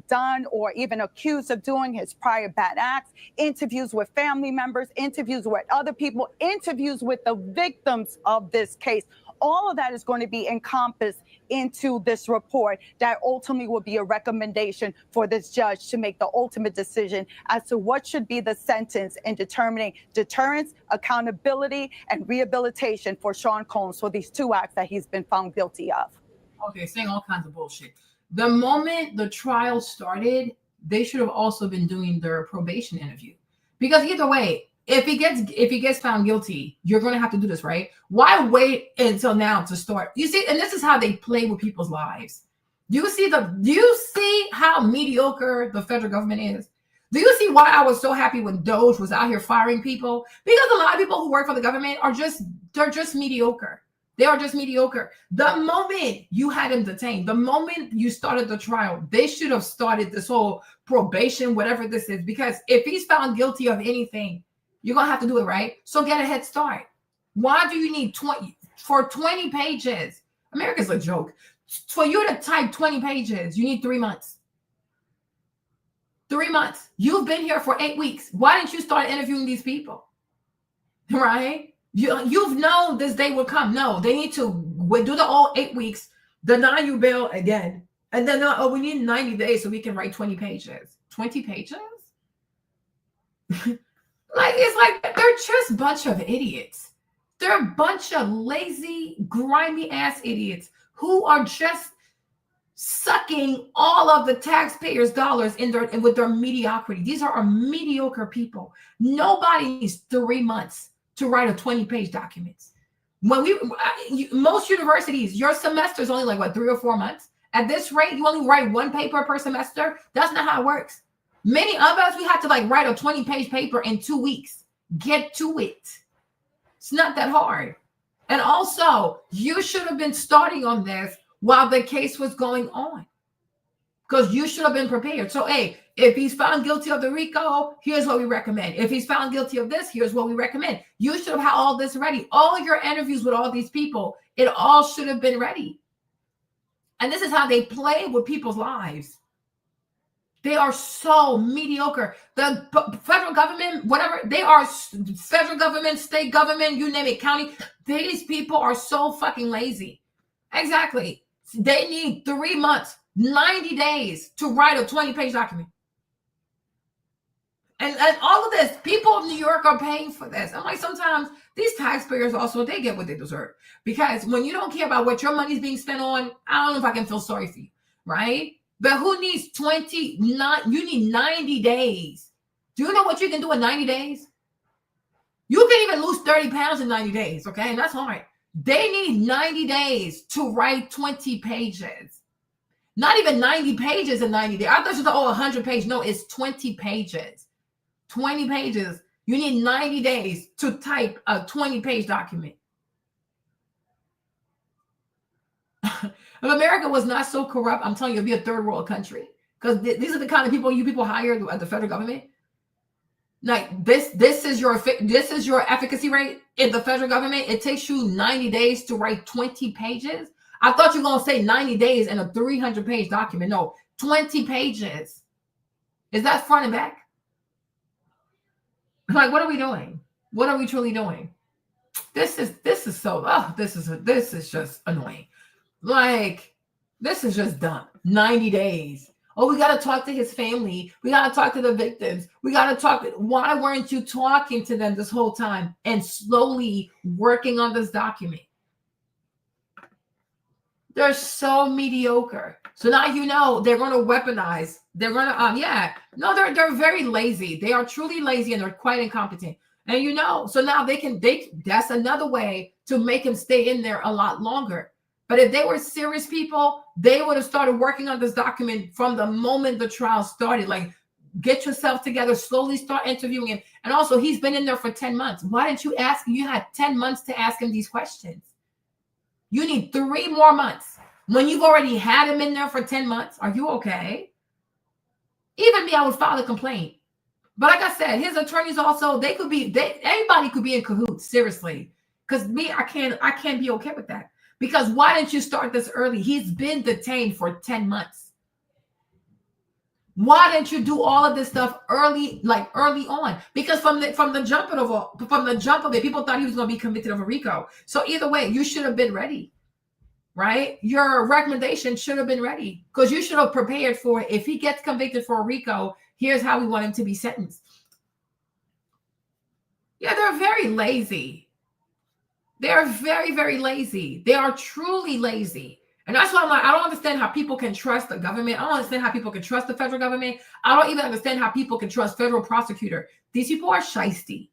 [SPEAKER 15] done or even accused of doing, his prior bad acts, interviews with family members, interviews with other people, interviews with the victims of this case. All of that is going to be encompassed into this report that ultimately will be a recommendation for this judge to make the ultimate decision as to what should be the sentence in determining deterrence, accountability, and rehabilitation for Sean Combs for these 2 acts that he's been found guilty of.
[SPEAKER 1] Okay, saying all kinds of bullshit. The moment the trial started, they should have also been doing their probation interview. Because either way, if he gets found guilty, you're going to have to do this, right? Why wait until now to start? You see, and this is how they play with people's lives. Do you see how mediocre the federal government is? Do you see why I was so happy when Doge was out here firing people? Because a lot of people who work for the government they're just mediocre. They are just mediocre. The moment you had him detained, the moment you started the trial, they should have started this whole probation, whatever this is. Because if he's found guilty of anything, you're going to have to do it, right? So get a head start. Why do you need 20 pages? America's a joke. For you to type 20 pages, you need 3 months. 3 months. You've been here for 8 weeks. Why didn't you start interviewing these people? Right? You've known this day will come. No, they need to do the all 8 weeks, deny you bail again. And then, we need 90 days so we can write 20 pages. 20 pages? It's like they're just a bunch of idiots. They're a bunch of lazy, grimy ass idiots who are just sucking all of the taxpayers' dollars with their mediocrity. These are mediocre people. Nobody needs 3 months to write a 20-page document. Most universities, your semester is only like what, 3 or 4 months. At this rate, you only write 1 paper per semester. That's not how it works. Many of us, we have to write a 20-page paper in 2 weeks. Get to it. It's not that hard. And also, you should have been starting on this while the case was going on, because you should have been prepared. So, hey, if he's found guilty of the RICO, here's what we recommend. If he's found guilty of this, here's what we recommend. You should have had all this ready. All your interviews with all these people, it all should have been ready. And this is how they play with people's lives. They are so mediocre. The federal government, whatever, they are federal government, state government, you name it, county. These people are so fucking lazy. Exactly. They need 3 months 90 days to write a 20-page document. And all of this, people of New York are paying for this. I'm like, sometimes these taxpayers also, they get what they deserve. Because when you don't care about what your money is being spent on, I don't know if I can feel sorry for you, right? But who needs you need 90 days. Do you know what you can do in 90 days? You can even lose 30 pounds in 90 days, okay? And that's hard. They need 90 days to write 20 pages. Not even 90 pages in 90 days. I thought you thought, 100 pages. No, it's 20 pages. 20 pages. You need 90 days to type a 20-page document. If America was not so corrupt, I'm telling you, it'd be a third world country. Because these are the kind of people you people hire at the federal government. Like this is your efficacy rate in the federal government. It takes you 90 days to write 20 pages. I thought you were gonna say 90 days in a 300-page document. No, 20 pages. Is that front and back? Like, what are we doing? What are we truly doing? This is just annoying. Like, this is just dumb. 90 days. Oh, we got to talk to his family. We got to talk to the victims. We got to talk. Why weren't you talking to them this whole time and slowly working on this document? They're so mediocre. So now you know they're going to weaponize. They're going to, they're very lazy. They are truly lazy and they're quite incompetent. And you know, so now that's another way to make him stay in there a lot longer. But if they were serious people, they would have started working on this document from the moment the trial started. Like, get yourself together, slowly start interviewing him. And also, he's been in there for 10 months. Why didn't you ask? You had 10 months to ask him these questions. You need 3 more months. When you've already had him in there for 10 months, are you okay? Even me, I would file a complaint. But like I said, his attorneys also, anybody could be in cahoots, seriously. Because me, I can't be okay with that. Because why didn't you start this early? He's been detained for 10 months. Why didn't you do all of this stuff early on? Because from the jump of it, people thought he was going to be convicted of a RICO. So either way, you should have been ready, right? Your recommendation should have been ready because you should have prepared for it. If he gets convicted for a RICO, here's how we want him to be sentenced. Yeah, they're very lazy. They're very, very lazy. They are truly lazy. And that's why I'm like, I don't understand how people can trust the government. I don't understand how people can trust the federal government. I don't even understand how people can trust federal prosecutor. These people are shiesty.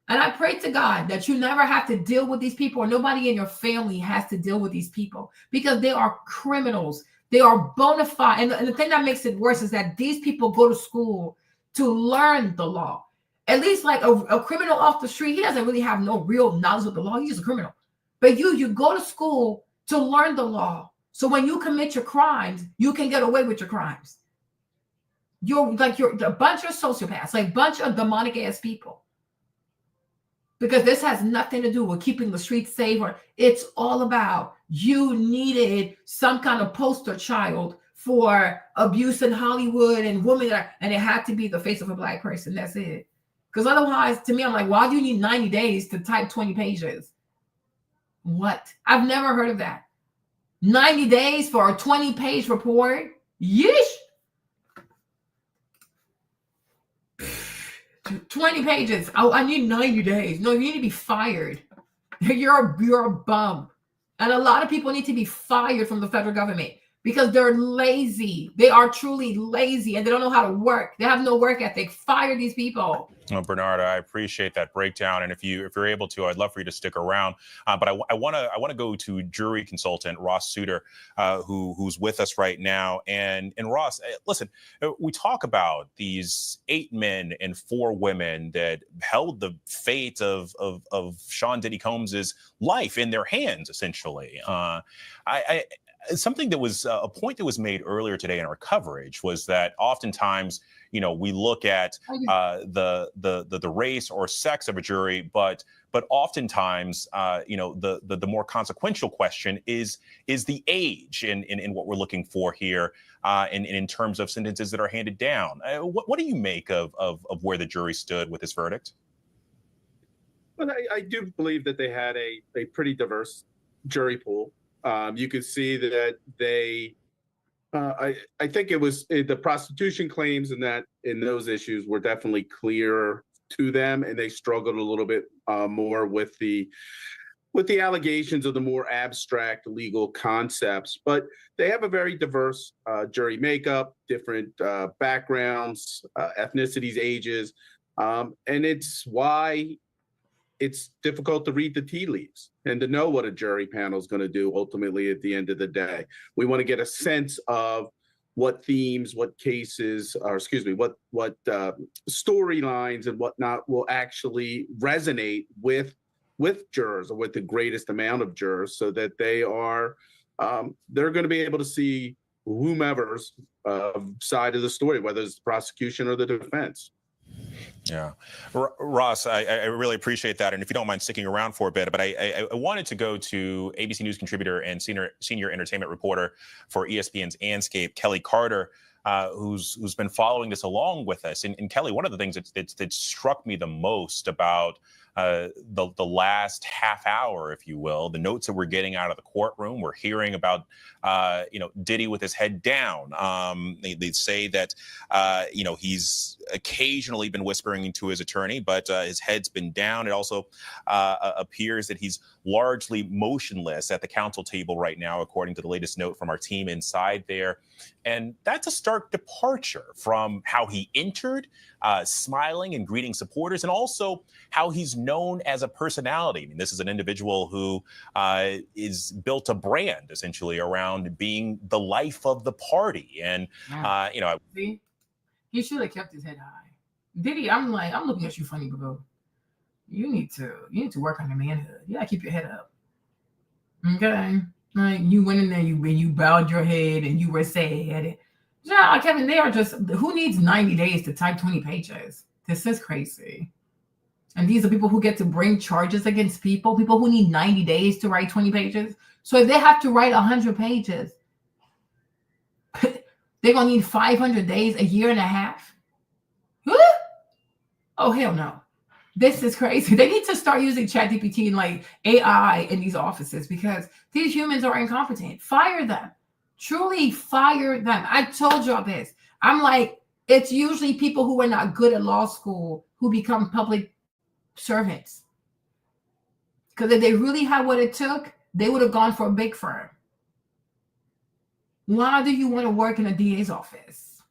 [SPEAKER 1] And I pray to God that you never have to deal with these people or nobody in your family has to deal with these people because they are criminals. They are bona fide. And the thing that makes it worse is that these people go to school to learn the law. At least like a criminal off the street, he doesn't really have no real knowledge of the law. He's just a criminal. But you go to school to learn the law. So when you commit your crimes, you can get away with your crimes. You're a bunch of sociopaths, like a bunch of demonic ass people. Because this has nothing to do with keeping the streets safe. It's all about you needed some kind of poster child for abuse in Hollywood and women, and it had to be the face of a Black person. That's it. Because otherwise, to me, I'm like, why do you need 90 days to type 20 pages? What? I've never heard of that. 90 days for a 20-page report? Yeesh. 20 pages. Oh, I need 90 days. No, you need to be fired. You're a bum. And a lot of people need to be fired from the federal government because they're lazy. They are truly lazy and they don't know how to work. They have no work ethic. Fire these people.
[SPEAKER 14] Well, Bernard, I appreciate that breakdown, and if you're able to, I'd love for you to stick around. But I want to go to jury consultant Ross Suter, who's with us right now. And Ross, listen, we talk about these 8 men and 4 women that held the fate of Sean Diddy Combs's life in their hands, essentially. Something that was a point that was made earlier today in our coverage was that oftentimes, we look at the race or sex of a jury, but oftentimes, the more consequential question is the age in what we're looking for here, in terms of sentences that are handed down. What do you make of where the jury stood with this verdict?
[SPEAKER 20] Well, I do believe that they had a pretty diverse jury pool. You could see that they I think it was the prostitution claims and that in those issues were definitely clearer to them, and they struggled a little bit more with the allegations of the more abstract legal concepts. But they have a very diverse jury makeup, different backgrounds, ethnicities, ages, and it's why it's difficult to read the tea leaves and to know what a jury panel is going to do ultimately at the end of the day. We want to get a sense of what themes, what cases, or excuse me, what storylines and whatnot will actually resonate with jurors, or with the greatest amount of jurors, so that they're going to be able to see whomever's side of the story, whether it's the prosecution or the defense.
[SPEAKER 14] Yeah. Ross, I really appreciate that. And if you don't mind sticking around for a bit, but I wanted to go to ABC News contributor and senior entertainment reporter for ESPN's Anscape, Kelly Carter, who's been following this along with us. And Kelly, one of the things that struck me the most about the last half hour, if you will, the notes that we're getting out of the courtroom, we're hearing about, Diddy with his head down. They say that, he's occasionally been whispering to his attorney, but his head's been down. It also appears that he's largely motionless at the counsel table right now, according to the latest note from our team inside there. And that's a stark departure from how he entered, smiling and greeting supporters, and also how he's known as a personality. I mean, this is an individual who is built a brand essentially around being the life of the party. And,
[SPEAKER 1] See? He should have kept his head high. Diddy, I'm looking at you funny, bro. You need to work on your manhood. You gotta keep your head up. Okay? Like, you went in there, you bowed your head and you were sad. Yeah, Kevin, they are just, who needs 90 days to type 20 pages? This is crazy. And these are people who get to bring charges against people who need 90 days to write 20 pages. So if they have to write 100 pages, they're going to need 500 days, a year and a half. Oh, hell no. This is crazy. They need to start using ChatGPT and like AI in these offices, because these humans are incompetent. Fire them. Truly fire them. I told y'all this. I'm like, it's usually people who are not good at law school who become public servants. Because if they really had what it took, they would have gone for a big firm. Why do you want to work in a DA's office?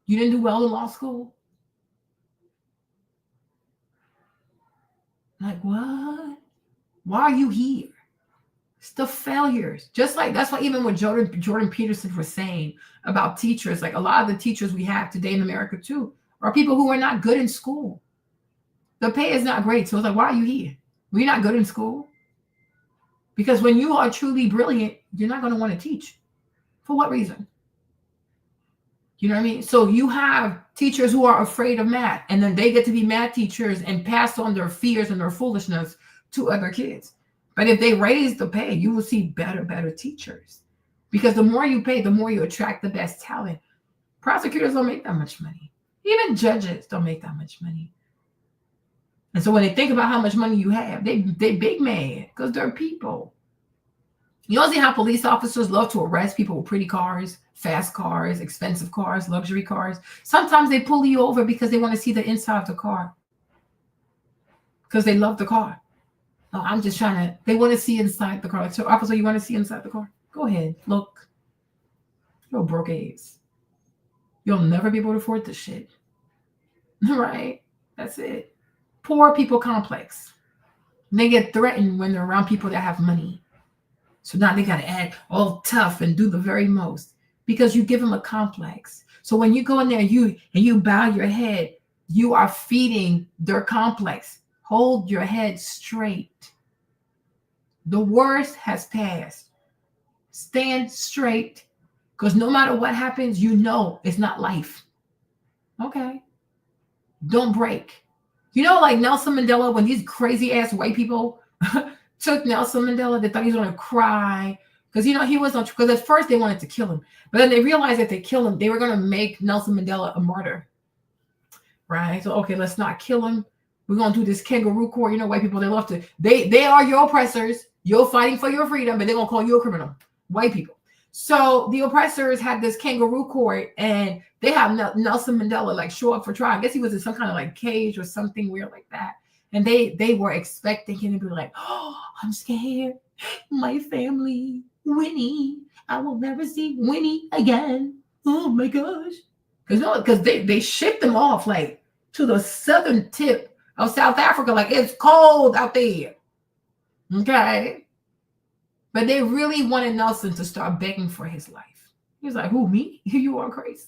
[SPEAKER 1] You didn't do well in law school? Like, what? Why are you here? It's the failures. Just like, that's why even what Jordan Peterson was saying about teachers, like a lot of the teachers we have today in America too, are people who are not good in school. The pay is not great. So it's like, why are you here? Were you not good in school? Because when you are truly brilliant, you're not going to want to teach. For what reason? You know what I mean? So you have teachers who are afraid of math, and then they get to be math teachers and pass on their fears and their foolishness to other kids. But if they raise the pay, you will see better teachers. Because the more you pay, the more you attract the best talent. Prosecutors don't make that much money. Even judges don't make that much money. And so when they think about how much money you have, they big mad because they're people. You don't see how police officers love to arrest people with pretty cars, fast cars, expensive cars, luxury cars. Sometimes they pull you over because they want to see the inside of the car. Because they love the car. No, I'm just trying to, they want to see inside the car. Like, so officer, you want to see inside the car? Go ahead, look. You're broke ass. You'll never be able to afford this shit. Right? That's it. Poor people complex. They get threatened when they're around people that have money. So now they got to act all tough and do the very most because you give them a complex. So when you go in there and you bow your head, you are feeding their complex. Hold your head straight. The worst has passed. Stand straight, because no matter what happens, you know it's not life. Okay. Don't break. You know, like Nelson Mandela, when these crazy ass white people took Nelson Mandela, they thought he was going to cry because, you know, he was on, because at first they wanted to kill him, but then they realized that they kill him, they were going to make Nelson Mandela a martyr. Right. So, okay, let's not kill him. We're going to do this kangaroo court. You know, white people, they love to, they are your oppressors. You're fighting for your freedom, but they're going to call you a criminal. White people. So the oppressors had this kangaroo court, and they have Nelson Mandela like show up for trial. I guess he was in some kind of like cage or something weird like that. And they were expecting him to be like, oh, I'm scared. My family, Winnie, I will never see Winnie again. Oh my gosh. Because they shipped them off like to the southern tip of South Africa. Like, it's cold out there. Okay. But they really wanted Nelson to start begging for his life. He was like, who, me? You are crazy.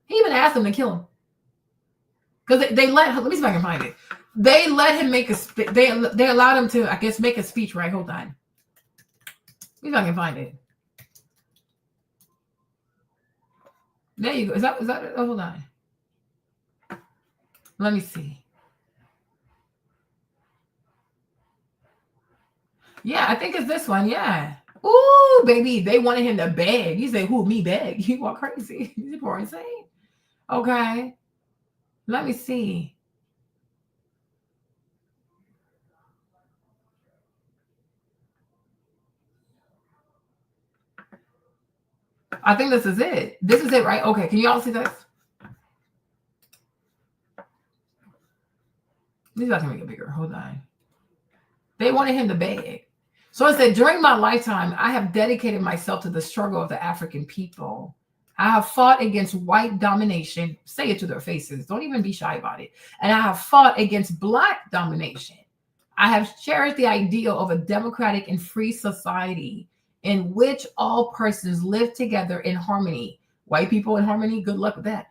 [SPEAKER 1] He even asked them to kill him. Because they let me see if I can find it. They let him make a they allowed him to, I guess, make a speech, right? Hold on. See if I can find it. There you go. Is that oh, hold on. Let me see. Yeah, I think it's this one. Yeah. Ooh, baby. They wanted him to beg. He said, who, me beg? You are crazy. You are insane. Okay. Let me see. I think this is it. This is it, right? Okay. Can you all see this? Maybe I can make it bigger. Hold on. They wanted him to beg. So it said, during my lifetime, I have dedicated myself to the struggle of the African people. I have fought against white domination. Say it to their faces. Don't even be shy about it. And I have fought against Black domination. I have cherished the ideal of a democratic and free society in which all persons live together in harmony. White people in harmony, good luck with that.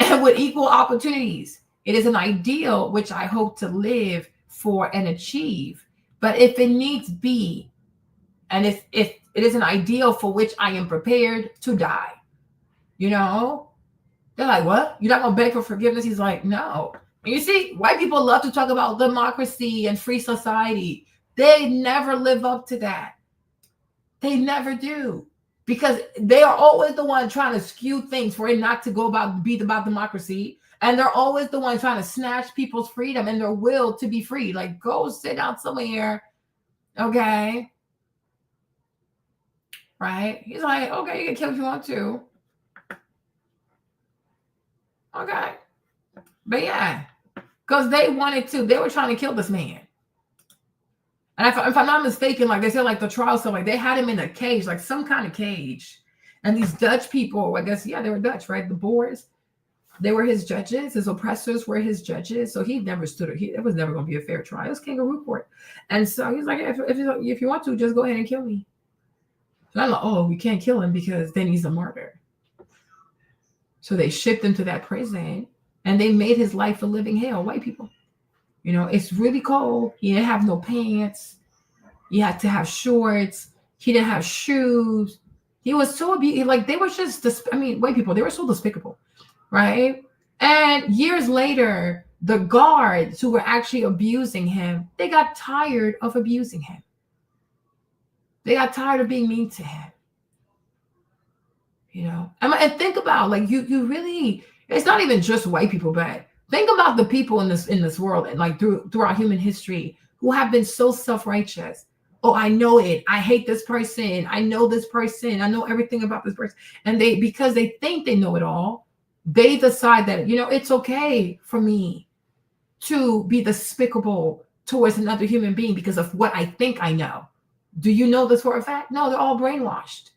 [SPEAKER 1] And with equal opportunities. It is an ideal which I hope to live for and achieve. But if it needs be, and if it is an ideal for which I am prepared to die, you know, they're like, what? You're not going to beg for forgiveness? He's like, no. And you see, white people love to talk about democracy and free society. They never live up to that. They never do. Because they are always the one trying to skew things for it not to be about democracy. And they're always the one trying to snatch people's freedom and their will to be free. Like, go sit down somewhere. Okay. Right? He's like, okay, you can kill if you want to. Okay. But yeah, because they wanted to. They were trying to kill this man. And if I'm not mistaken, like they said, like the trial stuff, like they had him in a cage, like some kind of cage. And these Dutch people, I guess, yeah, they were Dutch, right? The Boers, they were his judges. His oppressors were his judges. So he never stood. It was never going to be a fair trial. It was kangaroo court. And so he's like, if you want to, just go ahead and kill me. So I'm like, oh, we can't kill him because then he's a martyr. So they shipped him to that prison and they made his life a living hell. White people. You know, it's really cold. He didn't have no pants. He had to have shorts. He didn't have shoes. He was so like they were just, white people, they were so despicable, right? And years later, the guards who were actually abusing him, they got tired of abusing him. They got tired of being mean to him. You know, and think about like you really, it's not even just white people, but think about the people in this world and like throughout human history who have been so self-righteous. Oh, I know it. I hate this person. I know this person. I know everything about this person. And because they think they know it all, they decide that, you know, it's okay for me to be despicable towards another human being because of what I think I know. Do you know this for a fact? No, they're all brainwashed.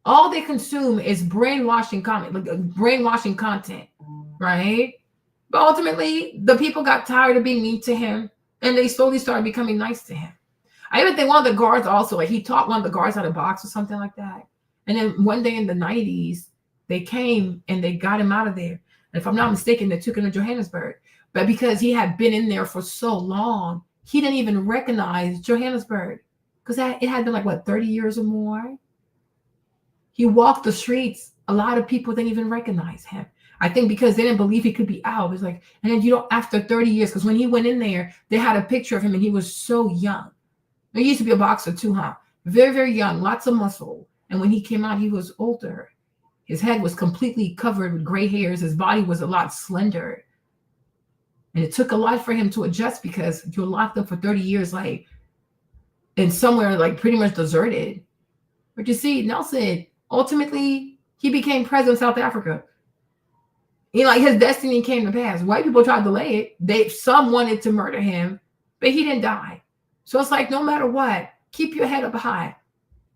[SPEAKER 1] All they consume is brainwashing content, right? But ultimately, the people got tired of being mean to him, and they slowly started becoming nice to him. I even think one of the guards also, like he taught one of the guards how to box or something like that. And then one day in the 90s, they came and they got him out of there. And if I'm not mistaken, they took him to Johannesburg. But because he had been in there for so long, he didn't even recognize Johannesburg because it had been like, what, 30 years or more? He walked the streets. A lot of people didn't even recognize him. I think because they didn't believe he could be out. It was like, and then after 30 years, because when he went in there, they had a picture of him and he was so young. He used to be a boxer too, huh? Very, very young, lots of muscle. And when he came out, he was older. His head was completely covered with gray hairs. His body was a lot slender. And it took a lot for him to adjust because you're locked up for 30 years, like, in somewhere like pretty much deserted. But you see, Nelson, ultimately, he became president of South Africa. You know, like his destiny came to pass. White people tried to delay it. Some wanted to murder him, but he didn't die. So it's like, no matter what, keep your head up high.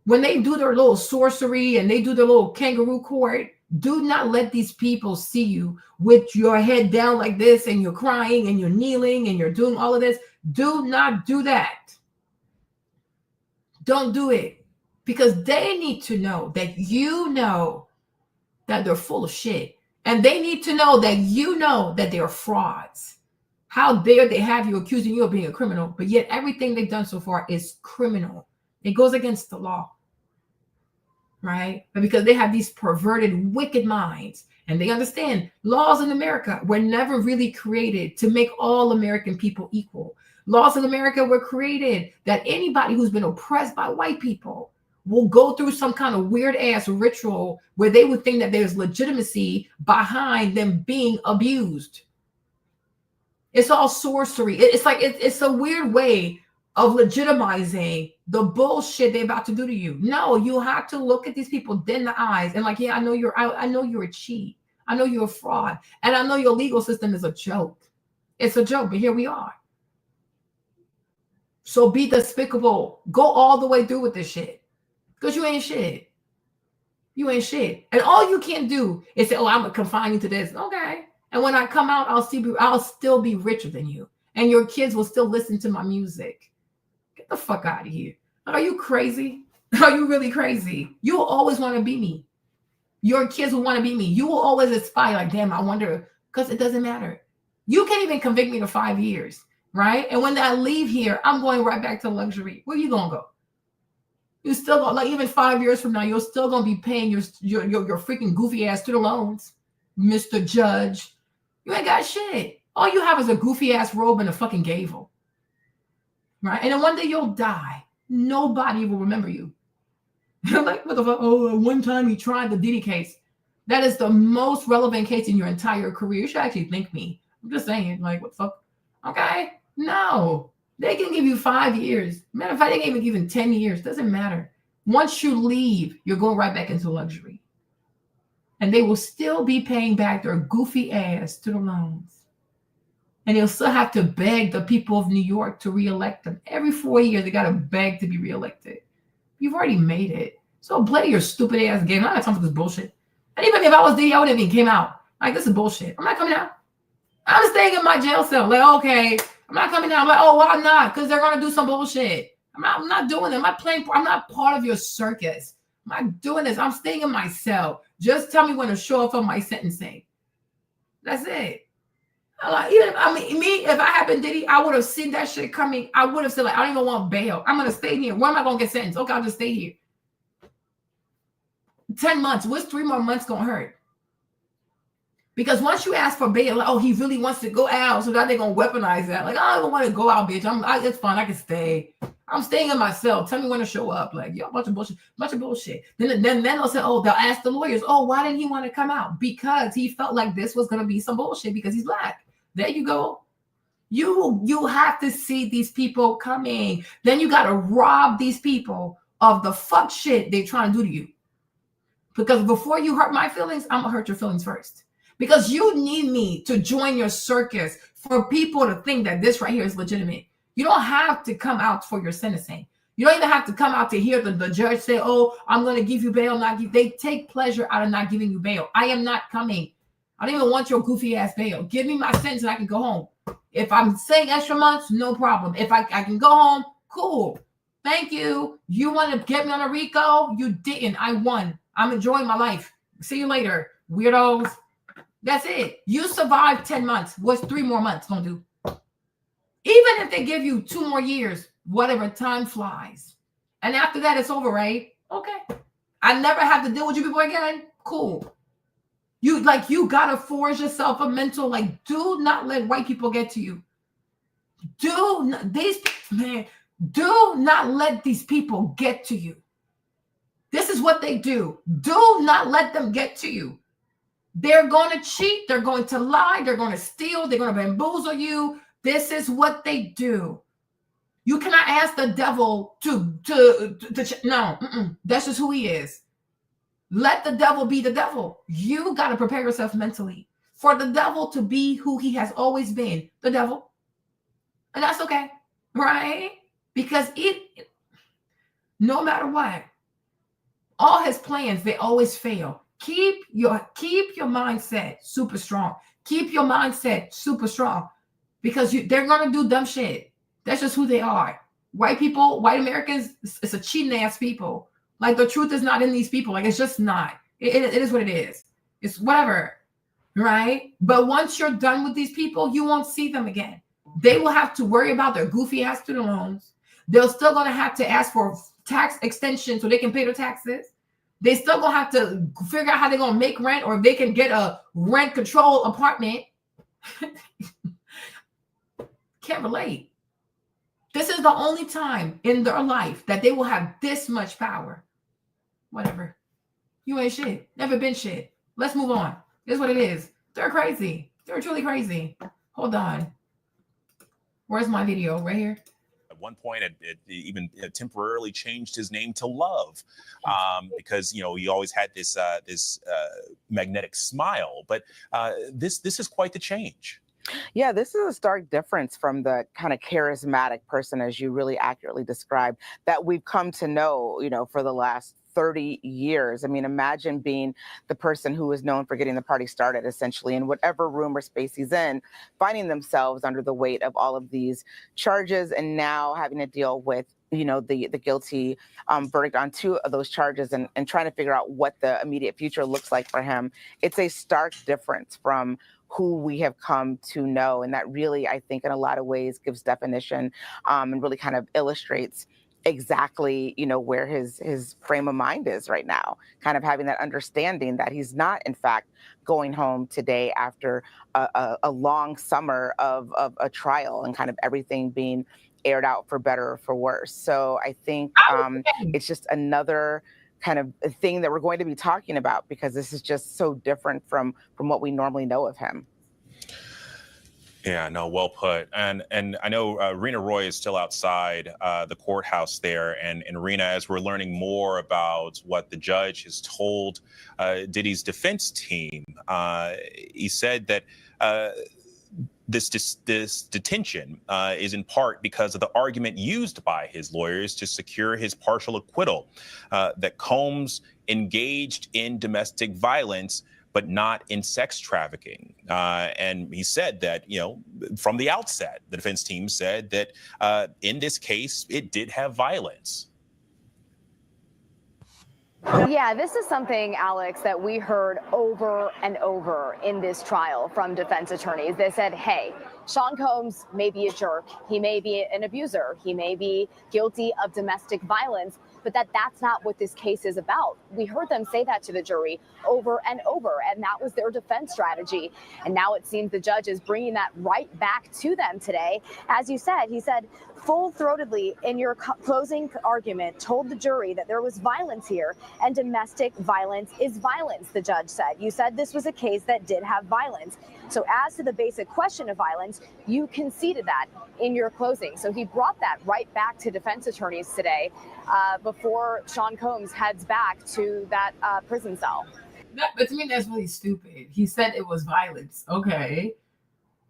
[SPEAKER 1] When they do their little sorcery and they do their little kangaroo court, do not let these people see you with your head down like this and you're crying and you're kneeling and you're doing all of this. Do not do that. Don't do it, because they need to know that you know that they're full of shit. And they need to know that you know that they're frauds. How dare they have you accusing you of being a criminal, but yet everything they've done so far is criminal. It goes against the law, right? But because they have these perverted, wicked minds, and they understand laws in America were never really created to make all American people equal. Laws in America were created that anybody who's been oppressed by white people will go through some kind of weird ass ritual where they would think that there's legitimacy behind them being abused. It's all sorcery. It's a weird way of legitimizing the bullshit they're about to do to you. No, you have to look at these people dead in the eyes and like, yeah, I know you're a cheat. I know you're a fraud. And I know your legal system is a joke. It's a joke, but here we are. So be despicable. Go all the way through with this shit. Because you ain't shit. You ain't shit. And all you can do is say, oh, I'm going to confine you to this. Okay. And when I come out, I'll still be richer than you. And your kids will still listen to my music. Get the fuck out of here. Are you crazy? Are you really crazy? You will always want to be me. Your kids will want to be me. You will always aspire like, damn, I wonder, because it doesn't matter. You can't even convict me to 5 years, right? And when I leave here, I'm going right back to luxury. Where you going to go? You still going, like even 5 years from now, you're still going to be paying your freaking goofy ass student loans, Mr. Judge. You ain't got shit. All you have is a goofy ass robe and a fucking gavel. Right? And then one day you'll die. Nobody will remember you. Like, what the fuck? Oh, one time you tried the Diddy case. That is the most relevant case in your entire career. You should actually thank me. I'm just saying, like, what the fuck? Okay? No. They can give you 5 years. Matter of fact, they can even give you 10 years. Doesn't matter. Once you leave, you're going right back into luxury. And they will still be paying back their goofy ass to the loans. And they'll still have to beg the people of New York to reelect them. Every 4 years, they got to beg to be reelected. You've already made it. So play your stupid ass game. I'm not talking about this bullshit. And even if I was Diddy, I wouldn't even came out. Like, this is bullshit. I'm not coming out. I'm staying in my jail cell. Like, okay, I'm not coming out. I'm like, oh, why not? Because they're going to do some bullshit. I'm not doing it. I'm not part of your circus. I'm not doing this. I'm staying in my cell. Just tell me when to show up for my sentencing. That's it. Like, if I had been Diddy, I would have seen that shit coming. I would have said, like, I don't even want bail. I'm going to stay here. Where am I going to get sentenced? Okay, I'll just stay here. 10 months. What's 3 more months going to hurt? Because once you ask for bail, like, oh, he really wants to go out. So now they're going to weaponize that. Like, I don't want to go out, bitch. It's fine. I can stay. I'm staying in my cell. Tell me when to show up. Like, yo, bunch of bullshit. Then they'll say, oh, they'll ask the lawyers, oh, why didn't he want to come out? Because he felt like this was going to be some bullshit because he's Black. There you go. You have to see these people coming. Then you got to rob these people of the fuck shit they're trying to do to you. Because before you hurt my feelings, I'm going to hurt your feelings first. Because you need me to join your circus for people to think that this right here is legitimate. You don't have to come out for your sentencing. You don't even have to come out to hear the judge say, oh, I'm going to give you bail. They take pleasure out of not giving you bail. I am not coming. I don't even want your goofy ass bail. Give me my sentence and I can go home. If I'm saying extra months, no problem. If I can go home, cool. Thank you. You want to get me on a RICO? You didn't. I won. I'm enjoying my life. See you later, weirdos. That's it. You survived 10 months. What's 3 more months going to do? Even if they give you 2 more years, whatever, time flies. And after that, it's over, right? Okay. I never have to deal with you people again. Cool. You gotta forge yourself a mental, like, do not let white people get to you. Do not let these people get to you. This is what they do. Do not let them get to you. They're going to cheat. They're going to lie. They're going to steal. They're going to bamboozle you. This is what they do. You cannot ask the devil to no, that's just who he is. Let the devil be the devil. You got to prepare yourself mentally for the devil to be who he has always been, the devil. And that's okay, right? Because no matter what, all his plans, they always fail. Keep your mindset super strong. Keep your mindset super strong, because they're gonna do dumb shit. That's just who they are. White people, white Americans, it's a cheating ass people. Like, the truth is not in these people. Like, it's just not. It is what it is. It's whatever, right? But once you're done with these people, you won't see them again. They will have to worry about their goofy ass student loans. They're still gonna have to ask for tax extension so they can pay their taxes. They still gonna have to figure out how they're gonna make rent, or if they can get a rent control apartment. Can't relate. This is the only time in their life that they will have this much power. Whatever. You ain't shit. Never been shit. Let's move on. It's what it is. They're crazy. They're truly crazy. Hold on. Where's my video? Right here.
[SPEAKER 14] At one point, it even temporarily changed his name to Love, because he always had this magnetic smile. But this is quite the change.
[SPEAKER 16] Yeah, this is a stark difference from the kind of charismatic person, as you really accurately described, that we've come to know, for the last 30 years. I mean, imagine being the person who is known for getting the party started, essentially, in whatever room or space he's in, finding themselves under the weight of all of these charges, and now having to deal with the guilty verdict on 2 of those charges, and trying to figure out what the immediate future looks like for him. It's a stark difference from who we have come to know. And that really, I think, in a lot of ways gives definition and really kind of illustrates exactly, where his frame of mind is right now, kind of having that understanding that he's not, in fact, going home today after a long summer of a trial and kind of everything being aired out for better or for worse. So I think it's just another kind of a thing that we're going to be talking about, because this is just so different from what we normally know of him.
[SPEAKER 14] Yeah, no, well put. And I know Rena Roy is still outside the courthouse there. And Rena, as we're learning more about what the judge has told Diddy's defense team, he said that this detention is in part because of the argument used by his lawyers to secure his partial acquittal, that Combs engaged in domestic violence, but not in sex trafficking. And he said that, from the outset, the defense team said that in this case, it did have violence.
[SPEAKER 13] Yeah, this is something, Alex, that we heard over and over in this trial from defense attorneys. They said, hey, Sean Combs may be a jerk. He may be an abuser. He may be guilty of domestic violence, but that's not what this case is about. We heard them say that to the jury over and over, and that was their defense strategy. And now it seems the judge is bringing that right back to them today. As you said, he said, full-throatedly in your closing argument, told the jury that there was violence here, and domestic violence is violence, the judge said. You said this was a case that did have violence. So as to the basic question of violence, you conceded that in your closing. So he brought that right back to defense attorneys today before Sean Combs heads back to that prison cell.
[SPEAKER 1] But to me, that's really stupid. He said it was violence. Okay.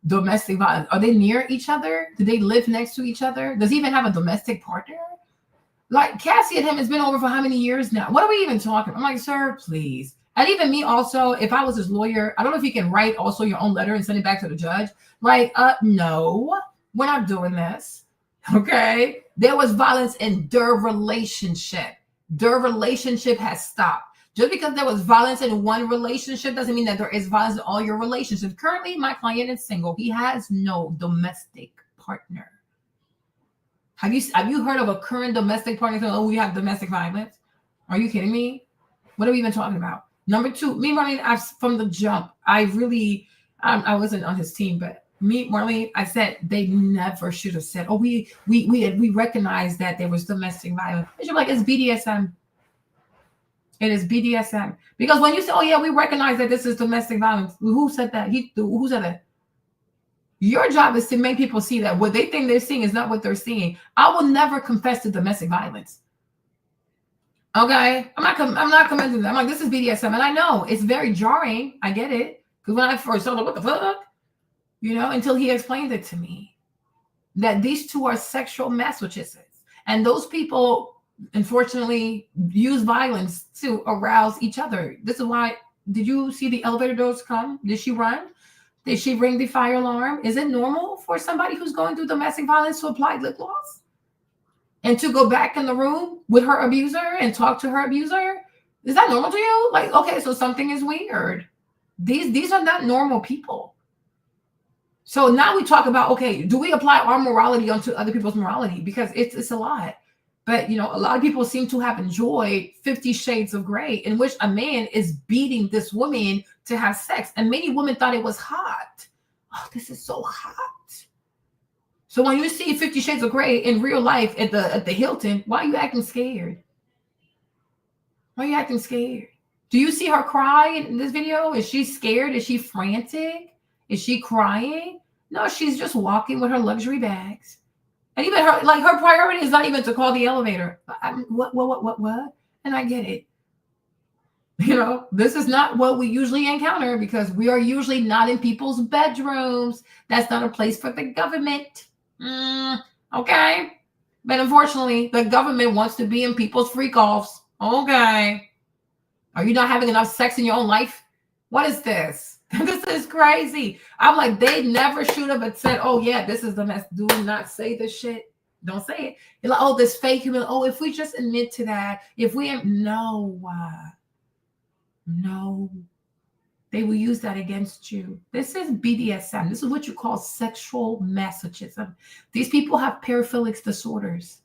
[SPEAKER 1] Domestic violence. Are they near each other? Do they live next to each other? Does he even have a domestic partner? Like, Cassie and him has been over for how many years now? What are we even talking? I'm like, sir, please. And even me also, if I was his lawyer, I don't know if you can write also your own letter and send it back to the judge. Like, no, we're not doing this. Okay. There was violence in their relationship. Their relationship has stopped. Just because there was violence in one relationship doesn't mean that there is violence in all your relationships. Currently, my client is single. He has no domestic partner. Have you heard of a current domestic partner saying, oh, we have domestic violence? Are you kidding me? What are we even talking about? Number 2, me, Marlene, from the jump, I wasn't on his team, but me, Marlene, I said they never should have said, oh, we recognize that there was domestic violence. It's like, it's BDSM. It is BDSM. Because when you say, oh, yeah, we recognize that this is domestic violence, who said that? Who said that? Your job is to make people see that what they think they're seeing is not what they're seeing. I will never confess to domestic violence. Okay, I'm not commenting that. I'm like, this is BDSM, and I know it's very jarring. I get it, because when I first saw, like, what the fuck, until he explained it to me, that these two are sexual masochists, and those people, unfortunately, use violence to arouse each other. This is why. Did you see the elevator doors come? Did she run? Did she ring the fire alarm? Is it normal for somebody who's going through domestic violence to apply lip gloss? And to go back in the room with her abuser and talk to her abuser? Is that normal to you? Like, okay, so something is weird. These are not normal people. So now we talk about, okay, do we apply our morality onto other people's morality? Because it's a lot. But, a lot of people seem to have enjoyed 50 Shades of Grey, in which a man is beating this woman to have sex. And many women thought it was hot. Oh, this is so hot. So when you see 50 Shades of Grey in real life at the Hilton, why are you acting scared? Why are you acting scared? Do you see her cry in this video? Is she scared? Is she frantic? Is she crying? No, she's just walking with her luxury bags. And even her priority is not even to call the elevator. What? And I get it. This is not what we usually encounter, because we are usually not in people's bedrooms. That's not a place for the government. Okay. But unfortunately, the government wants to be in people's freak-offs. Okay. Are you not having enough sex in your own life? What is this? This is crazy. I'm like, they never should have said, oh, yeah, this is the mess. Do not say this shit. Don't say it. You're like, oh, this fake human. Oh, if we just admit to that, no. They will use that against you. This is BDSM. This is what you call sexual masochism. These people have paraphilic disorders.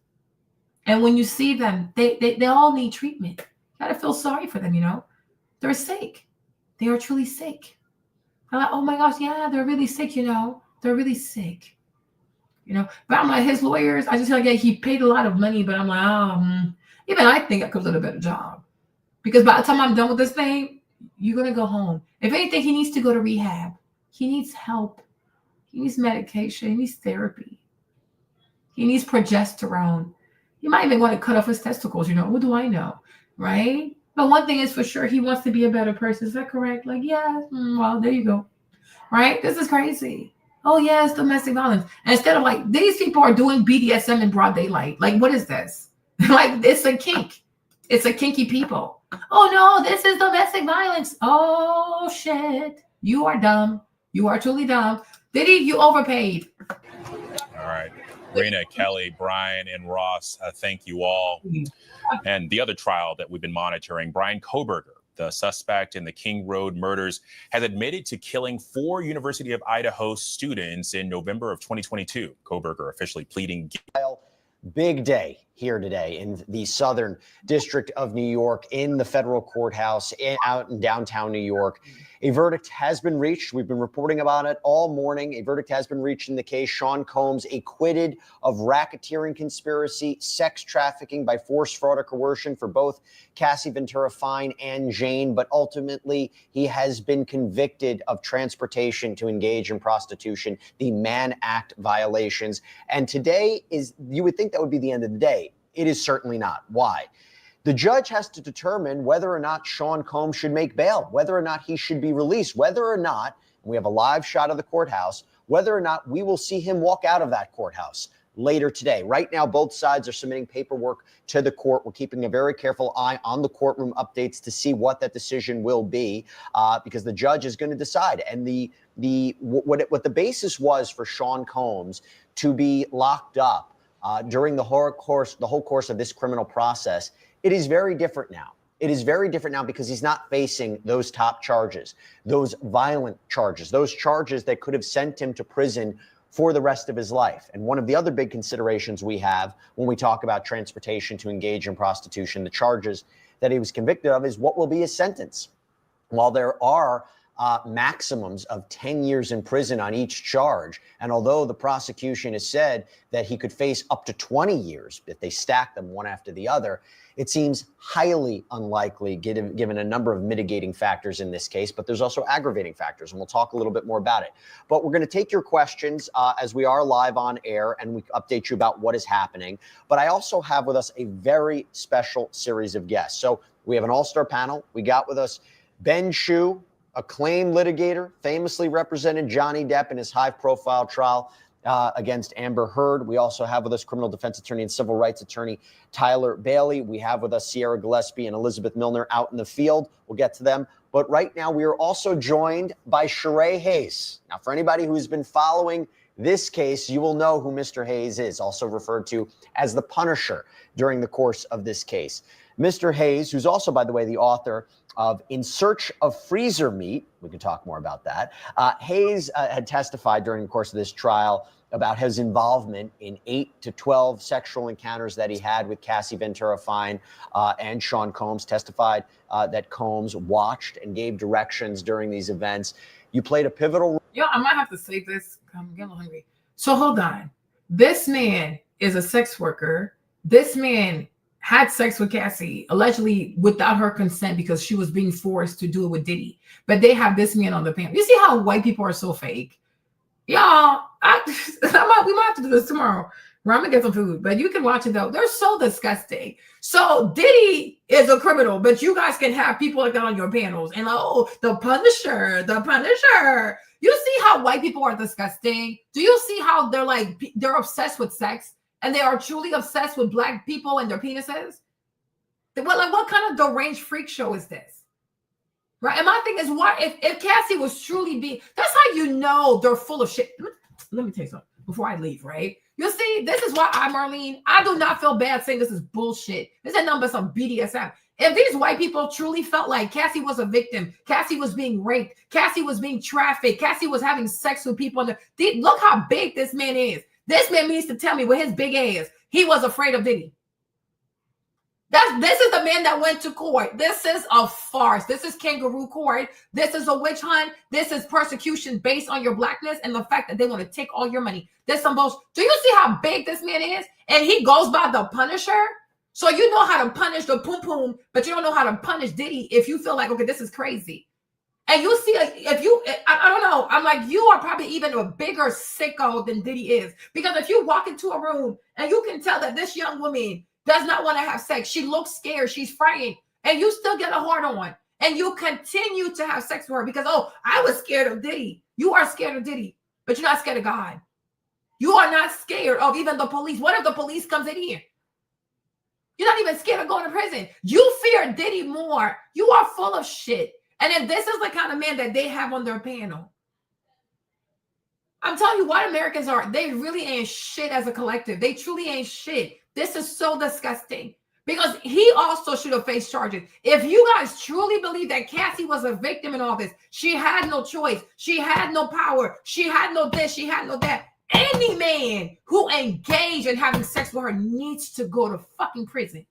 [SPEAKER 1] And when you see them, they all need treatment. You gotta feel sorry for them, They're sick. They are truly sick. I'm like, oh my gosh, yeah, they're really sick, They're really sick. But I'm like, his lawyers, I just feel like, yeah, he paid a lot of money, but I'm like, even I think I could have done a better job. Because by the time I'm done with this thing, you're going to go home. If anything, he needs to go to rehab. He needs help. He needs medication. He needs therapy. He needs progesterone. He might even want to cut off his testicles, What do I know? Right? But one thing is for sure, he wants to be a better person. Is that correct? Like, yeah, well, there you go. Right? This is crazy. Oh, yeah, it's domestic violence. And instead of like, these people are doing BDSM in broad daylight. Like, what is this? Like, it's a kink. It's a kinky people. Oh, no, this is domestic violence. Oh, shit. You are dumb. You are truly dumb. Diddy, you overpaid.
[SPEAKER 14] All right. Rena, Kelly, Brian, and Ross, thank you all. And the other trial that we've been monitoring, Brian Kohberger, the suspect in the King Road murders, has admitted to killing 4 University of Idaho students in November of 2022. Kohberger officially pleading guilty.
[SPEAKER 21] Big day here today in the Southern District of New York, in the federal courthouse, out in downtown New York. A verdict has been reached. We've been reporting about it all morning. A verdict has been reached in the case. Sean Combs acquitted of racketeering conspiracy, sex trafficking by force, fraud, or coercion for both Cassie, Ventura, Fine, and Jane. But ultimately, he has been convicted of transportation to engage in prostitution, the Mann Act violations. And today you would think that would be the end of the day. It is certainly not. Why? The judge has to determine whether or not Sean Combs should make bail, whether or not he should be released, whether or not, we have a live shot of the courthouse, whether or not we will see him walk out of that courthouse later today. Right now, both sides are submitting paperwork to the court. We're keeping a very careful eye on the courtroom updates to see what that decision will be, because the judge is going to decide. And what the basis was for Sean Combs to be locked up during the whole course of this criminal process, it is very different now. It is very different now because he's not facing those top charges, those violent charges, those charges that could have sent him to prison for the rest of his life. And one of the other big considerations we have when we talk about transportation to engage in prostitution, the charges that he was convicted of, is what will be his sentence. While there are maximums of 10 years in prison on each charge. And although the prosecution has said that he could face up to 20 years if they stack them one after the other, it seems highly unlikely given a number of mitigating factors in this case, but there's also aggravating factors, and we'll talk a little bit more about it. But we're going to take your questions as we are live on air, and we update you about what is happening. But I also have with us a very special series of guests. So we have an all-star panel. We got with us Ben Chu, acclaimed litigator, famously represented Johnny Depp in his high-profile trial against Amber Heard. We also have with us criminal defense attorney and civil rights attorney Tyler Bailey. We have with us Sierra Gillespie and Elizabeth Milner out in the field. We'll get to them. But right now, we are also joined by Sheree Hayes. Now, for anybody who's been following this case, you will know who Mr. Hayes is, also referred to as the Punisher during the course of this case. Mr. Hayes, who's also, by the way, the author of In Search of Freezer Meat. We can talk more about that. Hayes had testified during the course of this trial about his involvement in 8 to 12 sexual encounters that he had with Cassie Ventura Fine and Sean Combs. Testified that Combs watched and gave directions during these events. You played a pivotal role.
[SPEAKER 1] Yo, I might have to say this. I'm getting a little hungry. So hold on. This man is a sex worker. This man had sex with Cassie, allegedly without her consent because she was being forced to do it with Diddy. But they have this man on the panel. You see how white people are so fake? Y'all, we might have to do this tomorrow. I'm gonna get some food, but you can watch it though. They're so disgusting. So Diddy is a criminal, but you guys can have people like that on your panels. And like, oh, the Punisher, the Punisher. You see how white people are disgusting? Do you see how they're obsessed with sex? And they are truly obsessed with black people and their penises? What kind of deranged freak show is this? Right? And my thing is, why if Cassie was truly being, that's how you know they're full of shit. Let me tell you something before I leave, right? You see, this is why Marlene, I do not feel bad saying this is bullshit. This is nothing but some BDSM. If these white people truly felt like Cassie was a victim, Cassie was being raped, Cassie was being trafficked, Cassie was having sex with people, look how big this man is. This man needs to tell me with his big ass, he was afraid of Diddy. This is the man that went to court. This is a farce. This is kangaroo court. This is a witch hunt. This is persecution based on your blackness and the fact that they want to take all your money. There's some bullshit. Do you see how big this man is? And he goes by the Punisher. So you know how to punish the poom poom, but you don't know how to punish Diddy if you feel like, okay, this is crazy. And you see, I don't know, I'm like, you are probably even a bigger sicko than Diddy is. Because if you walk into a room and you can tell that this young woman does not want to have sex, she looks scared, she's frightened, and you still get a hard on, and you continue to have sex with her because, oh, I was scared of Diddy. You are scared of Diddy, but you're not scared of God. You are not scared of even the police. What if the police comes in here? You're not even scared of going to prison. You fear Diddy more. You are full of shit. And then this is the kind of man that they have on their panel. I'm telling you, white Americans they really ain't shit as a collective. They truly ain't shit. This is so disgusting because he also should have faced charges. If you guys truly believe that Cassie was a victim in all this, she had no choice. She had no power. She had no this. She had no that. Any man who engaged in having sex with her needs to go to fucking prison.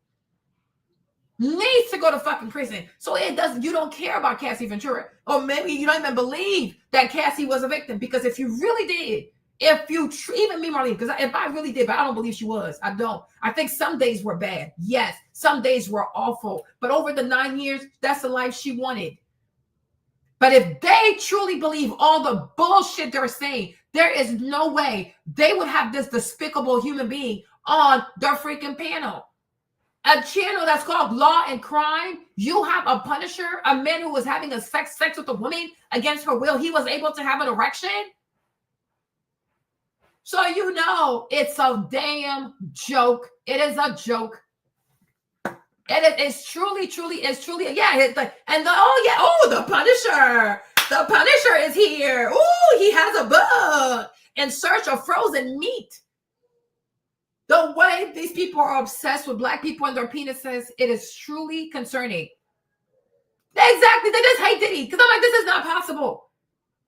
[SPEAKER 1] Needs to go to fucking prison. So you don't care about Cassie Ventura. Or maybe you don't even believe that Cassie was a victim. Because if you really did, even me, Marlene, because if I really did, but I don't believe she was. I don't. I think some days were bad. Yes, some days were awful. But over the 9 years, that's the life she wanted. But if they truly believe all the bullshit they're saying, there is no way they would have this despicable human being on their freaking panel. A channel that's called Law and Crime. You have a Punisher, a man who was having a sex with a woman against her will. He was able to have an erection. So you know it's a damn joke. It is a joke. It's truly, yeah. The Punisher. The Punisher is here. Oh, he has a book in search of frozen meat. The way these people are obsessed with black people and their penises, it is truly concerning. Exactly. They just hate Diddy. Because I'm like, this is not possible.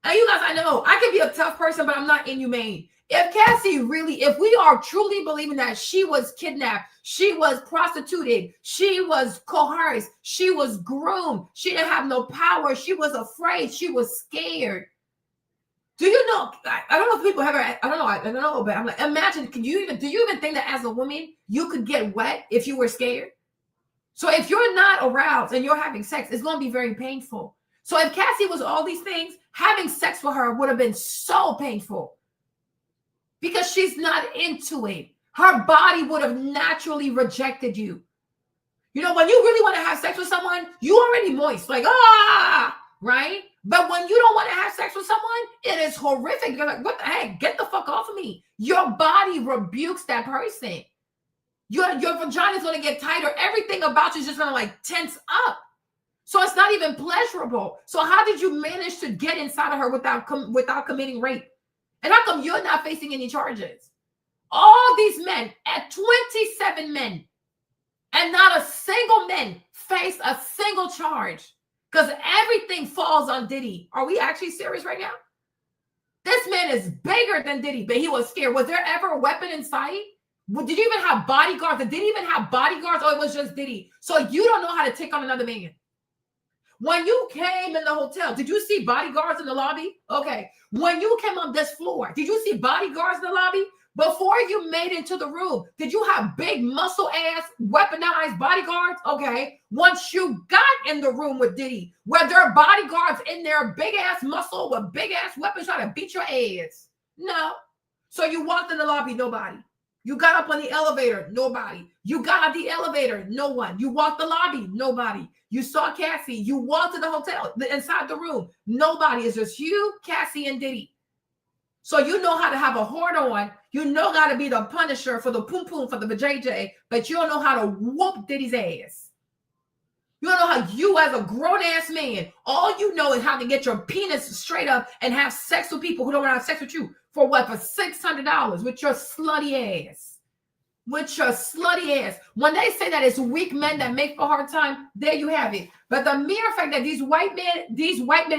[SPEAKER 1] And you guys, I know, I can be a tough person, but I'm not inhumane. If Cassie really, if we are truly believing that she was kidnapped, she was prostituted, she was coerced, she was groomed, she didn't have no power, she was afraid, she was scared. Do you know? I don't know if people have ever, I don't know, but I'm like, imagine, do you even think that as a woman, you could get wet if you were scared? So if you're not aroused and you're having sex, it's going to be very painful. So if Cassie was all these things, having sex with her would have been so painful because she's not into it. Her body would have naturally rejected you. You know, when you really want to have sex with someone, you already moist, like, right? But when you don't want to have sex with someone, it is horrific. You're like, what the heck? Get the fuck off of me. Your body rebukes that person. Your vagina is going to get tighter. Everything about you is just going to like tense up. So it's not even pleasurable. So how did you manage to get inside of her without committing rape? And how come you're not facing any charges? All these men, at 27 men, and not a single man faced a single charge because everything falls on Diddy. Are we actually serious right now? This man is bigger than Diddy, but he was scared. Was there ever a weapon in sight? Did you even have bodyguards? Did Diddy even have bodyguards? Or it was just Diddy? So you don't know how to take on another man. When you came in the hotel, did you see bodyguards in the lobby? Okay. When you came on this floor, did you see bodyguards in the lobby? Before you made it into the room, did you have big muscle ass weaponized bodyguards? Okay. Once you got in the room with Diddy, were there bodyguards in there, big ass muscle with big ass weapons trying to beat your ass? No. So you walked in the lobby, nobody. You got up on the elevator, nobody. You got out the elevator, no one. You walked the lobby, nobody. You saw Cassie. You walked to the hotel, inside the room, nobody. It's just you, Cassie, and Diddy. So you know how to have a hoard on. You know how to be the punisher for the poom poom for the JJ, but you don't know how to whoop Diddy's ass. You don't know how you, as a grown ass man, all you know is how to get your penis straight up and have sex with people who don't want to have sex with you for what? For $600 with your slutty ass. With your slutty ass. When they say that it's weak men that make for hard time, there you have it. But the mere fact that these white men,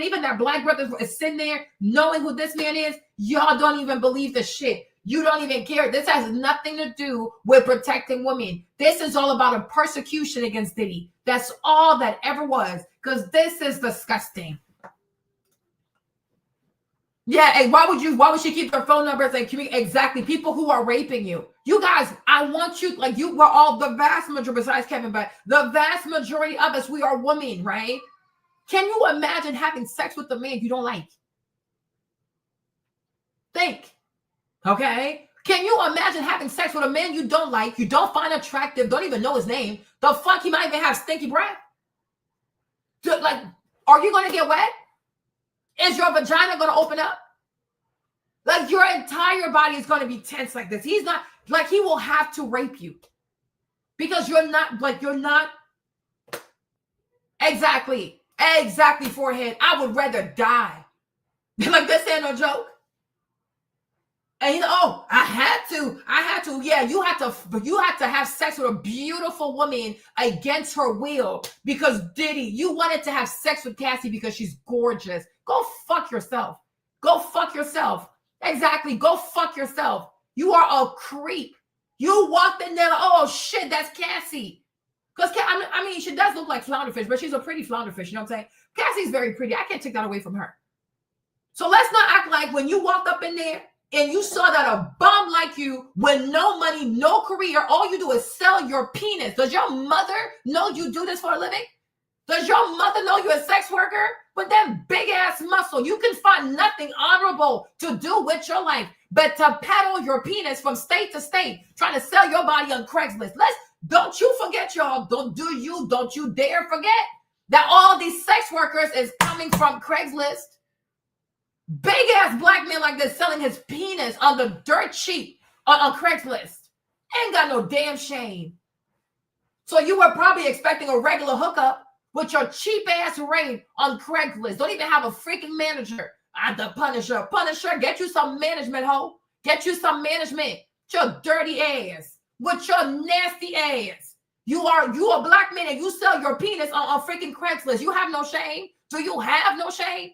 [SPEAKER 1] even their black brothers is sitting there knowing who this man is, y'all don't even believe the shit. You don't even care. This has nothing to do with protecting women. This is all about a persecution against Diddy. That's all that ever was. Because this is disgusting. Yeah, and why would she keep their phone numbers and communicate? Exactly. People who are raping you. You guys, I want you, like you were all the vast majority, besides Kevin, but the vast majority of us, we are women, right? Can you imagine having sex with a man you don't like? Think. Okay? Can you imagine having sex with a man you don't like, you don't find attractive, don't even know his name? The fuck, he might even have stinky breath. Like, are you going to get wet? Is your vagina going to open up? Like, your entire body is going to be tense like this. He's not, like, he will have to rape you. Because you're not, exactly, forehead. I would rather die. Like, this ain't no joke. And I had to. Yeah, you had to have sex with a beautiful woman against her will because Diddy, you wanted to have sex with Cassie because she's gorgeous. Go fuck yourself. Go fuck yourself. Exactly. Go fuck yourself. You are a creep. You walked in there like, oh shit, that's Cassie. Because I mean, she does look like flounderfish, but she's a pretty flounderfish. You know what I'm saying? Cassie's very pretty. I can't take that away from her. So let's not act like when you walked up in there and you saw that a bum like you with no money, no career, all you do is sell your penis. Does your mother know you do this for a living? Does your mother know you're a sex worker? With that big ass muscle, you can find nothing honorable to do with your life but to peddle your penis from state to state, trying to sell your body on Craigslist. Don't you forget, y'all. Don't you dare forget that all these sex workers is coming from Craigslist. Big ass black man like this selling his penis on the dirt cheap on Craigslist. Ain't got no damn shame. So you were probably expecting a regular hookup with your cheap ass rate on Craigslist. Don't even have a freaking manager. I'm the Punisher. Punisher, get you some management, ho. Get you some management. Your dirty ass. With your nasty ass. You a black man and you sell your penis on freaking Craigslist. You have no shame. Do you have no shame?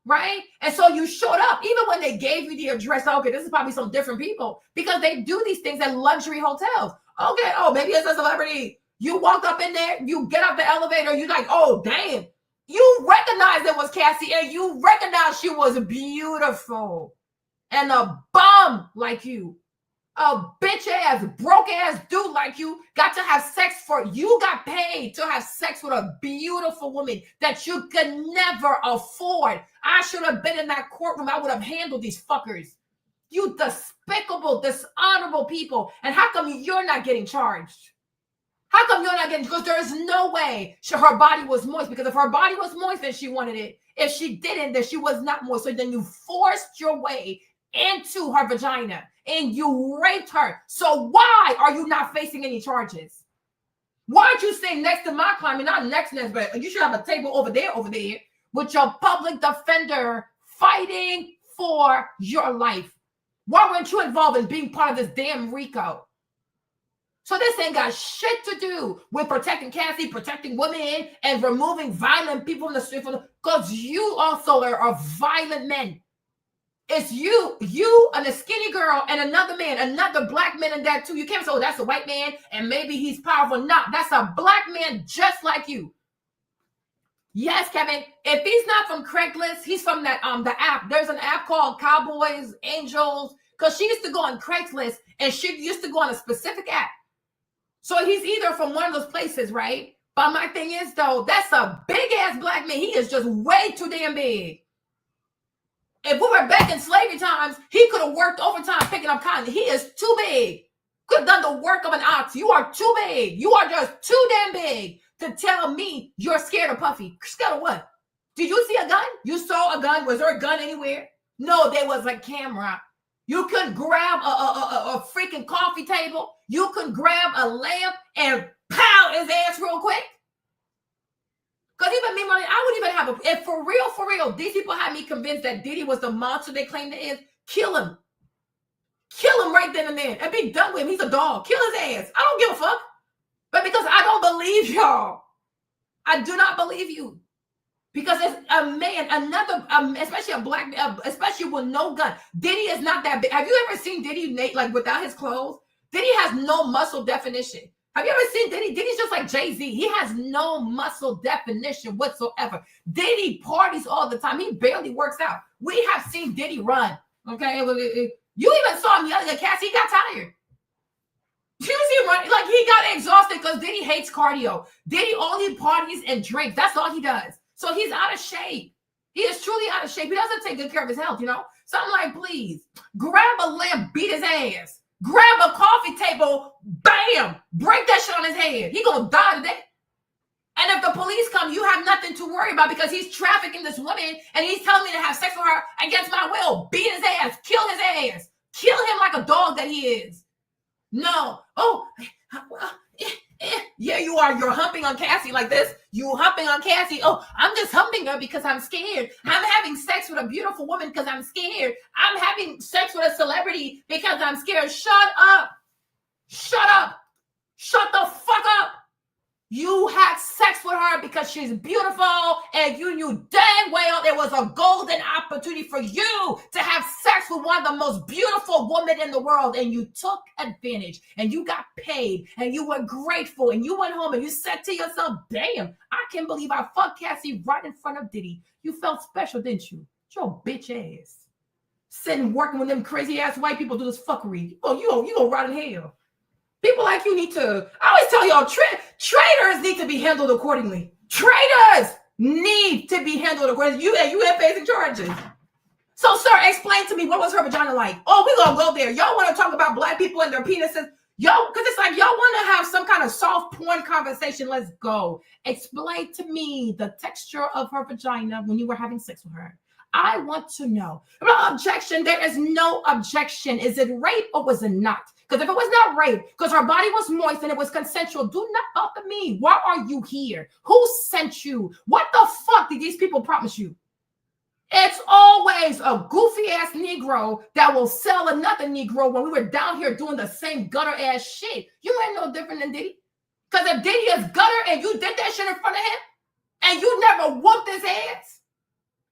[SPEAKER 1] right? And so you showed up, even when they gave you the address. Okay, this is probably some different people because they do these things at luxury hotels. Okay, oh, maybe it's a celebrity. You walked up in there, you get up the elevator, you like, oh, damn. You recognized it was Cassie, and you recognized she was beautiful. And a bum like you, a bitch ass, broke ass dude like you got to have sex for, you got paid to have sex with a beautiful woman that you could never afford. I should have been in that courtroom. I would have handled these fuckers. You despicable, dishonorable people. And how come you're not getting charged? How come you're not getting, because there is no way her body was moist, because if her body was moist, then she wanted it. If she didn't, then she was not moist. So then you forced your way into her vagina and you raped her. So why are you not facing any charges? Why aren't you sitting next to my client? Not next, but you should have a table over there with your public defender fighting for your life. Why weren't you involved in being part of this damn RICO? So this ain't got shit to do with protecting Cassie, protecting women, and removing violent people in the street, because you also are violent men. It's you and a skinny girl and another man, another black man in that too. You can't say, oh, that's a white man and maybe he's powerful. No, that's a black man just like you. Yes, Kevin. If he's not from Craigslist, he's from that the app. There's an app called Cowboys, Angels, because she used to go on Craigslist and she used to go on a specific app. So he's either from one of those places, right? But my thing is, though, that's a big-ass black man. He is just way too damn big. If we were back in slavery times, he could have worked overtime picking up cotton. He is too big. Could have done the work of an ox. You are too big. You are just too damn big to tell me you're scared of Puffy. Scared of what? Did you see a gun? You saw a gun? Was there a gun anywhere? No, there was a camera. You could grab a freaking coffee table. You could grab a lamp and pow his ass real quick. Because even me, I wouldn't even have if for real, these people had me convinced that Diddy was the monster they claimed it is. Kill him. Kill him right then and there and be done with him. He's a dog. Kill his ass. I don't give a fuck. But because I don't believe y'all. I do not believe you. Because it's a man, another, especially a black man, especially with no gun. Diddy is not that big. Have you ever seen Diddy like without his clothes? Diddy has no muscle definition. Have you ever seen Diddy? Diddy's just like Jay-Z. He has no muscle definition whatsoever. Diddy parties all the time. He barely works out. We have seen Diddy run. Okay? You even saw him yelling at Cassie. He got tired. You see him running. Like he got exhausted because Diddy hates cardio. Diddy only parties and drinks. That's all he does. So he's out of shape. He is truly out of shape. He doesn't take good care of his health, you know? So I'm like, please, grab a lamp, beat his ass. Grab a coffee table, bam, break that shit on his head. He gonna die today. And if the police come, you have nothing to worry about because he's trafficking this woman and he's telling me to have sex with her against my will. Beat his ass, kill his ass, kill him like a dog that he is. No. Oh, well, yeah, you are. You're humping on Cassie like this. You humping on Cassie. Oh, I'm just humping her because I'm scared. I'm having sex with a beautiful woman because I'm scared. I'm having sex with a celebrity because I'm scared. Shut up. Shut up. Shut the fuck up. You had sex with her because she's beautiful and you knew dang well there was a golden opportunity for you to have sex with one of the most beautiful women in the world and you took advantage and you got paid and you were grateful and you went home and you said to yourself, damn, I can't believe I fucked Cassie right in front of Diddy. You felt special, didn't you? Your bitch ass. Sitting working with them crazy ass white people do this fuckery. Oh, you go right in hell. People like you need to, I always tell y'all, traitors need to be handled accordingly. Traitors need to be handled accordingly. You have facing charges. So, sir, explain to me, what was her vagina like? Oh, we're going to go there. Y'all want to talk about black people and their penises? Y'all, because it's like y'all want to have some kind of soft porn conversation. Let's go. Explain to me the texture of her vagina when you were having sex with her. I want to know. No objection. There is no objection. Is it rape or was it not? Because if it was not rape, because her body was moist and it was consensual, do not bother me. Why are you here? Who sent you? What the fuck did these people promise you? It's always a goofy-ass Negro that will sell another Negro when we were down here doing the same gutter-ass shit. You ain't no different than Diddy. Because if Diddy is gutter and you did that shit in front of him and you never whooped his ass,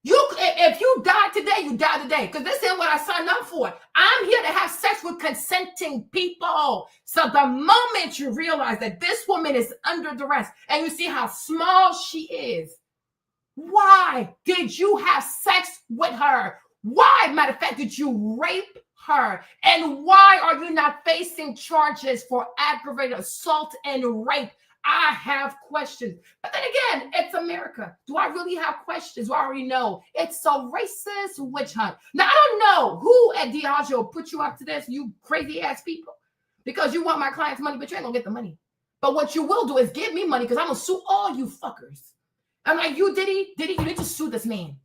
[SPEAKER 1] if If you die today, you die today. Because this isn't what I signed up for. I'm here to have sex with consenting people. So the moment you realize that this woman is under duress and you see how small she is, why did you have sex with her? Why, matter of fact, did you rape her? And why are you not facing charges for aggravated assault and rape? I have questions. But then again, it's America. Do I really have questions? Do I already know? It's a racist witch hunt. Now, I don't know who at Diageo put you up to this, you crazy ass people, because you want my clients' money, but you ain't gonna get the money. But what you will do is give me money because I'm gonna sue all you fuckers. I'm like, you, Diddy, you need to sue this man.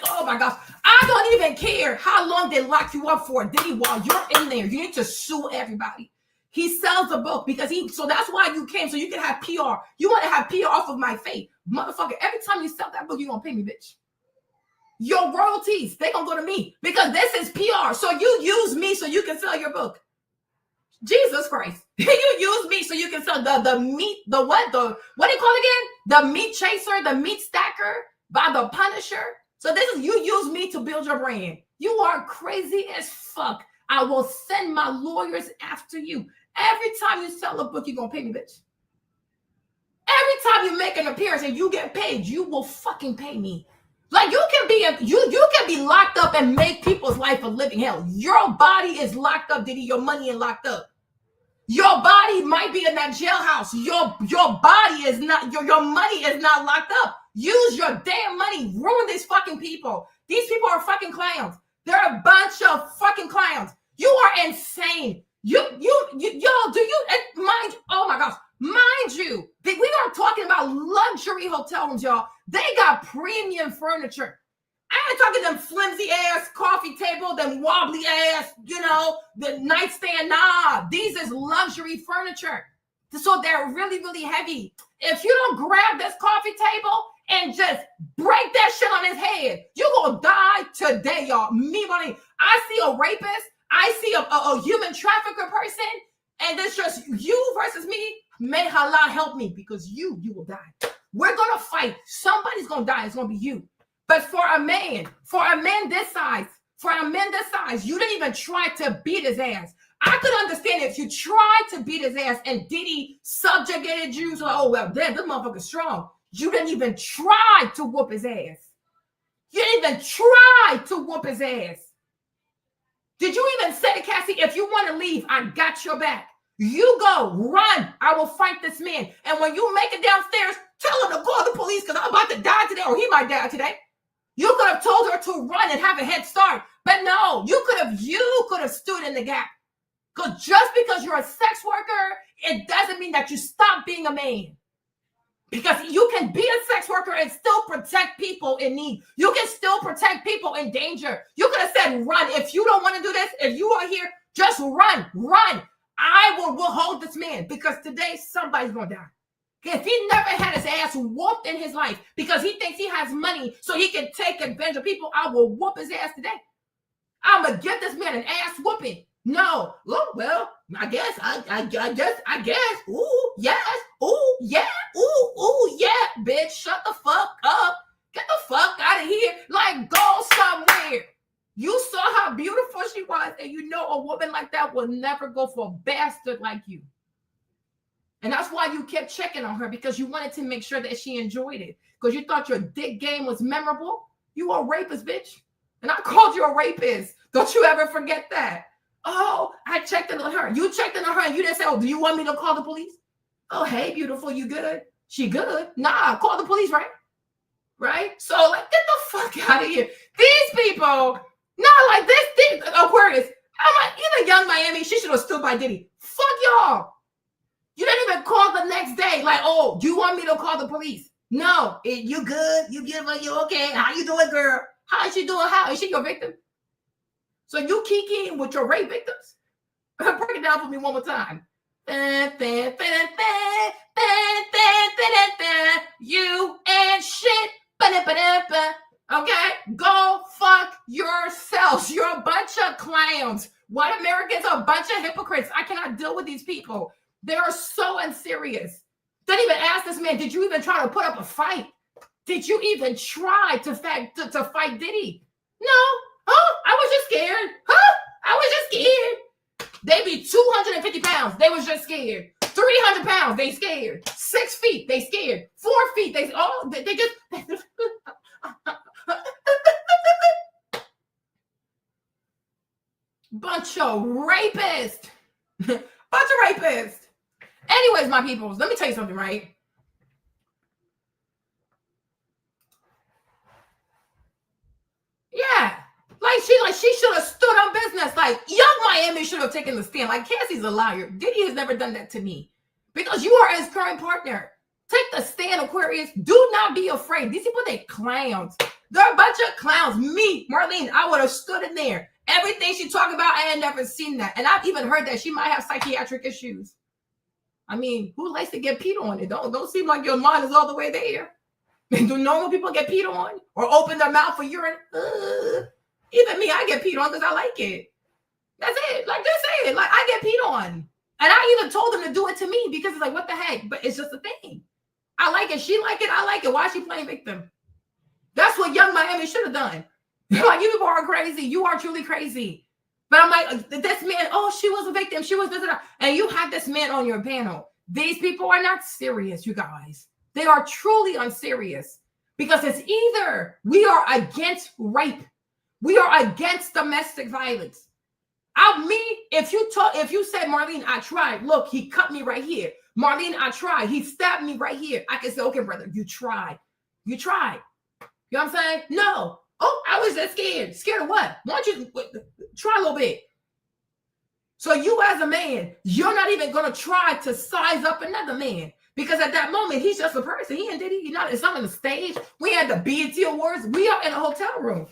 [SPEAKER 1] Oh my gosh, I don't even care how long they lock you up for, Diddy, while you're in there. You need to sue everybody. He sells a book because so that's why you came, so you can have PR. You want to have PR off of my faith. Motherfucker, every time you sell that book, you're going to pay me, bitch. Your royalties, they going to go to me because this is PR. So you use me so you can sell your book. Jesus Christ. You use me so you can sell the meat, what do you call it again? The meat chaser, the meat stacker by the Punisher. So this is, you use me to build your brand. You are crazy as fuck. I will send my lawyers after you. Every time you sell a book, you're going to pay me, bitch. Every time you make an appearance and you get paid, you will fucking pay me. Like you can be locked up and make people's life a living hell. Your body is locked up, Diddy. Your money is locked up. Your body might be in that jailhouse. Your body is not, your money is not locked up. Use your damn money. Ruin these fucking people. These people are fucking clowns. They're a bunch of fucking clowns. You are insane. Y'all, oh my gosh, mind you, we are talking about luxury hotel rooms, y'all. They got premium furniture. I ain't talking them flimsy ass coffee table, them wobbly ass, the nightstand. Nah, these is luxury furniture. So they're really, really heavy. If you don't grab this coffee table and just break that shit on his head, you gonna die today, y'all. Me money. I see a rapist. I see a human trafficker person, and it's just you versus me. May Allah help me, because you will die. We're gonna fight. Somebody's gonna die. It's gonna be you. But for a man this size, you didn't even try to beat his ass. I could understand if you tried to beat his ass and Diddy subjugated you. So, oh, well, damn, this motherfucker's strong. You didn't even try to whoop his ass. You didn't even try to whoop his ass. Did you even say to Cassie, if you want to leave, I got your back. You go, run. I will fight this man. And when you make it downstairs, tell her to call the police because I'm about to die today, or he might die today. You could have told her to run and have a head start. But no, you could have stood in the gap. Because just because you're a sex worker, it doesn't mean that you stop being a man. Because you can be a sex worker and still protect people in need. You can still protect people in danger. You could have said, run. If you don't want to do this, if you are here, just run. I will hold this man, because today somebody's going to die. If he never had his ass whooped in his life because he thinks he has money so he can take advantage of people, I will whoop his ass today. I'm going to give this man an ass whooping. No. Oh, well, I guess. Ooh, yes. Ooh, yeah. Ooh, yeah. Bitch, shut the fuck up. Get the fuck out of here. Like, go somewhere. You saw how beautiful she was, and you know a woman like that will never go for a bastard like you. And that's why you kept checking on her, because you wanted to make sure that she enjoyed it. Because you thought your dick game was memorable. You a rapist, bitch. And I called you a rapist. Don't you ever forget that. Oh, I checked in on her. You checked in on her and you didn't say, oh, do you want me to call the police? Oh, hey, beautiful, you good? She good? Nah, call the police, right? Right? So, like, get the fuck out of here. These people, not like this thing, Aquarius. I'm like, even Young Miami, she should have stood by Diddy. Fuck y'all. You didn't even call the next day. Like, oh, do you want me to call the police? No. You good? You okay? How you doing, girl? How is she doing? How is she your victim? So you kikiing with your rape victims? Break it down for me one more time. You ain't shit. Okay? Go fuck yourselves. You're a bunch of clowns. White Americans are a bunch of hypocrites. I cannot deal with these people. They are so unserious. Didn't even ask this man, did you even try to put up a fight? did you even try to fight Diddy? No. Huh? I was just scared. Huh? I was just scared. They be 250 pounds. They was just scared. 300 pounds. They scared. 6 feet. They scared. 4 feet. They just. Bunch of rapists. Bunch of rapists. Anyways, my peoples, let me tell you something, right? Yeah. Like she should have stood on business. Like Young Miami should have taken the stand. Like Cassie's a liar. Diddy has never done that to me. Because you are his current partner. Take the stand, Aquarius. Do not be afraid. These people, they clowns. They're a bunch of clowns. Me, Marlene, I would have stood in there. Everything she talked about, I had never seen that. And I've even heard that she might have psychiatric issues. I mean, who likes to get peed on? It don't seem like your mind is all the way there. Do normal people get peed on? Or open their mouth for urine? Even me, I get peed on because I like it. That's it. Like, just say it. Like, I get peed on. And I even told them to do it to me because it's like, what the heck? But it's just a thing. I like it. She like it. I like it. Why is she playing victim? That's what Young Miami should have done. Like, you people are crazy. You are truly crazy. But I'm like, this man, oh, she was a victim. She was this and that. And you have this man on your panel. These people are not serious, you guys. They are truly unserious. Because it's either we are against rape. We are against domestic violence. If you said, Marlene, I tried. Look, he cut me right here. Marlene, I tried. He stabbed me right here. I can say, okay, brother, you tried. You tried. You know what I'm saying? No. Oh, I was just scared. Scared of what? Why don't you try a little bit? So you as a man, you're not even going to try to size up another man. Because at that moment, he's just a person. He and Diddy, it's not on the stage. We had the BET Awards. We are in a hotel room.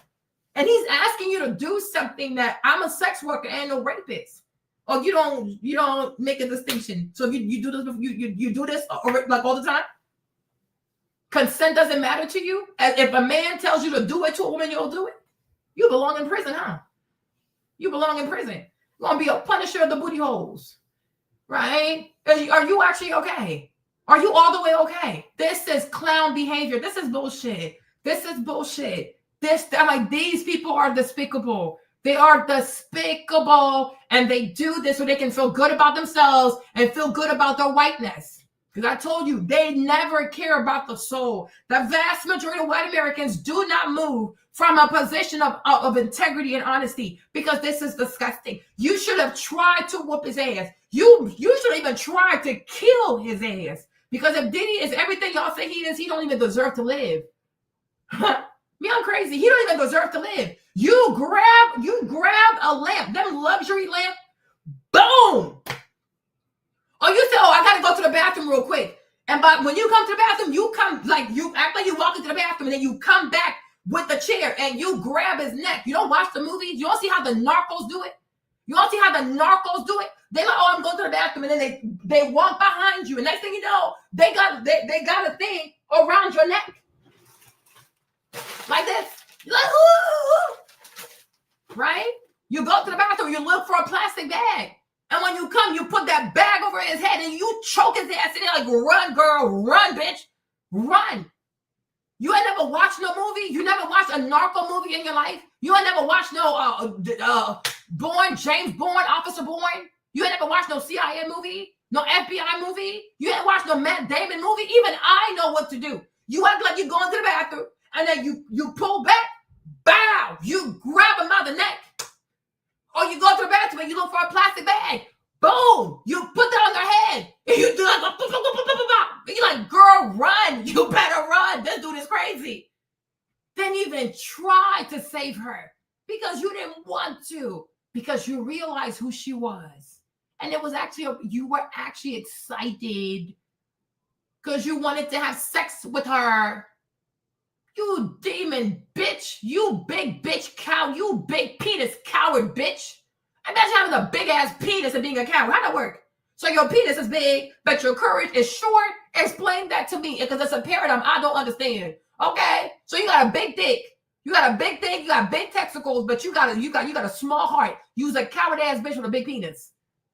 [SPEAKER 1] And he's asking you to do something that I'm a sex worker and no rapist. Or you don't make a distinction. So if you do this, you do this like all the time. Consent doesn't matter to you. If a man tells you to do it to a woman, you'll do it. You belong in prison, huh? You belong in prison. You're gonna be a punisher of the booty holes, right? Are you actually okay? Are you all the way okay? This is clown behavior. This is bullshit. This is bullshit. I'm like, these people are despicable. They are despicable, and they do this so they can feel good about themselves and feel good about their whiteness. Because I told you, they never care about the soul. The vast majority of white Americans do not move from a position of integrity and honesty, because this is disgusting. You should have tried to whoop his ass. You should have even tried to kill his ass. Because if Diddy is everything y'all say he is, he don't even deserve to live. Me, I'm crazy. He don't even deserve to live. You grab a lamp, them luxury lamp, boom. Oh, you say, oh, I gotta go to the bathroom real quick. And when you come to the bathroom, you act like you walk into the bathroom, and then you come back with the chair and you grab his neck. You don't watch the movies. You don't see how the narcos do it. You don't see how the narcos do it. They like, oh, I'm going to the bathroom, and then they walk behind you, and next thing you know, they got a thing around your neck. Like this. You're like, ooh. Right? You go to the bathroom, you look for a plastic bag. And when you come, you put that bag over his head and you choke his ass in there like, run, girl, run, bitch. Run. You ain't never watched no movie? You never watched a narco movie in your life? You ain't never watched no James Bourne, Officer Bourne? You ain't never watched no CIA movie? No FBI movie? You ain't watched no Matt Damon movie? Even I know what to do. You act like you're going to the bathroom, and then you pull back, bow, you grab him by the neck. Or you go to the bathroom and you look for a plastic bag. Boom, you put that on their head. And you do like, and you're like, girl, run. You better run. This dude is crazy. Then even try to save her because you didn't want to, because you realized who she was. And it was actually, you were actually excited because you wanted to have sex with her. You demon bitch. You big bitch cow. You big penis coward bitch. Imagine having a big ass penis and being a coward. How'd that work? So your penis is big, but your courage is short. Explain that to me, because it's a paradigm I don't understand. Okay? So you got a big dick. You got a big dick. You got big testicles, but you got a small heart. You's a coward ass bitch with a big penis.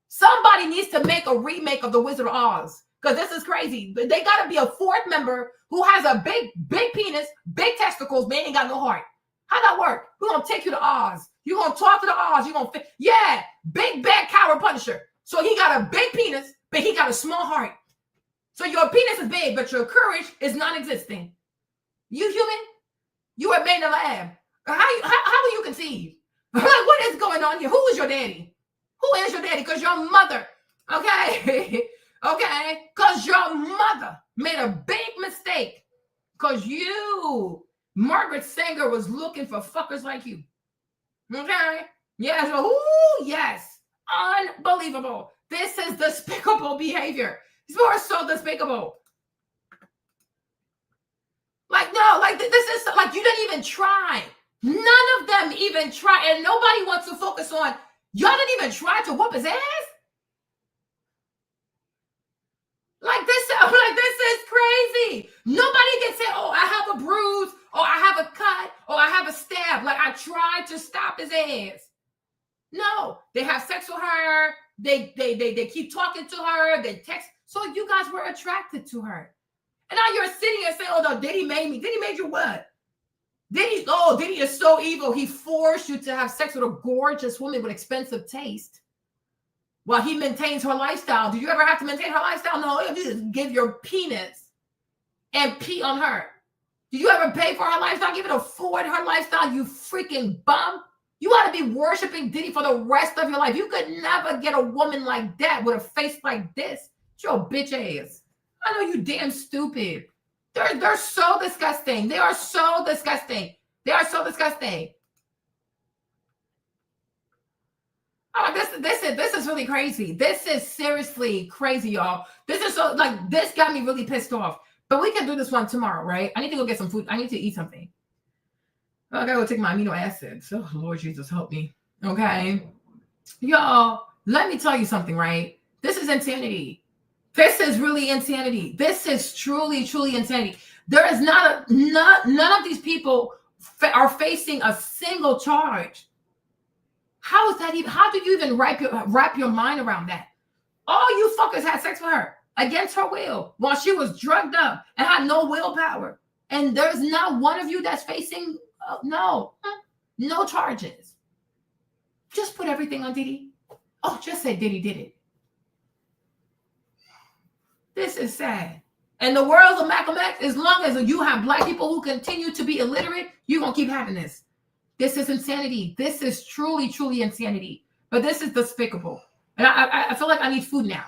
[SPEAKER 1] Somebody needs to make a remake of The Wizard of Oz. because this is crazy. But they got to be a fourth member who has a big penis, big testicles, but ain't got no heart. How that work? We're going to take you to Oz. You're going to talk to the Oz. You're going to, yeah, big bad coward Punisher. So he got a big penis, but he got a small heart. So your penis is big, but your courage is non-existent. You human? You were made in a lab. How will you conceive? Like, what is going on here? Who is your daddy? Who is your daddy? Because your mother, okay? Okay? Because your mother made a big mistake. Because you, Margaret Sanger, was looking for fuckers like you. Okay? Yes. Ooh, yes. Unbelievable. This is despicable behavior. These people are so despicable. Like, no, like this is like you didn't even try. None of them even try. And nobody wants to focus on, y'all didn't even try to whoop his ass. Like this is crazy. Nobody can say, oh, I have a bruise, or I have a cut, or I have a stab. Like I tried to stop his ass. No, they have sex with her. They keep talking to her. They text. So you guys were attracted to her. And now you're sitting here saying, oh, no, Diddy made me. Diddy made you what? Diddy is so evil. He forced you to have sex with a gorgeous woman with expensive taste while he maintains her lifestyle. Did you ever have to maintain her lifestyle? No, you just give your penis and pee on her. Did you ever pay for her lifestyle? Give it afford her lifestyle, you freaking bum. You ought to be worshiping Diddy for the rest of your life. You could never get a woman like that with a face like this. It's your bitch ass. I know you damn stupid. They're so disgusting. They are so disgusting. They are so disgusting. Oh, this is really crazy. This is seriously crazy, y'all. This is so like this got me really pissed off. But we can do this one tomorrow, right? I need to go get some food. I need to eat something. I gotta go take my amino acids. Oh, Lord Jesus, help me. Okay. Y'all, let me tell you something, right? This is insanity. This is really insanity. This is truly, truly insanity. There is none of these people are facing a single charge. How is that even? How do you even wrap your mind around that? All you fuckers had sex with her against her will while she was drugged up and had no willpower. And there's not one of you that's facing no charges. Just put everything on Diddy. Oh, just say Diddy did it. This is sad. And the world of Malcolm X, as long as you have black people who continue to be illiterate, you're going to keep having this. This is insanity. This is truly, truly insanity. But this is despicable. And I feel like I need food now.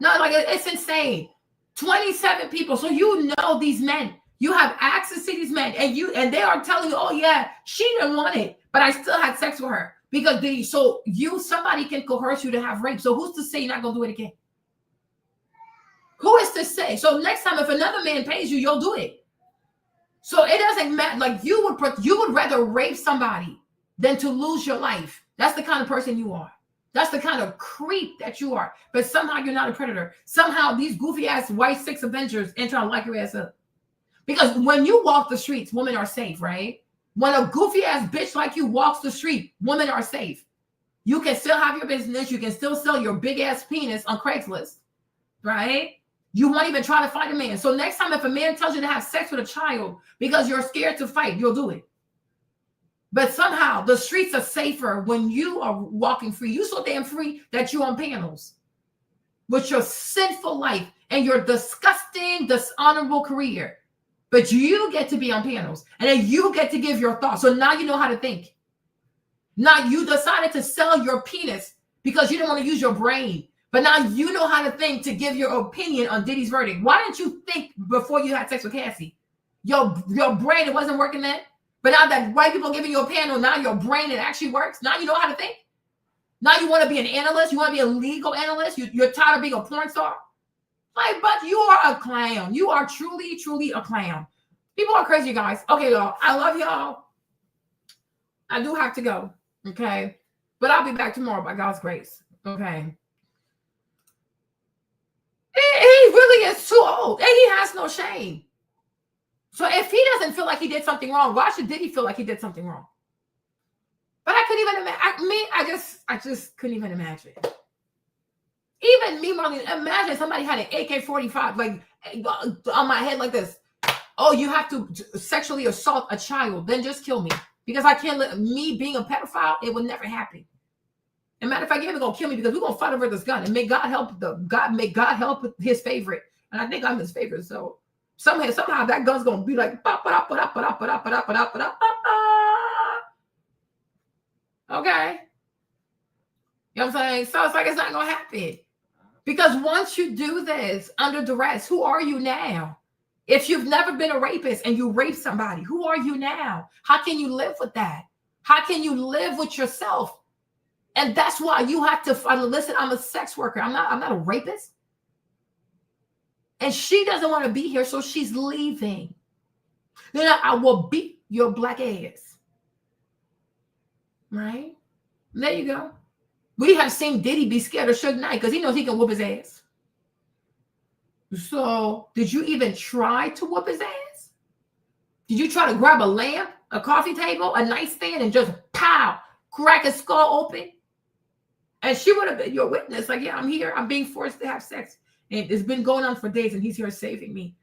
[SPEAKER 1] No, like it's insane. 27 people. So you know these men. You have access to these men. And they are telling you, oh yeah, she didn't want it. But I still had sex with her. Because somebody can coerce you to have rape. So who's to say you're not going to do it again? Who is to say? So next time, if another man pays you, you'll do it. So it doesn't matter. Like you would rather rape somebody than to lose your life. That's the kind of person you are. That's the kind of creep that you are. But somehow you're not a predator. Somehow these goofy ass white six Avengers ain't trying to lock your ass up. Because when you walk the streets, women are safe, right? When a goofy ass bitch like you walks the street, women are safe. You can still have your business. You can still sell your big ass penis on Craigslist, right? You won't even try to fight a man. So next time, if a man tells you to have sex with a child because you're scared to fight, you'll do it. But somehow the streets are safer when you are walking free. You so damn free that you're on panels with your sinful life and your disgusting, dishonorable career. But you get to be on panels and then you get to give your thoughts. So now you know how to think. Now you decided to sell your penis because you don't want to use your brain. But now you know how to think to give your opinion on Diddy's verdict. Why didn't you think before you had sex with Cassie? Your brain, it wasn't working then. But now that white people are giving you a panel, now your brain, it actually works. Now you know how to think. Now you want to be an analyst. You want to be a legal analyst. You're tired of being a porn star. Like, but you are a clown. You are truly, truly a clown. People are crazy, guys. Okay, y'all. I love y'all. I do have to go. Okay. But I'll be back tomorrow by God's grace. Okay. He really is too old. And he has no shame. So if he doesn't feel like he did something wrong, why should Diddy feel like he did something wrong? But I couldn't even imagine. I just couldn't even imagine. Even me, Marlene, imagine somebody had an AK-45 like on my head like this. Oh, you have to sexually assault a child, then just kill me. Because I can't let me being a pedophile, it would never happen. And matter of fact, you're even gonna kill me because we're gonna fight over this gun. And may God help his favorite. And I think I'm his favorite. So somehow that gun's gonna be like okay. You know what I'm saying? So it's like it's not gonna happen. Because once you do this under duress, who are you now? If you've never been a rapist and you rape somebody, who are you now? How can you live with that? How can you live with yourself? And that's why you have to listen. I'm a sex worker. I'm not a rapist. And she doesn't want to be here, so she's leaving. Then I will beat your black ass. Right? There you go. We have seen Diddy be scared of Suge Knight because he knows he can whoop his ass. So, did you even try to whoop his ass? Did you try to grab a lamp, a coffee table, a nightstand, and just pow, crack his skull open? And she would have been your witness. Like, yeah, I'm here. I'm being forced to have sex. And it's been going on for days, and he's here saving me.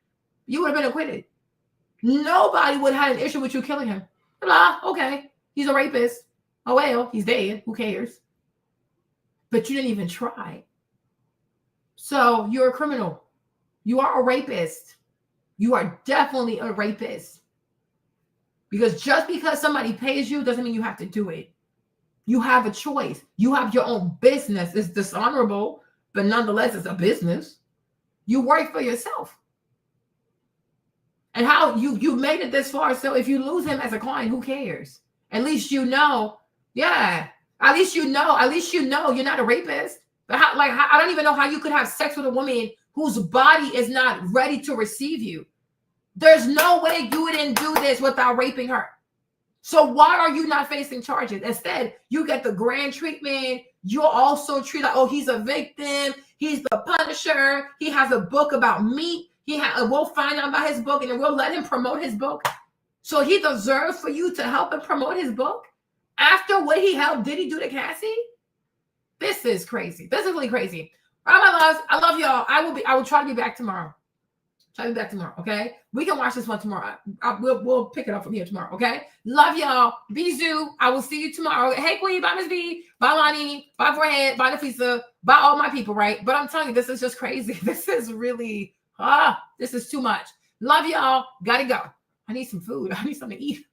[SPEAKER 1] You would have been acquitted. Nobody would have had an issue with you killing him. Blah, okay, he's a rapist. Oh, well, he's dead. Who cares? But you didn't even try. So you're a criminal. You are a rapist. You are definitely a rapist. Because just because somebody pays you doesn't mean you have to do it. You have a choice. You have your own business. It's dishonorable, but nonetheless, it's a business. You work for yourself. And how you made it this far. So if you lose him as a client, who cares? At least you know. Yeah. At least you know you're not a rapist. But I don't even know how you could have sex with a woman whose body is not ready to receive you. There's no way you wouldn't do this without raping her. So why are you not facing charges? Instead, you get the grand treatment. You're also treated like, oh, he's a victim. He's the punisher. He has a book about meat. We'll find out about his book and then we'll let him promote his book. So he deserves for you to help him promote his book after what he helped Diddy do to Cassie? This is crazy. This is really crazy. All right, my loves. I love y'all. I will try to be back tomorrow. Okay? We can watch this one tomorrow. We'll pick it up from here tomorrow, okay? Love y'all. Bisous. I will see you tomorrow. Hey, Queen. Bye, Miss B. Bye, Lonnie. Bye, Forehead. Bye, Nafisa. Bye, all my people, right? But I'm telling you, this is just crazy. This is really, this is too much. Love y'all. Gotta go. I need some food. I need something to eat.